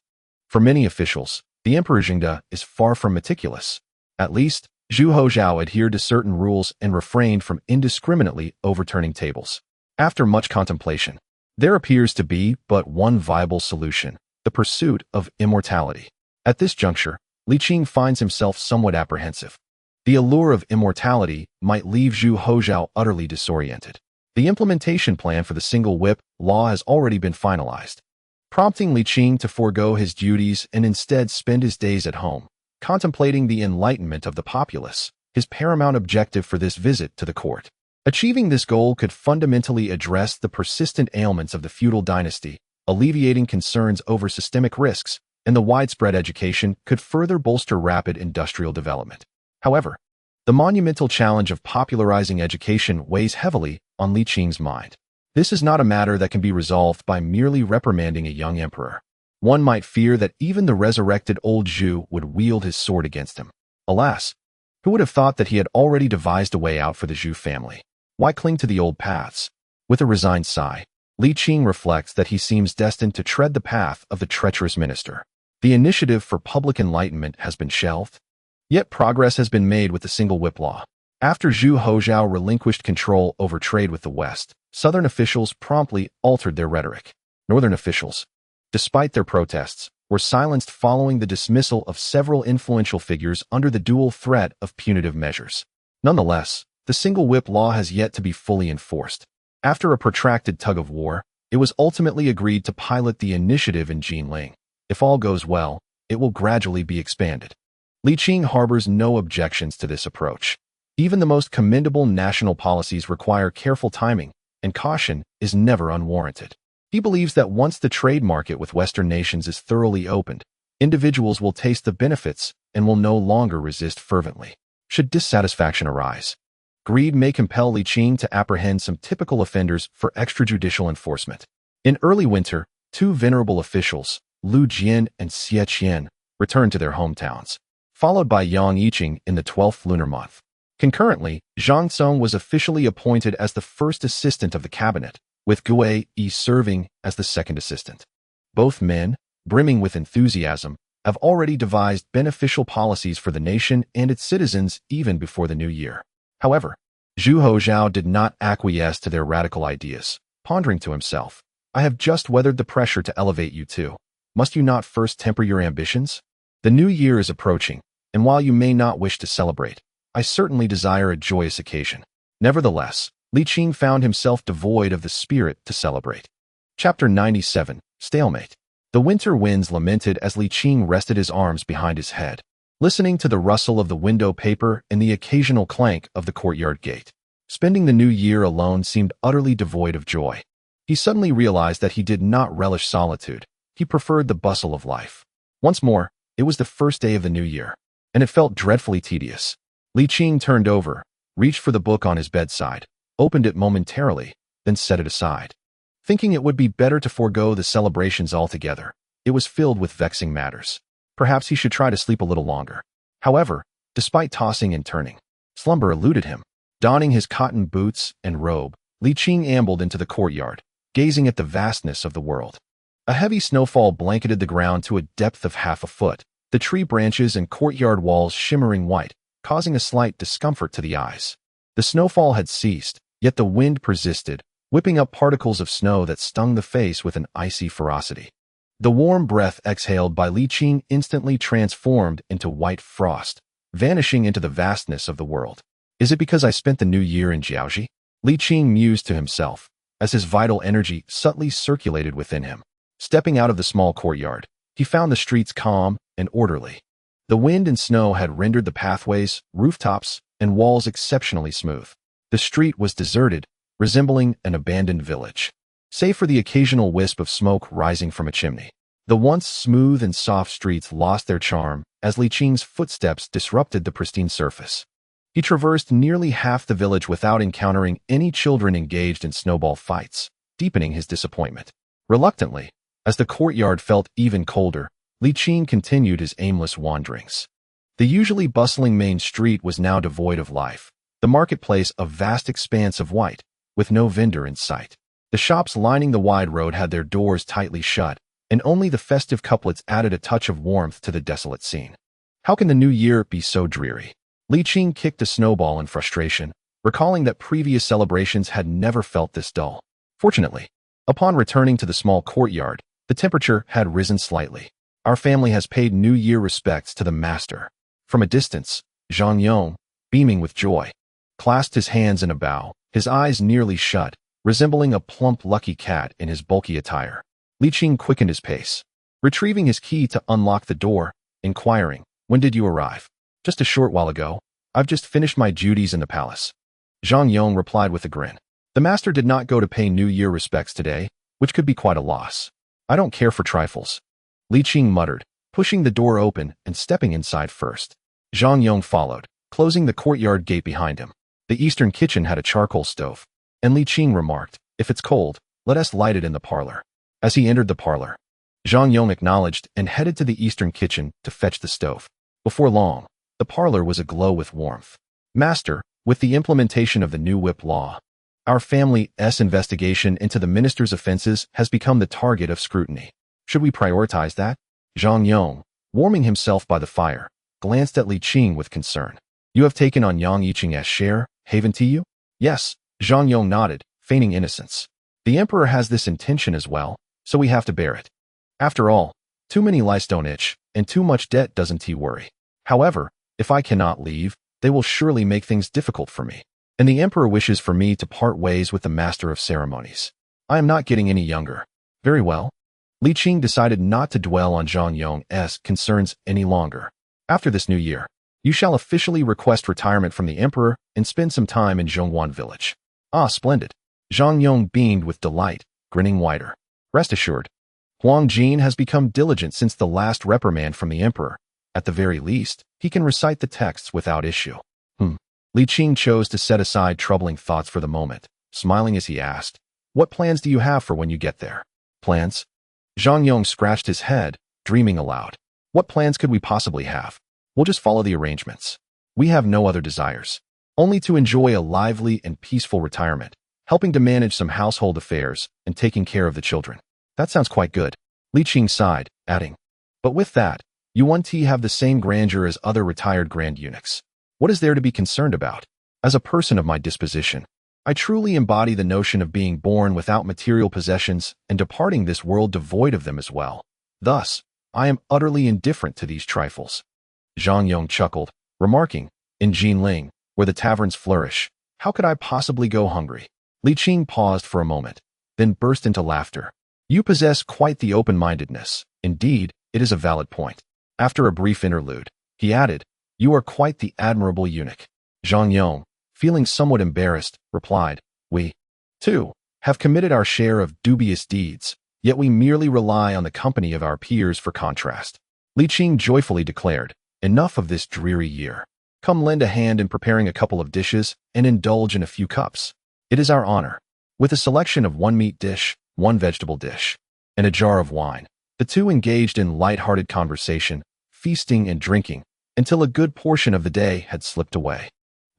A: For many officials, the Emperor Zhengde is far from meticulous. At least, Zhu Hozhao adhered to certain rules and refrained from indiscriminately overturning tables. After much contemplation, there appears to be but one viable solution: the pursuit of immortality. At this juncture, Li Qing finds himself somewhat apprehensive. The allure of immortality might leave Zhu Hozhao utterly disoriented. The implementation plan for the single whip law has already been finalized, prompting Li Qing to forego his duties and instead spend his days at home, contemplating the enlightenment of the populace, his paramount objective for this visit to the court. Achieving this goal could fundamentally address the persistent ailments of the feudal dynasty, alleviating concerns over systemic risks, and the widespread education could further bolster rapid industrial development. However, the monumental challenge of popularizing education weighs heavily on Li Qing's mind. This is not a matter that can be resolved by merely reprimanding a young emperor. One might fear that even the resurrected old Zhu would wield his sword against him. Alas, who would have thought that he had already devised a way out for the Zhu family? Why cling to the old paths? With a resigned sigh, Li Qing reflects that he seems destined to tread the path of the treacherous minister. The initiative for public enlightenment has been shelved, yet progress has been made with the single whip law. After Zhu Hozhao relinquished control over trade with the West, Southern officials promptly altered their rhetoric. Northern officials, despite their protests, were silenced following the dismissal of several influential figures under the dual threat of punitive measures. Nonetheless, the single whip law has yet to be fully enforced. After a protracted tug-of-war, it was ultimately agreed to pilot the initiative in Jinling. If all goes well, it will gradually be expanded. Li Qing harbors no objections to this approach. Even the most commendable national policies require careful timing, and caution is never unwarranted. He believes that once the trade market with Western nations is thoroughly opened, individuals will taste the benefits and will no longer resist fervently. Should dissatisfaction arise, greed may compel Li Qing to apprehend some typical offenders for extrajudicial enforcement. In early winter, two venerable officials, Lu Jian and Xie Qian, returned to their hometowns, followed by Yang Yiqing in the 12th lunar month. Concurrently, Zhang Cong was officially appointed as the first assistant of the cabinet, with Gui Yi serving as the second assistant. Both men, brimming with enthusiasm, have already devised beneficial policies for the nation and its citizens even before the new year. However, Zhu Hozhao did not acquiesce to their radical ideas, pondering to himself, "I have just weathered the pressure to elevate you too. Must you not first temper your ambitions? The new year is approaching, and while you may not wish to celebrate, I certainly desire a joyous occasion." Nevertheless, Li Qing found himself devoid of the spirit to celebrate. Chapter 97, Stalemate. The winter winds lamented as Li Qing rested his arms behind his head, listening to the rustle of the window paper and the occasional clank of the courtyard gate. Spending the new year alone seemed utterly devoid of joy. He suddenly realized that he did not relish solitude. He preferred the bustle of life. Once more, it was the first day of the new year, and it felt dreadfully tedious. Li Qing turned over, reached for the book on his bedside, opened it momentarily, then set it aside. Thinking it would be better to forego the celebrations altogether, it was filled with vexing matters. Perhaps he should try to sleep a little longer. However, despite tossing and turning, slumber eluded him. Donning his cotton boots and robe, Li Qing ambled into the courtyard, gazing at the vastness of the world. A heavy snowfall blanketed the ground to a depth of half a foot, the tree branches and courtyard walls shimmering white, causing a slight discomfort to the eyes. The snowfall had ceased, yet the wind persisted, whipping up particles of snow that stung the face with an icy ferocity. The warm breath exhaled by Li Qing instantly transformed into white frost, vanishing into the vastness of the world. Is it because I spent the new year in Jiaoji? Li Qing mused to himself, as his vital energy subtly circulated within him. Stepping out of the small courtyard, he found the streets calm and orderly. The wind and snow had rendered the pathways, rooftops, and walls exceptionally smooth. The street was deserted, resembling an abandoned village, save for the occasional wisp of smoke rising from a chimney. The once smooth and soft streets lost their charm as Li Qing's footsteps disrupted the pristine surface. He traversed nearly half the village without encountering any children engaged in snowball fights, deepening his disappointment. Reluctantly, as the courtyard felt even colder, Li Qing continued his aimless wanderings. The usually bustling main street was now devoid of life, the marketplace a vast expanse of white, with no vendor in sight. The shops lining the wide road had their doors tightly shut, and only the festive couplets added a touch of warmth to the desolate scene. How can the new year be so dreary? Li Qing kicked a snowball in frustration, recalling that previous celebrations had never felt this dull. Fortunately, upon returning to the small courtyard, the temperature had risen slightly. Our family has paid New Year respects to the master. From a distance, Zhang, beaming with joy, clasped his hands in a bow, his eyes nearly shut, resembling a plump lucky cat in his bulky attire. Li Qing quickened his pace, retrieving his key to unlock the door, inquiring, "When did you arrive?" "Just a short while ago. I've just finished my duties in the palace." Zhang replied with a grin. The master did not go to pay New Year respects today, which could be quite a loss. "I don't care for trifles," Li Qing muttered, pushing the door open and stepping inside first. Zhang followed, closing the courtyard gate behind him. The eastern kitchen had a charcoal stove, and Li Qing remarked, "If it's cold, let us light it in the parlor." As he entered the parlor, Zhang acknowledged and headed to the eastern kitchen to fetch the stove. Before long, the parlor was aglow with warmth. "Master, with the implementation of the new whip law, our family's investigation into the minister's offenses has become the target of scrutiny. Should we prioritize that?" Zhang, warming himself by the fire, glanced at Li Qing with concern. "You have taken on Yang Yiqing's share, haven't you?" "Yes," Zhang nodded, feigning innocence. "The emperor has this intention as well, so we have to bear it. After all, too many lice don't itch, and too much debt doesn't worry. However, if I cannot leave, they will surely make things difficult for me. And the emperor wishes for me to part ways with the master of ceremonies. I am not getting any younger." "Very well." Li Qing decided not to dwell on Zhang's concerns any longer. "After this new year, you shall officially request retirement from the emperor and spend some time in Zhongguan village." "Ah, splendid." Zhang beamed with delight, grinning wider. "Rest assured, Huang Jin has become diligent since the last reprimand from the emperor. At the very least, he can recite the texts without issue." Li Qing chose to set aside troubling thoughts for the moment, smiling as he asked, "What plans do you have for when you get there?" "Plans?" Zhang scratched his head, dreaming aloud. "What plans could we possibly have? We'll just follow the arrangements. We have no other desires. Only to enjoy a lively and peaceful retirement, helping to manage some household affairs and taking care of the children." "That sounds quite good." Li Qing sighed, adding, "But with that, you won't have the same grandeur as other retired grand eunuchs. What is there to be concerned about? As a person of my disposition, I truly embody the notion of being born without material possessions and departing this world devoid of them as well. Thus, I am utterly indifferent to these trifles." Zhang chuckled, remarking, "In Jinling, where the taverns flourish, how could I possibly go hungry?" Li Qing paused for a moment, then burst into laughter. "You possess quite the open-mindedness. Indeed, it is a valid point." After a brief interlude, he added, "You are quite the admirable eunuch." Zhang, feeling somewhat embarrassed, replied, "We, too, have committed our share of dubious deeds, yet we merely rely on the company of our peers for contrast." Li Qing joyfully declared, "Enough of this dreary year. Come lend a hand in preparing a couple of dishes and indulge in a few cups. It is our honor." With a selection of one meat dish, one vegetable dish, and a jar of wine, the two engaged in light-hearted conversation, feasting and drinking, until a good portion of the day had slipped away.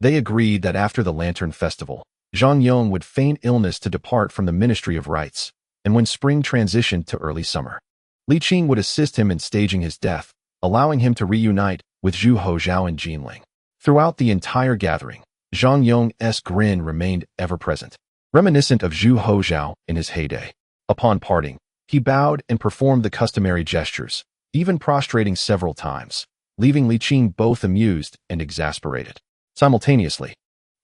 A: They agreed that after the Lantern Festival, Zhang would feign illness to depart from the Ministry of Rites, and when spring transitioned to early summer, Li Qing would assist him in staging his death, allowing him to reunite with Zhu Hozhao and Jinling. Throughout the entire gathering, Zhang's grin remained ever present, reminiscent of Zhu Hozhao in his heyday. Upon parting, he bowed and performed the customary gestures, even prostrating several times, leaving Li Qing both amused and exasperated. Simultaneously,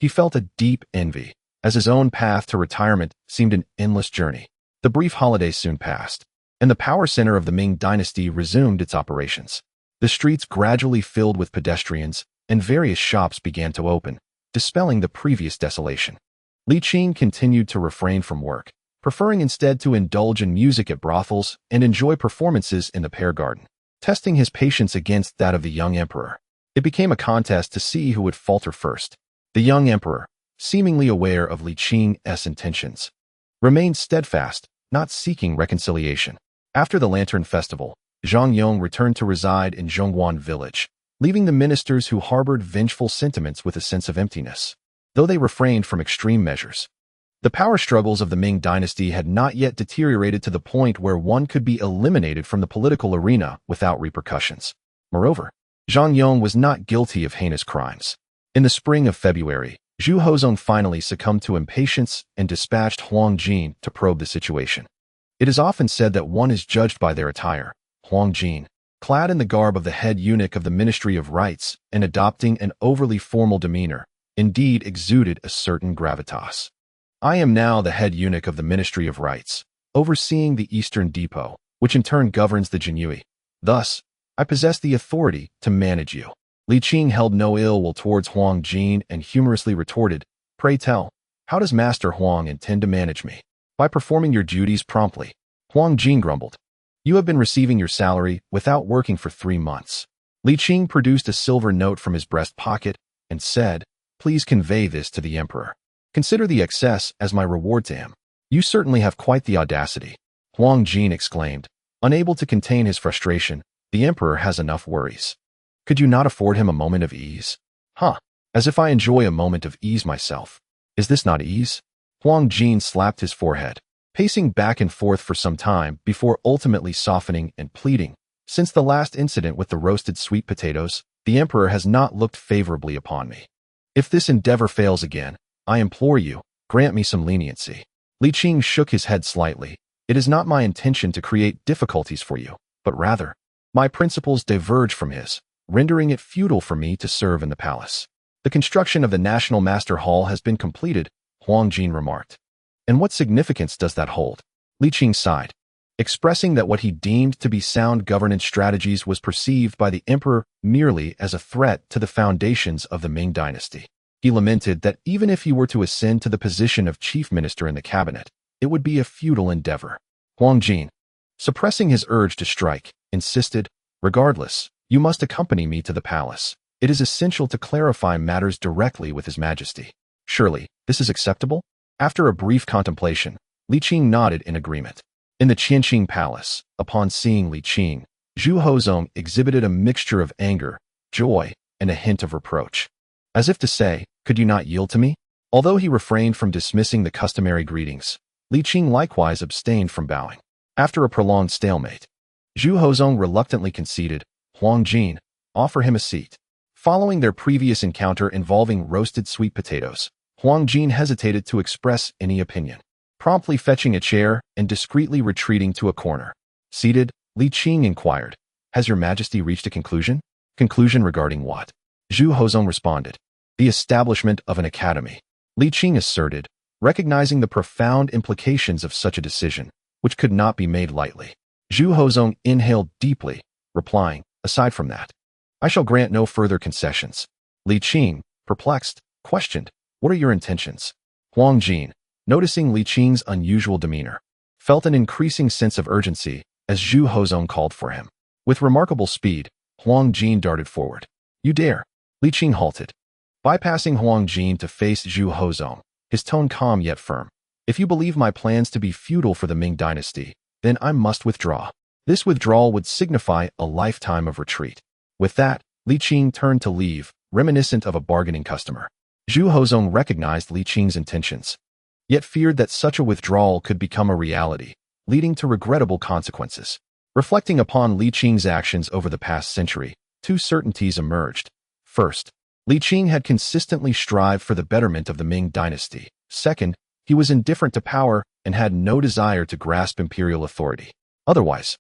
A: he felt a deep envy, as his own path to retirement seemed an endless journey. The brief holidays soon passed, and the power center of the Ming dynasty resumed its operations. The streets gradually filled with pedestrians, and various shops began to open, dispelling the previous desolation. Li Qing continued to refrain from work, preferring instead to indulge in music at brothels and enjoy performances in the Pear Garden, testing his patience against that of the young emperor. It became a contest to see who would falter first. The young emperor, seemingly aware of Li Qing's intentions, remained steadfast, not seeking reconciliation. After the Lantern Festival, Zhang returned to reside in Zhongguan village, leaving the ministers who harbored vengeful sentiments with a sense of emptiness, though they refrained from extreme measures. The power struggles of the Ming dynasty had not yet deteriorated to the point where one could be eliminated from the political arena without repercussions. Moreover, Zhang Yong was not guilty of heinous crimes. In the spring of February, Zhu Hozong finally succumbed to impatience and dispatched Huang Jin to probe the situation. It is often said that one is judged by their attire. Huang Jin, clad in the garb of the head eunuch of the Ministry of Rites and adopting an overly formal demeanor, indeed exuded a certain gravitas. I am now the head eunuch of the Ministry of Rites, overseeing the Eastern Depot, which in turn governs the Jinyue. Thus, I possess the authority to manage you. Li Qing held no ill will towards Huang Jin and humorously retorted, "Pray tell, how does Master Huang intend to manage me?" "By performing your duties promptly." Huang Jin grumbled. "You have been receiving your salary without working for 3 months." Li Qing produced a silver note from his breast pocket and said, "Please convey this to the emperor. Consider the excess as my reward to him." "You certainly have quite the audacity," Huang Jin exclaimed. Unable to contain his frustration, "The emperor has enough worries. Could you not afford him a moment of ease?" "Huh, as if I enjoy a moment of ease myself. Is this not ease?" Huang Jin slapped his forehead, pacing back and forth for some time before ultimately softening and pleading. "Since the last incident with the roasted sweet potatoes, the emperor has not looked favorably upon me. If this endeavor fails again, I implore you, grant me some leniency." Li Qing shook his head slightly. "It is not my intention to create difficulties for you, but rather, my principles diverge from his, rendering it futile for me to serve in the palace." "The construction of the National Master Hall has been completed," Huang Jin remarked. "And what significance does that hold?" Li Qing sighed, expressing that what he deemed to be sound governance strategies was perceived by the emperor merely as a threat to the foundations of the Ming dynasty. He lamented that even if he were to ascend to the position of chief minister in the cabinet, it would be a futile endeavor. Huang Jin, suppressing his urge to strike, insisted, "Regardless, you must accompany me to the palace. It is essential to clarify matters directly with His Majesty." "Surely, this is acceptable?" After a brief contemplation, Li Qing nodded in agreement. In the Qianqing Palace, upon seeing Li Qing, Zhu Hozong exhibited a mixture of anger, joy, and a hint of reproach. As if to say, "Could you not yield to me?" Although he refrained from dismissing the customary greetings, Li Qing likewise abstained from bowing. After a prolonged stalemate, Zhu Hozong reluctantly conceded, "Huang Jin, offer him a seat." Following their previous encounter involving roasted sweet potatoes, Huang Jin hesitated to express any opinion, promptly fetching a chair and discreetly retreating to a corner. Seated, Li Qing inquired, "Has Your Majesty reached a conclusion?" "Conclusion regarding what?" Zhu Hozong responded. "The establishment of an academy," Li Qing asserted, recognizing the profound implications of such a decision, which could not be made lightly. Zhu Hozong inhaled deeply, replying, "Aside from that, I shall grant no further concessions." Li Qing, perplexed, questioned, "What are your intentions?" Huang Jin, noticing Li Qing's unusual demeanor, felt an increasing sense of urgency as Zhu Hozong called for him. With remarkable speed, Huang Jin darted forward. "You dare!" Li Qing halted, bypassing Huang Jin to face Zhu Hozong, his tone calm yet firm. "If you believe my plans to be futile for the Ming dynasty, then I must withdraw. This withdrawal would signify a lifetime of retreat." With that, Li Qing turned to leave, reminiscent of a bargaining customer. Zhu Hozong recognized Li Qing's intentions, yet feared that such a withdrawal could become a reality, leading to regrettable consequences. Reflecting upon Li Qing's actions over the past century, 2 certainties emerged. First, Li Qing had consistently strived for the betterment of the Ming dynasty. Second, he was indifferent to power and had no desire to grasp imperial authority. Otherwise,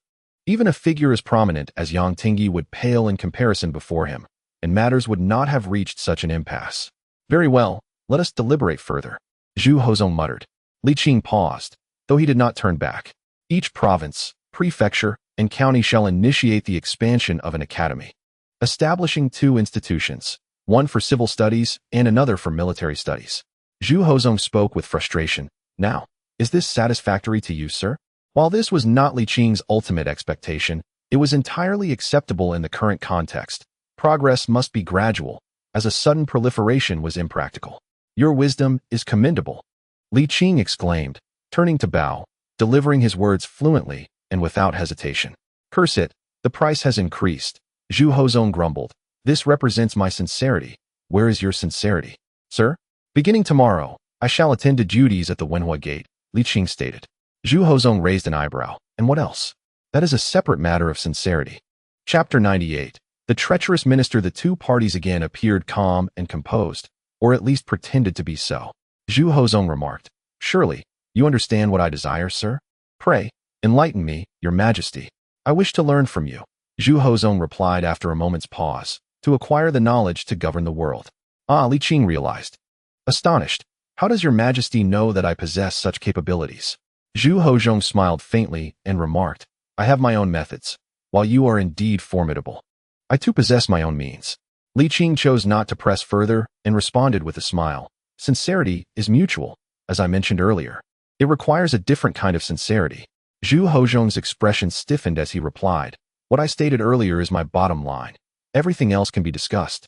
A: even a figure as prominent as Yang Tingyi would pale in comparison before him, and matters would not have reached such an impasse. "Very well, let us deliberate further," Zhu Hozong muttered. Li Qing paused, though he did not turn back. "Each province, prefecture, and county shall initiate the expansion of an academy, establishing 2 institutions, one for civil studies and another for military studies." Zhu Hozong spoke with frustration. "Now, is this satisfactory to you, sir?" While this was not Li Qing's ultimate expectation, it was entirely acceptable in the current context. Progress must be gradual, as a sudden proliferation was impractical. "Your wisdom is commendable," Li Qing exclaimed, turning to bow, delivering his words fluently and without hesitation. "Curse it, the price has increased," Zhu Hozong grumbled, This represents my sincerity. Where is your sincerity? Sir? Beginning tomorrow, I shall attend to duties at the Wenhua Gate, Li Qing stated. Zhu Hozong raised an eyebrow. And what else? That is a separate matter of sincerity. Chapter 98. The treacherous minister. The two parties again appeared calm and composed, or at least pretended to be so. Zhu Hozong remarked, "Surely, you understand what I desire, sir? Pray, enlighten me, your majesty. I wish to learn from you." Zhu Hozong replied after a moment's pause, "To acquire the knowledge to govern the world." Li Qing realized. Astonished, "How does your majesty know that I possess such capabilities?" Zhu Hozong smiled faintly and remarked, "I have my own methods. While you are indeed formidable, I too possess my own means." Li Qing chose not to press further and responded with a smile. "Sincerity is mutual, as I mentioned earlier. It requires a different kind of sincerity." Zhu Hozong's expression stiffened as he replied, "What I stated earlier is my bottom line. Everything else can be discussed.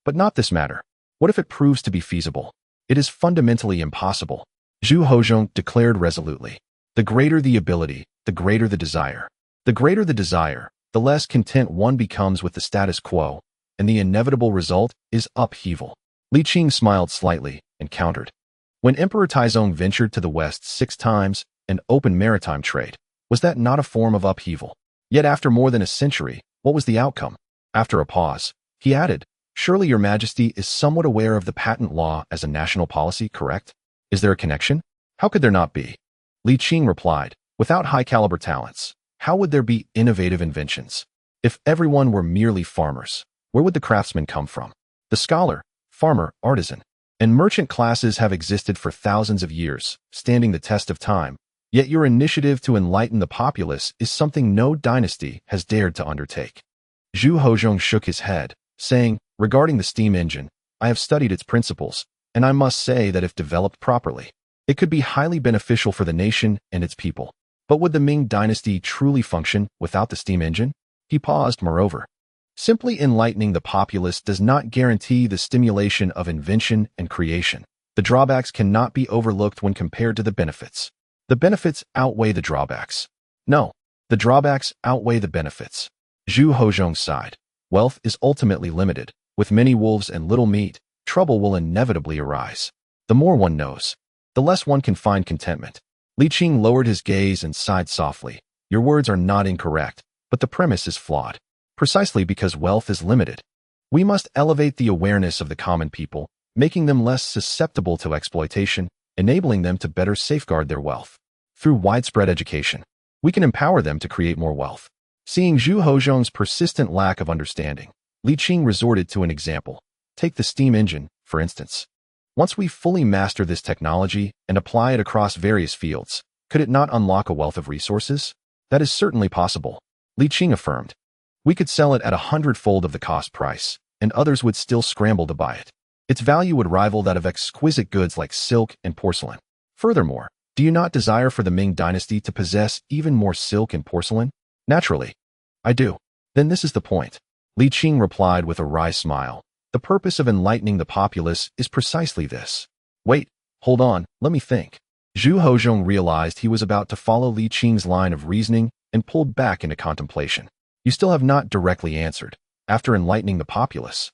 A: But not this matter. What if it proves to be feasible? It is fundamentally impossible." Zhu Hozong declared resolutely. "The greater the ability, the greater the desire. The greater the desire, the less content one becomes with the status quo, and the inevitable result is upheaval." Li Qing smiled slightly and countered. When Emperor Taizong ventured to the West 6 times and opened maritime trade, was that not a form of upheaval? Yet after more than a century, what was the outcome? After a pause, he added, "Surely your majesty is somewhat aware of the patent law as a national policy, correct? Is there a connection? How could there not be?" Li Qing replied, "Without high-caliber talents, how would there be innovative inventions? If everyone were merely farmers, where would the craftsman come from? The scholar, farmer, artisan, and merchant classes have existed for thousands of years, standing the test of time. Yet your initiative to enlighten the populace is something no dynasty has dared to undertake." Zhu Hozong shook his head, saying, "Regarding the steam engine, I have studied its principles, and I must say that if developed properly, it could be highly beneficial for the nation and its people. But would the Ming dynasty truly function without the steam engine?" He paused, moreover. Simply enlightening the populace does not guarantee the stimulation of invention and creation. The drawbacks cannot be overlooked when compared to the benefits. The benefits outweigh the drawbacks. No, the drawbacks outweigh the benefits. Zhu Hozong sighed. Wealth is ultimately limited. With many wolves and little meat, trouble will inevitably arise. The more one knows, the less one can find contentment. Li Qing lowered his gaze and sighed softly. "Your words are not incorrect, but the premise is flawed. Precisely because wealth is limited, we must elevate the awareness of the common people, making them less susceptible to exploitation, enabling them to better safeguard their wealth. Through widespread education, we can empower them to create more wealth." Seeing Zhu Hozong's persistent lack of understanding, Li Qing resorted to an example. Take the steam engine, for instance. Once we fully master this technology and apply it across various fields, could it not unlock a wealth of resources? That is certainly possible, Li Qing affirmed. We could sell it at 100-fold of the cost price, and others would still scramble to buy it. Its value would rival that of exquisite goods like silk and porcelain. Furthermore, do you not desire for the Ming dynasty to possess even more silk and porcelain? Naturally. I do. Then this is the point. Li Qing replied with a wry smile. The purpose of enlightening the populace is precisely this. Wait, hold on, let me think. Zhu Hozong realized he was about to follow Li Qing's line of reasoning and pulled back into contemplation. You still have not directly answered. After enlightening the populace,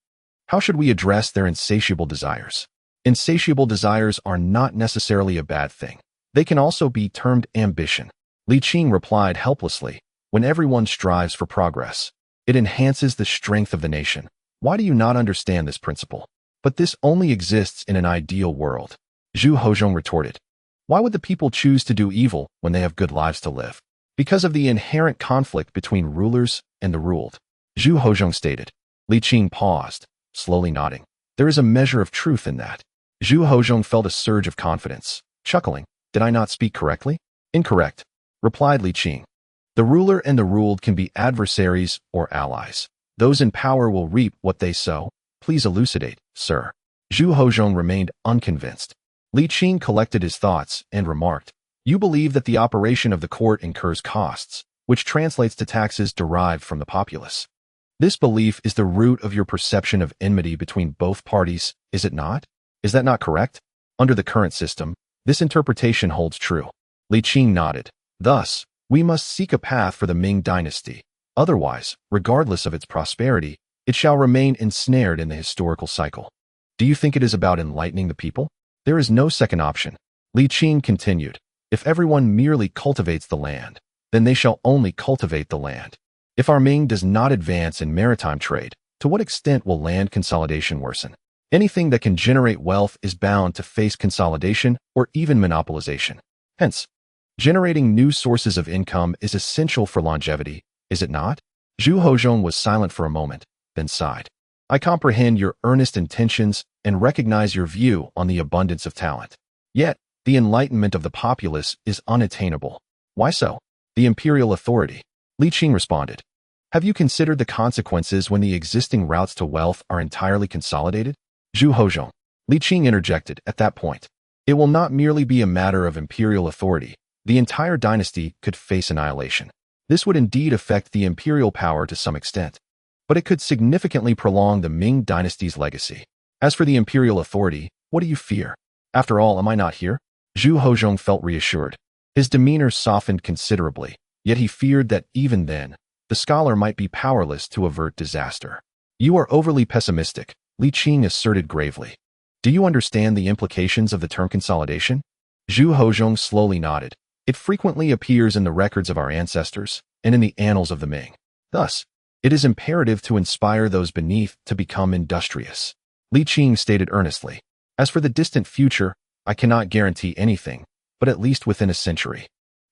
A: how should we address their insatiable desires? Insatiable desires are not necessarily a bad thing. They can also be termed ambition. Li Qing replied helplessly. When everyone strives for progress, it enhances the strength of the nation. Why do you not understand this principle? But this only exists in an ideal world. Zhu Hozong retorted. Why would the people choose to do evil when they have good lives to live? Because of the inherent conflict between rulers and the ruled. Zhu Hozong stated. Li Qing paused, slowly nodding. There is a measure of truth in that. Zhu Hozong felt a surge of confidence, chuckling. Did I not speak correctly? Incorrect, replied Li Qing. The ruler and the ruled can be adversaries or allies. Those in power will reap what they sow. Please elucidate, sir. Zhu Hozong remained unconvinced. Li Qing collected his thoughts and remarked, You believe that the operation of the court incurs costs, which translates to taxes derived from the populace. This belief is the root of your perception of enmity between both parties, is it not? Is that not correct? Under the current system, this interpretation holds true. Li Qing nodded. Thus, we must seek a path for the Ming dynasty. Otherwise, regardless of its prosperity, it shall remain ensnared in the historical cycle. Do you think it is about enlightening the people? There is no second option. Li Qing continued. If everyone merely cultivates the land, then they shall only cultivate the land. If our Ming does not advance in maritime trade, to what extent will land consolidation worsen? Anything that can generate wealth is bound to face consolidation or even monopolization. Hence, generating new sources of income is essential for longevity, is it not? Zhu Hozhong was silent for a moment, then sighed. I comprehend your earnest intentions and recognize your view on the abundance of talent. Yet, the enlightenment of the populace is unattainable. Why so? The imperial authority. Li Qing responded. Have you considered the consequences when the existing routes to wealth are entirely consolidated? Zhu Hozhong. Li Qing interjected at that point. It will not merely be a matter of imperial authority. The entire dynasty could face annihilation. This would indeed affect the imperial power to some extent, but it could significantly prolong the Ming dynasty's legacy. As for the imperial authority, what do you fear? After all, am I not here? Zhu Hozhong felt reassured. His demeanor softened considerably, yet he feared that even then, the scholar might be powerless to avert disaster. You are overly pessimistic, Li Qing asserted gravely. Do you understand the implications of the term consolidation? Zhu Hozhong slowly nodded. It frequently appears in the records of our ancestors and in the annals of the Ming. Thus, it is imperative to inspire those beneath to become industrious. Li Qing stated earnestly. As for the distant future, I cannot guarantee anything, but at least within a century.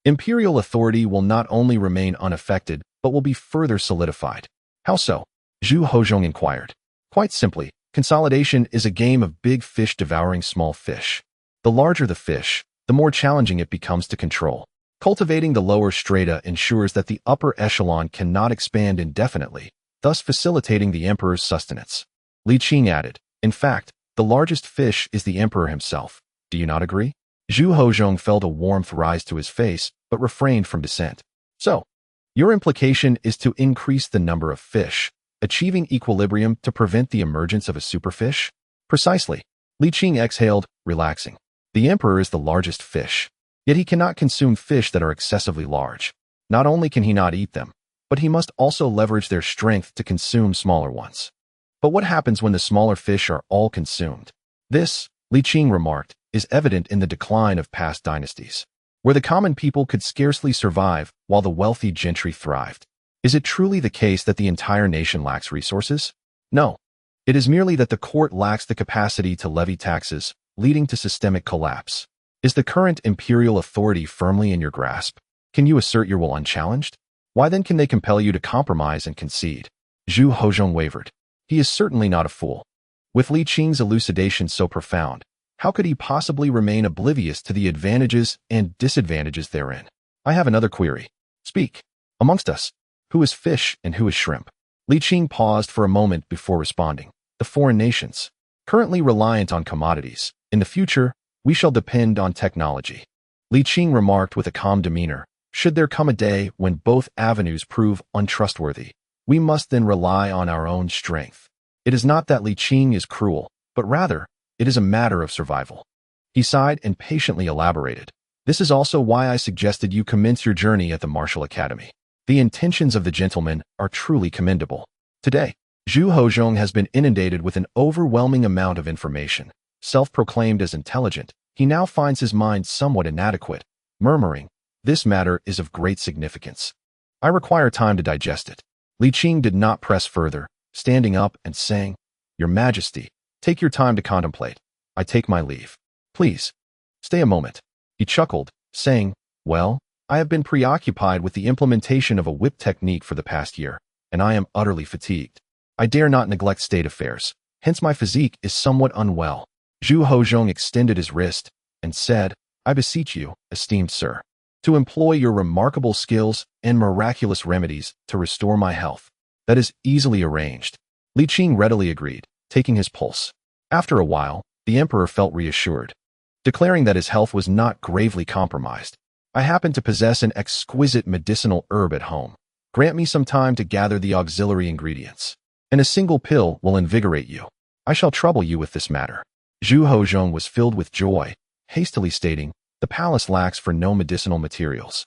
A: Imperial authority will not only remain unaffected, but will be further solidified. How so? Zhu Hozhong inquired. Quite simply, consolidation is a game of big fish devouring small fish. The larger the fish, the more challenging it becomes to control. Cultivating the lower strata ensures that the upper echelon cannot expand indefinitely, thus facilitating the emperor's sustenance. Li Qing added, in fact, the largest fish is the emperor himself. Do you not agree? Zhu Hozhong felt a warmth rise to his face, but refrained from dissent. So, your implication is to increase the number of fish, achieving equilibrium to prevent the emergence of a superfish? Precisely. Li Qing exhaled, relaxing. The emperor is the largest fish, yet he cannot consume fish that are excessively large. Not only can he not eat them, but he must also leverage their strength to consume smaller ones. But what happens when the smaller fish are all consumed? This, Li Qing remarked, is evident in the decline of past dynasties, where the common people could scarcely survive while the wealthy gentry thrived. Is it truly the case that the entire nation lacks resources? No. It is merely that the court lacks the capacity to levy taxes, leading to systemic collapse. Is the current imperial authority firmly in your grasp? Can you assert your will unchallenged? Why then can they compel you to compromise and concede? Zhu Hozhong wavered. He is certainly not a fool. With Li Qing's elucidation so profound, how could he possibly remain oblivious to the advantages and disadvantages therein? I have another query. Speak. Amongst us, who is fish and who is shrimp? Li Qing paused for a moment before responding. The foreign nations, currently reliant on commodities. In the future, we shall depend on technology. Li Qing remarked with a calm demeanor. Should there come a day when both avenues prove untrustworthy, we must then rely on our own strength. It is not that Li Qing is cruel, but rather, it is a matter of survival. He sighed and patiently elaborated. This is also why I suggested you commence your journey at the Martial Academy. The intentions of the gentleman are truly commendable. Today, Zhu Hozhong has been inundated with an overwhelming amount of information. Self-proclaimed as intelligent, he now finds his mind somewhat inadequate, murmuring, "This matter is of great significance. I require time to digest it." Li Qing did not press further, standing up and saying, "Your Majesty, take your time to contemplate. I take my leave. Please, stay a moment." He chuckled, saying, "Well, I have been preoccupied with the implementation of a whip technique for the past year, and I am utterly fatigued. I dare not neglect state affairs, hence my physique is somewhat unwell." Zhu Hozhong extended his wrist and said, "I beseech you, esteemed sir, to employ your remarkable skills and miraculous remedies to restore my health." "That is easily arranged." Li Qing readily agreed, taking his pulse. After a while, the emperor felt reassured, declaring that his health was not gravely compromised. "I happen to possess an exquisite medicinal herb at home. Grant me some time to gather the auxiliary ingredients, and a single pill will invigorate you. I shall trouble you with this matter." Zhu Hozhong was filled with joy, hastily stating, "The palace lacks for no medicinal materials.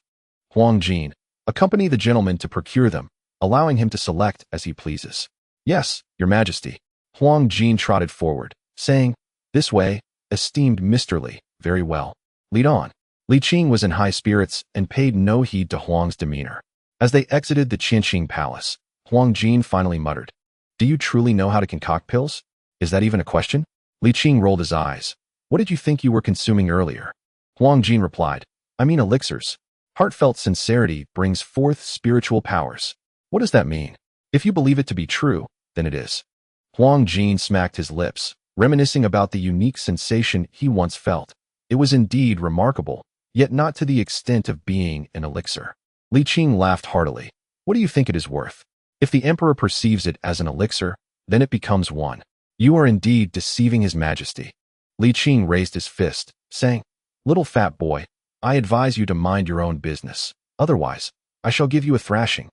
A: Huang Jin, accompany the gentleman to procure them, allowing him to select as he pleases." Yes, your majesty. Huang Jin trotted forward, saying, "This way, esteemed Mr. Li, very well. Lead on." Li Qing was in high spirits and paid no heed to Huang's demeanor. As they exited the Qianqing palace, Huang Jin finally muttered, "Do you truly know how to concoct pills? Is that even a question?" Li Qing rolled his eyes. "What did you think you were consuming earlier?" Huang Jin replied, "I mean elixirs. Heartfelt sincerity brings forth spiritual powers." "What does that mean?" "If you believe it to be true, then it is." Huang Jin smacked his lips, reminiscing about the unique sensation he once felt. It was indeed remarkable, yet not to the extent of being an elixir. Li Qing laughed heartily. "What do you think it is worth? If the emperor perceives it as an elixir, then it becomes one. You are indeed deceiving his majesty." Li Qing raised his fist, saying, "Little fat boy, I advise you to mind your own business. Otherwise, I shall give you a thrashing."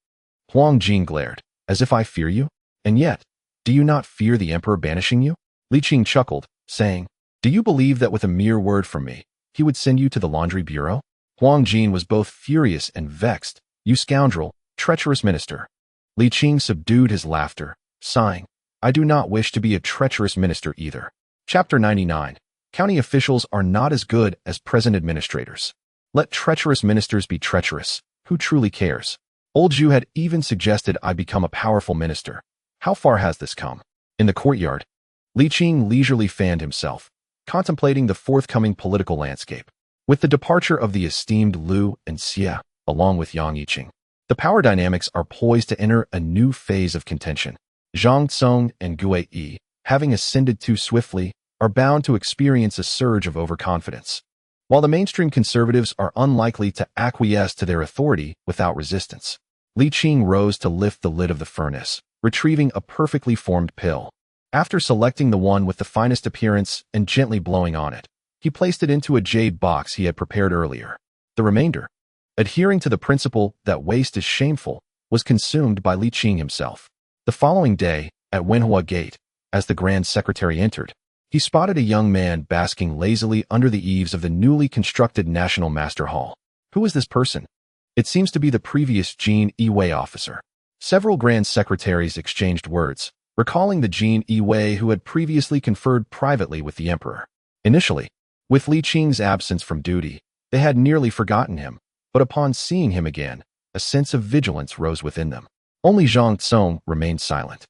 A: Huang Jin glared, "As if I fear you? And yet, do you not fear the emperor banishing you?" Li Qing chuckled, saying, "Do you believe that with a mere word from me, he would send you to the laundry bureau?" Huang Jin was both furious and vexed. "You scoundrel, treacherous minister." Li Qing subdued his laughter, sighing, "I do not wish to be a treacherous minister either." Chapter 99. County officials are not as good as present administrators. Let treacherous ministers be treacherous. Who truly cares? Old Zhu had even suggested I become a powerful minister. How far has this come? In the courtyard, Li Qing leisurely fanned himself, contemplating the forthcoming political landscape. With the departure of the esteemed Lu and Xie, along with Yang Yiqing, the power dynamics are poised to enter a new phase of contention. Zhang Cong and Xue'er, having ascended too swiftly, are bound to experience a surge of overconfidence, while the mainstream conservatives are unlikely to acquiesce to their authority without resistance. Li Qing rose to lift the lid of the furnace, retrieving a perfectly formed pill. After selecting the one with the finest appearance and gently blowing on it, he placed it into a jade box he had prepared earlier. The remainder, adhering to the principle that waste is shameful, was consumed by Li Qing himself. The following day, at Wenhua Gate, as the Grand Secretary entered, he spotted a young man basking lazily under the eaves of the newly constructed National Master Hall. Who is this person? It seems to be the previous Jin Yi officer. Several Grand Secretaries exchanged words, recalling the Jin Yi who had previously conferred privately with the emperor. Initially, with Li Qing's absence from duty, they had nearly forgotten him, but upon seeing him again, a sense of vigilance rose within them. Only Zhang Cong remained silent,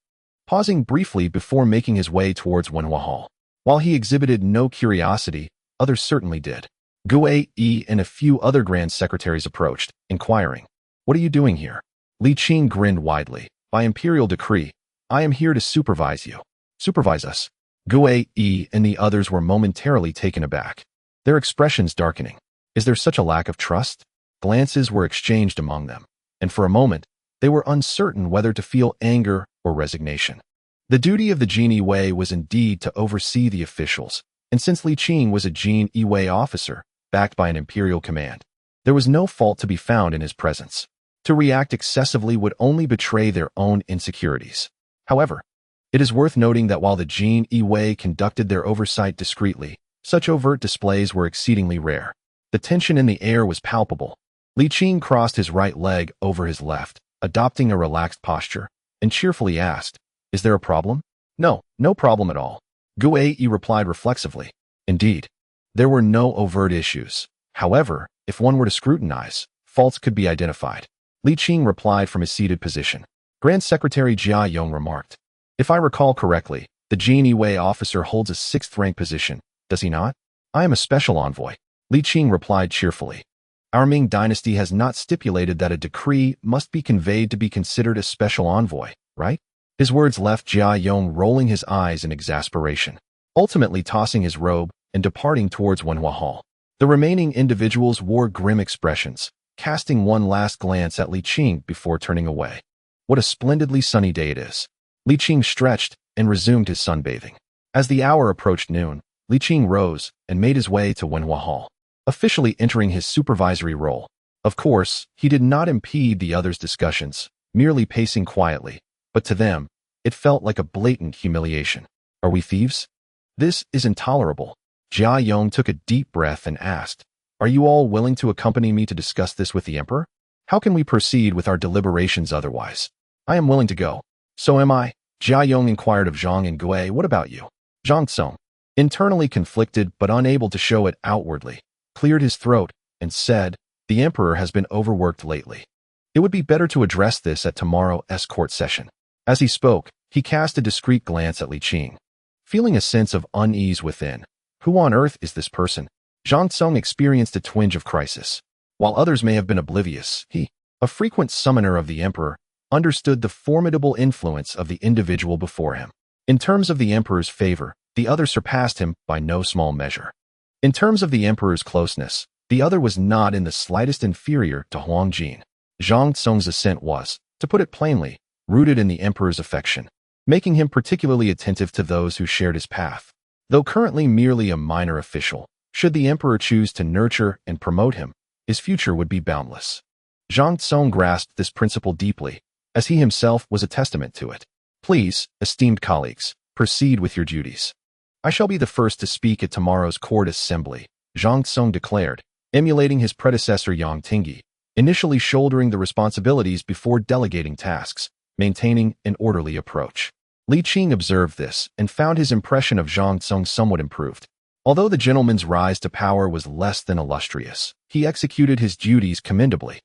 A: pausing briefly before making his way towards Wenhua Hall. While he exhibited no curiosity, others certainly did. Xue'er and a few other Grand Secretaries approached, inquiring, "What are you doing here?" Li Qing grinned widely. "By imperial decree, I am here to supervise you." "Supervise us?" Xue'er and the others were momentarily taken aback, their expressions darkening. Is there such a lack of trust? Glances were exchanged among them, and for a moment, they were uncertain whether to feel anger or resignation. The duty of the Jin Yi was indeed to oversee the officials, and since Li Qing was a Jin Yi officer, backed by an imperial command, there was no fault to be found in his presence. To react excessively would only betray their own insecurities. However, it is worth noting that while the Jin Yi conducted their oversight discreetly, such overt displays were exceedingly rare. The tension in the air was palpable. Li Qing crossed his right leg over his left, adopting a relaxed posture, and cheerfully asked, "Is there a problem?" "No, no problem at all," Xue'er replied reflexively. Indeed, there were no overt issues. However, if one were to scrutinize, faults could be identified. Li Qing replied from his seated position. Grand Secretary Jia Yong remarked, "If I recall correctly, the Jin Yi officer holds a 6th rank position, does he not?" "I am a special envoy," Li Qing replied cheerfully. "Our Ming dynasty has not stipulated that a decree must be conveyed to be considered a special envoy, right?" His words left Jia Yong rolling his eyes in exasperation, ultimately tossing his robe and departing towards Wenhua Hall. The remaining individuals wore grim expressions, casting one last glance at Li Qing before turning away. What a splendidly sunny day it is. Li Qing stretched and resumed his sunbathing. As the hour approached noon, Li Qing rose and made his way to Wenhua Hall, officially entering his supervisory role. Of course, he did not impede the others' discussions, merely pacing quietly, but to them, it felt like a blatant humiliation. "Are we thieves? This is intolerable." Jia Yong took a deep breath and asked, "Are you all willing to accompany me to discuss this with the emperor? How can we proceed with our deliberations otherwise?" "I am willing to go." "So am I," Jia Yong inquired of Zhang and Gui, what about you? Zhang Tsong, internally conflicted but unable to show it outwardly, cleared his throat and said, the emperor has been overworked lately. It would be better to address this at tomorrow's court session. As he spoke, he cast a discreet glance at Li Qing. Feeling a sense of unease within, who on earth is this person? Zhang Tsong experienced a twinge of crisis. While others may have been oblivious, he, a frequent summoner of the emperor, understood the formidable influence of the individual before him. In terms of the emperor's favor, the other surpassed him by no small measure. In terms of the emperor's closeness, the other was not in the slightest inferior to Huang Jin. Zhang Tsong's ascent was, to put it plainly, rooted in the emperor's affection, making him particularly attentive to those who shared his path. Though currently merely a minor official, should the emperor choose to nurture and promote him, his future would be boundless. Zhang Tsong grasped this principle deeply, as he himself was a testament to it. Please, esteemed colleagues, proceed with your duties. I shall be the first to speak at tomorrow's court assembly, Zhang Tsong declared, emulating his predecessor Yang Tingyi, initially shouldering the responsibilities before delegating tasks, maintaining an orderly approach. Li Qing observed this and found his impression of Zhang Tsong somewhat improved. Although the gentleman's rise to power was less than illustrious, he executed his duties commendably,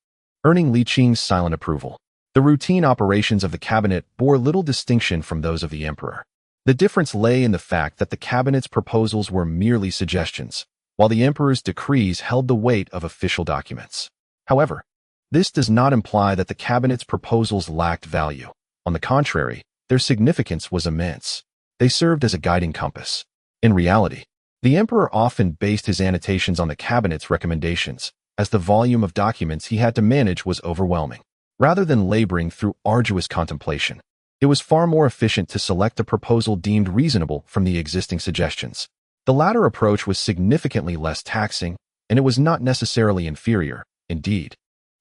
A: earning Li Qing's silent approval. The routine operations of the cabinet bore little distinction from those of the emperor. The difference lay in the fact that the cabinet's proposals were merely suggestions, while the emperor's decrees held the weight of official documents. However, this does not imply that the cabinet's proposals lacked value. On the contrary, their significance was immense. They served as a guiding compass. In reality, the emperor often based his annotations on the cabinet's recommendations, as the volume of documents he had to manage was overwhelming. Rather than laboring through arduous contemplation, it was far more efficient to select a proposal deemed reasonable from the existing suggestions. The latter approach was significantly less taxing, and it was not necessarily inferior. Indeed,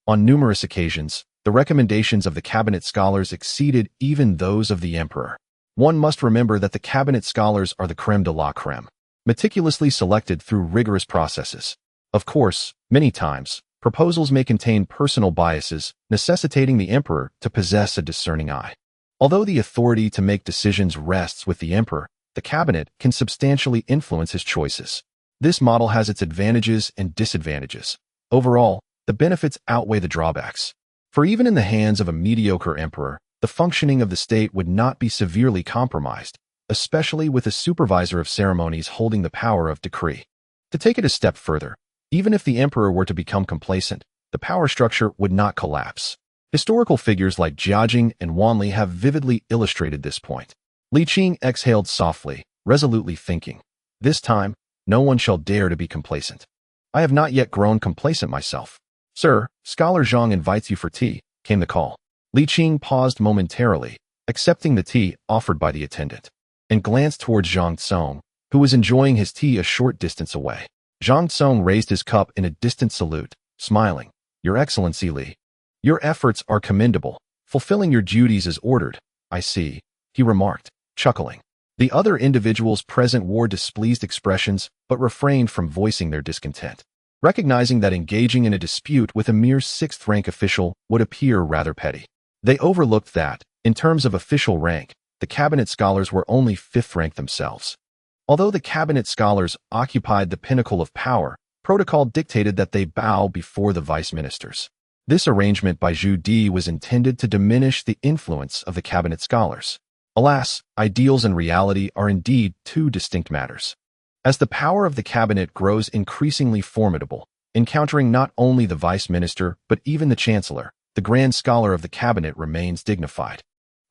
A: on numerous occasions, the recommendations of the cabinet scholars exceeded even those of the emperor. One must remember that the cabinet scholars are the crème de la crème, meticulously selected through rigorous processes. Of course, many times, proposals may contain personal biases, necessitating the emperor to possess a discerning eye. Although the authority to make decisions rests with the emperor, the cabinet can substantially influence his choices. This model has its advantages and disadvantages. Overall, the benefits outweigh the drawbacks. For even in the hands of a mediocre emperor, the functioning of the state would not be severely compromised, especially with a supervisor of ceremonies holding the power of decree. To take it a step further, even if the emperor were to become complacent, the power structure would not collapse. Historical figures like Jiajing and Wanli have vividly illustrated this point. Li Qing exhaled softly, resolutely thinking, this time, no one shall dare to be complacent. I have not yet grown complacent myself. Sir, Scholar Zhang invites you for tea, came the call. Li Qing paused momentarily, accepting the tea offered by the attendant, and glanced towards Zhang Tsong, who was enjoying his tea a short distance away. Zhang Tsong raised his cup in a distant salute, smiling. Your Excellency Li, your efforts are commendable, fulfilling your duties as ordered, I see, he remarked, chuckling. The other individuals present wore displeased expressions but refrained from voicing their discontent, recognizing that engaging in a dispute with a mere sixth-rank official would appear rather petty. They overlooked that, in terms of official rank, the cabinet scholars were only fifth-rank themselves. Although the cabinet scholars occupied the pinnacle of power, protocol dictated that they bow before the vice ministers. This arrangement by Zhu Di was intended to diminish the influence of the cabinet scholars. Alas, ideals and reality are indeed two distinct matters. As the power of the cabinet grows increasingly formidable, encountering not only the vice minister but even the chancellor, the grand scholar of the cabinet remains dignified.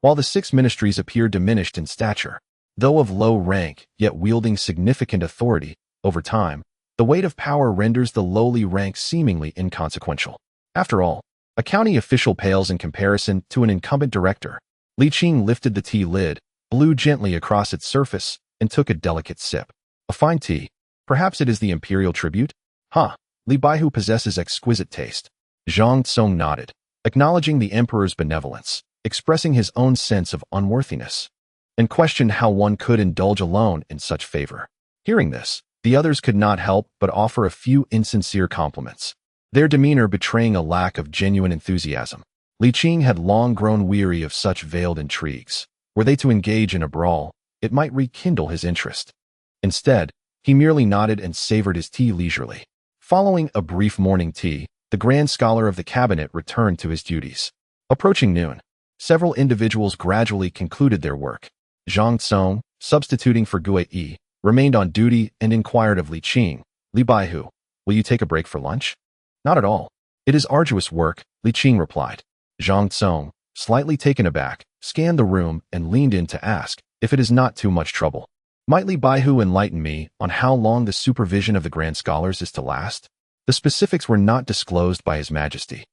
A: While the six ministries appear diminished in stature, though of low rank yet wielding significant authority, over time, the weight of power renders the lowly rank seemingly inconsequential. After all, a county official pales in comparison to an incumbent director. Li Qing lifted the tea lid, blew gently across its surface, and took a delicate sip. A fine tea. Perhaps it is the imperial tribute? Li Baihu possesses exquisite taste. Zhang Tsong nodded, acknowledging the emperor's benevolence, expressing his own sense of unworthiness, and questioned how one could indulge alone in such favor. Hearing this, the others could not help but offer a few insincere compliments, their demeanor betraying a lack of genuine enthusiasm. Li Qing had long grown weary of such veiled intrigues. Were they to engage in a brawl, it might rekindle his interest. Instead, he merely nodded and savored his tea leisurely. Following a brief morning tea, the Grand Scholar of the Cabinet returned to his duties. Approaching noon, several individuals gradually concluded their work. Zhang, substituting for Xue'er, remained on duty and inquired of Li Qing, "Li Baihu, will you take a break for lunch?" "Not at all. It is arduous work," Li Qing replied. Zhang, slightly taken aback, scanned the room and leaned in to ask if it is not too much trouble. "Might Li Baihu enlighten me on how long the supervision of the Grand Scholars is to last?" The specifics were not disclosed by His Majesty,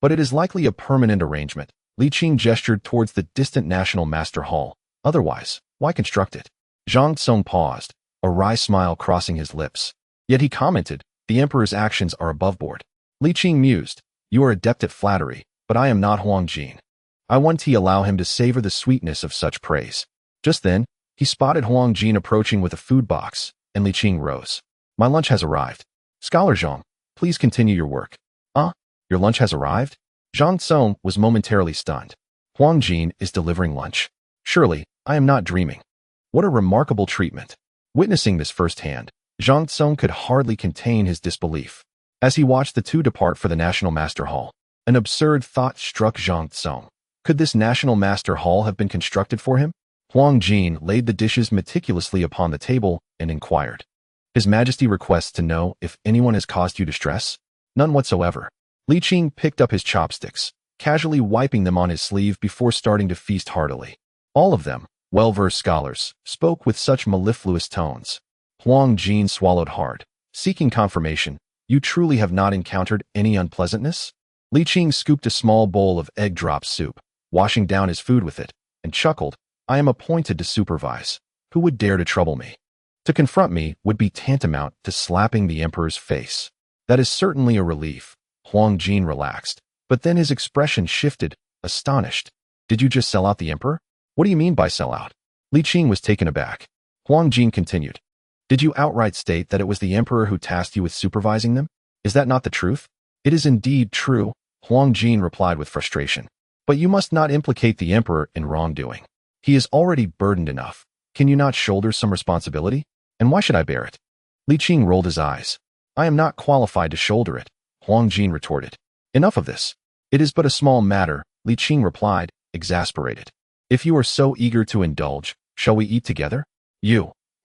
A: but it is likely a permanent arrangement. Li Qing gestured towards the distant National Master Hall. "Otherwise, why construct it?" Zhang paused, a wry smile crossing his lips. Yet he commented, "The Emperor's actions are above board." Li Qing mused, "You are adept at flattery, but I am not Huang Jin. I want to allow him to savor the sweetness of such praise." Just then, he spotted Huang Jin approaching with a food box, and Li Qing rose. "My lunch has arrived. Scholar Zhang, please continue your work." Your lunch has arrived?" Zhang was momentarily stunned. Huang Jin is delivering lunch. Surely, I am not dreaming. What a remarkable treatment. Witnessing this firsthand, Zhang could hardly contain his disbelief. As he watched the two depart for the National Master Hall, an absurd thought struck Zhang. Could this National Master Hall have been constructed for him? Huang Jin laid the dishes meticulously upon the table and inquired, "His Majesty requests to know if anyone has caused you distress?" "None whatsoever." Li Qing picked up his chopsticks, casually wiping them on his sleeve before starting to feast heartily. All of them, well-versed scholars, spoke with such mellifluous tones. Huang Jin swallowed hard, seeking confirmation. "You truly have not encountered any unpleasantness?" Li Qing scooped a small bowl of egg drop soup, washing down his food with it, and chuckled, "I am appointed to supervise. Who would dare to trouble me? To confront me would be tantamount to slapping the Emperor's face." "That is certainly a relief." Huang Jin relaxed, but then his expression shifted, astonished. "Did you just sell out the Emperor?" "What do you mean by sell out?" Li Qing was taken aback. Huang Jin continued, "Did you outright state that it was the Emperor who tasked you with supervising them? Is that not the truth?" "It is indeed true," Huang Jin replied with frustration. "But you must not implicate the Emperor in wrongdoing. He is already burdened enough. Can you not shoulder some responsibility? And why should I bear it?" Li Qing rolled his eyes. "I am not qualified to shoulder it," Huang Jin retorted. "Enough of this. It is but a small matter," Li Qing replied, exasperated. "If you are so eager to indulge, shall we eat together?"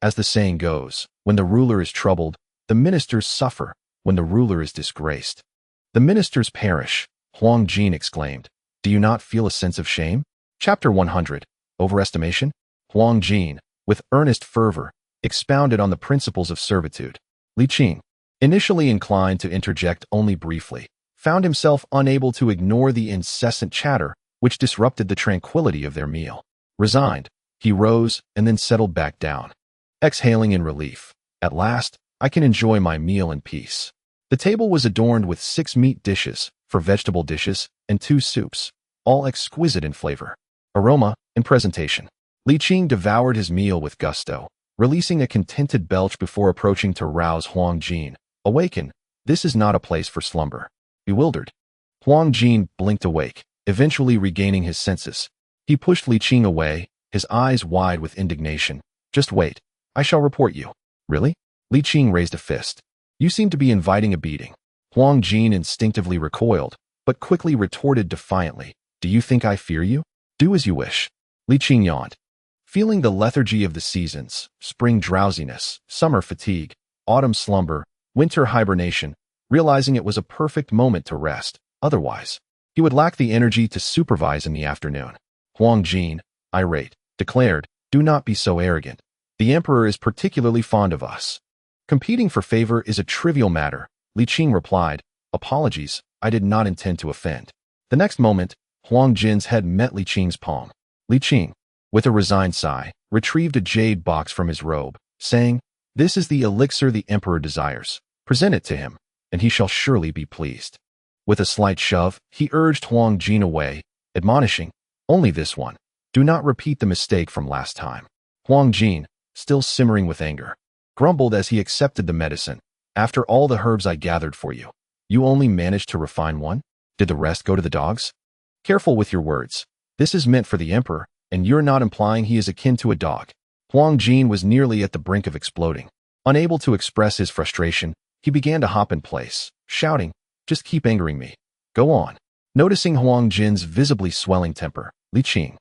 A: As the saying goes, when the ruler is troubled, the ministers suffer. When the ruler is disgraced, the ministers perish, Huang Jin exclaimed. "Do you not feel a sense of shame?" Chapter 100, Overestimation? Huang Jin, with earnest fervor, expounded on the principles of servitude. Li Qing, initially inclined to interject only briefly, found himself unable to ignore the incessant chatter which disrupted the tranquility of their meal. Resigned, he rose and then settled back down, exhaling in relief. "At last, I can enjoy my meal in peace." The table was adorned with 6 meat dishes, 4 vegetable dishes, and 2 soups, all exquisite in flavor, aroma, and presentation. Li Qing devoured his meal with gusto, releasing a contented belch before approaching to rouse Huang Jin. "Awaken, this is not a place for slumber." Bewildered, Huang Jin blinked awake, eventually regaining his senses. He pushed Li Qing away, his eyes wide with indignation. "Just wait, I shall report you." "Really?" Li Qing raised a fist. "You seem to be inviting a beating." Huang Jin instinctively recoiled, but quickly retorted defiantly, "Do you think I fear you? Do as you wish." Li Qing yawned. Feeling the lethargy of the seasons, spring drowsiness, summer fatigue, autumn slumber, winter hibernation, realizing it was a perfect moment to rest, otherwise, he would lack the energy to supervise in the afternoon. Huang Jin, irate, declared, "Do not be so arrogant. The Emperor is particularly fond of us." "Competing for favor is a trivial matter," Li Qing replied. "Apologies, I did not intend to offend." The next moment, Huang Jin's head met Li Qing's palm. Li Qing, with a resigned sigh, retrieved a jade box from his robe, saying, "This is the elixir the Emperor desires. Present it to him, and he shall surely be pleased." With a slight shove, he urged Huang Jin away, admonishing, "Only this one. Do not repeat the mistake from last time." Huang Jin, still simmering with anger, grumbled as he accepted the medicine. "After all the herbs I gathered for you, you only managed to refine one? Did the rest go to the dogs?" "Careful with your words. This is meant for the Emperor, And you're not implying he is akin to a dog. Huang Jin was nearly at the brink of exploding. Unable to express his frustration, he began to hop in place, shouting, "Just keep angering me. Go on." Noticing Huang Jin's visibly swelling temper, Li Qing,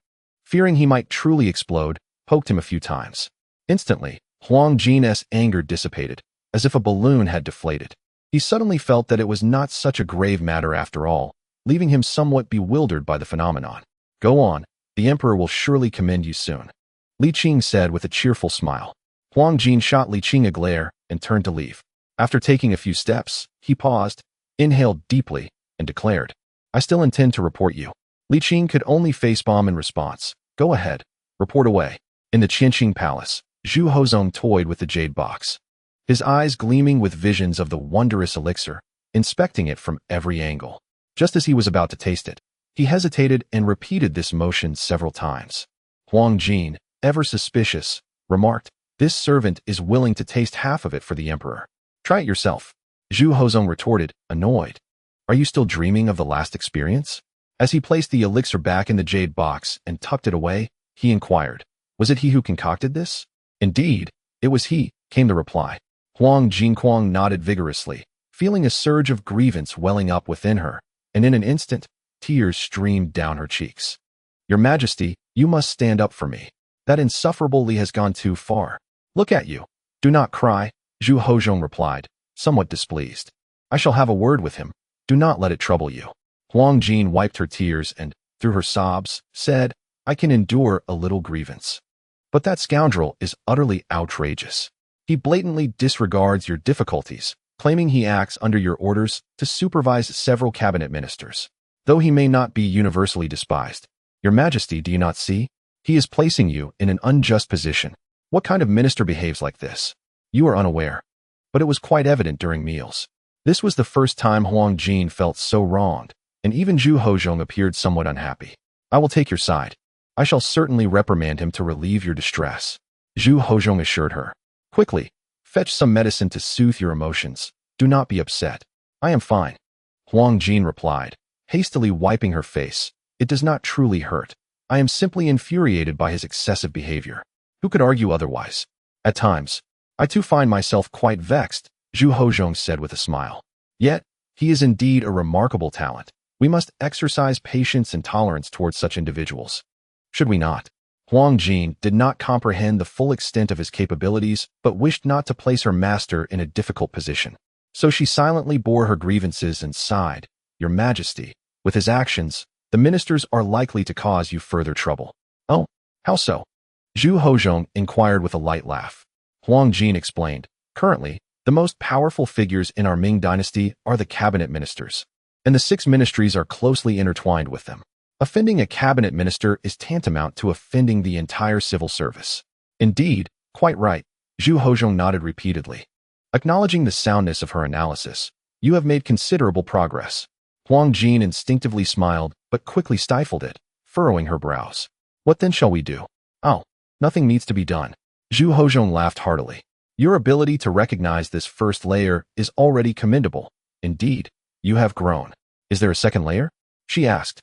A: fearing he might truly explode, poked him a few times. Instantly, Huang Jin's anger dissipated, as if a balloon had deflated. He suddenly felt that it was not such a grave matter after all, leaving him somewhat bewildered by the phenomenon. "Go on, the Emperor will surely commend you soon," Li Qing said with a cheerful smile. Huang Jin shot Li Qing a glare and turned to leave. After taking a few steps, he paused, inhaled deeply, and declared, "I still intend to report you." Li Qing could only facepalm in response. "Go ahead, report away." In the Qianqing Palace, Zhu Hozong toyed with the jade box, his eyes gleaming with visions of the wondrous elixir, inspecting it from every angle. Just as he was about to taste it, he hesitated and repeated this motion several times. Huang Jin, ever suspicious, remarked, "This servant is willing to taste half of it for the Emperor. Try it yourself." Zhu Hozong retorted, annoyed. "Are you still dreaming of the last experience?" As he placed the elixir back in the jade box and tucked it away, he inquired, "Was it he who concocted this?" "Indeed, it was he," came the reply. Huang Jinquang nodded vigorously, feeling a surge of grievance welling up within her, and in an instant, tears streamed down her cheeks. "Your Majesty, you must stand up for me. That insufferable Li has gone too far. Look at you." "Do not cry," Zhu Hozong replied, somewhat displeased. "I shall have a word with him. Do not let it trouble you." Huang Jin wiped her tears and, through her sobs, said, "I can endure a little grievance. But that scoundrel is utterly outrageous. He blatantly disregards your difficulties, claiming he acts under your orders to supervise several cabinet ministers. Though he may not be universally despised. Your Majesty, do you not see? He is placing you in an unjust position. What kind of minister behaves like this? You are unaware." But it was quite evident during meals. This was the first time Huang Jin felt so wronged, and even Zhu Hozong appeared somewhat unhappy. "I will take your side. I shall certainly reprimand him to relieve your distress," Zhu Hozong assured her. "Quickly, fetch some medicine to soothe your emotions. Do not be upset." "I am fine," Huang Jin replied, hastily wiping her face. "It does not truly hurt. I am simply infuriated by his excessive behavior." Who could argue otherwise? "At times, I too find myself quite vexed," Zhu Hozong said with a smile. "Yet, he is indeed a remarkable talent. We must exercise patience and tolerance towards such individuals. Should we not?" Huang Jin did not comprehend the full extent of his capabilities, but wished not to place her master in a difficult position. So she silently bore her grievances and sighed, "Your Majesty, with his actions, the ministers are likely to cause you further trouble." "Oh, how so?" Zhu Hozong inquired with a light laugh. Huang Jin explained, "Currently, the most powerful figures in our Ming dynasty are the cabinet ministers, and the 6 ministries are closely intertwined with them. Offending a cabinet minister is tantamount to offending the entire civil service." "Indeed, quite right," Zhu Hozong nodded repeatedly. Acknowledging the soundness of her analysis, "You have made considerable progress." Huang Jin instinctively smiled, but quickly stifled it, furrowing her brows. "What then shall we do?" "Oh, nothing needs to be done." Zhu Hozong laughed heartily. "Your ability to recognize this first layer is already commendable. Indeed, you have grown. Is there a second layer?" she asked.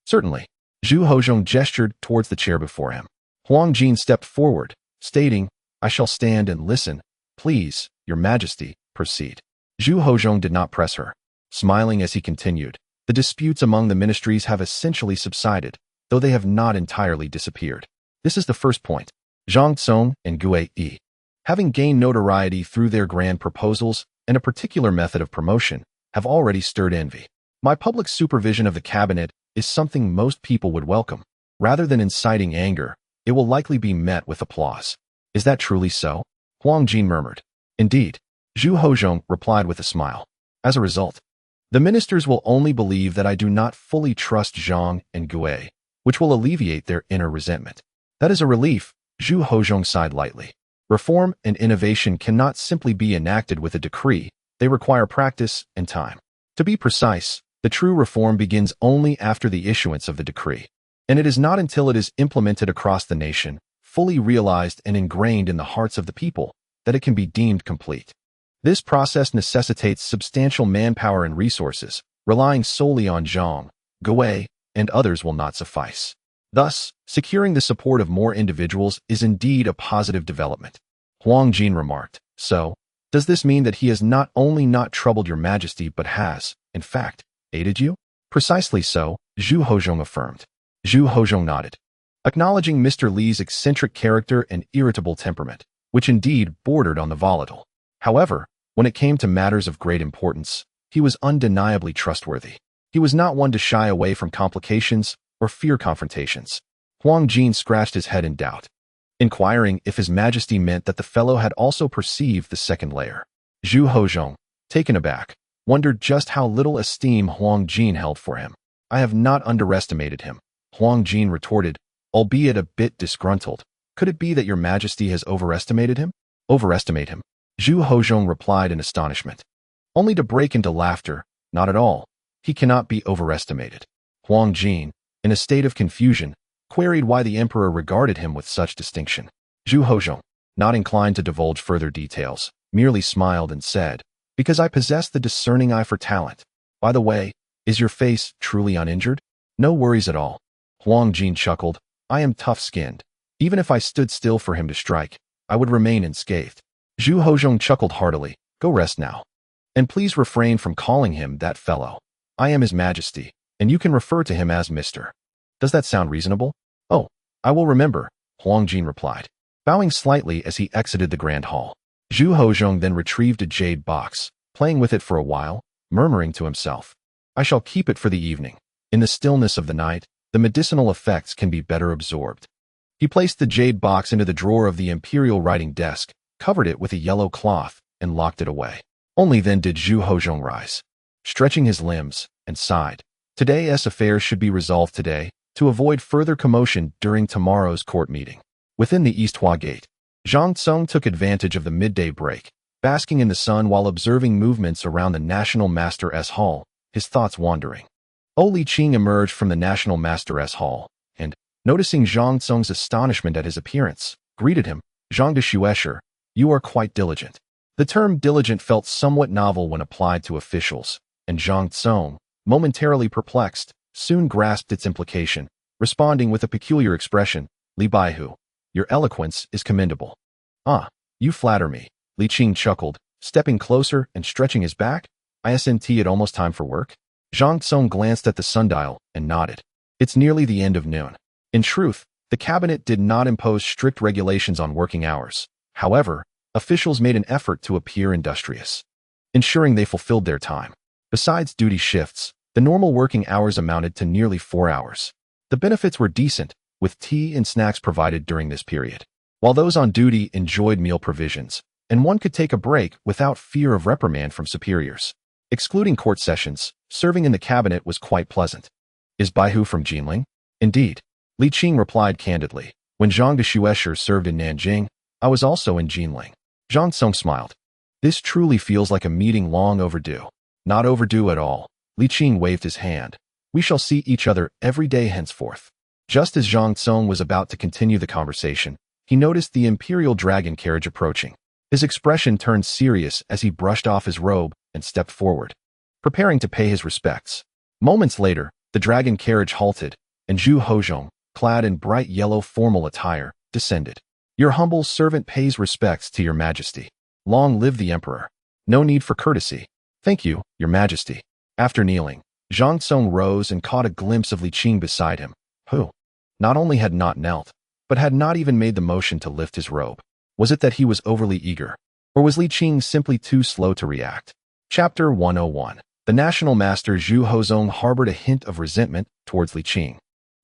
A: "Certainly." Zhu Hozong gestured towards the chair before him. Huang Jin stepped forward, stating, "I shall stand and listen. Please, Your Majesty, proceed." Zhu Hozong did not press her, smiling as he continued, "The disputes among the ministries have essentially subsided, though they have not entirely disappeared. This is the first point. Zhang Cong and Xue'er, having gained notoriety through their grand proposals and a particular method of promotion, have already stirred envy. My public supervision of the cabinet is something most people would welcome. Rather than inciting anger, it will likely be met with applause." "Is that truly so?" Huang Jin murmured. "Indeed," Zhu Hozong replied with a smile. "As a result, the ministers will only believe that I do not fully trust Zhang and Xue'er, which will alleviate their inner resentment." "That is a relief," Zhu Hozong sighed lightly. "Reform and innovation cannot simply be enacted with a decree. They require practice and time. To be precise, the true reform begins only after the issuance of the decree, and it is not until it is implemented across the nation, fully realized and ingrained in the hearts of the people, that it can be deemed complete. This process necessitates substantial manpower and resources. Relying solely on Zhang, Xue'er, and others will not suffice. Thus, securing the support of more individuals is indeed a positive development. Huang Jin remarked, so, does this mean that he has not only not troubled your majesty but has, in fact, aided you? Precisely so, Zhu Hozhong affirmed. Zhu Hozhong nodded, acknowledging Mr. Li's eccentric character and irritable temperament, which indeed bordered on the volatile. However, when it came to matters of great importance, he was undeniably trustworthy. He was not one to shy away from complications or fear confrontations. Huang Jin scratched his head in doubt, inquiring if His Majesty meant that the fellow had also perceived the second layer. Zhu Hozhong, taken aback, wondered just how little esteem Huang Jin held for him. I have not underestimated him, Huang Jin retorted, albeit a bit disgruntled. Could it be that your majesty has overestimated him? Overestimate him? Zhu Hozhong replied in astonishment, only to break into laughter. Not at all. He cannot be overestimated. Huang Jin, in a state of confusion, queried why the emperor regarded him with such distinction. Zhu Hozhong, not inclined to divulge further details, merely smiled and said, because I possess the discerning eye for talent. By the way, is your face truly uninjured? No worries at all. Huang Jin chuckled, I am tough-skinned. Even if I stood still for him to strike, I would remain unscathed. Zhu Hozhong chuckled heartily, go rest now. And please refrain from calling him that fellow. I am His Majesty, and you can refer to him as Mr. Does that sound reasonable? Oh, I will remember, Huang Jin replied, bowing slightly as he exited the grand hall. Zhu Hozhong then retrieved a jade box, playing with it for a while, murmuring to himself, I shall keep it for the evening. In the stillness of the night, the medicinal effects can be better absorbed. He placed the jade box into the drawer of the imperial writing desk, covered it with a yellow cloth, and locked it away. Only then did Zhu Hozhong rise, stretching his limbs, and sighed. Today's affairs should be resolved today, to avoid further commotion during tomorrow's court meeting. Within the East Hua Gate, Zhang Tsung took advantage of the midday break, basking in the sun while observing movements around the National Master's Hall, his thoughts wandering. Li Qing emerged from the National Master's Hall, and, noticing Zhang Tsung's astonishment at his appearance, greeted him, Zhang de Xue'er, you are quite diligent. The term diligent felt somewhat novel when applied to officials, and Zhang Tsung, momentarily perplexed, soon grasped its implication, responding with a peculiar expression, Li Baihu, your eloquence is commendable. Ah, you flatter me, Li Qing chuckled, stepping closer and stretching his back. Isn't it almost time for work? Zhang Tsung glanced at the sundial and nodded. It's nearly the end of noon. In truth, the cabinet did not impose strict regulations on working hours. However, officials made an effort to appear industrious, ensuring they fulfilled their time. Besides duty shifts, the normal working hours amounted to nearly 4 hours. The benefits were decent, with tea and snacks provided during this period, while those on duty enjoyed meal provisions, and one could take a break without fear of reprimand from superiors. Excluding court sessions, serving in the cabinet was quite pleasant. Is Baihu from Jinling? Indeed. Li Qing replied candidly. When Zhang de Xue'er served in Nanjing, I was also in Jinling. Zhang Tsung smiled. This truly feels like a meeting long overdue. Not overdue at all. Li Qing waved his hand. We shall see each other every day henceforth. Just as Zhang Tsung was about to continue the conversation, he noticed the imperial dragon carriage approaching. His expression turned serious as he brushed off his robe and stepped forward, preparing to pay his respects. Moments later, the dragon carriage halted, and Zhu Hozhong, clad in bright yellow formal attire, descended. Your humble servant pays respects to your majesty. Long live the emperor. No need for courtesy. Thank you, your majesty. After kneeling, Zhang Tsung rose and caught a glimpse of Li Qing beside him, who not only had not knelt, but had not even made the motion to lift his robe. Was it that he was overly eager, or was Li Qing simply too slow to react? Chapter 101. The national master Zhu Hozhong harbored a hint of resentment towards Li Qing,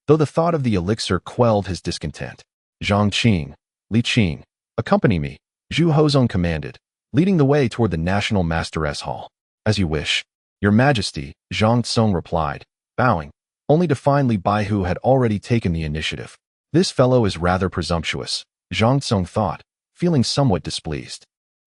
A: though the thought of the elixir quelled his discontent. Zhang Qing, Li Qing, accompany me, Zhu Hozhong commanded, leading the way toward the national master's hall. As you wish. Your majesty, Zhang Tsung replied, bowing, only to find Li Baihu had already taken the initiative. This fellow is rather presumptuous, Zhang Tsung thought, feeling somewhat displeased.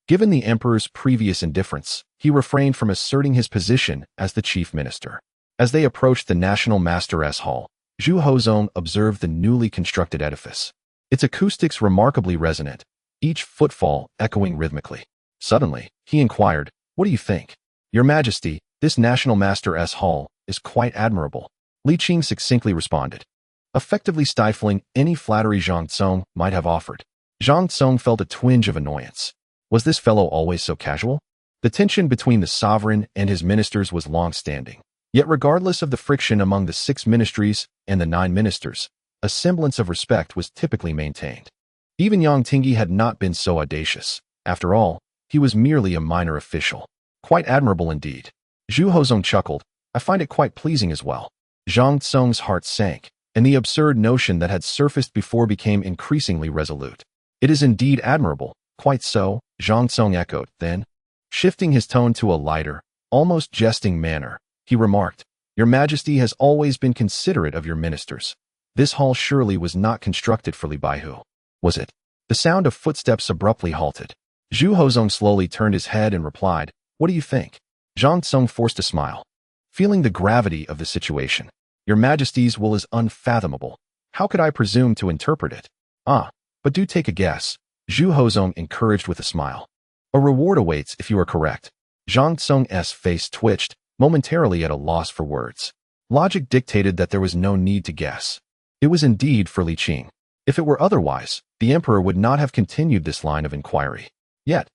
A: Given the emperor's previous indifference, he refrained from asserting his position as the chief minister. As they approached the national master's hall, Zhu Hozhong observed the newly constructed edifice. Its acoustics remarkably resonant, each footfall echoing rhythmically. Suddenly, he inquired, what do you think? Your majesty, this national master's hall is quite admirable. Li Qing succinctly responded. effectively stifling any flattery Zhang Cong might have offered. Zhang Cong felt a twinge of annoyance. Was this fellow always so casual? The tension between the sovereign and his ministers was long-standing. Yet regardless of the friction among the 6 ministries and the 9 ministers, a semblance of respect was typically maintained. Even Yang Tingyi had not been so audacious. After all, he was merely a minor official. Quite admirable indeed. Zhu Hozong chuckled. I find it quite pleasing as well. Zhang Cong's heart sank, and the absurd notion that had surfaced before became increasingly resolute. It is indeed admirable. Quite so, Zhang Cong echoed. Then, shifting his tone to a lighter, almost jesting manner, he remarked, Your Majesty has always been considerate of your ministers. This hall surely was not constructed for Li Baihu, was it? The sound of footsteps abruptly halted. Zhu Hozong slowly turned his head and replied, What do you think? Zhang Cong forced a smile. Feeling the gravity of the situation, Your Majesty's will is unfathomable. How could I presume to interpret it? But do take a guess, Zhu Hozong encouraged with a smile. A reward awaits if you are correct. Zhang Cong's face twitched, momentarily at a loss for words. Logic dictated that there was no need to guess. It was indeed for Li Qing. If it were otherwise, the emperor would not have continued this line of inquiry. Yet,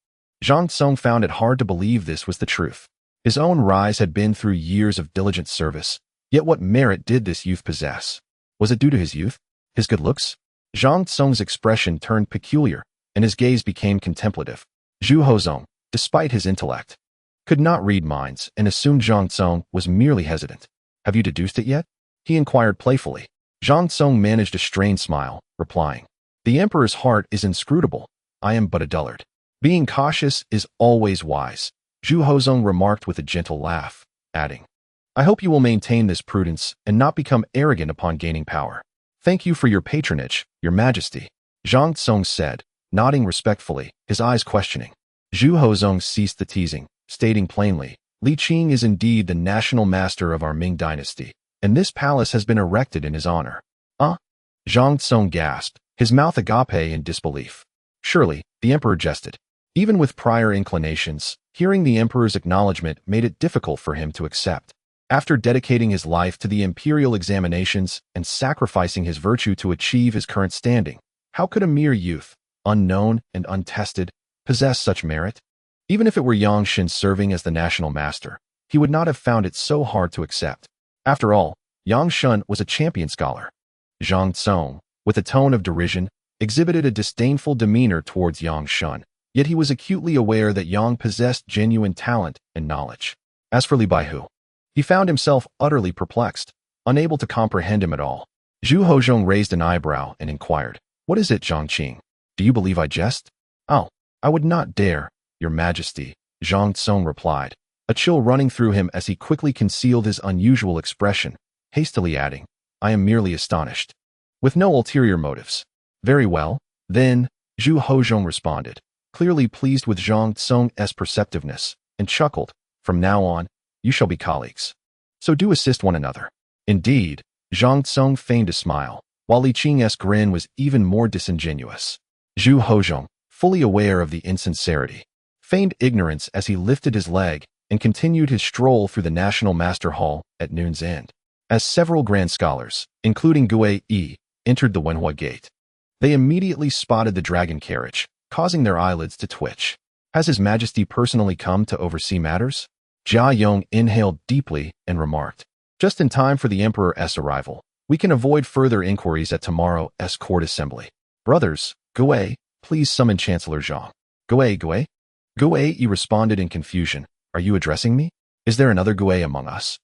A: Zhang Cong found it hard to believe this was the truth. His own rise had been through years of diligent service, yet what merit did this youth possess? Was it due to his youth? His good looks? Zhang Cong's expression turned peculiar, and his gaze became contemplative. Zhu Hozong, despite his intellect, could not read minds and assumed Zhang Cong was merely hesitant. Have you deduced it yet? He inquired playfully. Zhang Cong managed a strained smile, replying, The emperor's heart is inscrutable. I am but a dullard. Being cautious is always wise, Zhu Hozong remarked with a gentle laugh, adding, I hope you will maintain this prudence and not become arrogant upon gaining power. Thank you for your patronage, Your Majesty, Zhang Cong said, nodding respectfully, his eyes questioning. Zhu Hozong ceased the teasing, stating plainly, Li Qing is indeed the national master of our Ming dynasty, and this palace has been erected in his honor. Zhang Cong gasped, his mouth agape in disbelief. Surely, the emperor jested. Even with prior inclinations, hearing the emperor's acknowledgement made it difficult for him to accept. After dedicating his life to the imperial examinations and sacrificing his virtue to achieve his current standing, how could a mere youth, unknown and untested, possess such merit? Even if it were Yang Shen serving as the national master, he would not have found it so hard to accept. After all, Yang Shen was a champion scholar. Zhang Cong, with a tone of derision, exhibited a disdainful demeanor towards Yang Shen, yet he was acutely aware that Yang possessed genuine talent and knowledge. As for Li Baihu, he found himself utterly perplexed, unable to comprehend him at all. Zhu Hozong raised an eyebrow and inquired, What is it, Zhang Qing? Do you believe I jest? I would not dare, Your Majesty, Zhang Cong replied, a chill running through him as he quickly concealed his unusual expression, hastily adding, I am merely astonished. With no ulterior motives. Very well, then, Zhu Hozong responded, clearly pleased with Zhang Cong's perceptiveness, and chuckled, From now on, you shall be colleagues. So do assist one another. Indeed, Zhang Cong feigned a smile, while Li Qing's grin was even more disingenuous. Zhu Hozong, fully aware of the insincerity, feigned ignorance as he lifted his leg and continued his stroll through the National Master Hall at noon's end. As several grand scholars, including Xue'er, entered the Wenhua Gate, they immediately spotted the dragon carriage, causing their eyelids to twitch. Has His Majesty personally come to oversee matters? Jia Yong inhaled deeply and remarked, Just in time for the Emperor's arrival. We can avoid further inquiries at tomorrow's court assembly. Brothers, Xue'er, please summon Chancellor Zhang. Xue'er? Xue'er responded in confusion. Are you addressing me? Is there another Xue'er among us?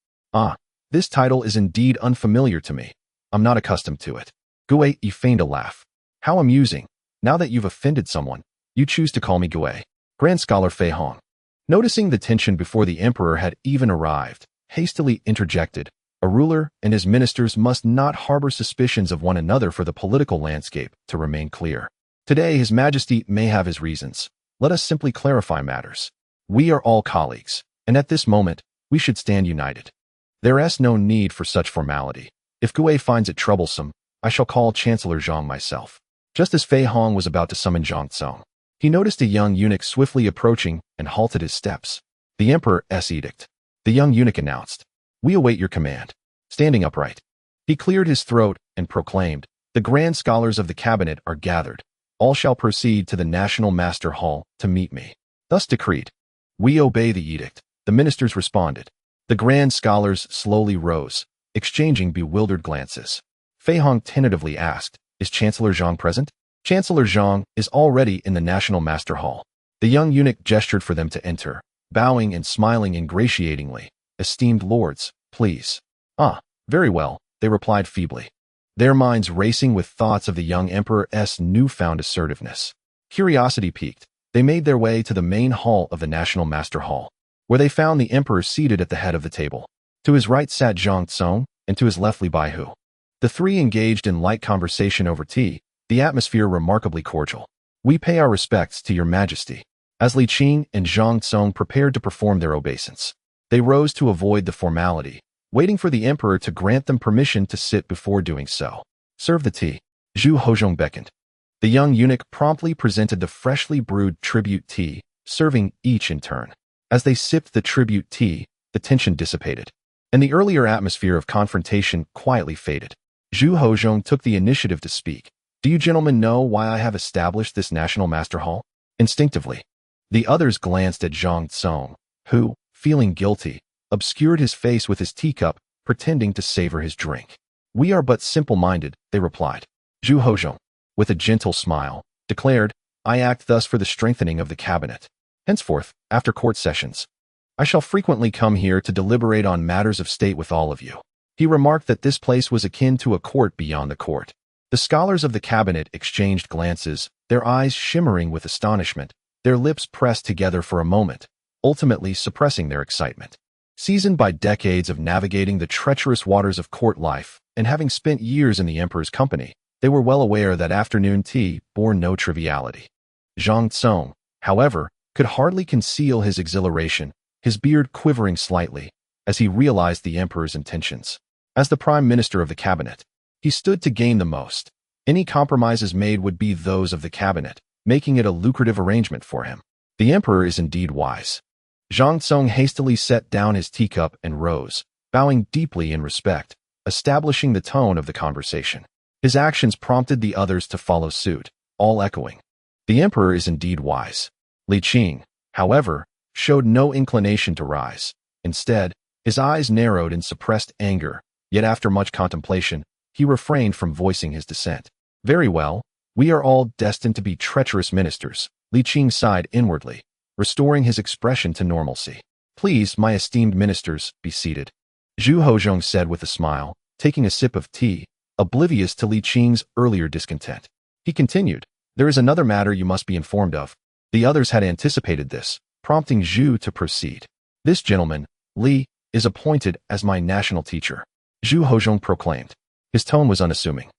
A: This title is indeed unfamiliar to me. I'm not accustomed to it. Xue'er feigned a laugh. How amusing. Now that you've offended someone, you choose to call me Xue'er. Grand Scholar Fei Hong, noticing the tension before the emperor had even arrived, hastily interjected, a ruler and his ministers must not harbor suspicions of one another for the political landscape to remain clear. Today, His Majesty may have his reasons. Let us simply clarify matters. We are all colleagues, and at this moment, we should stand united. There is no need for such formality. If Xue'er finds it troublesome, I shall call Chancellor Zhang myself. Just as Fei Hong was about to summon Zhang Cong, he noticed a young eunuch swiftly approaching and halted his steps. The Emperor's edict. The young eunuch announced, We await your command. Standing upright, He cleared his throat and proclaimed, "The grand scholars of the cabinet are gathered. All shall proceed to the National Master Hall to meet me." Thus decreed. "We obey the edict," the ministers responded. The grand scholars slowly rose, exchanging bewildered glances. Fei Hong tentatively asked, "Is Chancellor Zhang present?" "Chancellor Zhang is already in the National Master Hall." The young eunuch gestured for them to enter, bowing and smiling ingratiatingly. "Esteemed lords, please." "Ah, very well," they replied feebly, their minds racing with thoughts of the young emperor's newfound assertiveness. Curiosity piqued, they made their way to the main hall of the National Master Hall, where they found the emperor seated at the head of the table. To his right sat Zhang Tsong, and to his left Li Baihu. The three engaged in light conversation over tea, the atmosphere remarkably cordial. "We pay our respects to your majesty." As Li Qing and Zhang Tsong prepared to perform their obeisance, they rose to avoid the formality, waiting for the emperor to grant them permission to sit before doing so. "Serve the tea." Zhu Hozhong beckoned. The young eunuch promptly presented the freshly brewed tribute tea, serving each in turn. As they sipped the tribute tea, the tension dissipated, and the earlier atmosphere of confrontation quietly faded. Zhu Hozhong took the initiative to speak. "Do you gentlemen know why I have established this National Master Hall?" Instinctively, the others glanced at Zhang Tsong, who, feeling guilty, obscured his face with his teacup, pretending to savor his drink. "We are but simple-minded," they replied. Zhu Hozhong, with a gentle smile, declared, "I act thus for the strengthening of the cabinet. Henceforth, after court sessions, I shall frequently come here to deliberate on matters of state with all of you." He remarked that this place was akin to a court beyond the court. The scholars of the cabinet exchanged glances, their eyes shimmering with astonishment, their lips pressed together for a moment, ultimately suppressing their excitement. Seasoned by decades of navigating the treacherous waters of court life, and having spent years in the emperor's company, they were well aware that afternoon tea bore no triviality. Zhang Tsong, however, could hardly conceal his exhilaration, his beard quivering slightly, as he realized the emperor's intentions. As the prime minister of the cabinet, he stood to gain the most. Any compromises made would be those of the cabinet, making it a lucrative arrangement for him. The emperor is indeed wise. Zhang Tsong hastily set down his teacup and rose, bowing deeply in respect, establishing the tone of the conversation. His actions prompted the others to follow suit, all echoing, "The emperor is indeed wise." Li Qing, however, showed no inclination to rise. Instead, his eyes narrowed in suppressed anger, yet after much contemplation, he refrained from voicing his dissent. "Very well, we are all destined to be treacherous ministers," Li Qing sighed inwardly, restoring his expression to normalcy. "Please, my esteemed ministers, be seated," Zhu Hozhong said with a smile, taking a sip of tea, oblivious to Li Qing's earlier discontent. He continued, "There is another matter you must be informed of." The others had anticipated this, prompting Zhu to proceed. "This gentleman, Li, is appointed as my national teacher," Zhu Hozhong proclaimed. His tone was unassuming,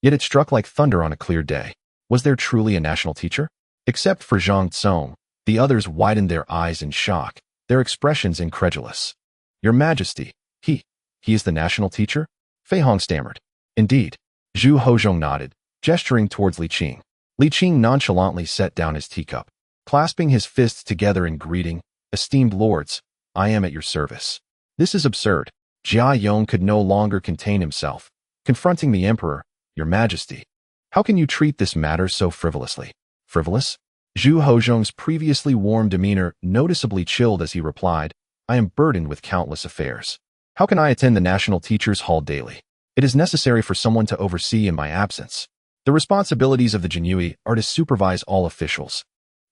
A: yet it struck like thunder on a clear day. Was there truly a national teacher? Except for Zhang Tsong, the others widened their eyes in shock, their expressions incredulous. "Your Majesty, he is the national teacher?" Fei Hong stammered. "Indeed." Zhu Hozhong nodded, gesturing towards Li Qing. Li Qing nonchalantly set down his teacup, clasping his fists together in greeting, "Esteemed lords, I am at your service." "This is absurd." Jia Yong could no longer contain himself, confronting the emperor. "Your Majesty, how can you treat this matter so frivolously?" "Frivolous?" Zhu Hozhong's previously warm demeanor noticeably chilled as he replied, "I am burdened with countless affairs. How can I attend the National Teachers' Hall daily? It is necessary for someone to oversee in my absence. The responsibilities of the Jinyui are to supervise all officials,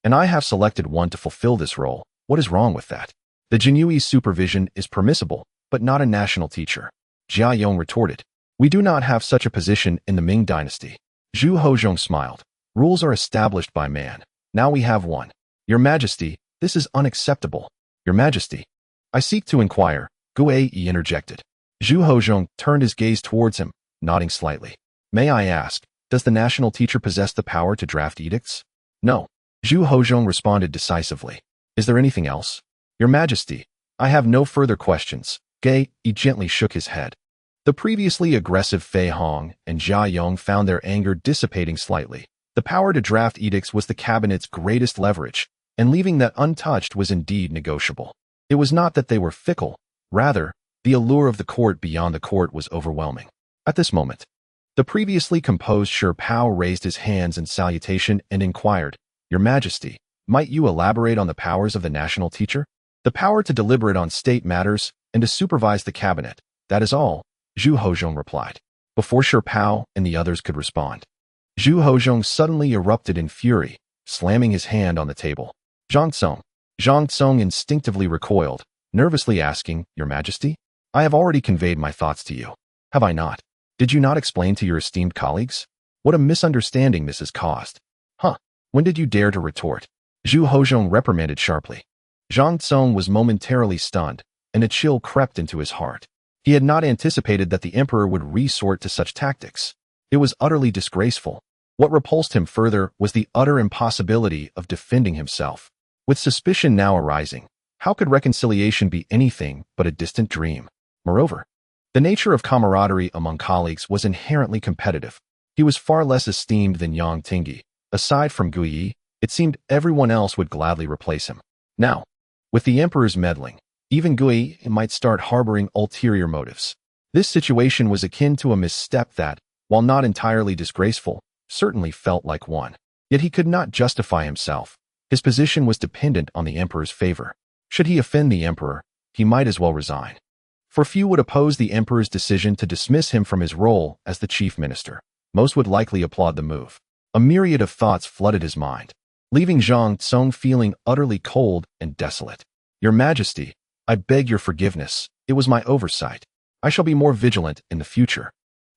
A: and I have selected one to fulfill this role. What is wrong with that? The Jinyui's supervision is permissible, but not a national teacher." Jia Yong retorted, "We do not have such a position in the Ming dynasty." Zhu Hozhong smiled. "Rules are established by man. Now we have one." "Your Majesty, this is unacceptable." "Your Majesty, I seek to inquire," Guei interjected. Zhu Hozhong turned his gaze towards him, nodding slightly. "May I ask, does the national teacher possess the power to draft edicts?" "No." Zhu Hozhong responded decisively. "Is there anything else?" "Your Majesty, I have no further questions." Guei gently shook his head. The previously aggressive Fei Hong and Jia Yong found their anger dissipating slightly. The power to draft edicts was the cabinet's greatest leverage, and leaving that untouched was indeed negotiable. It was not that they were fickle, rather, the allure of the court beyond the court was overwhelming. At this moment, the previously composed Xue'er raised his hands in salutation and inquired, "Your Majesty, might you elaborate on the powers of the national teacher?" "The power to deliberate on state matters and to supervise the cabinet, that is all," Zhu Hozhong replied. Before Xue'er and the others could respond, Zhu Hozhong suddenly erupted in fury, slamming his hand on the table. Zhang Tsong instinctively recoiled, nervously asking, "Your Majesty? I have already conveyed my thoughts to you. Have I not? Did you not explain to your esteemed colleagues? What a misunderstanding this has caused." "Huh, when did you dare to retort?" Zhu Hozhong reprimanded sharply. Zhang Tsong was momentarily stunned, and a chill crept into his heart. He had not anticipated that the emperor would resort to such tactics. It was utterly disgraceful. What repulsed him further was the utter impossibility of defending himself. With suspicion now arising, how could reconciliation be anything but a distant dream? Moreover, the nature of camaraderie among colleagues was inherently competitive. He was far less esteemed than Yang Tingyi. Aside from Guyi, it seemed everyone else would gladly replace him. Now, with the emperor's meddling, even Guyi might start harboring ulterior motives. This situation was akin to a misstep that, while not entirely disgraceful, certainly felt like one. Yet he could not justify himself. His position was dependent on the emperor's favor. Should he offend the emperor, he might as well resign. For few would oppose the emperor's decision to dismiss him from his role as the chief minister. Most would likely applaud the move. A myriad of thoughts flooded his mind, leaving Zhang Tsong feeling utterly cold and desolate. "Your Majesty, I beg your forgiveness. It was my oversight. I shall be more vigilant in the future."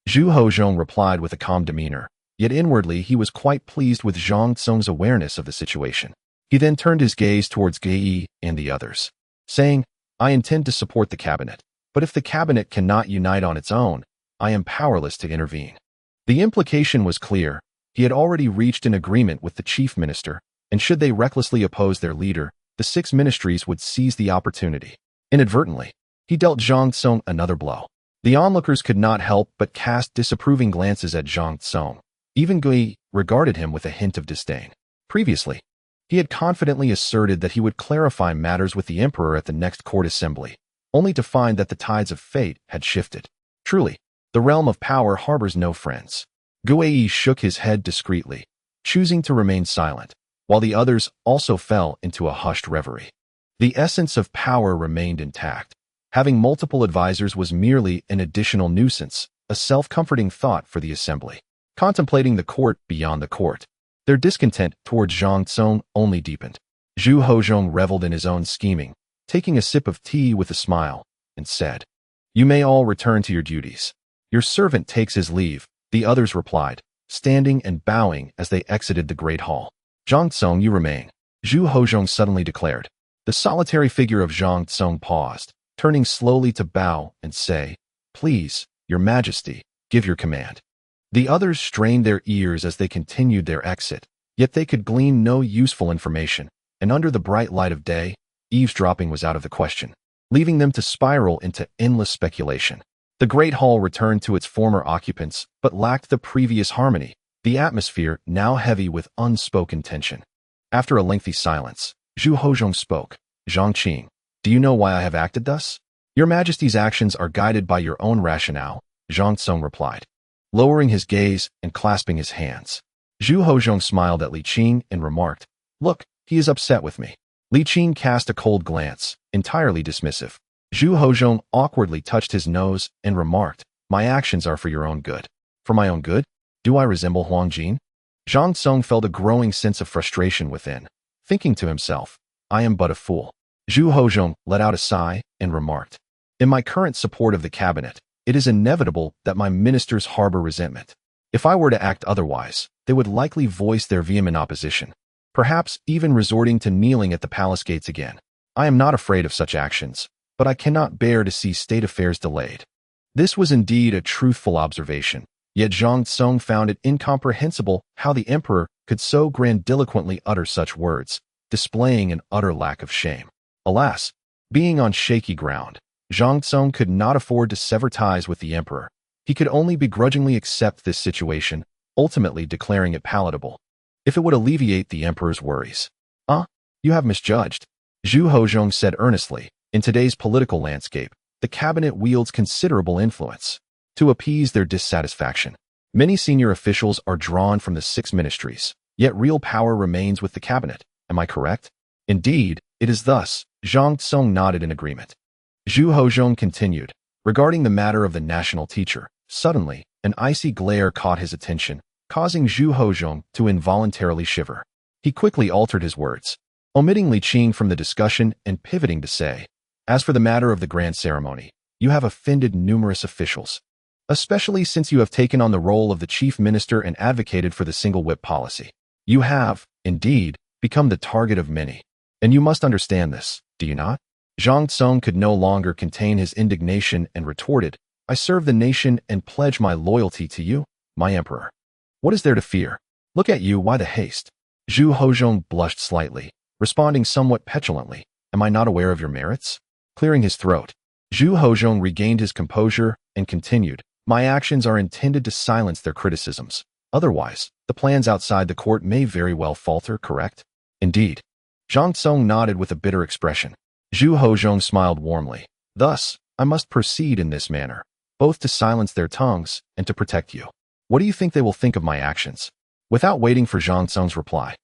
A: Zhu Hozhong replied with a calm demeanor, yet inwardly he was quite pleased with Zhang Tsong's awareness of the situation. He then turned his gaze towards Guyi and the others, saying, "I intend to support the cabinet, but if the cabinet cannot unite on its own, I am powerless to intervene." The implication was clear. He had already reached an agreement with the chief minister, and should they recklessly oppose their leader, the 6 ministries would seize the opportunity. Inadvertently, he dealt Zhang Tsong another blow. The onlookers could not help but cast disapproving glances at Zhang Tsong. Even Guyi regarded him with a hint of disdain. Previously, he had confidently asserted that he would clarify matters with the emperor at the next court assembly, only to find that the tides of fate had shifted. Truly, the realm of power harbors no friends. Guyi shook his head discreetly, choosing to remain silent, while the others also fell into a hushed reverie. The essence of power remained intact. Having multiple advisors was merely an additional nuisance, a self-comforting thought for the assembly. Contemplating the court beyond the court, their discontent towards Zhang Tsong only deepened. Zhu Hozhong reveled in his own scheming, taking a sip of tea with a smile, and said, "You may all return to your duties." "Your servant takes his leave," the others replied, standing and bowing as they exited the great hall. "Zhang Tsong, you remain," Zhu Hozhong suddenly declared. The solitary figure of Zhang Tsong paused, turning slowly to bow and say, "Please, Your Majesty, give your command." The others strained their ears as they continued their exit, yet they could glean no useful information, and under the bright light of day, eavesdropping was out of the question, leaving them to spiral into endless speculation. The great hall returned to its former occupants, but lacked the previous harmony, the atmosphere now heavy with unspoken tension. After a lengthy silence, Zhu Hozhong spoke. "Zhang Qing, do you know why I have acted thus?" "Your Majesty's actions are guided by your own rationale," Zhang Tsong replied, lowering his gaze and clasping his hands. Zhu Hozhong smiled at Li Qing and remarked, "Look, he is upset with me." Li Qing cast a cold glance, entirely dismissive. Zhu Hozhong awkwardly touched his nose and remarked, "My actions are for your own good." "For my own good? Do I resemble Huang Jin?" Zhang Tsong felt a growing sense of frustration within, thinking to himself, "I am but a fool." Zhu Hozhong let out a sigh and remarked, "In my current support of the cabinet, it is inevitable that my ministers harbor resentment. If I were to act otherwise, they would likely voice their vehement opposition, perhaps even resorting to kneeling at the palace gates again. I am not afraid of such actions, but I cannot bear to see state affairs delayed." This was indeed a truthful observation, yet Zhang Tsong found it incomprehensible how the emperor could so grandiloquently utter such words, displaying an utter lack of shame. Alas, being on shaky ground, Zhang Tsong could not afford to sever ties with the emperor. He could only begrudgingly accept this situation, ultimately declaring it palatable, if it would alleviate the emperor's worries. You have misjudged," Zhu Hozhong said earnestly. "In today's political landscape, the cabinet wields considerable influence. to appease their dissatisfaction. Many senior officials are drawn from the 6 ministries, yet real power remains with the cabinet. Am I correct? Indeed, it is thus. Zhang Tsong nodded in agreement. Zhu Hozhong continued. Regarding the matter of the national teacher, suddenly, an icy glare caught his attention, causing Zhu Hozhong to involuntarily shiver. He quickly altered his words, omitting Li Qing from the discussion and pivoting to say, as for the matter of the grand ceremony, you have offended numerous officials, especially since you have taken on the role of the chief minister and advocated for the single whip policy. You have, indeed, become the target of many. And you must understand this, do you not? Zhang Tsong could no longer contain his indignation and retorted, I serve the nation and pledge my loyalty to you, my emperor. What is there to fear? Look at you, why the haste? Zhu Hozhong blushed slightly, responding somewhat petulantly, am I not aware of your merits? Clearing his throat, Zhu Hozhong regained his composure and continued, my actions are intended to silence their criticisms. Otherwise, the plans outside the court may very well falter, correct? Indeed. Zhang Tsong nodded with a bitter expression. Zhu Hozhong smiled warmly. Thus, I must proceed in this manner, both to silence their tongues and to protect you. What do you think they will think of my actions? Without waiting for Zhang Tsong's reply,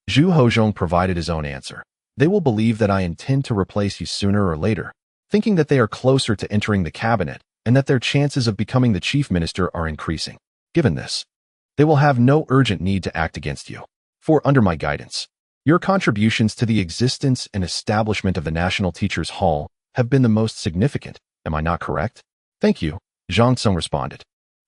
A: Zhu Hozhong provided his own answer. They will believe that I intend to replace you sooner or later, thinking that they are closer to entering the cabinet and that their chances of becoming the chief minister are increasing. Given this, they will have no urgent need to act against you. For under my guidance, your contributions to the existence and establishment of the National Teachers' Hall have been the most significant. Am I not correct? Thank you, Zhang Tsong responded.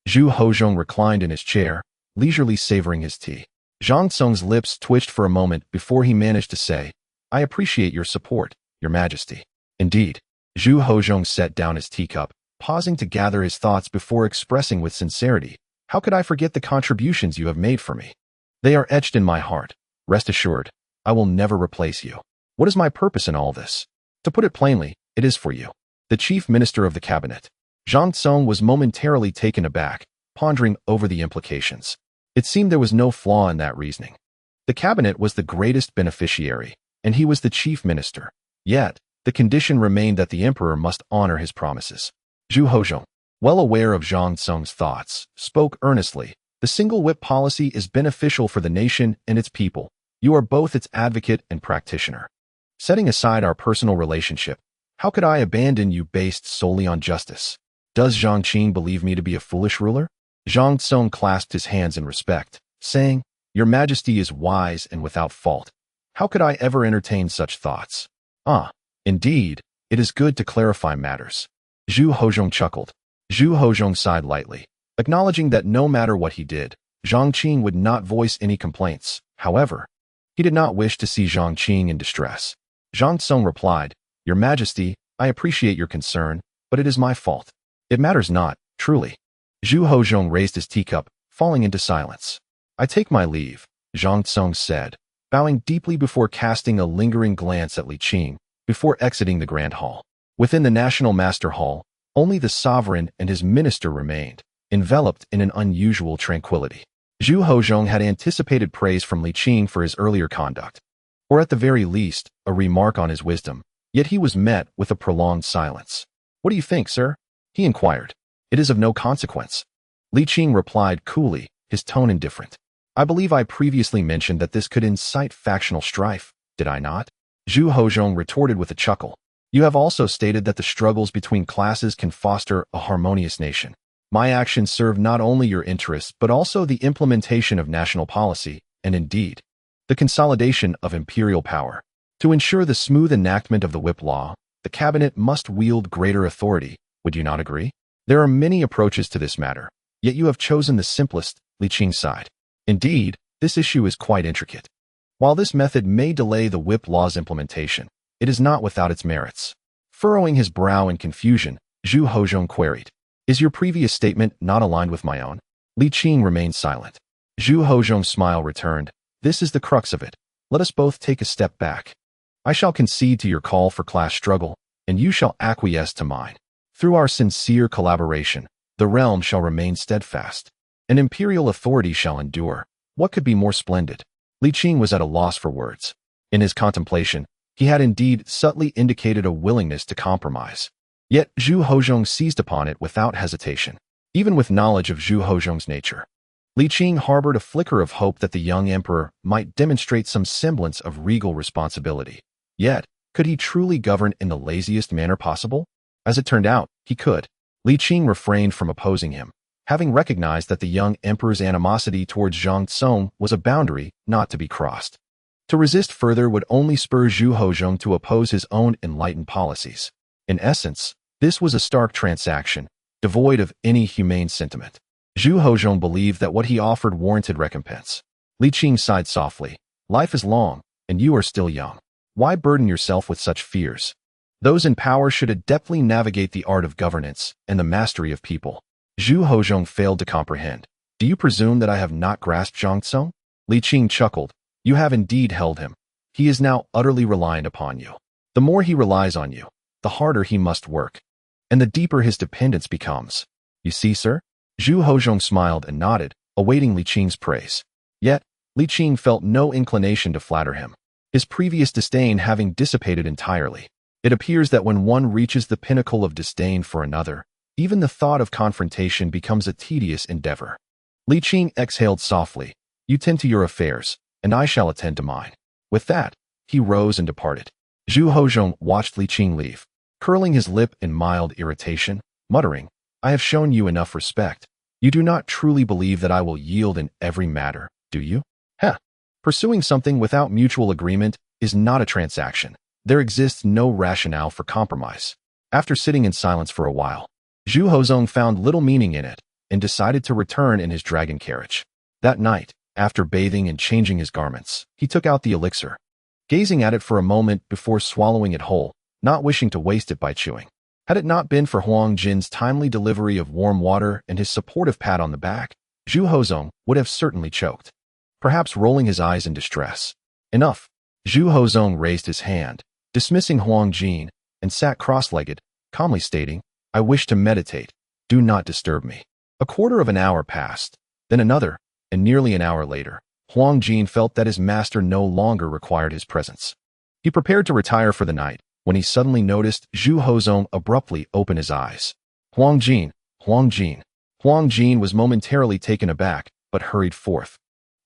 A: Zhu Hozhong reclined in his chair, leisurely savoring his tea. Zhang Tsong's lips twitched for a moment before he managed to say, I appreciate your support, Your Majesty. Indeed. Zhu Hozhong set down his teacup, pausing to gather his thoughts before expressing with sincerity, how could I forget the contributions you have made for me? They are etched in my heart. Rest assured, I will never replace you. What is my purpose in all this? To put it plainly, it is for you, the chief minister of the cabinet. Zhang Tsong was momentarily taken aback, pondering over the implications. It seemed there was no flaw in that reasoning. The cabinet was the greatest beneficiary, and he was the chief minister. Yet, the condition remained that the emperor must honor his promises. Zhu Hozhong, well aware of Zhang Tsong's thoughts, spoke earnestly. The single whip policy is beneficial for the nation and its people. You are both its advocate and practitioner. Setting aside our personal relationship, how could I abandon you based solely on justice? Does Zhang Qing believe me to be a foolish ruler? Zhang Tsong clasped his hands in respect, saying, Your Majesty is wise and without fault. How could I ever entertain such thoughts? Indeed, it is good to clarify matters. Zhu Hozhong chuckled. Zhu Hozhong sighed lightly, acknowledging that no matter what he did, Zhang Qing would not voice any complaints. However, he did not wish to see Zhang Qing in distress. Zhang Tsong replied, Your Majesty, I appreciate your concern, but it is my fault. It matters not, truly. Zhu Hozhong raised his teacup, falling into silence. I take my leave, Zhang Tsong said, bowing deeply before casting a lingering glance at Li Qing, before exiting the Grand Hall. Within the National Master Hall, only the sovereign and his minister remained, enveloped in an unusual tranquility. Zhu Hozhong had anticipated praise from Li Qing for his earlier conduct, or at the very least, a remark on his wisdom, yet he was met with a prolonged silence. What do you think, sir? He inquired. It is of no consequence. Li Qing replied coolly, his tone indifferent. I believe I previously mentioned that this could incite factional strife, did I not? Zhu Hozhong retorted with a chuckle. You have also stated that the struggles between classes can foster a harmonious nation. My actions serve not only your interests but also the implementation of national policy, and indeed, the consolidation of imperial power. To ensure the smooth enactment of the whip law, the cabinet must wield greater authority. Would you not agree? There are many approaches to this matter, yet you have chosen the simplest, Li Qing sighed. Indeed, this issue is quite intricate. While this method may delay the whip law's implementation, it is not without its merits. Furrowing his brow in confusion, Zhu Hozhong queried, Is your previous statement not aligned with my own? Li Qing remained silent. Zhu Hozhong's smile returned. This is the crux of it. Let us both take a step back. I shall concede to your call for class struggle, and you shall acquiesce to mine. Through our sincere collaboration, the realm shall remain steadfast, and imperial authority shall endure. What could be more splendid? Li Qing was at a loss for words. In his contemplation, he had indeed subtly indicated a willingness to compromise. Yet Zhu Hozhong seized upon it without hesitation. Even with knowledge of Zhu Hozhong's nature, Li Qing harbored a flicker of hope that the young emperor might demonstrate some semblance of regal responsibility. Yet, could he truly govern in the laziest manner possible? As it turned out, he could. Li Qing refrained from opposing him, having recognized that the young emperor's animosity towards Zhang Tsong was a boundary not to be crossed. To resist further would only spur Zhu Hozhong to oppose his own enlightened policies. In essence, this was a stark transaction, devoid of any humane sentiment. Zhu Hozhong believed that what he offered warranted recompense. Li Qing sighed softly. Life is long, and you are still young. Why burden yourself with such fears? Those in power should adeptly navigate the art of governance and the mastery of people. Zhu Hozhong failed to comprehend. Do you presume that I have not grasped Zhang Tsong? Li Qing chuckled. You have indeed held him. He is now utterly reliant upon you. The more he relies on you, the harder he must work, and the deeper his dependence becomes. You see, sir? Zhu Hozhong smiled and nodded, awaiting Li Qing's praise. Yet, Li Qing felt no inclination to flatter him, his previous disdain having dissipated entirely. It appears that when one reaches the pinnacle of disdain for another, even the thought of confrontation becomes a tedious endeavor. Li Qing exhaled softly. You tend to your affairs, and I shall attend to mine. With that, he rose and departed. Zhu Hozhong watched Li Qing leave, curling his lip in mild irritation, muttering, I have shown you enough respect. You do not truly believe that I will yield in every matter, do you? Heh. Pursuing something without mutual agreement is not a transaction. There exists no rationale for compromise. After sitting in silence for a while, Zhu Hozhong found little meaning in it and decided to return in his dragon carriage. That night, after bathing and changing his garments, he took out the elixir, gazing at it for a moment before swallowing it whole, not wishing to waste it by chewing. Had it not been for Huang Jin's timely delivery of warm water and his supportive pat on the back, Zhu Hozhong would have certainly choked, perhaps rolling his eyes in distress. Enough. Zhu Hozhong raised his hand, dismissing Huang Jin, and sat cross-legged, calmly stating, I wish to meditate. Do not disturb me. A quarter of an hour passed, then another, and nearly an hour later, Huang Jin felt that his master no longer required his presence. He prepared to retire for the night, when he suddenly noticed Zhu Hozhong abruptly open his eyes. Huang Jin, Huang Jin. Huang Jin was momentarily taken aback, but hurried forth,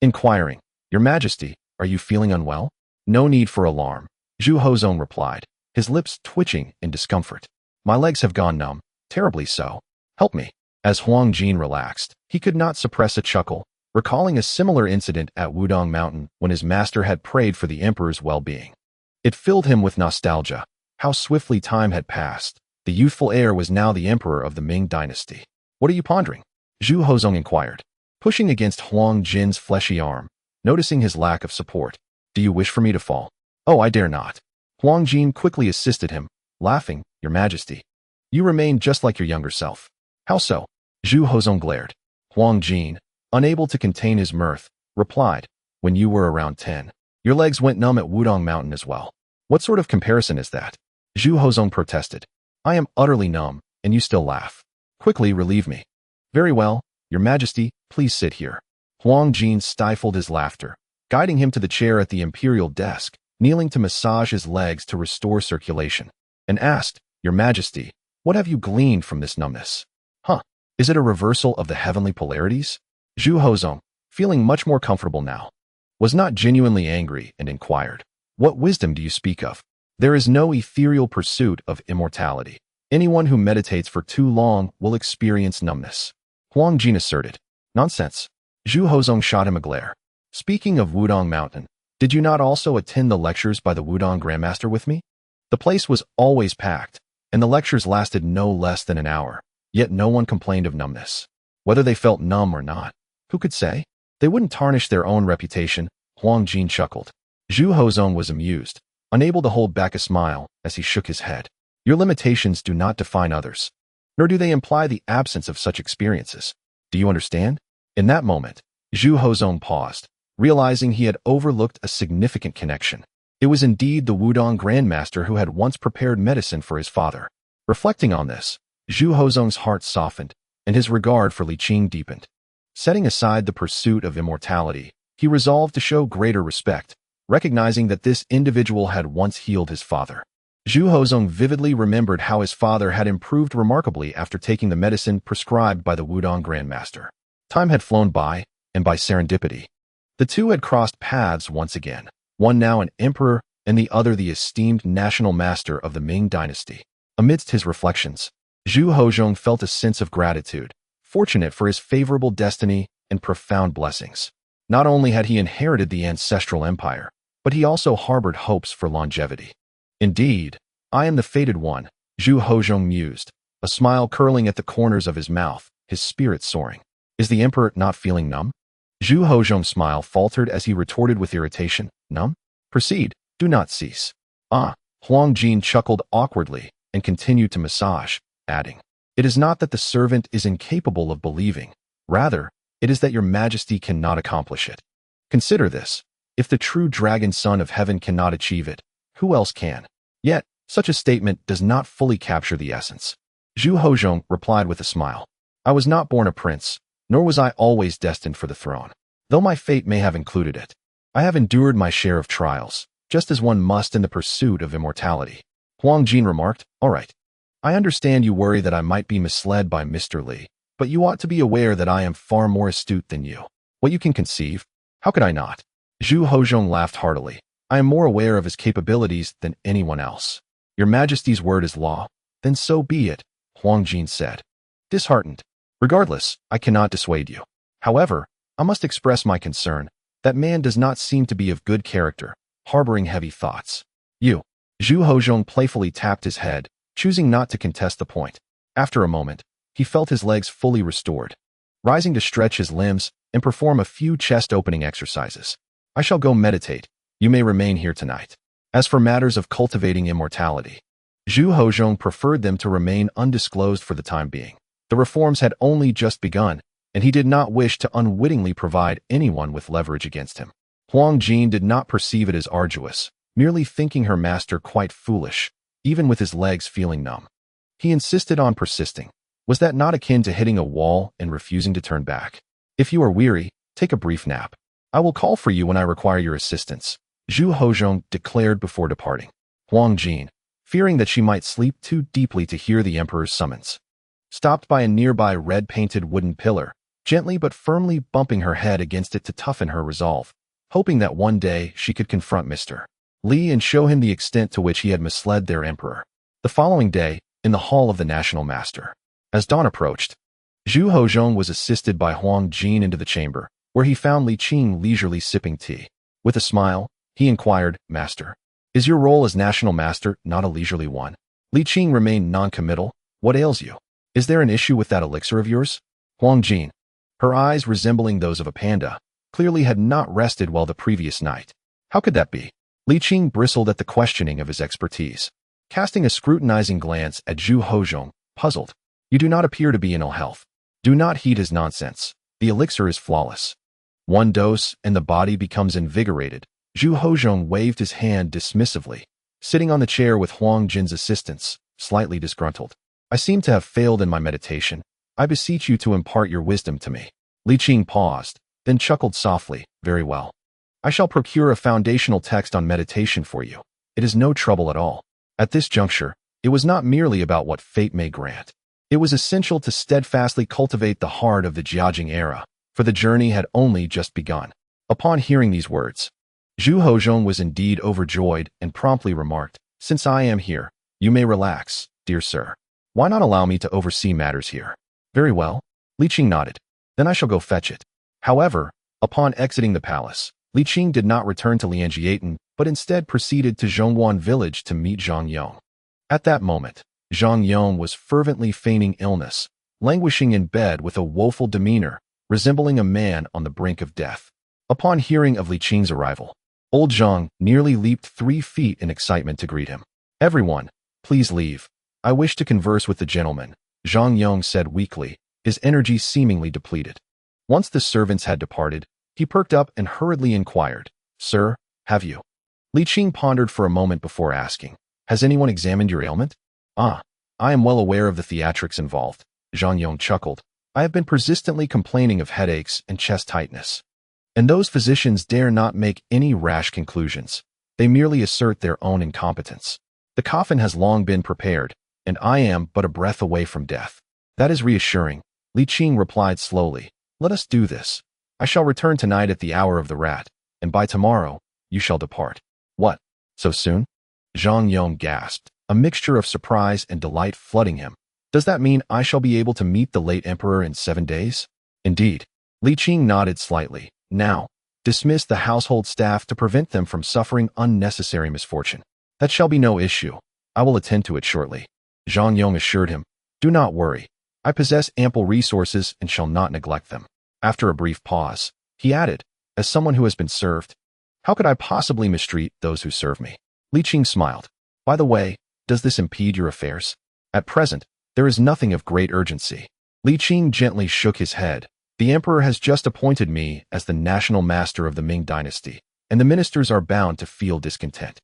A: inquiring, Your Majesty, are you feeling unwell? No need for alarm, Zhu Hozhong replied, his lips twitching in discomfort. My legs have gone numb, terribly so. Help me. As Huang Jin relaxed, he could not suppress a chuckle, recalling a similar incident at Wudong Mountain when his master had prayed for the emperor's well-being. It filled him with nostalgia. How swiftly time had passed. The youthful heir was now the emperor of the Ming dynasty. What are you pondering? Zhu Hozhong inquired, pushing against Huang Jin's fleshy arm, noticing his lack of support. Do you wish for me to fall? Oh, I dare not. Huang Jin quickly assisted him, laughing, Your Majesty. You remain just like your younger self. How so? Zhu Hozhong glared. Huang Jin, unable to contain his mirth, replied, When you were around 10, your legs went numb at Wudong Mountain as well. What sort of comparison is that? Zhu Hozhong protested. I am utterly numb, and you still laugh. Quickly relieve me. Very well, Your Majesty, please sit here. Huang Jin stifled his laughter, guiding him to the chair at the imperial desk, kneeling to massage his legs to restore circulation, and asked, Your Majesty, what have you gleaned from this numbness? Huh, is it a reversal of the heavenly polarities? Zhu Hozhong, feeling much more comfortable now, was not genuinely angry and inquired, What wisdom do you speak of? There is no ethereal pursuit of immortality. Anyone who meditates for too long will experience numbness. Huang Jin asserted. Nonsense. Zhu Hozhong shot him a glare. Speaking of Wudong Mountain, did you not also attend the lectures by the Wudong Grandmaster with me? The place was always packed, and the lectures lasted no less than an hour, yet no one complained of numbness. Whether they felt numb or not, who could say? They wouldn't tarnish their own reputation, Huang Jin chuckled. Zhu Hozhong was amused, unable to hold back a smile as he shook his head. Your limitations do not define others, nor do they imply the absence of such experiences. Do you understand? In that moment, Zhu Hozhong paused, realizing he had overlooked a significant connection. It was indeed the Wudong Grandmaster who had once prepared medicine for his father. Reflecting on this, Zhu Hozhong's heart softened, and his regard for Li Qing deepened. Setting aside the pursuit of immortality, he resolved to show greater respect, recognizing that this individual had once healed his father. Zhu Hozong vividly remembered how his father had improved remarkably after taking the medicine prescribed by the Wudong Grandmaster. Time had flown by, and by serendipity, the two had crossed paths once again, one now an emperor and the other the esteemed national master of the Ming dynasty. Amidst his reflections, Zhu Hozong felt a sense of gratitude, fortunate for his favorable destiny and profound blessings. Not only had he inherited the ancestral empire, but he also harbored hopes for longevity. Indeed, I am the fated one, Zhu Hozong mused, a smile curling at the corners of his mouth, his spirit soaring. Is the emperor not feeling numb? Zhu Hozong's smile faltered as he retorted with irritation. Numb? Proceed, do not cease. Ah, Huang Jin chuckled awkwardly and continued to massage, adding, it is not that the servant is incapable of believing, rather, it is that your majesty cannot accomplish it. Consider this, if the true dragon son of heaven cannot achieve it, who else can? Yet, such a statement does not fully capture the essence. Zhu Hozong replied with a smile. I was not born a prince, nor was I always destined for the throne, though my fate may have included it. I have endured my share of trials, just as one must in the pursuit of immortality. Huang Jin remarked, all right. I understand you worry that I might be misled by Mr. Li, but you ought to be aware that I am far more astute than you. What you can conceive? How could I not? Zhu Hozong laughed heartily. I am more aware of his capabilities than anyone else. Your Majesty's word is law. Then so be it, Huang Jin said. Disheartened. Regardless, I cannot dissuade you. However, I must express my concern. That man does not seem to be of good character, harboring heavy thoughts. You. Zhu Hozong playfully tapped his head, choosing not to contest the point. After a moment, he felt his legs fully restored. Rising to stretch his limbs and perform a few chest-opening exercises. I shall go meditate. You may remain here tonight. As for matters of cultivating immortality, Zhu Hozong preferred them to remain undisclosed for the time being. The reforms had only just begun, and he did not wish to unwittingly provide anyone with leverage against him. Huang Jin did not perceive it as arduous, merely thinking her master quite foolish, even with his legs feeling numb. He insisted on persisting. Was that not akin to hitting a wall and refusing to turn back? If you are weary, take a brief nap. I will call for you when I require your assistance, Zhu Hozong declared before departing. Huang Jin, fearing that she might sleep too deeply to hear the emperor's summons, stopped by a nearby red-painted wooden pillar, gently but firmly bumping her head against it to toughen her resolve, hoping that one day she could confront Mr. Li and show him the extent to which he had misled their emperor. The following day, in the hall of the national master, as dawn approached, Zhu Hozong was assisted by Huang Jin into the chamber, where he found Li Qing leisurely sipping tea. With a smile, he inquired, Master, is your role as national master not a leisurely one? Li Qing remained non-committal. What ails you? Is there an issue with that elixir of yours? Huang Jin, her eyes resembling those of a panda, clearly had not rested well the previous night. How could that be? Li Qing bristled at the questioning of his expertise. Casting a scrutinizing glance at Zhu Hozong, puzzled. You do not appear to be in ill health. Do not heed his nonsense. The elixir is flawless. One dose and the body becomes invigorated. Zhu Hozong waved his hand dismissively, sitting on the chair with Huang Jin's assistance, slightly disgruntled. I seem to have failed in my meditation. I beseech you to impart your wisdom to me. Li Qing paused, then chuckled softly. Very well. I shall procure a foundational text on meditation for you. It is no trouble at all. At this juncture, it was not merely about what fate may grant. It was essential to steadfastly cultivate the heart of the Jiajing era, for the journey had only just begun. Upon hearing these words, Zhu Hozong was indeed overjoyed and promptly remarked, Since I am here, you may relax, dear sir. Why not allow me to oversee matters here? Very well. Li Qing nodded. Then I shall go fetch it. However, upon exiting the palace, Li Qing did not return to Lianjiaten, but instead proceeded to Zhongguan village to meet Zhang Yong. At that moment, Zhang Yong was fervently feigning illness, languishing in bed with a woeful demeanor, resembling a man on the brink of death. Upon hearing of Li Qing's arrival, old Zhang nearly leaped 3 feet in excitement to greet him. Everyone, please leave. I wish to converse with the gentleman, Zhang Yong said weakly, his energy seemingly depleted. Once the servants had departed, he perked up and hurriedly inquired, Sir, have you? Li Qing pondered for a moment before asking, Has anyone examined your ailment? Ah, I am well aware of the theatrics involved, Zhang Yong chuckled. I have been persistently complaining of headaches and chest tightness. And those physicians dare not make any rash conclusions. They merely assert their own incompetence. The coffin has long been prepared, and I am but a breath away from death. That is reassuring, Li Qing replied slowly. Let us do this. I shall return tonight at the hour of the rat, and by tomorrow, you shall depart. What? So soon? Zhang Yong gasped, a mixture of surprise and delight flooding him. Does that mean I shall be able to meet the late emperor in 7 days? Indeed. Li Qing nodded slightly. Now, dismiss the household staff to prevent them from suffering unnecessary misfortune. That shall be no issue. I will attend to it shortly. Zhang Yong assured him. Do not worry. I possess ample resources and shall not neglect them. After a brief pause, he added, as someone who has been served, how could I possibly mistreat those who serve me? Li Qing smiled. By the way, does this impede your affairs? At present, there is nothing of great urgency. Li Qing gently shook his head. The emperor has just appointed me as the national master of the Ming dynasty, and the ministers are bound to feel discontent.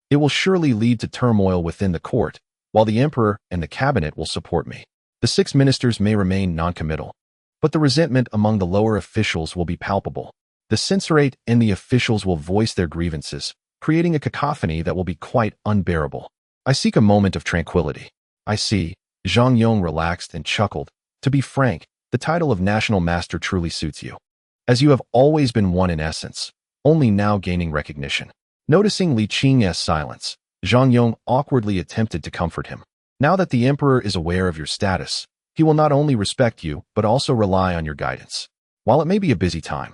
A: It will surely lead to turmoil within the court, while the emperor and the cabinet will support me. The 6 ministers may remain non-committal, but the resentment among the lower officials will be palpable. The censorate and the officials will voice their grievances, creating a cacophony that will be quite unbearable. I seek a moment of tranquility. I see. Zhang Yong relaxed and chuckled. To be frank, the title of national master truly suits you, as you have always been one in essence, only now gaining recognition. Noticing Li Qing's silence, Zhang Yong awkwardly attempted to comfort him. Now that the emperor is aware of your status, he will not only respect you, but also rely on your guidance. While it may be a busy time,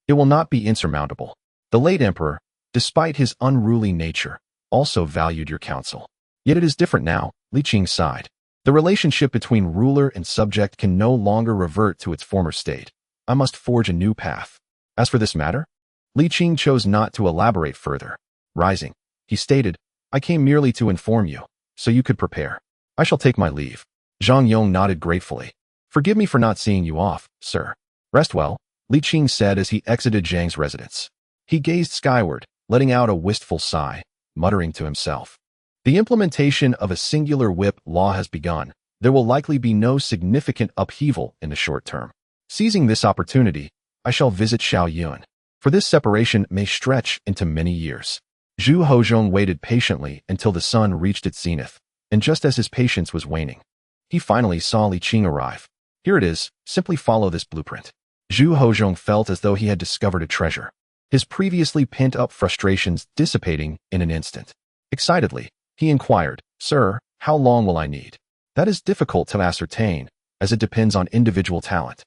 A: it will not be insurmountable. The late emperor, despite his unruly nature, also valued your counsel. Yet it is different now, Li Qing sighed. The relationship between ruler and subject can no longer revert to its former state. I must forge a new path. As for this matter, Li Qing chose not to elaborate further. Rising, he stated, I came merely to inform you, so you could prepare. I shall take my leave. Zhang Yong nodded gratefully. Forgive me for not seeing you off, sir. Rest well, Li Qing said as he exited Zhang's residence. He gazed skyward, letting out a wistful sigh, muttering to himself. The implementation of a singular whip law has begun. There will likely be no significant upheaval in the short term. Seizing this opportunity, I shall visit Xue'er, for this separation may stretch into many years. Zhu Hozhong waited patiently until the sun reached its zenith, and just as his patience was waning, he finally saw Li Qing arrive. Here it is, simply follow this blueprint. Zhu Hozhong felt as though he had discovered a treasure, his previously pent-up frustrations dissipating in an instant. Excitedly, he inquired, Sir, how long will I need? That is difficult to ascertain, as it depends on individual talent.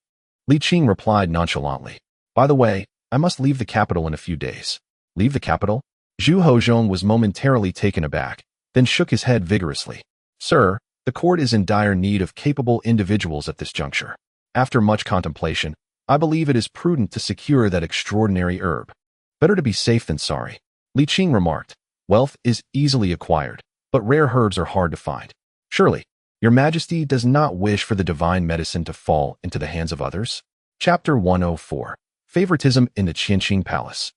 A: Li Qing replied nonchalantly. By the way, I must leave the capital in a few days. Leave the capital? Zhu Hozhong was momentarily taken aback, then shook his head vigorously. Sir, the court is in dire need of capable individuals at this juncture. After much contemplation, I believe it is prudent to secure that extraordinary herb. Better to be safe than sorry. Li Qing remarked. Wealth is easily acquired, but rare herbs are hard to find. Surely, Your Majesty does not wish for the divine medicine to fall into the hands of others? Chapter 104. Favoritism in the Qianqing Palace.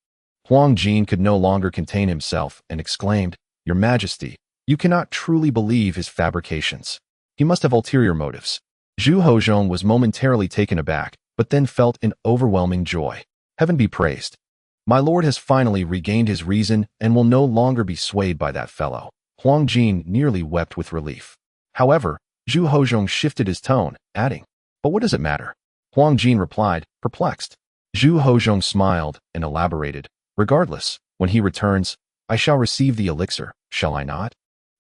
A: Huang Jin could no longer contain himself and exclaimed, Your Majesty, you cannot truly believe his fabrications. He must have ulterior motives. Zhu Hozhong was momentarily taken aback, but then felt an overwhelming joy. Heaven be praised. My lord has finally regained his reason and will no longer be swayed by that fellow. Huang Jin nearly wept with relief. However, Zhu Hozhong shifted his tone, adding, But what does it matter? Huang Jin replied, perplexed. Zhu Hozhong smiled and elaborated, Regardless, when he returns, I shall receive the elixir, shall I not?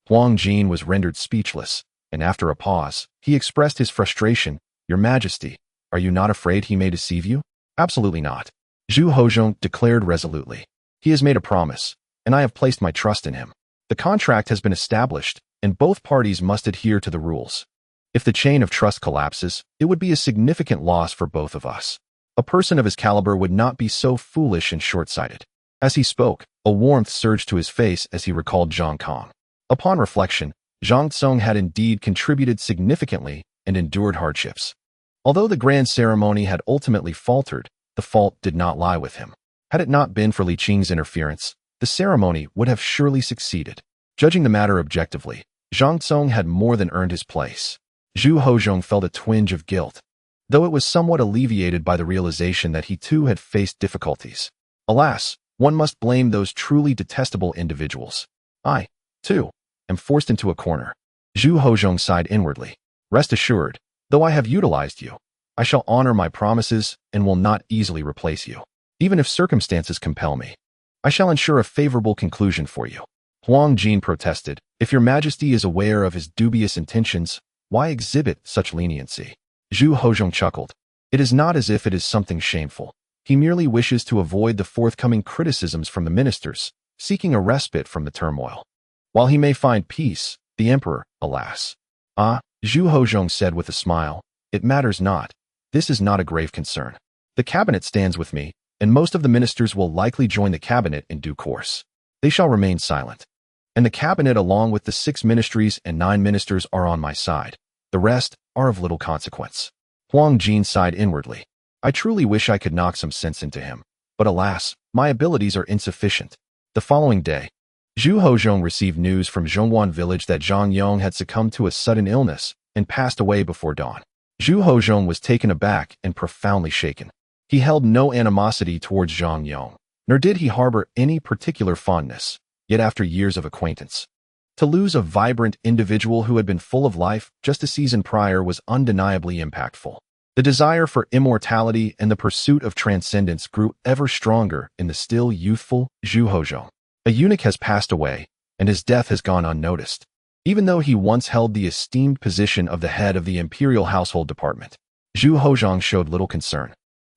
A: Huang Jin was rendered speechless, and after a pause, he expressed his frustration, Your Majesty, are you not afraid he may deceive you? Absolutely not. Zhu Hozhong declared resolutely. He has made a promise, and I have placed my trust in him. The contract has been established, and both parties must adhere to the rules. If the chain of trust collapses, it would be a significant loss for both of us. A person of his caliber would not be so foolish and short-sighted. As he spoke, a warmth surged to his face as he recalled Zhang Cong. Upon reflection, Zhang Tsong had indeed contributed significantly and endured hardships. Although the grand ceremony had ultimately faltered, the fault did not lie with him. Had it not been for Li Qing's interference, the ceremony would have surely succeeded. Judging the matter objectively, Zhang Tsong had more than earned his place. Zhu Hozhong felt a twinge of guilt, though it was somewhat alleviated by the realization that he too had faced difficulties. Alas, one must blame those truly detestable individuals. I, too, am forced into a corner. Zhu Hozhong sighed inwardly. Rest assured, though I have utilized you, I shall honor my promises and will not easily replace you. Even if circumstances compel me, I shall ensure a favorable conclusion for you. Huang Jin protested. If your majesty is aware of his dubious intentions, why exhibit such leniency? Zhu Hozhong chuckled. It is not as if it is something shameful. He merely wishes to avoid the forthcoming criticisms from the ministers, seeking a respite from the turmoil. While he may find peace, the emperor, alas. Ah, Zhu Hozhong said with a smile, it matters not. This is not a grave concern. The cabinet stands with me, and most of the ministers will likely join the cabinet in due course. They shall remain silent. And the cabinet along with the 6 ministries and 9 ministers are on my side. The rest are of little consequence. Huang Jin sighed inwardly. I truly wish I could knock some sense into him, but alas, my abilities are insufficient. The following day, Zhu Hozhong received news from Zhongwan village that Zhang Yong had succumbed to a sudden illness and passed away before dawn. Zhu Hozhong was taken aback and profoundly shaken. He held no animosity towards Zhang Yong, nor did he harbor any particular fondness, yet after years of acquaintance, to lose a vibrant individual who had been full of life just a season prior was undeniably impactful. The desire for immortality and the pursuit of transcendence grew ever stronger in the still youthful Zhu Hozhong. A eunuch has passed away, and his death has gone unnoticed, even though he once held the esteemed position of the head of the imperial household department. Zhu Hozhong showed little concern,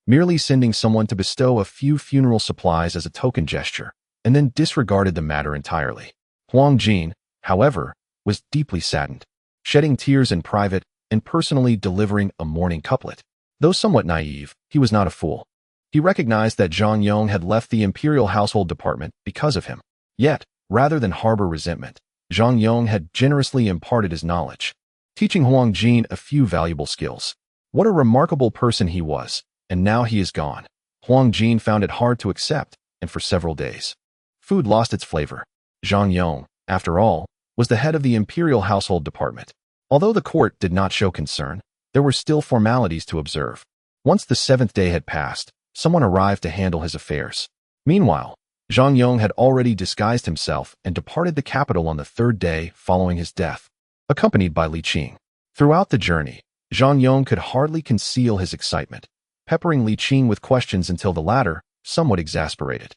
A: merely sending someone to bestow a few funeral supplies as a token gesture, and then disregarded the matter entirely. Huang Jin, however, was deeply saddened, shedding tears in private and personally delivering a mourning couplet. Though somewhat naive, he was not a fool. He recognized that Zhang Yong had left the imperial household department because of him. Yet, rather than harbor resentment, Zhang Yong had generously imparted his knowledge, teaching Huang Jin a few valuable skills. What a remarkable person he was, and now he is gone. Huang Jin found it hard to accept, and for several days, food lost its flavor. Zhang Yong, after all, was the head of the imperial household department. Although the court did not show concern, there were still formalities to observe. Once the 7th day had passed, someone arrived to handle his affairs. Meanwhile, Zhang Yong had already disguised himself and departed the capital on the 3rd day following his death, accompanied by Li Qing. Throughout the journey, Zhang Yong could hardly conceal his excitement, peppering Li Qing with questions until the latter, somewhat exasperated,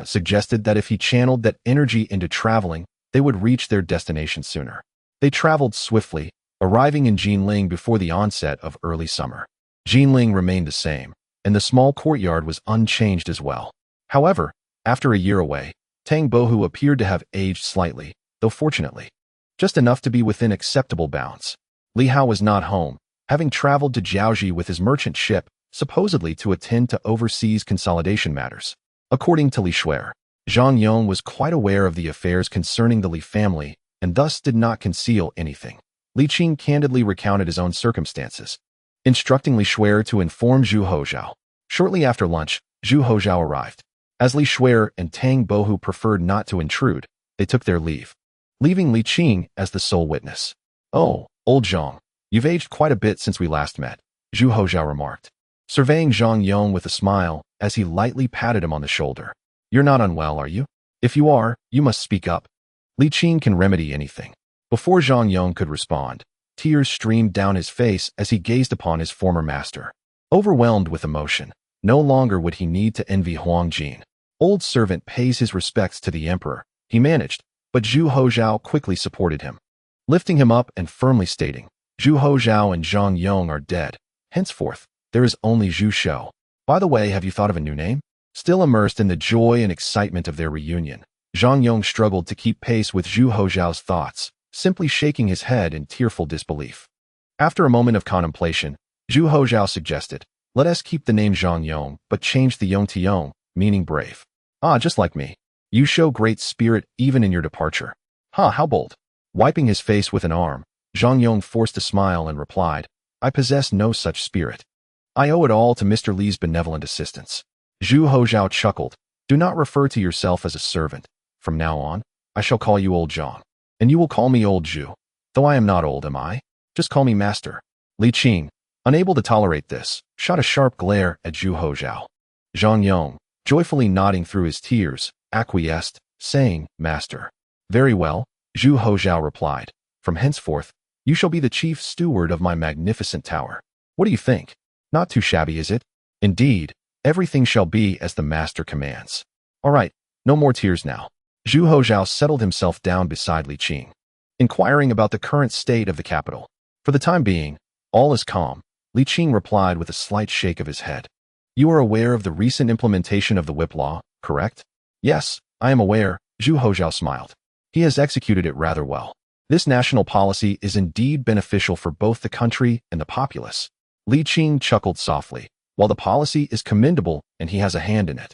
A: suggested that if he channeled that energy into traveling, they would reach their destination sooner. They traveled swiftly, arriving in Jinling before the onset of early summer. Jinling remained the same, and the small courtyard was unchanged as well. However, after a year away, Tang Bohu appeared to have aged slightly, though fortunately, just enough to be within acceptable bounds. Li Hao was not home, having traveled to Jiaoji with his merchant ship, supposedly to attend to overseas consolidation matters. According to Li Xue'er, Zhang Yong was quite aware of the affairs concerning the Li family and thus did not conceal anything. Li Qing candidly recounted his own circumstances, instructing Li Xue'er to inform Zhu Hozhao. Shortly after lunch, Zhu Hozhao arrived. As Li Xue'er and Tang Bohu preferred not to intrude, they took their leave, leaving Li Qing as the sole witness. Oh, old Zhang, you've aged quite a bit since we last met, Zhu Hozhao remarked, surveying Zhang Yong with a smile as he lightly patted him on the shoulder. You're not unwell, are you? If you are, you must speak up. Li Qing can remedy anything. Before Zhang Yong could respond, tears streamed down his face as he gazed upon his former master. Overwhelmed with emotion, no longer would he need to envy Huang Jin. Old servant pays his respects to the emperor, he managed, but Zhu Hozhao quickly supported him, lifting him up and firmly stating, Zhu Hozhao and Zhang Yong are dead. Henceforth, there is only Zhu Shou. By the way, have you thought of a new name? Still immersed in the joy and excitement of their reunion, Zhang Yong struggled to keep pace with Zhu Hozhao's thoughts, simply shaking his head in tearful disbelief. After a moment of contemplation, Zhu Hozhao suggested, let us keep the name Zhang Yong, but change the Yong to Yong, meaning brave. Ah, just like me. You show great spirit even in your departure. Ha, how bold. Wiping his face with an arm, Zhang Yong forced a smile and replied, I possess no such spirit. I owe it all to Mr. Li's benevolent assistance. Zhu Hozhao chuckled, do not refer to yourself as a servant. From now on, I shall call you Old Zhang, and you will call me Old Zhu. Though I am not old, am I? Just call me Master. Li Qing, unable to tolerate this, shot a sharp glare at Zhu Hozhao. Zhang Yong, joyfully nodding through his tears, acquiesced, saying, Master. Very well, Zhu Hozhao replied. From henceforth, you shall be the chief steward of my magnificent tower. What do you think? Not too shabby, is it? Indeed, everything shall be as the master commands. All right, no more tears now. Zhu Hozhao settled himself down beside Li Qing, inquiring about the current state of the capital. For the time being, all is calm, Li Qing replied with a slight shake of his head. You are aware of the recent implementation of the whip law, correct? Yes, I am aware, Zhu Hozhao smiled. He has executed it rather well. This national policy is indeed beneficial for both the country and the populace. Li Qing chuckled softly. While the policy is commendable and he has a hand in it,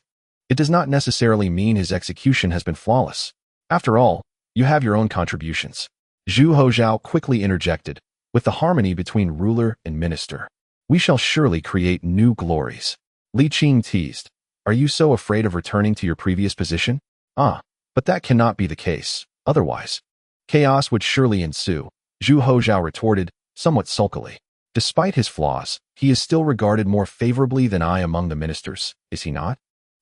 A: it does not necessarily mean his execution has been flawless. After all, you have your own contributions. Zhu Hozhao quickly interjected, with the harmony between ruler and minister. We shall surely create new glories. Li Qing teased. Are you so afraid of returning to your previous position? But that cannot be the case. Otherwise, chaos would surely ensue, Zhu Hozhao retorted, somewhat sulkily. Despite his flaws, he is still regarded more favorably than I among the ministers, is he not?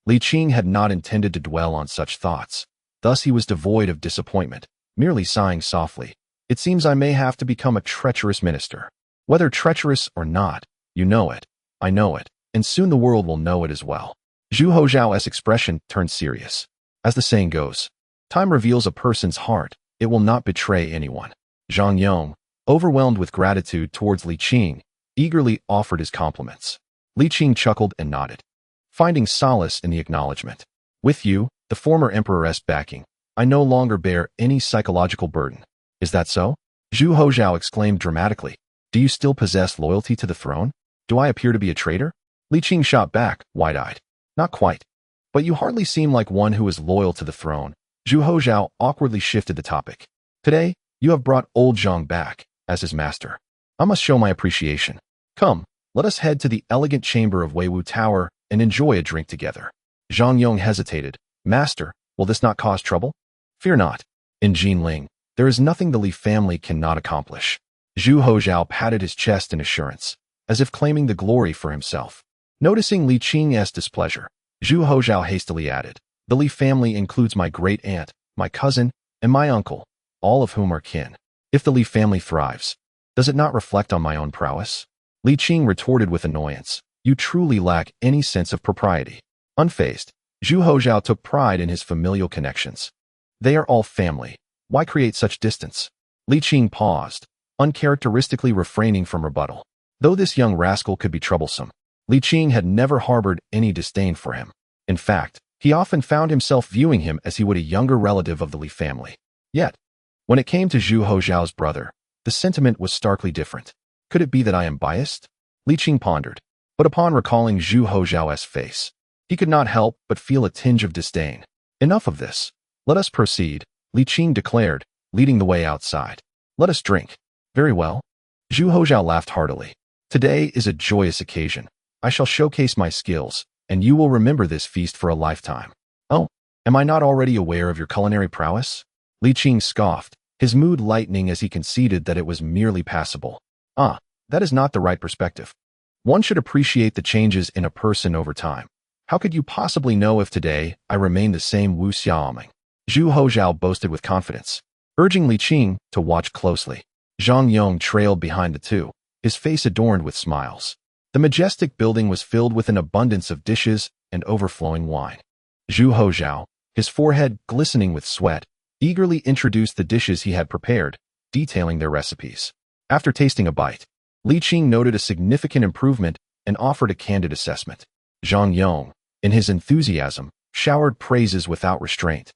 A: Li Qing had not intended to dwell on such thoughts. Thus he was devoid of disappointment, merely sighing softly. It seems I may have to become a treacherous minister. Whether treacherous or not, you know it, I know it, and soon the world will know it as well. Zhu Hozhao's expression turned serious. As the saying goes, time reveals a person's heart, it will not betray anyone. Zhang Yong, overwhelmed with gratitude towards Li Qing, eagerly offered his compliments. Li Qing chuckled and nodded, finding solace in the acknowledgement. With you, the former emperor's backing, I no longer bear any psychological burden. Is that so? Zhu Hozhao exclaimed dramatically. Do you still possess loyalty to the throne? Do I appear to be a traitor? Li Qing shot back, wide-eyed. Not quite. But you hardly seem like one who is loyal to the throne. Zhu Hozhao awkwardly shifted the topic. Today, you have brought old Zhang back, as his master. I must show my appreciation. Come, let us head to the elegant chamber of Weiwu Tower and enjoy a drink together. Zhang Yong hesitated. Master, will this not cause trouble? Fear not. In Jinling, there is nothing the Li family cannot accomplish. Zhu Hozhao patted his chest in assurance, as if claiming the glory for himself. Noticing Li Qing's displeasure, Zhu Hozhao hastily added, the Li family includes my great-aunt, my cousin, and my uncle, all of whom are kin. If the Li family thrives, does it not reflect on my own prowess? Li Qing retorted with annoyance. You truly lack any sense of propriety. Unfazed, Zhu Hozhao took pride in his familial connections. They are all family. Why create such distance? Li Qing paused, uncharacteristically refraining from rebuttal. Though this young rascal could be troublesome, Li Qing had never harbored any disdain for him. In fact, he often found himself viewing him as he would a younger relative of the Li family. Yet, when it came to Zhu Hozhao's brother, the sentiment was starkly different. Could it be that I am biased? Li Qing pondered, but upon recalling Zhu Hozhao's face, he could not help but feel a tinge of disdain. Enough of this. Let us proceed, Li Qing declared, leading the way outside. Let us drink. Very well. Zhu Hozhao laughed heartily. Today is a joyous occasion. I shall showcase my skills, and you will remember this feast for a lifetime. Oh, am I not already aware of your culinary prowess? Li Qing scoffed, his mood lightening as he conceded that it was merely passable. That is not the right perspective. One should appreciate the changes in a person over time. How could you possibly know if today I remain the same Wu Xiaoming? Zhu Hozhao boasted with confidence, urging Li Qing to watch closely. Zhang Yong trailed behind the two, his face adorned with smiles. The majestic building was filled with an abundance of dishes and overflowing wine. Zhu Hozhao, his forehead glistening with sweat, eagerly introduced the dishes he had prepared, detailing their recipes. After tasting a bite, Li Qing noted a significant improvement and offered a candid assessment. Zhang Yong, in his enthusiasm, showered praises without restraint,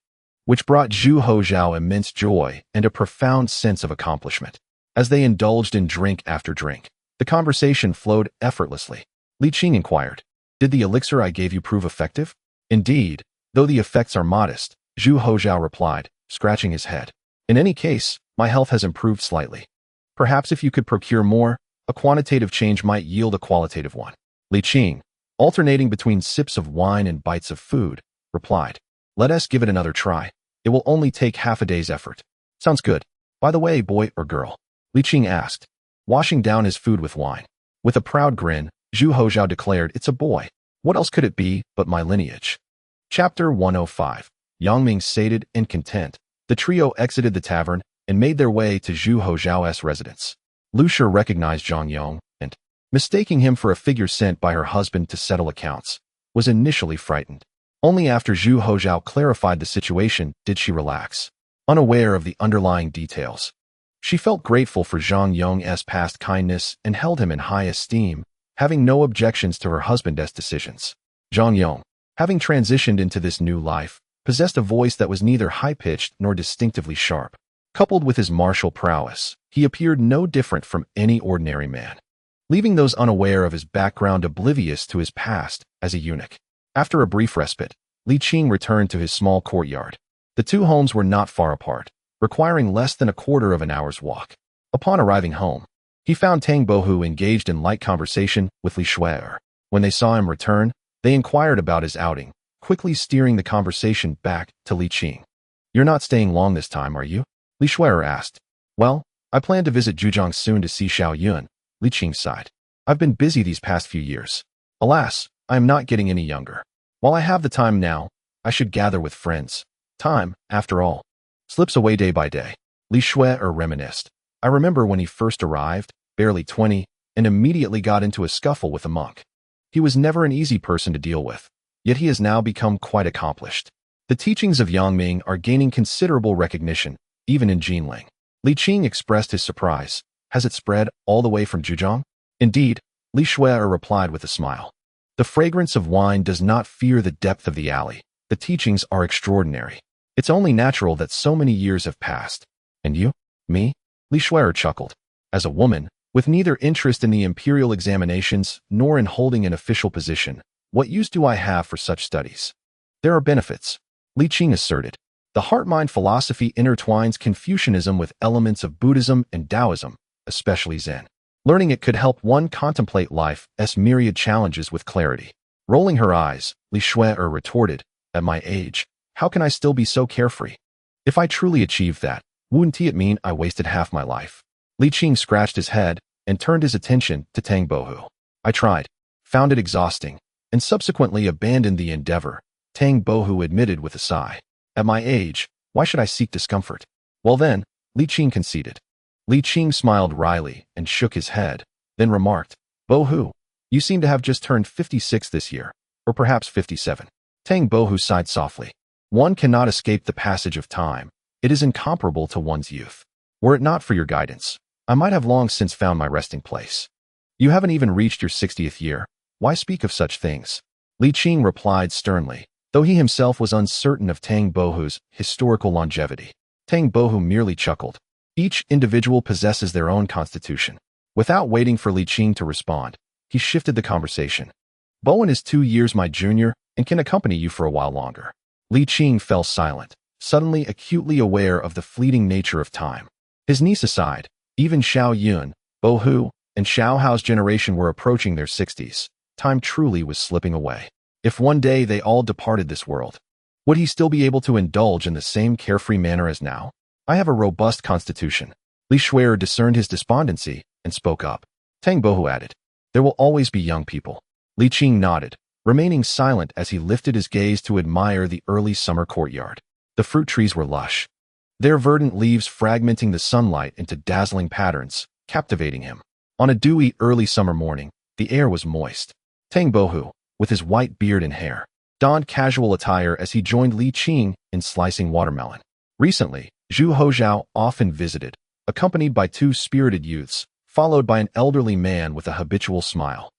A: which brought Zhu Hozhao immense joy and a profound sense of accomplishment. As they indulged in drink after drink, the conversation flowed effortlessly. Li Qing inquired, did the elixir I gave you prove effective? Indeed, though the effects are modest, Zhu Hozhao replied, scratching his head. In any case, my health has improved slightly. Perhaps if you could procure more, a quantitative change might yield a qualitative one. Li Qing, alternating between sips of wine and bites of food, replied, let us give it another try. It will only take half a day's effort. Sounds good. By the way, boy or girl? Li Qing asked, washing down his food with wine. With a proud grin, Zhu Hozhao declared, it's a boy. What else could it be but my lineage? Chapter 105. Yang Ming sated and content, The trio exited the tavern and made their way to Zhu Hozhao's residence. Lu Shi recognized Zhang Yong and, mistaking him for a figure sent by her husband to settle accounts, was initially frightened. Only after Zhu Hozhao clarified the situation did she relax, unaware of the underlying details. She felt grateful for Zhang Yong's past kindness and held him in high esteem, having no objections to her husband's decisions. Zhang Yong, having transitioned into this new life, possessed a voice that was neither high-pitched nor distinctively sharp. Coupled with his martial prowess, he appeared no different from any ordinary man, leaving those unaware of his background oblivious to his past as a eunuch. After a brief respite, Li Qing returned to his small courtyard. The two homes were not far apart, requiring less than a quarter of an hour's walk. Upon arriving home, he found Tang Bohu engaged in light conversation with Li Xue'er. When they saw him return, they inquired about his outing, quickly steering the conversation back to Li Qing. "You're not staying long this time, are you?" Li Xue'er asked. "Well, I plan to visit Zhujiang soon to see Xiao Yun," Li Qing sighed. "I've been busy these past few years. Alas, I am not getting any younger. While I have the time now, I should gather with friends. Time, after all, slips away day by day." Li Xue'er reminisced. "I remember when he first arrived, barely 20, and immediately got into a scuffle with a monk. He was never an easy person to deal with, yet he has now become quite accomplished. The teachings of Yang Ming are gaining considerable recognition, even in Jinling." Li Qing expressed his surprise. "Has it spread all the way from Zhujiang?" "Indeed," Li Xue'er replied with a smile. "The fragrance of wine does not fear the depth of the alley. The teachings are extraordinary. It's only natural that so many years have passed." "And you?" "Me?" Li Xue'er chuckled. "As a woman, with neither interest in the imperial examinations nor in holding an official position, what use do I have for such studies?" "There are benefits," Li Qing asserted. "The heart-mind philosophy intertwines Confucianism with elements of Buddhism and Taoism, especially Zen. Learning it could help one contemplate life's myriad challenges with clarity." Rolling her eyes, Li Xue'er retorted, "At my age, how can I still be so carefree? If I truly achieved that, wouldn't it mean I wasted half my life?" Li Qing scratched his head and turned his attention to Tang Bohu. "I tried, found it exhausting, and subsequently abandoned the endeavor," Tang Bohu admitted with a sigh. "At my age, why should I seek discomfort?" "Well then," Li Qing conceded. Li Qing smiled wryly and shook his head, then remarked, "Bohu, you seem to have just turned 56 this year, or perhaps 57. Tang Bohu sighed softly. "One cannot escape the passage of time. It is incomparable to one's youth. Were it not for your guidance, I might have long since found my resting place." "You haven't even reached your 60th year. Why speak of such things?" Li Qing replied sternly, though he himself was uncertain of Tang Bohu's historical longevity. Tang Bohu merely chuckled. "Each individual possesses their own constitution." Without waiting for Li Qing to respond, he shifted the conversation. "Bowen is 2 years my junior and can accompany you for a while longer." Li Qing fell silent, suddenly acutely aware of the fleeting nature of time. His niece aside, even Xiao Yun, Bohu, and Xiao Hao's generation were approaching their 60s. Time truly was slipping away. If one day they all departed this world, would he still be able to indulge in the same carefree manner as now? "I have a robust constitution." Li Xue'er discerned his despondency and spoke up. Tang Bohu added, "There will always be young people." Li Qing nodded, remaining silent as he lifted his gaze to admire the early summer courtyard. The fruit trees were lush, their verdant leaves fragmenting the sunlight into dazzling patterns, captivating him. On a dewy early summer morning, the air was moist. Tang Bohu, with his white beard and hair, donned casual attire as he joined Li Qing in slicing watermelon. Recently, Zhu Hozhao often visited, accompanied by 2 spirited youths, followed by an elderly man with a habitual smile,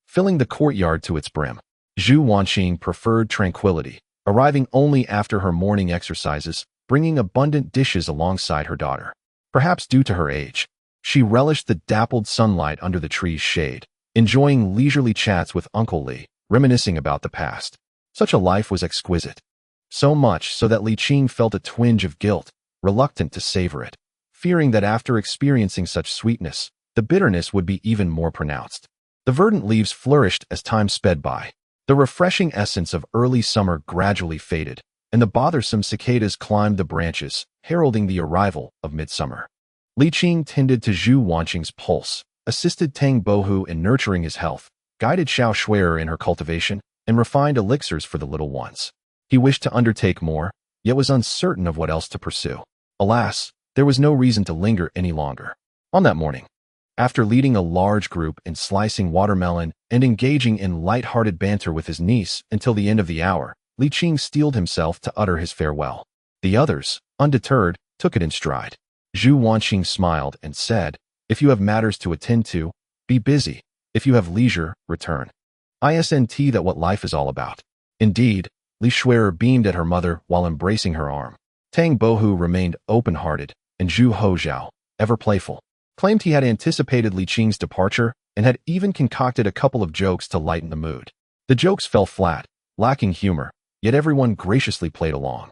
A: filling the courtyard to its brim. Zhu Wanqing preferred tranquility, arriving only after her morning exercises, bringing abundant dishes alongside her daughter. Perhaps due to her age, she relished the dappled sunlight under the tree's shade, enjoying leisurely chats with Uncle Li, reminiscing about the past. Such a life was exquisite. So much so that Li Qing felt a twinge of guilt, reluctant to savor it, fearing that after experiencing such sweetness, the bitterness would be even more pronounced. The verdant leaves flourished as time sped by. The refreshing essence of early summer gradually faded, and the bothersome cicadas climbed the branches, heralding the arrival of midsummer. Li Qing tended to Zhu Wanqing's pulse, assisted Tang Bohu in nurturing his health, guided Xiao Xue'er in her cultivation, and refined elixirs for the little ones. He wished to undertake more, yet was uncertain of what else to pursue. Alas, there was no reason to linger any longer. On that morning, after leading a large group in slicing watermelon and engaging in light-hearted banter with his niece until the end of the hour, Li Qing steeled himself to utter his farewell. The others, undeterred, took it in stride. Zhu Wanqing smiled and said, "If you have matters to attend to, be busy. If you have leisure, return. Isn't that what life is all about?" Indeed, Li Xue'er beamed at her mother while embracing her arm. Tang Bohu remained open-hearted, and Zhu Hozhao, ever playful, claimed he had anticipated Li Qing's departure and had even concocted a couple of jokes to lighten the mood. The jokes fell flat, lacking humor, yet everyone graciously played along.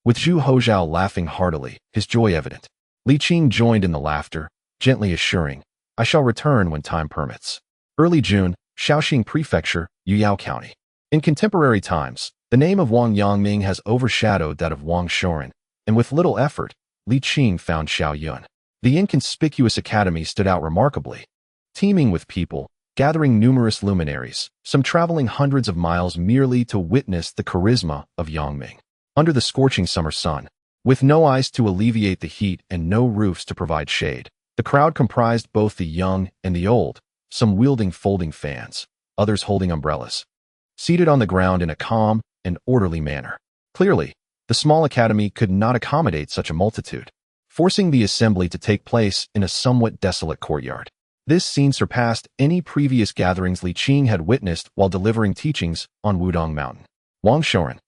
A: With Zhu Hozhao laughing heartily, his joy evident. Li Qing joined in the laughter, gently assuring, "I shall return when time permits." Early June, Shaoxing Prefecture, Yuyao County. In contemporary times, the name of Wang Yangming has overshadowed that of Wang Shoren, and with little effort, Li Qing found Xiaoyun. The inconspicuous academy stood out remarkably, teeming with people, gathering numerous luminaries, some traveling hundreds of miles merely to witness the charisma of Yangming. Under the scorching summer sun, with no ice to alleviate the heat and no roofs to provide shade, the crowd comprised both the young and the old, some wielding folding fans, others holding umbrellas, seated on the ground in a calm and orderly manner. Clearly, the small academy could not accommodate such a multitude, forcing the assembly to take place in a somewhat desolate courtyard. This scene surpassed any previous gatherings Li Qing had witnessed while delivering teachings on Wudong Mountain. Wang Shoren,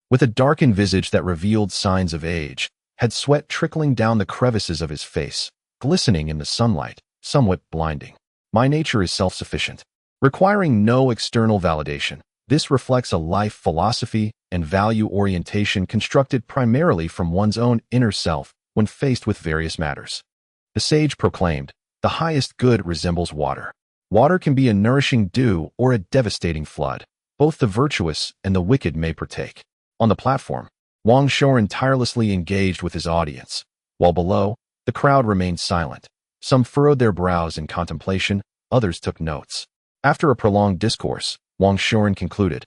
A: with a darkened visage that revealed signs of age, had sweat trickling down the crevices of his face, glistening in the sunlight, somewhat blinding. "My nature is self-sufficient, requiring no external validation. This reflects a life philosophy and value orientation constructed primarily from one's own inner self when faced with various matters." The sage proclaimed, "The highest good resembles water. Water can be a nourishing dew or a devastating flood. Both the virtuous and the wicked may partake." On the platform, Wang Shoren tirelessly engaged with his audience, while below, the crowd remained silent. Some furrowed their brows in contemplation, others took notes. After a prolonged discourse, Wang Shoren concluded,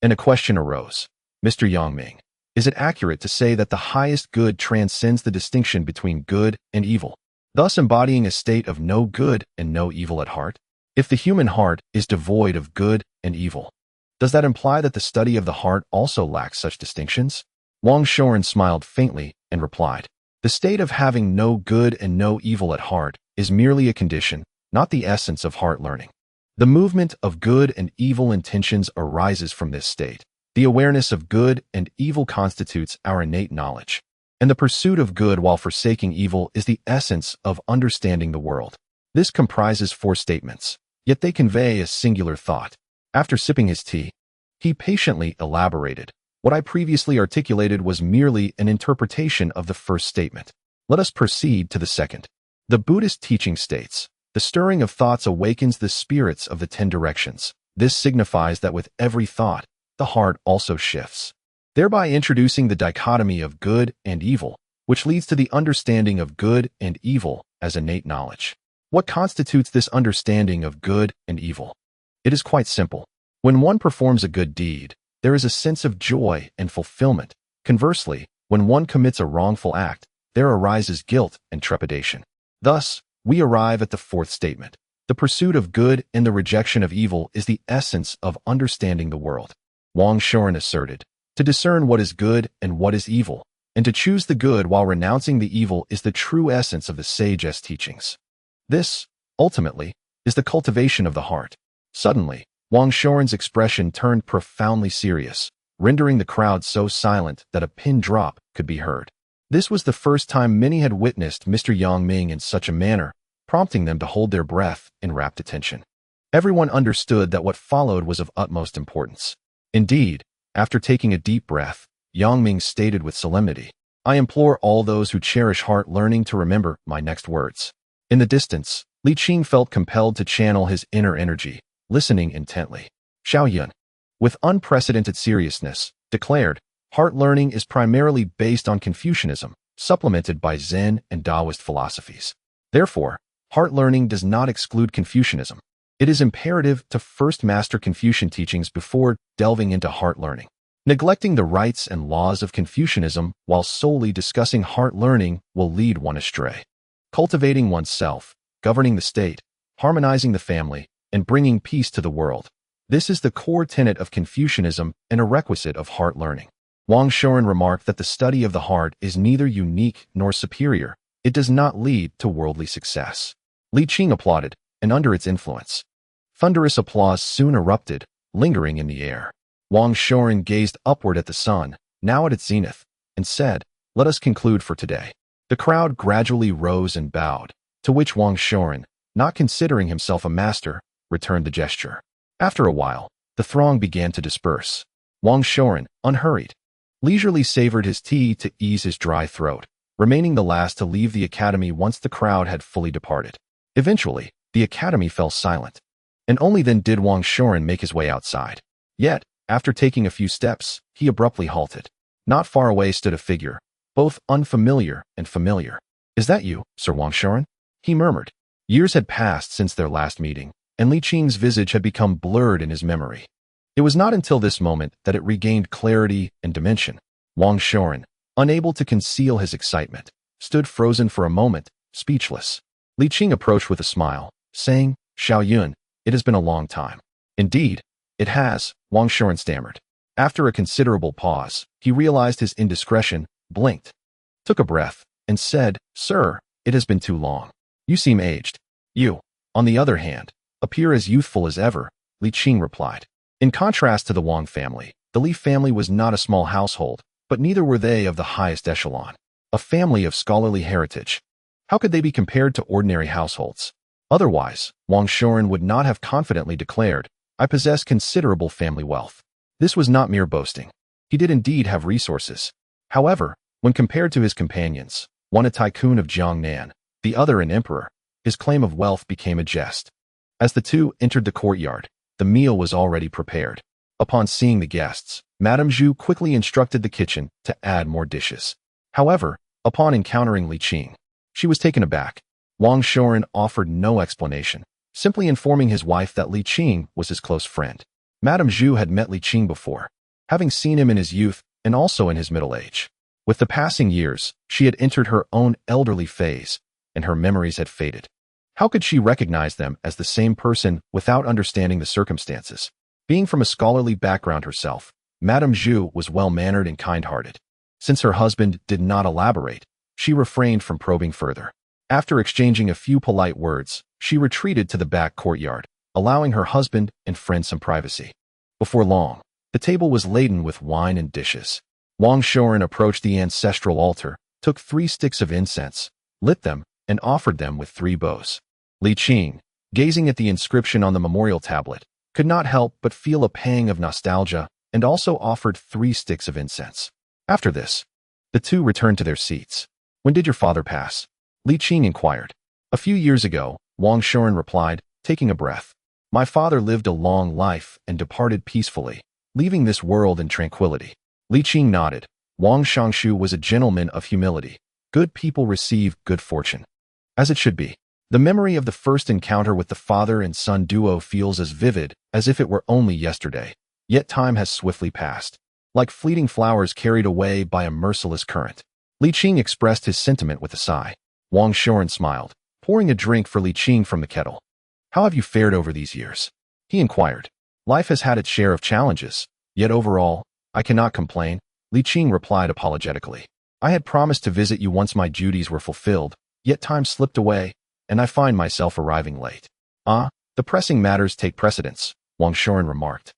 A: and a question arose. "Mr. Yangming, is it accurate to say that the highest good transcends the distinction between good and evil, thus embodying a state of no good and no evil at heart? If the human heart is devoid of good and evil, does that imply that the study of the heart also lacks such distinctions?" Wang Shoren smiled faintly and replied, "The state of having no good and no evil at heart is merely a condition, not the essence of heart learning. The movement of good and evil intentions arises from this state. The awareness of good and evil constitutes our innate knowledge, and the pursuit of good while forsaking evil is the essence of understanding the world." This comprises 4 statements, yet they convey a singular thought. After sipping his tea, he patiently elaborated, "What I previously articulated was merely an interpretation of the first statement. Let us proceed to the second. The Buddhist teaching states, the stirring of thoughts awakens the spirits of the 10 directions. This signifies that with every thought, the heart also shifts, thereby introducing the dichotomy of good and evil, which leads to the understanding of good and evil as innate knowledge. What constitutes this understanding of good and evil? It is quite simple. When one performs a good deed, there is a sense of joy and fulfillment. Conversely, when one commits a wrongful act, there arises guilt and trepidation. Thus, we arrive at the 4th statement. The pursuit of good and the rejection of evil is the essence of understanding the world. Wang Shoren asserted, to discern what is good and what is evil, and to choose the good while renouncing the evil is the true essence of the sage's teachings. This, ultimately, is the cultivation of the heart. Suddenly, Wang Shoren's expression turned profoundly serious, rendering the crowd so silent that a pin drop could be heard. This was the first time many had witnessed Mr. Yangming in such a manner, prompting them to hold their breath in rapt attention. Everyone understood that what followed was of utmost importance. Indeed, after taking a deep breath, Yangming stated with solemnity, "I implore all those who cherish heart learning to remember my next words." In the distance, Li Qing felt compelled to channel his inner energy, listening intently. Xiaoyun, with unprecedented seriousness, declared, "Heart learning is primarily based on Confucianism, supplemented by Zen and Taoist philosophies. Therefore, heart learning does not exclude Confucianism. It is imperative to first master Confucian teachings before delving into heart learning." Neglecting the rites and laws of Confucianism while solely discussing heart learning will lead one astray. Cultivating oneself, governing the state, harmonizing the family, and bringing peace to the world. This is the core tenet of Confucianism and a requisite of heart learning. Xue'er remarked that the study of the heart is neither unique nor superior. It does not lead to worldly success. Li Qing applauded, and under its influence, thunderous applause soon erupted, lingering in the air. Xue'er gazed upward at the sun, now at its zenith, and said, "Let us conclude for today." The crowd gradually rose and bowed, to which Xue'er, not considering himself a master, returned the gesture. After a while, the throng began to disperse. Xue'er, unhurried, leisurely savored his tea to ease his dry throat, remaining the last to leave the academy once the crowd had fully departed. Eventually, the academy fell silent, and only then did Xue'er make his way outside. Yet, after taking a few steps, he abruptly halted. Not far away stood a figure, both unfamiliar and familiar. "Is that you, Sir Xue'er?" he murmured. Years had passed since their last meeting, and Li Qing's visage had become blurred in his memory. It was not until this moment that it regained clarity and dimension. Xue'er, unable to conceal his excitement, stood frozen for a moment, speechless. Li Qing approached with a smile, saying, "Xiaoyun, it has been a long time." "Indeed, it has," Xue'er stammered. After a considerable pause, he realized his indiscretion, blinked, took a breath, and said, "Sir, it has been too long. You seem aged. You, on the other hand, appear as youthful as ever," Li Qing replied. In contrast to the Wang family, the Li family was not a small household, but neither were they of the highest echelon. A family of scholarly heritage. How could they be compared to ordinary households? Otherwise, Xue'er would not have confidently declared, "I possess considerable family wealth." This was not mere boasting. He did indeed have resources. However, when compared to his companions, one a tycoon of Jiangnan, the other an emperor, his claim of wealth became a jest. As the two entered the courtyard, the meal was already prepared. Upon seeing the guests, Madame Zhu quickly instructed the kitchen to add more dishes. However, upon encountering Li Qing, she was taken aback. Xue'er offered no explanation, simply informing his wife that Li Qing was his close friend. Madame Zhu had met Li Qing before, having seen him in his youth and also in his middle age. With the passing years, she had entered her own elderly phase, and her memories had faded. How could she recognize them as the same person without understanding the circumstances? Being from a scholarly background herself, Madame Zhu was well-mannered and kind-hearted. Since her husband did not elaborate, she refrained from probing further. After exchanging a few polite words, she retreated to the back courtyard, allowing her husband and friend some privacy. Before long, the table was laden with wine and dishes. Xue'er approached the ancestral altar, took 3 sticks of incense, lit them, and offered them with 3 bows. Li Qing, gazing at the inscription on the memorial tablet, could not help but feel a pang of nostalgia and also offered 3 sticks of incense. After this, the two returned to their seats. "When did your father pass?" Li Qing inquired. "A few years ago," Xue'er replied, taking a breath. "My father lived a long life and departed peacefully, leaving this world in tranquility." Li Qing nodded. Wang Shangshu was a gentleman of humility. Good people receive good fortune. As it should be. The memory of the first encounter with the father and son duo feels as vivid as if it were only yesterday. Yet time has swiftly passed, like fleeting flowers carried away by a merciless current. Li Qing expressed his sentiment with a sigh. Xue'er smiled, pouring a drink for Li Qing from the kettle. "How have you fared over these years?" he inquired. "Life has had its share of challenges, yet overall, I cannot complain," Li Qing replied apologetically. "I had promised to visit you once my duties were fulfilled, yet time slipped away, and I find myself arriving late." "Ah, the pressing matters take precedence," Xue'er remarked,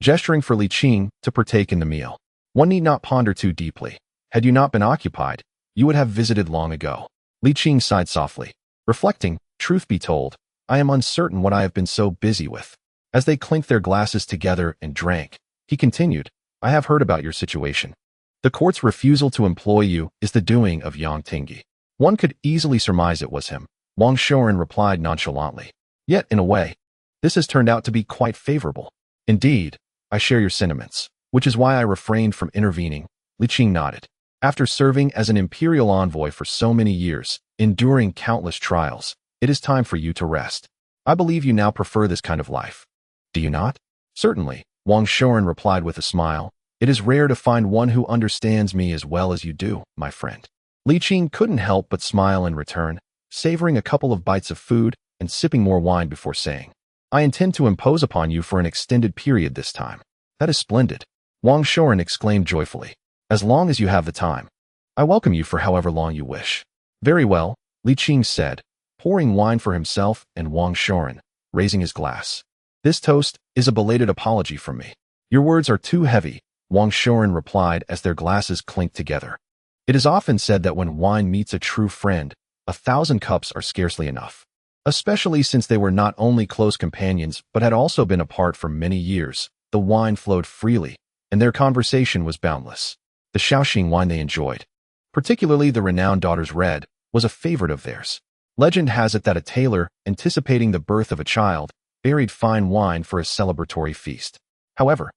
A: gesturing for Li Qing to partake in the meal. "One need not ponder too deeply. Had you not been occupied, you would have visited long ago." Li Qing sighed softly, reflecting, "Truth be told, I am uncertain what I have been so busy with." As they clinked their glasses together and drank, he continued, "I have heard about your situation. The court's refusal to employ you is the doing of Yang Tingi." One could easily surmise it was him, Xue'er replied nonchalantly. "Yet, in a way, this has turned out to be quite favorable." "Indeed, I share your sentiments, which is why I refrained from intervening," Li Qing nodded. "After serving as an imperial envoy for so many years, enduring countless trials, it is time for you to rest. I believe you now prefer this kind of life. Do you not?" "Certainly," Xue'er replied with a smile. It is rare to find one who understands me as well as you do, my friend. Li Qing couldn't help but smile in return, savoring a couple of bites of food and sipping more wine before saying, I intend to impose upon you for an extended period this time. That is splendid. Xue'er exclaimed joyfully. As long as you have the time. I welcome you for however long you wish. Very well, Li Qing said, pouring wine for himself and Xue'er, raising his glass. This toast is a belated apology from me. Your words are too heavy, Xue'er replied as their glasses clinked together. It is often said that when wine meets a true friend, 1,000 cups are scarcely enough. Especially since they were not only close companions but had also been apart for many years, the wine flowed freely, and their conversation was boundless. The Shaoxing wine they enjoyed, particularly the renowned Daughter's Red, was a favorite of theirs. Legend has it that a tailor, anticipating the birth of a child, buried fine wine for a celebratory feast. However,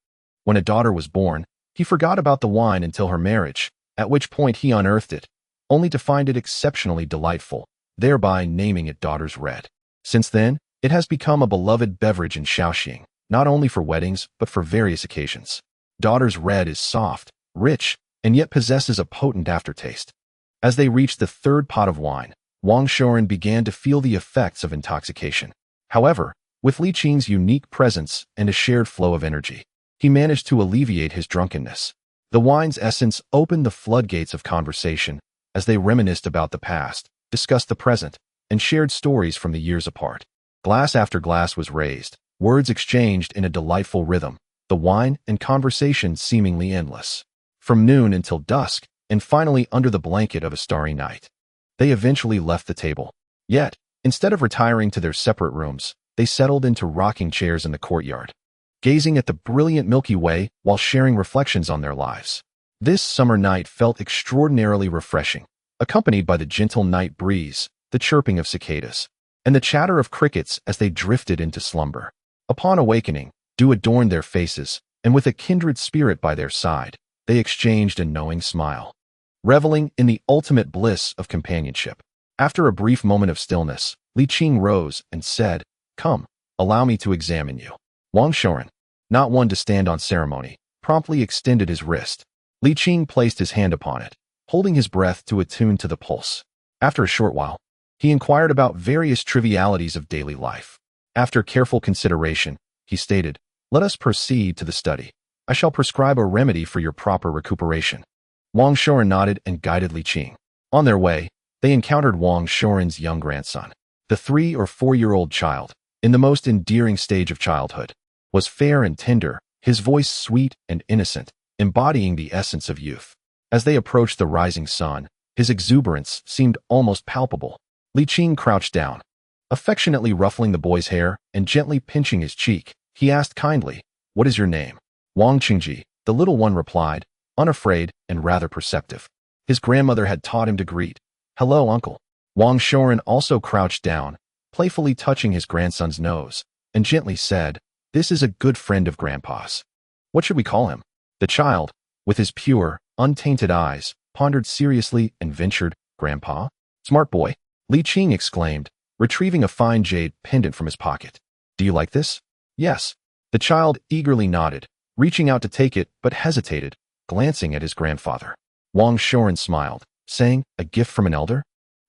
A: when a daughter was born, he forgot about the wine until her marriage, at which point he unearthed it, only to find it exceptionally delightful, thereby naming it Daughter's Red. Since then, it has become a beloved beverage in Shaoxing, not only for weddings but for various occasions. Daughter's Red is soft, rich, and yet possesses a potent aftertaste. As they reached the third pot of wine, Xue'er began to feel the effects of intoxication. However, with Li Qing's unique presence and a shared flow of energy, he managed to alleviate his drunkenness. The wine's essence opened the floodgates of conversation as they reminisced about the past, discussed the present, and shared stories from the years apart. Glass after glass was raised, words exchanged in a delightful rhythm, the wine and conversation seemingly endless. From noon until dusk, and finally under the blanket of a starry night. They eventually left the table. Yet, instead of retiring to their separate rooms, they settled into rocking chairs in the courtyard, gazing at the brilliant Milky Way while sharing reflections on their lives. This summer night felt extraordinarily refreshing, accompanied by the gentle night breeze, the chirping of cicadas, and the chatter of crickets as they drifted into slumber. Upon awakening, dew adorned their faces, and with a kindred spirit by their side, they exchanged a knowing smile, reveling in the ultimate bliss of companionship. After a brief moment of stillness, Li Qing rose and said, Come, allow me to examine you. Xue'er, not one to stand on ceremony, promptly extended his wrist. Li Qing placed his hand upon it, holding his breath to attune to the pulse. After a short while, he inquired about various trivialities of daily life. After careful consideration, he stated, Let us proceed to the study. I shall prescribe a remedy for your proper recuperation. Xue'er nodded and guided Li Qing. On their way, they encountered Xue'er's young grandson. The 3- or 4-year-old child, in the most endearing stage of childhood, was fair and tender, his voice sweet and innocent, embodying the essence of youth. As they approached the rising sun, his exuberance seemed almost palpable. Li Qing crouched down, affectionately ruffling the boy's hair and gently pinching his cheek. He asked kindly, What is your name? Qingji, the little one replied, unafraid and rather perceptive. His grandmother had taught him to greet, Hello, uncle. Xue'er also crouched down, playfully touching his grandson's nose, and gently said, This is a good friend of Grandpa's. What should we call him? The child, with his pure, untainted eyes, pondered seriously and ventured, Grandpa? Smart boy, Li Qing exclaimed, retrieving a fine jade pendant from his pocket. Do you like this? Yes. The child eagerly nodded, reaching out to take it but hesitated, glancing at his grandfather. Xue'er smiled, saying, A gift from an elder?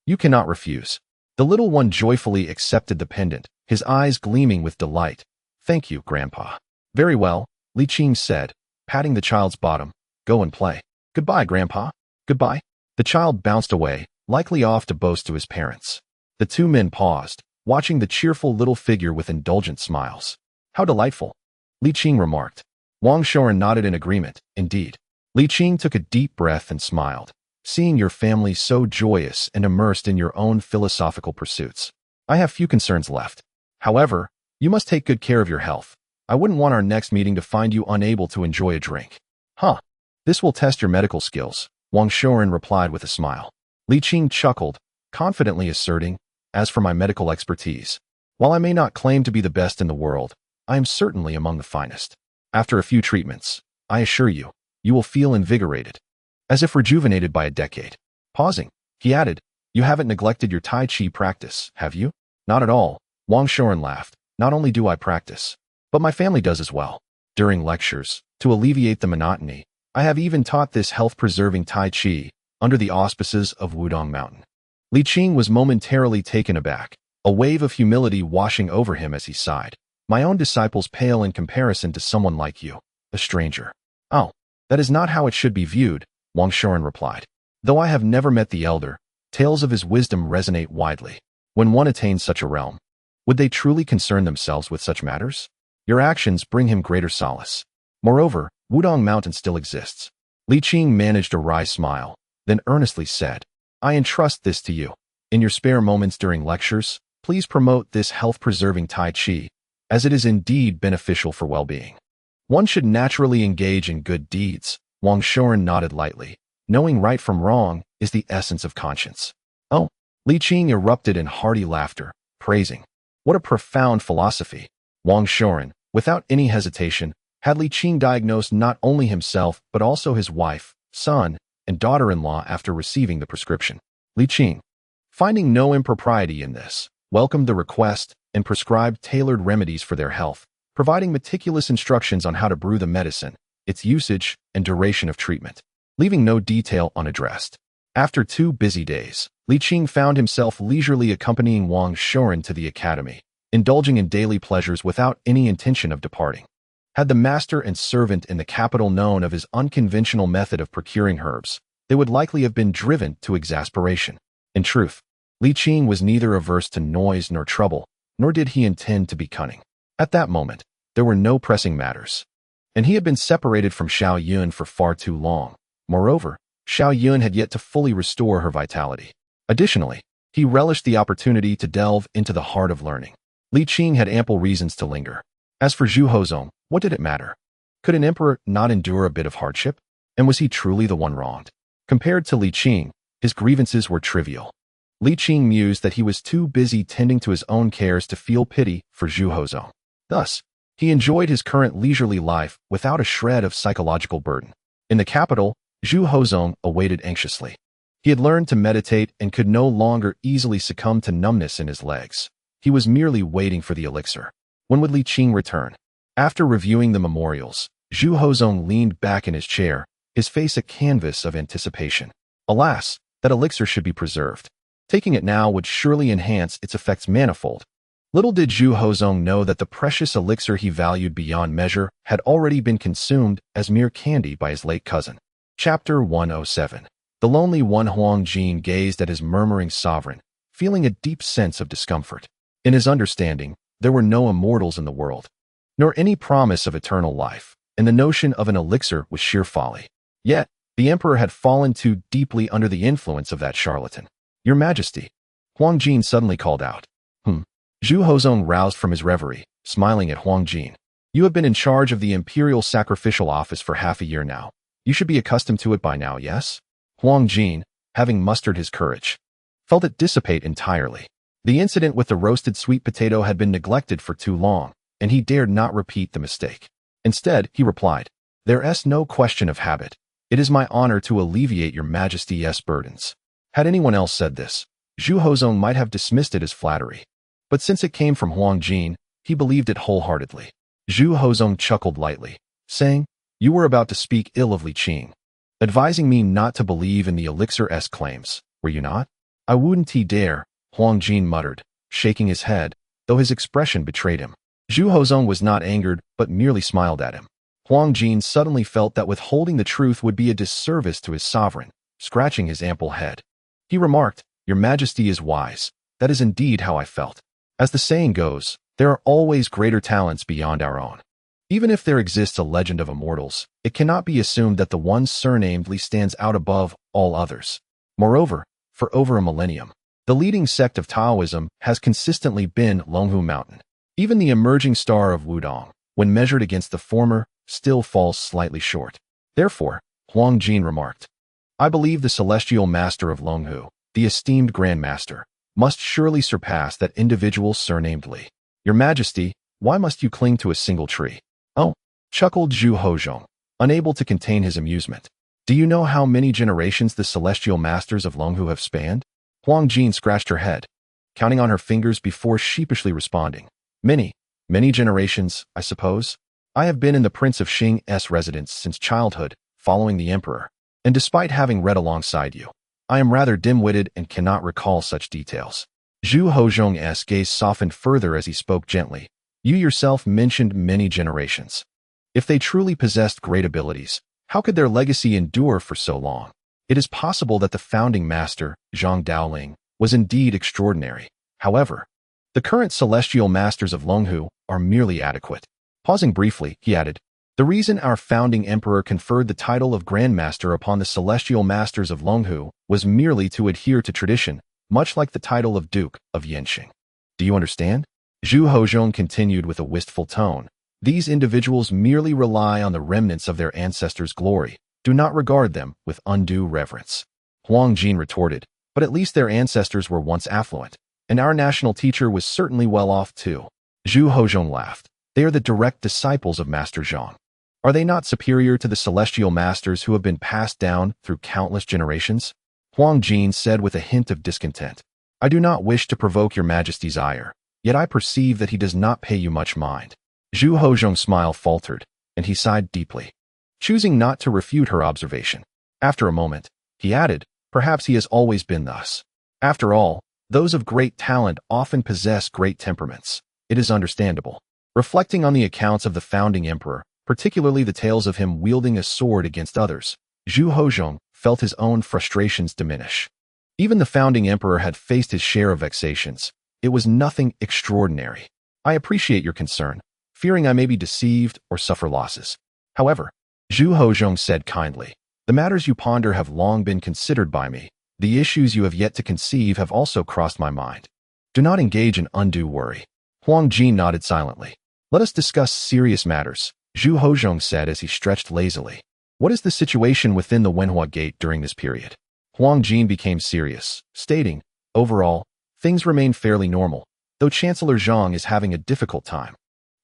A: You cannot refuse. The little one joyfully accepted the pendant, his eyes gleaming with delight. Thank you, Grandpa. Very well, Li Qing said, patting the child's bottom. Go and play. Goodbye, Grandpa. Goodbye. The child bounced away, likely off to boast to his parents. The two men paused, watching the cheerful little figure with indulgent smiles. How delightful, Li Qing remarked. Xue'er nodded in agreement. Indeed. Li Qing took a deep breath and smiled, seeing your family so joyous and immersed in your own philosophical pursuits. I have few concerns left. However, you must take good care of your health. I wouldn't want our next meeting to find you unable to enjoy a drink. Huh. This will test your medical skills, Xue'er replied with a smile. Li Qing chuckled, confidently asserting, As for my medical expertise, while I may not claim to be the best in the world, I am certainly among the finest. After a few treatments, I assure you, you will feel invigorated, as if rejuvenated by a decade. Pausing, he added, You haven't neglected your Tai Chi practice, have you? Not at all, Xue'er laughed. Not only do I practice, but my family does as well. during lectures. To alleviate the monotony, I have even taught this health-preserving Tai Chi under the auspices of Wudong Mountain. Li Qing was momentarily taken aback, a wave of humility washing over him as he sighed. My own disciples pale in comparison to someone like you, a stranger. Oh, that is not how it should be viewed, Xue'er replied. Though I have never met the elder, tales of his wisdom resonate widely. When one attains such a realm, would they truly concern themselves with such matters? Your actions bring him greater solace. Moreover, Wudong Mountain still exists. Li Qing managed a wry smile, then earnestly said, I entrust this to you. In your spare moments during lectures, please promote this health-preserving Tai Chi, as it is indeed beneficial for well-being. One should naturally engage in good deeds. Xue'er nodded lightly. Knowing right from wrong is the essence of conscience. Oh, Li Qing erupted in hearty laughter, praising. What a profound philosophy. Xue'er, without any hesitation, had Li Qing diagnosed not only himself but also his wife, son, and daughter-in-law after receiving the prescription. Li Qing, finding no impropriety in this, welcomed the request and prescribed tailored remedies for their health, providing meticulous instructions on how to brew the medicine, its usage, and duration of treatment, leaving no detail unaddressed. After 2 busy days, Li Qing found himself leisurely accompanying Xue'er to the academy, indulging in daily pleasures without any intention of departing. Had the master and servant in the capital known of his unconventional method of procuring herbs, they would likely have been driven to exasperation. In truth, Li Qing was neither averse to noise nor trouble, nor did he intend to be cunning. At that moment, there were no pressing matters, and he had been separated from Xiaoyun for far too long. Moreover, Xiaoyun had yet to fully restore her vitality. Additionally, he relished the opportunity to delve into the heart of learning. Li Qing had ample reasons to linger. As for Zhang, what did it matter? Could an emperor not endure a bit of hardship? And was he truly the one wronged? Compared to Li Qing, his grievances were trivial. Li Qing mused that he was too busy tending to his own cares to feel pity for Zhang. Thus, he enjoyed his current leisurely life without a shred of psychological burden. In the capital, Zhang awaited anxiously. He had learned to meditate and could no longer easily succumb to numbness in his legs. He was merely waiting for the elixir. When would Li Qing return? After reviewing the memorials, Zhang leaned back in his chair, his face a canvas of anticipation. Alas, that elixir should be preserved. Taking it now would surely enhance its effects manifold. Little did Zhang know that the precious elixir he valued beyond measure had already been consumed as mere candy by his late cousin. Chapter 107. The lonely one. Huang Jin gazed at his murmuring sovereign, feeling a deep sense of discomfort. In his understanding, there were no immortals in the world, nor any promise of eternal life, and the notion of an elixir was sheer folly. Yet, the emperor had fallen too deeply under the influence of that charlatan. Your Majesty, Huang Jin suddenly called out. Zhang roused from his reverie, smiling at Huang Jin. You have been in charge of the imperial sacrificial office for half a year now. You should be accustomed to it by now, yes? Huang Jin, having mustered his courage, felt it dissipate entirely. The incident with the roasted sweet potato had been neglected for too long, and he dared not repeat the mistake. Instead, he replied, There is no question of habit. It is my honor to alleviate your Majesty's burdens. Had anyone else said this, Zhang might have dismissed it as flattery. But since it came from Huang Jin, he believed it wholeheartedly. Zhang chuckled lightly, saying, You were about to speak ill of Li Qing, advising me not to believe in the elixir's claims, were you not? I wouldn't dare, Huang Jin muttered, shaking his head, though his expression betrayed him. Zhang was not angered, but merely smiled at him. Huang Jin suddenly felt that withholding the truth would be a disservice to his sovereign, scratching his ample head. He remarked, Your Majesty is wise. That is indeed how I felt. As the saying goes, there are always greater talents beyond our own. Even if there exists a legend of immortals, it cannot be assumed that the one surnamed Li stands out above all others. Moreover, for over a millennium, the leading sect of Taoism has consistently been Longhu Mountain. Even the emerging star of Wudong, when measured against the former, still falls slightly short. Therefore, Huang Jin remarked, I believe the celestial master of Longhu, the esteemed Grand Master, must surely surpass that individual surnamed Li. Your Majesty, why must you cling to a single tree? Oh, chuckled Zhang, unable to contain his amusement. Do you know how many generations the celestial masters of Longhu have spanned? Huang Jin scratched her head, counting on her fingers before sheepishly responding. Many generations, I suppose. I have been in the Prince of Qing's residence since childhood, following the emperor. And despite having read alongside you, I am rather dim-witted and cannot recall such details. Zhu Hozhong's gaze softened further as he spoke gently. You yourself mentioned many generations. If they truly possessed great abilities, how could their legacy endure for so long? It is possible that the founding master, Zhang Daoling, was indeed extraordinary. However, the current celestial masters of Longhu are merely adequate. Pausing briefly, he added, the reason our founding emperor conferred the title of Grand Master upon the celestial masters of Longhu was merely to adhere to tradition, much like the title of Duke of Yanqing. Do you understand? Zhu Hozhong continued with a wistful tone. These individuals merely rely on the remnants of their ancestors' glory. Do not regard them with undue reverence. Huang Jin retorted, but at least their ancestors were once affluent, and our national teacher was certainly well off too. Zhu Hozhong laughed. They are the direct disciples of Master Zhang. Are they not superior to the celestial masters who have been passed down through countless generations? Huang Jin said with a hint of discontent. I do not wish to provoke your majesty's ire, yet I perceive that he does not pay you much mind. Zhu Hozhong's smile faltered, and he sighed deeply, choosing not to refute her observation. After a moment, he added, perhaps he has always been thus. After all, those of great talent often possess great temperaments. It is understandable. Reflecting on the accounts of the founding emperor, particularly the tales of him wielding a sword against others, Zhu Hozhong felt his own frustrations diminish. Even the founding emperor had faced his share of vexations. It was nothing extraordinary. I appreciate your concern, fearing I may be deceived or suffer losses. However, Zhu Hozhong said kindly, the matters you ponder have long been considered by me. The issues you have yet to conceive have also crossed my mind. Do not engage in undue worry. Huang Jin nodded silently. Let us discuss serious matters, Zhu Hozhong said as he stretched lazily. What is the situation within the Wenhua Gate during this period? Huang Jin became serious, stating, overall, things remain fairly normal, though Chancellor Zhang is having a difficult time.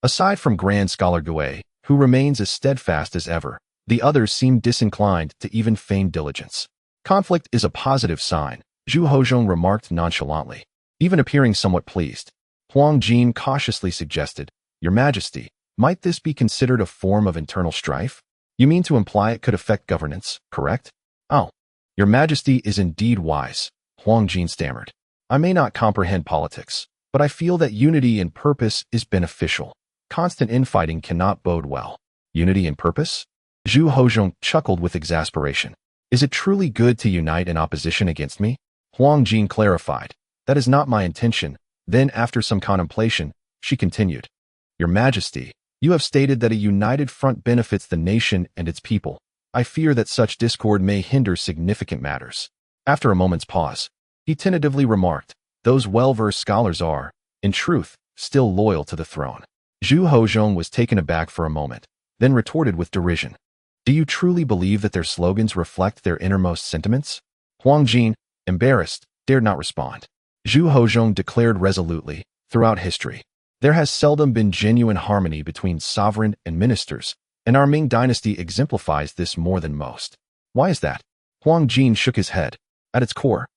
A: Aside from Grand Scholar Gui, who remains as steadfast as ever, the others seem disinclined to even feign diligence. Conflict is a positive sign, Zhu Hozhong remarked nonchalantly, even appearing somewhat pleased. Huang Jin cautiously suggested, Your Majesty, might this be considered a form of internal strife? You mean to imply it could affect governance, correct? Oh, Your Majesty is indeed wise, Huang Jin stammered. I may not comprehend politics, but I feel that unity in purpose is beneficial. Constant infighting cannot bode well. Unity in purpose? Zhu Hozhong chuckled with exasperation. Is it truly good to unite in opposition against me? Huang Jin clarified. That is not my intention. Then, after some contemplation, she continued. Your Majesty, you have stated that a united front benefits the nation and its people. I fear that such discord may hinder significant matters. After a moment's pause, he tentatively remarked, those well-versed scholars are, in truth, still loyal to the throne. Zhu Hozhong was taken aback for a moment, then retorted with derision. Do you truly believe that their slogans reflect their innermost sentiments? Huang Jin, embarrassed, dared not respond. Zhu Hozhong declared resolutely, throughout history, there has seldom been genuine harmony between sovereign and ministers, and our Ming dynasty exemplifies this more than most. Why is that? Huang Jin shook his head. At its core,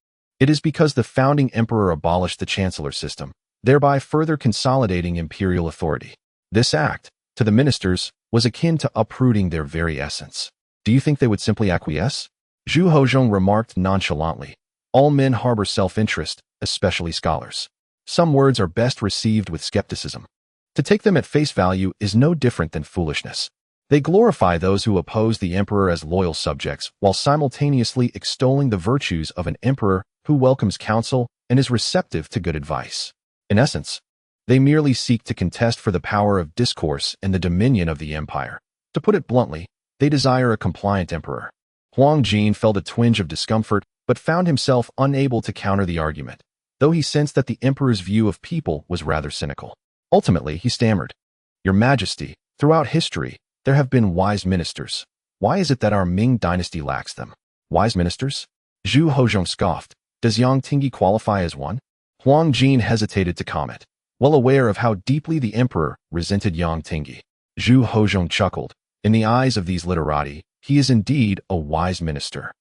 A: it is because the founding emperor abolished the chancellor system, thereby further consolidating imperial authority. This act, to the ministers, was akin to uprooting their very essence. Do you think they would simply acquiesce? Zhu Hozhong remarked nonchalantly. All men harbor self-interest, especially scholars. Some words are best received with skepticism. To take them at face value is no different than foolishness. They glorify those who oppose the emperor as loyal subjects, while simultaneously extolling the virtues of an emperor who welcomes counsel and is receptive to good advice. In essence, they merely seek to contest for the power of discourse and the dominion of the empire. To put it bluntly, they desire a compliant emperor. Huang Jin felt a twinge of discomfort, but found himself unable to counter the argument, though he sensed that the emperor's view of people was rather cynical. Ultimately, he stammered, Your Majesty, throughout history, there have been wise ministers. Why is it that our Ming dynasty lacks them? Wise ministers? Zhu Hozhong scoffed. Does Yang Tingyi qualify as one? Huang Jin hesitated to comment, well aware of how deeply the emperor resented Yang Tingyi. Zhu Hozhong chuckled. In the eyes of these literati, he is indeed a wise minister,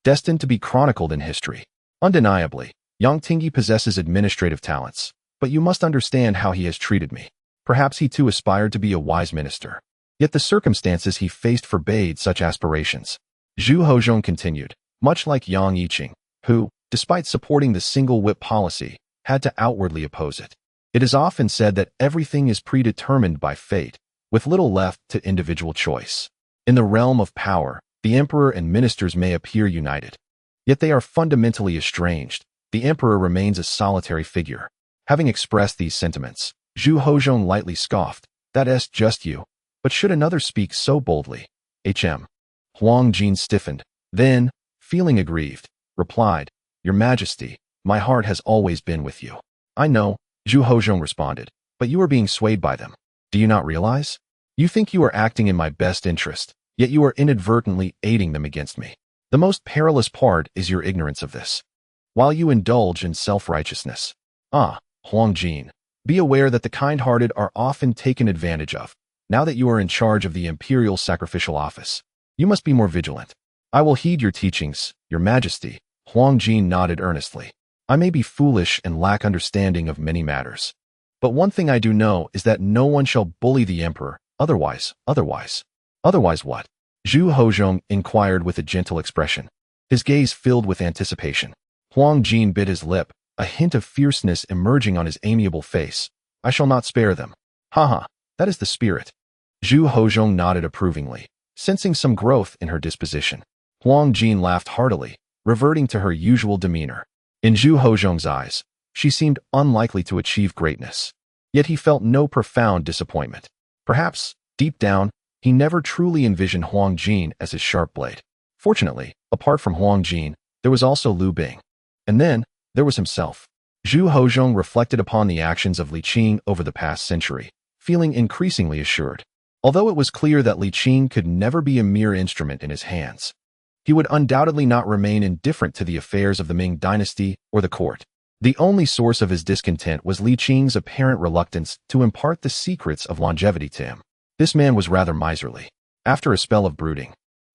A: destined to be chronicled in history. Undeniably, Yang Tingyi possesses administrative talents, but you must understand how he has treated me. Perhaps he too aspired to be a wise minister. Yet the circumstances he faced forbade such aspirations. Zhu Hozhong continued, much like Li Qing, who, despite supporting the single whip policy, had to outwardly oppose it. It is often said that everything is predetermined by fate, with little left to individual choice. In the realm of power, the emperor and ministers may appear united. Yet they are fundamentally estranged. The emperor remains a solitary figure. Having expressed these sentiments, Zhu Hozhong lightly scoffed, "That's just you. But should another speak so boldly?" Huang Jin stiffened, then, feeling aggrieved, replied, "Your Majesty, my heart has always been with you." "I know," Zhu Hozhong responded, "but you are being swayed by them. Do you not realize? You think you are acting in my best interest, yet you are inadvertently aiding them against me. The most perilous part is your ignorance of this, while you indulge in self-righteousness. Huang Jin, be aware that the kind-hearted are often taken advantage of. Now that you are in charge of the imperial sacrificial office, you must be more vigilant." "I will heed your teachings, Your Majesty," Huang Jin nodded earnestly. "I may be foolish and lack understanding of many matters. But one thing I do know is that no one shall bully the emperor, otherwise what?" Zhu Hozhong inquired with a gentle expression, his gaze filled with anticipation. Huang Jin bit his lip, a hint of fierceness emerging on his amiable face. "I shall not spare them." That is the spirit." Zhu Hozhong nodded approvingly, sensing some growth in her disposition. Huang Jin laughed heartily, reverting to her usual demeanor. In Zhu Hozhong's eyes, she seemed unlikely to achieve greatness. Yet he felt no profound disappointment. Perhaps, deep down, he never truly envisioned Huang Jin as his sharp blade. Fortunately, apart from Huang Jin, there was also Liu Bing. And then, there was himself. Zhu Hozhong reflected upon the actions of Li Qing over the past century, feeling increasingly assured. Although it was clear that Li Qing could never be a mere instrument in his hands, he would undoubtedly not remain indifferent to the affairs of the Ming dynasty or the court. The only source of his discontent was Li Qing's apparent reluctance to impart the secrets of longevity to him. This man was rather miserly. After a spell of brooding,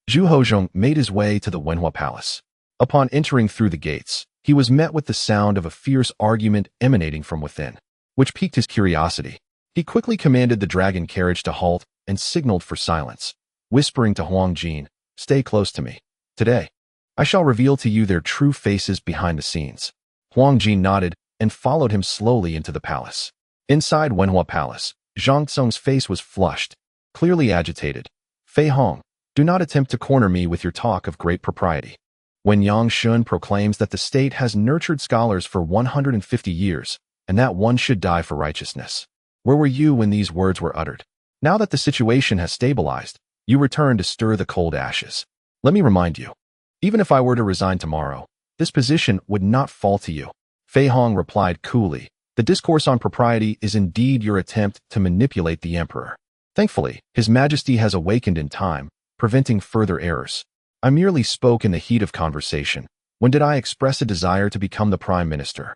A: Zhu Hozhong made his way to the Wenhua Palace. Upon entering through the gates, he was met with the sound of a fierce argument emanating from within, which piqued his curiosity. He quickly commanded the dragon carriage to halt and signaled for silence, whispering to Huang Jin, "Stay close to me. Today, I shall reveal to you their true faces behind the scenes." Huang Jin nodded and followed him slowly into the palace. Inside Wenhua Palace, Zhang Tsung's face was flushed, clearly agitated. "Fei Hong, do not attempt to corner me with your talk of great propriety. When Yang Shun proclaims that the state has nurtured scholars for 150 years, and that one should die for righteousness, where were you when these words were uttered? Now that the situation has stabilized, you return to stir the cold ashes. Let me remind you, even if I were to resign tomorrow, this position would not fall to you." Fei Hong replied coolly, "The discourse on propriety is indeed your attempt to manipulate the emperor. Thankfully, His Majesty has awakened in time, preventing further errors. I merely spoke in the heat of conversation. When did I express a desire to become the prime minister?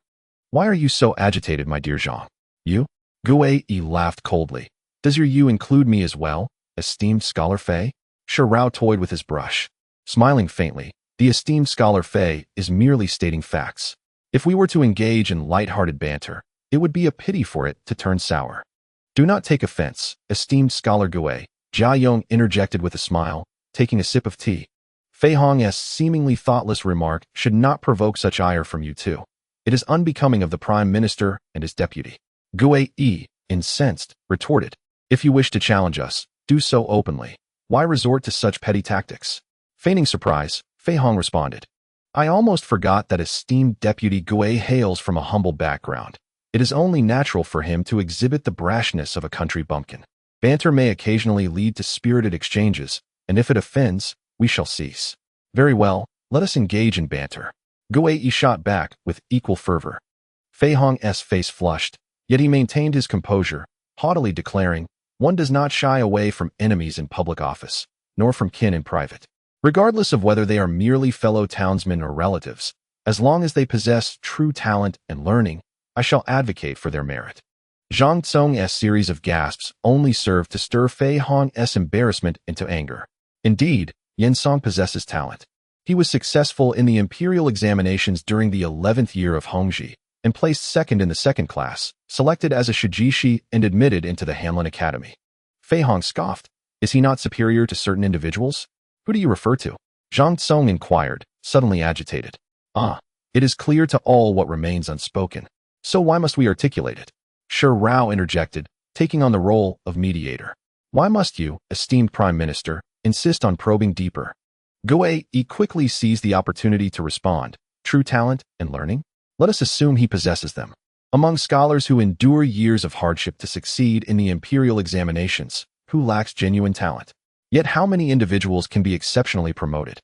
A: Why are you so agitated, my dear Zhang?" "You?" Xue'er laughed coldly. "Does your you include me as well, esteemed scholar Fei?" Rao toyed with his brush. Smiling faintly, the esteemed scholar Fei is merely stating facts. If we were to engage in light-hearted banter, it would be a pity for it to turn sour. "Do not take offense, esteemed scholar Xue'er," Jia Yong interjected with a smile, taking a sip of tea. "Fei Hong's seemingly thoughtless remark should not provoke such ire from you too. It is unbecoming of the prime minister and his deputy." Xue'er, incensed, retorted, "If you wish to challenge us, do so openly. Why resort to such petty tactics?" Feigning surprise, Fei Hong responded, "I almost forgot that esteemed deputy Xue'er hails from a humble background. It is only natural for him to exhibit the brashness of a country bumpkin. Banter may occasionally lead to spirited exchanges, and if it offends, we shall cease." "Very well, let us engage in banter." Xue'er shot back with equal fervor. Fei Hong's face flushed, yet he maintained his composure, haughtily declaring, "One does not shy away from enemies in public office, nor from kin in private. Regardless of whether they are merely fellow townsmen or relatives, as long as they possess true talent and learning, I shall advocate for their merit." Zhang Tsung's series of gasps only served to stir Fei Hong's embarrassment into anger. Indeed, Yan Song possesses talent. He was successful in the imperial examinations during the 11th year of Hongji, and placed second in the second class, selected as a Shijishi and admitted into the Hanlin Academy. Fei Hong scoffed, Is he not superior to certain individuals? Who do you refer to? Zhang inquired, suddenly agitated. Ah, it is clear to all what remains unspoken. So why must we articulate it? Xue'er interjected, taking on the role of mediator. Why must you, esteemed Prime Minister, insist on probing deeper? Xue'er quickly seized the opportunity to respond. True talent and learning? Let us assume he possesses them. Among scholars who endure years of hardship to succeed in the imperial examinations, who lacks genuine talent? Yet how many individuals can be exceptionally promoted?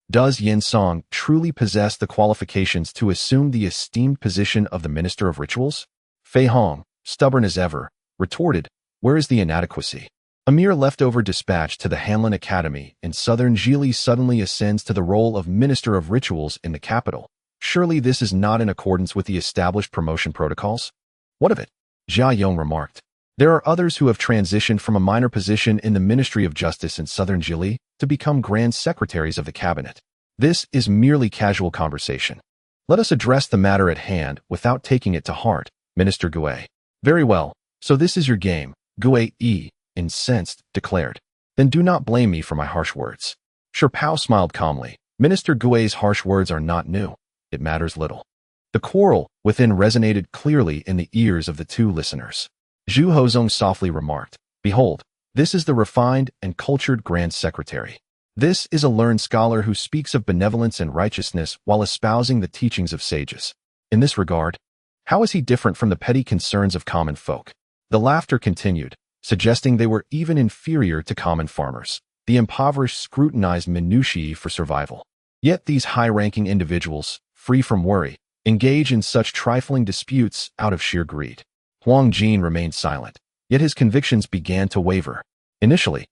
A: Does Yin Song truly possess the qualifications to assume the esteemed position of the Minister of Rituals? Fei Hong, stubborn as ever, retorted, where is the inadequacy? A mere leftover dispatch to the Hanlin Academy in Southern Zhili suddenly ascends to the role of Minister of Rituals in the capital. Surely this is not in accordance with the established promotion protocols? What of it? Jia Yong remarked. There are others who have transitioned from a minor position in the Ministry of Justice in Southern Zhili to become Grand Secretaries of the Cabinet. This is merely casual conversation. Let us address the matter at hand without taking it to heart, Minister Xue'er. Very well, so this is your game, Xue'er, incensed, declared. Then do not blame me for my harsh words. Sherpao smiled calmly. Minister Xue'er's harsh words are not new. It matters little. The quarrel within resonated clearly in the ears of the two listeners. Zhu Hozong softly remarked, behold, this is the refined and cultured Grand Secretary. This is a learned scholar who speaks of benevolence and righteousness while espousing the teachings of sages. In this regard, how is he different from the petty concerns of common folk? The laughter continued, suggesting they were even inferior to common farmers. The impoverished scrutinized minutiae for survival. Yet these high-ranking individuals, free from worry, engage in such trifling disputes out of sheer greed. Huang Jin remained silent, yet his convictions began to waver. Initially,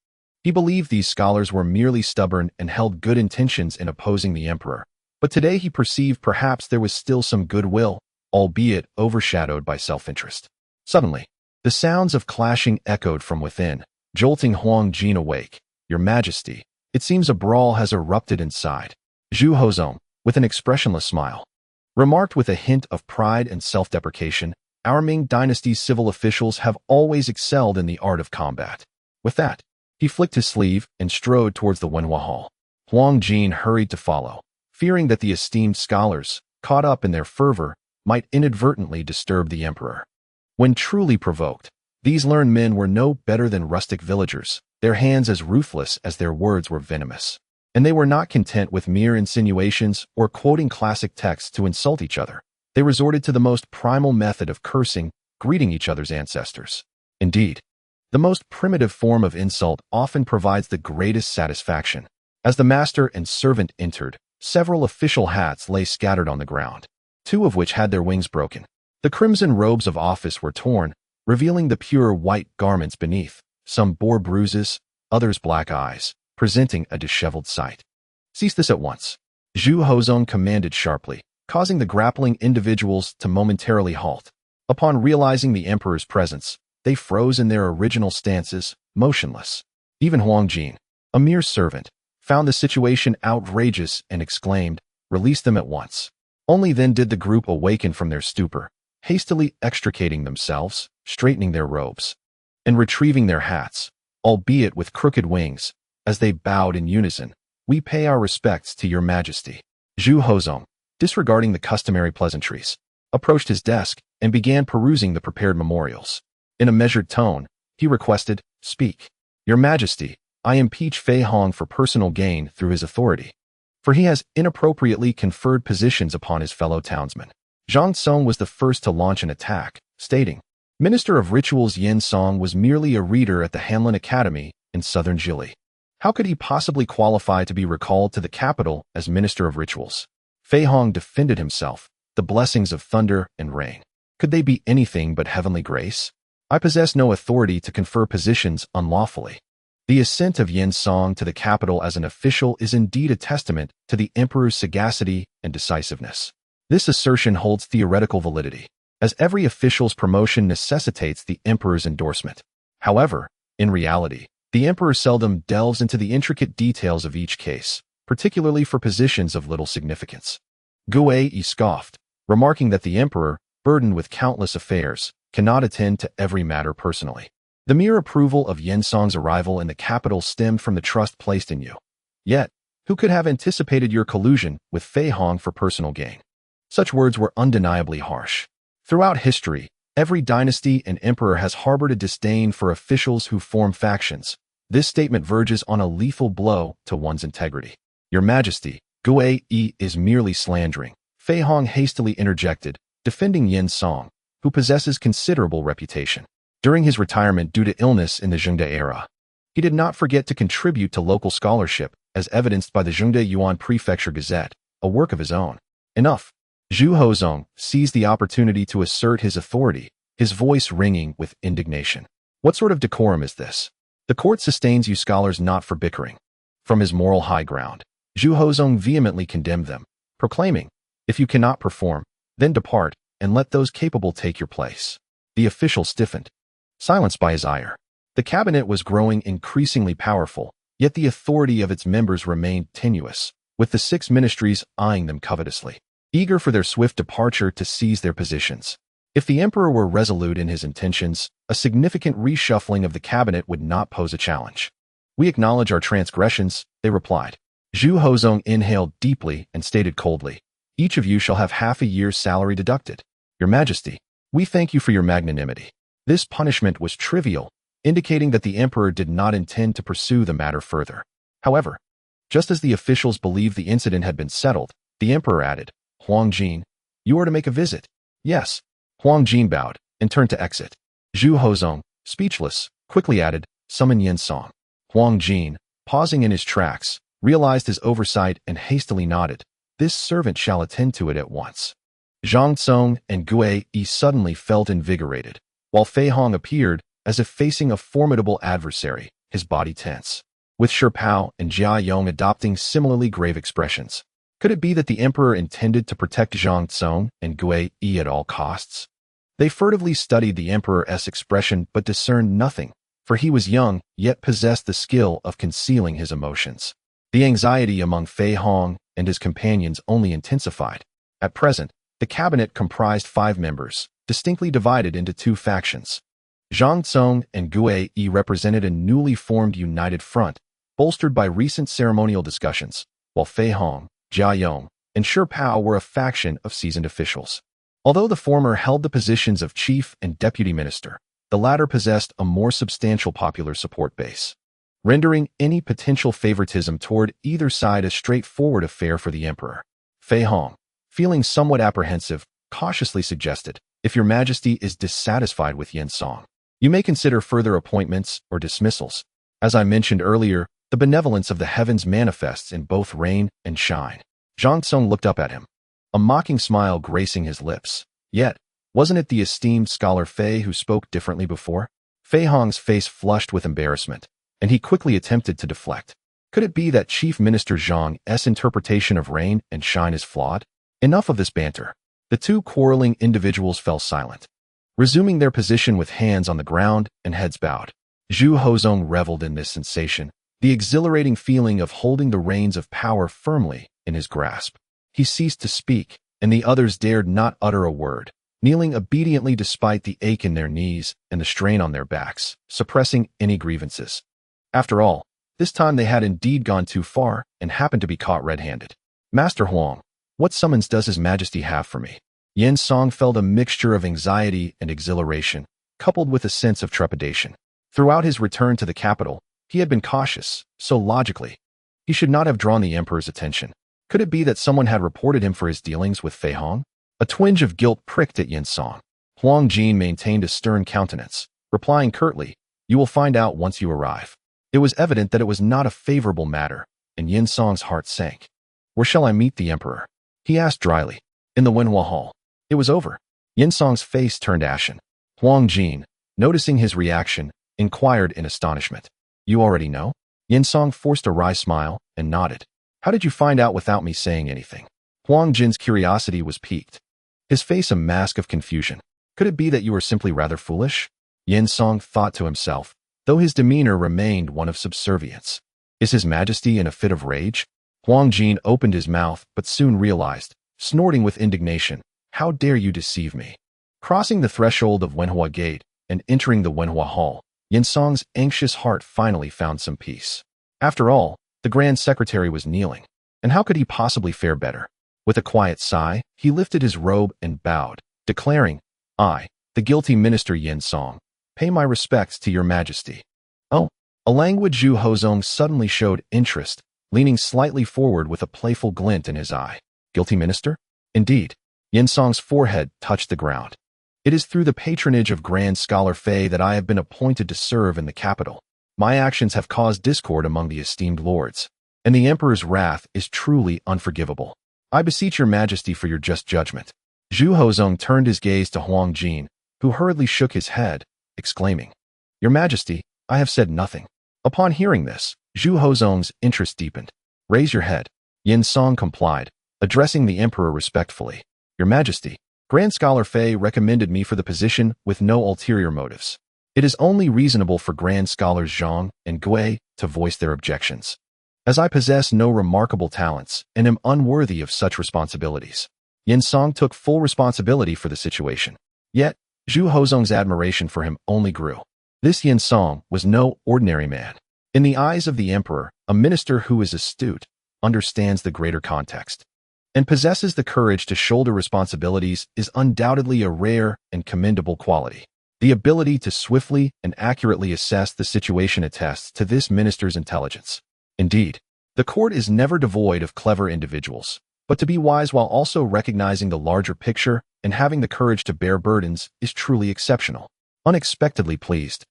A: he believed these scholars were merely stubborn and held good intentions in opposing the emperor, but today he perceived perhaps there was still some goodwill, albeit overshadowed by self-interest. Suddenly, the sounds of clashing echoed from within, jolting Huang Jin awake. Your Majesty, it seems a brawl has erupted inside. Zhu Hozong, with an expressionless smile, remarked with a hint of pride and self-deprecation, our Ming dynasty's civil officials have always excelled in the art of combat. With that, he flicked his sleeve and strode towards the Wenhua Hall. Huang Jin hurried to follow, fearing that the esteemed scholars, caught up in their fervor, might inadvertently disturb the emperor. When truly provoked, these learned men were no better than rustic villagers, their hands as ruthless as their words were venomous. And they were not content with mere insinuations or quoting classic texts to insult each other. They resorted to the most primal method of cursing, greeting each other's ancestors. Indeed, the most primitive form of insult often provides the greatest satisfaction. As the master and servant entered, several official hats lay scattered on the ground, two of which had their wings broken. The crimson robes of office were torn, revealing the pure white garments beneath. Some bore bruises, others black eyes, presenting a disheveled sight. Cease this at once, Zhu Hozong commanded sharply, causing the grappling individuals to momentarily halt. Upon realizing the emperor's presence, they froze in their original stances, motionless. Even Huang Jin, a mere servant, found the situation outrageous and exclaimed, release them at once. Only then did the group awaken from their stupor, hastily extricating themselves, straightening their robes, and retrieving their hats, albeit with crooked wings. As they bowed in unison, we pay our respects to your Majesty. Zhu Hozong, disregarding the customary pleasantries, approached his desk and began perusing the prepared memorials. In a measured tone, he requested, speak. Your Majesty, I impeach Fei Hong for personal gain through his authority, for he has inappropriately conferred positions upon his fellow townsmen. Zhang Song was the first to launch an attack, stating, Minister of Rituals Yin Song was merely a reader at the Hanlin Academy in Southern Zhili. How could he possibly qualify to be recalled to the capital as Minister of Rituals? Fei Hong defended himself, the blessings of thunder and rain. Could they be anything but heavenly grace? I possess no authority to confer positions unlawfully. The ascent of Yin Song to the capital as an official is indeed a testament to the emperor's sagacity and decisiveness. This assertion holds theoretical validity, as every official's promotion necessitates the emperor's endorsement. However, in reality, the emperor seldom delves into the intricate details of each case, particularly for positions of little significance. Xue'er scoffed, remarking that the emperor, burdened with countless affairs, cannot attend to every matter personally. The mere approval of Song's arrival in the capital stemmed from the trust placed in you. Yet, who could have anticipated your collusion with Fei Hong for personal gain? Such words were undeniably harsh. Throughout history, every dynasty and emperor has harbored a disdain for officials who form factions. This statement verges on a lethal blow to one's integrity. Your Majesty, Xue'er is merely slandering, Fei Hong hastily interjected, defending Song, who possesses considerable reputation. During his retirement due to illness in the Zhengde era, he did not forget to contribute to local scholarship, as evidenced by the Zhengde Yuan Prefecture Gazette, a work of his own. Enough. Zhu Hozong seized the opportunity to assert his authority, his voice ringing with indignation. What sort of decorum is this? The court sustains you scholars not for bickering. From his moral high ground, Zhu Hozong vehemently condemned them, proclaiming, if you cannot perform, then depart, and let those capable take your place. The official stiffened, silenced by his ire. The cabinet was growing increasingly powerful, yet the authority of its members remained tenuous, with the 6 ministries eyeing them covetously, eager for their swift departure to seize their positions. If the emperor were resolute in his intentions, a significant reshuffling of the cabinet would not pose a challenge. We acknowledge our transgressions, they replied. Zhu Hozong inhaled deeply and stated coldly, each of you shall have half a year's salary deducted. Your Majesty, we thank you for your magnanimity. This punishment was trivial, indicating that the emperor did not intend to pursue the matter further. However, just as the officials believed the incident had been settled, the emperor added, Huang Jin, you are to make a visit. Yes. Huang Jin bowed and turned to exit. Zhu Hozong, speechless, quickly added, summon Song. Huang Jin, pausing in his tracks, realized his oversight and hastily nodded. This servant shall attend to it at once. Zhang Tsong and Xue'er suddenly felt invigorated, while Fei Hong appeared, as if facing a formidable adversary, his body tense, with Shi Pao and Jia Yong adopting similarly grave expressions. Could it be that the emperor intended to protect Zhang Tsong and Xue'er at all costs? They furtively studied the emperor's expression but discerned nothing, for he was young, yet possessed the skill of concealing his emotions. The anxiety among Fei Hong and his companions only intensified. At present, the cabinet comprised 5 members, distinctly divided into 2 factions. Zhang Tsong and Xue'er represented a newly formed united front, bolstered by recent ceremonial discussions, while Fei Hong, Jia Yong, and Shi Pao were a faction of seasoned officials. Although the former held the positions of chief and deputy minister, the latter possessed a more substantial popular support base, rendering any potential favoritism toward either side a straightforward affair for the emperor. Fei Hong, feeling somewhat apprehensive, cautiously suggested, if your Majesty is dissatisfied with Song, you may consider further appointments or dismissals. As I mentioned earlier, the benevolence of the heavens manifests in both rain and shine. Zhang Tsong looked up at him, a mocking smile gracing his lips. Yet, wasn't it the esteemed scholar Fei who spoke differently before? Fei Hong's face flushed with embarrassment, and he quickly attempted to deflect. Could it be that Chief Minister Zhang's interpretation of rain and shine is flawed? Enough of this banter. The 2 quarreling individuals fell silent, resuming their position with hands on the ground and heads bowed. Zhu Hozong reveled in this sensation, the exhilarating feeling of holding the reins of power firmly in his grasp. He ceased to speak, and the others dared not utter a word, kneeling obediently despite the ache in their knees and the strain on their backs, suppressing any grievances. After all, this time they had indeed gone too far and happened to be caught red-handed. Master Huang, what summons does His Majesty have for me? Song felt a mixture of anxiety and exhilaration, coupled with a sense of trepidation. Throughout his return to the capital, he had been cautious, so logically, he should not have drawn the emperor's attention. Could it be that someone had reported him for his dealings with Fei Hong? A twinge of guilt pricked at Song. Huang Jin maintained a stern countenance, replying curtly, you will find out once you arrive. It was evident that it was not a favorable matter, and Song's heart sank. Where shall I meet the emperor? He asked dryly. In the Wenhua Hall. It was over. Song's face turned ashen. Huang Jin, noticing his reaction, inquired in astonishment. You already know? Song forced a wry smile and nodded. How did you find out without me saying anything? Huang Jin's curiosity was piqued, his face a mask of confusion. Could it be that you were simply rather foolish? Song thought to himself, though his demeanor remained one of subservience. Is His Majesty in a fit of rage? Huang Jin opened his mouth but soon realized, snorting with indignation, how dare you deceive me? Crossing the threshold of Wenhua Gate and entering the Wenhua Hall, Yin Song's anxious heart finally found some peace. After all, the Grand Secretary was kneeling, and how could he possibly fare better? With a quiet sigh, he lifted his robe and bowed, declaring, "I, the guilty minister Yin Song, pay my respects to your majesty." Oh, a languid Zhu Hozong suddenly showed interest, leaning slightly forward with a playful glint in his eye. Guilty minister? Indeed. Yin Song's forehead touched the ground. It is through the patronage of Grand Scholar Fei that I have been appointed to serve in the capital. My actions have caused discord among the esteemed lords, and the emperor's wrath is truly unforgivable. I beseech your majesty for your just judgment. Zhu Hozong turned his gaze to Huang Jin, who hurriedly shook his head, exclaiming, "Your majesty, I have said nothing." Upon hearing this, Zhu Hozong's interest deepened. "Raise your head." Yin Song complied, addressing the emperor respectfully. "Your majesty, Grand Scholar Fei recommended me for the position with no ulterior motives. It is only reasonable for Grand Scholars Zhang and Gui to voice their objections, as I possess no remarkable talents and am unworthy of such responsibilities." Yin Song took full responsibility for the situation. Yet, Zhu Hozong's admiration for him only grew. This Yin Song was no ordinary man. In the eyes of the emperor, a minister who is astute, understands the greater context, and possesses the courage to shoulder responsibilities is undoubtedly a rare and commendable quality. The ability to swiftly and accurately assess the situation attests to this minister's intelligence. Indeed, the court is never devoid of clever individuals, but to be wise while also recognizing the larger picture and having the courage to bear burdens is truly exceptional. Unexpectedly pleased,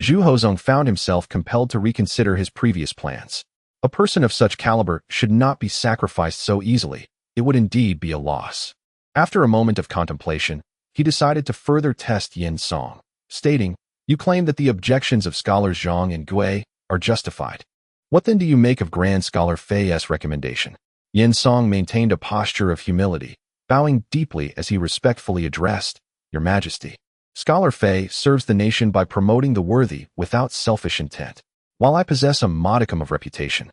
A: Zhu Hozong found himself compelled to reconsider his previous plans. A person of such caliber should not be sacrificed so easily. It would indeed be a loss. After a moment of contemplation, he decided to further test Yin Song, stating, "You claim that the objections of scholars Zhang and Gui are justified. What then do you make of Grand Scholar Fei's recommendation?" Yin Song maintained a posture of humility, bowing deeply as he respectfully addressed, "Your Majesty, Scholar Fei serves the nation by promoting the worthy without selfish intent. While I possess a modicum of reputation,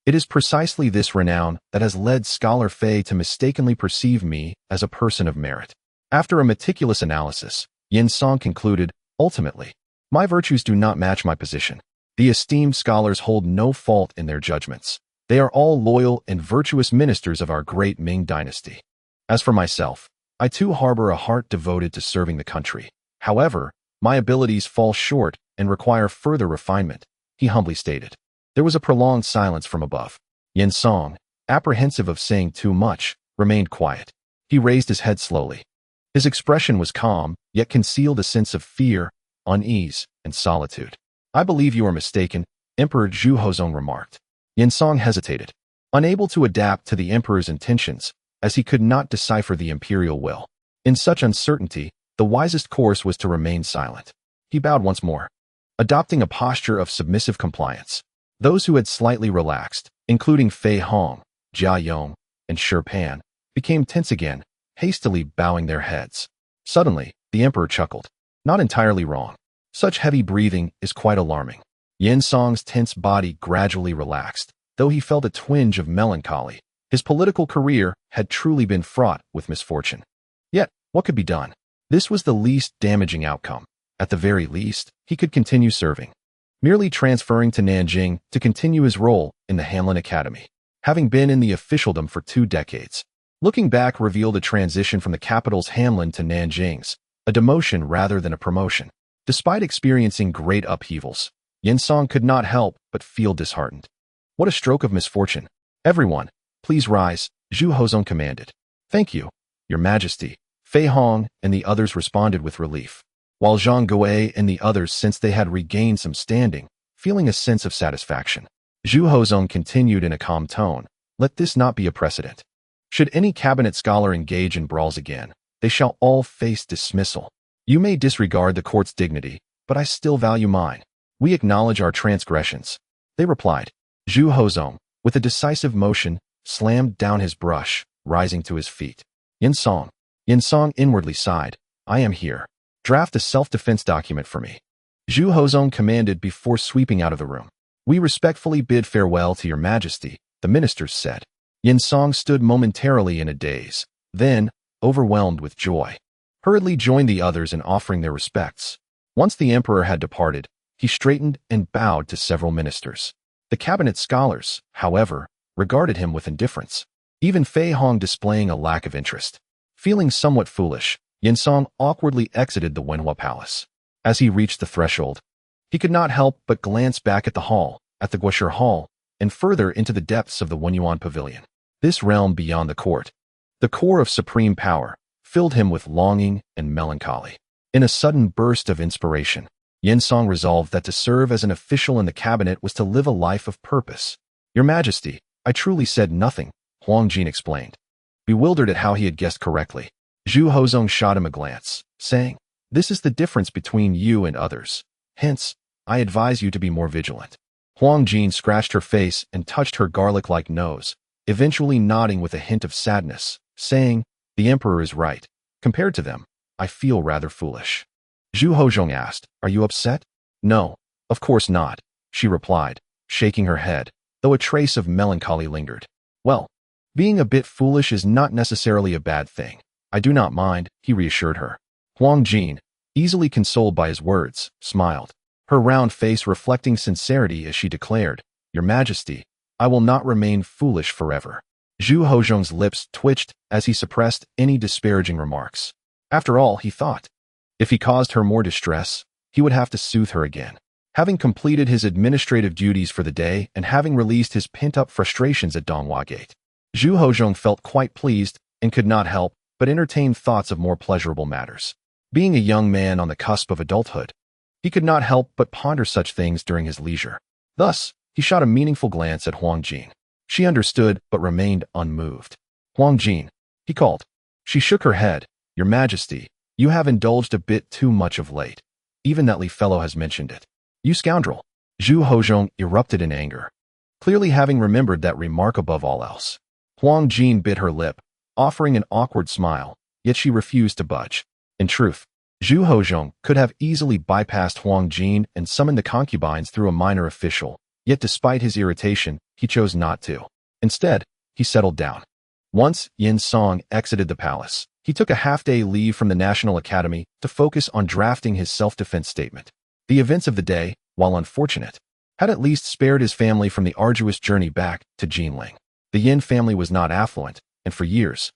A: it is precisely this renown that has led Scholar Fei to mistakenly perceive me as a person of merit." After a meticulous analysis, Yin Song concluded, "Ultimately, my virtues do not match my position. The esteemed scholars hold no fault in their judgments. They are all loyal and virtuous ministers of our great Ming dynasty. As for myself, I too harbor a heart devoted to serving the country. However, my abilities fall short and require further refinement," he humbly stated. There was a prolonged silence from above. Yin Song, apprehensive of saying too much, remained quiet. He raised his head slowly. His expression was calm, yet concealed a sense of fear, unease, and solitude. "I believe you are mistaken," Emperor Zhu Hozong remarked. Yin Song hesitated, unable to adapt to the emperor's intentions, as he could not decipher the imperial will. In such uncertainty, the wisest course was to remain silent. He bowed once more, adopting a posture of submissive compliance. Those who had slightly relaxed, including Fei Hong, Jia Yong, and Shi Pan, became tense again, hastily bowing their heads. Suddenly, the emperor chuckled. Not entirely wrong. Such heavy breathing is quite alarming. Yin Song's tense body gradually relaxed, though he felt a twinge of melancholy. His political career had truly been fraught with misfortune. Yet, what could be done? This was the least damaging outcome. At the very least, he could continue serving, merely transferring to Nanjing to continue his role in the Hanlin Academy, having been in the officialdom for 2 decades. Looking back revealed a transition from the capital's Hanlin to Nanjing's, a demotion rather than a promotion. Despite experiencing great upheavals, Yin Song could not help but feel disheartened. What a stroke of misfortune. "Everyone, please rise," Zhu Hozong commanded. "Thank you, Your Majesty." Fei Hong and the others responded with relief, while Zhang Gui and the others sensed they had regained some standing, feeling a sense of satisfaction. Zhu Hozong continued in a calm tone, "Let this not be a precedent. Should any cabinet scholar engage in brawls again, they shall all face dismissal. You may disregard the court's dignity, but I still value mine. We acknowledge our transgressions." They replied. Zhu Hozong, with a decisive motion, slammed down his brush, rising to his feet. Yin Song inwardly sighed. "I am here. Draft a self-defense document for me," Zhu Hozong commanded before sweeping out of the room. "We respectfully bid farewell to Your Majesty," the ministers said. Yin Song stood momentarily in a daze, then, overwhelmed with joy, hurriedly joined the others in offering their respects. Once the emperor had departed, He straightened and bowed to several ministers. The cabinet scholars, however, regarded him with indifference, even Fei Hong displaying a lack of interest. Feeling somewhat foolish, Yinsong awkwardly exited the Wenhua Palace. As he reached the threshold, he could not help but glance back at the hall, at the Xue'er Hall, and further into the depths of the Wenyuan Pavilion. This realm beyond the court, the core of supreme power, filled him with longing and melancholy. In a sudden burst of inspiration, Yinsong resolved that to serve as an official in the cabinet was to live a life of purpose. Your Majesty, I truly said nothing, Huang Jin explained. Bewildered at how he had guessed correctly, Zhu Hozong shot him a glance, saying, "This is the difference between you and others. Hence, I advise you to be more vigilant." Huang Jin scratched her face and touched her garlic-like nose, eventually nodding with a hint of sadness, saying, "The Emperor is right. Compared to them, I feel rather foolish." Zhu Hozong asked, "Are you upset?" "No, of course not," she replied, shaking her head, though a trace of melancholy lingered. "Well, being a bit foolish is not necessarily a bad thing. I do not mind," he reassured her. Huang Jin, easily consoled by his words, smiled, her round face reflecting sincerity as she declared, "Your Majesty, I will not remain foolish forever." Zhu Hozhong's lips twitched as he suppressed any disparaging remarks. After all, he thought, if he caused her more distress, he would have to soothe her again. Having completed his administrative duties for the day and having released his pent-up frustrations at Donghua Gate, Zhu Hozhong felt quite pleased and could not help but entertain thoughts of more pleasurable matters. Being a young man on the cusp of adulthood, he could not help but ponder such things during his leisure. Thus, he shot a meaningful glance at Huang Jin. She understood but remained unmoved. "Huang Jin," he called. She shook her head. "Your Majesty, you have indulged a bit too much of late. Even that Li fellow has mentioned it." "You scoundrel!" Zhu Hozhong erupted in anger, clearly having remembered that remark above all else. Huang Jin bit her lip, offering an awkward smile, yet she refused to budge. In truth, Zhu Hozhong could have easily bypassed Huang Jin and summoned the concubines through a minor official, yet despite his irritation, he chose not to. Instead, he settled down. Once Yinsong exited the palace, he took a half-day leave from the National Academy to focus on drafting his self-defense statement. The events of the day, while unfortunate, had at least spared his family from the arduous journey back to Jinling. The Yin family was not affluent, and for years,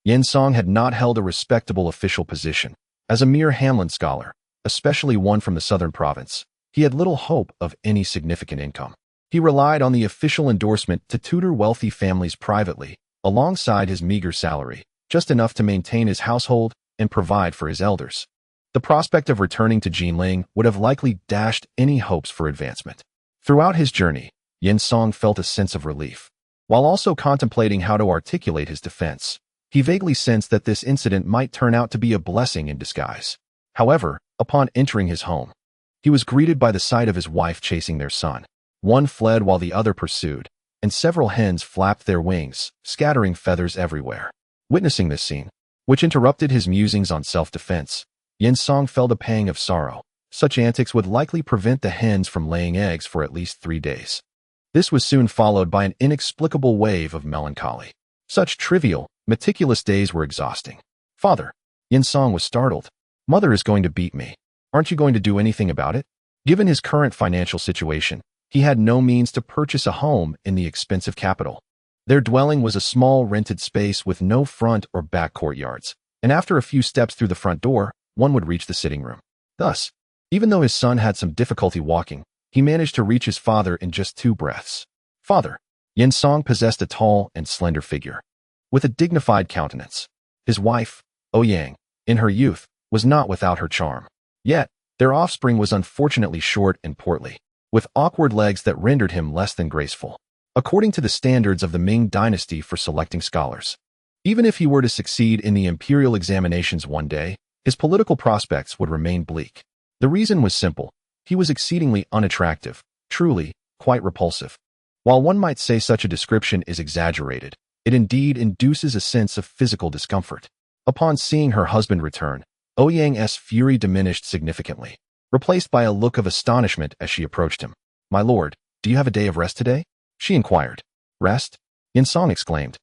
A: Yinsong had not held a respectable official position. As a mere Hamlin scholar, especially one from the southern province, he had little hope of any significant income. He relied on the official endorsement to tutor wealthy families privately, alongside his meager salary, just enough to maintain his household and provide for his elders. The prospect of returning to Jinling would have likely dashed any hopes for advancement. Throughout his journey, Yinsong felt a sense of relief. While also contemplating how to articulate his defense, he vaguely sensed that this incident might turn out to be a blessing in disguise. However, upon entering his home, he was greeted by the sight of his wife chasing their son. One fled while the other pursued, and several hens flapped their wings, scattering feathers everywhere. Witnessing this scene, which interrupted his musings on self-defense, Yinsong felt a pang of sorrow. Such antics would likely prevent the hens from laying eggs for at least 3 days. This was soon followed by an inexplicable wave of melancholy. Such trivial, meticulous days were exhausting. "Father," Yinsong was startled. "Mother is going to beat me. Aren't you going to do anything about it?" Given his current financial situation, he had no means to purchase a home in the expensive capital. Their dwelling was a small rented space with no front or back courtyards, and after a few steps through the front door, one would reach the sitting room. Thus, even though his son had some difficulty walking, he managed to reach his father in just 2 breaths. "Father." Yinsong possessed a tall and slender figure, with a dignified countenance. His wife, Ouyang, in her youth, was not without her charm. Yet, their offspring was unfortunately short and portly, with awkward legs that rendered him less than graceful, according to the standards of the Ming dynasty for selecting scholars. Even if he were to succeed in the imperial examinations one day, his political prospects would remain bleak. The reason was simple. He was exceedingly unattractive, truly, quite repulsive. While one might say such a description is exaggerated, it indeed induces a sense of physical discomfort. Upon seeing her husband return, Ouyang's fury diminished significantly, replaced by a look of astonishment as she approached him. "My lord, do you have a day of rest today?" she inquired. "Rest?" Yinsong exclaimed,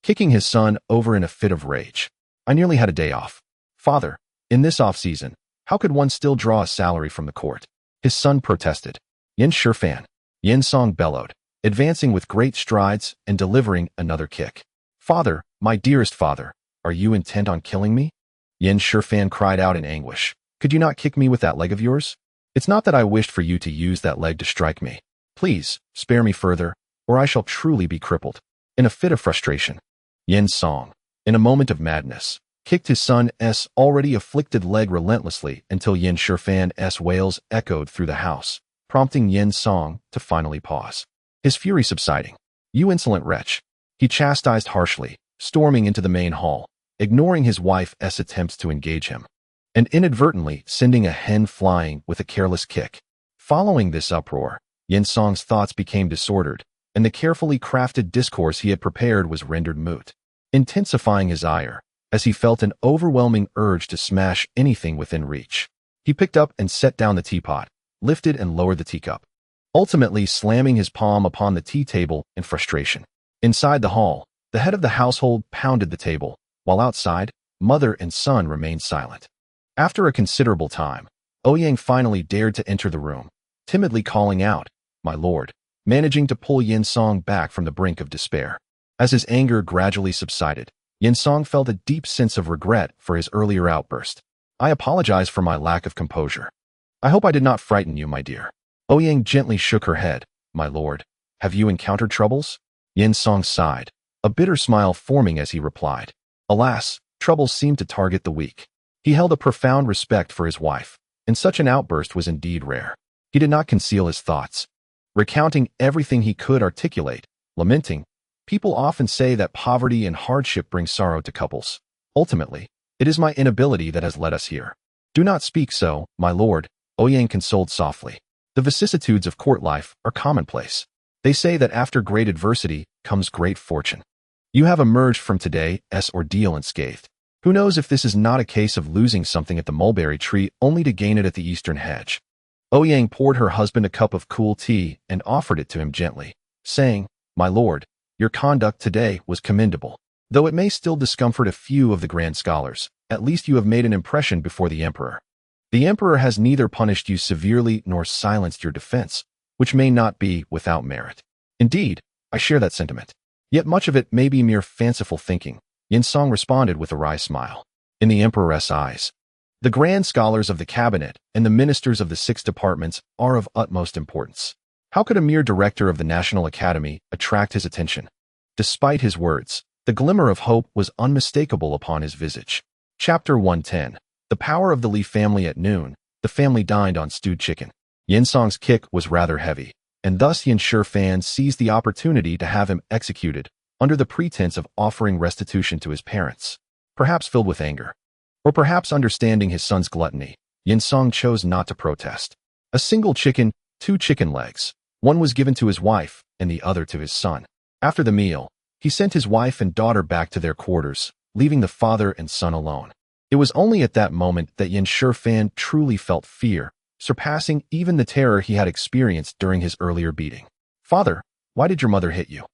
A: kicking his son over in a fit of rage. "I nearly had a day off. Father, in this off-season, how could one still draw a salary from the court?" His son protested. Yin Shifan. Yin Song bellowed, advancing with great strides and delivering another kick. Father, my dearest father, are you intent on killing me? Yin Shifan cried out in anguish. Could you not kick me with that leg of yours? It's not that I wished for you to use that leg to strike me. Please, spare me further, or I shall truly be crippled. In a fit of frustration, Yin Song, in a moment of madness, kicked his son's already afflicted leg relentlessly until Yin Shifan's wails echoed through the house, prompting Yin Song to finally pause. His fury subsiding. You insolent wretch. He chastised harshly, storming into the main hall, ignoring his wife's attempts to engage him, and inadvertently sending a hen flying with a careless kick. Following this uproar, Yin Song's thoughts became disordered, and the carefully crafted discourse he had prepared was rendered moot, intensifying his ire, as he felt an overwhelming urge to smash anything within reach. He picked up and set down the teapot, lifted and lowered the teacup, ultimately slamming his palm upon the tea table in frustration. Inside the hall, the head of the household pounded the table, while outside, mother and son remained silent. After a considerable time, Ouyang finally dared to enter the room, timidly calling out, "My lord," managing to pull Yin Song back from the brink of despair. As his anger gradually subsided, Yin Song felt a deep sense of regret for his earlier outburst. I apologize for my lack of composure. I hope I did not frighten you, my dear. Ouyang gently shook her head. My lord, have you encountered troubles? Yin Song sighed, a bitter smile forming as he replied. Alas, troubles seem to target the weak. He held a profound respect for his wife, and such an outburst was indeed rare. He did not conceal his thoughts, recounting everything he could articulate, lamenting. People often say that poverty and hardship bring sorrow to couples. Ultimately, it is my inability that has led us here. Do not speak so, my lord, Ouyang consoled softly. The vicissitudes of court life are commonplace. They say that after great adversity comes great fortune. You have emerged from today's ordeal unscathed. Who knows if this is not a case of losing something at the mulberry tree only to gain it at the eastern hedge. Ouyang poured her husband a cup of cool tea and offered it to him gently, saying, My lord, your conduct today was commendable. Though it may still discomfort a few of the grand scholars, at least you have made an impression before the emperor. The emperor has neither punished you severely nor silenced your defense, which may not be without merit. Indeed, I share that sentiment. Yet much of it may be mere fanciful thinking, Yin Song responded with a wry smile. In the emperor's eyes, the grand scholars of the cabinet and the ministers of the 6 departments are of utmost importance. How could a mere director of the National Academy attract his attention? Despite his words, the glimmer of hope was unmistakable upon his visage. Chapter 110. The Power of the Li Family. At noon, the family dined on stewed chicken. Yin Song's kick was rather heavy, and thus Yin Shifan seized the opportunity to have him executed under the pretense of offering restitution to his parents. Perhaps filled with anger, or perhaps understanding his son's gluttony, Yin Song chose not to protest. A single chicken, 2 chicken legs. One was given to his wife, and the other to his son. After the meal, he sent his wife and daughter back to their quarters, leaving the father and son alone. It was only at that moment that Yin Shifan truly felt fear, surpassing even the terror he had experienced during his earlier beating. Father, why did your mother hit you?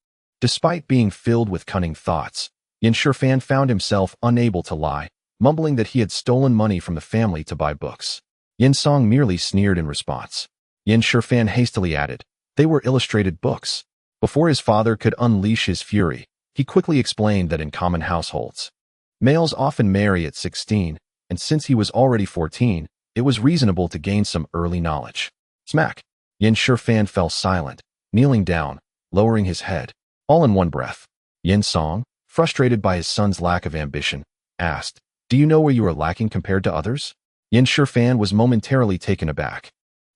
A: Despite being filled with cunning thoughts, Yin Shifan found himself unable to lie, mumbling that he had stolen money from the family to buy books. Yin Song merely sneered in response. Yin Shifan hastily added, they were illustrated books. Before his father could unleash his fury, he quickly explained that in common households, males often marry at 16, and since he was already 14, it was reasonable to gain some early knowledge. Smack! Yin Shifan fell silent, kneeling down, lowering his head, all in one breath. Yin Song, frustrated by his son's lack of ambition, asked, Do you know where you are lacking compared to others? Yin Shifan was momentarily taken aback.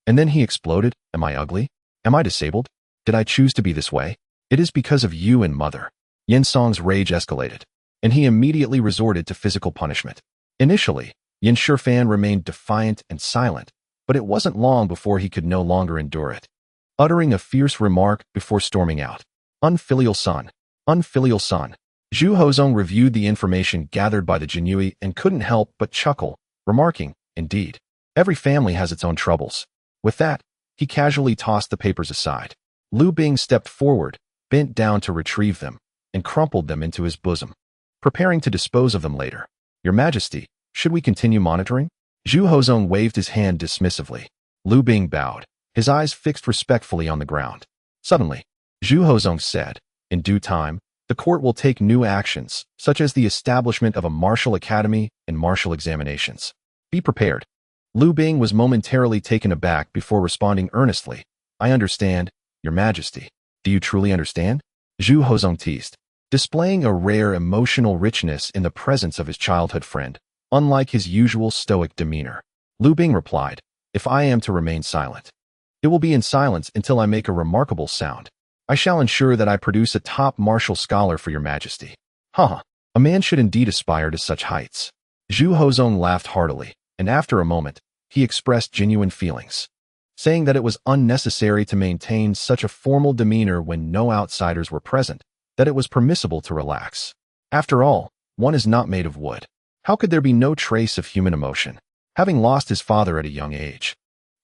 A: And then he exploded, Am I ugly? Am I disabled? Did I choose to be this way? It is because of you and mother. Yin Song's rage escalated, and he immediately resorted to physical punishment. Initially, Yin Shifan remained defiant and silent, but it wasn't long before he could no longer endure it, uttering a fierce remark before storming out. Unfilial son. Unfilial son. Zhu Hozong reviewed the information gathered by the Jinui and couldn't help but chuckle, remarking, Indeed, every family has its own troubles. With that, he casually tossed the papers aside. Lu Bing stepped forward, bent down to retrieve them, and crumpled them into his bosom, preparing to dispose of them later. Your Majesty, should we continue monitoring? Zhu Hozong waved his hand dismissively. Lu Bing bowed, his eyes fixed respectfully on the ground. Suddenly, Zhu Hozong said, "In due time, the court will take new actions, such as the establishment of a martial academy and martial examinations. Be prepared." Lu Bing was momentarily taken aback before responding earnestly. "I understand, Your Majesty." "Do you truly understand?" Zhu Hozong teased, displaying a rare emotional richness in the presence of his childhood friend, unlike his usual stoic demeanor. Lu Bing replied, "If I am to remain silent, it will be in silence until I make a remarkable sound. I shall ensure that I produce a top martial scholar for Your Majesty." "Haha, a man should indeed aspire to such heights." Zhu Hozong laughed heartily, and after a moment, he expressed genuine feelings, saying that it was unnecessary to maintain such a formal demeanor when no outsiders were present, that it was permissible to relax. After all, one is not made of wood. How could there be no trace of human emotion? Having lost his father at a young age,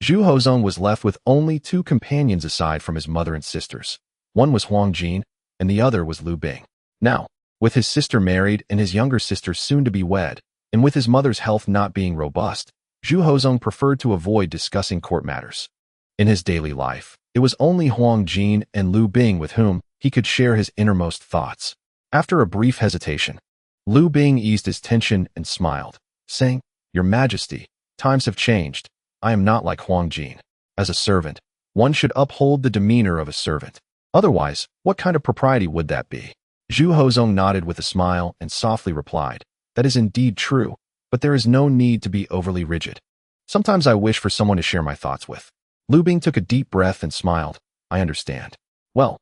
A: Zhu Hozong was left with only two companions aside from his mother and sisters. One was Huang Jin, and the other was Lu Bing. Now, with his sister married and his younger sister soon to be wed, and with his mother's health not being robust, Zhu Hozong preferred to avoid discussing court matters. In his daily life, it was only Huang Jin and Lu Bing with whom he could share his innermost thoughts. After a brief hesitation, Lu Bing eased his tension and smiled, saying, "Your Majesty, times have changed. I am not like Huang Jin. As a servant, one should uphold the demeanor of a servant. Otherwise, what kind of propriety would that be?" Zhu Hozong nodded with a smile and softly replied, "That is indeed true, but there is no need to be overly rigid. Sometimes I wish for someone to share my thoughts with." Lu Bing took a deep breath and smiled. "I understand. Well,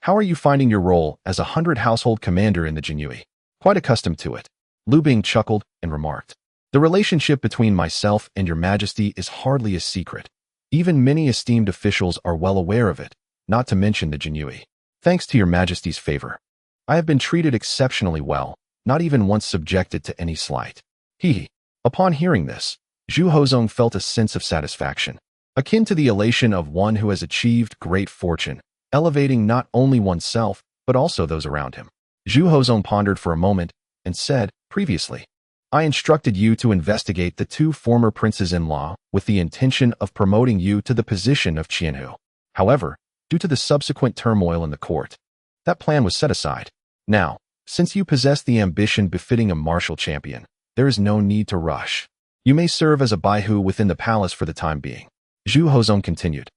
A: how are you finding your role as a 100 household commander in the Jinyue?" "Quite accustomed to it." Lu Bing chuckled and remarked, "The relationship between myself and Your Majesty is hardly a secret. Even many esteemed officials are well aware of it, not to mention the Jinyue. Thanks to Your Majesty's favor, I have been treated exceptionally well, not even once subjected to any slight." He. Upon hearing this, Zhu Hozong felt a sense of satisfaction, akin to the elation of one who has achieved great fortune, elevating not only oneself, but also those around him. Zhu Hozong pondered for a moment and said, "Previously, I instructed you to investigate the two former princes-in-law with the intention of promoting you to the position of Qianhu. However, due to the subsequent turmoil in the court, that plan was set aside. Now, since you possess the ambition befitting a martial champion, there is no need to rush. You may serve as a baihu within the palace for the time being." Zhu Hozong continued,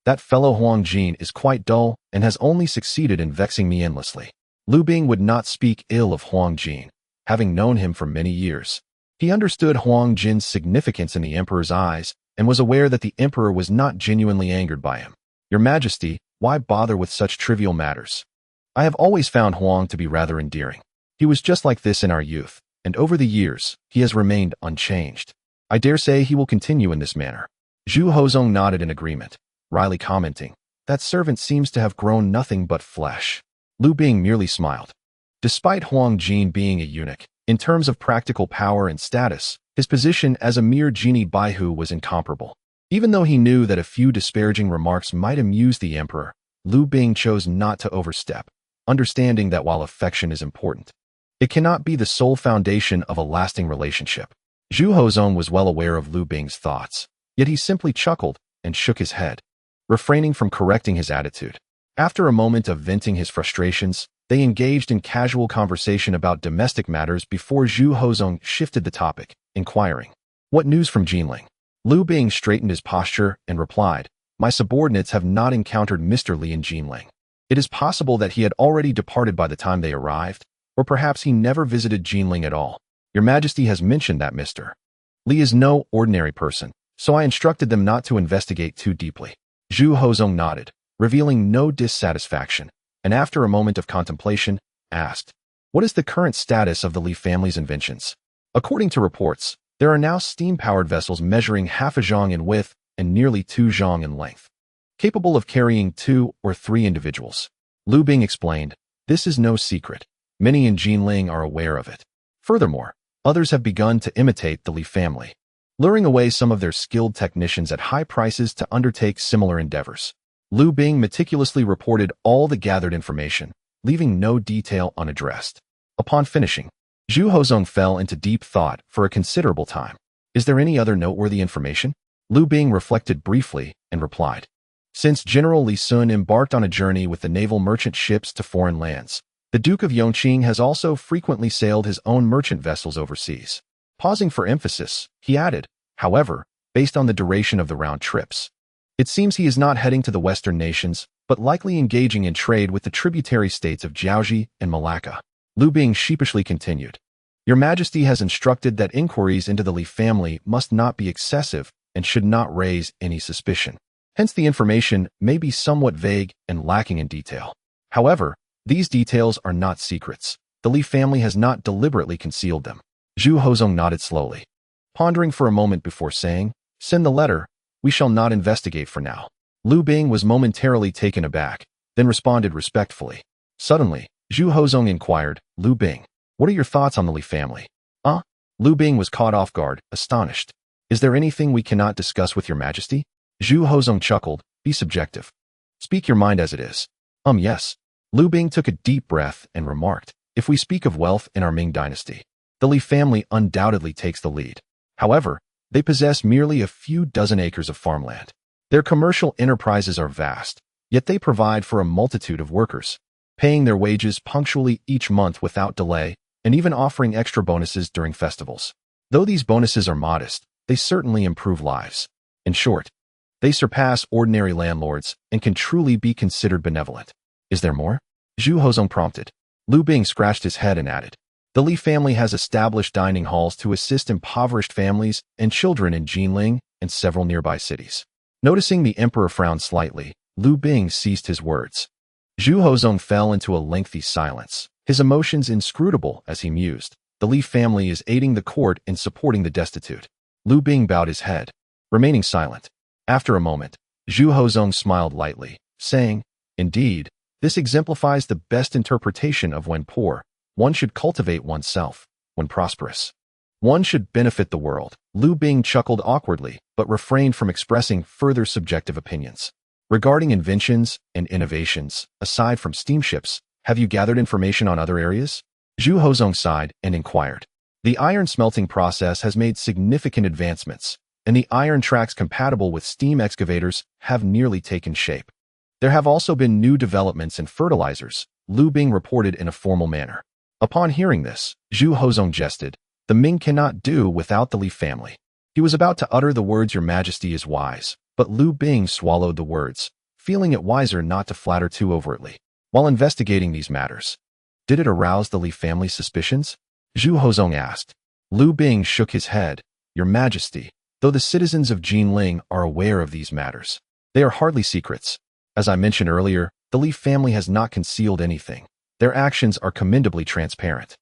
A: "That fellow Huang Jin is quite dull and has only succeeded in vexing me endlessly." Lu Bing would not speak ill of Huang Jin, having known him for many years. He understood Huang Jin's significance in the emperor's eyes and was aware that the emperor was not genuinely angered by him. "Your Majesty, why bother with such trivial matters? I have always found Huang to be rather endearing. He was just like this in our youth, and over the years, he has remained unchanged. I dare say he will continue in this manner." Zhu Hozong nodded in agreement, wryly commenting, "That servant seems to have grown nothing but flesh." Lu Bing merely smiled. Despite Huang Jin being a eunuch, in terms of practical power and status, his position as a mere genie baihu was incomparable. Even though he knew that a few disparaging remarks might amuse the emperor, Lu Bing chose not to overstep, understanding that while affection is important, it cannot be the sole foundation of a lasting relationship. Zhu Hozong was well aware of Lu Bing's thoughts, yet he simply chuckled and shook his head, refraining from correcting his attitude. After a moment of venting his frustrations, they engaged in casual conversation about domestic matters before Zhu Hozong shifted the topic, inquiring, "What news from Jinling?" Lu Bing straightened his posture and replied, "My subordinates have not encountered Mr. Li in Jinling. It is possible that he had already departed by the time they arrived, or perhaps he never visited Jinling at all. Your Majesty has mentioned that Mr. Li is no ordinary person, so I instructed them not to investigate too deeply." Zhu Hozong nodded, revealing no dissatisfaction, and after a moment of contemplation, asked, "What is the current status of the Li family's inventions?" According to reports, there are now steam-powered vessels measuring half a zhang in width and nearly 2 zhang in length, capable of carrying 2 or 3 individuals. Lu Bing explained, "This is no secret. Many in Jinling are aware of it. Furthermore, others have begun to imitate the Li family, luring away some of their skilled technicians at high prices to undertake similar endeavors." Lu Bing meticulously reported all the gathered information, leaving no detail unaddressed. Upon finishing, Zhu Hozong fell into deep thought for a considerable time. "Is there any other noteworthy information?" Liu Bing reflected briefly and replied, "Since General Li Sun embarked on a journey with the naval merchant ships to foreign lands, the Duke of Yongqing has also frequently sailed his own merchant vessels overseas." Pausing for emphasis, he added, "However, based on the duration of the round trips, it seems he is not heading to the Western nations, but likely engaging in trade with the tributary states of Jiaoji and Malacca." Liu Bing sheepishly continued, "Your Majesty has instructed that inquiries into the Li family must not be excessive and should not raise any suspicion. Hence the information may be somewhat vague and lacking in detail. However, these details are not secrets. The Li family has not deliberately concealed them." Zhu Hozong nodded slowly, pondering for a moment before saying, "Send the letter. We shall not investigate for now." Liu Bing was momentarily taken aback, then responded respectfully. Suddenly, Zhu Hozong inquired, "Liu Bing, what are your thoughts on the Li family?" Liu Bing was caught off guard, astonished. "Is there anything we cannot discuss with your Majesty?" Zhu Hozong chuckled, "Be subjective. Speak your mind as it is." Yes." Liu Bing took a deep breath and remarked, "If we speak of wealth in our Ming dynasty, the Li family undoubtedly takes the lead. However, they possess merely a few dozen acres of farmland. Their commercial enterprises are vast, yet they provide for a multitude of workers, paying their wages punctually each month without delay, and even offering extra bonuses during festivals. Though these bonuses are modest, they certainly improve lives. In short, they surpass ordinary landlords and can truly be considered benevolent." "Is there more?" Zhu Hozong prompted. Liu Bing scratched his head and added, "The Li family has established dining halls to assist impoverished families and children in Jinling and several nearby cities." Noticing the emperor frowned slightly, Liu Bing ceased his words. Zhu Hozong fell into a lengthy silence, his emotions inscrutable as he mused. The Li family is aiding the court in supporting the destitute. Liu Bing bowed his head, remaining silent. After a moment, Zhu Hozong smiled lightly, saying, "Indeed, this exemplifies the best interpretation of when poor, one should cultivate oneself. When prosperous, one should benefit the world." Liu Bing chuckled awkwardly, but refrained from expressing further subjective opinions. "Regarding inventions and innovations, aside from steamships, have you gathered information on other areas?" Zhu Hozong sighed and inquired. "The iron smelting process has made significant advancements, and the iron tracks compatible with steam excavators have nearly taken shape. There have also been new developments in fertilizers," Liu Bing reported in a formal manner. Upon hearing this, Zhu Hozong jested, "The Ming cannot do without the Li family." He was about to utter the words, "Your Majesty is wise," but Liu Bing swallowed the words, feeling it wiser not to flatter too overtly. While investigating these matters, did it arouse the Li family's suspicions? Zhu Hozong asked. Liu Bing shook his head. "Your Majesty, though the citizens of Jinling are aware of these matters, they are hardly secrets. As I mentioned earlier, the Li family has not concealed anything. Their actions are commendably transparent."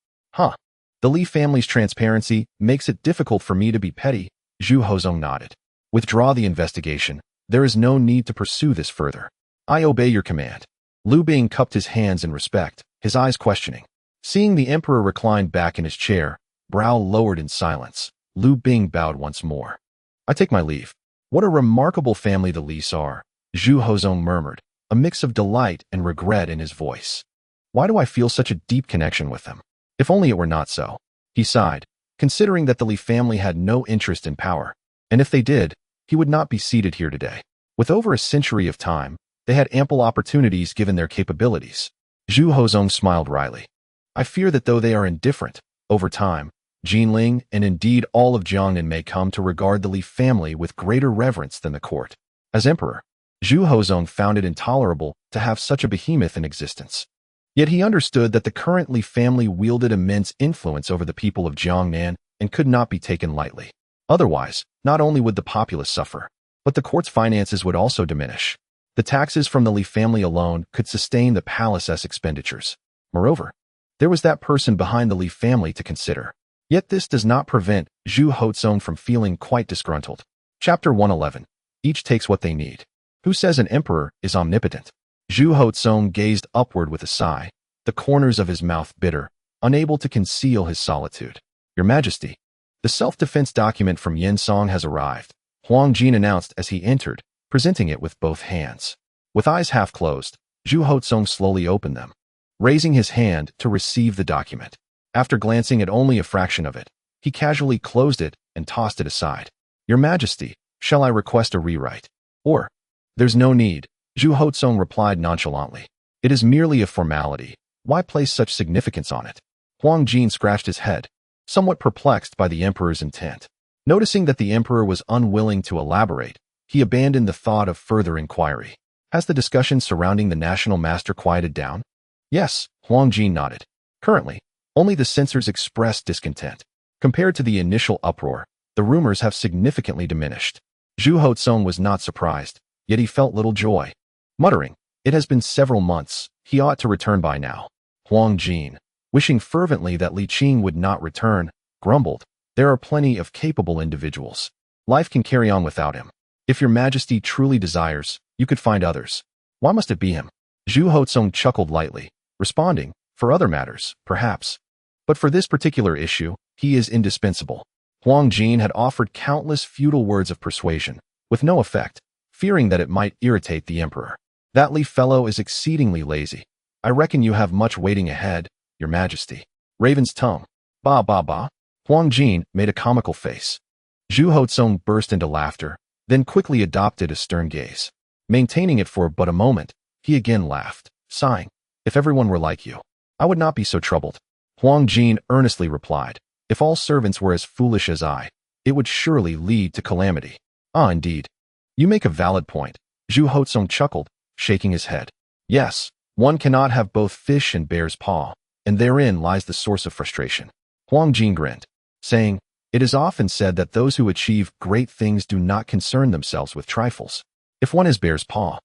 A: The Li family's transparency makes it difficult for me to be petty," Zhu Hozong nodded. "Withdraw the investigation. There is no need to pursue this further." "I obey your command." Liu Bing cupped his hands in respect, his eyes questioning. Seeing the emperor reclined back in his chair, brow lowered in silence, Liu Bing bowed once more. "I take my leave." "What a remarkable family the Lis are," Zhu Hozong murmured, a mix of delight and regret in his voice. "Why do I feel such a deep connection with them? If only it were not so." He sighed, considering that the Li family had no interest in power, and if they did, he would not be seated here today. With over a century of time, they had ample opportunities given their capabilities. Zhu Hozong smiled wryly. "I fear that though they are indifferent, over time, Jinling and indeed all of Jiangnan may come to regard the Li family with greater reverence than the court. As emperor, Zhu Hozong found it intolerable to have such a behemoth in existence. Yet he understood that the current Li family wielded immense influence over the people of Jiangnan and could not be taken lightly. Otherwise, not only would the populace suffer, but the court's finances would also diminish. The taxes from the Li family alone could sustain the palace's expenditures. Moreover, there was that person behind the Li family to consider. Yet this does not prevent Zhu Hozong from feeling quite disgruntled. Chapter 111. Each takes what they need. Who says an emperor is omnipotent? Zhu Hozong gazed upward with a sigh, the corners of his mouth bitter, unable to conceal his solitude. "Your Majesty, the self-defense document from Yensong has arrived," Huang Jin announced as he entered, presenting it with both hands. With eyes half closed, Zhu Hozong slowly opened them, raising his hand to receive the document. After glancing at only a fraction of it, he casually closed it and tossed it aside. "Your Majesty, Shall I request a rewrite? Or, there's no need, Zhu Hozong replied nonchalantly. It is merely a formality. Why place such significance on it? Huang Jin scratched his head, somewhat perplexed by the emperor's intent. Noticing that the emperor was unwilling to elaborate, he abandoned the thought of further inquiry. Has the discussion surrounding the national master quieted down? Yes, Huang Jin nodded. Currently, only the censors expressed discontent. Compared to the initial uproar, the rumors have significantly diminished. Zhu Hozong was not surprised, yet he felt little joy. Muttering, it has been several months, he ought to return by now. Huang Jin, wishing fervently that Li Qing would not return, grumbled, there are plenty of capable individuals. Life can carry on without him. If your majesty truly desires, you could find others. Why must it be him? Zhu Hozong chuckled lightly, responding, for other matters, perhaps. But for this particular issue, he is indispensable. Huang Jin had offered countless futile words of persuasion, with no effect, fearing that it might irritate the emperor. That Li fellow is exceedingly lazy. I reckon you have much waiting ahead, your majesty. Raven's tongue. Ba ba ba. Huang Jin made a comical face. Zhu Hozong burst into laughter, then quickly adopted a stern gaze. Maintaining it for but a moment, he again laughed, sighing, if everyone were like you, I would not be so troubled. Huang Jin earnestly replied, if all servants were as foolish as I, it would surely lead to calamity. Ah, indeed. You make a valid point. Zhu Hozong chuckled, shaking his head. Yes, one cannot have both fish and bear's paw, and therein lies the source of frustration. Huang Jin grinned, saying, it is often said that those who achieve great things do not concern themselves with trifles. If one is bear's paw,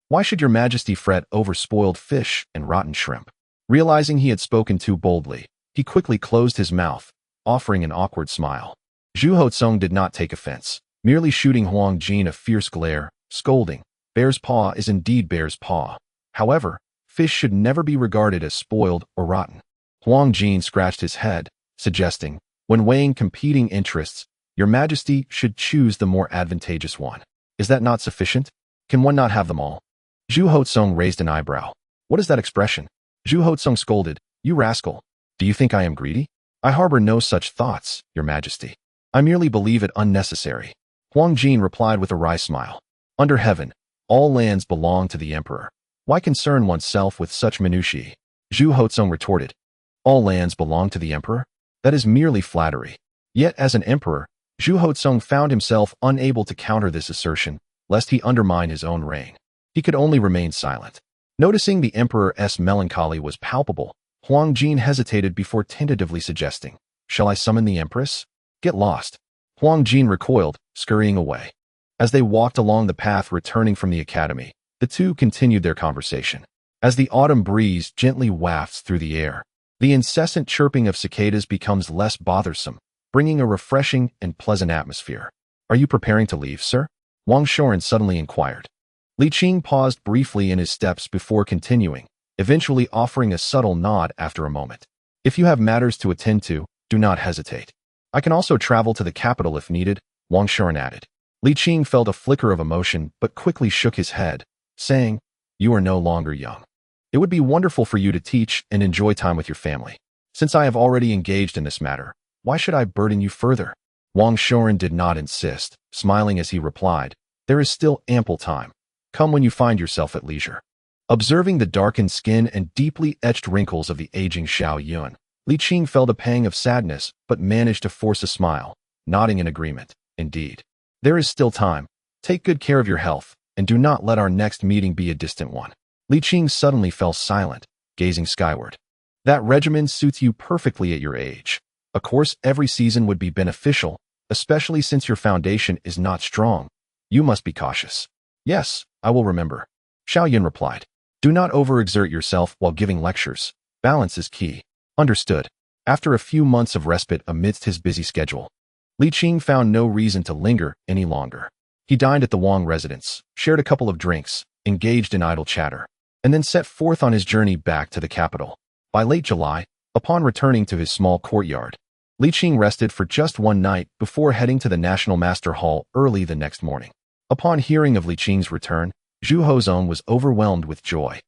A: why should your majesty fret over spoiled fish and rotten shrimp? Realizing he had spoken too boldly, he quickly closed his mouth, offering an awkward smile. Zhu Hozong did not take offense, merely shooting Huang Jin a fierce glare, scolding, bear's paw is indeed bear's paw. However, fish should never be regarded as spoiled or rotten. Huang Jin scratched his head, suggesting, when weighing competing interests, your majesty should choose the more advantageous one. Is that not sufficient? Can one not have them all? Zhu Hozong raised an eyebrow. What is that expression? Zhu Hozong scolded, you rascal. Do you think I am greedy? I harbor no such thoughts, your majesty. I merely believe it unnecessary. Huang Jin replied with a wry smile. Under heaven, all lands belong to the emperor. Why concern oneself with such minutiae? Zhu Hozong retorted. All lands belong to the emperor? That is merely flattery. Yet as an emperor, Zhu Hozong found himself unable to counter this assertion, lest he undermine his own reign. He could only remain silent. Noticing the emperor's melancholy was palpable, Huang Jin hesitated before tentatively suggesting, shall I summon the empress? Get lost. Huang Jin recoiled, scurrying away. As they walked along the path returning from the academy, the two continued their conversation. As the autumn breeze gently wafts through the air, the incessant chirping of cicadas becomes less bothersome, bringing a refreshing and pleasant atmosphere. Are you preparing to leave, sir? Wang Shoren suddenly inquired. Li Qing paused briefly in his steps before continuing, eventually offering a subtle nod after a moment. If you have matters to attend to, do not hesitate. I can also travel to the capital if needed, Wang Shoren added. Li Qing felt a flicker of emotion but quickly shook his head, saying, you are no longer young. It would be wonderful for you to teach and enjoy time with your family. Since I have already engaged in this matter, why should I burden you further? Wang Shoren did not insist, smiling as he replied, there is still ample time. Come when you find yourself at leisure. Observing the darkened skin and deeply etched wrinkles of the aging Xiao Yun, Li Qing felt a pang of sadness but managed to force a smile, nodding in agreement. Indeed. There is still time. Take good care of your health, and do not let our next meeting be a distant one. Li Qing suddenly fell silent, gazing skyward. That regimen suits you perfectly at your age. Of course, every season would be beneficial, especially since your foundation is not strong. You must be cautious. Yes, I will remember. Xiao Yun replied. Do not overexert yourself while giving lectures. Balance is key. Understood. After a few months of respite amidst his busy schedule, Li Qing found no reason to linger any longer. He dined at the Wang residence, shared a couple of drinks, engaged in idle chatter, and then set forth on his journey back to the capital. By late July, upon returning to his small courtyard, Li Qing rested for just one night before heading to the National Master Hall early the next morning. Upon hearing of Li Qing's return, Zhu Hozong was overwhelmed with joy.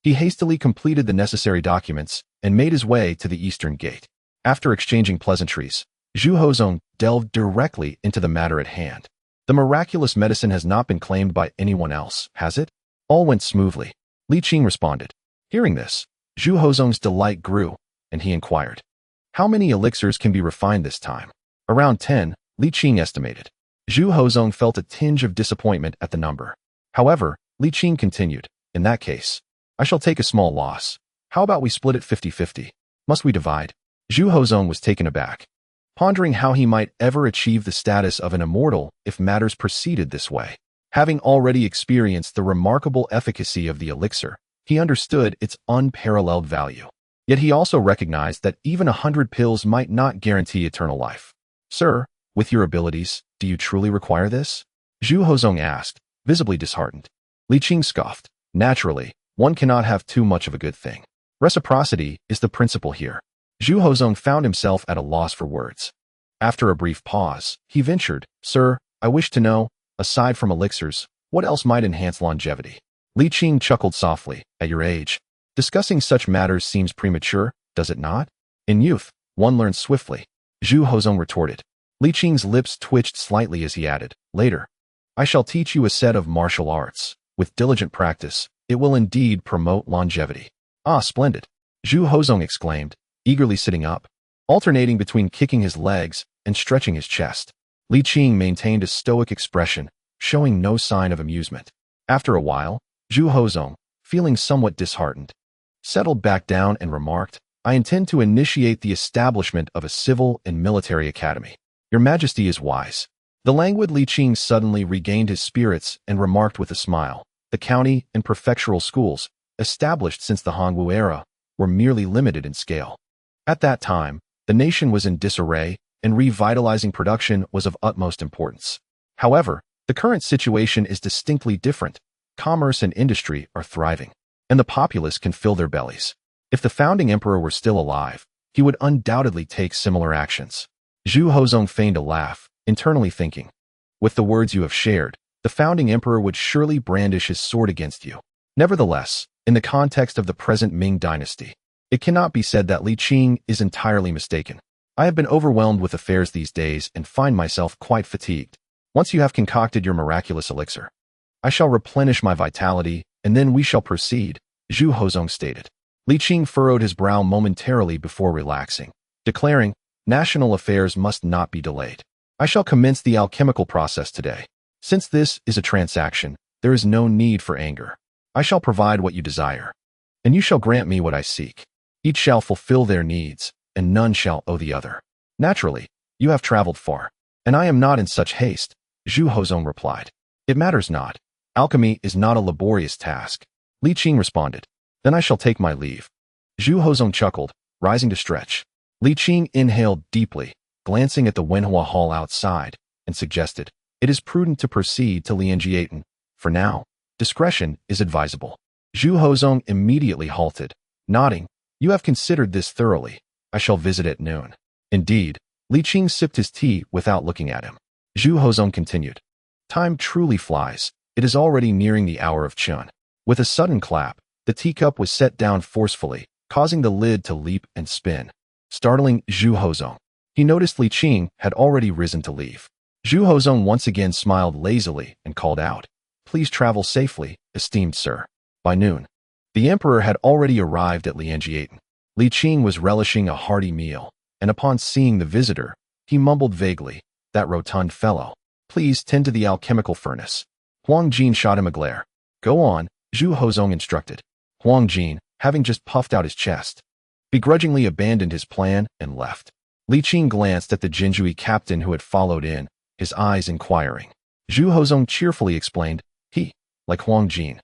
A: He hastily completed the necessary documents and made his way to the eastern gate. After exchanging pleasantries, Zhu Hozong delved directly into the matter at hand. The miraculous medicine has not been claimed by anyone else, has it? All went smoothly. Li Qing responded. Hearing this, Zhu Hozong's delight grew, and he inquired, how many elixirs can be refined this time? Around 10, Li Qing estimated. Zhu Hozong felt a tinge of disappointment at the number. However, Li Qing continued, in that case, I shall take a small loss. How about we split it 50-50? Must we divide? Zhu Hozong was taken aback, pondering how he might ever achieve the status of an immortal if matters proceeded this way. Having already experienced the remarkable efficacy of the elixir, he understood its unparalleled value. Yet he also recognized that even 100 pills might not guarantee eternal life. Sir, with your abilities, do you truly require this? Zhu Hozong asked, visibly disheartened. Li Qing scoffed. Naturally, one cannot have too much of a good thing. Reciprocity is the principle here. Zhu Hozong found himself at a loss for words. After a brief pause, he ventured, Sir, I wish to know, aside from elixirs, what else might enhance longevity? Li Qing chuckled softly. At your age, discussing such matters seems premature, does it not? In youth, one learns swiftly. Zhu Hozong retorted. Li Qing's lips twitched slightly as he added, later, I shall teach you a set of martial arts. With diligent practice, it will indeed promote longevity. Ah, splendid! Zhu Hozong exclaimed, eagerly sitting up, alternating between kicking his legs and stretching his chest. Li Qing maintained a stoic expression, showing no sign of amusement. After a while, Zhu Hozong, feeling somewhat disheartened, settled back down and remarked, I intend to initiate the establishment of a civil and military academy. Your Majesty is wise. The languid Li Qing suddenly regained his spirits and remarked with a smile, the county and prefectural schools, established since the Hongwu era, were merely limited in scale. At that time, the nation was in disarray, and revitalizing production was of utmost importance. However, the current situation is distinctly different. Commerce and industry are thriving, and the populace can fill their bellies. If the founding emperor were still alive, he would undoubtedly take similar actions. Zhu Hozong feigned a laugh, internally thinking, with the words you have shared, the founding emperor would surely brandish his sword against you. Nevertheless, in the context of the present Ming dynasty, it cannot be said that Li Qing is entirely mistaken. I have been overwhelmed with affairs these days and find myself quite fatigued. Once you have concocted your miraculous elixir, I shall replenish my vitality, and then we shall proceed, Zhu Hozong stated. Li Qing furrowed his brow momentarily before relaxing, declaring, national affairs must not be delayed. I shall commence the alchemical process today. Since this is a transaction, there is no need for anger. I shall provide what you desire, and you shall grant me what I seek. Each shall fulfill their needs, and none shall owe the other. Naturally, you have traveled far, and I am not in such haste, Zhu Hozong replied. It matters not. Alchemy is not a laborious task. Li Qing responded. Then I shall take my leave. Zhu Hozong chuckled, rising to stretch. Li Qing inhaled deeply, glancing at the Wenhua Hall outside, and suggested, it is prudent to proceed to Lianjiaten. For now, discretion is advisable. Zhu Hozong immediately halted, nodding, you have considered this thoroughly. I shall visit at noon. Indeed, Li Qing sipped his tea without looking at him. Zhu Hozong continued. Time truly flies. It is already nearing the hour of Chun. With a sudden clap, the teacup was set down forcefully, causing the lid to leap and spin, startling Zhu Hozong. He noticed Li Qing had already risen to leave. Zhu Hozong once again smiled lazily and called out, Please travel safely, esteemed sir. By noon, the emperor had already arrived at Lianjiaten. Li Qing was relishing a hearty meal, and upon seeing the visitor, he mumbled vaguely, that rotund fellow. Please tend to the alchemical furnace. Huang Jin shot him a glare. Go on, Zhu Hozong instructed. Huang Jin, having just puffed out his chest, begrudgingly abandoned his plan and left. Li Qing glanced at the Jinjui captain who had followed in, his eyes inquiring. Zhu Hozong cheerfully explained, he, like Huang Jin,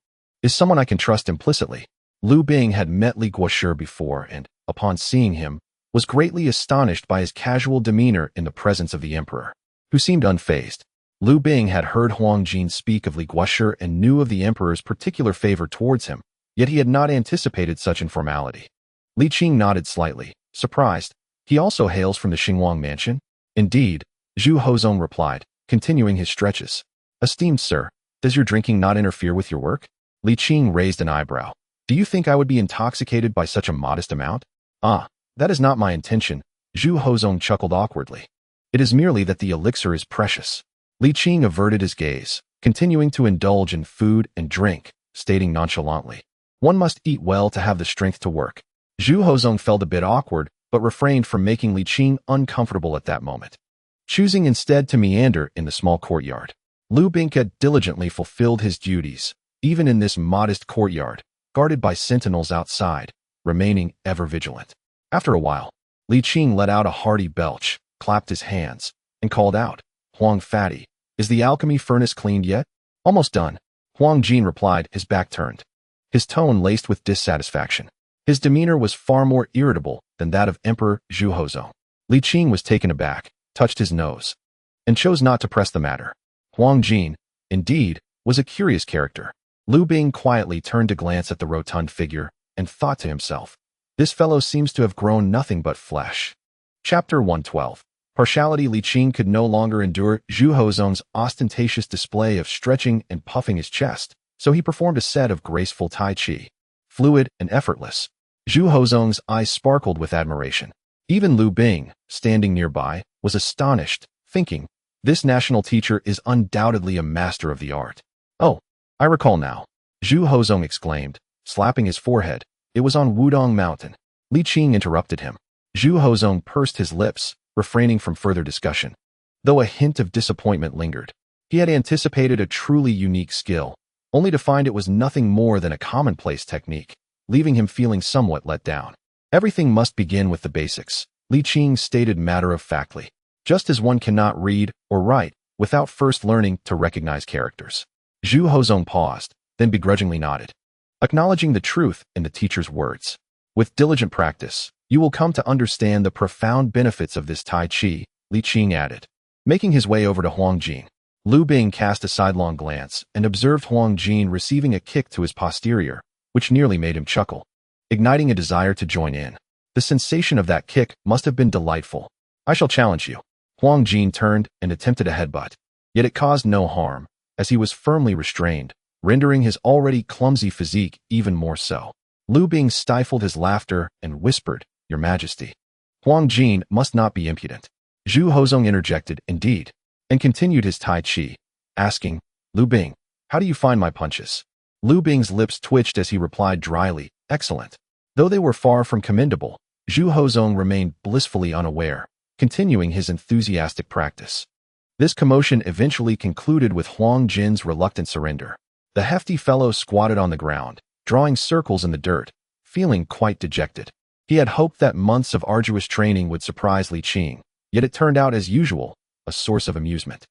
A: is someone I can trust implicitly. Liu Bing had met Li Guoshi before and, upon seeing him, was greatly astonished by his casual demeanor in the presence of the emperor, who seemed unfazed. Liu Bing had heard Huang Jin speak of Li Guoshi and knew of the emperor's particular favor towards him, yet he had not anticipated such informality. Li Qing nodded slightly, surprised. He also hails from the Xinguang mansion? Indeed, Zhu Hozong replied, continuing his stretches. Esteemed sir, does your drinking not interfere with your work? Li Qing raised an eyebrow. Do you think I would be intoxicated by such a modest amount? Ah, that is not my intention, Zhu Hozong chuckled awkwardly. It is merely that the elixir is precious. Li Qing averted his gaze, continuing to indulge in food and drink, stating nonchalantly, "One must eat well to have the strength to work." Zhu Hozong felt a bit awkward, but refrained from making Li Qing uncomfortable at that moment. Choosing instead to meander in the small courtyard, Lu Bingke diligently fulfilled his duties, even in this modest courtyard, guarded by sentinels outside, remaining ever vigilant. After a while, Li Qing let out a hearty belch, clapped his hands, and called out, "Huang Fatty, is the alchemy furnace cleaned yet?" "Almost done," Huang Jin replied, his back turned, his tone laced with dissatisfaction. His demeanor was far more irritable than that of Emperor Zhu Hozong. Li Qing was taken aback, touched his nose, and chose not to press the matter. Huang Jin, indeed, was a curious character. Lu Bing quietly turned to glance at the rotund figure and thought to himself, "This fellow seems to have grown nothing but flesh." Chapter 112. Partiality. Li Qing could no longer endure Zhu Hozong's ostentatious display of stretching and puffing his chest, so he performed a set of graceful Tai Chi. Fluid and effortless, Zhu Hozong's eyes sparkled with admiration. Even Lu Bing, standing nearby, was astonished, thinking, "This national teacher is undoubtedly a master of the art." "Oh, I recall now," Zhu Hozong exclaimed, slapping his forehead. "It was on Wudong Mountain." Li Qing interrupted him. Zhu Hozong pursed his lips, refraining from further discussion. Though a hint of disappointment lingered, he had anticipated a truly unique skill, only to find it was nothing more than a commonplace technique, leaving him feeling somewhat let down. Everything must begin with the basics, Li Qing stated matter-of-factly, just as one cannot read or write without first learning to recognize characters. Zhu Hozong paused, then begrudgingly nodded, acknowledging the truth in the teacher's words. "With diligent practice, you will come to understand the profound benefits of this Tai Chi," Li Qing added. Making his way over to Huang Jin, Lu Bing cast a sidelong glance and observed Huang Jin receiving a kick to his posterior, which nearly made him chuckle, igniting a desire to join in. The sensation of that kick must have been delightful. "I shall challenge you." Huang Jin turned and attempted a headbutt, yet it caused no harm, as he was firmly restrained, rendering his already clumsy physique even more so. Lu Bing stifled his laughter and whispered, "Your Majesty." Huang Jin must not be impudent. Zhu Hozong interjected, "Indeed," and continued his Tai Chi, asking, "Lu Bing, how do you find my punches?" Lu Bing's lips twitched as he replied dryly, "Excellent." Though they were far from commendable, Zhu Hozong remained blissfully unaware, continuing his enthusiastic practice. This commotion eventually concluded with Huang Jin's reluctant surrender. The hefty fellow squatted on the ground, drawing circles in the dirt, feeling quite dejected. He had hoped that months of arduous training would surprise Li Qing, yet it turned out as usual, a source of amusement.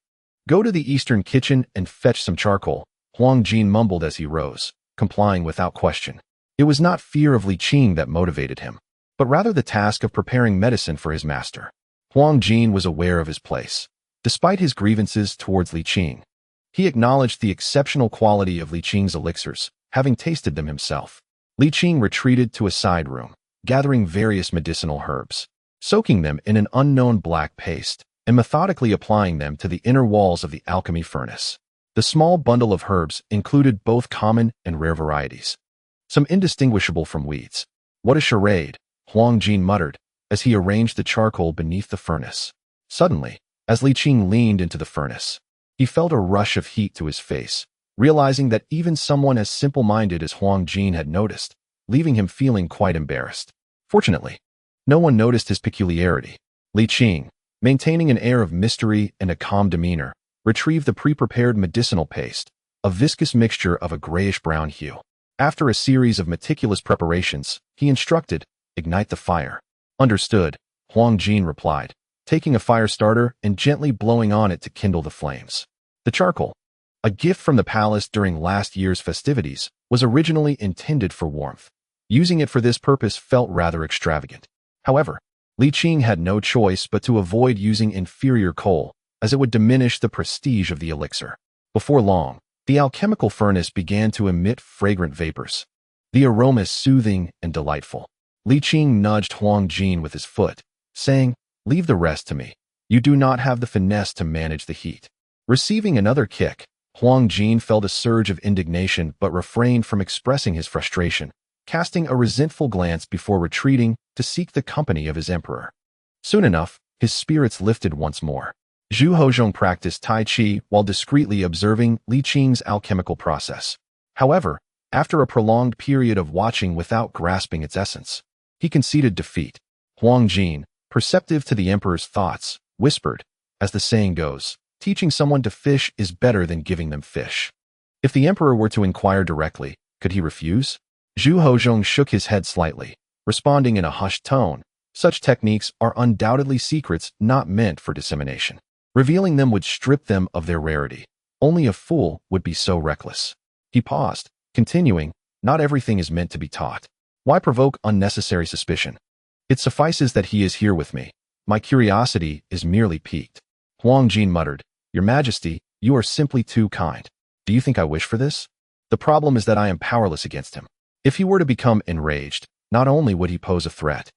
A: "Go to the eastern kitchen and fetch some charcoal," Huang Jin mumbled as he rose, complying without question. It was not fear of Li Qing that motivated him, but rather the task of preparing medicine for his master. Huang Jin was aware of his place. Despite his grievances towards Li Qing, he acknowledged the exceptional quality of Li Qing's elixirs, having tasted them himself. Li Qing retreated to a side room, gathering various medicinal herbs, soaking them in an unknown black paste, and methodically applying them to the inner walls of the alchemy furnace. The small bundle of herbs included both common and rare varieties, some indistinguishable from weeds. "What a charade," Huang Jin muttered, as he arranged the charcoal beneath the furnace. Suddenly, as Li Qing leaned into the furnace, he felt a rush of heat to his face, realizing that even someone as simple-minded as Huang Jin had noticed, leaving him feeling quite embarrassed. Fortunately, no one noticed his peculiarity. Li Qing, maintaining an air of mystery and a calm demeanor, retrieved the pre-prepared medicinal paste, a viscous mixture of a grayish-brown hue. After a series of meticulous preparations, he instructed, "Ignite the fire." "Understood," Huang Jin replied, taking a fire starter and gently blowing on it to kindle the flames. The charcoal, a gift from the palace during last year's festivities, was originally intended for warmth. Using it for this purpose felt rather extravagant. However, Li Qing had no choice but to avoid using inferior coal, as it would diminish the prestige of the elixir. Before long, the alchemical furnace began to emit fragrant vapors, the aroma soothing and delightful. Li Qing nudged Huang Jin with his foot, saying, "Leave the rest to me. You do not have the finesse to manage the heat." Receiving another kick, Huang Jin felt a surge of indignation but refrained from expressing his frustration, casting a resentful glance before retreating to seek the company of his emperor. Soon enough, his spirits lifted once more. Zhu Hozhong practiced Tai Chi while discreetly observing Li Qing's alchemical process. However, after a prolonged period of watching without grasping its essence, he conceded defeat. Huang Jin, perceptive to the emperor's thoughts, whispered, as the saying goes, teaching someone to fish is better than giving them fish. If the emperor were to inquire directly, could he refuse? Zhu Hozhong shook his head slightly, responding in a hushed tone. Such techniques are undoubtedly secrets not meant for dissemination. Revealing them would strip them of their rarity. Only a fool would be so reckless. He paused, continuing, not everything is meant to be taught. Why provoke unnecessary suspicion? It suffices that he is here with me. My curiosity is merely piqued. Huang Jin muttered, Your Majesty, you are simply too kind. Do you think I wish for this? The problem is that I am powerless against him. If he were to become enraged, not only would he pose a threat,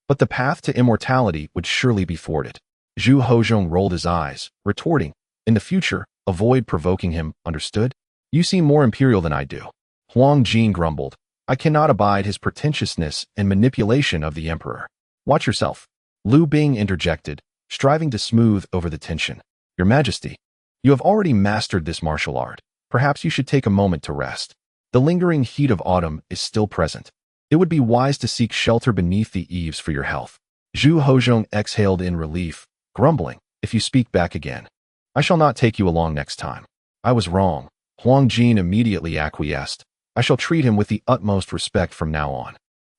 A: but the path to immortality would surely be forded. Zhu Hozhong rolled his eyes, retorting, In the future, avoid provoking him, understood? You seem more imperial than I do. Huang Jin grumbled, I cannot abide his pretentiousness and manipulation of the emperor. Watch yourself. Lu Bing interjected, striving to smooth over the tension. Your Majesty, you have already mastered this martial art. Perhaps you should take a moment to rest. The lingering heat of autumn is still present. It would be wise to seek shelter beneath the eaves for your health. Zhu Hozhong exhaled in relief, grumbling, If you speak back again, I shall not take you along next time. I was wrong. Huang Jin immediately acquiesced. I shall treat him with the utmost respect from now on.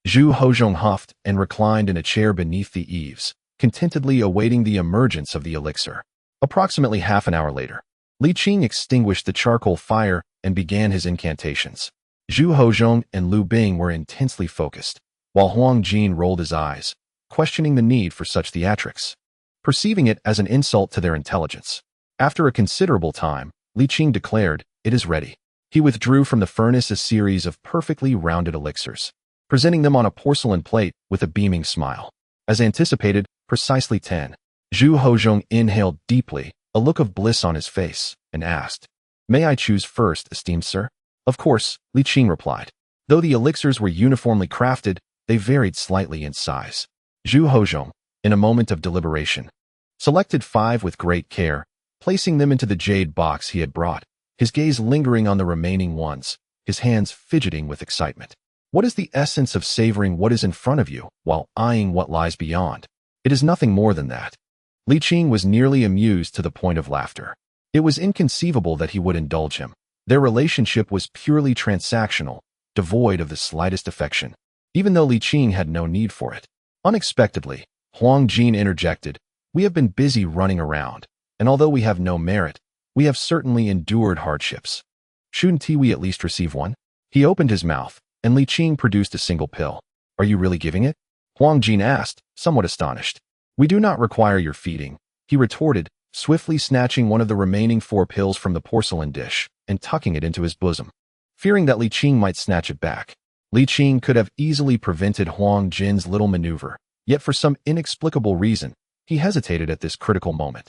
A: Zhu Hozhong huffed and reclined in a chair beneath the eaves, contentedly awaiting the emergence of the elixir. Approximately half an hour later, Li Qing extinguished the charcoal fire and began his incantations. Zhu Hozhong and Lu Bing were intensely focused, while Huang Jin rolled his eyes, questioning the need for such theatrics, perceiving it as an insult to their intelligence. After a considerable time, Li Qing declared, It is ready. He withdrew from the furnace a series of perfectly rounded elixirs, presenting them on a porcelain plate with a beaming smile. As anticipated, precisely 10. Zhu Hozhong inhaled deeply, a look of bliss on his face, and asked, May I choose first, esteemed sir? Of course, Li Qing replied. Though the elixirs were uniformly crafted, they varied slightly in size. Zhu Hozhong, in a moment of deliberation, selected 5 with great care, placing them into the jade box he had brought, his gaze lingering on the remaining ones, his hands fidgeting with excitement. What is the essence of savoring what is in front of you while eyeing what lies beyond? It is nothing more than that. Li Qing was nearly amused to the point of laughter. It was inconceivable that he would indulge him. Their relationship was purely transactional, devoid of the slightest affection, even though Li Qing had no need for it. Unexpectedly, Huang Jin interjected, We have been busy running around, and although we have no merit, we have certainly endured hardships. Shouldn't we at least receive one? He opened his mouth, and Li Qing produced a single pill. Are you really giving it? Huang Jin asked, somewhat astonished. We do not require your feeding, he retorted, swiftly snatching one of the remaining 4 pills from the porcelain dish and tucking it into his bosom. Fearing that Li Qing might snatch it back, Li Qing could have easily prevented Huang Jin's little maneuver, yet for some inexplicable reason, he hesitated at this critical moment.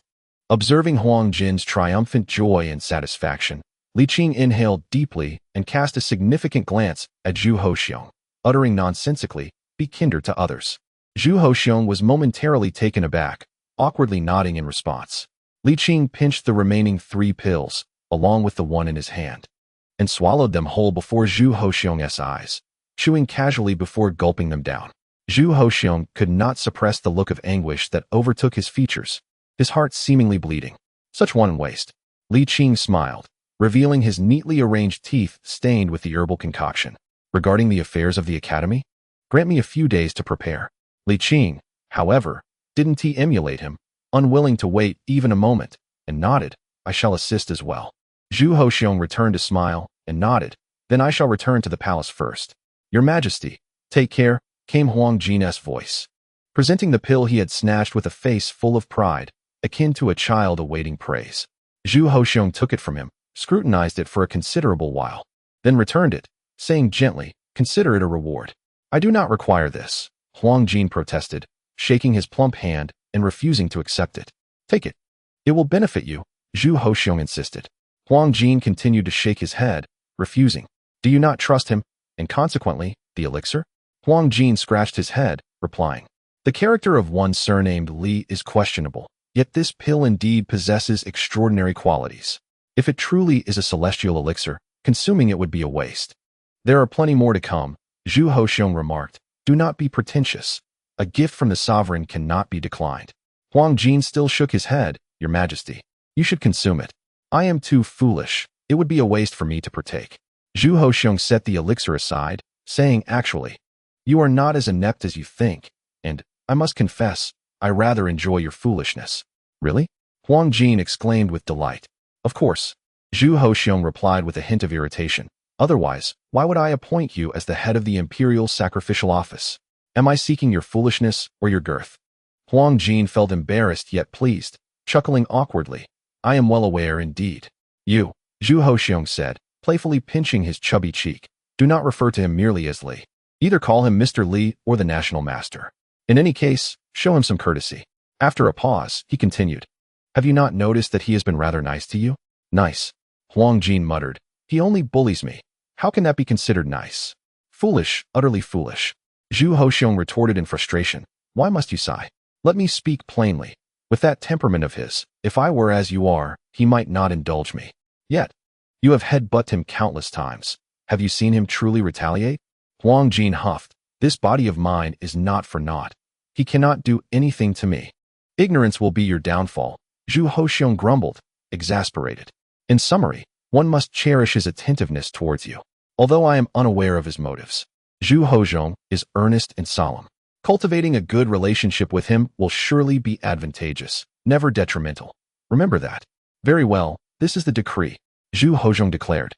A: Observing Huang Jin's triumphant joy and satisfaction, Li Qing inhaled deeply and cast a significant glance at Zhu Hozhong, uttering nonsensically, Be kinder to others. Zhu Hozhong was momentarily taken aback, awkwardly nodding in response. Li Qing pinched the remaining 3 pills, along with the one in his hand, and swallowed them whole before Zhu Hozhong's eyes, chewing casually before gulping them down. Zhu Hozhong could not suppress the look of anguish that overtook his features, his heart seemingly bleeding. Such one waste. Li Qing smiled, revealing his neatly arranged teeth stained with the herbal concoction. Regarding the affairs of the academy, grant me a few days to prepare. Li Qing, however, didn't emulate him, unwilling to wait even a moment, and nodded, I shall assist as well. Zhu Hozhong returned a smile and nodded, Then I shall return to the palace first. Your Majesty, take care, came Huang Jin's voice, presenting the pill he had snatched with a face full of pride, akin to a child awaiting praise. Zhu Hozhong took it from him, scrutinized it for a considerable while, then returned it, saying gently, Consider it a reward. I do not require this, Huang Jin protested, shaking his plump hand and refusing to accept it. Take it. It will benefit you, Zhu Hozhong insisted. Huang Jin continued to shake his head, refusing. Do you not trust him, and consequently, the elixir? Huang Jin scratched his head, replying. The character of one surnamed Li is questionable. Yet this pill indeed possesses extraordinary qualities. If it truly is a celestial elixir, consuming it would be a waste. There are plenty more to come, Zhu Hoxiong remarked. Do not be pretentious. A gift from the sovereign cannot be declined. Huang Jin still shook his head. Your Majesty, you should consume it. I am too foolish. It would be a waste for me to partake. Zhu Hoxiong set the elixir aside, saying, actually, you are not as inept as you think, and, I must confess, I rather enjoy your foolishness. Really? Huang Jin exclaimed with delight. Of course. Zhu Hoxiong replied with a hint of irritation. Otherwise, why would I appoint you as the head of the imperial sacrificial office? Am I seeking your foolishness or your girth? Huang Jin felt embarrassed yet pleased, chuckling awkwardly. I am well aware indeed. You, Zhu Hoxiong said, playfully pinching his chubby cheek. Do not refer to him merely as Li. Either call him Mr. Li or the National Master. In any case, show him some courtesy. After a pause, he continued. Have you not noticed that he has been rather nice to you? Nice. Huang Jin muttered. He only bullies me. How can that be considered nice? Foolish, utterly foolish. Zhu Hoxiong retorted in frustration. Why must you sigh? Let me speak plainly. With that temperament of his, if I were as you are, he might not indulge me. Yet, you have headbutted him countless times. Have you seen him truly retaliate? Huang Jin huffed. This body of mine is not for naught. He cannot do anything to me. Ignorance will be your downfall, Zhu Hoxiong grumbled, exasperated. In summary, one must cherish his attentiveness towards you. Although I am unaware of his motives, Zhu Hoxiong is earnest and solemn. Cultivating a good relationship with him will surely be advantageous, never detrimental. Remember that. Very well, this is the decree, Zhu Hoxiong declared.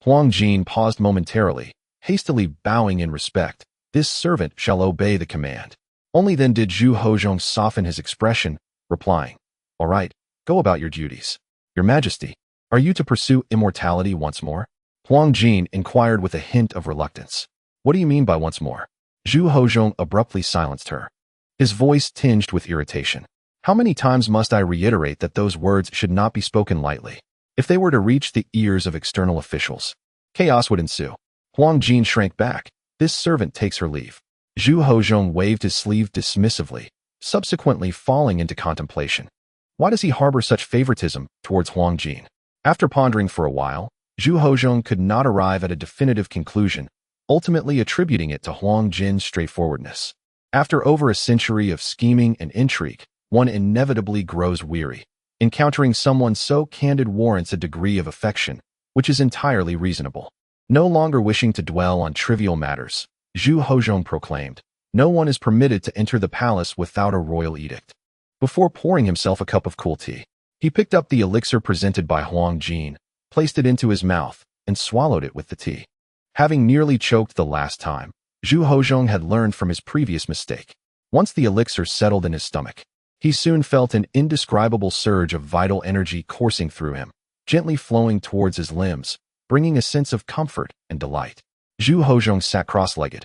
A: Huang Jin paused momentarily, hastily bowing in respect. This servant shall obey the command. Only then did Zhu Hoxiong soften his expression, replying, All right, go about your duties. Your Majesty, are you to pursue immortality once more? Huang Jin inquired with a hint of reluctance. What do you mean by once more? Zhu Hoxiong abruptly silenced her. His voice tinged with irritation. How many times must I reiterate that those words should not be spoken lightly? If they were to reach the ears of external officials, chaos would ensue. Huang Jin shrank back. This servant takes her leave. Zhu Hoxiong waved his sleeve dismissively, subsequently falling into contemplation. Why does he harbor such favoritism towards Huang Jin? After pondering for a while, Zhu Hoxiong could not arrive at a definitive conclusion, ultimately attributing it to Huang Jin's straightforwardness. After over a century of scheming and intrigue, one inevitably grows weary. Encountering someone so candid warrants a degree of affection, which is entirely reasonable. No longer wishing to dwell on trivial matters, Zhu Hoxiong proclaimed, no one is permitted to enter the palace without a royal edict. Before pouring himself a cup of cool tea, he picked up the elixir presented by Huang Jin, placed it into his mouth, and swallowed it with the tea. Having nearly choked the last time, Zhu Hoxiong had learned from his previous mistake. Once the elixir settled in his stomach, he soon felt an indescribable surge of vital energy coursing through him, gently flowing towards his limbs, bringing a sense of comfort and delight. Zhu Hoxiong sat cross-legged,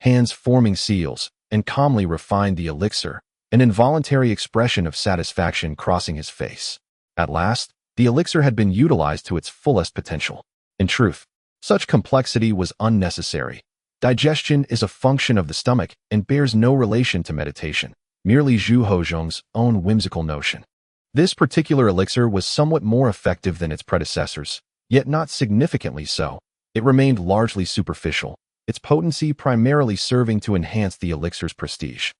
A: hands forming seals, and calmly refined the elixir, an involuntary expression of satisfaction crossing his face. At last, the elixir had been utilized to its fullest potential. In truth, such complexity was unnecessary. Digestion is a function of the stomach and bears no relation to meditation, merely Zhu Hoxiong's own whimsical notion. This particular elixir was somewhat more effective than its predecessors, yet not significantly so. It remained largely superficial, its potency primarily serving to enhance the elixir's prestige.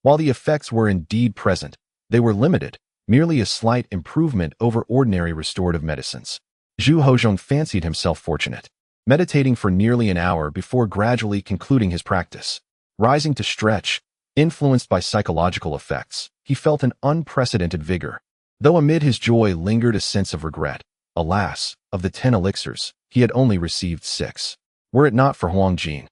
A: While the effects were indeed present, they were limited, merely a slight improvement over ordinary restorative medicines. Zhu Hoxiong fancied himself fortunate, meditating for nearly an hour before gradually concluding his practice. Rising to stretch, influenced by psychological effects, he felt an unprecedented vigor. Though amid his joy lingered a sense of regret. Alas, of the 10 elixirs, he had only received 6. Were it not for Huang Jin,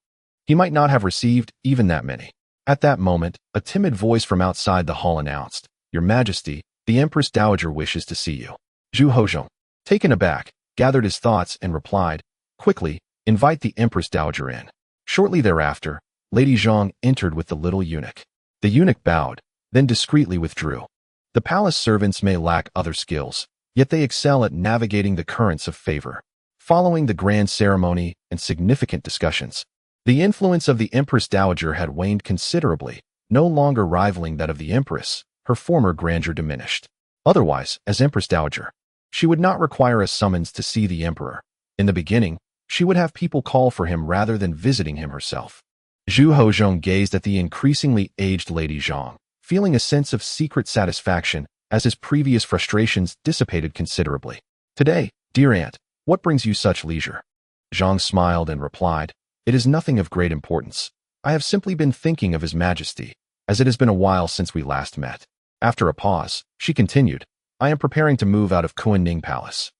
A: he might not have received even that many. At that moment, a timid voice from outside the hall announced, Your Majesty, the Empress Dowager wishes to see you. Zhu Hoxiong, taken aback, gathered his thoughts and replied, Quickly, invite the Empress Dowager in. Shortly thereafter, Lady Zhang entered with the little eunuch. The eunuch bowed, then discreetly withdrew. The palace servants may lack other skills, yet they excel at navigating the currents of favor. Following the grand ceremony and significant discussions, the influence of the Empress Dowager had waned considerably, no longer rivaling that of the Empress. Her former grandeur diminished. Otherwise, as Empress Dowager, she would not require a summons to see the emperor. In the beginning, she would have people call for him rather than visiting him herself. Zhu Hozhong gazed at the increasingly aged Lady Zhang, feeling a sense of secret satisfaction as his previous frustrations dissipated considerably. Today, dear aunt, what brings you such leisure? Zhang smiled and replied, it is nothing of great importance. I have simply been thinking of His Majesty, as it has been a while since we last met. After a pause, she continued, I am preparing to move out of Kuan Palace.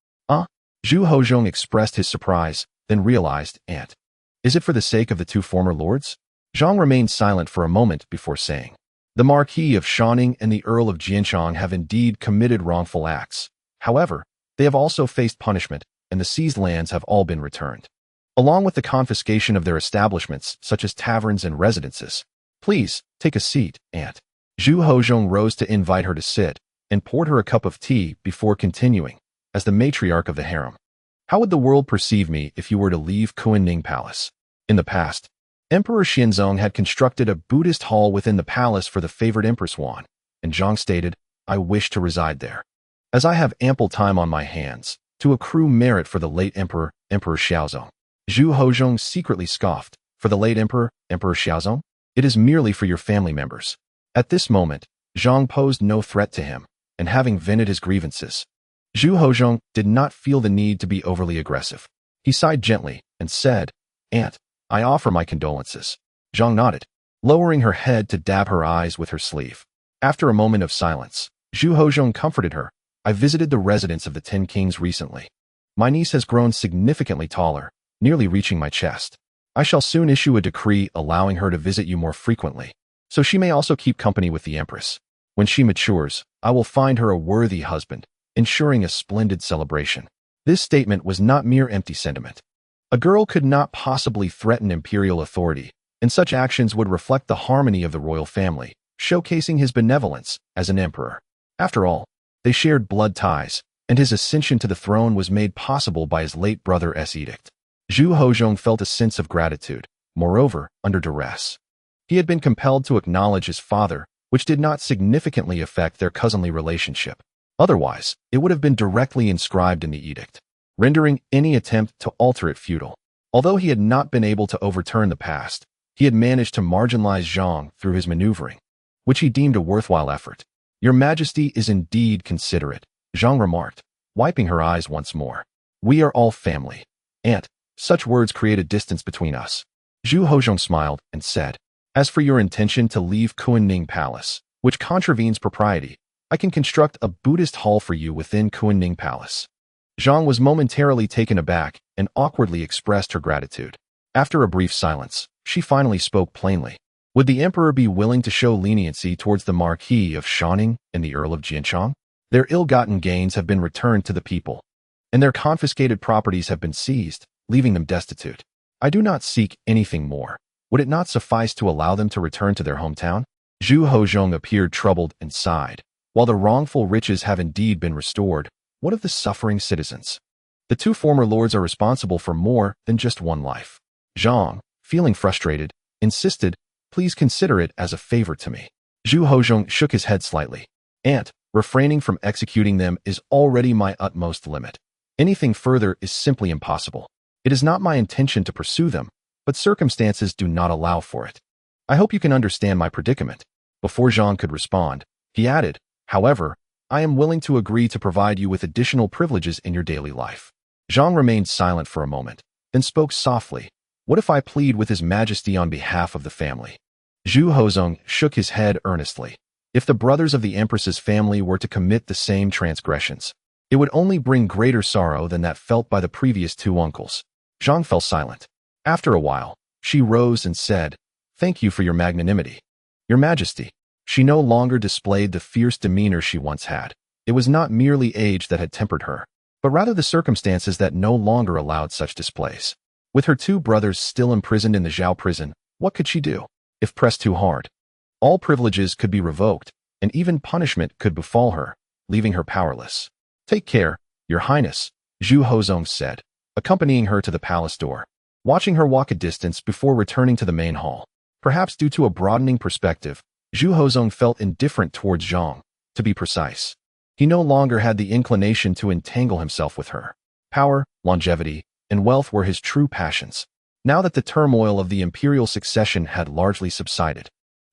A: Zhu Hozhong expressed his surprise, then realized, aunt. Is it for the sake of the two former lords? Zhang remained silent for a moment before saying, the Marquis of Shaning and the Earl of Jianchang have indeed committed wrongful acts. However, they have also faced punishment, and the seized lands have all been returned, along with the confiscation of their establishments, such as taverns and residences. Please, take a seat, aunt. Zhu Hozhong rose to invite her to sit, and poured her a cup of tea before continuing, as the matriarch of the harem. How would the world perceive me if you were to leave Kuan Palace? In the past, Emperor Xianzong had constructed a Buddhist hall within the palace for the favored Empress Wan, and Zhang stated, I wish to reside there, as I have ample time on my hands to accrue merit for the late Emperor Xiaozong. Zhu Hozhong secretly scoffed, for the late Emperor Xiaozong? It is merely for your family members. At this moment, Zhang posed no threat to him, and having vented his grievances, Zhu Hozhong did not feel the need to be overly aggressive. He sighed gently and said, aunt, I offer my condolences. Zhang nodded, lowering her head to dab her eyes with her sleeve. After a moment of silence, Zhu Hozhong comforted her. I visited the residence of the 10 Kings recently. My niece has grown significantly taller, nearly reaching my chest. I shall soon issue a decree allowing her to visit you more frequently, so she may also keep company with the Empress. When she matures, I will find her a worthy husband, ensuring a splendid celebration. This statement was not mere empty sentiment. A girl could not possibly threaten imperial authority, and such actions would reflect the harmony of the royal family, showcasing his benevolence as an emperor. After all, they shared blood ties, and his ascension to the throne was made possible by his late brother's edict. Zhu Hozhong felt a sense of gratitude, moreover, under duress. He had been compelled to acknowledge his father, which did not significantly affect their cousinly relationship. Otherwise, it would have been directly inscribed in the edict, rendering any attempt to alter it futile. Although he had not been able to overturn the past, he had managed to marginalize Zhang through his maneuvering, which he deemed a worthwhile effort. Your Majesty is indeed considerate, Zhang remarked, wiping her eyes once more. We are all family. Aunt, such words create a distance between us. Zhu Hozhong smiled and said, as for your intention to leave Kuan Palace, which contravenes propriety, I can construct a Buddhist hall for you within Kuan Palace. Zhang was momentarily taken aback and awkwardly expressed her gratitude. After a brief silence, she finally spoke plainly. Would the emperor be willing to show leniency towards the Marquis of Shaning and the Earl of Jianchang? Their ill-gotten gains have been returned to the people, and their confiscated properties have been seized, leaving them destitute. I do not seek anything more. Would it not suffice to allow them to return to their hometown? Zhu Hozhong appeared troubled and sighed. While the wrongful riches have indeed been restored, what of the suffering citizens? The two former lords are responsible for more than just one life. Zhang, feeling frustrated, insisted, please consider it as a favor to me. Zhu Hozhong shook his head slightly. Aunt, refraining from executing them is already my utmost limit. Anything further is simply impossible. It is not my intention to pursue them, but circumstances do not allow for it. I hope you can understand my predicament. Before Zhang could respond, he added, however, I am willing to agree to provide you with additional privileges in your daily life. Zhang remained silent for a moment, then spoke softly. What if I plead with His Majesty on behalf of the family? Zhu Hozhong shook his head earnestly. If the brothers of the Empress's family were to commit the same transgressions, it would only bring greater sorrow than that felt by the previous two uncles. Zhang fell silent. After a while, she rose and said, thank you for your magnanimity. Your Majesty. She no longer displayed the fierce demeanor she once had. It was not merely age that had tempered her, but rather the circumstances that no longer allowed such displays. With her two brothers still imprisoned in the Zhao prison, what could she do? If pressed too hard, all privileges could be revoked, and even punishment could befall her, leaving her powerless. Take care, Your Highness, Zhu Hozhong said, accompanying her to the palace door, watching her walk a distance before returning to the main hall. Perhaps due to a broadening perspective, Zhu Hozhong felt indifferent towards Zhang, to be precise. He no longer had the inclination to entangle himself with her. Power, longevity, and wealth were his true passions. Now that the turmoil of the imperial succession had largely subsided,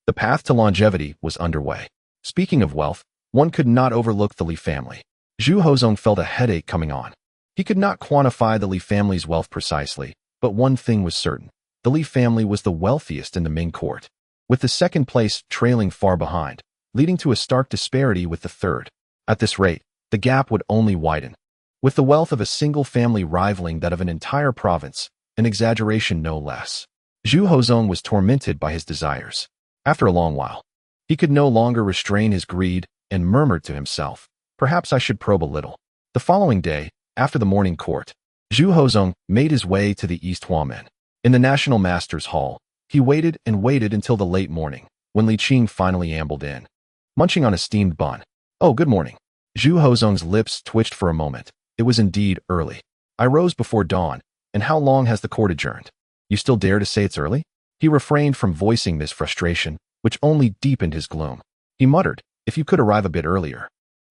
A: the path to longevity was underway. Speaking of wealth, one could not overlook the Li family. Zhu Hozong felt a headache coming on. He could not quantify the Li family's wealth precisely, but one thing was certain. The Li family was the wealthiest in the Ming court, with the second place trailing far behind, leading to a stark disparity with the third. At this rate, the gap would only widen, with the wealth of a single family rivaling that of an entire province, an exaggeration no less. Zhu Hozong was tormented by his desires. After a long while, he could no longer restrain his greed and murmured to himself, "Perhaps I should probe a little." The following day, after the morning court, Zhu Hozong made his way to the East Huamen. In the National Master's Hall, he waited and waited until the late morning, when Li Qing finally ambled in, munching on a steamed bun. "Oh, good morning." Zhu Hozong's lips twitched for a moment. It was indeed early. "I rose before dawn, and how long has the court adjourned? You still dare to say it's early?" He refrained from voicing this frustration, which only deepened his gloom. He muttered, "If you could arrive a bit earlier,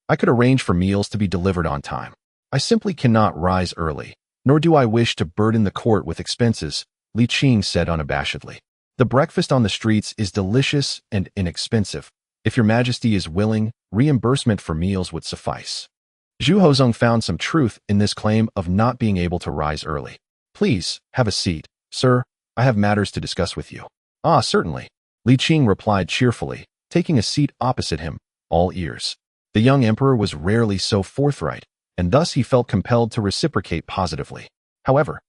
A: I could arrange for meals to be delivered on time. I simply cannot rise early, nor do I wish to burden the court with expenses," Li Qing said unabashedly. "The breakfast on the streets is delicious and inexpensive. If your majesty is willing, reimbursement for meals would suffice." Zhu Hozong found some truth in this claim of not being able to rise early. "Please, have a seat, sir. I have matters to discuss with you." "Ah, certainly," Li Qing replied cheerfully, taking a seat opposite him, all ears. The young emperor was rarely so forthright, and thus he felt compelled to reciprocate positively. However,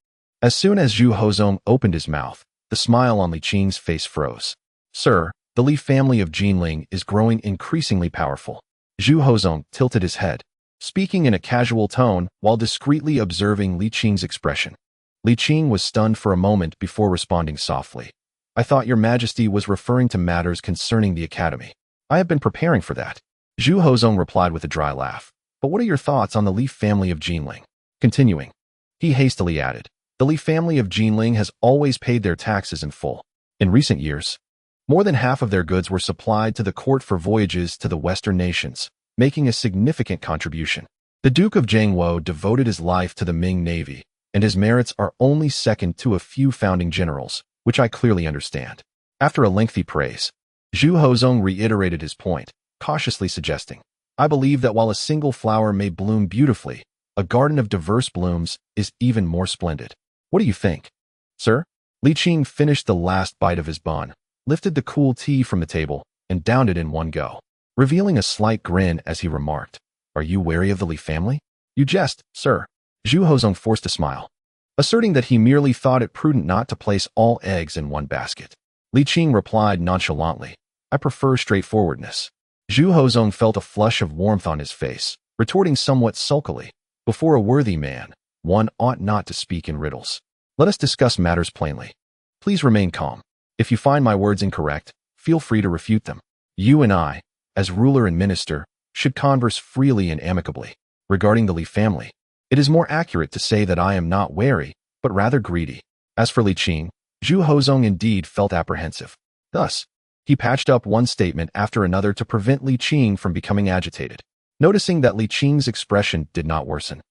A: as soon as Zhu Hozong opened his mouth, the smile on Li Qing's face froze. "Sir, the Li family of Jinling is growing increasingly powerful." Zhu Hozong tilted his head, speaking in a casual tone while discreetly observing Li Qing's expression. Li Qing was stunned for a moment before responding softly. "I thought your majesty was referring to matters concerning the academy." "I have been preparing for that," Zhu Hozong replied with a dry laugh. "But what are your thoughts on the Li family of Jinling?" Continuing, he hastily added, "The Li family of Jinling has always paid their taxes in full. In recent years, more than half of their goods were supplied to the court for voyages to the Western nations, making a significant contribution. The Duke of Jiangwo devoted his life to the Ming Navy, and his merits are only second to a few founding generals, which I clearly understand." After a lengthy praise, Zhu Hozong reiterated his point, cautiously suggesting, "I believe that while a single flower may bloom beautifully, a garden of diverse blooms is even more splendid. What do you think?" "Sir?" Li Qing finished the last bite of his bun, lifted the cool tea from the table, and downed it in one go, revealing a slight grin as he remarked, "Are you wary of the Li family?" "You jest, sir." Zhu Hozong forced a smile, asserting that he merely thought it prudent not to place all eggs in one basket. Li Qing replied nonchalantly, "I prefer straightforwardness." Zhu Hozong felt a flush of warmth on his face, retorting somewhat sulkily, "Before a worthy man, one ought not to speak in riddles. Let us discuss matters plainly. Please remain calm. If you find my words incorrect, feel free to refute them. You and I, as ruler and minister, should converse freely and amicably. Regarding the Li family, it is more accurate to say that I am not wary, but rather greedy." As for Li Qing, Zhu Hozong indeed felt apprehensive. Thus, he patched up one statement after another to prevent Li Qing from becoming agitated. Noticing that Li Qing's expression did not worsen,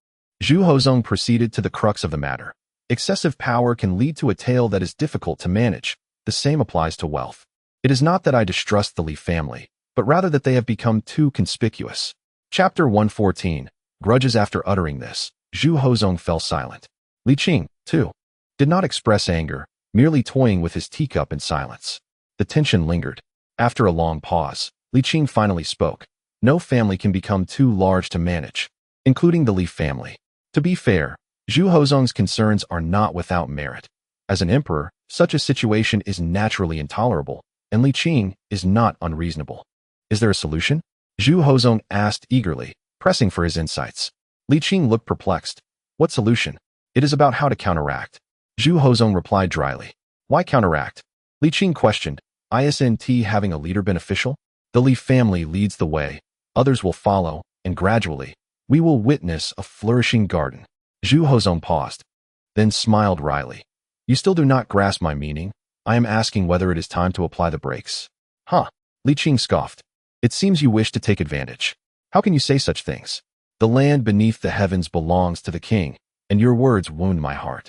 A: Zhu Hozong proceeded to the crux of the matter. Excessive power can lead to a tale that is difficult to manage. The same applies to wealth. It is not that I distrust the Li family, but rather that they have become too conspicuous. Chapter 114. Grudges. After uttering this, Zhu Hozong fell silent. Li Qing, too, did not express anger, merely toying with his teacup in silence. The tension lingered. After a long pause, Li Qing finally spoke. "No family can become too large to manage, including the Li family." To be fair, Zhu Hozong's concerns are not without merit. As an emperor, such a situation is naturally intolerable, and Li Qing is not unreasonable. "Is there a solution?" Zhu Hozong asked eagerly, pressing for his insights. Li Qing looked perplexed. "What solution?" "It is about how to counteract." Zhu Hozong replied dryly. "Why counteract?" Li Qing questioned. "Isn't having a leader beneficial? The Li family leads the way, others will follow, and gradually, we will witness a flourishing garden." Zhu Hozong paused, then smiled wryly. "You still do not grasp my meaning. I am asking whether it is time to apply the brakes." "Huh," Li Qing scoffed. "It seems you wish to take advantage." How can you say such things? The land beneath the heavens belongs to the king, and your words wound my heart.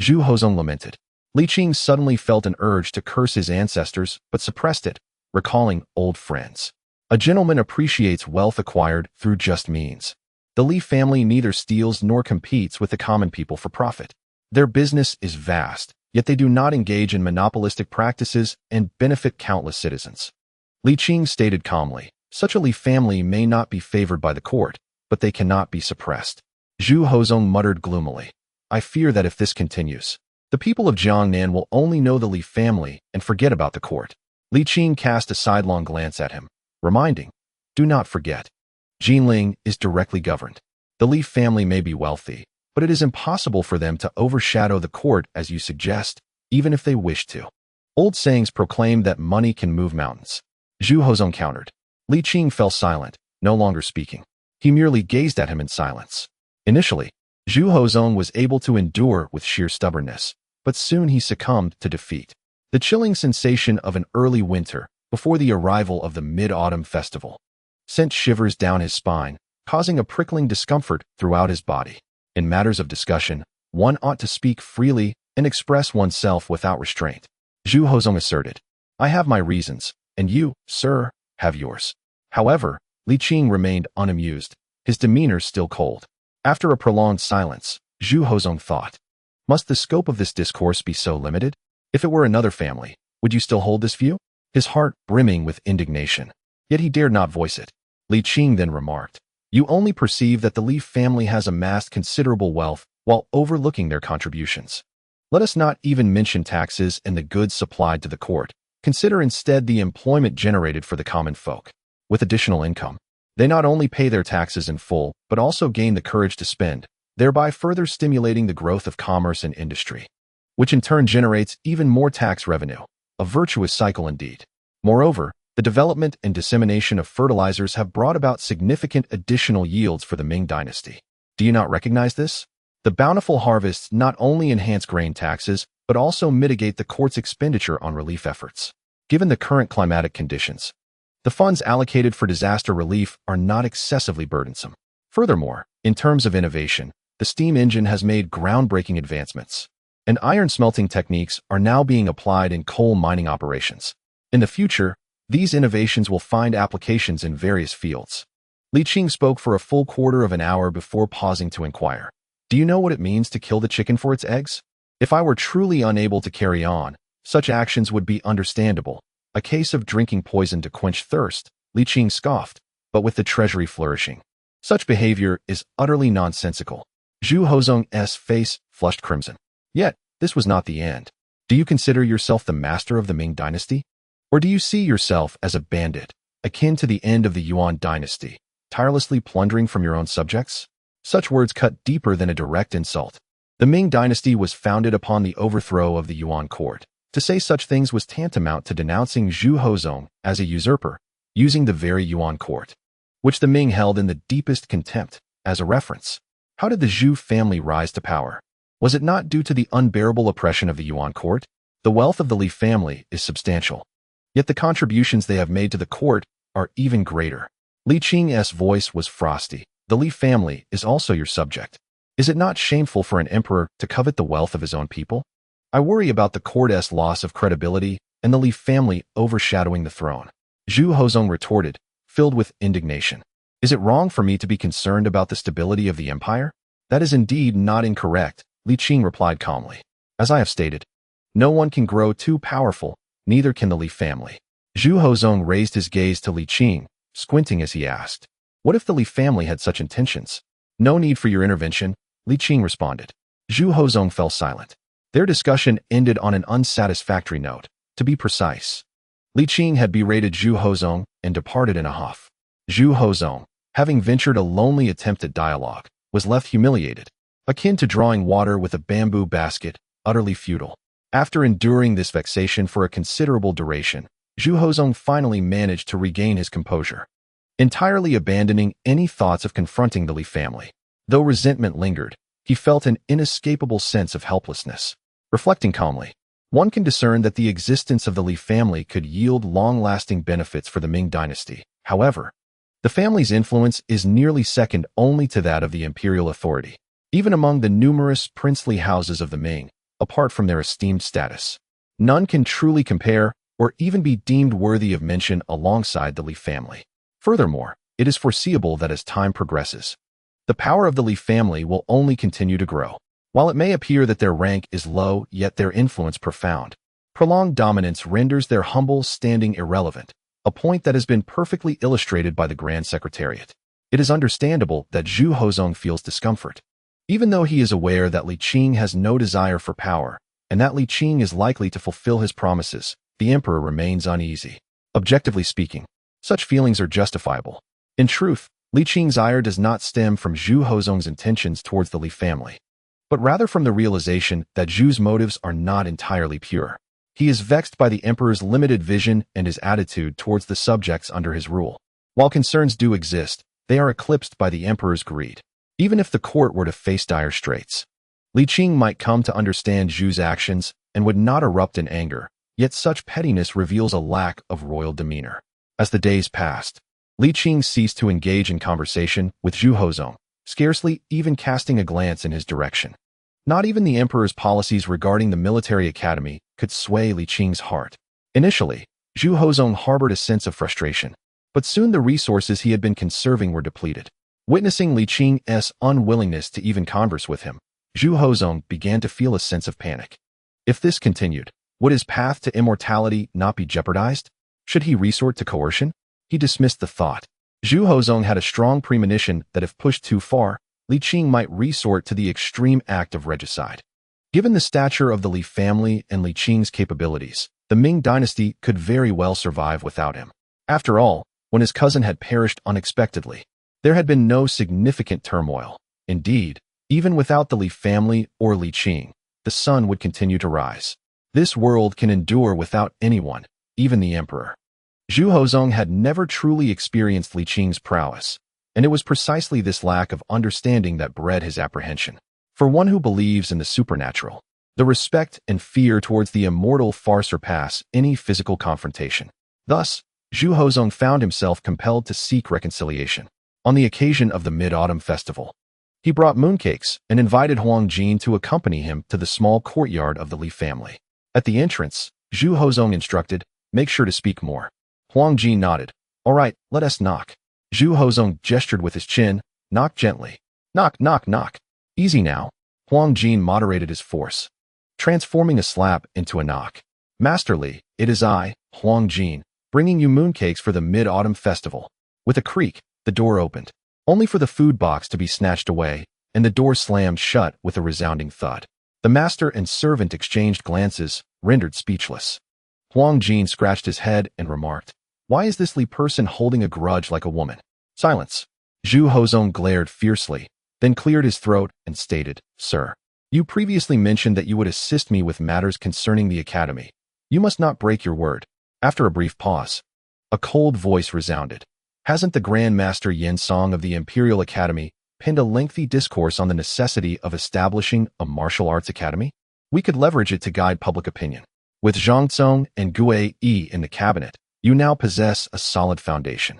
A: Zhu Hozong lamented. Li Qing suddenly felt an urge to curse his ancestors, but suppressed it, recalling old friends. A gentleman appreciates wealth acquired through just means. The Li family neither steals nor competes with the common people for profit. Their business is vast, yet they do not engage in monopolistic practices and benefit countless citizens. Li Qing stated calmly, such a Li family may not be favored by the court, but they cannot be suppressed. Zhu Hozong muttered gloomily, I fear that if this continues, the people of Jiangnan will only know the Li family and forget about the court. Li Qing cast a sidelong glance at him, reminding, do not forget. Jinling is directly governed. The Li family may be wealthy, but it is impossible for them to overshadow the court as you suggest, even if they wish to. Old sayings proclaim that money can move mountains. Zhu Hozong countered. Li Qing fell silent, no longer speaking. He merely gazed at him in silence. Initially, Zhu Hozong was able to endure with sheer stubbornness, but soon he succumbed to defeat. The chilling sensation of an early winter, before the arrival of the mid-autumn festival, sent shivers down his spine, causing a prickling discomfort throughout his body. In matters of discussion, one ought to speak freely and express oneself without restraint. Zhu Hozong asserted, I have my reasons, and you, sir, have yours. However, Li Qing remained unamused, his demeanor still cold. After a prolonged silence, Zhu Hozong thought, must the scope of this discourse be so limited? If it were another family, would you still hold this view? His heart brimming with indignation, yet he dared not voice it. Li Qing then remarked, you only perceive that the Li family has amassed considerable wealth while overlooking their contributions. Let us not even mention taxes and the goods supplied to the court. Consider instead the employment generated for the common folk. With additional income, they not only pay their taxes in full, but also gain the courage to spend, thereby further stimulating the growth of commerce and industry, which in turn generates even more tax revenue, a virtuous cycle indeed. Moreover, the development and dissemination of fertilizers have brought about significant additional yields for the Ming dynasty. Do you not recognize this? The bountiful harvests not only enhance grain taxes, but also mitigate the court's expenditure on relief efforts. Given the current climatic conditions, the funds allocated for disaster relief are not excessively burdensome. Furthermore, in terms of innovation, the steam engine has made groundbreaking advancements, and iron smelting techniques are now being applied in coal mining operations. In the future, these innovations will find applications in various fields. Li Qing spoke for a full quarter of an hour before pausing to inquire, do you know what it means to kill the chicken for its eggs? If I were truly unable to carry on, such actions would be understandable. A case of drinking poison to quench thirst, Li Qing scoffed, but with the treasury flourishing. Such behavior is utterly nonsensical. Zhu Hozong's face flushed crimson. Yet, this was not the end. Do you consider yourself the master of the Ming dynasty? Or do you see yourself as a bandit, akin to the end of the Yuan dynasty, tirelessly plundering from your own subjects? Such words cut deeper than a direct insult. The Ming dynasty was founded upon the overthrow of the Yuan court. To say such things was tantamount to denouncing Zhu Hozong as a usurper, using the very Yuan court, which the Ming held in the deepest contempt, as a reference. How did the Zhu family rise to power? Was it not due to the unbearable oppression of the Yuan court? The wealth of the Li family is substantial, yet the contributions they have made to the court are even greater. Li Qing's voice was frosty. The Li family is also your subject. Is it not shameful for an emperor to covet the wealth of his own people? I worry about the court's loss of credibility and the Li family overshadowing the throne. Zhu Hozong retorted, filled with indignation. Is it wrong for me to be concerned about the stability of the empire? That is indeed not incorrect, Li Qing replied calmly. As I have stated, no one can grow too powerful, neither can the Li family. Zhu Hozong raised his gaze to Li Qing, squinting as he asked, what if the Li family had such intentions? No need for your intervention, Li Qing responded. Zhu Hozong fell silent. Their discussion ended on an unsatisfactory note. To be precise, Li Qing had berated Zhu Hozong and departed in a huff. Zhu Hozong, having ventured a lonely attempt at dialogue, was left humiliated, akin to drawing water with a bamboo basket, utterly futile. After enduring this vexation for a considerable duration, Zhu Hozong finally managed to regain his composure, entirely abandoning any thoughts of confronting the Li family. Though resentment lingered, he felt an inescapable sense of helplessness. Reflecting calmly, one can discern that the existence of the Li family could yield long-lasting benefits for the Ming dynasty. However, The family's influence is nearly second only to that of the imperial authority, even among the numerous princely houses of the Ming, apart from their esteemed status. None can truly compare or even be deemed worthy of mention alongside the Li family. Furthermore, it is foreseeable that as time progresses, the power of the Li family will only continue to grow. While it may appear that their rank is low, yet their influence profound. Prolonged dominance renders their humble standing irrelevant, a point that has been perfectly illustrated by the Grand Secretariat. It is understandable that Zhu Hozong feels discomfort. Even though he is aware that Li Qing has no desire for power, and that Li Qing is likely to fulfill his promises, the emperor remains uneasy. Objectively speaking, such feelings are justifiable. In truth, Li Qing's ire does not stem from Zhu Hozong's intentions towards the Li family, but rather from the realization that Zhu's motives are not entirely pure. He is vexed by the emperor's limited vision and his attitude towards the subjects under his rule. While concerns do exist, they are eclipsed by the emperor's greed. Even if the court were to face dire straits, Li Qing might come to understand Zhu's actions and would not erupt in anger, yet such pettiness reveals a lack of royal demeanor. As the days passed, Li Qing ceased to engage in conversation with Zhu Hozong, scarcely even casting a glance in his direction. Not even the emperor's policies regarding the military academy could sway Li Qing's heart. Initially, Zhu Hozong harbored a sense of frustration, but soon the resources he had been conserving were depleted. Witnessing Li Qing's unwillingness to even converse with him, Zhu Hozong began to feel a sense of panic. If this continued, would his path to immortality not be jeopardized? Should he resort to coercion? He dismissed the thought. Zhu Hozong had a strong premonition that if pushed too far, Li Qing might resort to the extreme act of regicide. Given the stature of the Li family and Li Qing's capabilities, the Ming dynasty could very well survive without him. After all, when his cousin had perished unexpectedly, there had been no significant turmoil. Indeed, even without the Li family or Li Qing, the sun would continue to rise. This world can endure without anyone, even the emperor. Zhu Hozong had never truly experienced Li Qing's prowess, and it was precisely this lack of understanding that bred his apprehension. For one who believes in the supernatural, the respect and fear towards the immortal far surpass any physical confrontation. Thus, Zhu Hozong found himself compelled to seek reconciliation. On the occasion of the Mid-Autumn Festival, he brought mooncakes and invited Huang Jin to accompany him to the small courtyard of the Li family. At the entrance, Zhu Hozong instructed, "Make sure to speak more." Huang Jin nodded. "All right, let us knock." Zhu Hozong gestured with his chin. "Knock gently. Knock, knock, knock. Easy now." Huang Jin moderated his force, transforming a slap into a knock. "Master Li, it is I, Huang Jin, bringing you mooncakes for the Mid-Autumn Festival." With a creak, the door opened, only for the food box to be snatched away, and the door slammed shut with a resounding thud. The master and servant exchanged glances, rendered speechless. Huang Jin scratched his head and remarked, "Why is this Li person holding a grudge like a woman?" "Silence." Zhu Hozong glared fiercely, then cleared his throat and stated, "Sir, you previously mentioned that you would assist me with matters concerning the academy. You must not break your word." After a brief pause, a cold voice resounded. "Hasn't the Grand Master Yen Song of the Imperial Academy penned a lengthy discourse on the necessity of establishing a martial arts academy? We could leverage it to guide public opinion. With Zhang and Gue Yi in the cabinet, you now possess a solid foundation.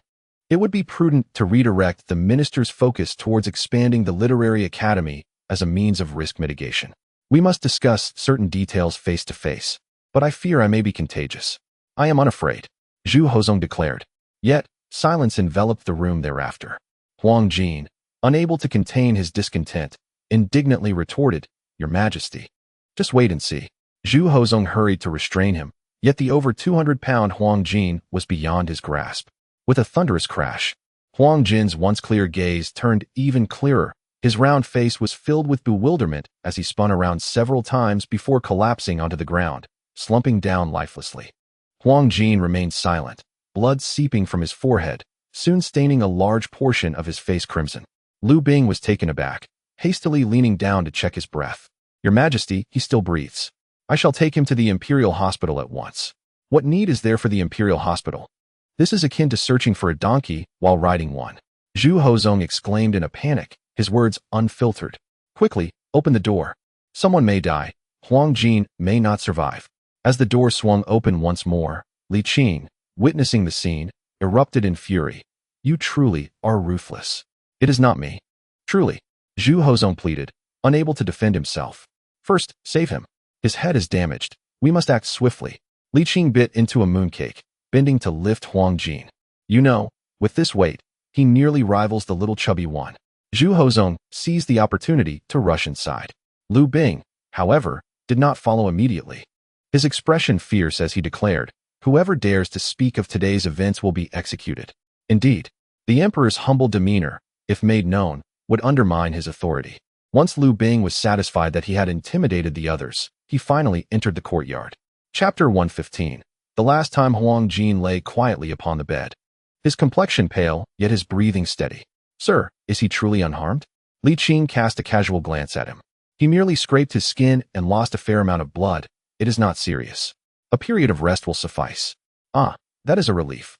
A: It would be prudent to redirect the minister's focus towards expanding the literary academy as a means of risk mitigation. We must discuss certain details face to face, but I fear I may be contagious." "I am unafraid," Zhu Hozong declared. Yet, silence enveloped the room thereafter. Huang Jin, unable to contain his discontent, indignantly retorted, "Your Majesty, just wait and see." Zhu Hozong hurried to restrain him, yet the over 200-pound Huang Jin was beyond his grasp. With a thunderous crash, Huang Jin's once clear gaze turned even clearer. His round face was filled with bewilderment as he spun around several times before collapsing onto the ground, slumping down lifelessly. Huang Jin remained silent, blood seeping from his forehead, soon staining a large portion of his face crimson. Liu Bing was taken aback, hastily leaning down to check his breath. "Your Majesty, he still breathes. I shall take him to the Imperial Hospital at once." "What need is there for the Imperial Hospital? This is akin to searching for a donkey while riding one." Zhu Hozong exclaimed in a panic, his words unfiltered. "Quickly, open the door. Someone may die. Huang Jin may not survive." As the door swung open once more, Li Qing, witnessing the scene, erupted in fury. You truly are ruthless. It is not me. Truly, Zhu Hozong pleaded, unable to defend himself. First, save him. His head is damaged. We must act swiftly. Li Qing bit into a mooncake, bending to lift Huang Jin. You know, with this weight, he nearly rivals the little chubby one. Zhu Hozong seized the opportunity to rush inside. Lu Bing, however, did not follow immediately. His expression fierce as he declared, whoever dares to speak of today's events will be executed. Indeed, the emperor's humble demeanor, if made known, would undermine his authority. Once Lu Bing was satisfied that he had intimidated the others, he finally entered the courtyard. Chapter 115. The last time Huang Jin lay quietly upon the bed. His complexion pale, yet his breathing steady. Sir, is he truly unharmed? Li Qing cast a casual glance at him. He merely scraped his skin and lost a fair amount of blood. It is not serious. A period of rest will suffice. Ah, that is a relief.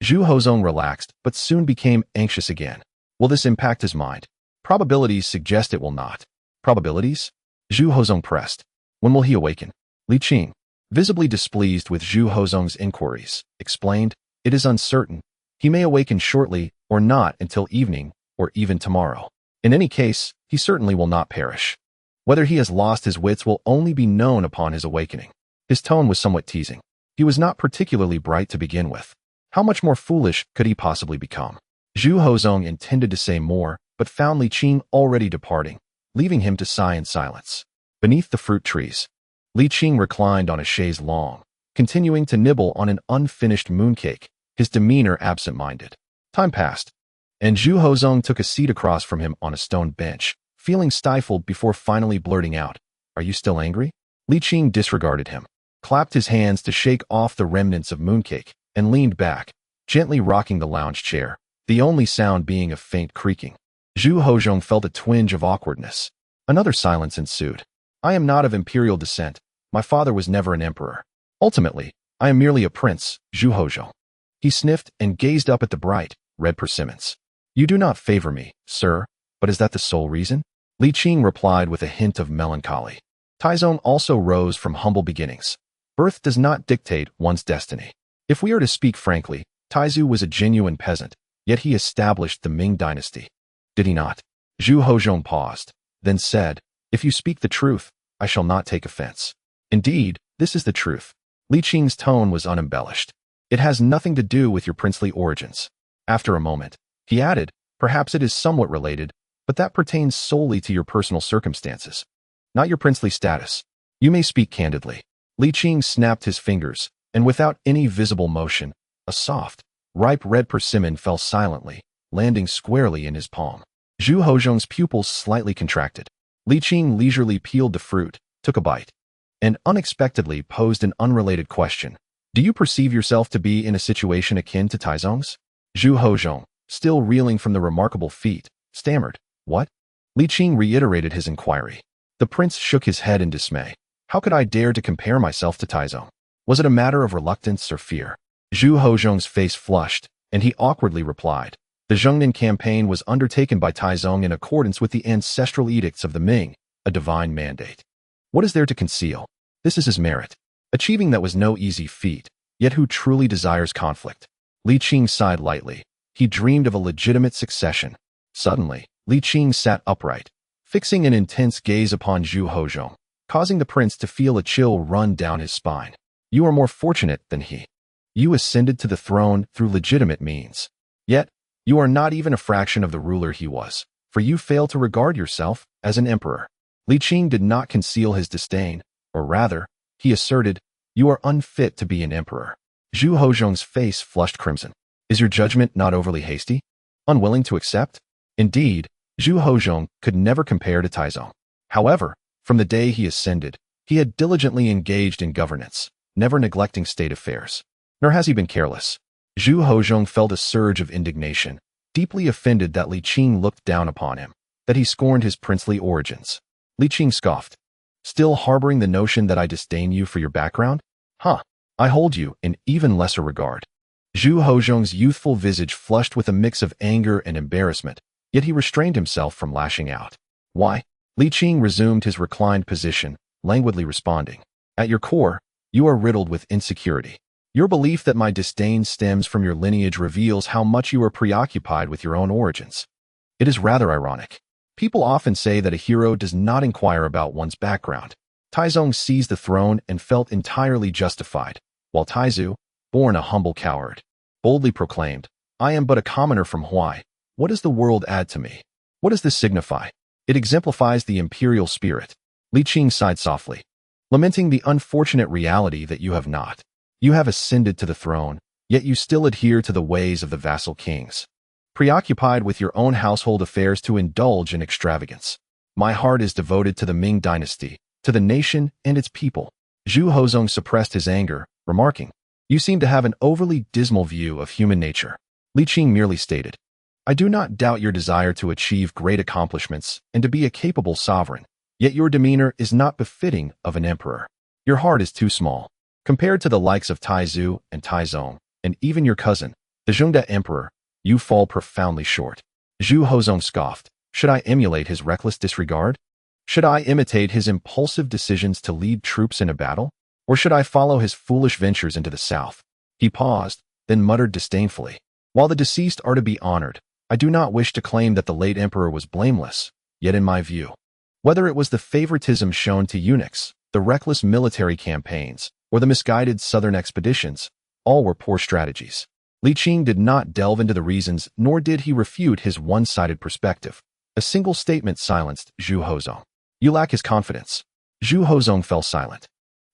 A: Zhu Hozong relaxed, but soon became anxious again. Will this impact his mind? Probabilities suggest it will not. Probabilities? Zhu Hozong pressed. When will he awaken? Li Qing, visibly displeased with Zhu Hozong's inquiries, explained, it is uncertain. He may awaken shortly or not until evening or even tomorrow. In any case, he certainly will not perish. Whether he has lost his wits will only be known upon his awakening. His tone was somewhat teasing. He was not particularly bright to begin with. How much more foolish could he possibly become? Zhu Hozong intended to say more, but found Li Qing already departing, leaving him to sigh in silence. Beneath the fruit trees, Li Qing reclined on a chaise longue, continuing to nibble on an unfinished mooncake, his demeanor absent-minded. Time passed, and Zhu Hozong took a seat across from him on a stone bench, feeling stifled before finally blurting out, "Are you still angry?" Li Qing disregarded him, clapped his hands to shake off the remnants of mooncake, and leaned back, gently rocking the lounge chair, the only sound being a faint creaking. Zhu Hozong felt a twinge of awkwardness. Another silence ensued. I am not of imperial descent. My father was never an emperor. Ultimately, I am merely a prince, Zhu Hozong. He sniffed and gazed up at the bright, red persimmons. You do not favor me, sir, but is that the sole reason? Li Qing replied with a hint of melancholy. Taizong also rose from humble beginnings. Birth does not dictate one's destiny. If we are to speak frankly, Taizu was a genuine peasant, yet he established the Ming dynasty. Did he not? Zhu Hozong paused, then said, If you speak the truth, I shall not take offense. Indeed, this is the truth. Li Qing's tone was unembellished. It has nothing to do with your princely origins. After a moment, he added, perhaps it is somewhat related, but that pertains solely to your personal circumstances, not your princely status. You may speak candidly. Li Qing snapped his fingers, and without any visible motion, a soft, ripe red persimmon fell silently, landing squarely in his palm. Zhu Hozong's pupils slightly contracted. Li Qing leisurely peeled the fruit, took a bite, and unexpectedly posed an unrelated question. Do you perceive yourself to be in a situation akin to Taizong's? Zhu Hozong, still reeling from the remarkable feat, stammered, What? Li Qing reiterated his inquiry. The prince shook his head in dismay. How could I dare to compare myself to Taizong? Was it a matter of reluctance or fear? Zhu Hozong's face flushed, and he awkwardly replied. The Zhongnan campaign was undertaken by Taizong in accordance with the ancestral edicts of the Ming, a divine mandate. What is there to conceal? This is his merit. Achieving that was no easy feat, yet who truly desires conflict? Li Qing sighed lightly. He dreamed of a legitimate succession. Suddenly, Li Qing sat upright, fixing an intense gaze upon Zhu Hozong, causing the prince to feel a chill run down his spine. You are more fortunate than he. You ascended to the throne through legitimate means. Yet, you are not even a fraction of the ruler he was, for you fail to regard yourself as an emperor. Li Qing did not conceal his disdain, or rather, he asserted, you are unfit to be an emperor. Zhu Hozong's face flushed crimson. Is your judgment not overly hasty? Unwilling to accept? Indeed, Zhu Hozong could never compare to Taizong. However, from the day he ascended, he had diligently engaged in governance, never neglecting state affairs. Nor has he been careless. Zhu Hozong felt a surge of indignation, deeply offended that Li Qing looked down upon him, that he scorned his princely origins. Li Qing scoffed. Still harboring the notion that I disdain you for your background? I hold you in even lesser regard. Zhu Hozong's youthful visage flushed with a mix of anger and embarrassment, yet he restrained himself from lashing out. Why? Li Qing resumed his reclined position, languidly responding. At your core, you are riddled with insecurity. Your belief that my disdain stems from your lineage reveals how much you are preoccupied with your own origins. It is rather ironic. People often say that a hero does not inquire about one's background. Taizong seized the throne and felt entirely justified, while Taizu, born a humble coward, boldly proclaimed, I am but a commoner from Huai. What does the world add to me? What does this signify? It exemplifies the imperial spirit. Li Qing sighed softly, lamenting the unfortunate reality that you have not. You have ascended to the throne, yet you still adhere to the ways of the vassal kings, preoccupied with your own household affairs to indulge in extravagance. My heart is devoted to the Ming dynasty, to the nation and its people. Zhu Hozong suppressed his anger, remarking, You seem to have an overly dismal view of human nature. Li Qing merely stated, I do not doubt your desire to achieve great accomplishments and to be a capable sovereign, yet your demeanor is not befitting of an emperor. Your heart is too small. Compared to the likes of Taizu and Taizong, and even your cousin, the Zhongde emperor, you fall profoundly short. Zhu Hozong scoffed. Should I emulate his reckless disregard? Should I imitate his impulsive decisions to lead troops in a battle? Or should I follow his foolish ventures into the south? He paused, then muttered disdainfully. While the deceased are to be honored, I do not wish to claim that the late emperor was blameless, yet in my view, whether it was the favoritism shown to eunuchs, the reckless military campaigns, or the misguided southern expeditions, all were poor strategies. Li Qing did not delve into the reasons, nor did he refute his one-sided perspective. A single statement silenced Zhu Hozong. You lack his confidence. Zhu Hozong fell silent.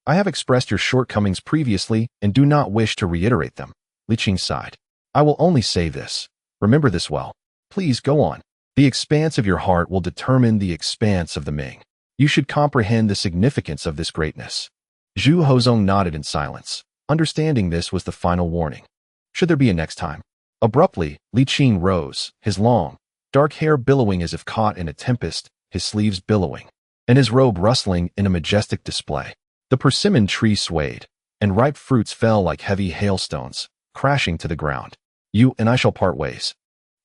A: I have expressed your shortcomings previously and do not wish to reiterate them. Li Qing sighed. I will only say this. Remember this well. Please go on. The expanse of your heart will determine the expanse of the Ming. You should comprehend the significance of this greatness. Zhu Hozong nodded in silence, understanding this was the final warning. Should there be a next time? Abruptly, Li Qing rose, his long, dark hair billowing as if caught in a tempest, his sleeves billowing, and his robe rustling in a majestic display. The persimmon tree swayed, and ripe fruits fell like heavy hailstones, crashing to the ground. You and I shall part ways.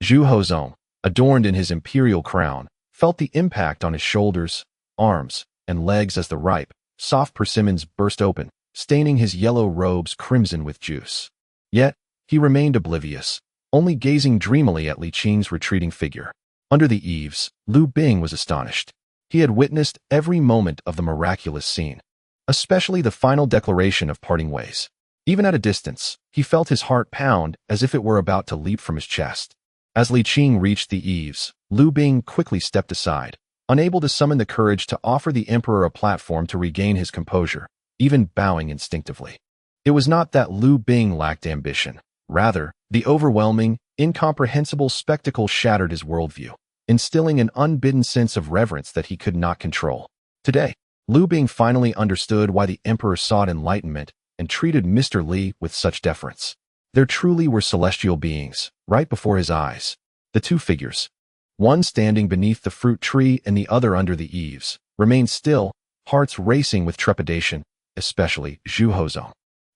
A: Zhu Hozong, adorned in his imperial crown, felt the impact on his shoulders, arms, and legs as the ripe, soft persimmons burst open, staining his yellow robes crimson with juice. Yet, he remained oblivious, only gazing dreamily at Li Qing's retreating figure. Under the eaves, Liu Bing was astonished. He had witnessed every moment of the miraculous scene, especially the final declaration of parting ways. Even at a distance, he felt his heart pound as if it were about to leap from his chest. As Li Qing reached the eaves, Liu Bing quickly stepped aside, unable to summon the courage to offer the emperor a platform to regain his composure, even bowing instinctively. It was not that Liu Bing lacked ambition. Rather, the overwhelming, incomprehensible spectacle shattered his worldview, instilling an unbidden sense of reverence that he could not control. Today, Liu Bing finally understood why the emperor sought enlightenment and treated Mr. Li with such deference. There truly were celestial beings, right before his eyes. The two figures, one standing beneath the fruit tree and the other under the eaves, remained still, hearts racing with trepidation, especially Zhu Hozong.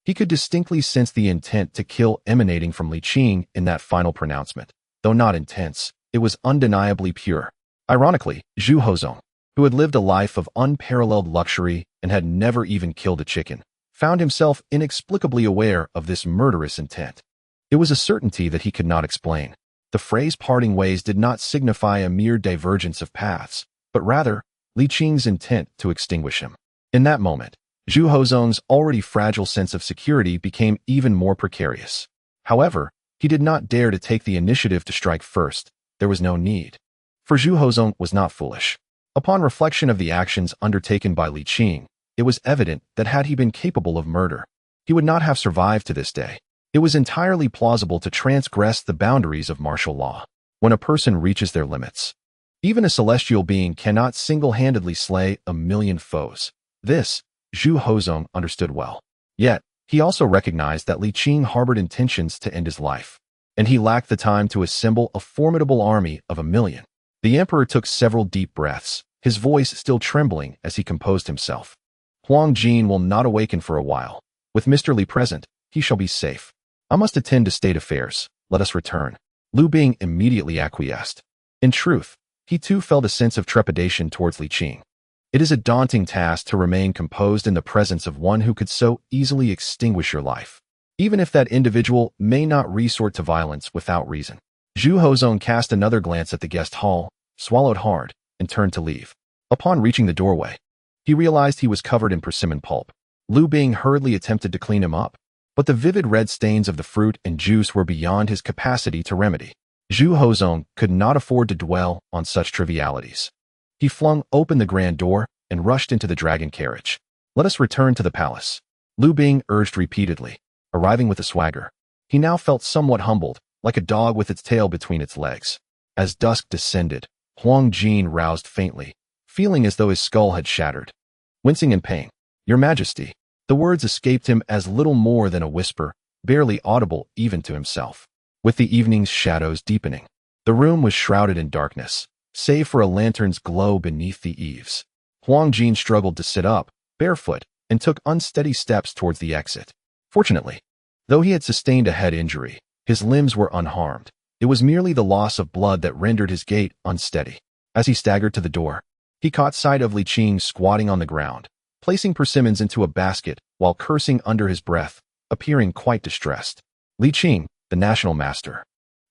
A: He could distinctly sense the intent to kill emanating from Li Qing in that final pronouncement. Though not intense, it was undeniably pure. Ironically, Zhu Hozong, who had lived a life of unparalleled luxury and had never even killed a chicken, found himself inexplicably aware of this murderous intent. It was a certainty that he could not explain. The phrase parting ways did not signify a mere divergence of paths, but rather Li Qing's intent to extinguish him. In that moment, Zhu Hozong's already fragile sense of security became even more precarious. However, he did not dare to take the initiative to strike first. There was no need. For Zhu Hozong was not foolish. Upon reflection of the actions undertaken by Li Qing, it was evident that had he been capable of murder, he would not have survived to this day. It was entirely plausible to transgress the boundaries of martial law when a person reaches their limits. Even a celestial being cannot single-handedly slay 1,000,000 foes. This, Zhu Hozong understood well. Yet, he also recognized that Li Qing harbored intentions to end his life, and he lacked the time to assemble a formidable army of 1,000,000. The emperor took several deep breaths, his voice still trembling as he composed himself. Huang Jin will not awaken for a while. With Mr. Li present, he shall be safe. I must attend to state affairs. Let us return. Liu Bing immediately acquiesced. In truth, he too felt a sense of trepidation towards Li Qing. It is a daunting task to remain composed in the presence of one who could so easily extinguish your life. even if that individual may not resort to violence without reason. Zhu Hozong cast another glance at the guest hall, swallowed hard, and turned to leave. Upon reaching the doorway, he realized he was covered in persimmon pulp. Lu Bing hurriedly attempted to clean him up, but the vivid red stains of the fruit and juice were beyond his capacity to remedy. Zhu Hozong could not afford to dwell on such trivialities. He flung open the grand door and rushed into the dragon carriage. Let us return to the palace, Lu Bing urged repeatedly, arriving with a swagger. He now felt somewhat humbled, like a dog with its tail between its legs. As dusk descended, Huang Jin roused faintly, feeling as though his skull had shattered. Wincing in pain, "Your Majesty." The words escaped him as little more than a whisper, barely audible even to himself. With the evening's shadows deepening, the room was shrouded in darkness, save for a lantern's glow beneath the eaves. Huang Jin struggled to sit up, barefoot, and took unsteady steps towards the exit. Fortunately, though he had sustained a head injury, his limbs were unharmed. It was merely the loss of blood that rendered his gait unsteady. As he staggered to the door, he caught sight of Li Qing squatting on the ground, placing persimmons into a basket while cursing under his breath, appearing quite distressed. "Li Qing, the national master,"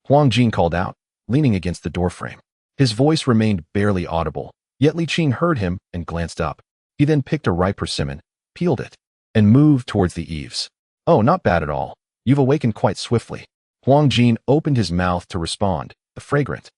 A: Huang Jin called out, leaning against the doorframe. His voice remained barely audible, yet Li Qing heard him and glanced up. He then picked a ripe persimmon, peeled it, and moved towards the eaves. "Oh, not bad at all. You've awakened quite swiftly." Huang Jin opened his mouth to respond, the fragrant,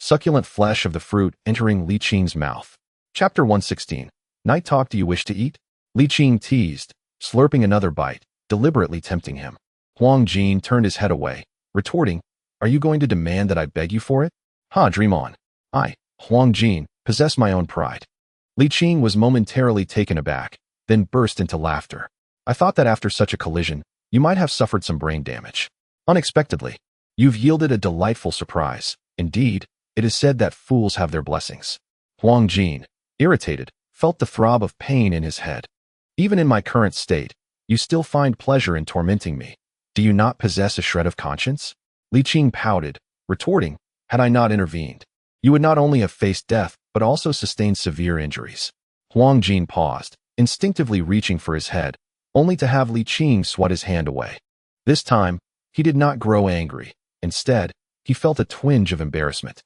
A: succulent flesh of the fruit entering Li Qing's mouth. Chapter 116. Night talk. Do you wish to eat? Li Qing teased, slurping another bite, deliberately tempting him. Huang Jin turned his head away, retorting, "Are you going to demand that I beg you for it? Dream on. I, Huang Jin, possess my own pride." Li Qing was momentarily taken aback, then burst into laughter. "I thought that after such a collision, you might have suffered some brain damage. Unexpectedly, you've yielded a delightful surprise. Indeed, it is said that fools have their blessings." Huang Jin, irritated, felt the throb of pain in his head. "Even in my current state, you still find pleasure in tormenting me. Do you not possess a shred of conscience?" Li Qing pouted, retorting, "Had I not intervened, you would not only have faced death, but also sustained severe injuries." Huang Jin paused, instinctively reaching for his head, only to have Li Qing swat his hand away. This time, he did not grow angry. Instead, he felt a twinge of embarrassment.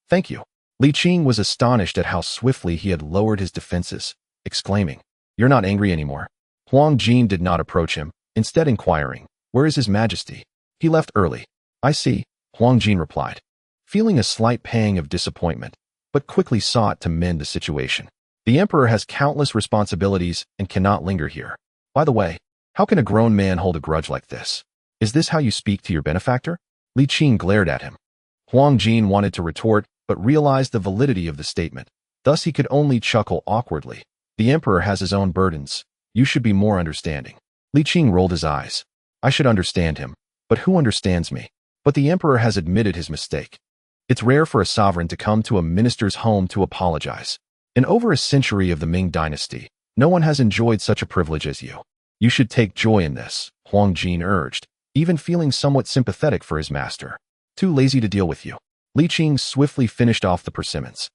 A: Thank you." Li Qing was astonished at how swiftly he had lowered his defenses, exclaiming, "You're not angry anymore?" Huang Jin did not approach him, instead inquiring, "Where is His Majesty?" "He left early." "I see," Huang Jin replied, feeling a slight pang of disappointment, but quickly sought to mend the situation. "The emperor has countless responsibilities and cannot linger here. By the way, how can a grown man hold a grudge like this? Is this how you speak to your benefactor?" Li Qing glared at him. Huang Jin wanted to retort, but realized the validity of the statement. Thus he could only chuckle awkwardly. "The emperor has his own burdens. You should be more understanding." Li Qing rolled his eyes. "I should understand him, but who understands me?" But the emperor has admitted his mistake. It's rare for a sovereign to come to a minister's home to apologize. In over a century of the Ming dynasty, no one has enjoyed such a privilege as you. You should take joy in this, Huang Jin urged, even feeling somewhat sympathetic for his master. "Too lazy to deal with you." Li Qing swiftly finished off the persimmons,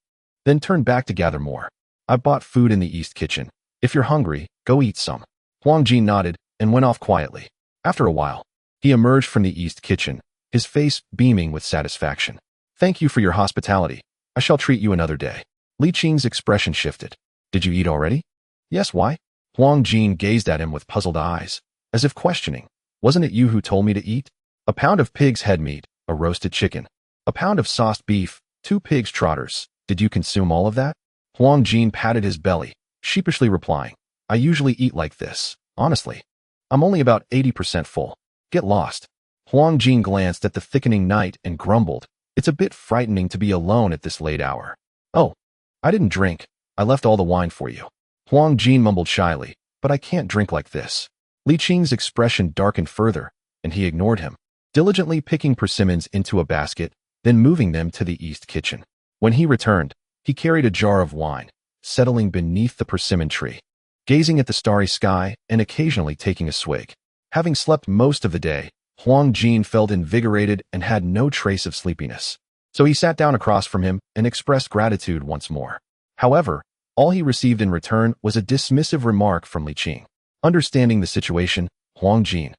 A: then turned back to gather more. "I bought food in the East Kitchen. If you're hungry, go eat some." Huang Jin nodded and went off quietly. After a while, he emerged from the East Kitchen, his face beaming with satisfaction. "Thank you for your hospitality. I shall treat you another day." Li Qing's expression shifted. "Did you eat already?" "Yes, why?" Huang Jin gazed at him with puzzled eyes, as if questioning, "Wasn't it you who told me to eat? A pound of pig's head meat, a roasted chicken, a pound of sauced beef, 2 pig's trotters. Did you consume all of that?" Huang Jin patted his belly, sheepishly replying, "I usually eat like this, honestly. I'm only about 80% full. Get lost." Huang Jin glanced at the thickening night and grumbled, "It's a bit frightening to be alone at this late hour." "Oh, I didn't drink. I left all the wine for you." Huang Jin mumbled shyly, "But I can't drink like this." Li Qing's expression darkened further, and he ignored him, diligently picking persimmons into a basket, then moving them to the East Kitchen. When he returned, he carried a jar of wine, settling beneath the persimmon tree, gazing at the starry sky and occasionally taking a swig. Having slept most of the day, Huang Jin felt invigorated and had no trace of sleepiness. So he sat down across from him and expressed gratitude once more. However, all he received in return was a dismissive remark from Li Qing. Understanding the situation, Huang Jin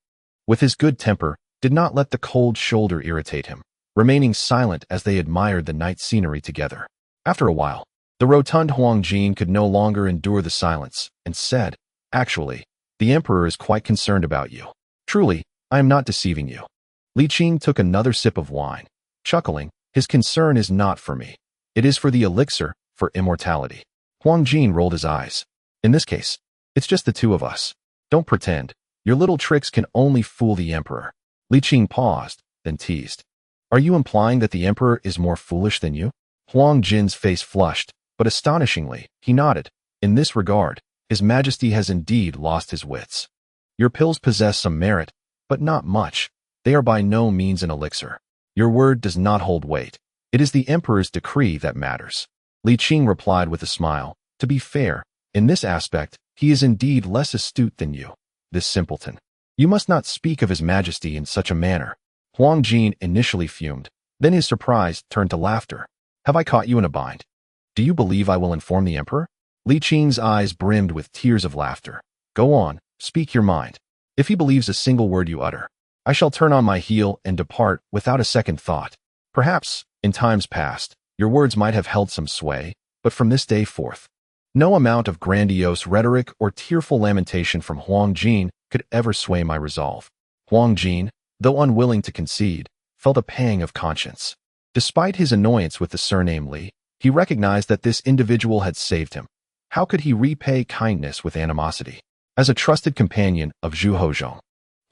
A: with his good temper, did not let the cold shoulder irritate him, remaining silent as they admired the night scenery together. After a while, the rotund Huang Jin could no longer endure the silence and said, "Actually, the emperor is quite concerned about you. Truly, I am not deceiving you." Li Qing took another sip of wine, chuckling, "His concern is not for me. It is for the elixir, for immortality." Huang Jin rolled his eyes. "In this case, it's just the two of us. Don't pretend. Your little tricks can only fool the emperor." Li Qing paused, then teased, "Are you implying that the emperor is more foolish than you?" Huang Jin's face flushed, but astonishingly, he nodded. "In this regard, His Majesty has indeed lost his wits. Your pills possess some merit, but not much. They are by no means an elixir. Your word does not hold weight. It is the emperor's decree that matters." Li Qing replied with a smile, "To be fair, in this aspect, he is indeed less astute than you, this simpleton. You must not speak of His Majesty in such a manner." Huang Jin initially fumed, then his surprise turned to laughter. "Have I caught you in a bind? Do you believe I will inform the emperor?" Li Qing's eyes brimmed with tears of laughter. "Go on, speak your mind. If he believes a single word you utter, I shall turn on my heel and depart without a second thought. Perhaps, in times past, your words might have held some sway, but from this day forth, no amount of grandiose rhetoric or tearful lamentation from Huang Jin could ever sway my resolve." Huang Jin, though unwilling to concede, felt a pang of conscience. Despite his annoyance with the surname Li, he recognized that this individual had saved him. How could he repay kindness with animosity? As a trusted companion of Zhu Hozhong,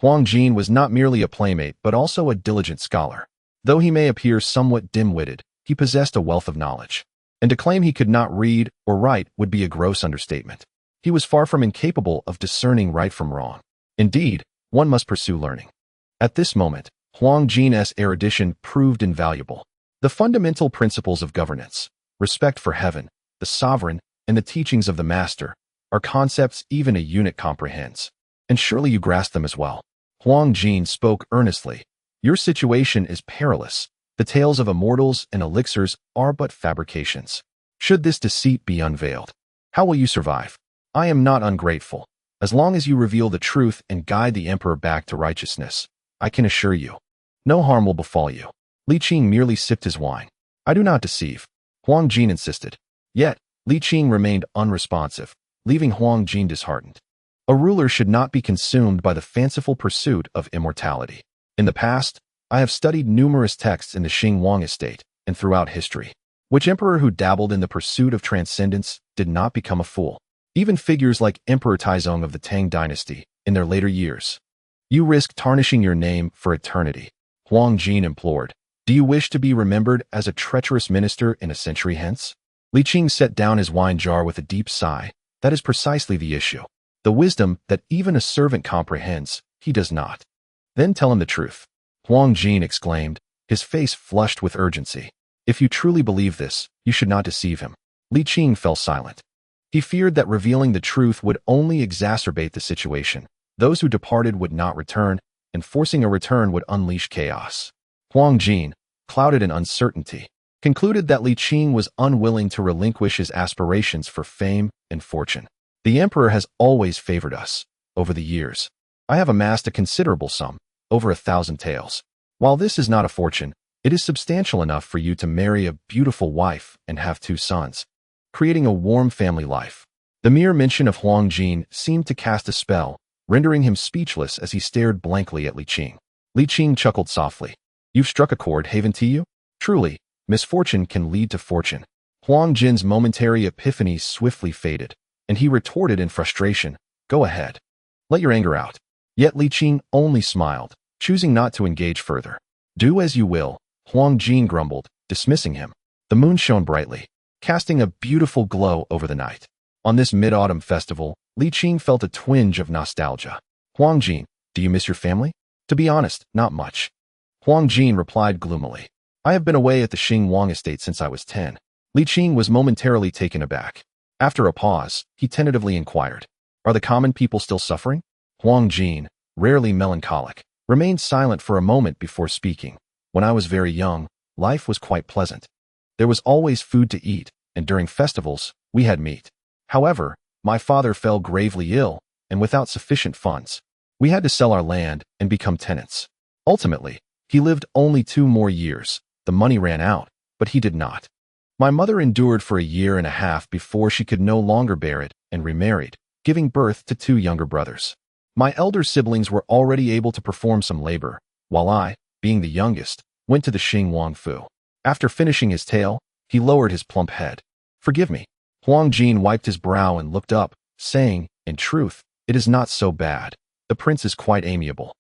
A: Huang Jin was not merely a playmate but also a diligent scholar. Though he may appear somewhat dim-witted, he possessed a wealth of knowledge, and to claim he could not read or write would be a gross understatement. He was far from incapable of discerning right from wrong. Indeed, one must pursue learning. At this moment, Huang Jin's erudition proved invaluable. The fundamental principles of governance, respect for heaven, the sovereign, and the teachings of the master, are concepts even a eunuch comprehends. And surely you grasp them as well. Huang Jin spoke earnestly. Your situation is perilous. The tales of immortals and elixirs are but fabrications. Should this deceit be unveiled, how will you survive? I am not ungrateful. As long as you reveal the truth and guide the emperor back to righteousness, I can assure you, no harm will befall you. Li Qing merely sipped his wine. "I do not deceive," Huang Jin insisted. Yet, Li Qing remained unresponsive, leaving Huang Jin disheartened. A ruler should not be consumed by the fanciful pursuit of immortality. In the past, I have studied numerous texts in the Qing Wang estate and throughout history. Which emperor who dabbled in the pursuit of transcendence did not become a fool? Even figures like Emperor Taizong of the Tang dynasty, in their later years. You risk tarnishing your name for eternity. Huang Jin implored. Do you wish to be remembered as a treacherous minister in a century hence? Li Qing set down his wine jar with a deep sigh. That is precisely the issue. The wisdom that even a servant comprehends, he does not. Then tell him the truth. Huang Jin exclaimed, his face flushed with urgency. If you truly believe this, you should not deceive him. Li Qing fell silent. He feared that revealing the truth would only exacerbate the situation. Those who departed would not return, and forcing a return would unleash chaos. Huang Jin, clouded in uncertainty, concluded that Li Qing was unwilling to relinquish his aspirations for fame and fortune. The emperor has always favored us. Over the years, I have amassed a considerable sum, over 1,000 taels. While this is not a fortune, it is substantial enough for you to marry a beautiful wife and have 2 sons, creating a warm family life. The mere mention of Huang Jin seemed to cast a spell, rendering him speechless as he stared blankly at Li Qing. Li Qing chuckled softly. You've struck a chord, haven't you? Truly, misfortune can lead to fortune. Huang Jin's momentary epiphany swiftly faded, and he retorted in frustration, Go ahead. Let your anger out. Yet Li Qing only smiled, choosing not to engage further. Do as you will, Huang Jin grumbled, dismissing him. The moon shone brightly, casting a beautiful glow over the night. On this mid-autumn festival, Li Qing felt a twinge of nostalgia. Huang Jin, do you miss your family? To be honest, not much. Huang Jin replied gloomily. I have been away at the Qing Wang estate since I was 10. Li Qing was momentarily taken aback. After a pause, he tentatively inquired, Are the common people still suffering? Huang Jin, rarely melancholic, remained silent for a moment before speaking. When I was very young, life was quite pleasant. There was always food to eat, and during festivals, we had meat. However, my father fell gravely ill, and without sufficient funds, We had to sell our land and become tenants. Ultimately, he lived only 2 more years. The money ran out, but he did not. My mother endured for a year and a half before she could no longer bear it and remarried, giving birth to 2 younger brothers. My elder siblings were already able to perform some labor, while I, being the youngest, went to the Xing Wang Fu. After finishing his tale, he lowered his plump head. Forgive me. Huang Jin wiped his brow and looked up, saying, in truth, it is not so bad. The prince is quite amiable.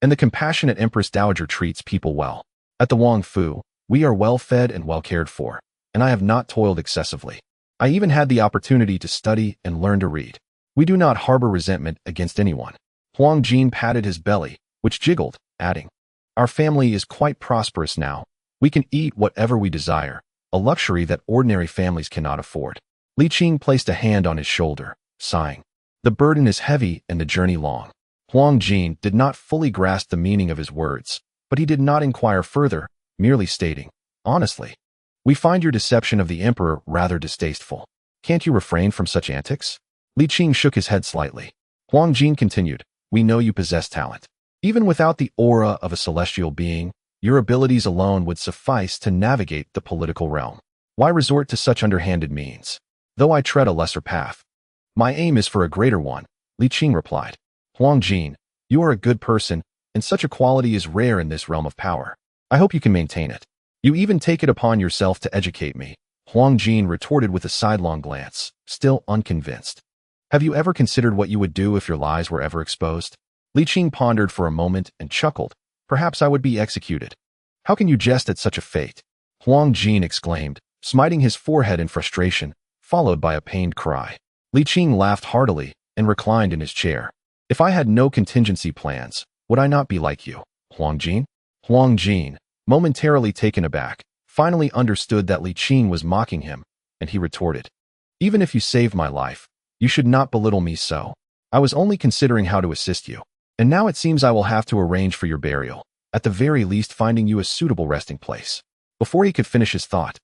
A: And the compassionate Empress Dowager treats people well. At the Wang Fu, we are well fed and well cared for, and I have not toiled excessively. I even had the opportunity to study and learn to read. We do not harbor resentment against anyone. Huang Jin patted his belly, which jiggled, adding, our family is quite prosperous now. We can eat whatever we desire, a luxury that ordinary families cannot afford. Li Qing placed a hand on his shoulder, sighing. The burden is heavy and the journey long. Huang Jin did not fully grasp the meaning of his words, but he did not inquire further, merely stating, honestly, we find your deception of the emperor rather distasteful. Can't you refrain from such antics? Li Qing shook his head slightly. Huang Jin continued, we know you possess talent. Even without the aura of a celestial being, your abilities alone would suffice to navigate the political realm. Why resort to such underhanded means? Though I tread a lesser path, my aim is for a greater one, Li Qing replied. Huang Jin, you are a good person, and such a quality is rare in this realm of power. I hope you can maintain it. You even take it upon yourself to educate me, Huang Jin retorted with a sidelong glance, still unconvinced. Have you ever considered what you would do if your lies were ever exposed? Li Qing pondered for a moment and chuckled. Perhaps I would be executed. How can you jest at such a fate? Huang Jin exclaimed, smiting his forehead in frustration, followed by a pained cry. Li Qing laughed heartily and reclined in his chair. If I had no contingency plans, would I not be like you, Huang Jin? Huang Jin, momentarily taken aback, finally understood that Li Qing was mocking him, and he retorted, even if you saved my life, you should not belittle me so. I was only considering how to assist you. And now it seems I will have to arrange for your burial, at the very least finding you a suitable resting place. Before he could finish his thought,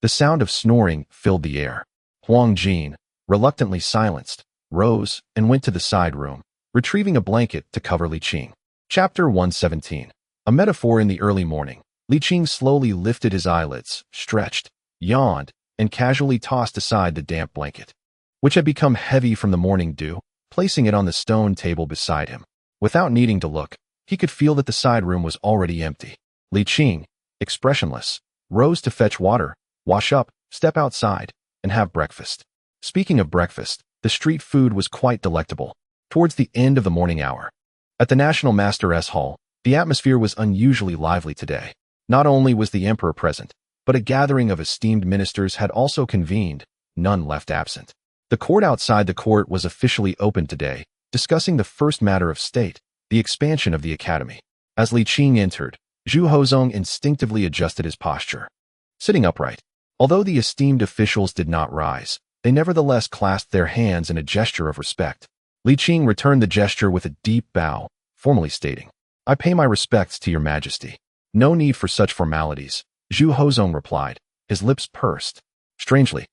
A: the sound of snoring filled the air. Huang Jin, reluctantly silenced, rose and went to the side room, retrieving a blanket to cover Li Qing. Chapter 117. A metaphor in the early morning. Li Qing slowly lifted his eyelids, stretched, yawned, and casually tossed aside the damp blanket, which had become heavy from the morning dew, placing it on the stone table beside him. Without needing to look, he could feel that the side room was already empty. Li Qing, expressionless, rose to fetch water, wash up, step outside, and have breakfast. Speaking of breakfast, the street food was quite delectable. Towards the end of the morning hour, at the National Master's Hall, the atmosphere was unusually lively today. Not only was the emperor present, but a gathering of esteemed ministers had also convened, none left absent. The court outside the court was officially opened today, discussing the first matter of state, the expansion of the academy. As Li Qing entered, Zhu Hozong instinctively adjusted his posture, sitting upright. Although the esteemed officials did not rise, they nevertheless clasped their hands in a gesture of respect. Li Qing returned the gesture with a deep bow, formally stating, I pay my respects to your majesty. No need for such formalities, Zhu Hozong replied, his lips pursed. Strangely,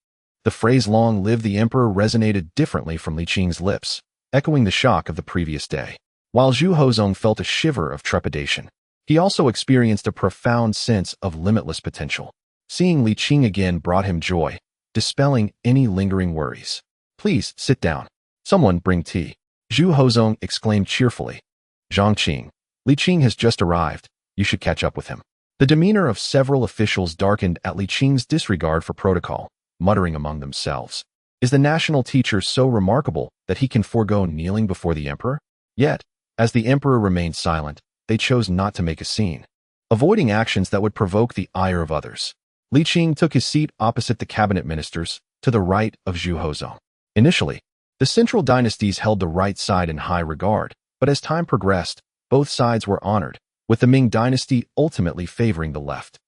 A: the phrase long live the emperor resonated differently from Li Qing's lips, echoing the shock of the previous day. While Zhu Hozong felt a shiver of trepidation, he also experienced a profound sense of limitless potential. Seeing Li Qing again brought him joy, dispelling any lingering worries. Please sit down. Someone bring tea. Zhu Hozong exclaimed cheerfully. Zhang Qing, Li Qing has just arrived. You should catch up with him. The demeanor of several officials darkened at Li Qing's disregard for protocol, muttering among themselves. Is the national teacher so remarkable that he can forego kneeling before the emperor? Yet, as the emperor remained silent, they chose not to make a scene, avoiding actions that would provoke the ire of others. Li Qing took his seat opposite the cabinet ministers, to the right of Zhu Hozong. Initially, the central dynasties held the right side in high regard, but as time progressed, both sides were honored, with the Ming dynasty ultimately favoring the left.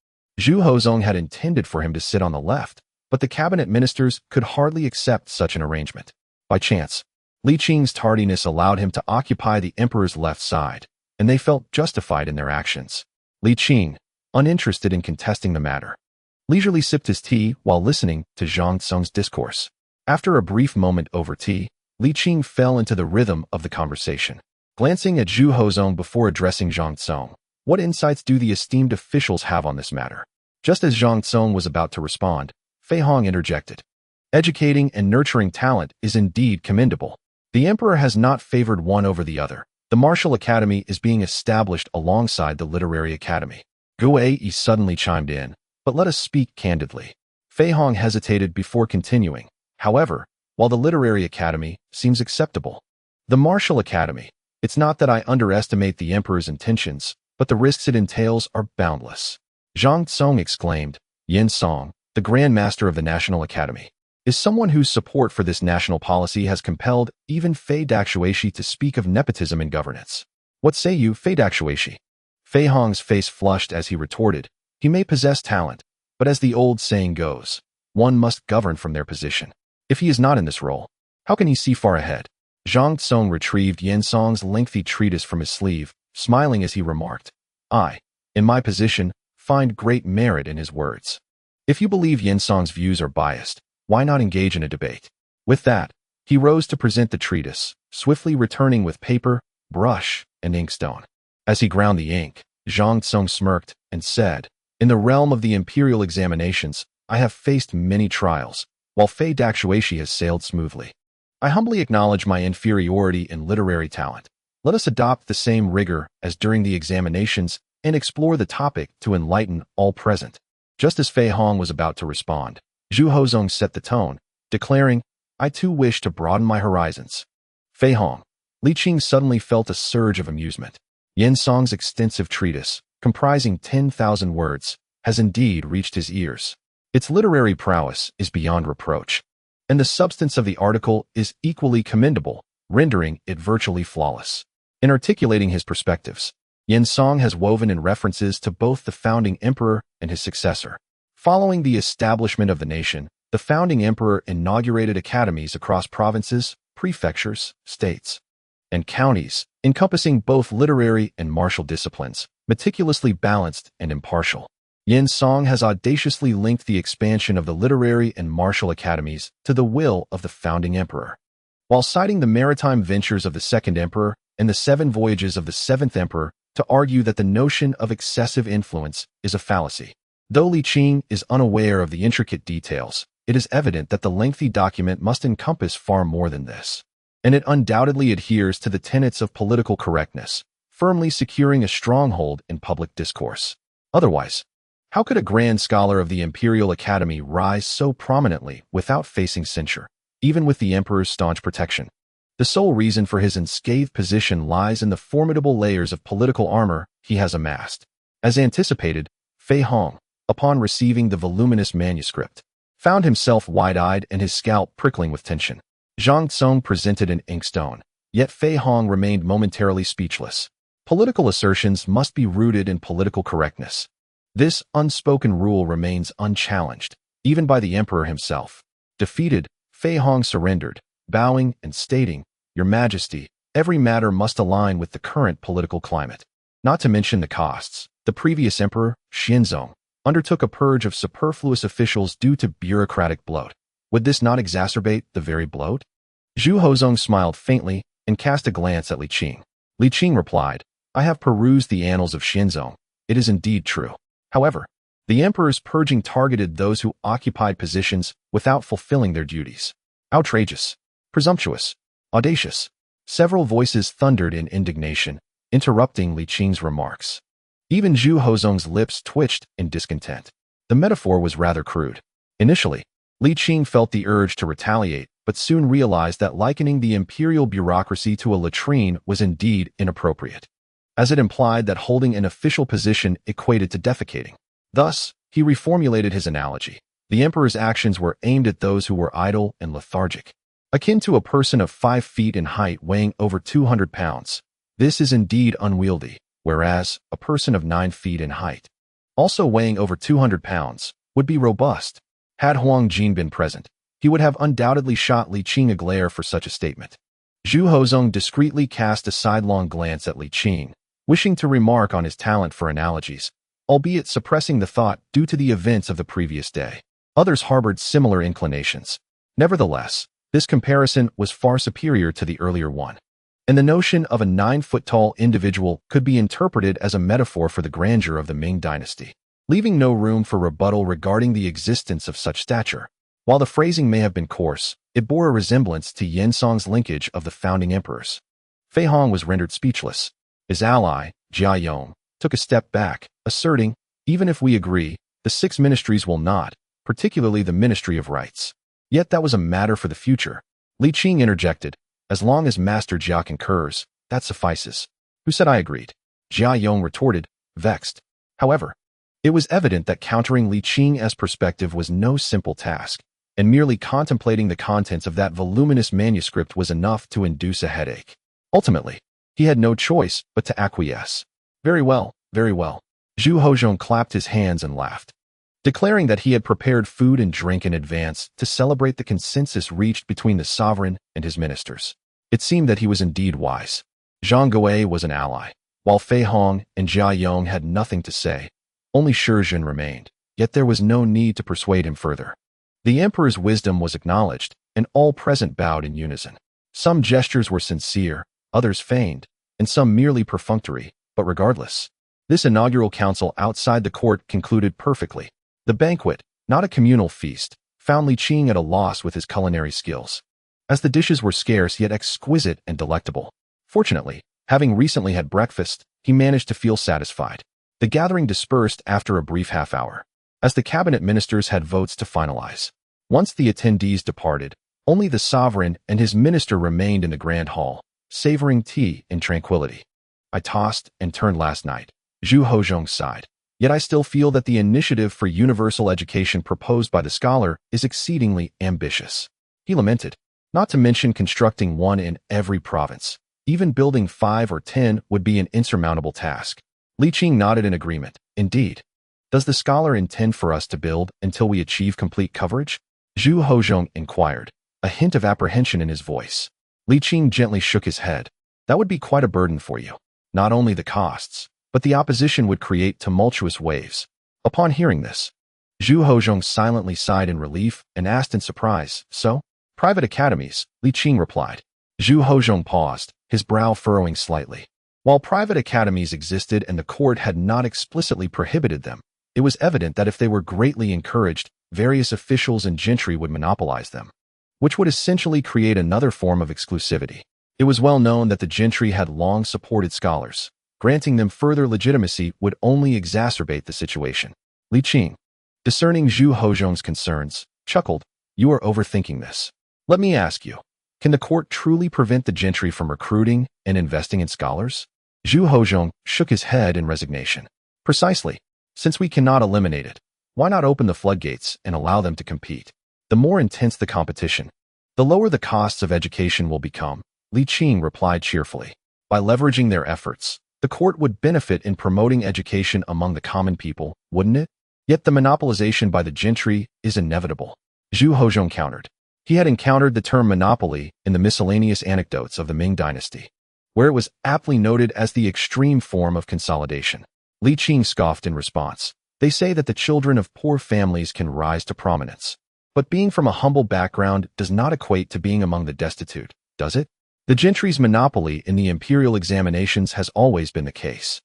A: Zhu Hozong had intended for him to sit on the left, but the cabinet ministers could hardly accept such an arrangement. By chance, Li Qing's tardiness allowed him to occupy the emperor's left side, and they felt justified in their actions. Li Qing, uninterested in contesting the matter, leisurely sipped his tea while listening to Zhang Tsung's discourse. After a brief moment over tea, Li Qing fell into the rhythm of the conversation. Glancing at Zhu Hozong before addressing Zhang Tsong, what insights do the esteemed officials have on this matter? Just as Zhang Tsong was about to respond, Fei Hong interjected. Educating and nurturing talent is indeed commendable. The emperor has not favored one over the other. The Martial Academy is being established alongside the Literary Academy. Xue'er suddenly chimed in, but let us speak candidly. Fei Hong hesitated before continuing. However, while the Literary Academy seems acceptable, the Martial Academy, it's not that I underestimate the emperor's intentions, but the risks it entails are boundless. Zhang Tsong exclaimed. Yin Song, the Grand Master of the National Academy, is someone whose support for this national policy has compelled even Fei Daxueshi to speak of nepotism in governance. What say you, Fei Daxueshi? Fei Hong's face flushed as he retorted. He may possess talent, but as the old saying goes, one must govern from their position. If he is not in this role, how can he see far ahead? Zhang Tsong retrieved Yin Song's lengthy treatise from his sleeve, smiling as he remarked, I, in my position, find great merit in his words. If you believe Yin Song's views are biased, why not engage in a debate? With that, he rose to present the treatise, swiftly returning with paper, brush, and inkstone. As he ground the ink, Zhang Tsong smirked and said, in the realm of the imperial examinations, I have faced many trials, while Fei Daxueshi has sailed smoothly. I humbly acknowledge my inferiority in literary talent. Let us adopt the same rigor as during the examinations and explore the topic to enlighten all present. Just as Fei Hong was about to respond, Zhu Hozong set the tone, declaring, I too wish to broaden my horizons. Fei Hong. Li Qing suddenly felt a surge of amusement. Yin Song's extensive treatise, comprising 10,000 words, has indeed reached his ears. Its literary prowess is beyond reproach, and the substance of the article is equally commendable, rendering it virtually flawless. In articulating his perspectives, Yin Song has woven in references to both the founding emperor and his successor. Following the establishment of the nation, the founding emperor inaugurated academies across provinces, prefectures, states, and counties, encompassing both literary and martial disciplines, meticulously balanced and impartial. Yin Song has audaciously linked the expansion of the literary and martial academies to the will of the founding emperor. While citing the maritime ventures of the second emperor and the 7 voyages of the 7th emperor to argue that the notion of excessive influence is a fallacy. Though Li Qing is unaware of the intricate details, it is evident that the lengthy document must encompass far more than this. And it undoubtedly adheres to the tenets of political correctness, firmly securing a stronghold in public discourse. Otherwise, how could a grand scholar of the Imperial Academy rise so prominently without facing censure, even with the emperor's staunch protection? The sole reason for his unscathed position lies in the formidable layers of political armor he has amassed. As anticipated, Fei Hong, upon receiving the voluminous manuscript, found himself wide-eyed and his scalp prickling with tension. Zhang Tsong presented an inkstone, yet Fei Hong remained momentarily speechless. Political assertions must be rooted in political correctness. This unspoken rule remains unchallenged, even by the emperor himself. Defeated, Fei Hong surrendered, bowing and stating, Your Majesty, every matter must align with the current political climate. Not to mention the costs. The previous emperor, Xianzong, undertook a purge of superfluous officials due to bureaucratic bloat. Would this not exacerbate the very bloat? Zhu Hozong smiled faintly and cast a glance at Li Qing. Li Qing replied, I have perused the annals of Xianzong. It is indeed true. However, the emperor's purging targeted those who occupied positions without fulfilling their duties. Outrageous, presumptuous, audacious. Several voices thundered in indignation, interrupting Li Qing's remarks. Even Zhu Hozong's lips twitched in discontent. The metaphor was rather crude. Initially, Li Qing felt the urge to retaliate, but soon realized that likening the imperial bureaucracy to a latrine was indeed inappropriate, as it implied that holding an official position equated to defecating. Thus, he reformulated his analogy. The emperor's actions were aimed at those who were idle and lethargic, akin to a person of 5 feet in height weighing over 200 pounds. This is indeed unwieldy, whereas a person of 9 feet in height, also weighing over 200 pounds, would be robust. Had Huang Jin been present, he would have undoubtedly shot Li Qing a glare for such a statement. Zhu Hozong discreetly cast a sidelong glance at Li Qing, wishing to remark on his talent for analogies, albeit suppressing the thought due to the events of the previous day. Others harbored similar inclinations. Nevertheless, this comparison was far superior to the earlier one. and the notion of a 9-foot-tall individual could be interpreted as a metaphor for the grandeur of the Ming dynasty, leaving no room for rebuttal regarding the existence of such stature. While the phrasing may have been coarse, it bore a resemblance to Yensong's linkage of the founding emperors. Fei Hong was rendered speechless. His ally, Jia Yong, took a step back, asserting, "Even if we agree, the 6 ministries will not, particularly the Ministry of Rights." Yet that was a matter for the future. Li Qing interjected, "As long as Master Jia concurs, that suffices." "Who said I agreed?" Jia Yong retorted, vexed. However, it was evident that countering Li Qing's perspective was no simple task, and merely contemplating the contents of that voluminous manuscript was enough to induce a headache. Ultimately, he had no choice but to acquiesce. Very well, very well." Zhu Hozhong clapped his hands and laughed, declaring that he had prepared food and drink in advance to celebrate the consensus reached between the sovereign and his ministers. It seemed that he was indeed wise. Zhang Guo was an ally, while Fei Hong and Jia Yong had nothing to say. Only Shi remained, yet there was no need to persuade him further. The emperor's wisdom was acknowledged, and all present bowed in unison. Some gestures were sincere, others feigned, and some merely perfunctory, but regardless, this inaugural council outside the court concluded perfectly. The banquet, not a communal feast, found Li Qing at a loss with his culinary skills, as the dishes were scarce yet exquisite and delectable. Fortunately, having recently had breakfast, he managed to feel satisfied. The gathering dispersed after a brief half-hour, as the cabinet ministers had votes to finalize. Once the attendees departed, only the sovereign and his minister remained in the grand hall, savoring tea in tranquility. "I tossed and turned last night," Zhu Hozhong sighed. "Yet I still feel that the initiative for universal education proposed by the scholar is exceedingly ambitious." He lamented, "Not to mention constructing one in every province. Even building 5 or 10 would be an insurmountable task." Li Qing nodded in agreement. "Indeed. Does the scholar intend for us to build until we achieve complete coverage?" Zhu Hozhong inquired, a hint of apprehension in his voice. Li Qing gently shook his head. "That would be quite a burden for you. Not only the costs, but the opposition would create tumultuous waves." Upon hearing this, Zhu Hozhong silently sighed in relief and asked in surprise, "So? Private academies?" Li Qing replied. Zhu Hozhong paused, his brow furrowing slightly. While private academies existed and the court had not explicitly prohibited them, it was evident that if they were greatly encouraged, various officials and gentry would monopolize them, which would essentially create another form of exclusivity. It was well known that the gentry had long supported scholars. Granting them further legitimacy would only exacerbate the situation. Li Qing, discerning Zhu Hozhong's concerns, chuckled, "You are overthinking this. Let me ask you, can the court truly prevent the gentry from recruiting and investing in scholars?" Zhu Hozhong shook his head in resignation. "Precisely. Since we cannot eliminate it, why not open the floodgates and allow them to compete? The more intense the competition, the lower the costs of education will become," Li Qing replied cheerfully. "By leveraging their efforts, the court would benefit in promoting education among the common people, wouldn't it? Yet the monopolization by the gentry is inevitable." Zhu Hozhong countered. He had encountered the term monopoly in the miscellaneous anecdotes of the Ming dynasty, where it was aptly noted as the extreme form of consolidation. Li Qing scoffed in response. "They say that the children of poor families can rise to prominence. But being from a humble background does not equate to being among the destitute, does it? The gentry's monopoly in the imperial examinations has always been the case.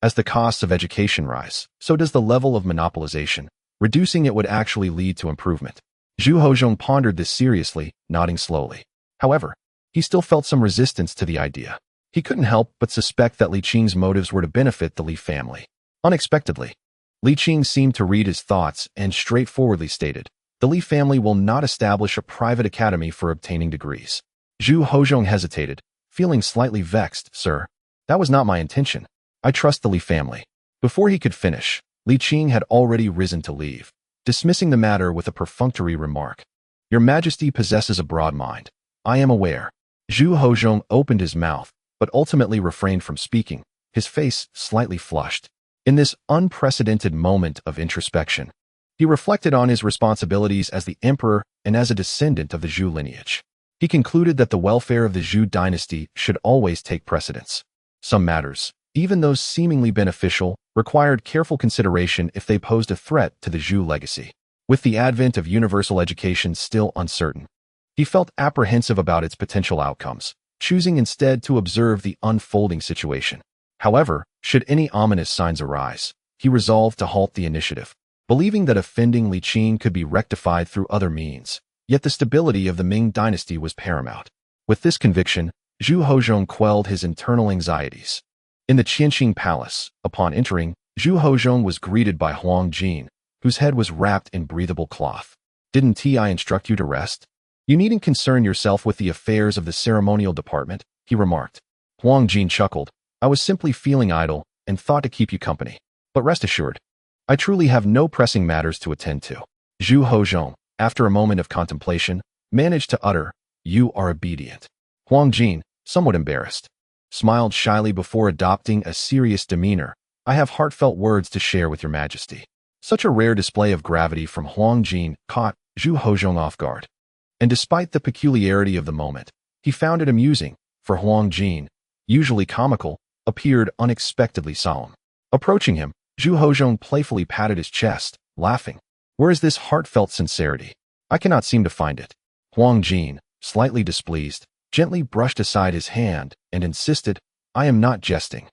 A: As the costs of education rise, so does the level of monopolization. Reducing it would actually lead to improvement." Zhu Hozhong pondered this seriously, nodding slowly. However, he still felt some resistance to the idea. He couldn't help but suspect that Li Qing's motives were to benefit the Li family. Unexpectedly, Li Qing seemed to read his thoughts and straightforwardly stated, "The Li family will not establish a private academy for obtaining degrees." Zhu Hozhong hesitated, feeling slightly vexed. "Sir, that was not my intention. I trust the Li family." Before he could finish, Li Qing had already risen to leave, dismissing the matter with a perfunctory remark. "Your Majesty possesses a broad mind. I am aware." Zhu Hozhong opened his mouth, but ultimately refrained from speaking, his face slightly flushed. In this unprecedented moment of introspection, he reflected on his responsibilities as the emperor and as a descendant of the Zhou lineage. He concluded that the welfare of the Zhou dynasty should always take precedence. Some matters, even those seemingly beneficial, required careful consideration if they posed a threat to the Zhou legacy. With the advent of universal education still uncertain, he felt apprehensive about its potential outcomes. choosing instead to observe the unfolding situation. However, should any ominous signs arise, he resolved to halt the initiative, believing that offending Li Qing could be rectified through other means. Yet the stability of the Ming dynasty was paramount. With this conviction, Zhu Hozhong quelled his internal anxieties. In the Qianqing Palace, upon entering, Zhu Hozhong was greeted by Huang Jin, whose head was wrapped in breathable cloth. "Didn't I instruct you to rest? You needn't concern yourself with the affairs of the ceremonial department," he remarked. Huang Jin chuckled. "I was simply feeling idle and thought to keep you company. But rest assured, I truly have no pressing matters to attend to." Zhu Hozhong, after a moment of contemplation, managed to utter, "You are obedient." Huang Jin, somewhat embarrassed, smiled shyly before adopting a serious demeanor. "I have heartfelt words to share with your majesty." Such a rare display of gravity from Huang Jin caught Zhu Hozhong off guard. And despite the peculiarity of the moment, he found it amusing, for Huang Jin, usually comical, appeared unexpectedly solemn. Approaching him, Zhu Hozhong playfully patted his chest, laughing. "Where is this heartfelt sincerity? I cannot seem to find it." Huang Jin, slightly displeased, gently brushed aside his hand and insisted, "I am not jesting."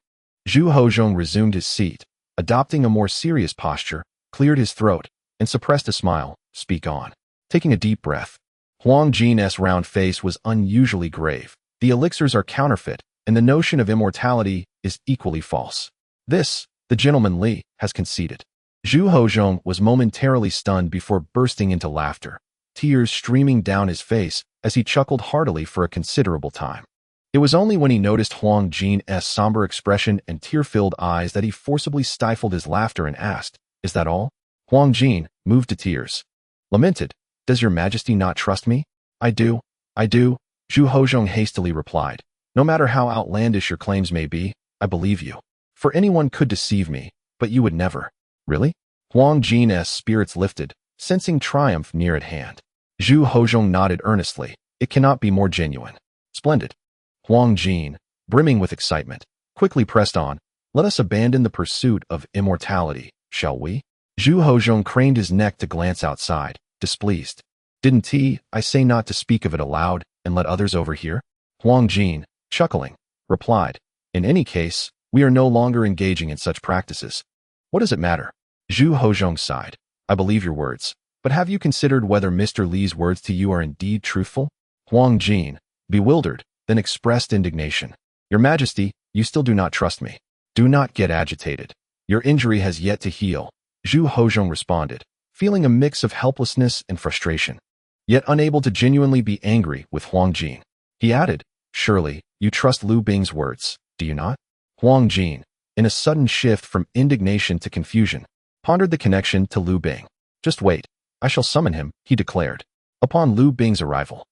A: Zhu Hozhong resumed his seat, adopting a more serious posture, cleared his throat, and suppressed a smile. "Speak on." Taking a deep breath, Huang Jin's round face was unusually grave. "The elixirs are counterfeit, and the notion of immortality is equally false. This, the gentleman Li, has conceded." Zhu Hozhong was momentarily stunned before bursting into laughter, tears streaming down his face as he chuckled heartily for a considerable time. It was only when he noticed Huang Jin's somber expression and tear-filled eyes that he forcibly stifled his laughter and asked, "Is that all?" Huang Jin, moved to tears, lamented, "Does your majesty not trust me?" I do, Zhu Hozhong hastily replied. "No matter how outlandish your claims may be, I believe you. For anyone could deceive me, but you would never." "Really?" Huang Jin's spirits lifted, sensing triumph near at hand. Zhu Hozhong nodded earnestly. "It cannot be more genuine." "Splendid." Huang Jin, brimming with excitement, quickly pressed on. "Let us abandon the pursuit of immortality, shall we?" Zhu Hozhong craned his neck to glance outside, displeased. "Didn't I say not to speak of it aloud and let others overhear?" Huang Jin, chuckling, replied, "In any case, we are no longer engaging in such practices. What does it matter?" Zhu Hozhong sighed. "I believe your words, but have you considered whether Mr. Li's words to you are indeed truthful?" Huang Jin, bewildered, then expressed indignation. "Your Majesty, you still do not trust me. Do not get agitated. Your injury has yet to heal." Zhu Hozhong responded, feeling a mix of helplessness and frustration, yet unable to genuinely be angry with Huang Jin. He added, "Surely, you trust Liu Bing's words, do you not?" Huang Jin, in a sudden shift from indignation to confusion, pondered the connection to Liu Bing. "Just wait, I shall summon him," he declared. Upon Liu Bing's arrival,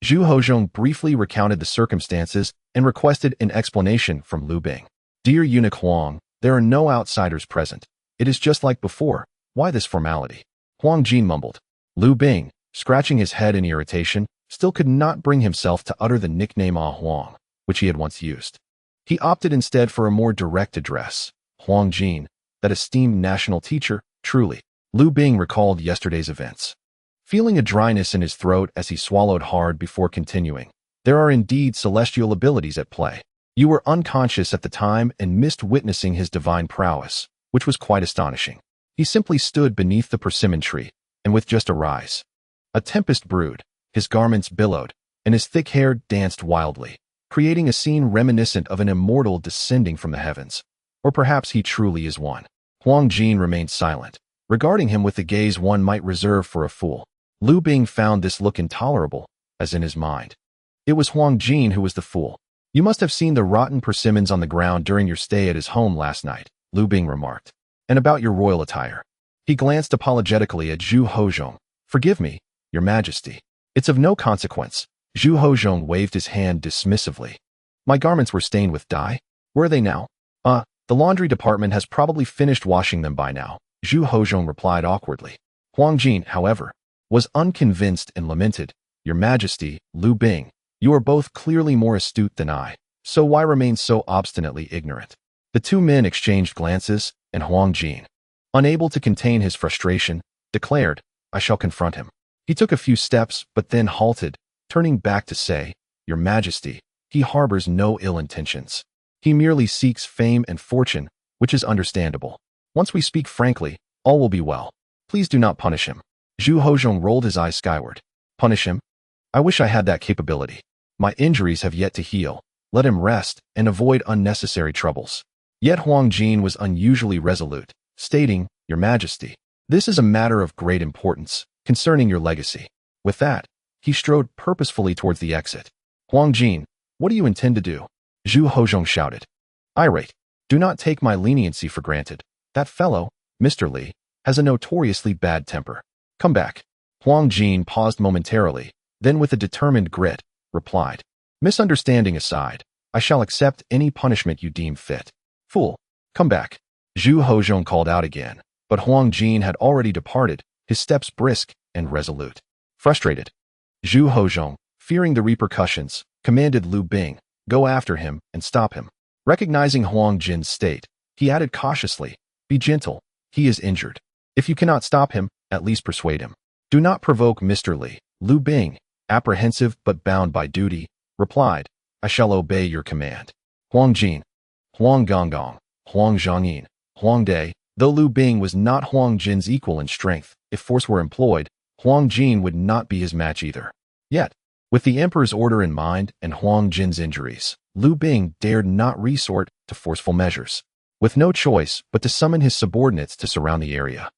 A: Zhu Hozhong briefly recounted the circumstances and requested an explanation from Liu Bing. "Dear eunuch Huang, there are no outsiders present. It is just like before. Why this formality?" Huang Jin mumbled. Liu Bing, scratching his head in irritation, still could not bring himself to utter the nickname Ah Huang, which he had once used. He opted instead for a more direct address. "Huang Jin, that esteemed national teacher, truly." Liu Bing recalled yesterday's events, feeling a dryness in his throat as he swallowed hard before continuing. "There are indeed celestial abilities at play. You were unconscious at the time and missed witnessing his divine prowess, which was quite astonishing. He simply stood beneath the persimmon tree, and with just a rise, a tempest brewed, his garments billowed, and his thick hair danced wildly, creating a scene reminiscent of an immortal descending from the heavens. Or perhaps he truly is one." Huang Jin remained silent, regarding him with the gaze one might reserve for a fool. Liu Bing found this look intolerable, as in his mind, it was Huang Jin who was the fool. "You must have seen the rotten persimmons on the ground during your stay at his home last night," Liu Bing remarked. "And about your royal attire." He glanced apologetically at Zhu Hozhong. "Forgive me, your majesty. It's of no consequence." Zhu Hozhong waved his hand dismissively. "My garments were stained with dye. Where are they now?" The laundry department has probably finished washing them by now," Zhu Hozhong replied awkwardly. Huang Jin, however, was unconvinced and lamented, "Your Majesty, Liu Bing, you are both clearly more astute than I, so why remain so obstinately ignorant?" The two men exchanged glances, and Huang Jin, unable to contain his frustration, declared, "I shall confront him." He took a few steps, but then halted, turning back to say, "Your Majesty, he harbors no ill intentions. He merely seeks fame and fortune, which is understandable. Once we speak frankly, all will be well. Please do not punish him. Zhu Hozhong rolled his eyes skyward. Punish him? I wish I had that capability. My injuries have yet to heal. Let him rest and avoid unnecessary troubles. Yet Huang Jin was unusually resolute, stating, Your Majesty, this is a matter of great importance, concerning your legacy. With that, he strode purposefully towards the exit. Huang Jin, what do you intend to do? Zhu Hozhong shouted. Irate, do not take my leniency for granted. That fellow, Mr. Li, has a notoriously bad temper. Come back. Huang Jin paused momentarily, then with a determined grit, replied, Misunderstanding aside, I shall accept any punishment you deem fit. Fool, come back. Zhu Hozhong called out again, but Huang Jin had already departed, his steps brisk and resolute. Frustrated, Zhu Hozhong, fearing the repercussions, commanded Lu Bing, go after him and stop him. Recognizing Huang Jin's state, he added cautiously, Be gentle, he is injured. If you cannot stop him, at least persuade him. Do not provoke Mr. Li. Lu Bing, apprehensive but bound by duty, replied, I shall obey your command. Huang Jin, Huang Gonggong, Huang Zhangyin, Huang Dai. Though Lu Bing was not Huang Jin's equal in strength, if force were employed, Huang Jin would not be his match either. Yet, with the emperor's order in mind and Huang Jin's injuries, Lu Bing dared not resort to forceful measures. With no choice but to summon his subordinates to surround the area.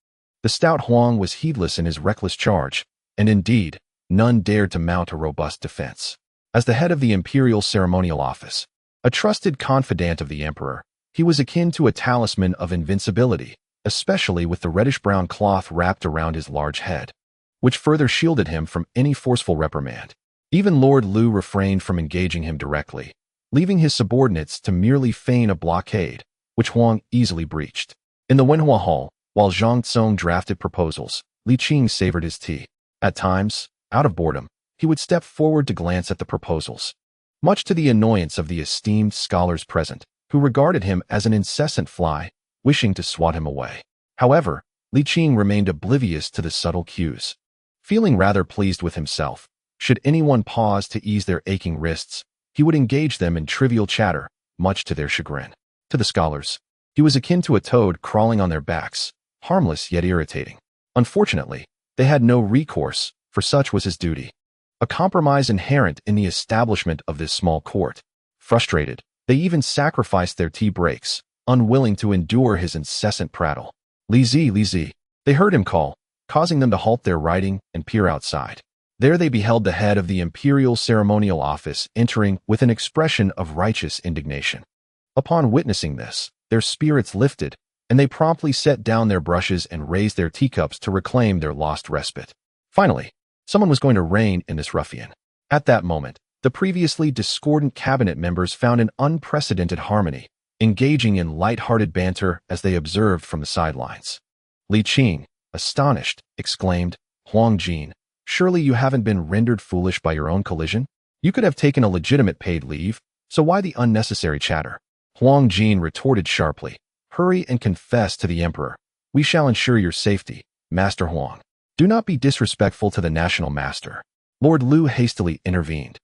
A: The stout Huang was heedless in his reckless charge, and indeed, none dared to mount a robust defense. As the head of the imperial ceremonial office, a trusted confidant of the emperor, he was akin to a talisman of invincibility, especially with the reddish-brown cloth wrapped around his large head, which further shielded him from any forceful reprimand. Even Lord Lu refrained from engaging him directly, leaving his subordinates to merely feign a blockade, which Huang easily breached. In the Wenhua Hall, while Zhang Tsong drafted proposals, Li Qing savored his tea. At times, out of boredom, he would step forward to glance at the proposals, much to the annoyance of the esteemed scholars present, who regarded him as an incessant fly, wishing to swat him away. However, Li Qing remained oblivious to the subtle cues. Feeling rather pleased with himself, should anyone pause to ease their aching wrists, he would engage them in trivial chatter, much to their chagrin. To the scholars, he was akin to a toad crawling on their backs, harmless yet irritating. Unfortunately, they had no recourse, for such was his duty. A compromise inherent in the establishment of this small court. Frustrated, they even sacrificed their tea breaks, unwilling to endure his incessant prattle. Li Zi, they heard him call, causing them to halt their writing and peer outside. There they beheld the head of the imperial ceremonial office entering with an expression of righteous indignation. Upon witnessing this, their spirits lifted, and they promptly set down their brushes and raised their teacups to reclaim their lost respite. Finally, someone was going to rein in this ruffian. At that moment, the previously discordant cabinet members found an unprecedented harmony, engaging in light-hearted banter as they observed from the sidelines. Li Qing, astonished, exclaimed, Huang Jin, surely you haven't been rendered foolish by your own collision? You could have taken a legitimate paid leave, so why the unnecessary chatter? Huang Jin retorted sharply, Hurry and confess to the emperor. We shall ensure your safety, Master Huang. Do not be disrespectful to the national master. Lord Lu hastily intervened.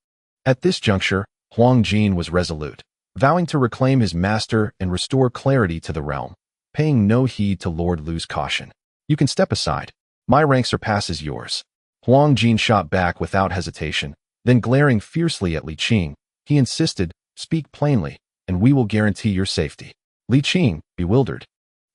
A: At this juncture, Huang Jin was resolute, vowing to reclaim his master and restore clarity to the realm, paying no heed to Lord Lu's caution. You can step aside. My rank surpasses yours. Huang Jin shot back without hesitation, then glaring fiercely at Li Qing, he insisted, speak plainly, and we will guarantee your safety. Li Qing, bewildered,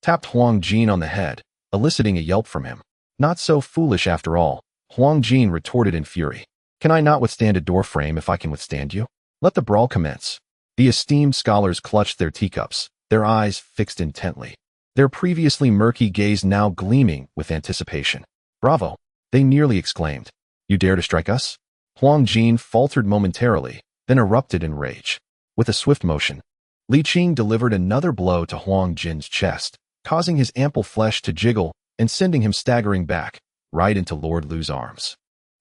A: tapped Huang Jin on the head, eliciting a yelp from him. Not so foolish after all, Huang Jin retorted in fury. Can I not withstand a doorframe if I can withstand you? Let the brawl commence. The esteemed scholars clutched their teacups, their eyes fixed intently, their previously murky gaze now gleaming with anticipation. Bravo! They nearly exclaimed. You dare to strike us? Huang Jin faltered momentarily, then erupted in rage. With a swift motion, Li Qing delivered another blow to Huang Jin's chest, causing his ample flesh to jiggle and sending him staggering back, right into Lord Lu's arms.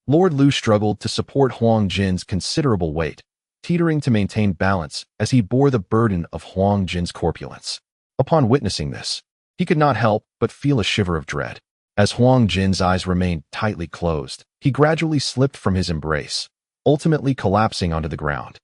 A: Lord Lu struggled to support Huang Jin's considerable weight, teetering to maintain balance as he bore the burden of Huang Jin's corpulence. Upon witnessing this, he could not help but feel a shiver of dread. As Huang Jin's eyes remained tightly closed, he gradually slipped from his embrace, ultimately collapsing onto the ground.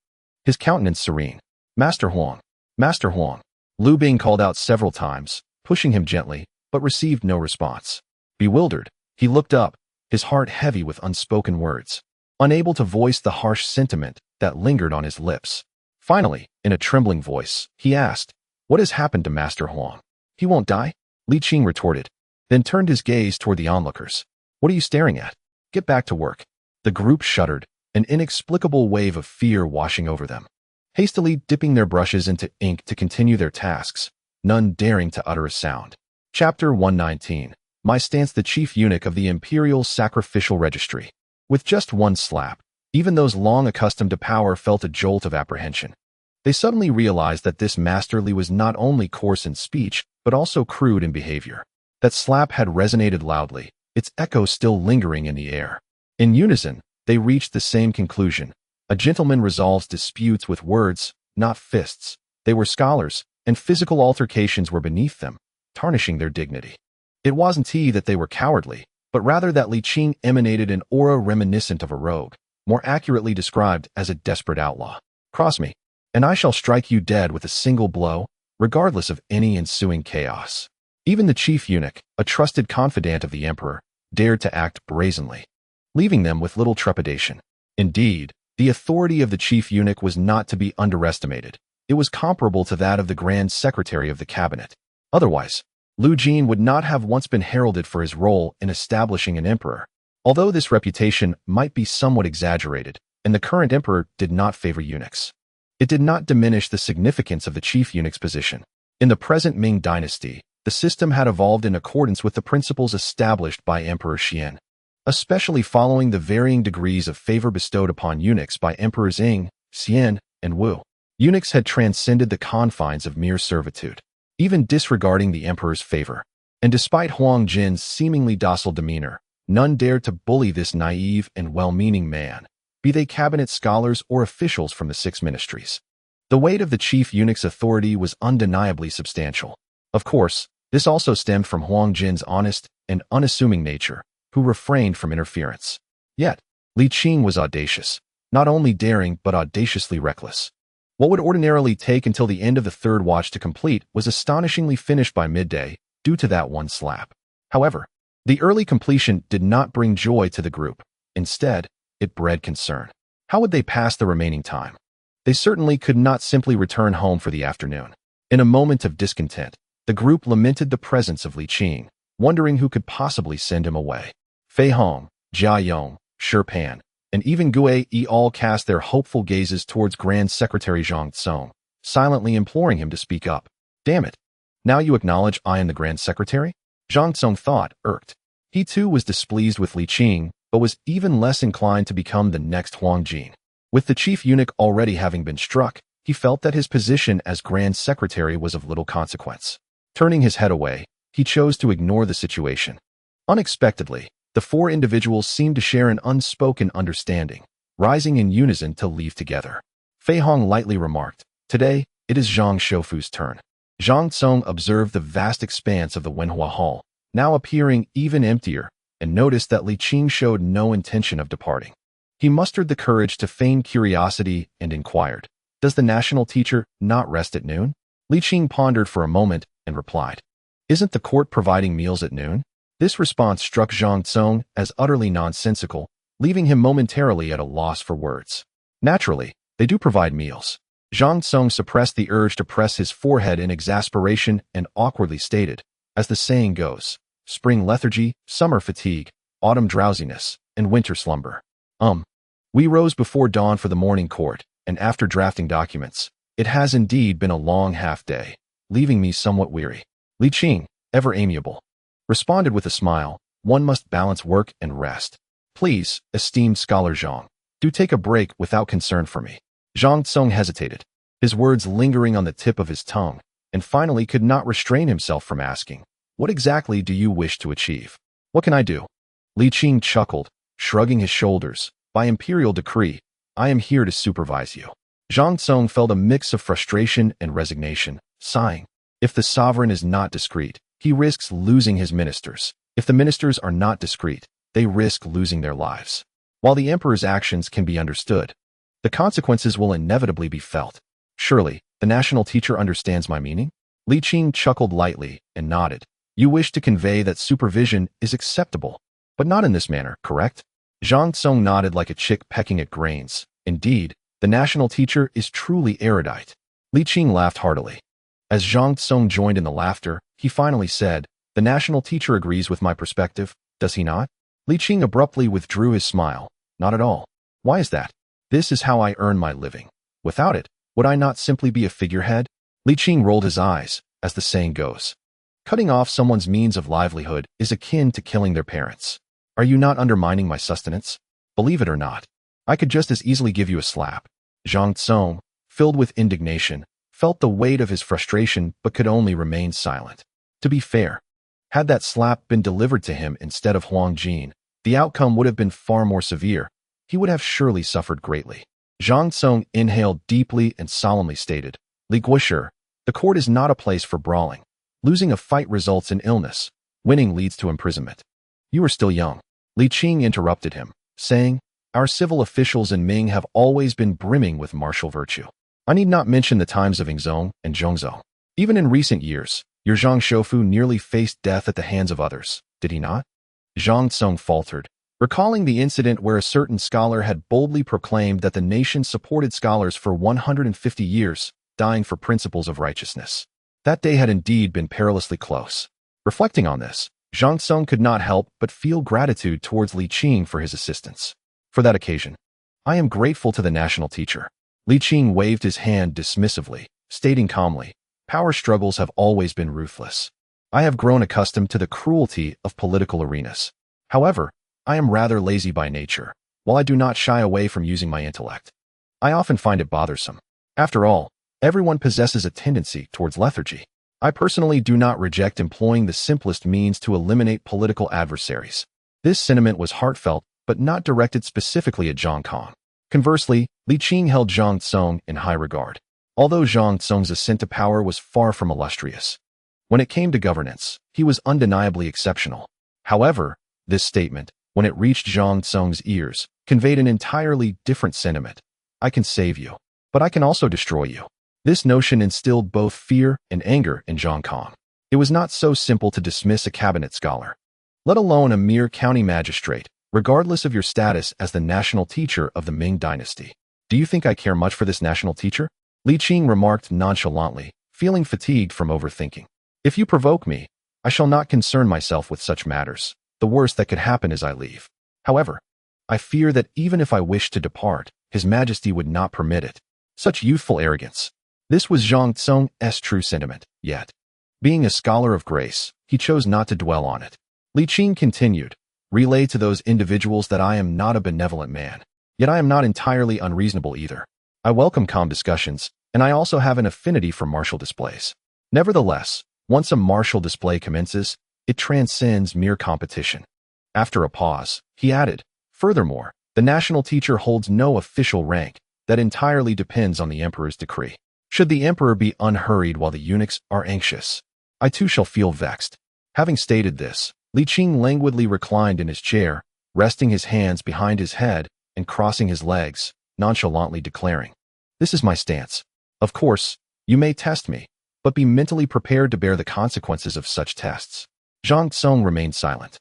A: his countenance serene. Master Huang. Master Huang. Lu Bing called out several times, pushing him gently, but received no response. Bewildered, he looked up, his heart heavy with unspoken words, unable to voice the harsh sentiment that lingered on his lips. Finally, in a trembling voice, he asked, "What has happened to Master Huang? He won't die?" Li Qing retorted, then turned his gaze toward the onlookers. "What are you staring at? Get back to work." The group shuddered, an inexplicable wave of fear washing over them. Hastily dipping their brushes into ink to continue their tasks, none daring to utter a sound. Chapter 119. My stance. The chief eunuch of the Imperial Sacrificial Registry. With just one slap, even those long accustomed to power felt a jolt of apprehension. They suddenly realized that this Master Li was not only coarse in speech, but also crude in behavior. That slap had resonated loudly, its echo still lingering in the air. In unison, they reached the same conclusion. A gentleman resolves disputes with words, not fists. They were scholars, and physical altercations were beneath them, tarnishing their dignity. It wasn't that they were cowardly, but rather that Li Qing emanated an aura reminiscent of a rogue, more accurately described as a desperate outlaw. "Cross me, and I shall strike you dead with a single blow, regardless of any ensuing chaos." Even the chief eunuch, a trusted confidant of the emperor, dared to act brazenly, leaving them with little trepidation. Indeed, the authority of the chief eunuch was not to be underestimated. It was comparable to that of the Grand Secretary of the Cabinet. Otherwise, Lu Jin would not have once been heralded for his role in establishing an emperor. Although this reputation might be somewhat exaggerated, and the current emperor did not favor eunuchs, it did not diminish the significance of the chief eunuch's position. In the present Ming dynasty, the system had evolved in accordance with the principles established by Emperor Shen, especially following the varying degrees of favor bestowed upon eunuchs by Emperors Ying, Xian, and Wu. Eunuchs had transcended the confines of mere servitude, even disregarding the emperor's favor. And despite Huang Jin's seemingly docile demeanor, none dared to bully this naive and well-meaning man, be they cabinet scholars or officials from the 6 ministries. The weight of the chief eunuch's authority was undeniably substantial. Of course, this also stemmed from Huang Jin's honest and unassuming nature, who refrained from interference. Yet, Li Qing was audacious, not only daring but audaciously reckless. What would ordinarily take until the end of the 3rd watch to complete was astonishingly finished by midday, due to that one slap. However, the early completion did not bring joy to the group. Instead, it bred concern. How would they pass the remaining time? They certainly could not simply return home for the afternoon. In a moment of discontent, the group lamented the presence of Li Qing, wondering who could possibly send him away. Fei Hong, Jia Yong, Shi Pan, and even Gue Yi all cast their hopeful gazes towards Grand Secretary Zhang Tsong, silently imploring him to speak up. "Damn it. Now you acknowledge I am the Grand Secretary?" Zhang Tsong thought, irked. He too was displeased with Li Qing, but was even less inclined to become the next Huang Jin. With the chief eunuch already having been struck, he felt that his position as Grand Secretary was of little consequence. Turning his head away, he chose to ignore the situation. Unexpectedly, the 4 individuals seemed to share an unspoken understanding, rising in unison to leave together. Fei Hong lightly remarked, "Today, it is Zhang Shoufu's turn." Zhang Tsong observed the vast expanse of the Wenhua Hall, now appearing even emptier, and noticed that Li Qing showed no intention of departing. He mustered the courage to feign curiosity and inquired, "Does the national teacher not rest at noon?" Li Qing pondered for a moment and replied, "Isn't the court providing meals at noon?" This response struck Zhang Tsong as utterly nonsensical, leaving him momentarily at a loss for words. "Naturally, they do provide meals." Zhang Tsong suppressed the urge to press his forehead in exasperation and awkwardly stated, "As the saying goes, spring lethargy, summer fatigue, autumn drowsiness, and winter slumber. We rose before dawn for the morning court, and after drafting documents, it has indeed been a long half-day, leaving me somewhat weary." Li Qing, ever amiable, responded with a smile, "One must balance work and rest. Please, esteemed scholar Zhang, do take a break without concern for me." Zhang Tsong hesitated, his words lingering on the tip of his tongue, and finally could not restrain himself from asking, "What exactly do you wish to achieve?" "What can I do?" Li Qing chuckled, shrugging his shoulders. "By imperial decree, I am here to supervise you." Zhang Tsong felt a mix of frustration and resignation, sighing. If the sovereign is not discreet, he risks losing his ministers. If the ministers are not discreet, they risk losing their lives. While the emperor's actions can be understood, The consequences will inevitably be felt. Surely, the national teacher understands my meaning? Li Qing chuckled lightly and nodded. You wish to convey that supervision is acceptable, but not in this manner, correct? Zhang Tsong nodded like a chick pecking at grains. Indeed, the national teacher is truly erudite. Li Qing laughed heartily. As Zhang Tsong joined in the laughter, he finally said, the national teacher agrees with my perspective, does he not? Li Qing abruptly withdrew his smile. Not at all. Why is that? This is how I earn my living. Without it, would I not simply be a figurehead? Li Qing rolled his eyes, as the saying goes. Cutting off someone's means of livelihood is akin to killing their parents. Are you not undermining my sustenance? Believe it or not, I could just as easily give you a slap. Zhang Tsong, filled with indignation, felt the weight of his frustration but could only remain silent. To be fair, had that slap been delivered to him instead of Huang Jin, the outcome would have been far more severe. He would have surely suffered greatly. Zhang Tsong inhaled deeply and solemnly stated, Li Qing, the court is not a place for brawling. Losing a fight results in illness. Winning leads to imprisonment. You are still young. Li Qing interrupted him, saying, our civil officials in Ming have always been brimming with martial virtue. I need not mention the times of Yingzong and Zhongzhou. Even in recent years, your Zhang Shoufu nearly faced death at the hands of others, did he not? Zhang Tsong faltered, recalling the incident where a certain scholar had boldly proclaimed that the nation supported scholars for 150 years, dying for principles of righteousness. That day had indeed been perilously close. Reflecting on this, Zhang Tsong could not help but feel gratitude towards Li Qing for his assistance. For that occasion, I am grateful to the national teacher. Li Qing waved his hand dismissively, stating calmly, power struggles have always been ruthless. I have grown accustomed to the cruelty of political arenas. However, I am rather lazy by nature, while I do not shy away from using my intellect. I often find it bothersome. After all, everyone possesses a tendency towards lethargy. I personally do not reject employing the simplest means to eliminate political adversaries. This sentiment was heartfelt, but not directed specifically at Zhang Cong. Conversely, Li Qing held Zhang Tsong in high regard, although Zhang Tsong's ascent to power was far from illustrious. When it came to governance, he was undeniably exceptional. However, this statement, when it reached Zhang Tsong's ears, conveyed an entirely different sentiment. I can save you, but I can also destroy you. This notion instilled both fear and anger in Zhang Cong. It was not so simple to dismiss a cabinet scholar, let alone a mere county magistrate, regardless of your status as the national teacher of the Ming dynasty. Do you think I care much for this national teacher? Li Qing remarked nonchalantly, feeling fatigued from overthinking. If you provoke me, I shall not concern myself with such matters. The worst that could happen is I leave. However, I fear that even if I wished to depart, His Majesty would not permit it. Such youthful arrogance. This was Zhang Tsong's true sentiment, yet, being a scholar of grace, he chose not to dwell on it. Li Qing continued, relay to those individuals that I am not a benevolent man, yet I am not entirely unreasonable either. I welcome calm discussions, and I also have an affinity for martial displays. Nevertheless, once a martial display commences, it transcends mere competition. After a pause, he added, furthermore, the national teacher holds no official rank that entirely depends on the emperor's decree. Should the emperor be unhurried while the eunuchs are anxious, I too shall feel vexed. Having stated this, Li Qing languidly reclined in his chair, resting his hands behind his head and crossing his legs, nonchalantly declaring, this is my stance. Of course, you may test me, but be mentally prepared to bear the consequences of such tests. Zhang Tsong remained silent,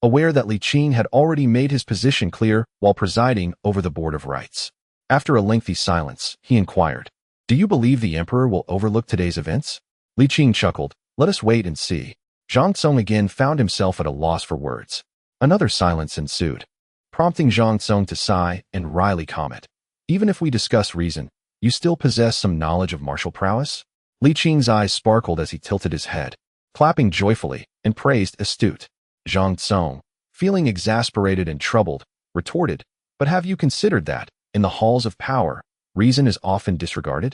A: aware that Li Qing had already made his position clear while presiding over the Board of Rites. After a lengthy silence, he inquired, do you believe the emperor will overlook today's events? Li Qing chuckled, let us wait and see. Zhang Tsong again found himself at a loss for words. Another silence ensued, prompting Zhang Tsong to sigh and wryly comment, even if we discuss reason, you still possess some knowledge of martial prowess? Li Qing's eyes sparkled as he tilted his head, clapping joyfully, and praised astute. Zhang Tsong, feeling exasperated and troubled, retorted, but have you considered that, in the halls of power, reason is often disregarded?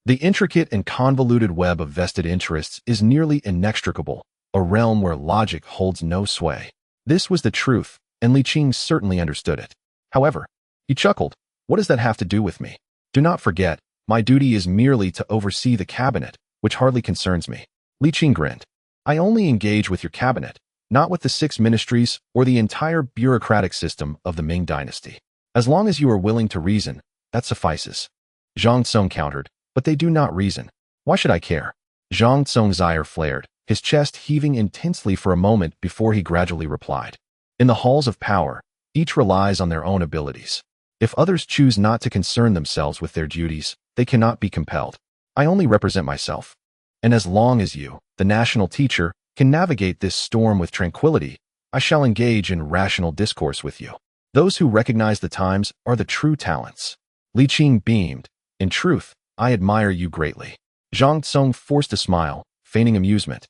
A: The intricate and convoluted web of vested interests is nearly inextricable, a realm where logic holds no sway. This was the truth, and Li Qing certainly understood it. However, he chuckled, what does that have to do with me? Do not forget, my duty is merely to oversee the cabinet, which hardly concerns me. Li Qing grinned. I only engage with your cabinet, not with the 6 ministries or the entire bureaucratic system of the Ming dynasty. As long as you are willing to reason, that suffices. Zhang Song countered, but they do not reason. Why should I care? Zhang Song's ire flared, his chest heaving intensely for a moment before he gradually replied. In the halls of power, each relies on their own abilities. If others choose not to concern themselves with their duties, they cannot be compelled. I only represent myself. And as long as you, the national teacher, can navigate this storm with tranquility, I shall engage in rational discourse with you. Those who recognize the times are the true talents. Li Qing beamed. In truth, I admire you greatly. Zhang Song forced a smile, feigning amusement,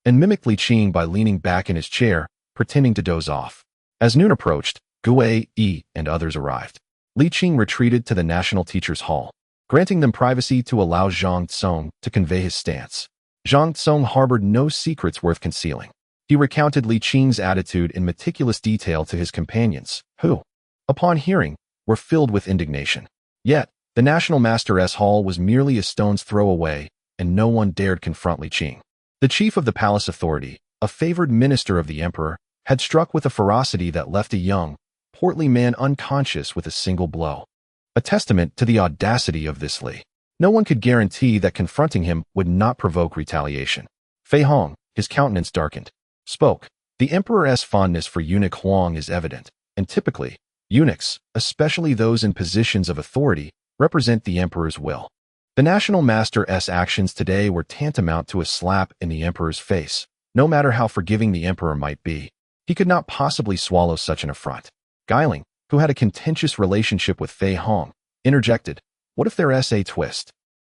A: and mimicked Li Qing by leaning back in his chair, pretending to doze off. As noon approached, Xue'er and others arrived. Li Qing retreated to the national teacher's hall, granting them privacy to allow Zhang Song to convey his stance. Zhang Song harbored no secrets worth concealing. He recounted Li Qing's attitude in meticulous detail to his companions, who, upon hearing, were filled with indignation. Yet, the National Master's hall was merely a stone's throw away, and no one dared confront Li Qing. The chief of the palace authority, a favored minister of the emperor, had struck with a ferocity that left a young, portly man unconscious with a single blow. A testament to the audacity of this Li. No one could guarantee that confronting him would not provoke retaliation. Fei Hong, his countenance darkened, spoke. The emperor's fondness for eunuch Huang is evident, and typically, eunuchs, especially those in positions of authority, represent the emperor's will. The national master's actions today were tantamount to a slap in the emperor's face. No matter how forgiving the emperor might be, he could not possibly swallow such an affront. Guiling, who had a contentious relationship with Fei Hong, interjected, "What if there's a twist?"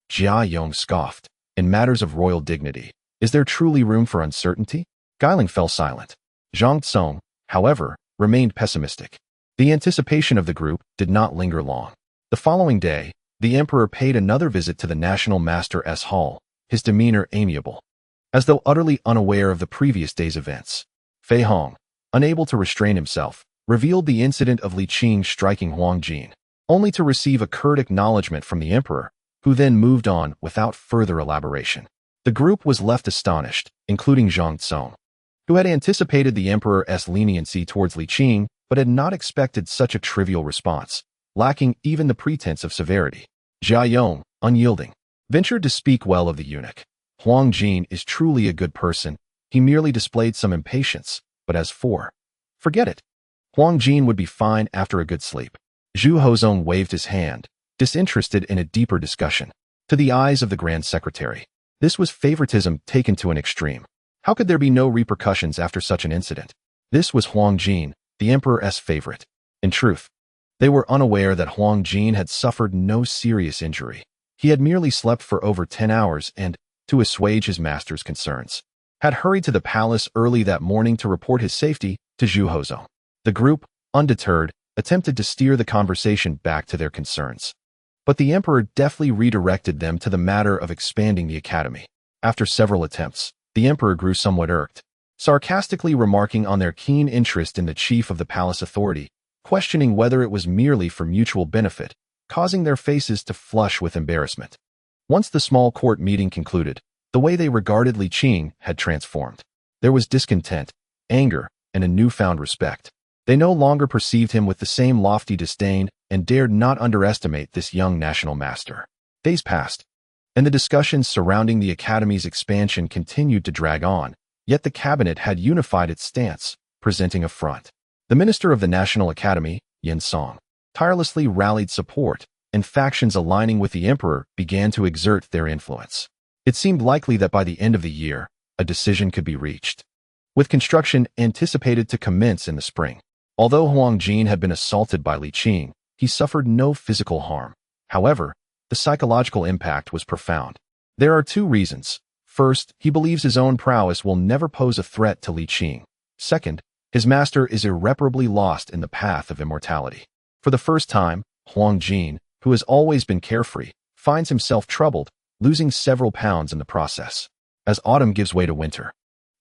A: Jia Yong scoffed. In matters of royal dignity, is there truly room for uncertainty? Guiling fell silent. Zhang Song, however, remained pessimistic. The anticipation of the group did not linger long. The following day, the emperor paid another visit to the National Master's hall, his demeanor amiable, as though utterly unaware of the previous day's events. Fei Hong, unable to restrain himself, revealed the incident of Li Qing striking Huang Jin, only to receive a curt acknowledgement from the emperor, who then moved on without further elaboration. The group was left astonished, including Zhang Song, who had anticipated the emperor's leniency towards Li Qing, but had not expected such a trivial response, lacking even the pretense of severity. Jia Yong, unyielding, ventured to speak well of the eunuch. Huang Jin is truly a good person. He merely displayed some impatience, but as for, forget it. Huang Jin would be fine after a good sleep. Zhu Hozong waved his hand, disinterested in a deeper discussion. To the eyes of the Grand Secretary, this was favoritism taken to an extreme. How could there be no repercussions after such an incident? This was Huang Jin, the emperor's favorite. In truth, they were unaware that Huang Jin had suffered no serious injury. He had merely slept for over 10 hours and, to assuage his master's concerns, had hurried to the palace early that morning to report his safety to Zhu Hozong. The group, undeterred, attempted to steer the conversation back to their concerns. But the emperor deftly redirected them to the matter of expanding the academy. After several attempts, the emperor grew somewhat irked, sarcastically remarking on their keen interest in the chief of the palace authority, questioning whether it was merely for mutual benefit, causing their faces to flush with embarrassment. Once the small court meeting concluded, the way they regarded Li Qing had transformed. There was discontent, anger, and a newfound respect. They no longer perceived him with the same lofty disdain and dared not underestimate this young national master. Days passed, and the discussions surrounding the academy's expansion continued to drag on, yet the cabinet had unified its stance, presenting a front. The minister of the National Academy, Yin Song, tirelessly rallied support, and factions aligning with the emperor began to exert their influence. It seemed likely that by the end of the year, a decision could be reached, with construction anticipated to commence in the spring. Although Huang Jin had been assaulted by Li Qing, he suffered no physical harm. However, the psychological impact was profound. There are two reasons. First, he believes his own prowess will never pose a threat to Li Qing. Second, his master is irreparably lost in the path of immortality. For the first time, Huang Jin, who has always been carefree, finds himself troubled, losing several pounds in the process. As autumn gives way to winter,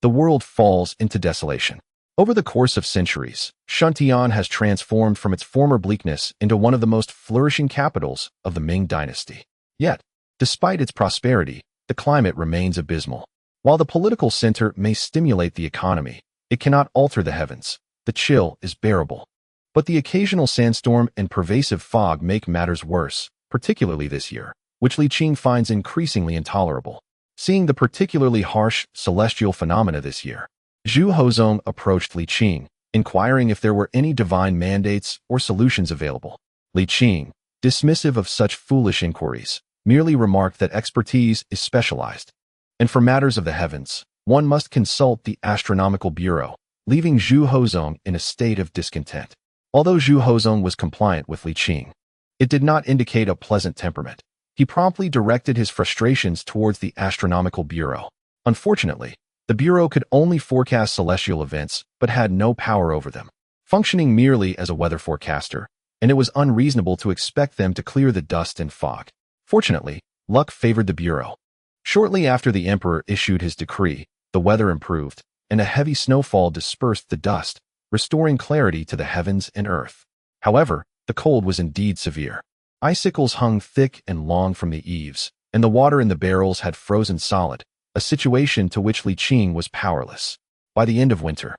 A: the world falls into desolation. Over the course of centuries, Shuntian has transformed from its former bleakness into one of the most flourishing capitals of the Ming dynasty. Yet, despite its prosperity, the climate remains abysmal. While the political center may stimulate the economy, it cannot alter the heavens. The chill is bearable. But the occasional sandstorm and pervasive fog make matters worse, particularly this year, which Li Qing finds increasingly intolerable. Seeing the particularly harsh celestial phenomena this year, Zhu Hozong approached Li Qing, inquiring if there were any divine mandates or solutions available. Li Qing, dismissive of such foolish inquiries, merely remarked that expertise is specialized, and for matters of the heavens, one must consult the Astronomical Bureau, leaving Zhu Hozong in a state of discontent. Although Zhu Hozong was compliant with Li Qing, it did not indicate a pleasant temperament. He promptly directed his frustrations towards the Astronomical Bureau. Unfortunately, the Bureau could only forecast celestial events but had no power over them, functioning merely as a weather forecaster, and it was unreasonable to expect them to clear the dust and fog. Fortunately, luck favored the Bureau. Shortly after the Emperor issued his decree, the weather improved, and a heavy snowfall dispersed the dust, restoring clarity to the heavens and earth. However, the cold was indeed severe. Icicles hung thick and long from the eaves, and the water in the barrels had frozen solid, a situation to which Li Qing was powerless. By the end of winter,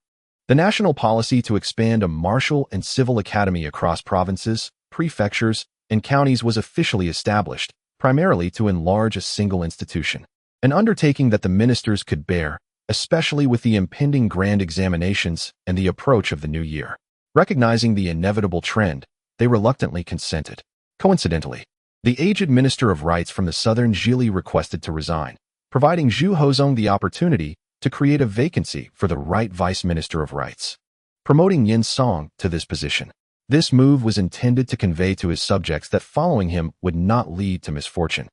A: the national policy to expand a martial and civil academy across provinces, prefectures, and counties was officially established, primarily to enlarge a single institution, an undertaking that the ministers could bear, especially with the impending grand examinations and the approach of the new year. Recognizing the inevitable trend, they reluctantly consented. Coincidentally, the aged Minister of Rights from the Southern Zhili requested to resign, providing Zhu Hozong the opportunity to create a vacancy for the right Vice Minister of Rights, promoting Yin Song to this position. This move was intended to convey to his subjects that following him would not lead to misfortune.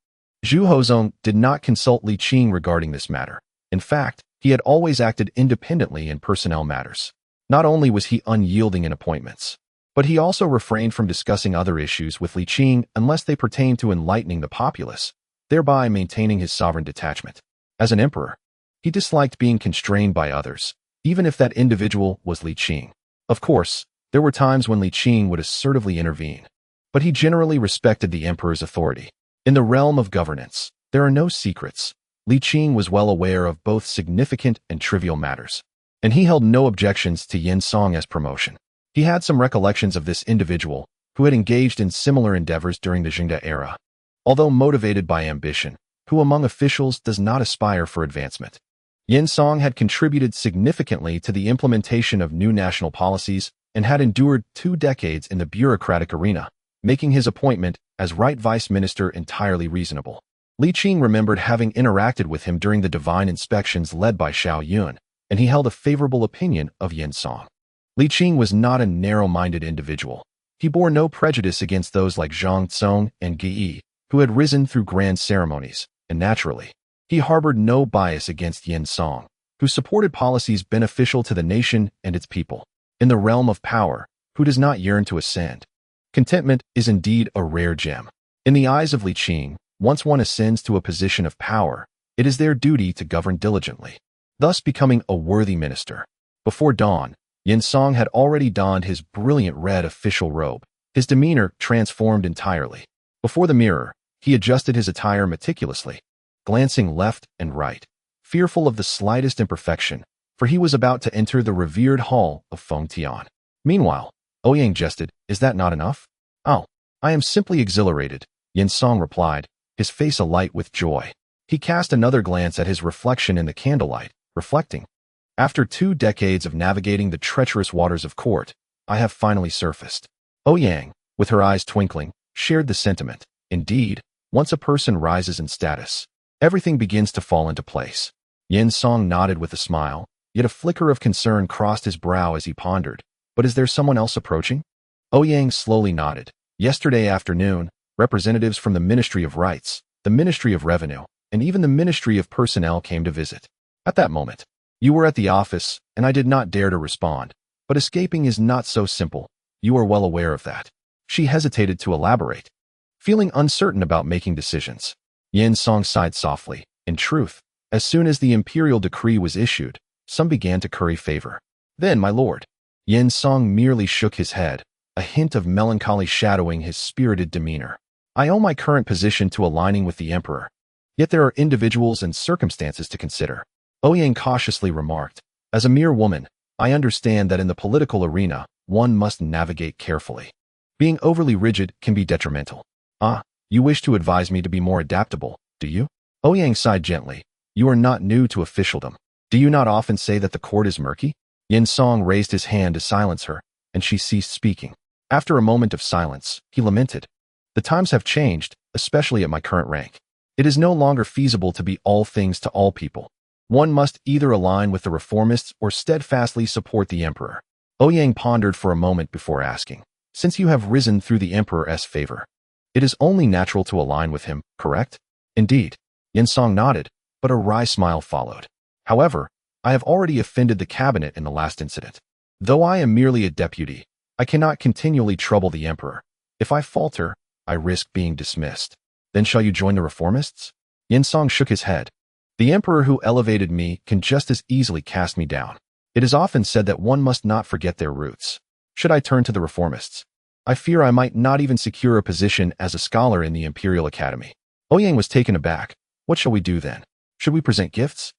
A: Zhu Hozong did not consult Li Qing regarding this matter. In fact, he had always acted independently in personnel matters. Not only was he unyielding in appointments, but he also refrained from discussing other issues with Li Qing unless they pertained to enlightening the populace, thereby maintaining his sovereign detachment. As an emperor, he disliked being constrained by others, even if that individual was Li Qing. Of course, there were times when Li Qing would assertively intervene, but he generally respected the emperor's authority. In the realm of governance, there are no secrets. Li Qing was well aware of both significant and trivial matters, and he held no objections to Yin Song as promotion. He had some recollections of this individual, who had engaged in similar endeavors during the Zhang era. Although motivated by ambition, who among officials does not aspire for advancement? Yin Song had contributed significantly to the implementation of new national policies and had endured 2 decades in the bureaucratic arena, making his appointment as right vice minister entirely reasonable. Li Qing remembered having interacted with him during the divine inspections led by Xiao Yun, and he held a favorable opinion of Yin Song. Li Qing was not a narrow-minded individual. He bore no prejudice against those like Zhang Tsong and Yi, who had risen through grand ceremonies, and naturally, he harbored no bias against Yin Song, who supported policies beneficial to the nation and its people. In the realm of power, who does not yearn to ascend? Contentment is indeed a rare gem. In the eyes of Li Qing, once one ascends to a position of power, it is their duty to govern diligently, thus becoming a worthy minister. Before dawn, Yin Song had already donned his brilliant red official robe, his demeanor transformed entirely. Before the mirror, he adjusted his attire meticulously, glancing left and right, fearful of the slightest imperfection, for he was about to enter the revered hall of Feng Tian. Meanwhile, Ouyang jested, "Is that not enough?" "Oh, I am simply exhilarated," Yin Song replied, his face alight with joy. He cast another glance at his reflection in the candlelight, reflecting, "After 2 decades of navigating the treacherous waters of court, I have finally surfaced." Ouyang, with her eyes twinkling, shared the sentiment. Indeed, once a person rises in status, everything begins to fall into place. Yin Song nodded with a smile, yet a flicker of concern crossed his brow as he pondered. "But is there someone else approaching?" Ouyang slowly nodded. "Yesterday afternoon, representatives from the Ministry of Rights, the Ministry of Revenue, and even the Ministry of Personnel came to visit. At that moment, you were at the office, and I did not dare to respond. But escaping is not so simple. You are well aware of that." She hesitated to elaborate, feeling uncertain about making decisions. Yin Song sighed softly. In truth, as soon as the imperial decree was issued, some began to curry favor. "Then, my lord." Yin Song merely shook his head, a hint of melancholy shadowing his spirited demeanor. "I owe my current position to aligning with the emperor. Yet there are individuals and circumstances to consider." Ouyang cautiously remarked, "As a mere woman, I understand that in the political arena, one must navigate carefully. Being overly rigid can be detrimental. Ah, you wish to advise me to be more adaptable, do you? Ouyang sighed gently. You are not new to officialdom. Do you not often say that the court is murky? Yin Song raised his hand to silence her, and she ceased speaking. After a moment of silence, he lamented. The times have changed, especially at my current rank. It is no longer feasible to be all things to all people. One must either align with the reformists or steadfastly support the emperor. Ouyang pondered for a moment before asking, since you have risen through the emperor's favor, it is only natural to align with him, correct? Indeed. Yin Song nodded, but a wry smile followed. However, I have already offended the cabinet in the last incident. Though I am merely a deputy, I cannot continually trouble the emperor. If I falter, I risk being dismissed. Then shall you join the reformists? Yin Song shook his head. The emperor who elevated me can just as easily cast me down. It is often said that one must not forget their roots. Should I turn to the reformists? I fear I might not even secure a position as a scholar in the Imperial Academy. Ouyang was taken aback. What shall we do then? Should we present gifts?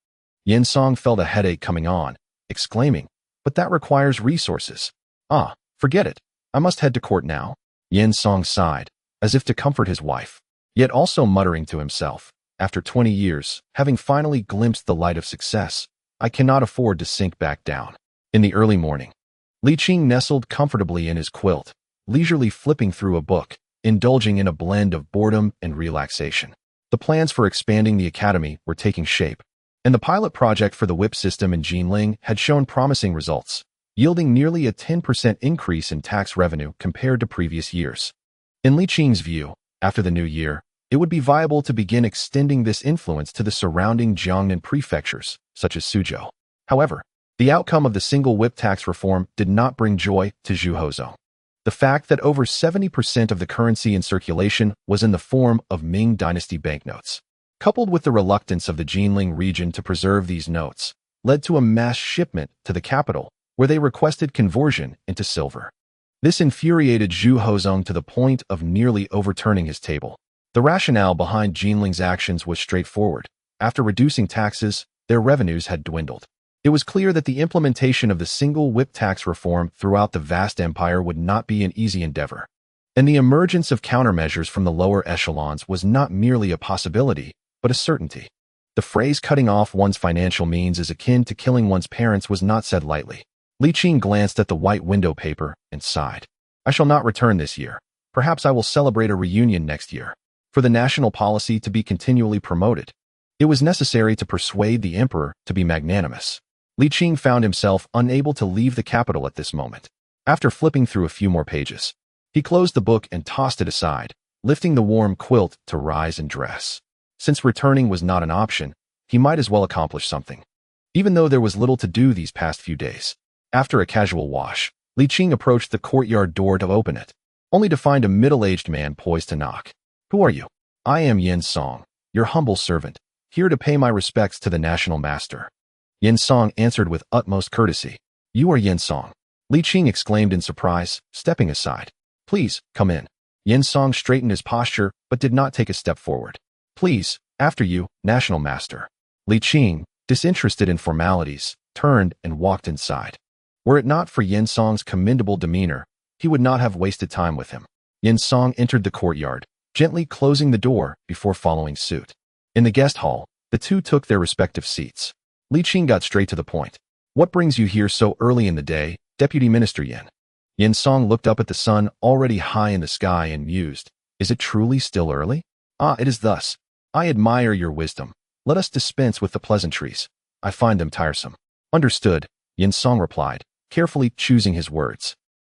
A: Yin Song felt a headache coming on, exclaiming, but that requires resources. Ah, forget it. I must head to court now. Yin Song sighed, as if to comfort his wife, yet also muttering to himself, after 20 years, having finally glimpsed the light of success, I cannot afford to sink back down. In the early morning, Li Qing nestled comfortably in his quilt, leisurely flipping through a book, indulging in a blend of boredom and relaxation. The plans for expanding the academy were taking shape, and the pilot project for the whip system in Jinling had shown promising results, yielding nearly a 10% increase in tax revenue compared to previous years. In Li Qing's view, after the new year, it would be viable to begin extending this influence to the surrounding Jiangnan prefectures, such as Suzhou. However, the outcome of the single whip tax reform did not bring joy to Zhuhozong. The fact that over 70% of the currency in circulation was in the form of Ming dynasty banknotes, coupled with the reluctance of the Jinling region to preserve these notes, led to a mass shipment to the capital, where they requested conversion into silver. This infuriated Zhuhozong to the point of nearly overturning his table. The rationale behind Jinling's actions was straightforward. After reducing taxes, their revenues had dwindled. It was clear that the implementation of the single whip tax reform throughout the vast empire would not be an easy endeavor. And the emergence of countermeasures from the lower echelons was not merely a possibility, but a certainty. The phrase cutting off one's financial means is akin to killing one's parents was not said lightly. Li Qing glanced at the white window paper and sighed. I shall not return this year. Perhaps I will celebrate a reunion next year. For the national policy to be continually promoted, it was necessary to persuade the emperor to be magnanimous. Li Qing found himself unable to leave the capital at this moment. After flipping through a few more pages, he closed the book and tossed it aside, lifting the warm quilt to rise and dress. Since returning was not an option, he might as well accomplish something. Even though there was little to do these past few days. After a casual wash, Li Qing approached the courtyard door to open it, only to find a middle-aged man poised to knock. Who are you? I am Yin Song, your humble servant, here to pay my respects to the national master. Yin Song answered with utmost courtesy. You are Yin Song. Li Qing exclaimed in surprise, stepping aside. Please, come in. Yin Song straightened his posture, but did not take a step forward. Please, after you, national master. Li Qing, disinterested in formalities, turned and walked inside. Were it not for Yin Song's commendable demeanor, he would not have wasted time with him. Yin Song entered the courtyard, gently closing the door before following suit. In the guest hall, the two took their respective seats. Li Qing got straight to the point. What brings you here so early in the day, Deputy Minister Yin? Yin Song looked up at the sun already high in the sky and mused. Is it truly still early? Ah, it is thus. I admire your wisdom. Let us dispense with the pleasantries. I find them tiresome. Understood, Yin Song replied, carefully choosing his words.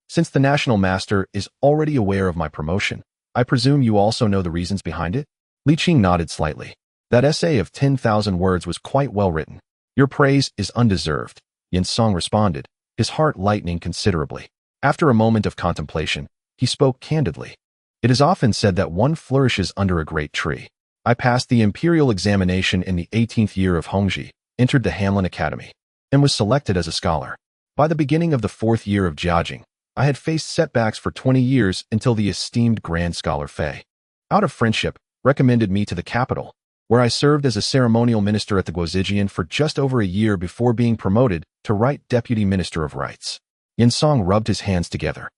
A: Since the national master is already aware of my promotion, I presume you also know the reasons behind it? Li Qing nodded slightly. That essay of 10,000 words was quite well written. Your praise is undeserved, Yin Song responded, his heart lightening considerably. After a moment of contemplation, he spoke candidly. It is often said that one flourishes under a great tree. I passed the imperial examination in the 18th year of Hongji, entered the Hanlin Academy, and was selected as a scholar. By the beginning of the 4th year of Jiajing, I had faced setbacks for 20 years until the esteemed Grand Scholar Fei, out of friendship, recommended me to the capital, where I served as a ceremonial minister at the Guozijian for just over a year before being promoted to Right Deputy Minister of Rites. Song rubbed his hands together,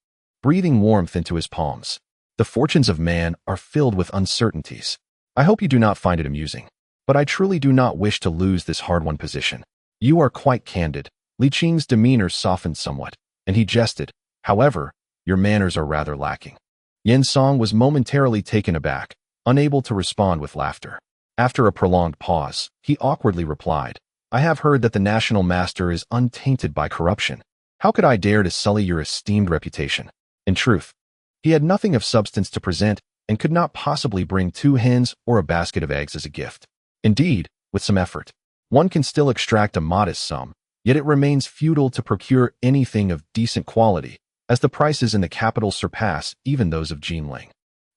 A: breathing warmth into his palms. The fortunes of man are filled with uncertainties. I hope you do not find it amusing, but I truly do not wish to lose this hard-won position. You are quite candid. Li Qing's demeanor softened somewhat, and he jested. However, your manners are rather lacking. Song was momentarily taken aback, unable to respond with laughter. After a prolonged pause, he awkwardly replied, I have heard that the national master is untainted by corruption. How could I dare to sully your esteemed reputation? In truth, he had nothing of substance to present and could not possibly bring 2 hens or a basket of eggs as a gift. Indeed, with some effort, one can still extract a modest sum, yet it remains futile to procure anything of decent quality, as the prices in the capital surpass even those of Jinling.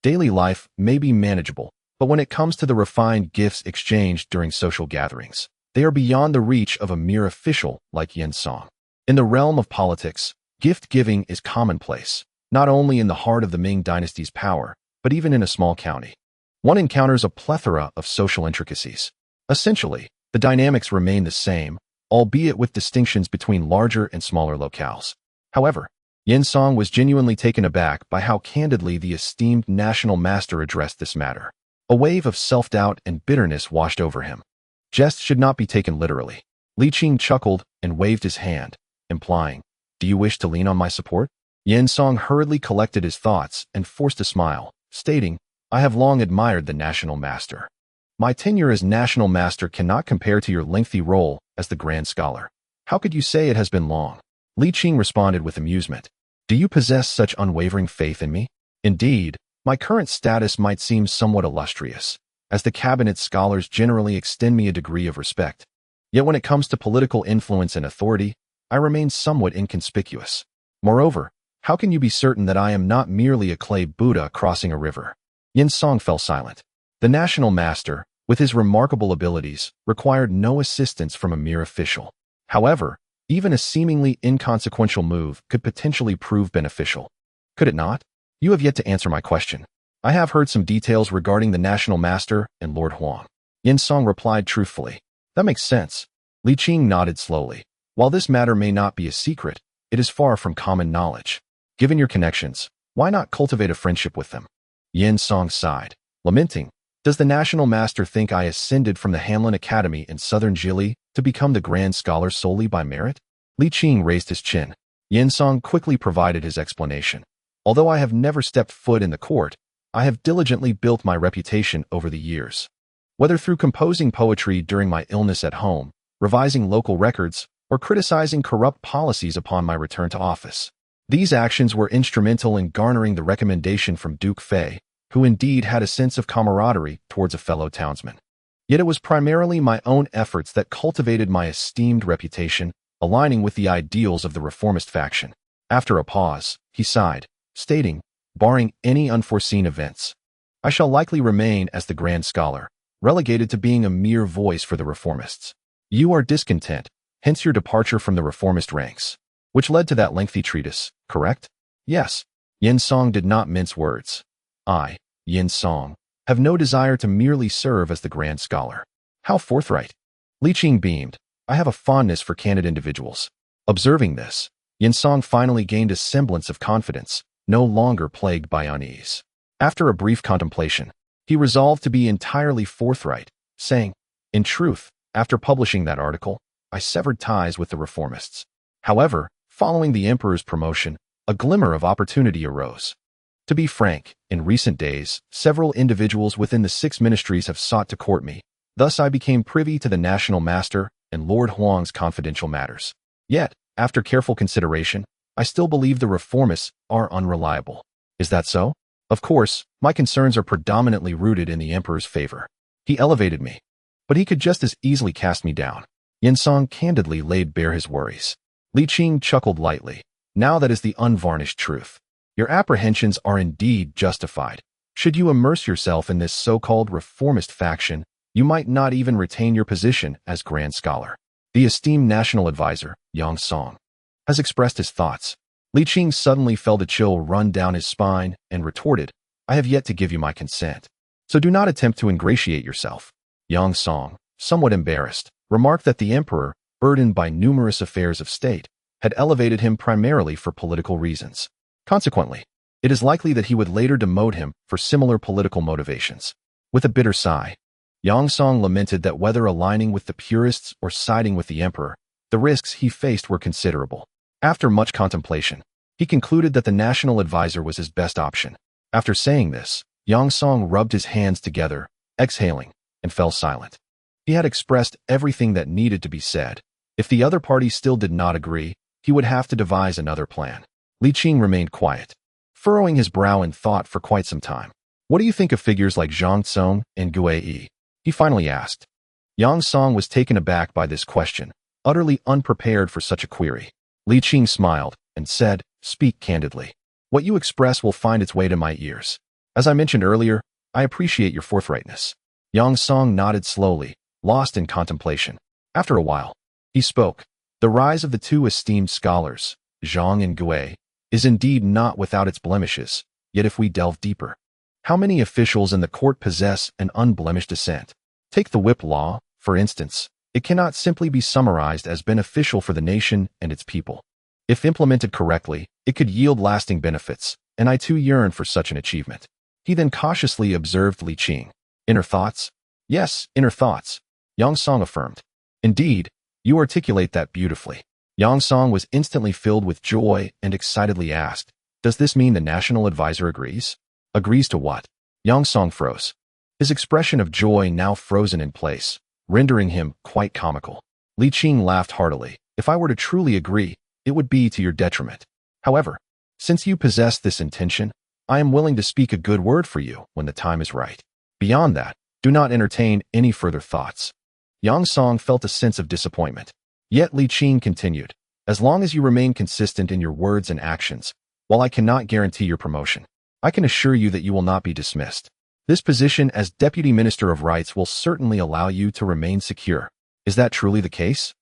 A: Daily life may be manageable, but when it comes to the refined gifts exchanged during social gatherings, they are beyond the reach of a mere official like Song. In the realm of politics, gift-giving is commonplace, not only in the heart of the Ming dynasty's power, but even in a small county. One encounters a plethora of social intricacies. Essentially, the dynamics remain the same, albeit with distinctions between larger and smaller locales. However, Song was genuinely taken aback by how candidly the esteemed national master addressed this matter. A wave of self-doubt and bitterness washed over him. Jests should not be taken literally. Li Qing chuckled and waved his hand, implying, do you wish to lean on my support? Song hurriedly collected his thoughts and forced a smile, stating, I have long admired the national master. My tenure as national master cannot compare to your lengthy role as the grand scholar. How could you say it has been long? Li Qing responded with amusement. Do you possess such unwavering faith in me? Indeed, my current status might seem somewhat illustrious, as the cabinet scholars generally extend me a degree of respect. Yet when it comes to political influence and authority, I remain somewhat inconspicuous. Moreover, how can you be certain that I am not merely a clay Buddha crossing a river? Song fell silent. The national master, with his remarkable abilities, required no assistance from a mere official. However, even a seemingly inconsequential move could potentially prove beneficial. Could it not? You have yet to answer my question. I have heard some details regarding the national master and Lord Huang. Song replied truthfully. That makes sense. Li Qing nodded slowly. While this matter may not be a secret, it is far from common knowledge. Given your connections, why not cultivate a friendship with them? Song sighed, lamenting, does the national master think I ascended from the Hanlin Academy in Southern Zhili to become the grand scholar solely by merit? Li Qing raised his chin. Song quickly provided his explanation. Although I have never stepped foot in the court, I have diligently built my reputation over the years. Whether through composing poetry during my illness at home, revising local records, or criticizing corrupt policies upon my return to office, these actions were instrumental in garnering the recommendation from Duke Fei, who indeed had a sense of camaraderie towards a fellow townsman. Yet it was primarily my own efforts that cultivated my esteemed reputation, aligning with the ideals of the reformist faction. After a pause, he sighed, stating, barring any unforeseen events, I shall likely remain as the grand scholar, relegated to being a mere voice for the reformists. You are discontent, hence your departure from the reformist ranks, which led to that lengthy treatise, correct? Yes. Song did not mince words. I, Song, have no desire to merely serve as the grand scholar. How forthright. Li Qing beamed. I have a fondness for candid individuals. Observing this, Song finally gained a semblance of confidence, no longer plagued by unease. After a brief contemplation, he resolved to be entirely forthright, saying, in truth, after publishing that article, I severed ties with the reformists. However, following the emperor's promotion, a glimmer of opportunity arose. To be frank, in recent days, several individuals within the 6 ministries have sought to court me. Thus I became privy to the national master and Lord Huang's confidential matters. Yet, after careful consideration, I still believe the reformists are unreliable. Is that so? Of course, my concerns are predominantly rooted in the emperor's favor. He elevated me, but he could just as easily cast me down. Song candidly laid bare his worries. Li Qing chuckled lightly. Now that is the unvarnished truth. Your apprehensions are indeed justified. Should you immerse yourself in this so-called reformist faction, you might not even retain your position as grand scholar. The esteemed national advisor, Song, has expressed his thoughts. Li Qing suddenly felt a chill run down his spine and retorted, I have yet to give you my consent, so do not attempt to ingratiate yourself. Song, somewhat embarrassed, remarked that the emperor, burdened by numerous affairs of state, had elevated him primarily for political reasons. Consequently, it is likely that he would later demote him for similar political motivations. With a bitter sigh, Yang Song lamented that whether aligning with the purists or siding with the emperor, the risks he faced were considerable. After much contemplation, he concluded that the national advisor was his best option. After saying this, Yang Song rubbed his hands together, exhaling, and fell silent. He had expressed everything that needed to be said. If the other party still did not agree, he would have to devise another plan. Li Qing remained quiet, furrowing his brow in thought for quite some time. What do you think of figures like Zhang Tsong and Xue'er? He finally asked. Yang Song was taken aback by this question, utterly unprepared for such a query. Li Qing smiled and said, "Speak candidly. What you express will find its way to my ears. As I mentioned earlier, I appreciate your forthrightness." Yang Song nodded slowly, lost in contemplation. After a while, he spoke. The rise of the two esteemed scholars, Zhang and Xue'er, is indeed not without its blemishes, yet if we delve deeper, how many officials in the court possess an unblemished assent? Take the whip law, for instance. It cannot simply be summarized as beneficial for the nation and its people. If implemented correctly, it could yield lasting benefits, and I too yearn for such an achievement. He then cautiously observed Li Qing. Inner thoughts? Yes, inner thoughts, Yang Song affirmed. Indeed, you articulate that beautifully. Yang Song was instantly filled with joy and excitedly asked, "Does this mean the national advisor agrees?" Agrees to what? Yang Song froze. His expression of joy now frozen in place, rendering him quite comical. Li Qing laughed heartily. "If I were to truly agree, it would be to your detriment. However, since you possess this intention, I am willing to speak a good word for you when the time is right. Beyond that, do not entertain any further thoughts." Yang Song felt a sense of disappointment. Yet Li Qing continued, "As long as you remain consistent in your words and actions, while I cannot guarantee your promotion, I can assure you that you will not be dismissed. This position as Deputy Minister of Rights will certainly allow you to remain secure. Is that truly the case?"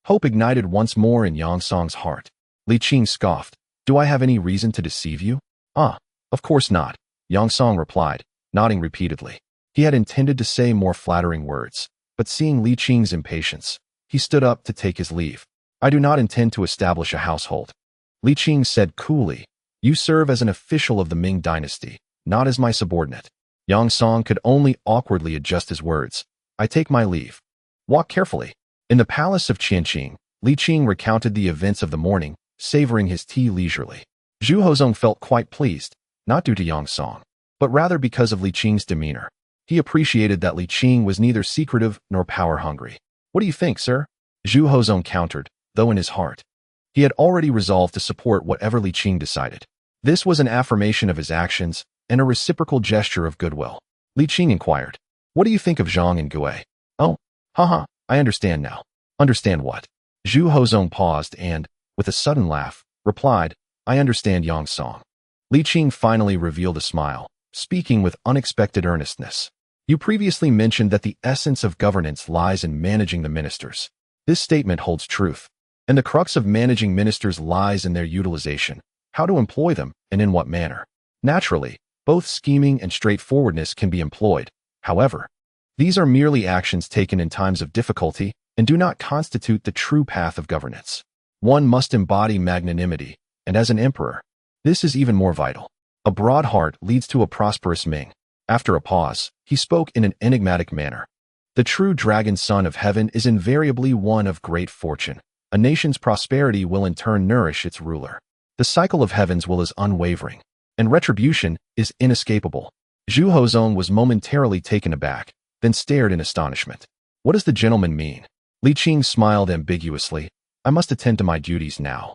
A: Hope ignited once more in Yang Song's heart. Li Qing scoffed. "Do I have any reason to deceive you?" Of course not," Yang Song replied, nodding repeatedly. He had intended to say more flattering words, but seeing Li Qing's impatience, he stood up to take his leave. "I do not intend to establish a household," Li Qing said coolly. "You serve as an official of the Ming dynasty, not as my subordinate." Yang Song could only awkwardly adjust his words. "I take my leave. Walk carefully." In the palace of Qianqing, Li Qing recounted the events of the morning, savoring his tea leisurely. Zhu Hozong felt quite pleased, not due to Yang Song, but rather because of Li Qing's demeanor. He appreciated that Li Qing was neither secretive nor power-hungry. "What do you think, sir?" Zhu Hozong countered, though in his heart, he had already resolved to support whatever Li Qing decided. This was an affirmation of his actions and a reciprocal gesture of goodwill. Li Qing inquired, "What do you think of Zhang and Xue'er?" "Oh, haha, I understand now." "Understand what?" Zhu Hozong paused and, with a sudden laugh, replied, "I understand Yang Song." Li Qing finally revealed a smile, speaking with unexpected earnestness. "You previously mentioned that the essence of governance lies in managing the ministers. This statement holds truth, and the crux of managing ministers lies in their utilization, how to employ them, and in what manner. Naturally, both scheming and straightforwardness can be employed. However, these are merely actions taken in times of difficulty and do not constitute the true path of governance. One must embody magnanimity, and as an emperor, this is even more vital. A broad heart leads to a prosperous Ming." After a pause, he spoke in an enigmatic manner. "The true dragon son of heaven is invariably one of great fortune. A nation's prosperity will in turn nourish its ruler. The cycle of heaven's will is unwavering, and retribution is inescapable." Zhu Hozong was momentarily taken aback, then stared in astonishment. "What does the gentleman mean?" Li Qing smiled ambiguously. "I must attend to my duties now."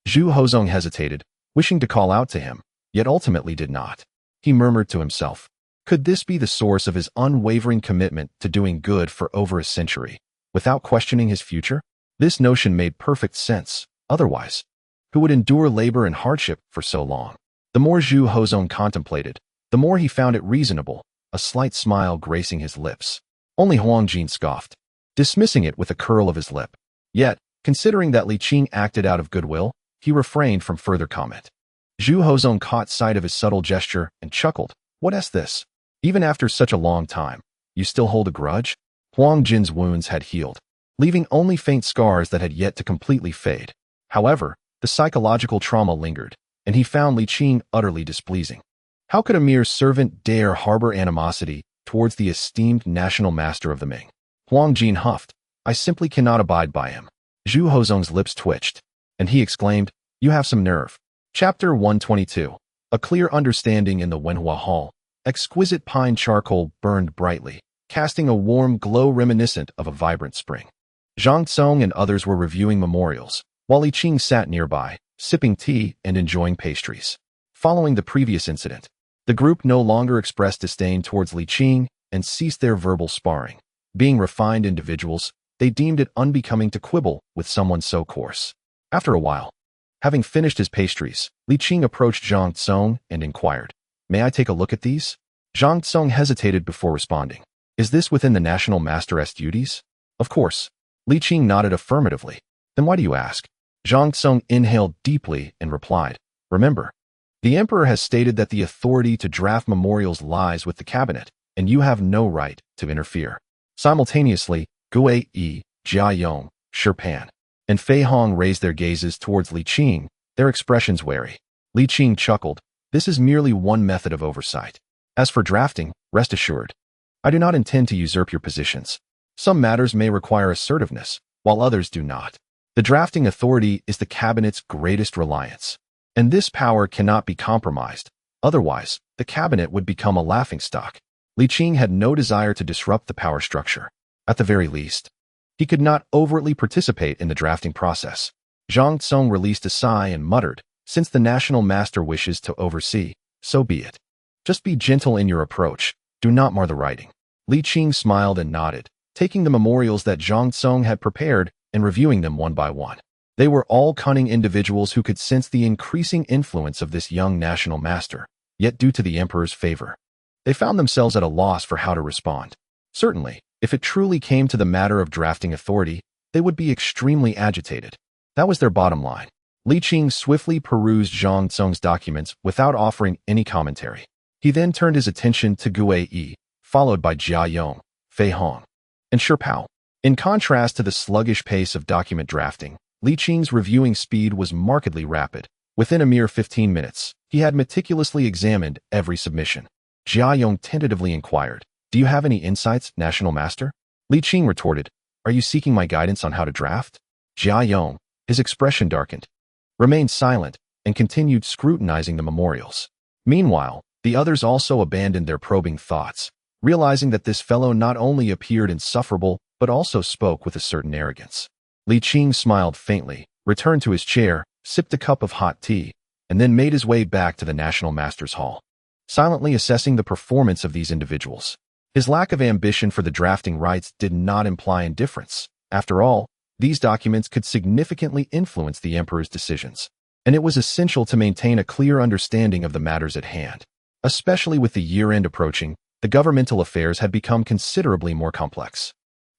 A: Zhu Hozong hesitated, wishing to call out to him, yet ultimately did not. He murmured to himself, could this be the source of his unwavering commitment to doing good for over a century, without questioning his future? This notion made perfect sense. Otherwise, who would endure labor and hardship for so long? The more Zhu Hozong contemplated, the more he found it reasonable, a slight smile gracing his lips. Only Huang Jin scoffed, dismissing it with a curl of his lip. Yet, considering that Li Qing acted out of goodwill, he refrained from further comment. Zhu Hozong caught sight of his subtle gesture and chuckled. "What is this? Even after such a long time, you still hold a grudge?" Huang Jin's wounds had healed, leaving only faint scars that had yet to completely fade. However, the psychological trauma lingered, and he found Li Qing utterly displeasing. How could a mere servant dare harbor animosity towards the esteemed national master of the Ming? Huang Jin huffed. I simply cannot abide by him. Zhu Hozong's lips twitched, and he exclaimed, You have some nerve. Chapter 122. A clear understanding in the Wenhua Hall. Exquisite pine charcoal burned brightly, casting a warm glow reminiscent of a vibrant spring. Zhang Cong and others were reviewing memorials, while Li Qing sat nearby, sipping tea and enjoying pastries. Following the previous incident, the group no longer expressed disdain towards Li Qing and ceased their verbal sparring. Being refined individuals, they deemed it unbecoming to quibble with someone so coarse. After a while, having finished his pastries, Li Qing approached Zhang Cong and inquired, May I take a look at these? Zhang Cong hesitated before responding. Is this within the national master's duties? Of course. Li Qing nodded affirmatively. Then why do you ask? Zhang Cong inhaled deeply and replied, Remember, the emperor has stated that the authority to draft memorials lies with the cabinet, and you have no right to interfere. Simultaneously, Gui Yi, Jia Yong, Sherpan, and Fei Hong raised their gazes towards Li Qing, their expressions wary. Li Qing chuckled, This is merely one method of oversight. As for drafting, rest assured, I do not intend to usurp your positions. Some matters may require assertiveness, while others do not. The drafting authority is the cabinet's greatest reliance, and this power cannot be compromised. Otherwise, the cabinet would become a laughingstock. Li Qing had no desire to disrupt the power structure. At the very least, he could not overtly participate in the drafting process. Zhang Cong released a sigh and muttered, Since the national master wishes to oversee, so be it. Just be gentle in your approach. Do not mar the writing. Li Qing smiled and nodded, taking the memorials that Zhang Cong had prepared and reviewing them one by one. They were all cunning individuals who could sense the increasing influence of this young national master, yet due to the emperor's favor, they found themselves at a loss for how to respond. Certainly, if it truly came to the matter of drafting authority, they would be extremely agitated. That was their bottom line. Li Qing swiftly perused Zhang Cong's documents without offering any commentary. He then turned his attention to Gui Yi, followed by Jia Yong, Fei Hong, and Sherpao. In contrast to the sluggish pace of document drafting, Li Qing's reviewing speed was markedly rapid. Within a mere 15 minutes, he had meticulously examined every submission. Jia Yong tentatively inquired, Do you have any insights, National Master? Li Qing retorted, Are you seeking my guidance on how to draft? Jia Yong, his expression darkened, remained silent, and continued scrutinizing the memorials. Meanwhile, the others also abandoned their probing thoughts, realizing that this fellow not only appeared insufferable, but also spoke with a certain arrogance. Li Qing smiled faintly, returned to his chair, sipped a cup of hot tea, and then made his way back to the National Master's Hall, silently assessing the performance of these individuals. His lack of ambition for the drafting rights did not imply indifference. After all, these documents could significantly influence the emperor's decisions, and it was essential to maintain a clear understanding of the matters at hand. Especially with the year-end approaching, the governmental affairs had become considerably more complex,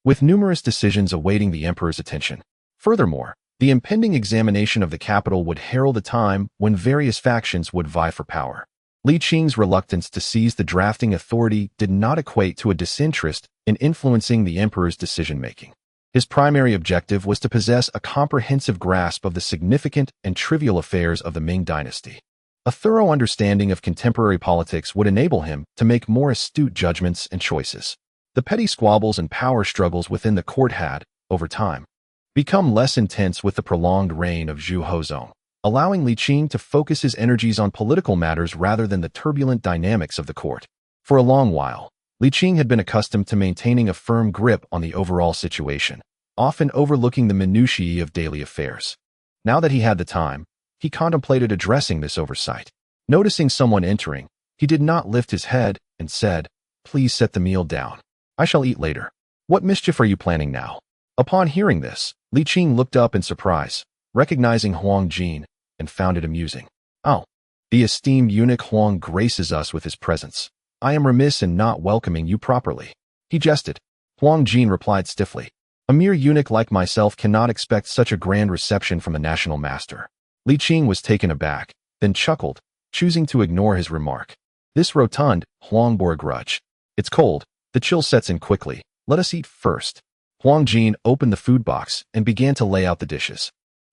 A: with numerous decisions awaiting the emperor's attention. Furthermore, the impending examination of the capital would herald a time when various factions would vie for power. Li Qing's reluctance to seize the drafting authority did not equate to a disinterest in influencing the emperor's decision-making. His primary objective was to possess a comprehensive grasp of the significant and trivial affairs of the Ming dynasty. A thorough understanding of contemporary politics would enable him to make more astute judgments and choices. The petty squabbles and power struggles within the court had, over time, become less intense with the prolonged reign of Zhu Hozong, allowing Li Qing to focus his energies on political matters rather than the turbulent dynamics of the court. For a long while, Li Qing had been accustomed to maintaining a firm grip on the overall situation, often overlooking the minutiae of daily affairs. Now that he had the time, he contemplated addressing this oversight. Noticing someone entering, he did not lift his head and said, Please set the meal down. I shall eat later. What mischief are you planning now? Upon hearing this, Li Qing looked up in surprise, recognizing Huang Jin, and found it amusing. Oh, the esteemed eunuch Huang graces us with his presence. I am remiss in not welcoming you properly. He jested. Huang Jin replied stiffly, A mere eunuch like myself cannot expect such a grand reception from a national master. Li Qing was taken aback, then chuckled, choosing to ignore his remark. This rotund, Huang bore a grudge. It's cold, the chill sets in quickly, let us eat first. Huang Jin opened the food box and began to lay out the dishes.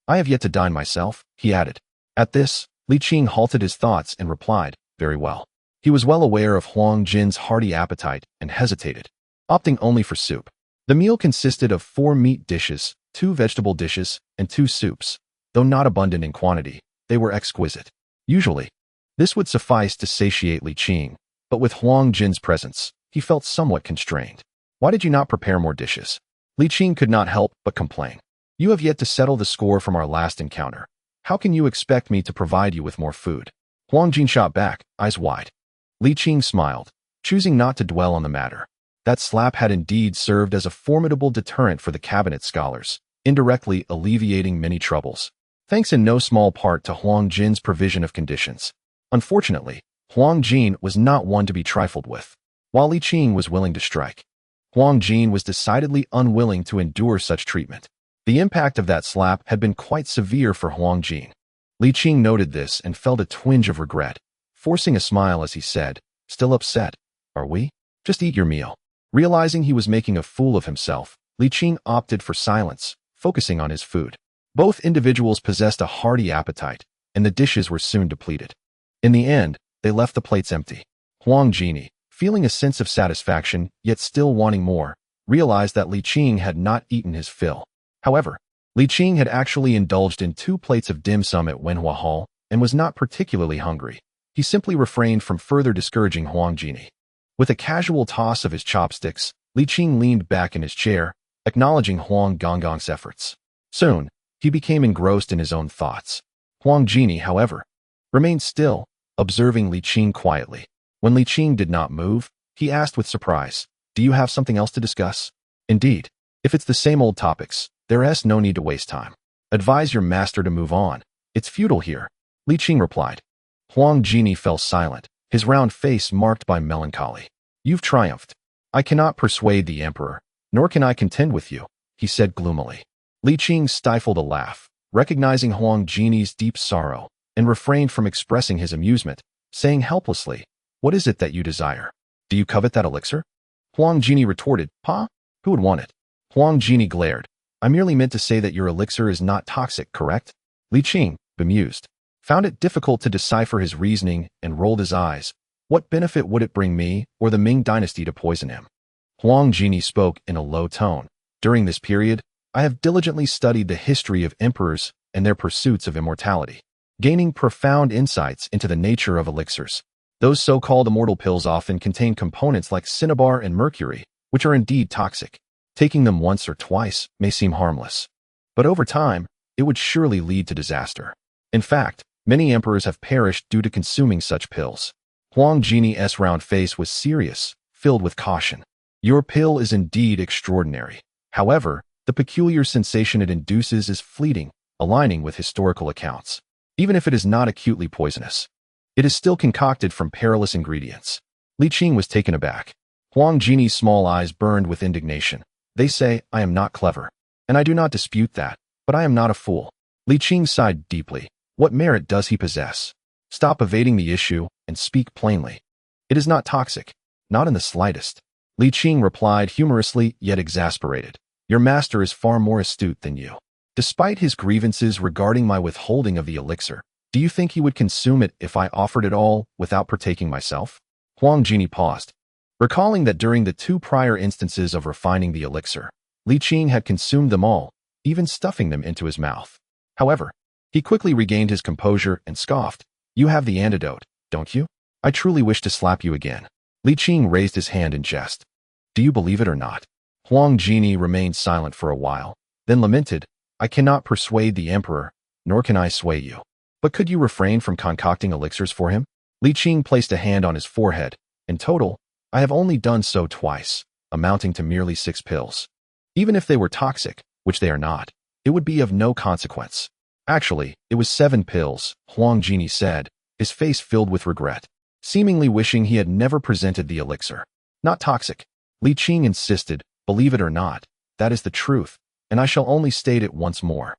A: I have yet to dine myself, he added. At this, Li Qing halted his thoughts and replied, very well. He was well aware of Huang Jin's hearty appetite and hesitated, opting only for soup. The meal consisted of 4 meat dishes, 2 vegetable dishes, and 2 soups. Though not abundant in quantity, they were exquisite. Usually, this would suffice to satiate Li Qing, but with Huang Jin's presence, he felt somewhat constrained. Why did you not prepare more dishes? Li Qing could not help but complain. You have yet to settle the score from our last encounter. How can you expect me to provide you with more food? Huang Jin shot back, eyes wide. Li Qing smiled, choosing not to dwell on the matter. That slap had indeed served as a formidable deterrent for the cabinet scholars, indirectly alleviating many troubles, thanks in no small part to Huang Jin's provision of conditions. Unfortunately, Huang Jin was not one to be trifled with. While Li Qing was willing to strike, Huang Jin was decidedly unwilling to endure such treatment. The impact of that slap had been quite severe for Huang Jin. Li Qing noted this and felt a twinge of regret, forcing a smile as he said, "Still upset, are we? Just eat your meal." Realizing he was making a fool of himself, Li Qing opted for silence, focusing on his food. Both individuals possessed a hearty appetite, and the dishes were soon depleted. In the end, they left the plates empty. Huang Jin, feeling a sense of satisfaction, yet still wanting more, realized that Li Qing had not eaten his fill. However, Li Qing had actually indulged in 2 plates of dim sum at Wenhua Hall and was not particularly hungry. He simply refrained from further discouraging Huang Jin. With a casual toss of his chopsticks, Li Qing leaned back in his chair, acknowledging Huang Gonggong's efforts. Soon, he became engrossed in his own thoughts. Huang Jin, however, remained still, observing Li Qing quietly. When Li Qing did not move, he asked with surprise, "Do you have something else to discuss?" "Indeed. If it's the same old topics, there's no need to waste time. Advise your master to move on. It's futile here," Li Qing replied. Huang Jin fell silent, his round face marked by melancholy. "You've triumphed. I cannot persuade the emperor, nor can I contend with you," he said gloomily. Li Qing stifled a laugh, recognizing Huang Jin's deep sorrow, and refrained from expressing his amusement, saying helplessly, "What is it that you desire? Do you covet that elixir?" Huang Jin retorted, "Pa? Who would want it?" Huang Jin glared. "I merely meant to say that your elixir is not toxic, correct?" Li Qing, bemused, found it difficult to decipher his reasoning and rolled his eyes. What benefit would it bring me or the Ming dynasty to poison him? Huang Jin spoke in a low tone. "During this period, I have diligently studied the history of emperors and their pursuits of immortality, gaining profound insights into the nature of elixirs. Those so-called immortal pills often contain components like cinnabar and mercury, which are indeed toxic. Taking them once or twice may seem harmless, but over time, it would surely lead to disaster. In fact, many emperors have perished due to consuming such pills." Huang Jin's round face was serious, filled with caution. "Your pill is indeed extraordinary. However, the peculiar sensation it induces is fleeting, aligning with historical accounts. Even if it is not acutely poisonous, it is still concocted from perilous ingredients." Li Qing was taken aback. Huang Jin's small eyes burned with indignation. "They say I am not clever, and I do not dispute that, but I am not a fool." Li Qing sighed deeply. What merit does he possess? Stop evading the issue and speak plainly. "It is not toxic, not in the slightest," Li Qing replied humorously yet exasperated. "Your master is far more astute than you. Despite his grievances regarding my withholding of the elixir, do you think he would consume it if I offered it all without partaking myself?" Huang Jin paused, recalling that during the 2 prior instances of refining the elixir, Li Qing had consumed them all, even stuffing them into his mouth. However, he quickly regained his composure and scoffed, "You have the antidote, don't you? I truly wish to slap you again." Li Qing raised his hand in jest. "Do you believe it or not?" Huang Jin remained silent for a while, then lamented, "I cannot persuade the emperor, nor can I sway you. But could you refrain from concocting elixirs for him?" Li Qing placed a hand on his forehead. "In total, I have only done so twice, amounting to merely 6 pills. Even if they were toxic, which they are not, it would be of no consequence." "Actually, it was 7 pills, Huang Jin said, his face filled with regret, seemingly wishing he had never presented the elixir. "Not toxic," Li Qing insisted, "believe it or not, that is the truth, and I shall only state it once more."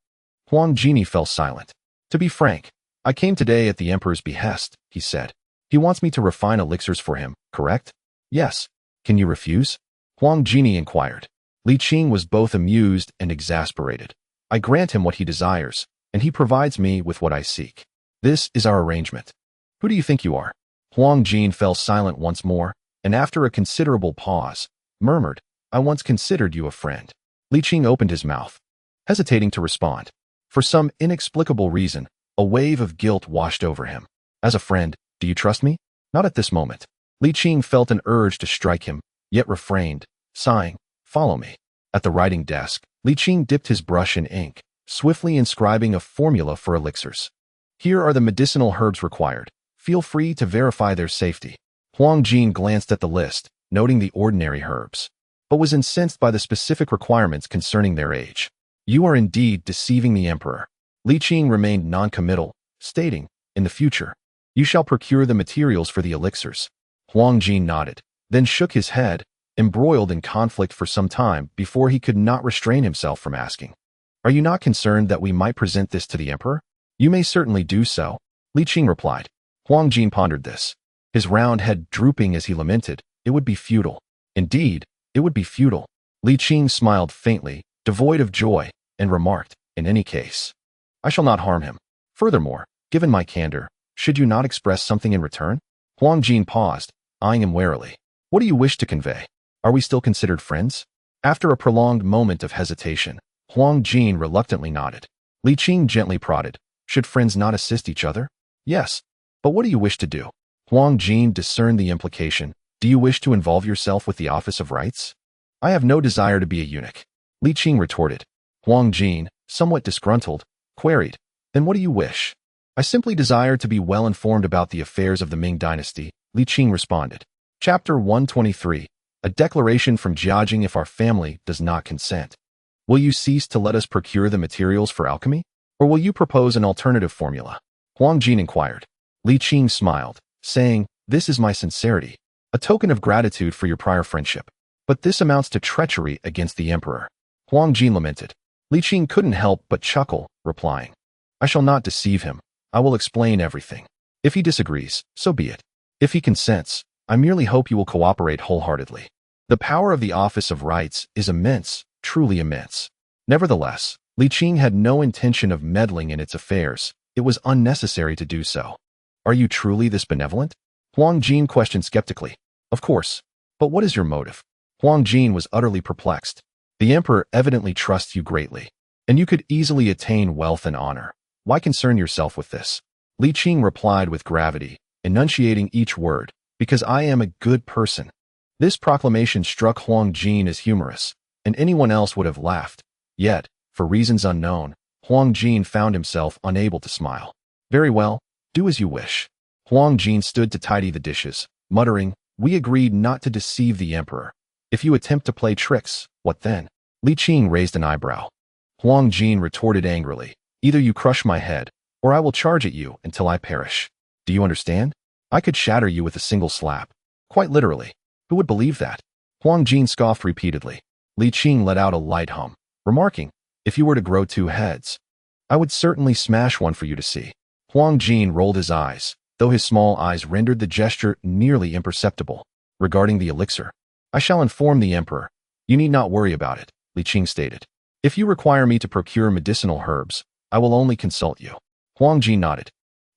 A: Huang Jin fell silent. "To be frank, I came today at the emperor's behest," he said. "He wants me to refine elixirs for him, correct?" "Yes. Can you refuse?" Huang Jin inquired. Li Qing was both amused and exasperated. "I grant him what he desires, and he provides me with what I seek. This is our arrangement. Who do you think you are? Huang Jin fell silent once more, and after a considerable pause, murmured, I once considered you a friend. Li Qing opened his mouth, hesitating to respond. For some inexplicable reason, a wave of guilt washed over him. As a friend, do you trust me? Not at this moment. Li Qing felt an urge to strike him, yet refrained, sighing, follow me. At the writing desk, Li Qing dipped his brush in ink, swiftly inscribing a formula for elixirs. Here are the medicinal herbs required. Feel free to verify their safety. Huang Jin glanced at the list, noting the ordinary herbs, but was incensed by the specific requirements concerning their age. You are indeed deceiving the emperor. Li Qing remained non-committal, stating, in the future, you shall procure the materials for the elixirs. Huang Jin nodded, then shook his head, embroiled in conflict for some time before he could not restrain himself from asking, are you not concerned that we might present this to the emperor? You may certainly do so, Li Qing replied. Huang Jin pondered this, his round head drooping as he lamented, it would be futile. Indeed, it would be futile. Li Qing smiled faintly, devoid of joy, and remarked, in any case, I shall not harm him. Furthermore, given my candor, should you not express something in return? Huang Jin paused, eyeing him warily. What do you wish to convey? Are we still considered friends? After a prolonged moment of hesitation, Huang Jin reluctantly nodded. Li Qing gently prodded, should friends not assist each other? Yes. But what do you wish to do? Huang Jin discerned the implication. Do you wish to involve yourself with the office of rights? I have no desire to be a eunuch. Li Qing retorted. Huang Jin, somewhat disgruntled, queried, then what do you wish? I simply desire to be well informed about the affairs of the Ming dynasty, Li Qing responded. Chapter 123, a declaration from Jiajing if our family does not consent. Will you cease to let us procure the materials for alchemy? Or will you propose an alternative formula? Huang Jin inquired. Li Qing smiled, saying, this is my sincerity, a token of gratitude for your prior friendship. But this amounts to treachery against the emperor. Huang Jin lamented. Li Qing couldn't help but chuckle, replying, I shall not deceive him. I will explain everything. If he disagrees, so be it. If he consents, I merely hope you will cooperate wholeheartedly. The power of the office of rights is immense, truly immense. Nevertheless, Li Qing had no intention of meddling in its affairs. It was unnecessary to do so. Are you truly this benevolent? Huang Jin questioned skeptically. Of course. But what is your motive? Huang Jin was utterly perplexed. The emperor evidently trusts you greatly, and you could easily attain wealth and honor. Why concern yourself with this? Li Qing replied with gravity, enunciating each word, because I am a good person. This proclamation struck Huang Jin as humorous, and anyone else would have laughed. Yet, for reasons unknown, Huang Jin found himself unable to smile. Very well, do as you wish. Huang Jin stood to tidy the dishes, muttering, we agreed not to deceive the emperor. If you attempt to play tricks, what then? Li Qing raised an eyebrow. Huang Jin retorted angrily, either you crush my head, or I will charge at you until I perish. Do you understand? I could shatter you with a single slap. Quite literally. Who would believe that? Huang Jin scoffed repeatedly. Li Qing let out a light hum, remarking, if you were to grow two heads, I would certainly smash one for you to see. Huang Jin rolled his eyes, though his small eyes rendered the gesture nearly imperceptible. Regarding the elixir, I shall inform the emperor. You need not worry about it, Li Qing stated. If you require me to procure medicinal herbs, I will only consult you. Huang Jin nodded,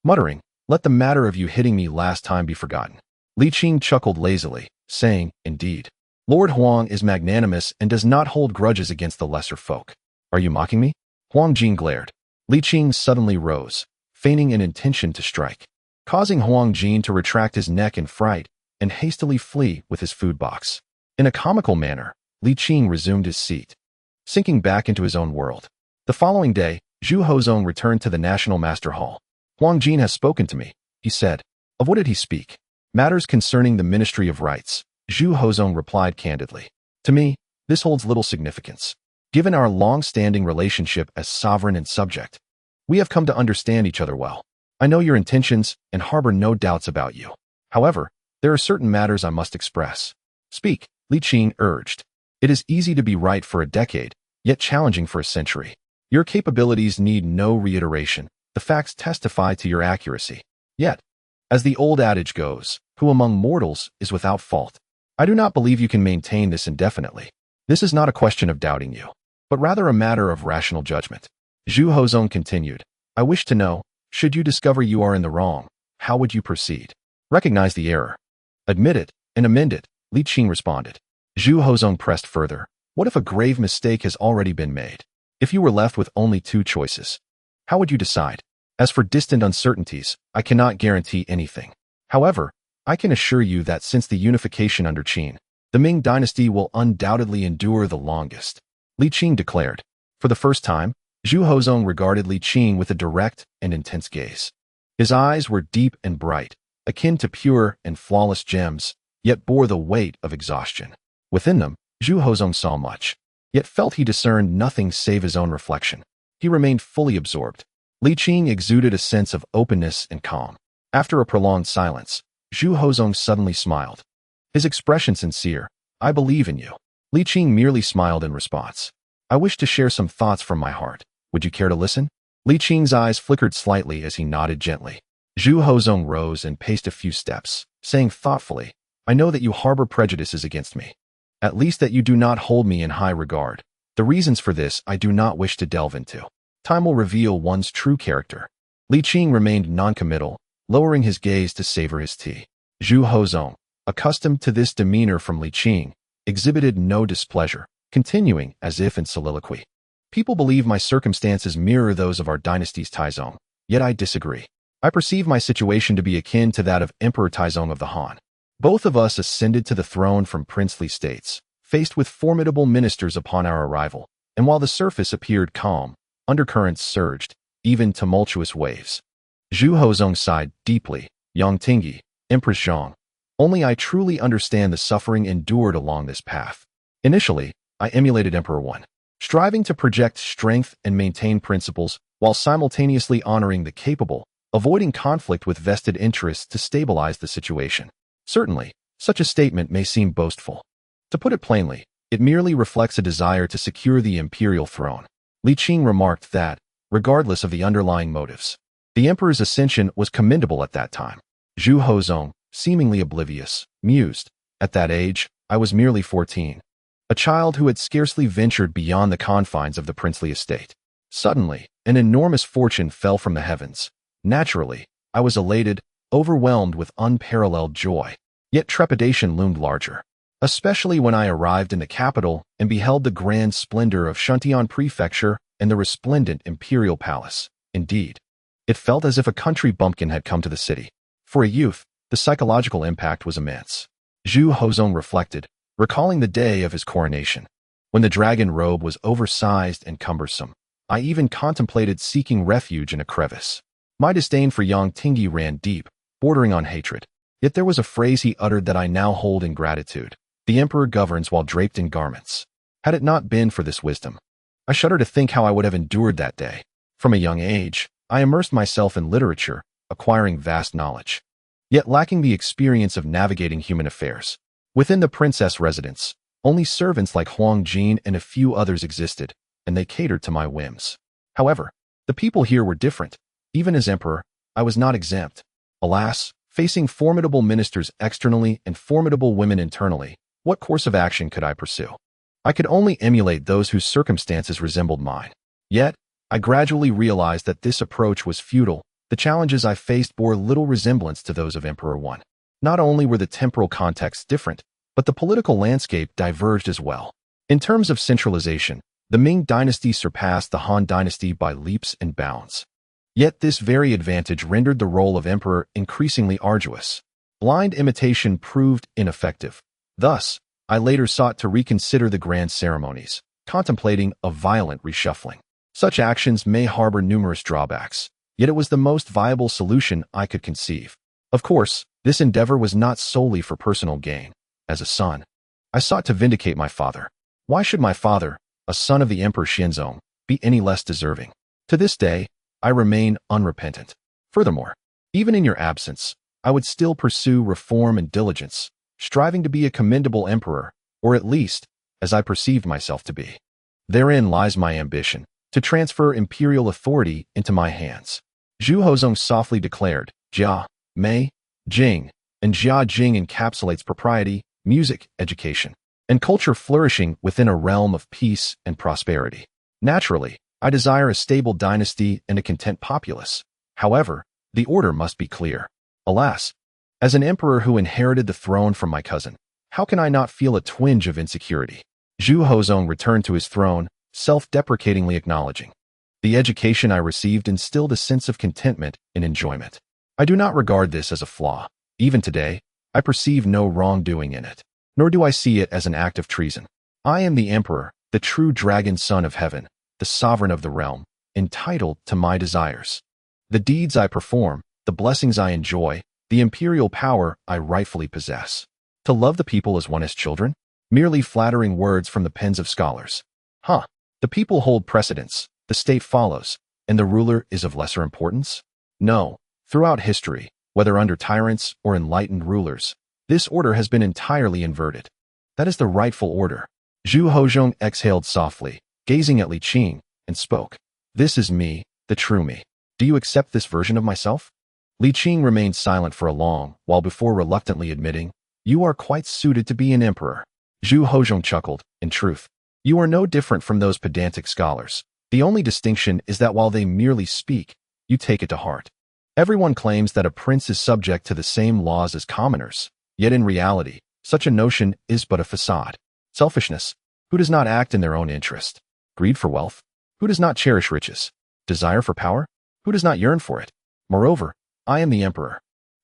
A: muttering, let the matter of you hitting me last time be forgotten. Li Qing chuckled lazily, saying, indeed, Lord Huang is magnanimous and does not hold grudges against the lesser folk. Are you mocking me? Huang Jin glared. Li Qing suddenly rose, feigning an intention to strike, causing Huang Jin to retract his neck in fright and hastily flee with his food box. In a comical manner, Li Qing resumed his seat, sinking back into his own world. The following day, Zhu Hozong returned to the National Master Hall. Huang Jin has spoken to me, he said. Of what did he speak? Matters concerning the Ministry of Rights, Zhu Hozong replied candidly. To me, this holds little significance. Given our long-standing relationship as sovereign and subject, we have come to understand each other well. I know your intentions and harbor no doubts about you. However, there are certain matters I must express. Speak, Li Qing urged. It is easy to be right for a decade, yet challenging for a century. Your capabilities need no reiteration. The facts testify to your accuracy. Yet, as the old adage goes, who among mortals is without fault? I do not believe you can maintain this indefinitely. This is not a question of doubting you, but rather a matter of rational judgment. Zhu Hozong continued. I wish to know, should you discover you are in the wrong, how would you proceed? Recognize the error. Admit it and amend it, Li Qing responded. Zhu Hozong pressed further. What if a grave mistake has already been made? If you were left with only two choices, how would you decide? As for distant uncertainties, I cannot guarantee anything. However, I can assure you that since the unification under Qing, the Ming dynasty will undoubtedly endure the longest, Li Qing declared. For the first time, Zhu Hozong regarded Li Qing with a direct and intense gaze. His eyes were deep and bright, akin to pure and flawless gems, yet bore the weight of exhaustion. Within them, Zhu Hozong saw much, yet felt he discerned nothing save his own reflection. He remained fully absorbed. Li Qing exuded a sense of openness and calm. After a prolonged silence, Zhu Hozong suddenly smiled. His expression sincere. I believe in you. Li Qing merely smiled in response. I wish to share some thoughts from my heart. Would you care to listen? Li Qing's eyes flickered slightly as he nodded gently. Zhu Hozong rose and paced a few steps, saying thoughtfully, I know that you harbor prejudices against me. At least that you do not hold me in high regard. The reasons for this I do not wish to delve into. Time will reveal one's true character. Li Qing remained noncommittal, lowering his gaze to savor his tea. Zhu Hozong, accustomed to this demeanor from Li Qing, exhibited no displeasure, continuing as if in soliloquy. People believe my circumstances mirror those of our dynasty's Taizong, yet I disagree. I perceive my situation to be akin to that of Emperor Taizong of the Han. Both of us ascended to the throne from princely states, faced with formidable ministers upon our arrival, and while the surface appeared calm, undercurrents surged, even tumultuous waves. Zhu Hozong sighed deeply. Yang Tingyi, Empress Zhang. Only I truly understand the suffering endured along this path. Initially, I emulated Emperor One, striving to project strength and maintain principles while simultaneously honoring the capable, avoiding conflict with vested interests to stabilize the situation. Certainly, such a statement may seem boastful. To put it plainly, it merely reflects a desire to secure the imperial throne. Li Qing remarked that, regardless of the underlying motives, the emperor's ascension was commendable at that time. Zhu Hozong, seemingly oblivious, mused, at that age, I was merely 14. A child who had scarcely ventured beyond the confines of the princely estate. Suddenly, an enormous fortune fell from the heavens. Naturally, I was elated, overwhelmed with unparalleled joy. Yet trepidation loomed larger, especially when I arrived in the capital and beheld the grand splendor of Shuntian Prefecture and the resplendent imperial palace. Indeed, it felt as if a country bumpkin had come to the city. For a youth, the psychological impact was immense. Zhu Hozong reflected, recalling the day of his coronation. When the dragon robe was oversized and cumbersome, I even contemplated seeking refuge in a crevice. My disdain for Yang Tingyi ran deep, bordering on hatred. Yet there was a phrase he uttered that I now hold in gratitude. The emperor governs while draped in garments. Had it not been for this wisdom, I shudder to think how I would have endured that day. From a young age, I immersed myself in literature, acquiring vast knowledge, yet lacking the experience of navigating human affairs. Within the princess residence, only servants like Huang Jin and a few others existed, and they catered to my whims. However, the people here were different. Even as emperor, I was not exempt. Alas, facing formidable ministers externally and formidable women internally, what course of action could I pursue? I could only emulate those whose circumstances resembled mine. Yet, I gradually realized that this approach was futile. The challenges I faced bore little resemblance to those of Emperor One. Not only were the temporal contexts different, but the political landscape diverged as well. In terms of centralization, the Ming dynasty surpassed the Han dynasty by leaps and bounds. Yet this very advantage rendered the role of emperor increasingly arduous. Blind imitation proved ineffective. Thus, I later sought to reconsider the grand ceremonies, contemplating a violent reshuffling. Such actions may harbor numerous drawbacks, yet it was the most viable solution I could conceive. Of course, this endeavor was not solely for personal gain. As a son, I sought to vindicate my father. Why should my father, a son of the Emperor Xianzong, be any less deserving? To this day, I remain unrepentant. Furthermore, even in your absence, I would still pursue reform and diligence, striving to be a commendable emperor, or at least, as I perceived myself to be. Therein lies my ambition, to transfer imperial authority into my hands. Zhu Hozong softly declared, Jia, Mei, Jing, and Jia Jing encapsulates propriety, music, education, and culture flourishing within a realm of peace and prosperity. Naturally, I desire a stable dynasty and a content populace. However, the order must be clear. Alas, as an emperor who inherited the throne from my cousin, how can I not feel a twinge of insecurity? Zhu Hozong returned to his throne, self-deprecatingly acknowledging. The education I received instilled a sense of contentment and enjoyment. I do not regard this as a flaw. Even today, I perceive no wrongdoing in it, nor do I see it as an act of treason. I am the emperor, the true dragon son of heaven, the sovereign of the realm, entitled to my desires. The deeds I perform, the blessings I enjoy, the imperial power I rightfully possess. To love the people as one as children? Merely flattering words from the pens of scholars. The people hold precedence, the state follows, and the ruler is of lesser importance? No. Throughout history, whether under tyrants or enlightened rulers, this order has been entirely inverted. That is the rightful order. Zhu Hozong exhaled softly, gazing at Li Qing, and spoke. This is me, the true me. Do you accept this version of myself? Li Qing remained silent for a long while before reluctantly admitting, you are quite suited to be an emperor. Zhu Hozong chuckled. In truth, you are no different from those pedantic scholars. The only distinction is that while they merely speak, you take it to heart. Everyone claims that a prince is subject to the same laws as commoners, yet in reality, such a notion is but a facade. Selfishness, who does not act in their own interest? Greed for wealth, who does not cherish riches? Desire for power, who does not yearn for it? Moreover, I am the emperor.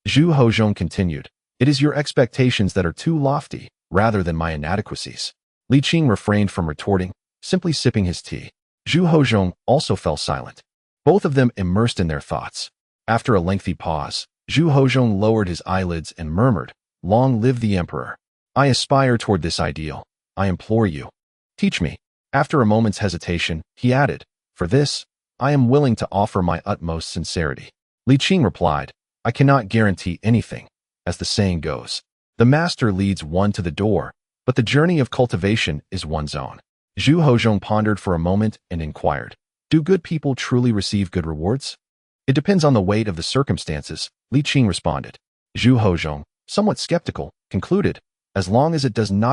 A: Zhu Hozong continued. It is your expectations that are too lofty, rather than my inadequacies. Li Qing refrained from retorting, simply sipping his tea. Zhu Hozong also fell silent, both of them immersed in their thoughts. After a lengthy pause, Zhu Hozong lowered his eyelids and murmured, Long live the emperor. I aspire toward this ideal. I implore you. Teach me. After a moment's hesitation, he added, For this, I am willing to offer my utmost sincerity. Li Qing replied, I cannot guarantee anything. As the saying goes, the master leads one to the door, but the journey of cultivation is one's own. Zhu Hozong pondered for a moment and inquired, Do good people truly receive good rewards? It depends on the weight of the circumstances, Li Qing responded. Zhu Hozong, somewhat skeptical, concluded, as long as it does not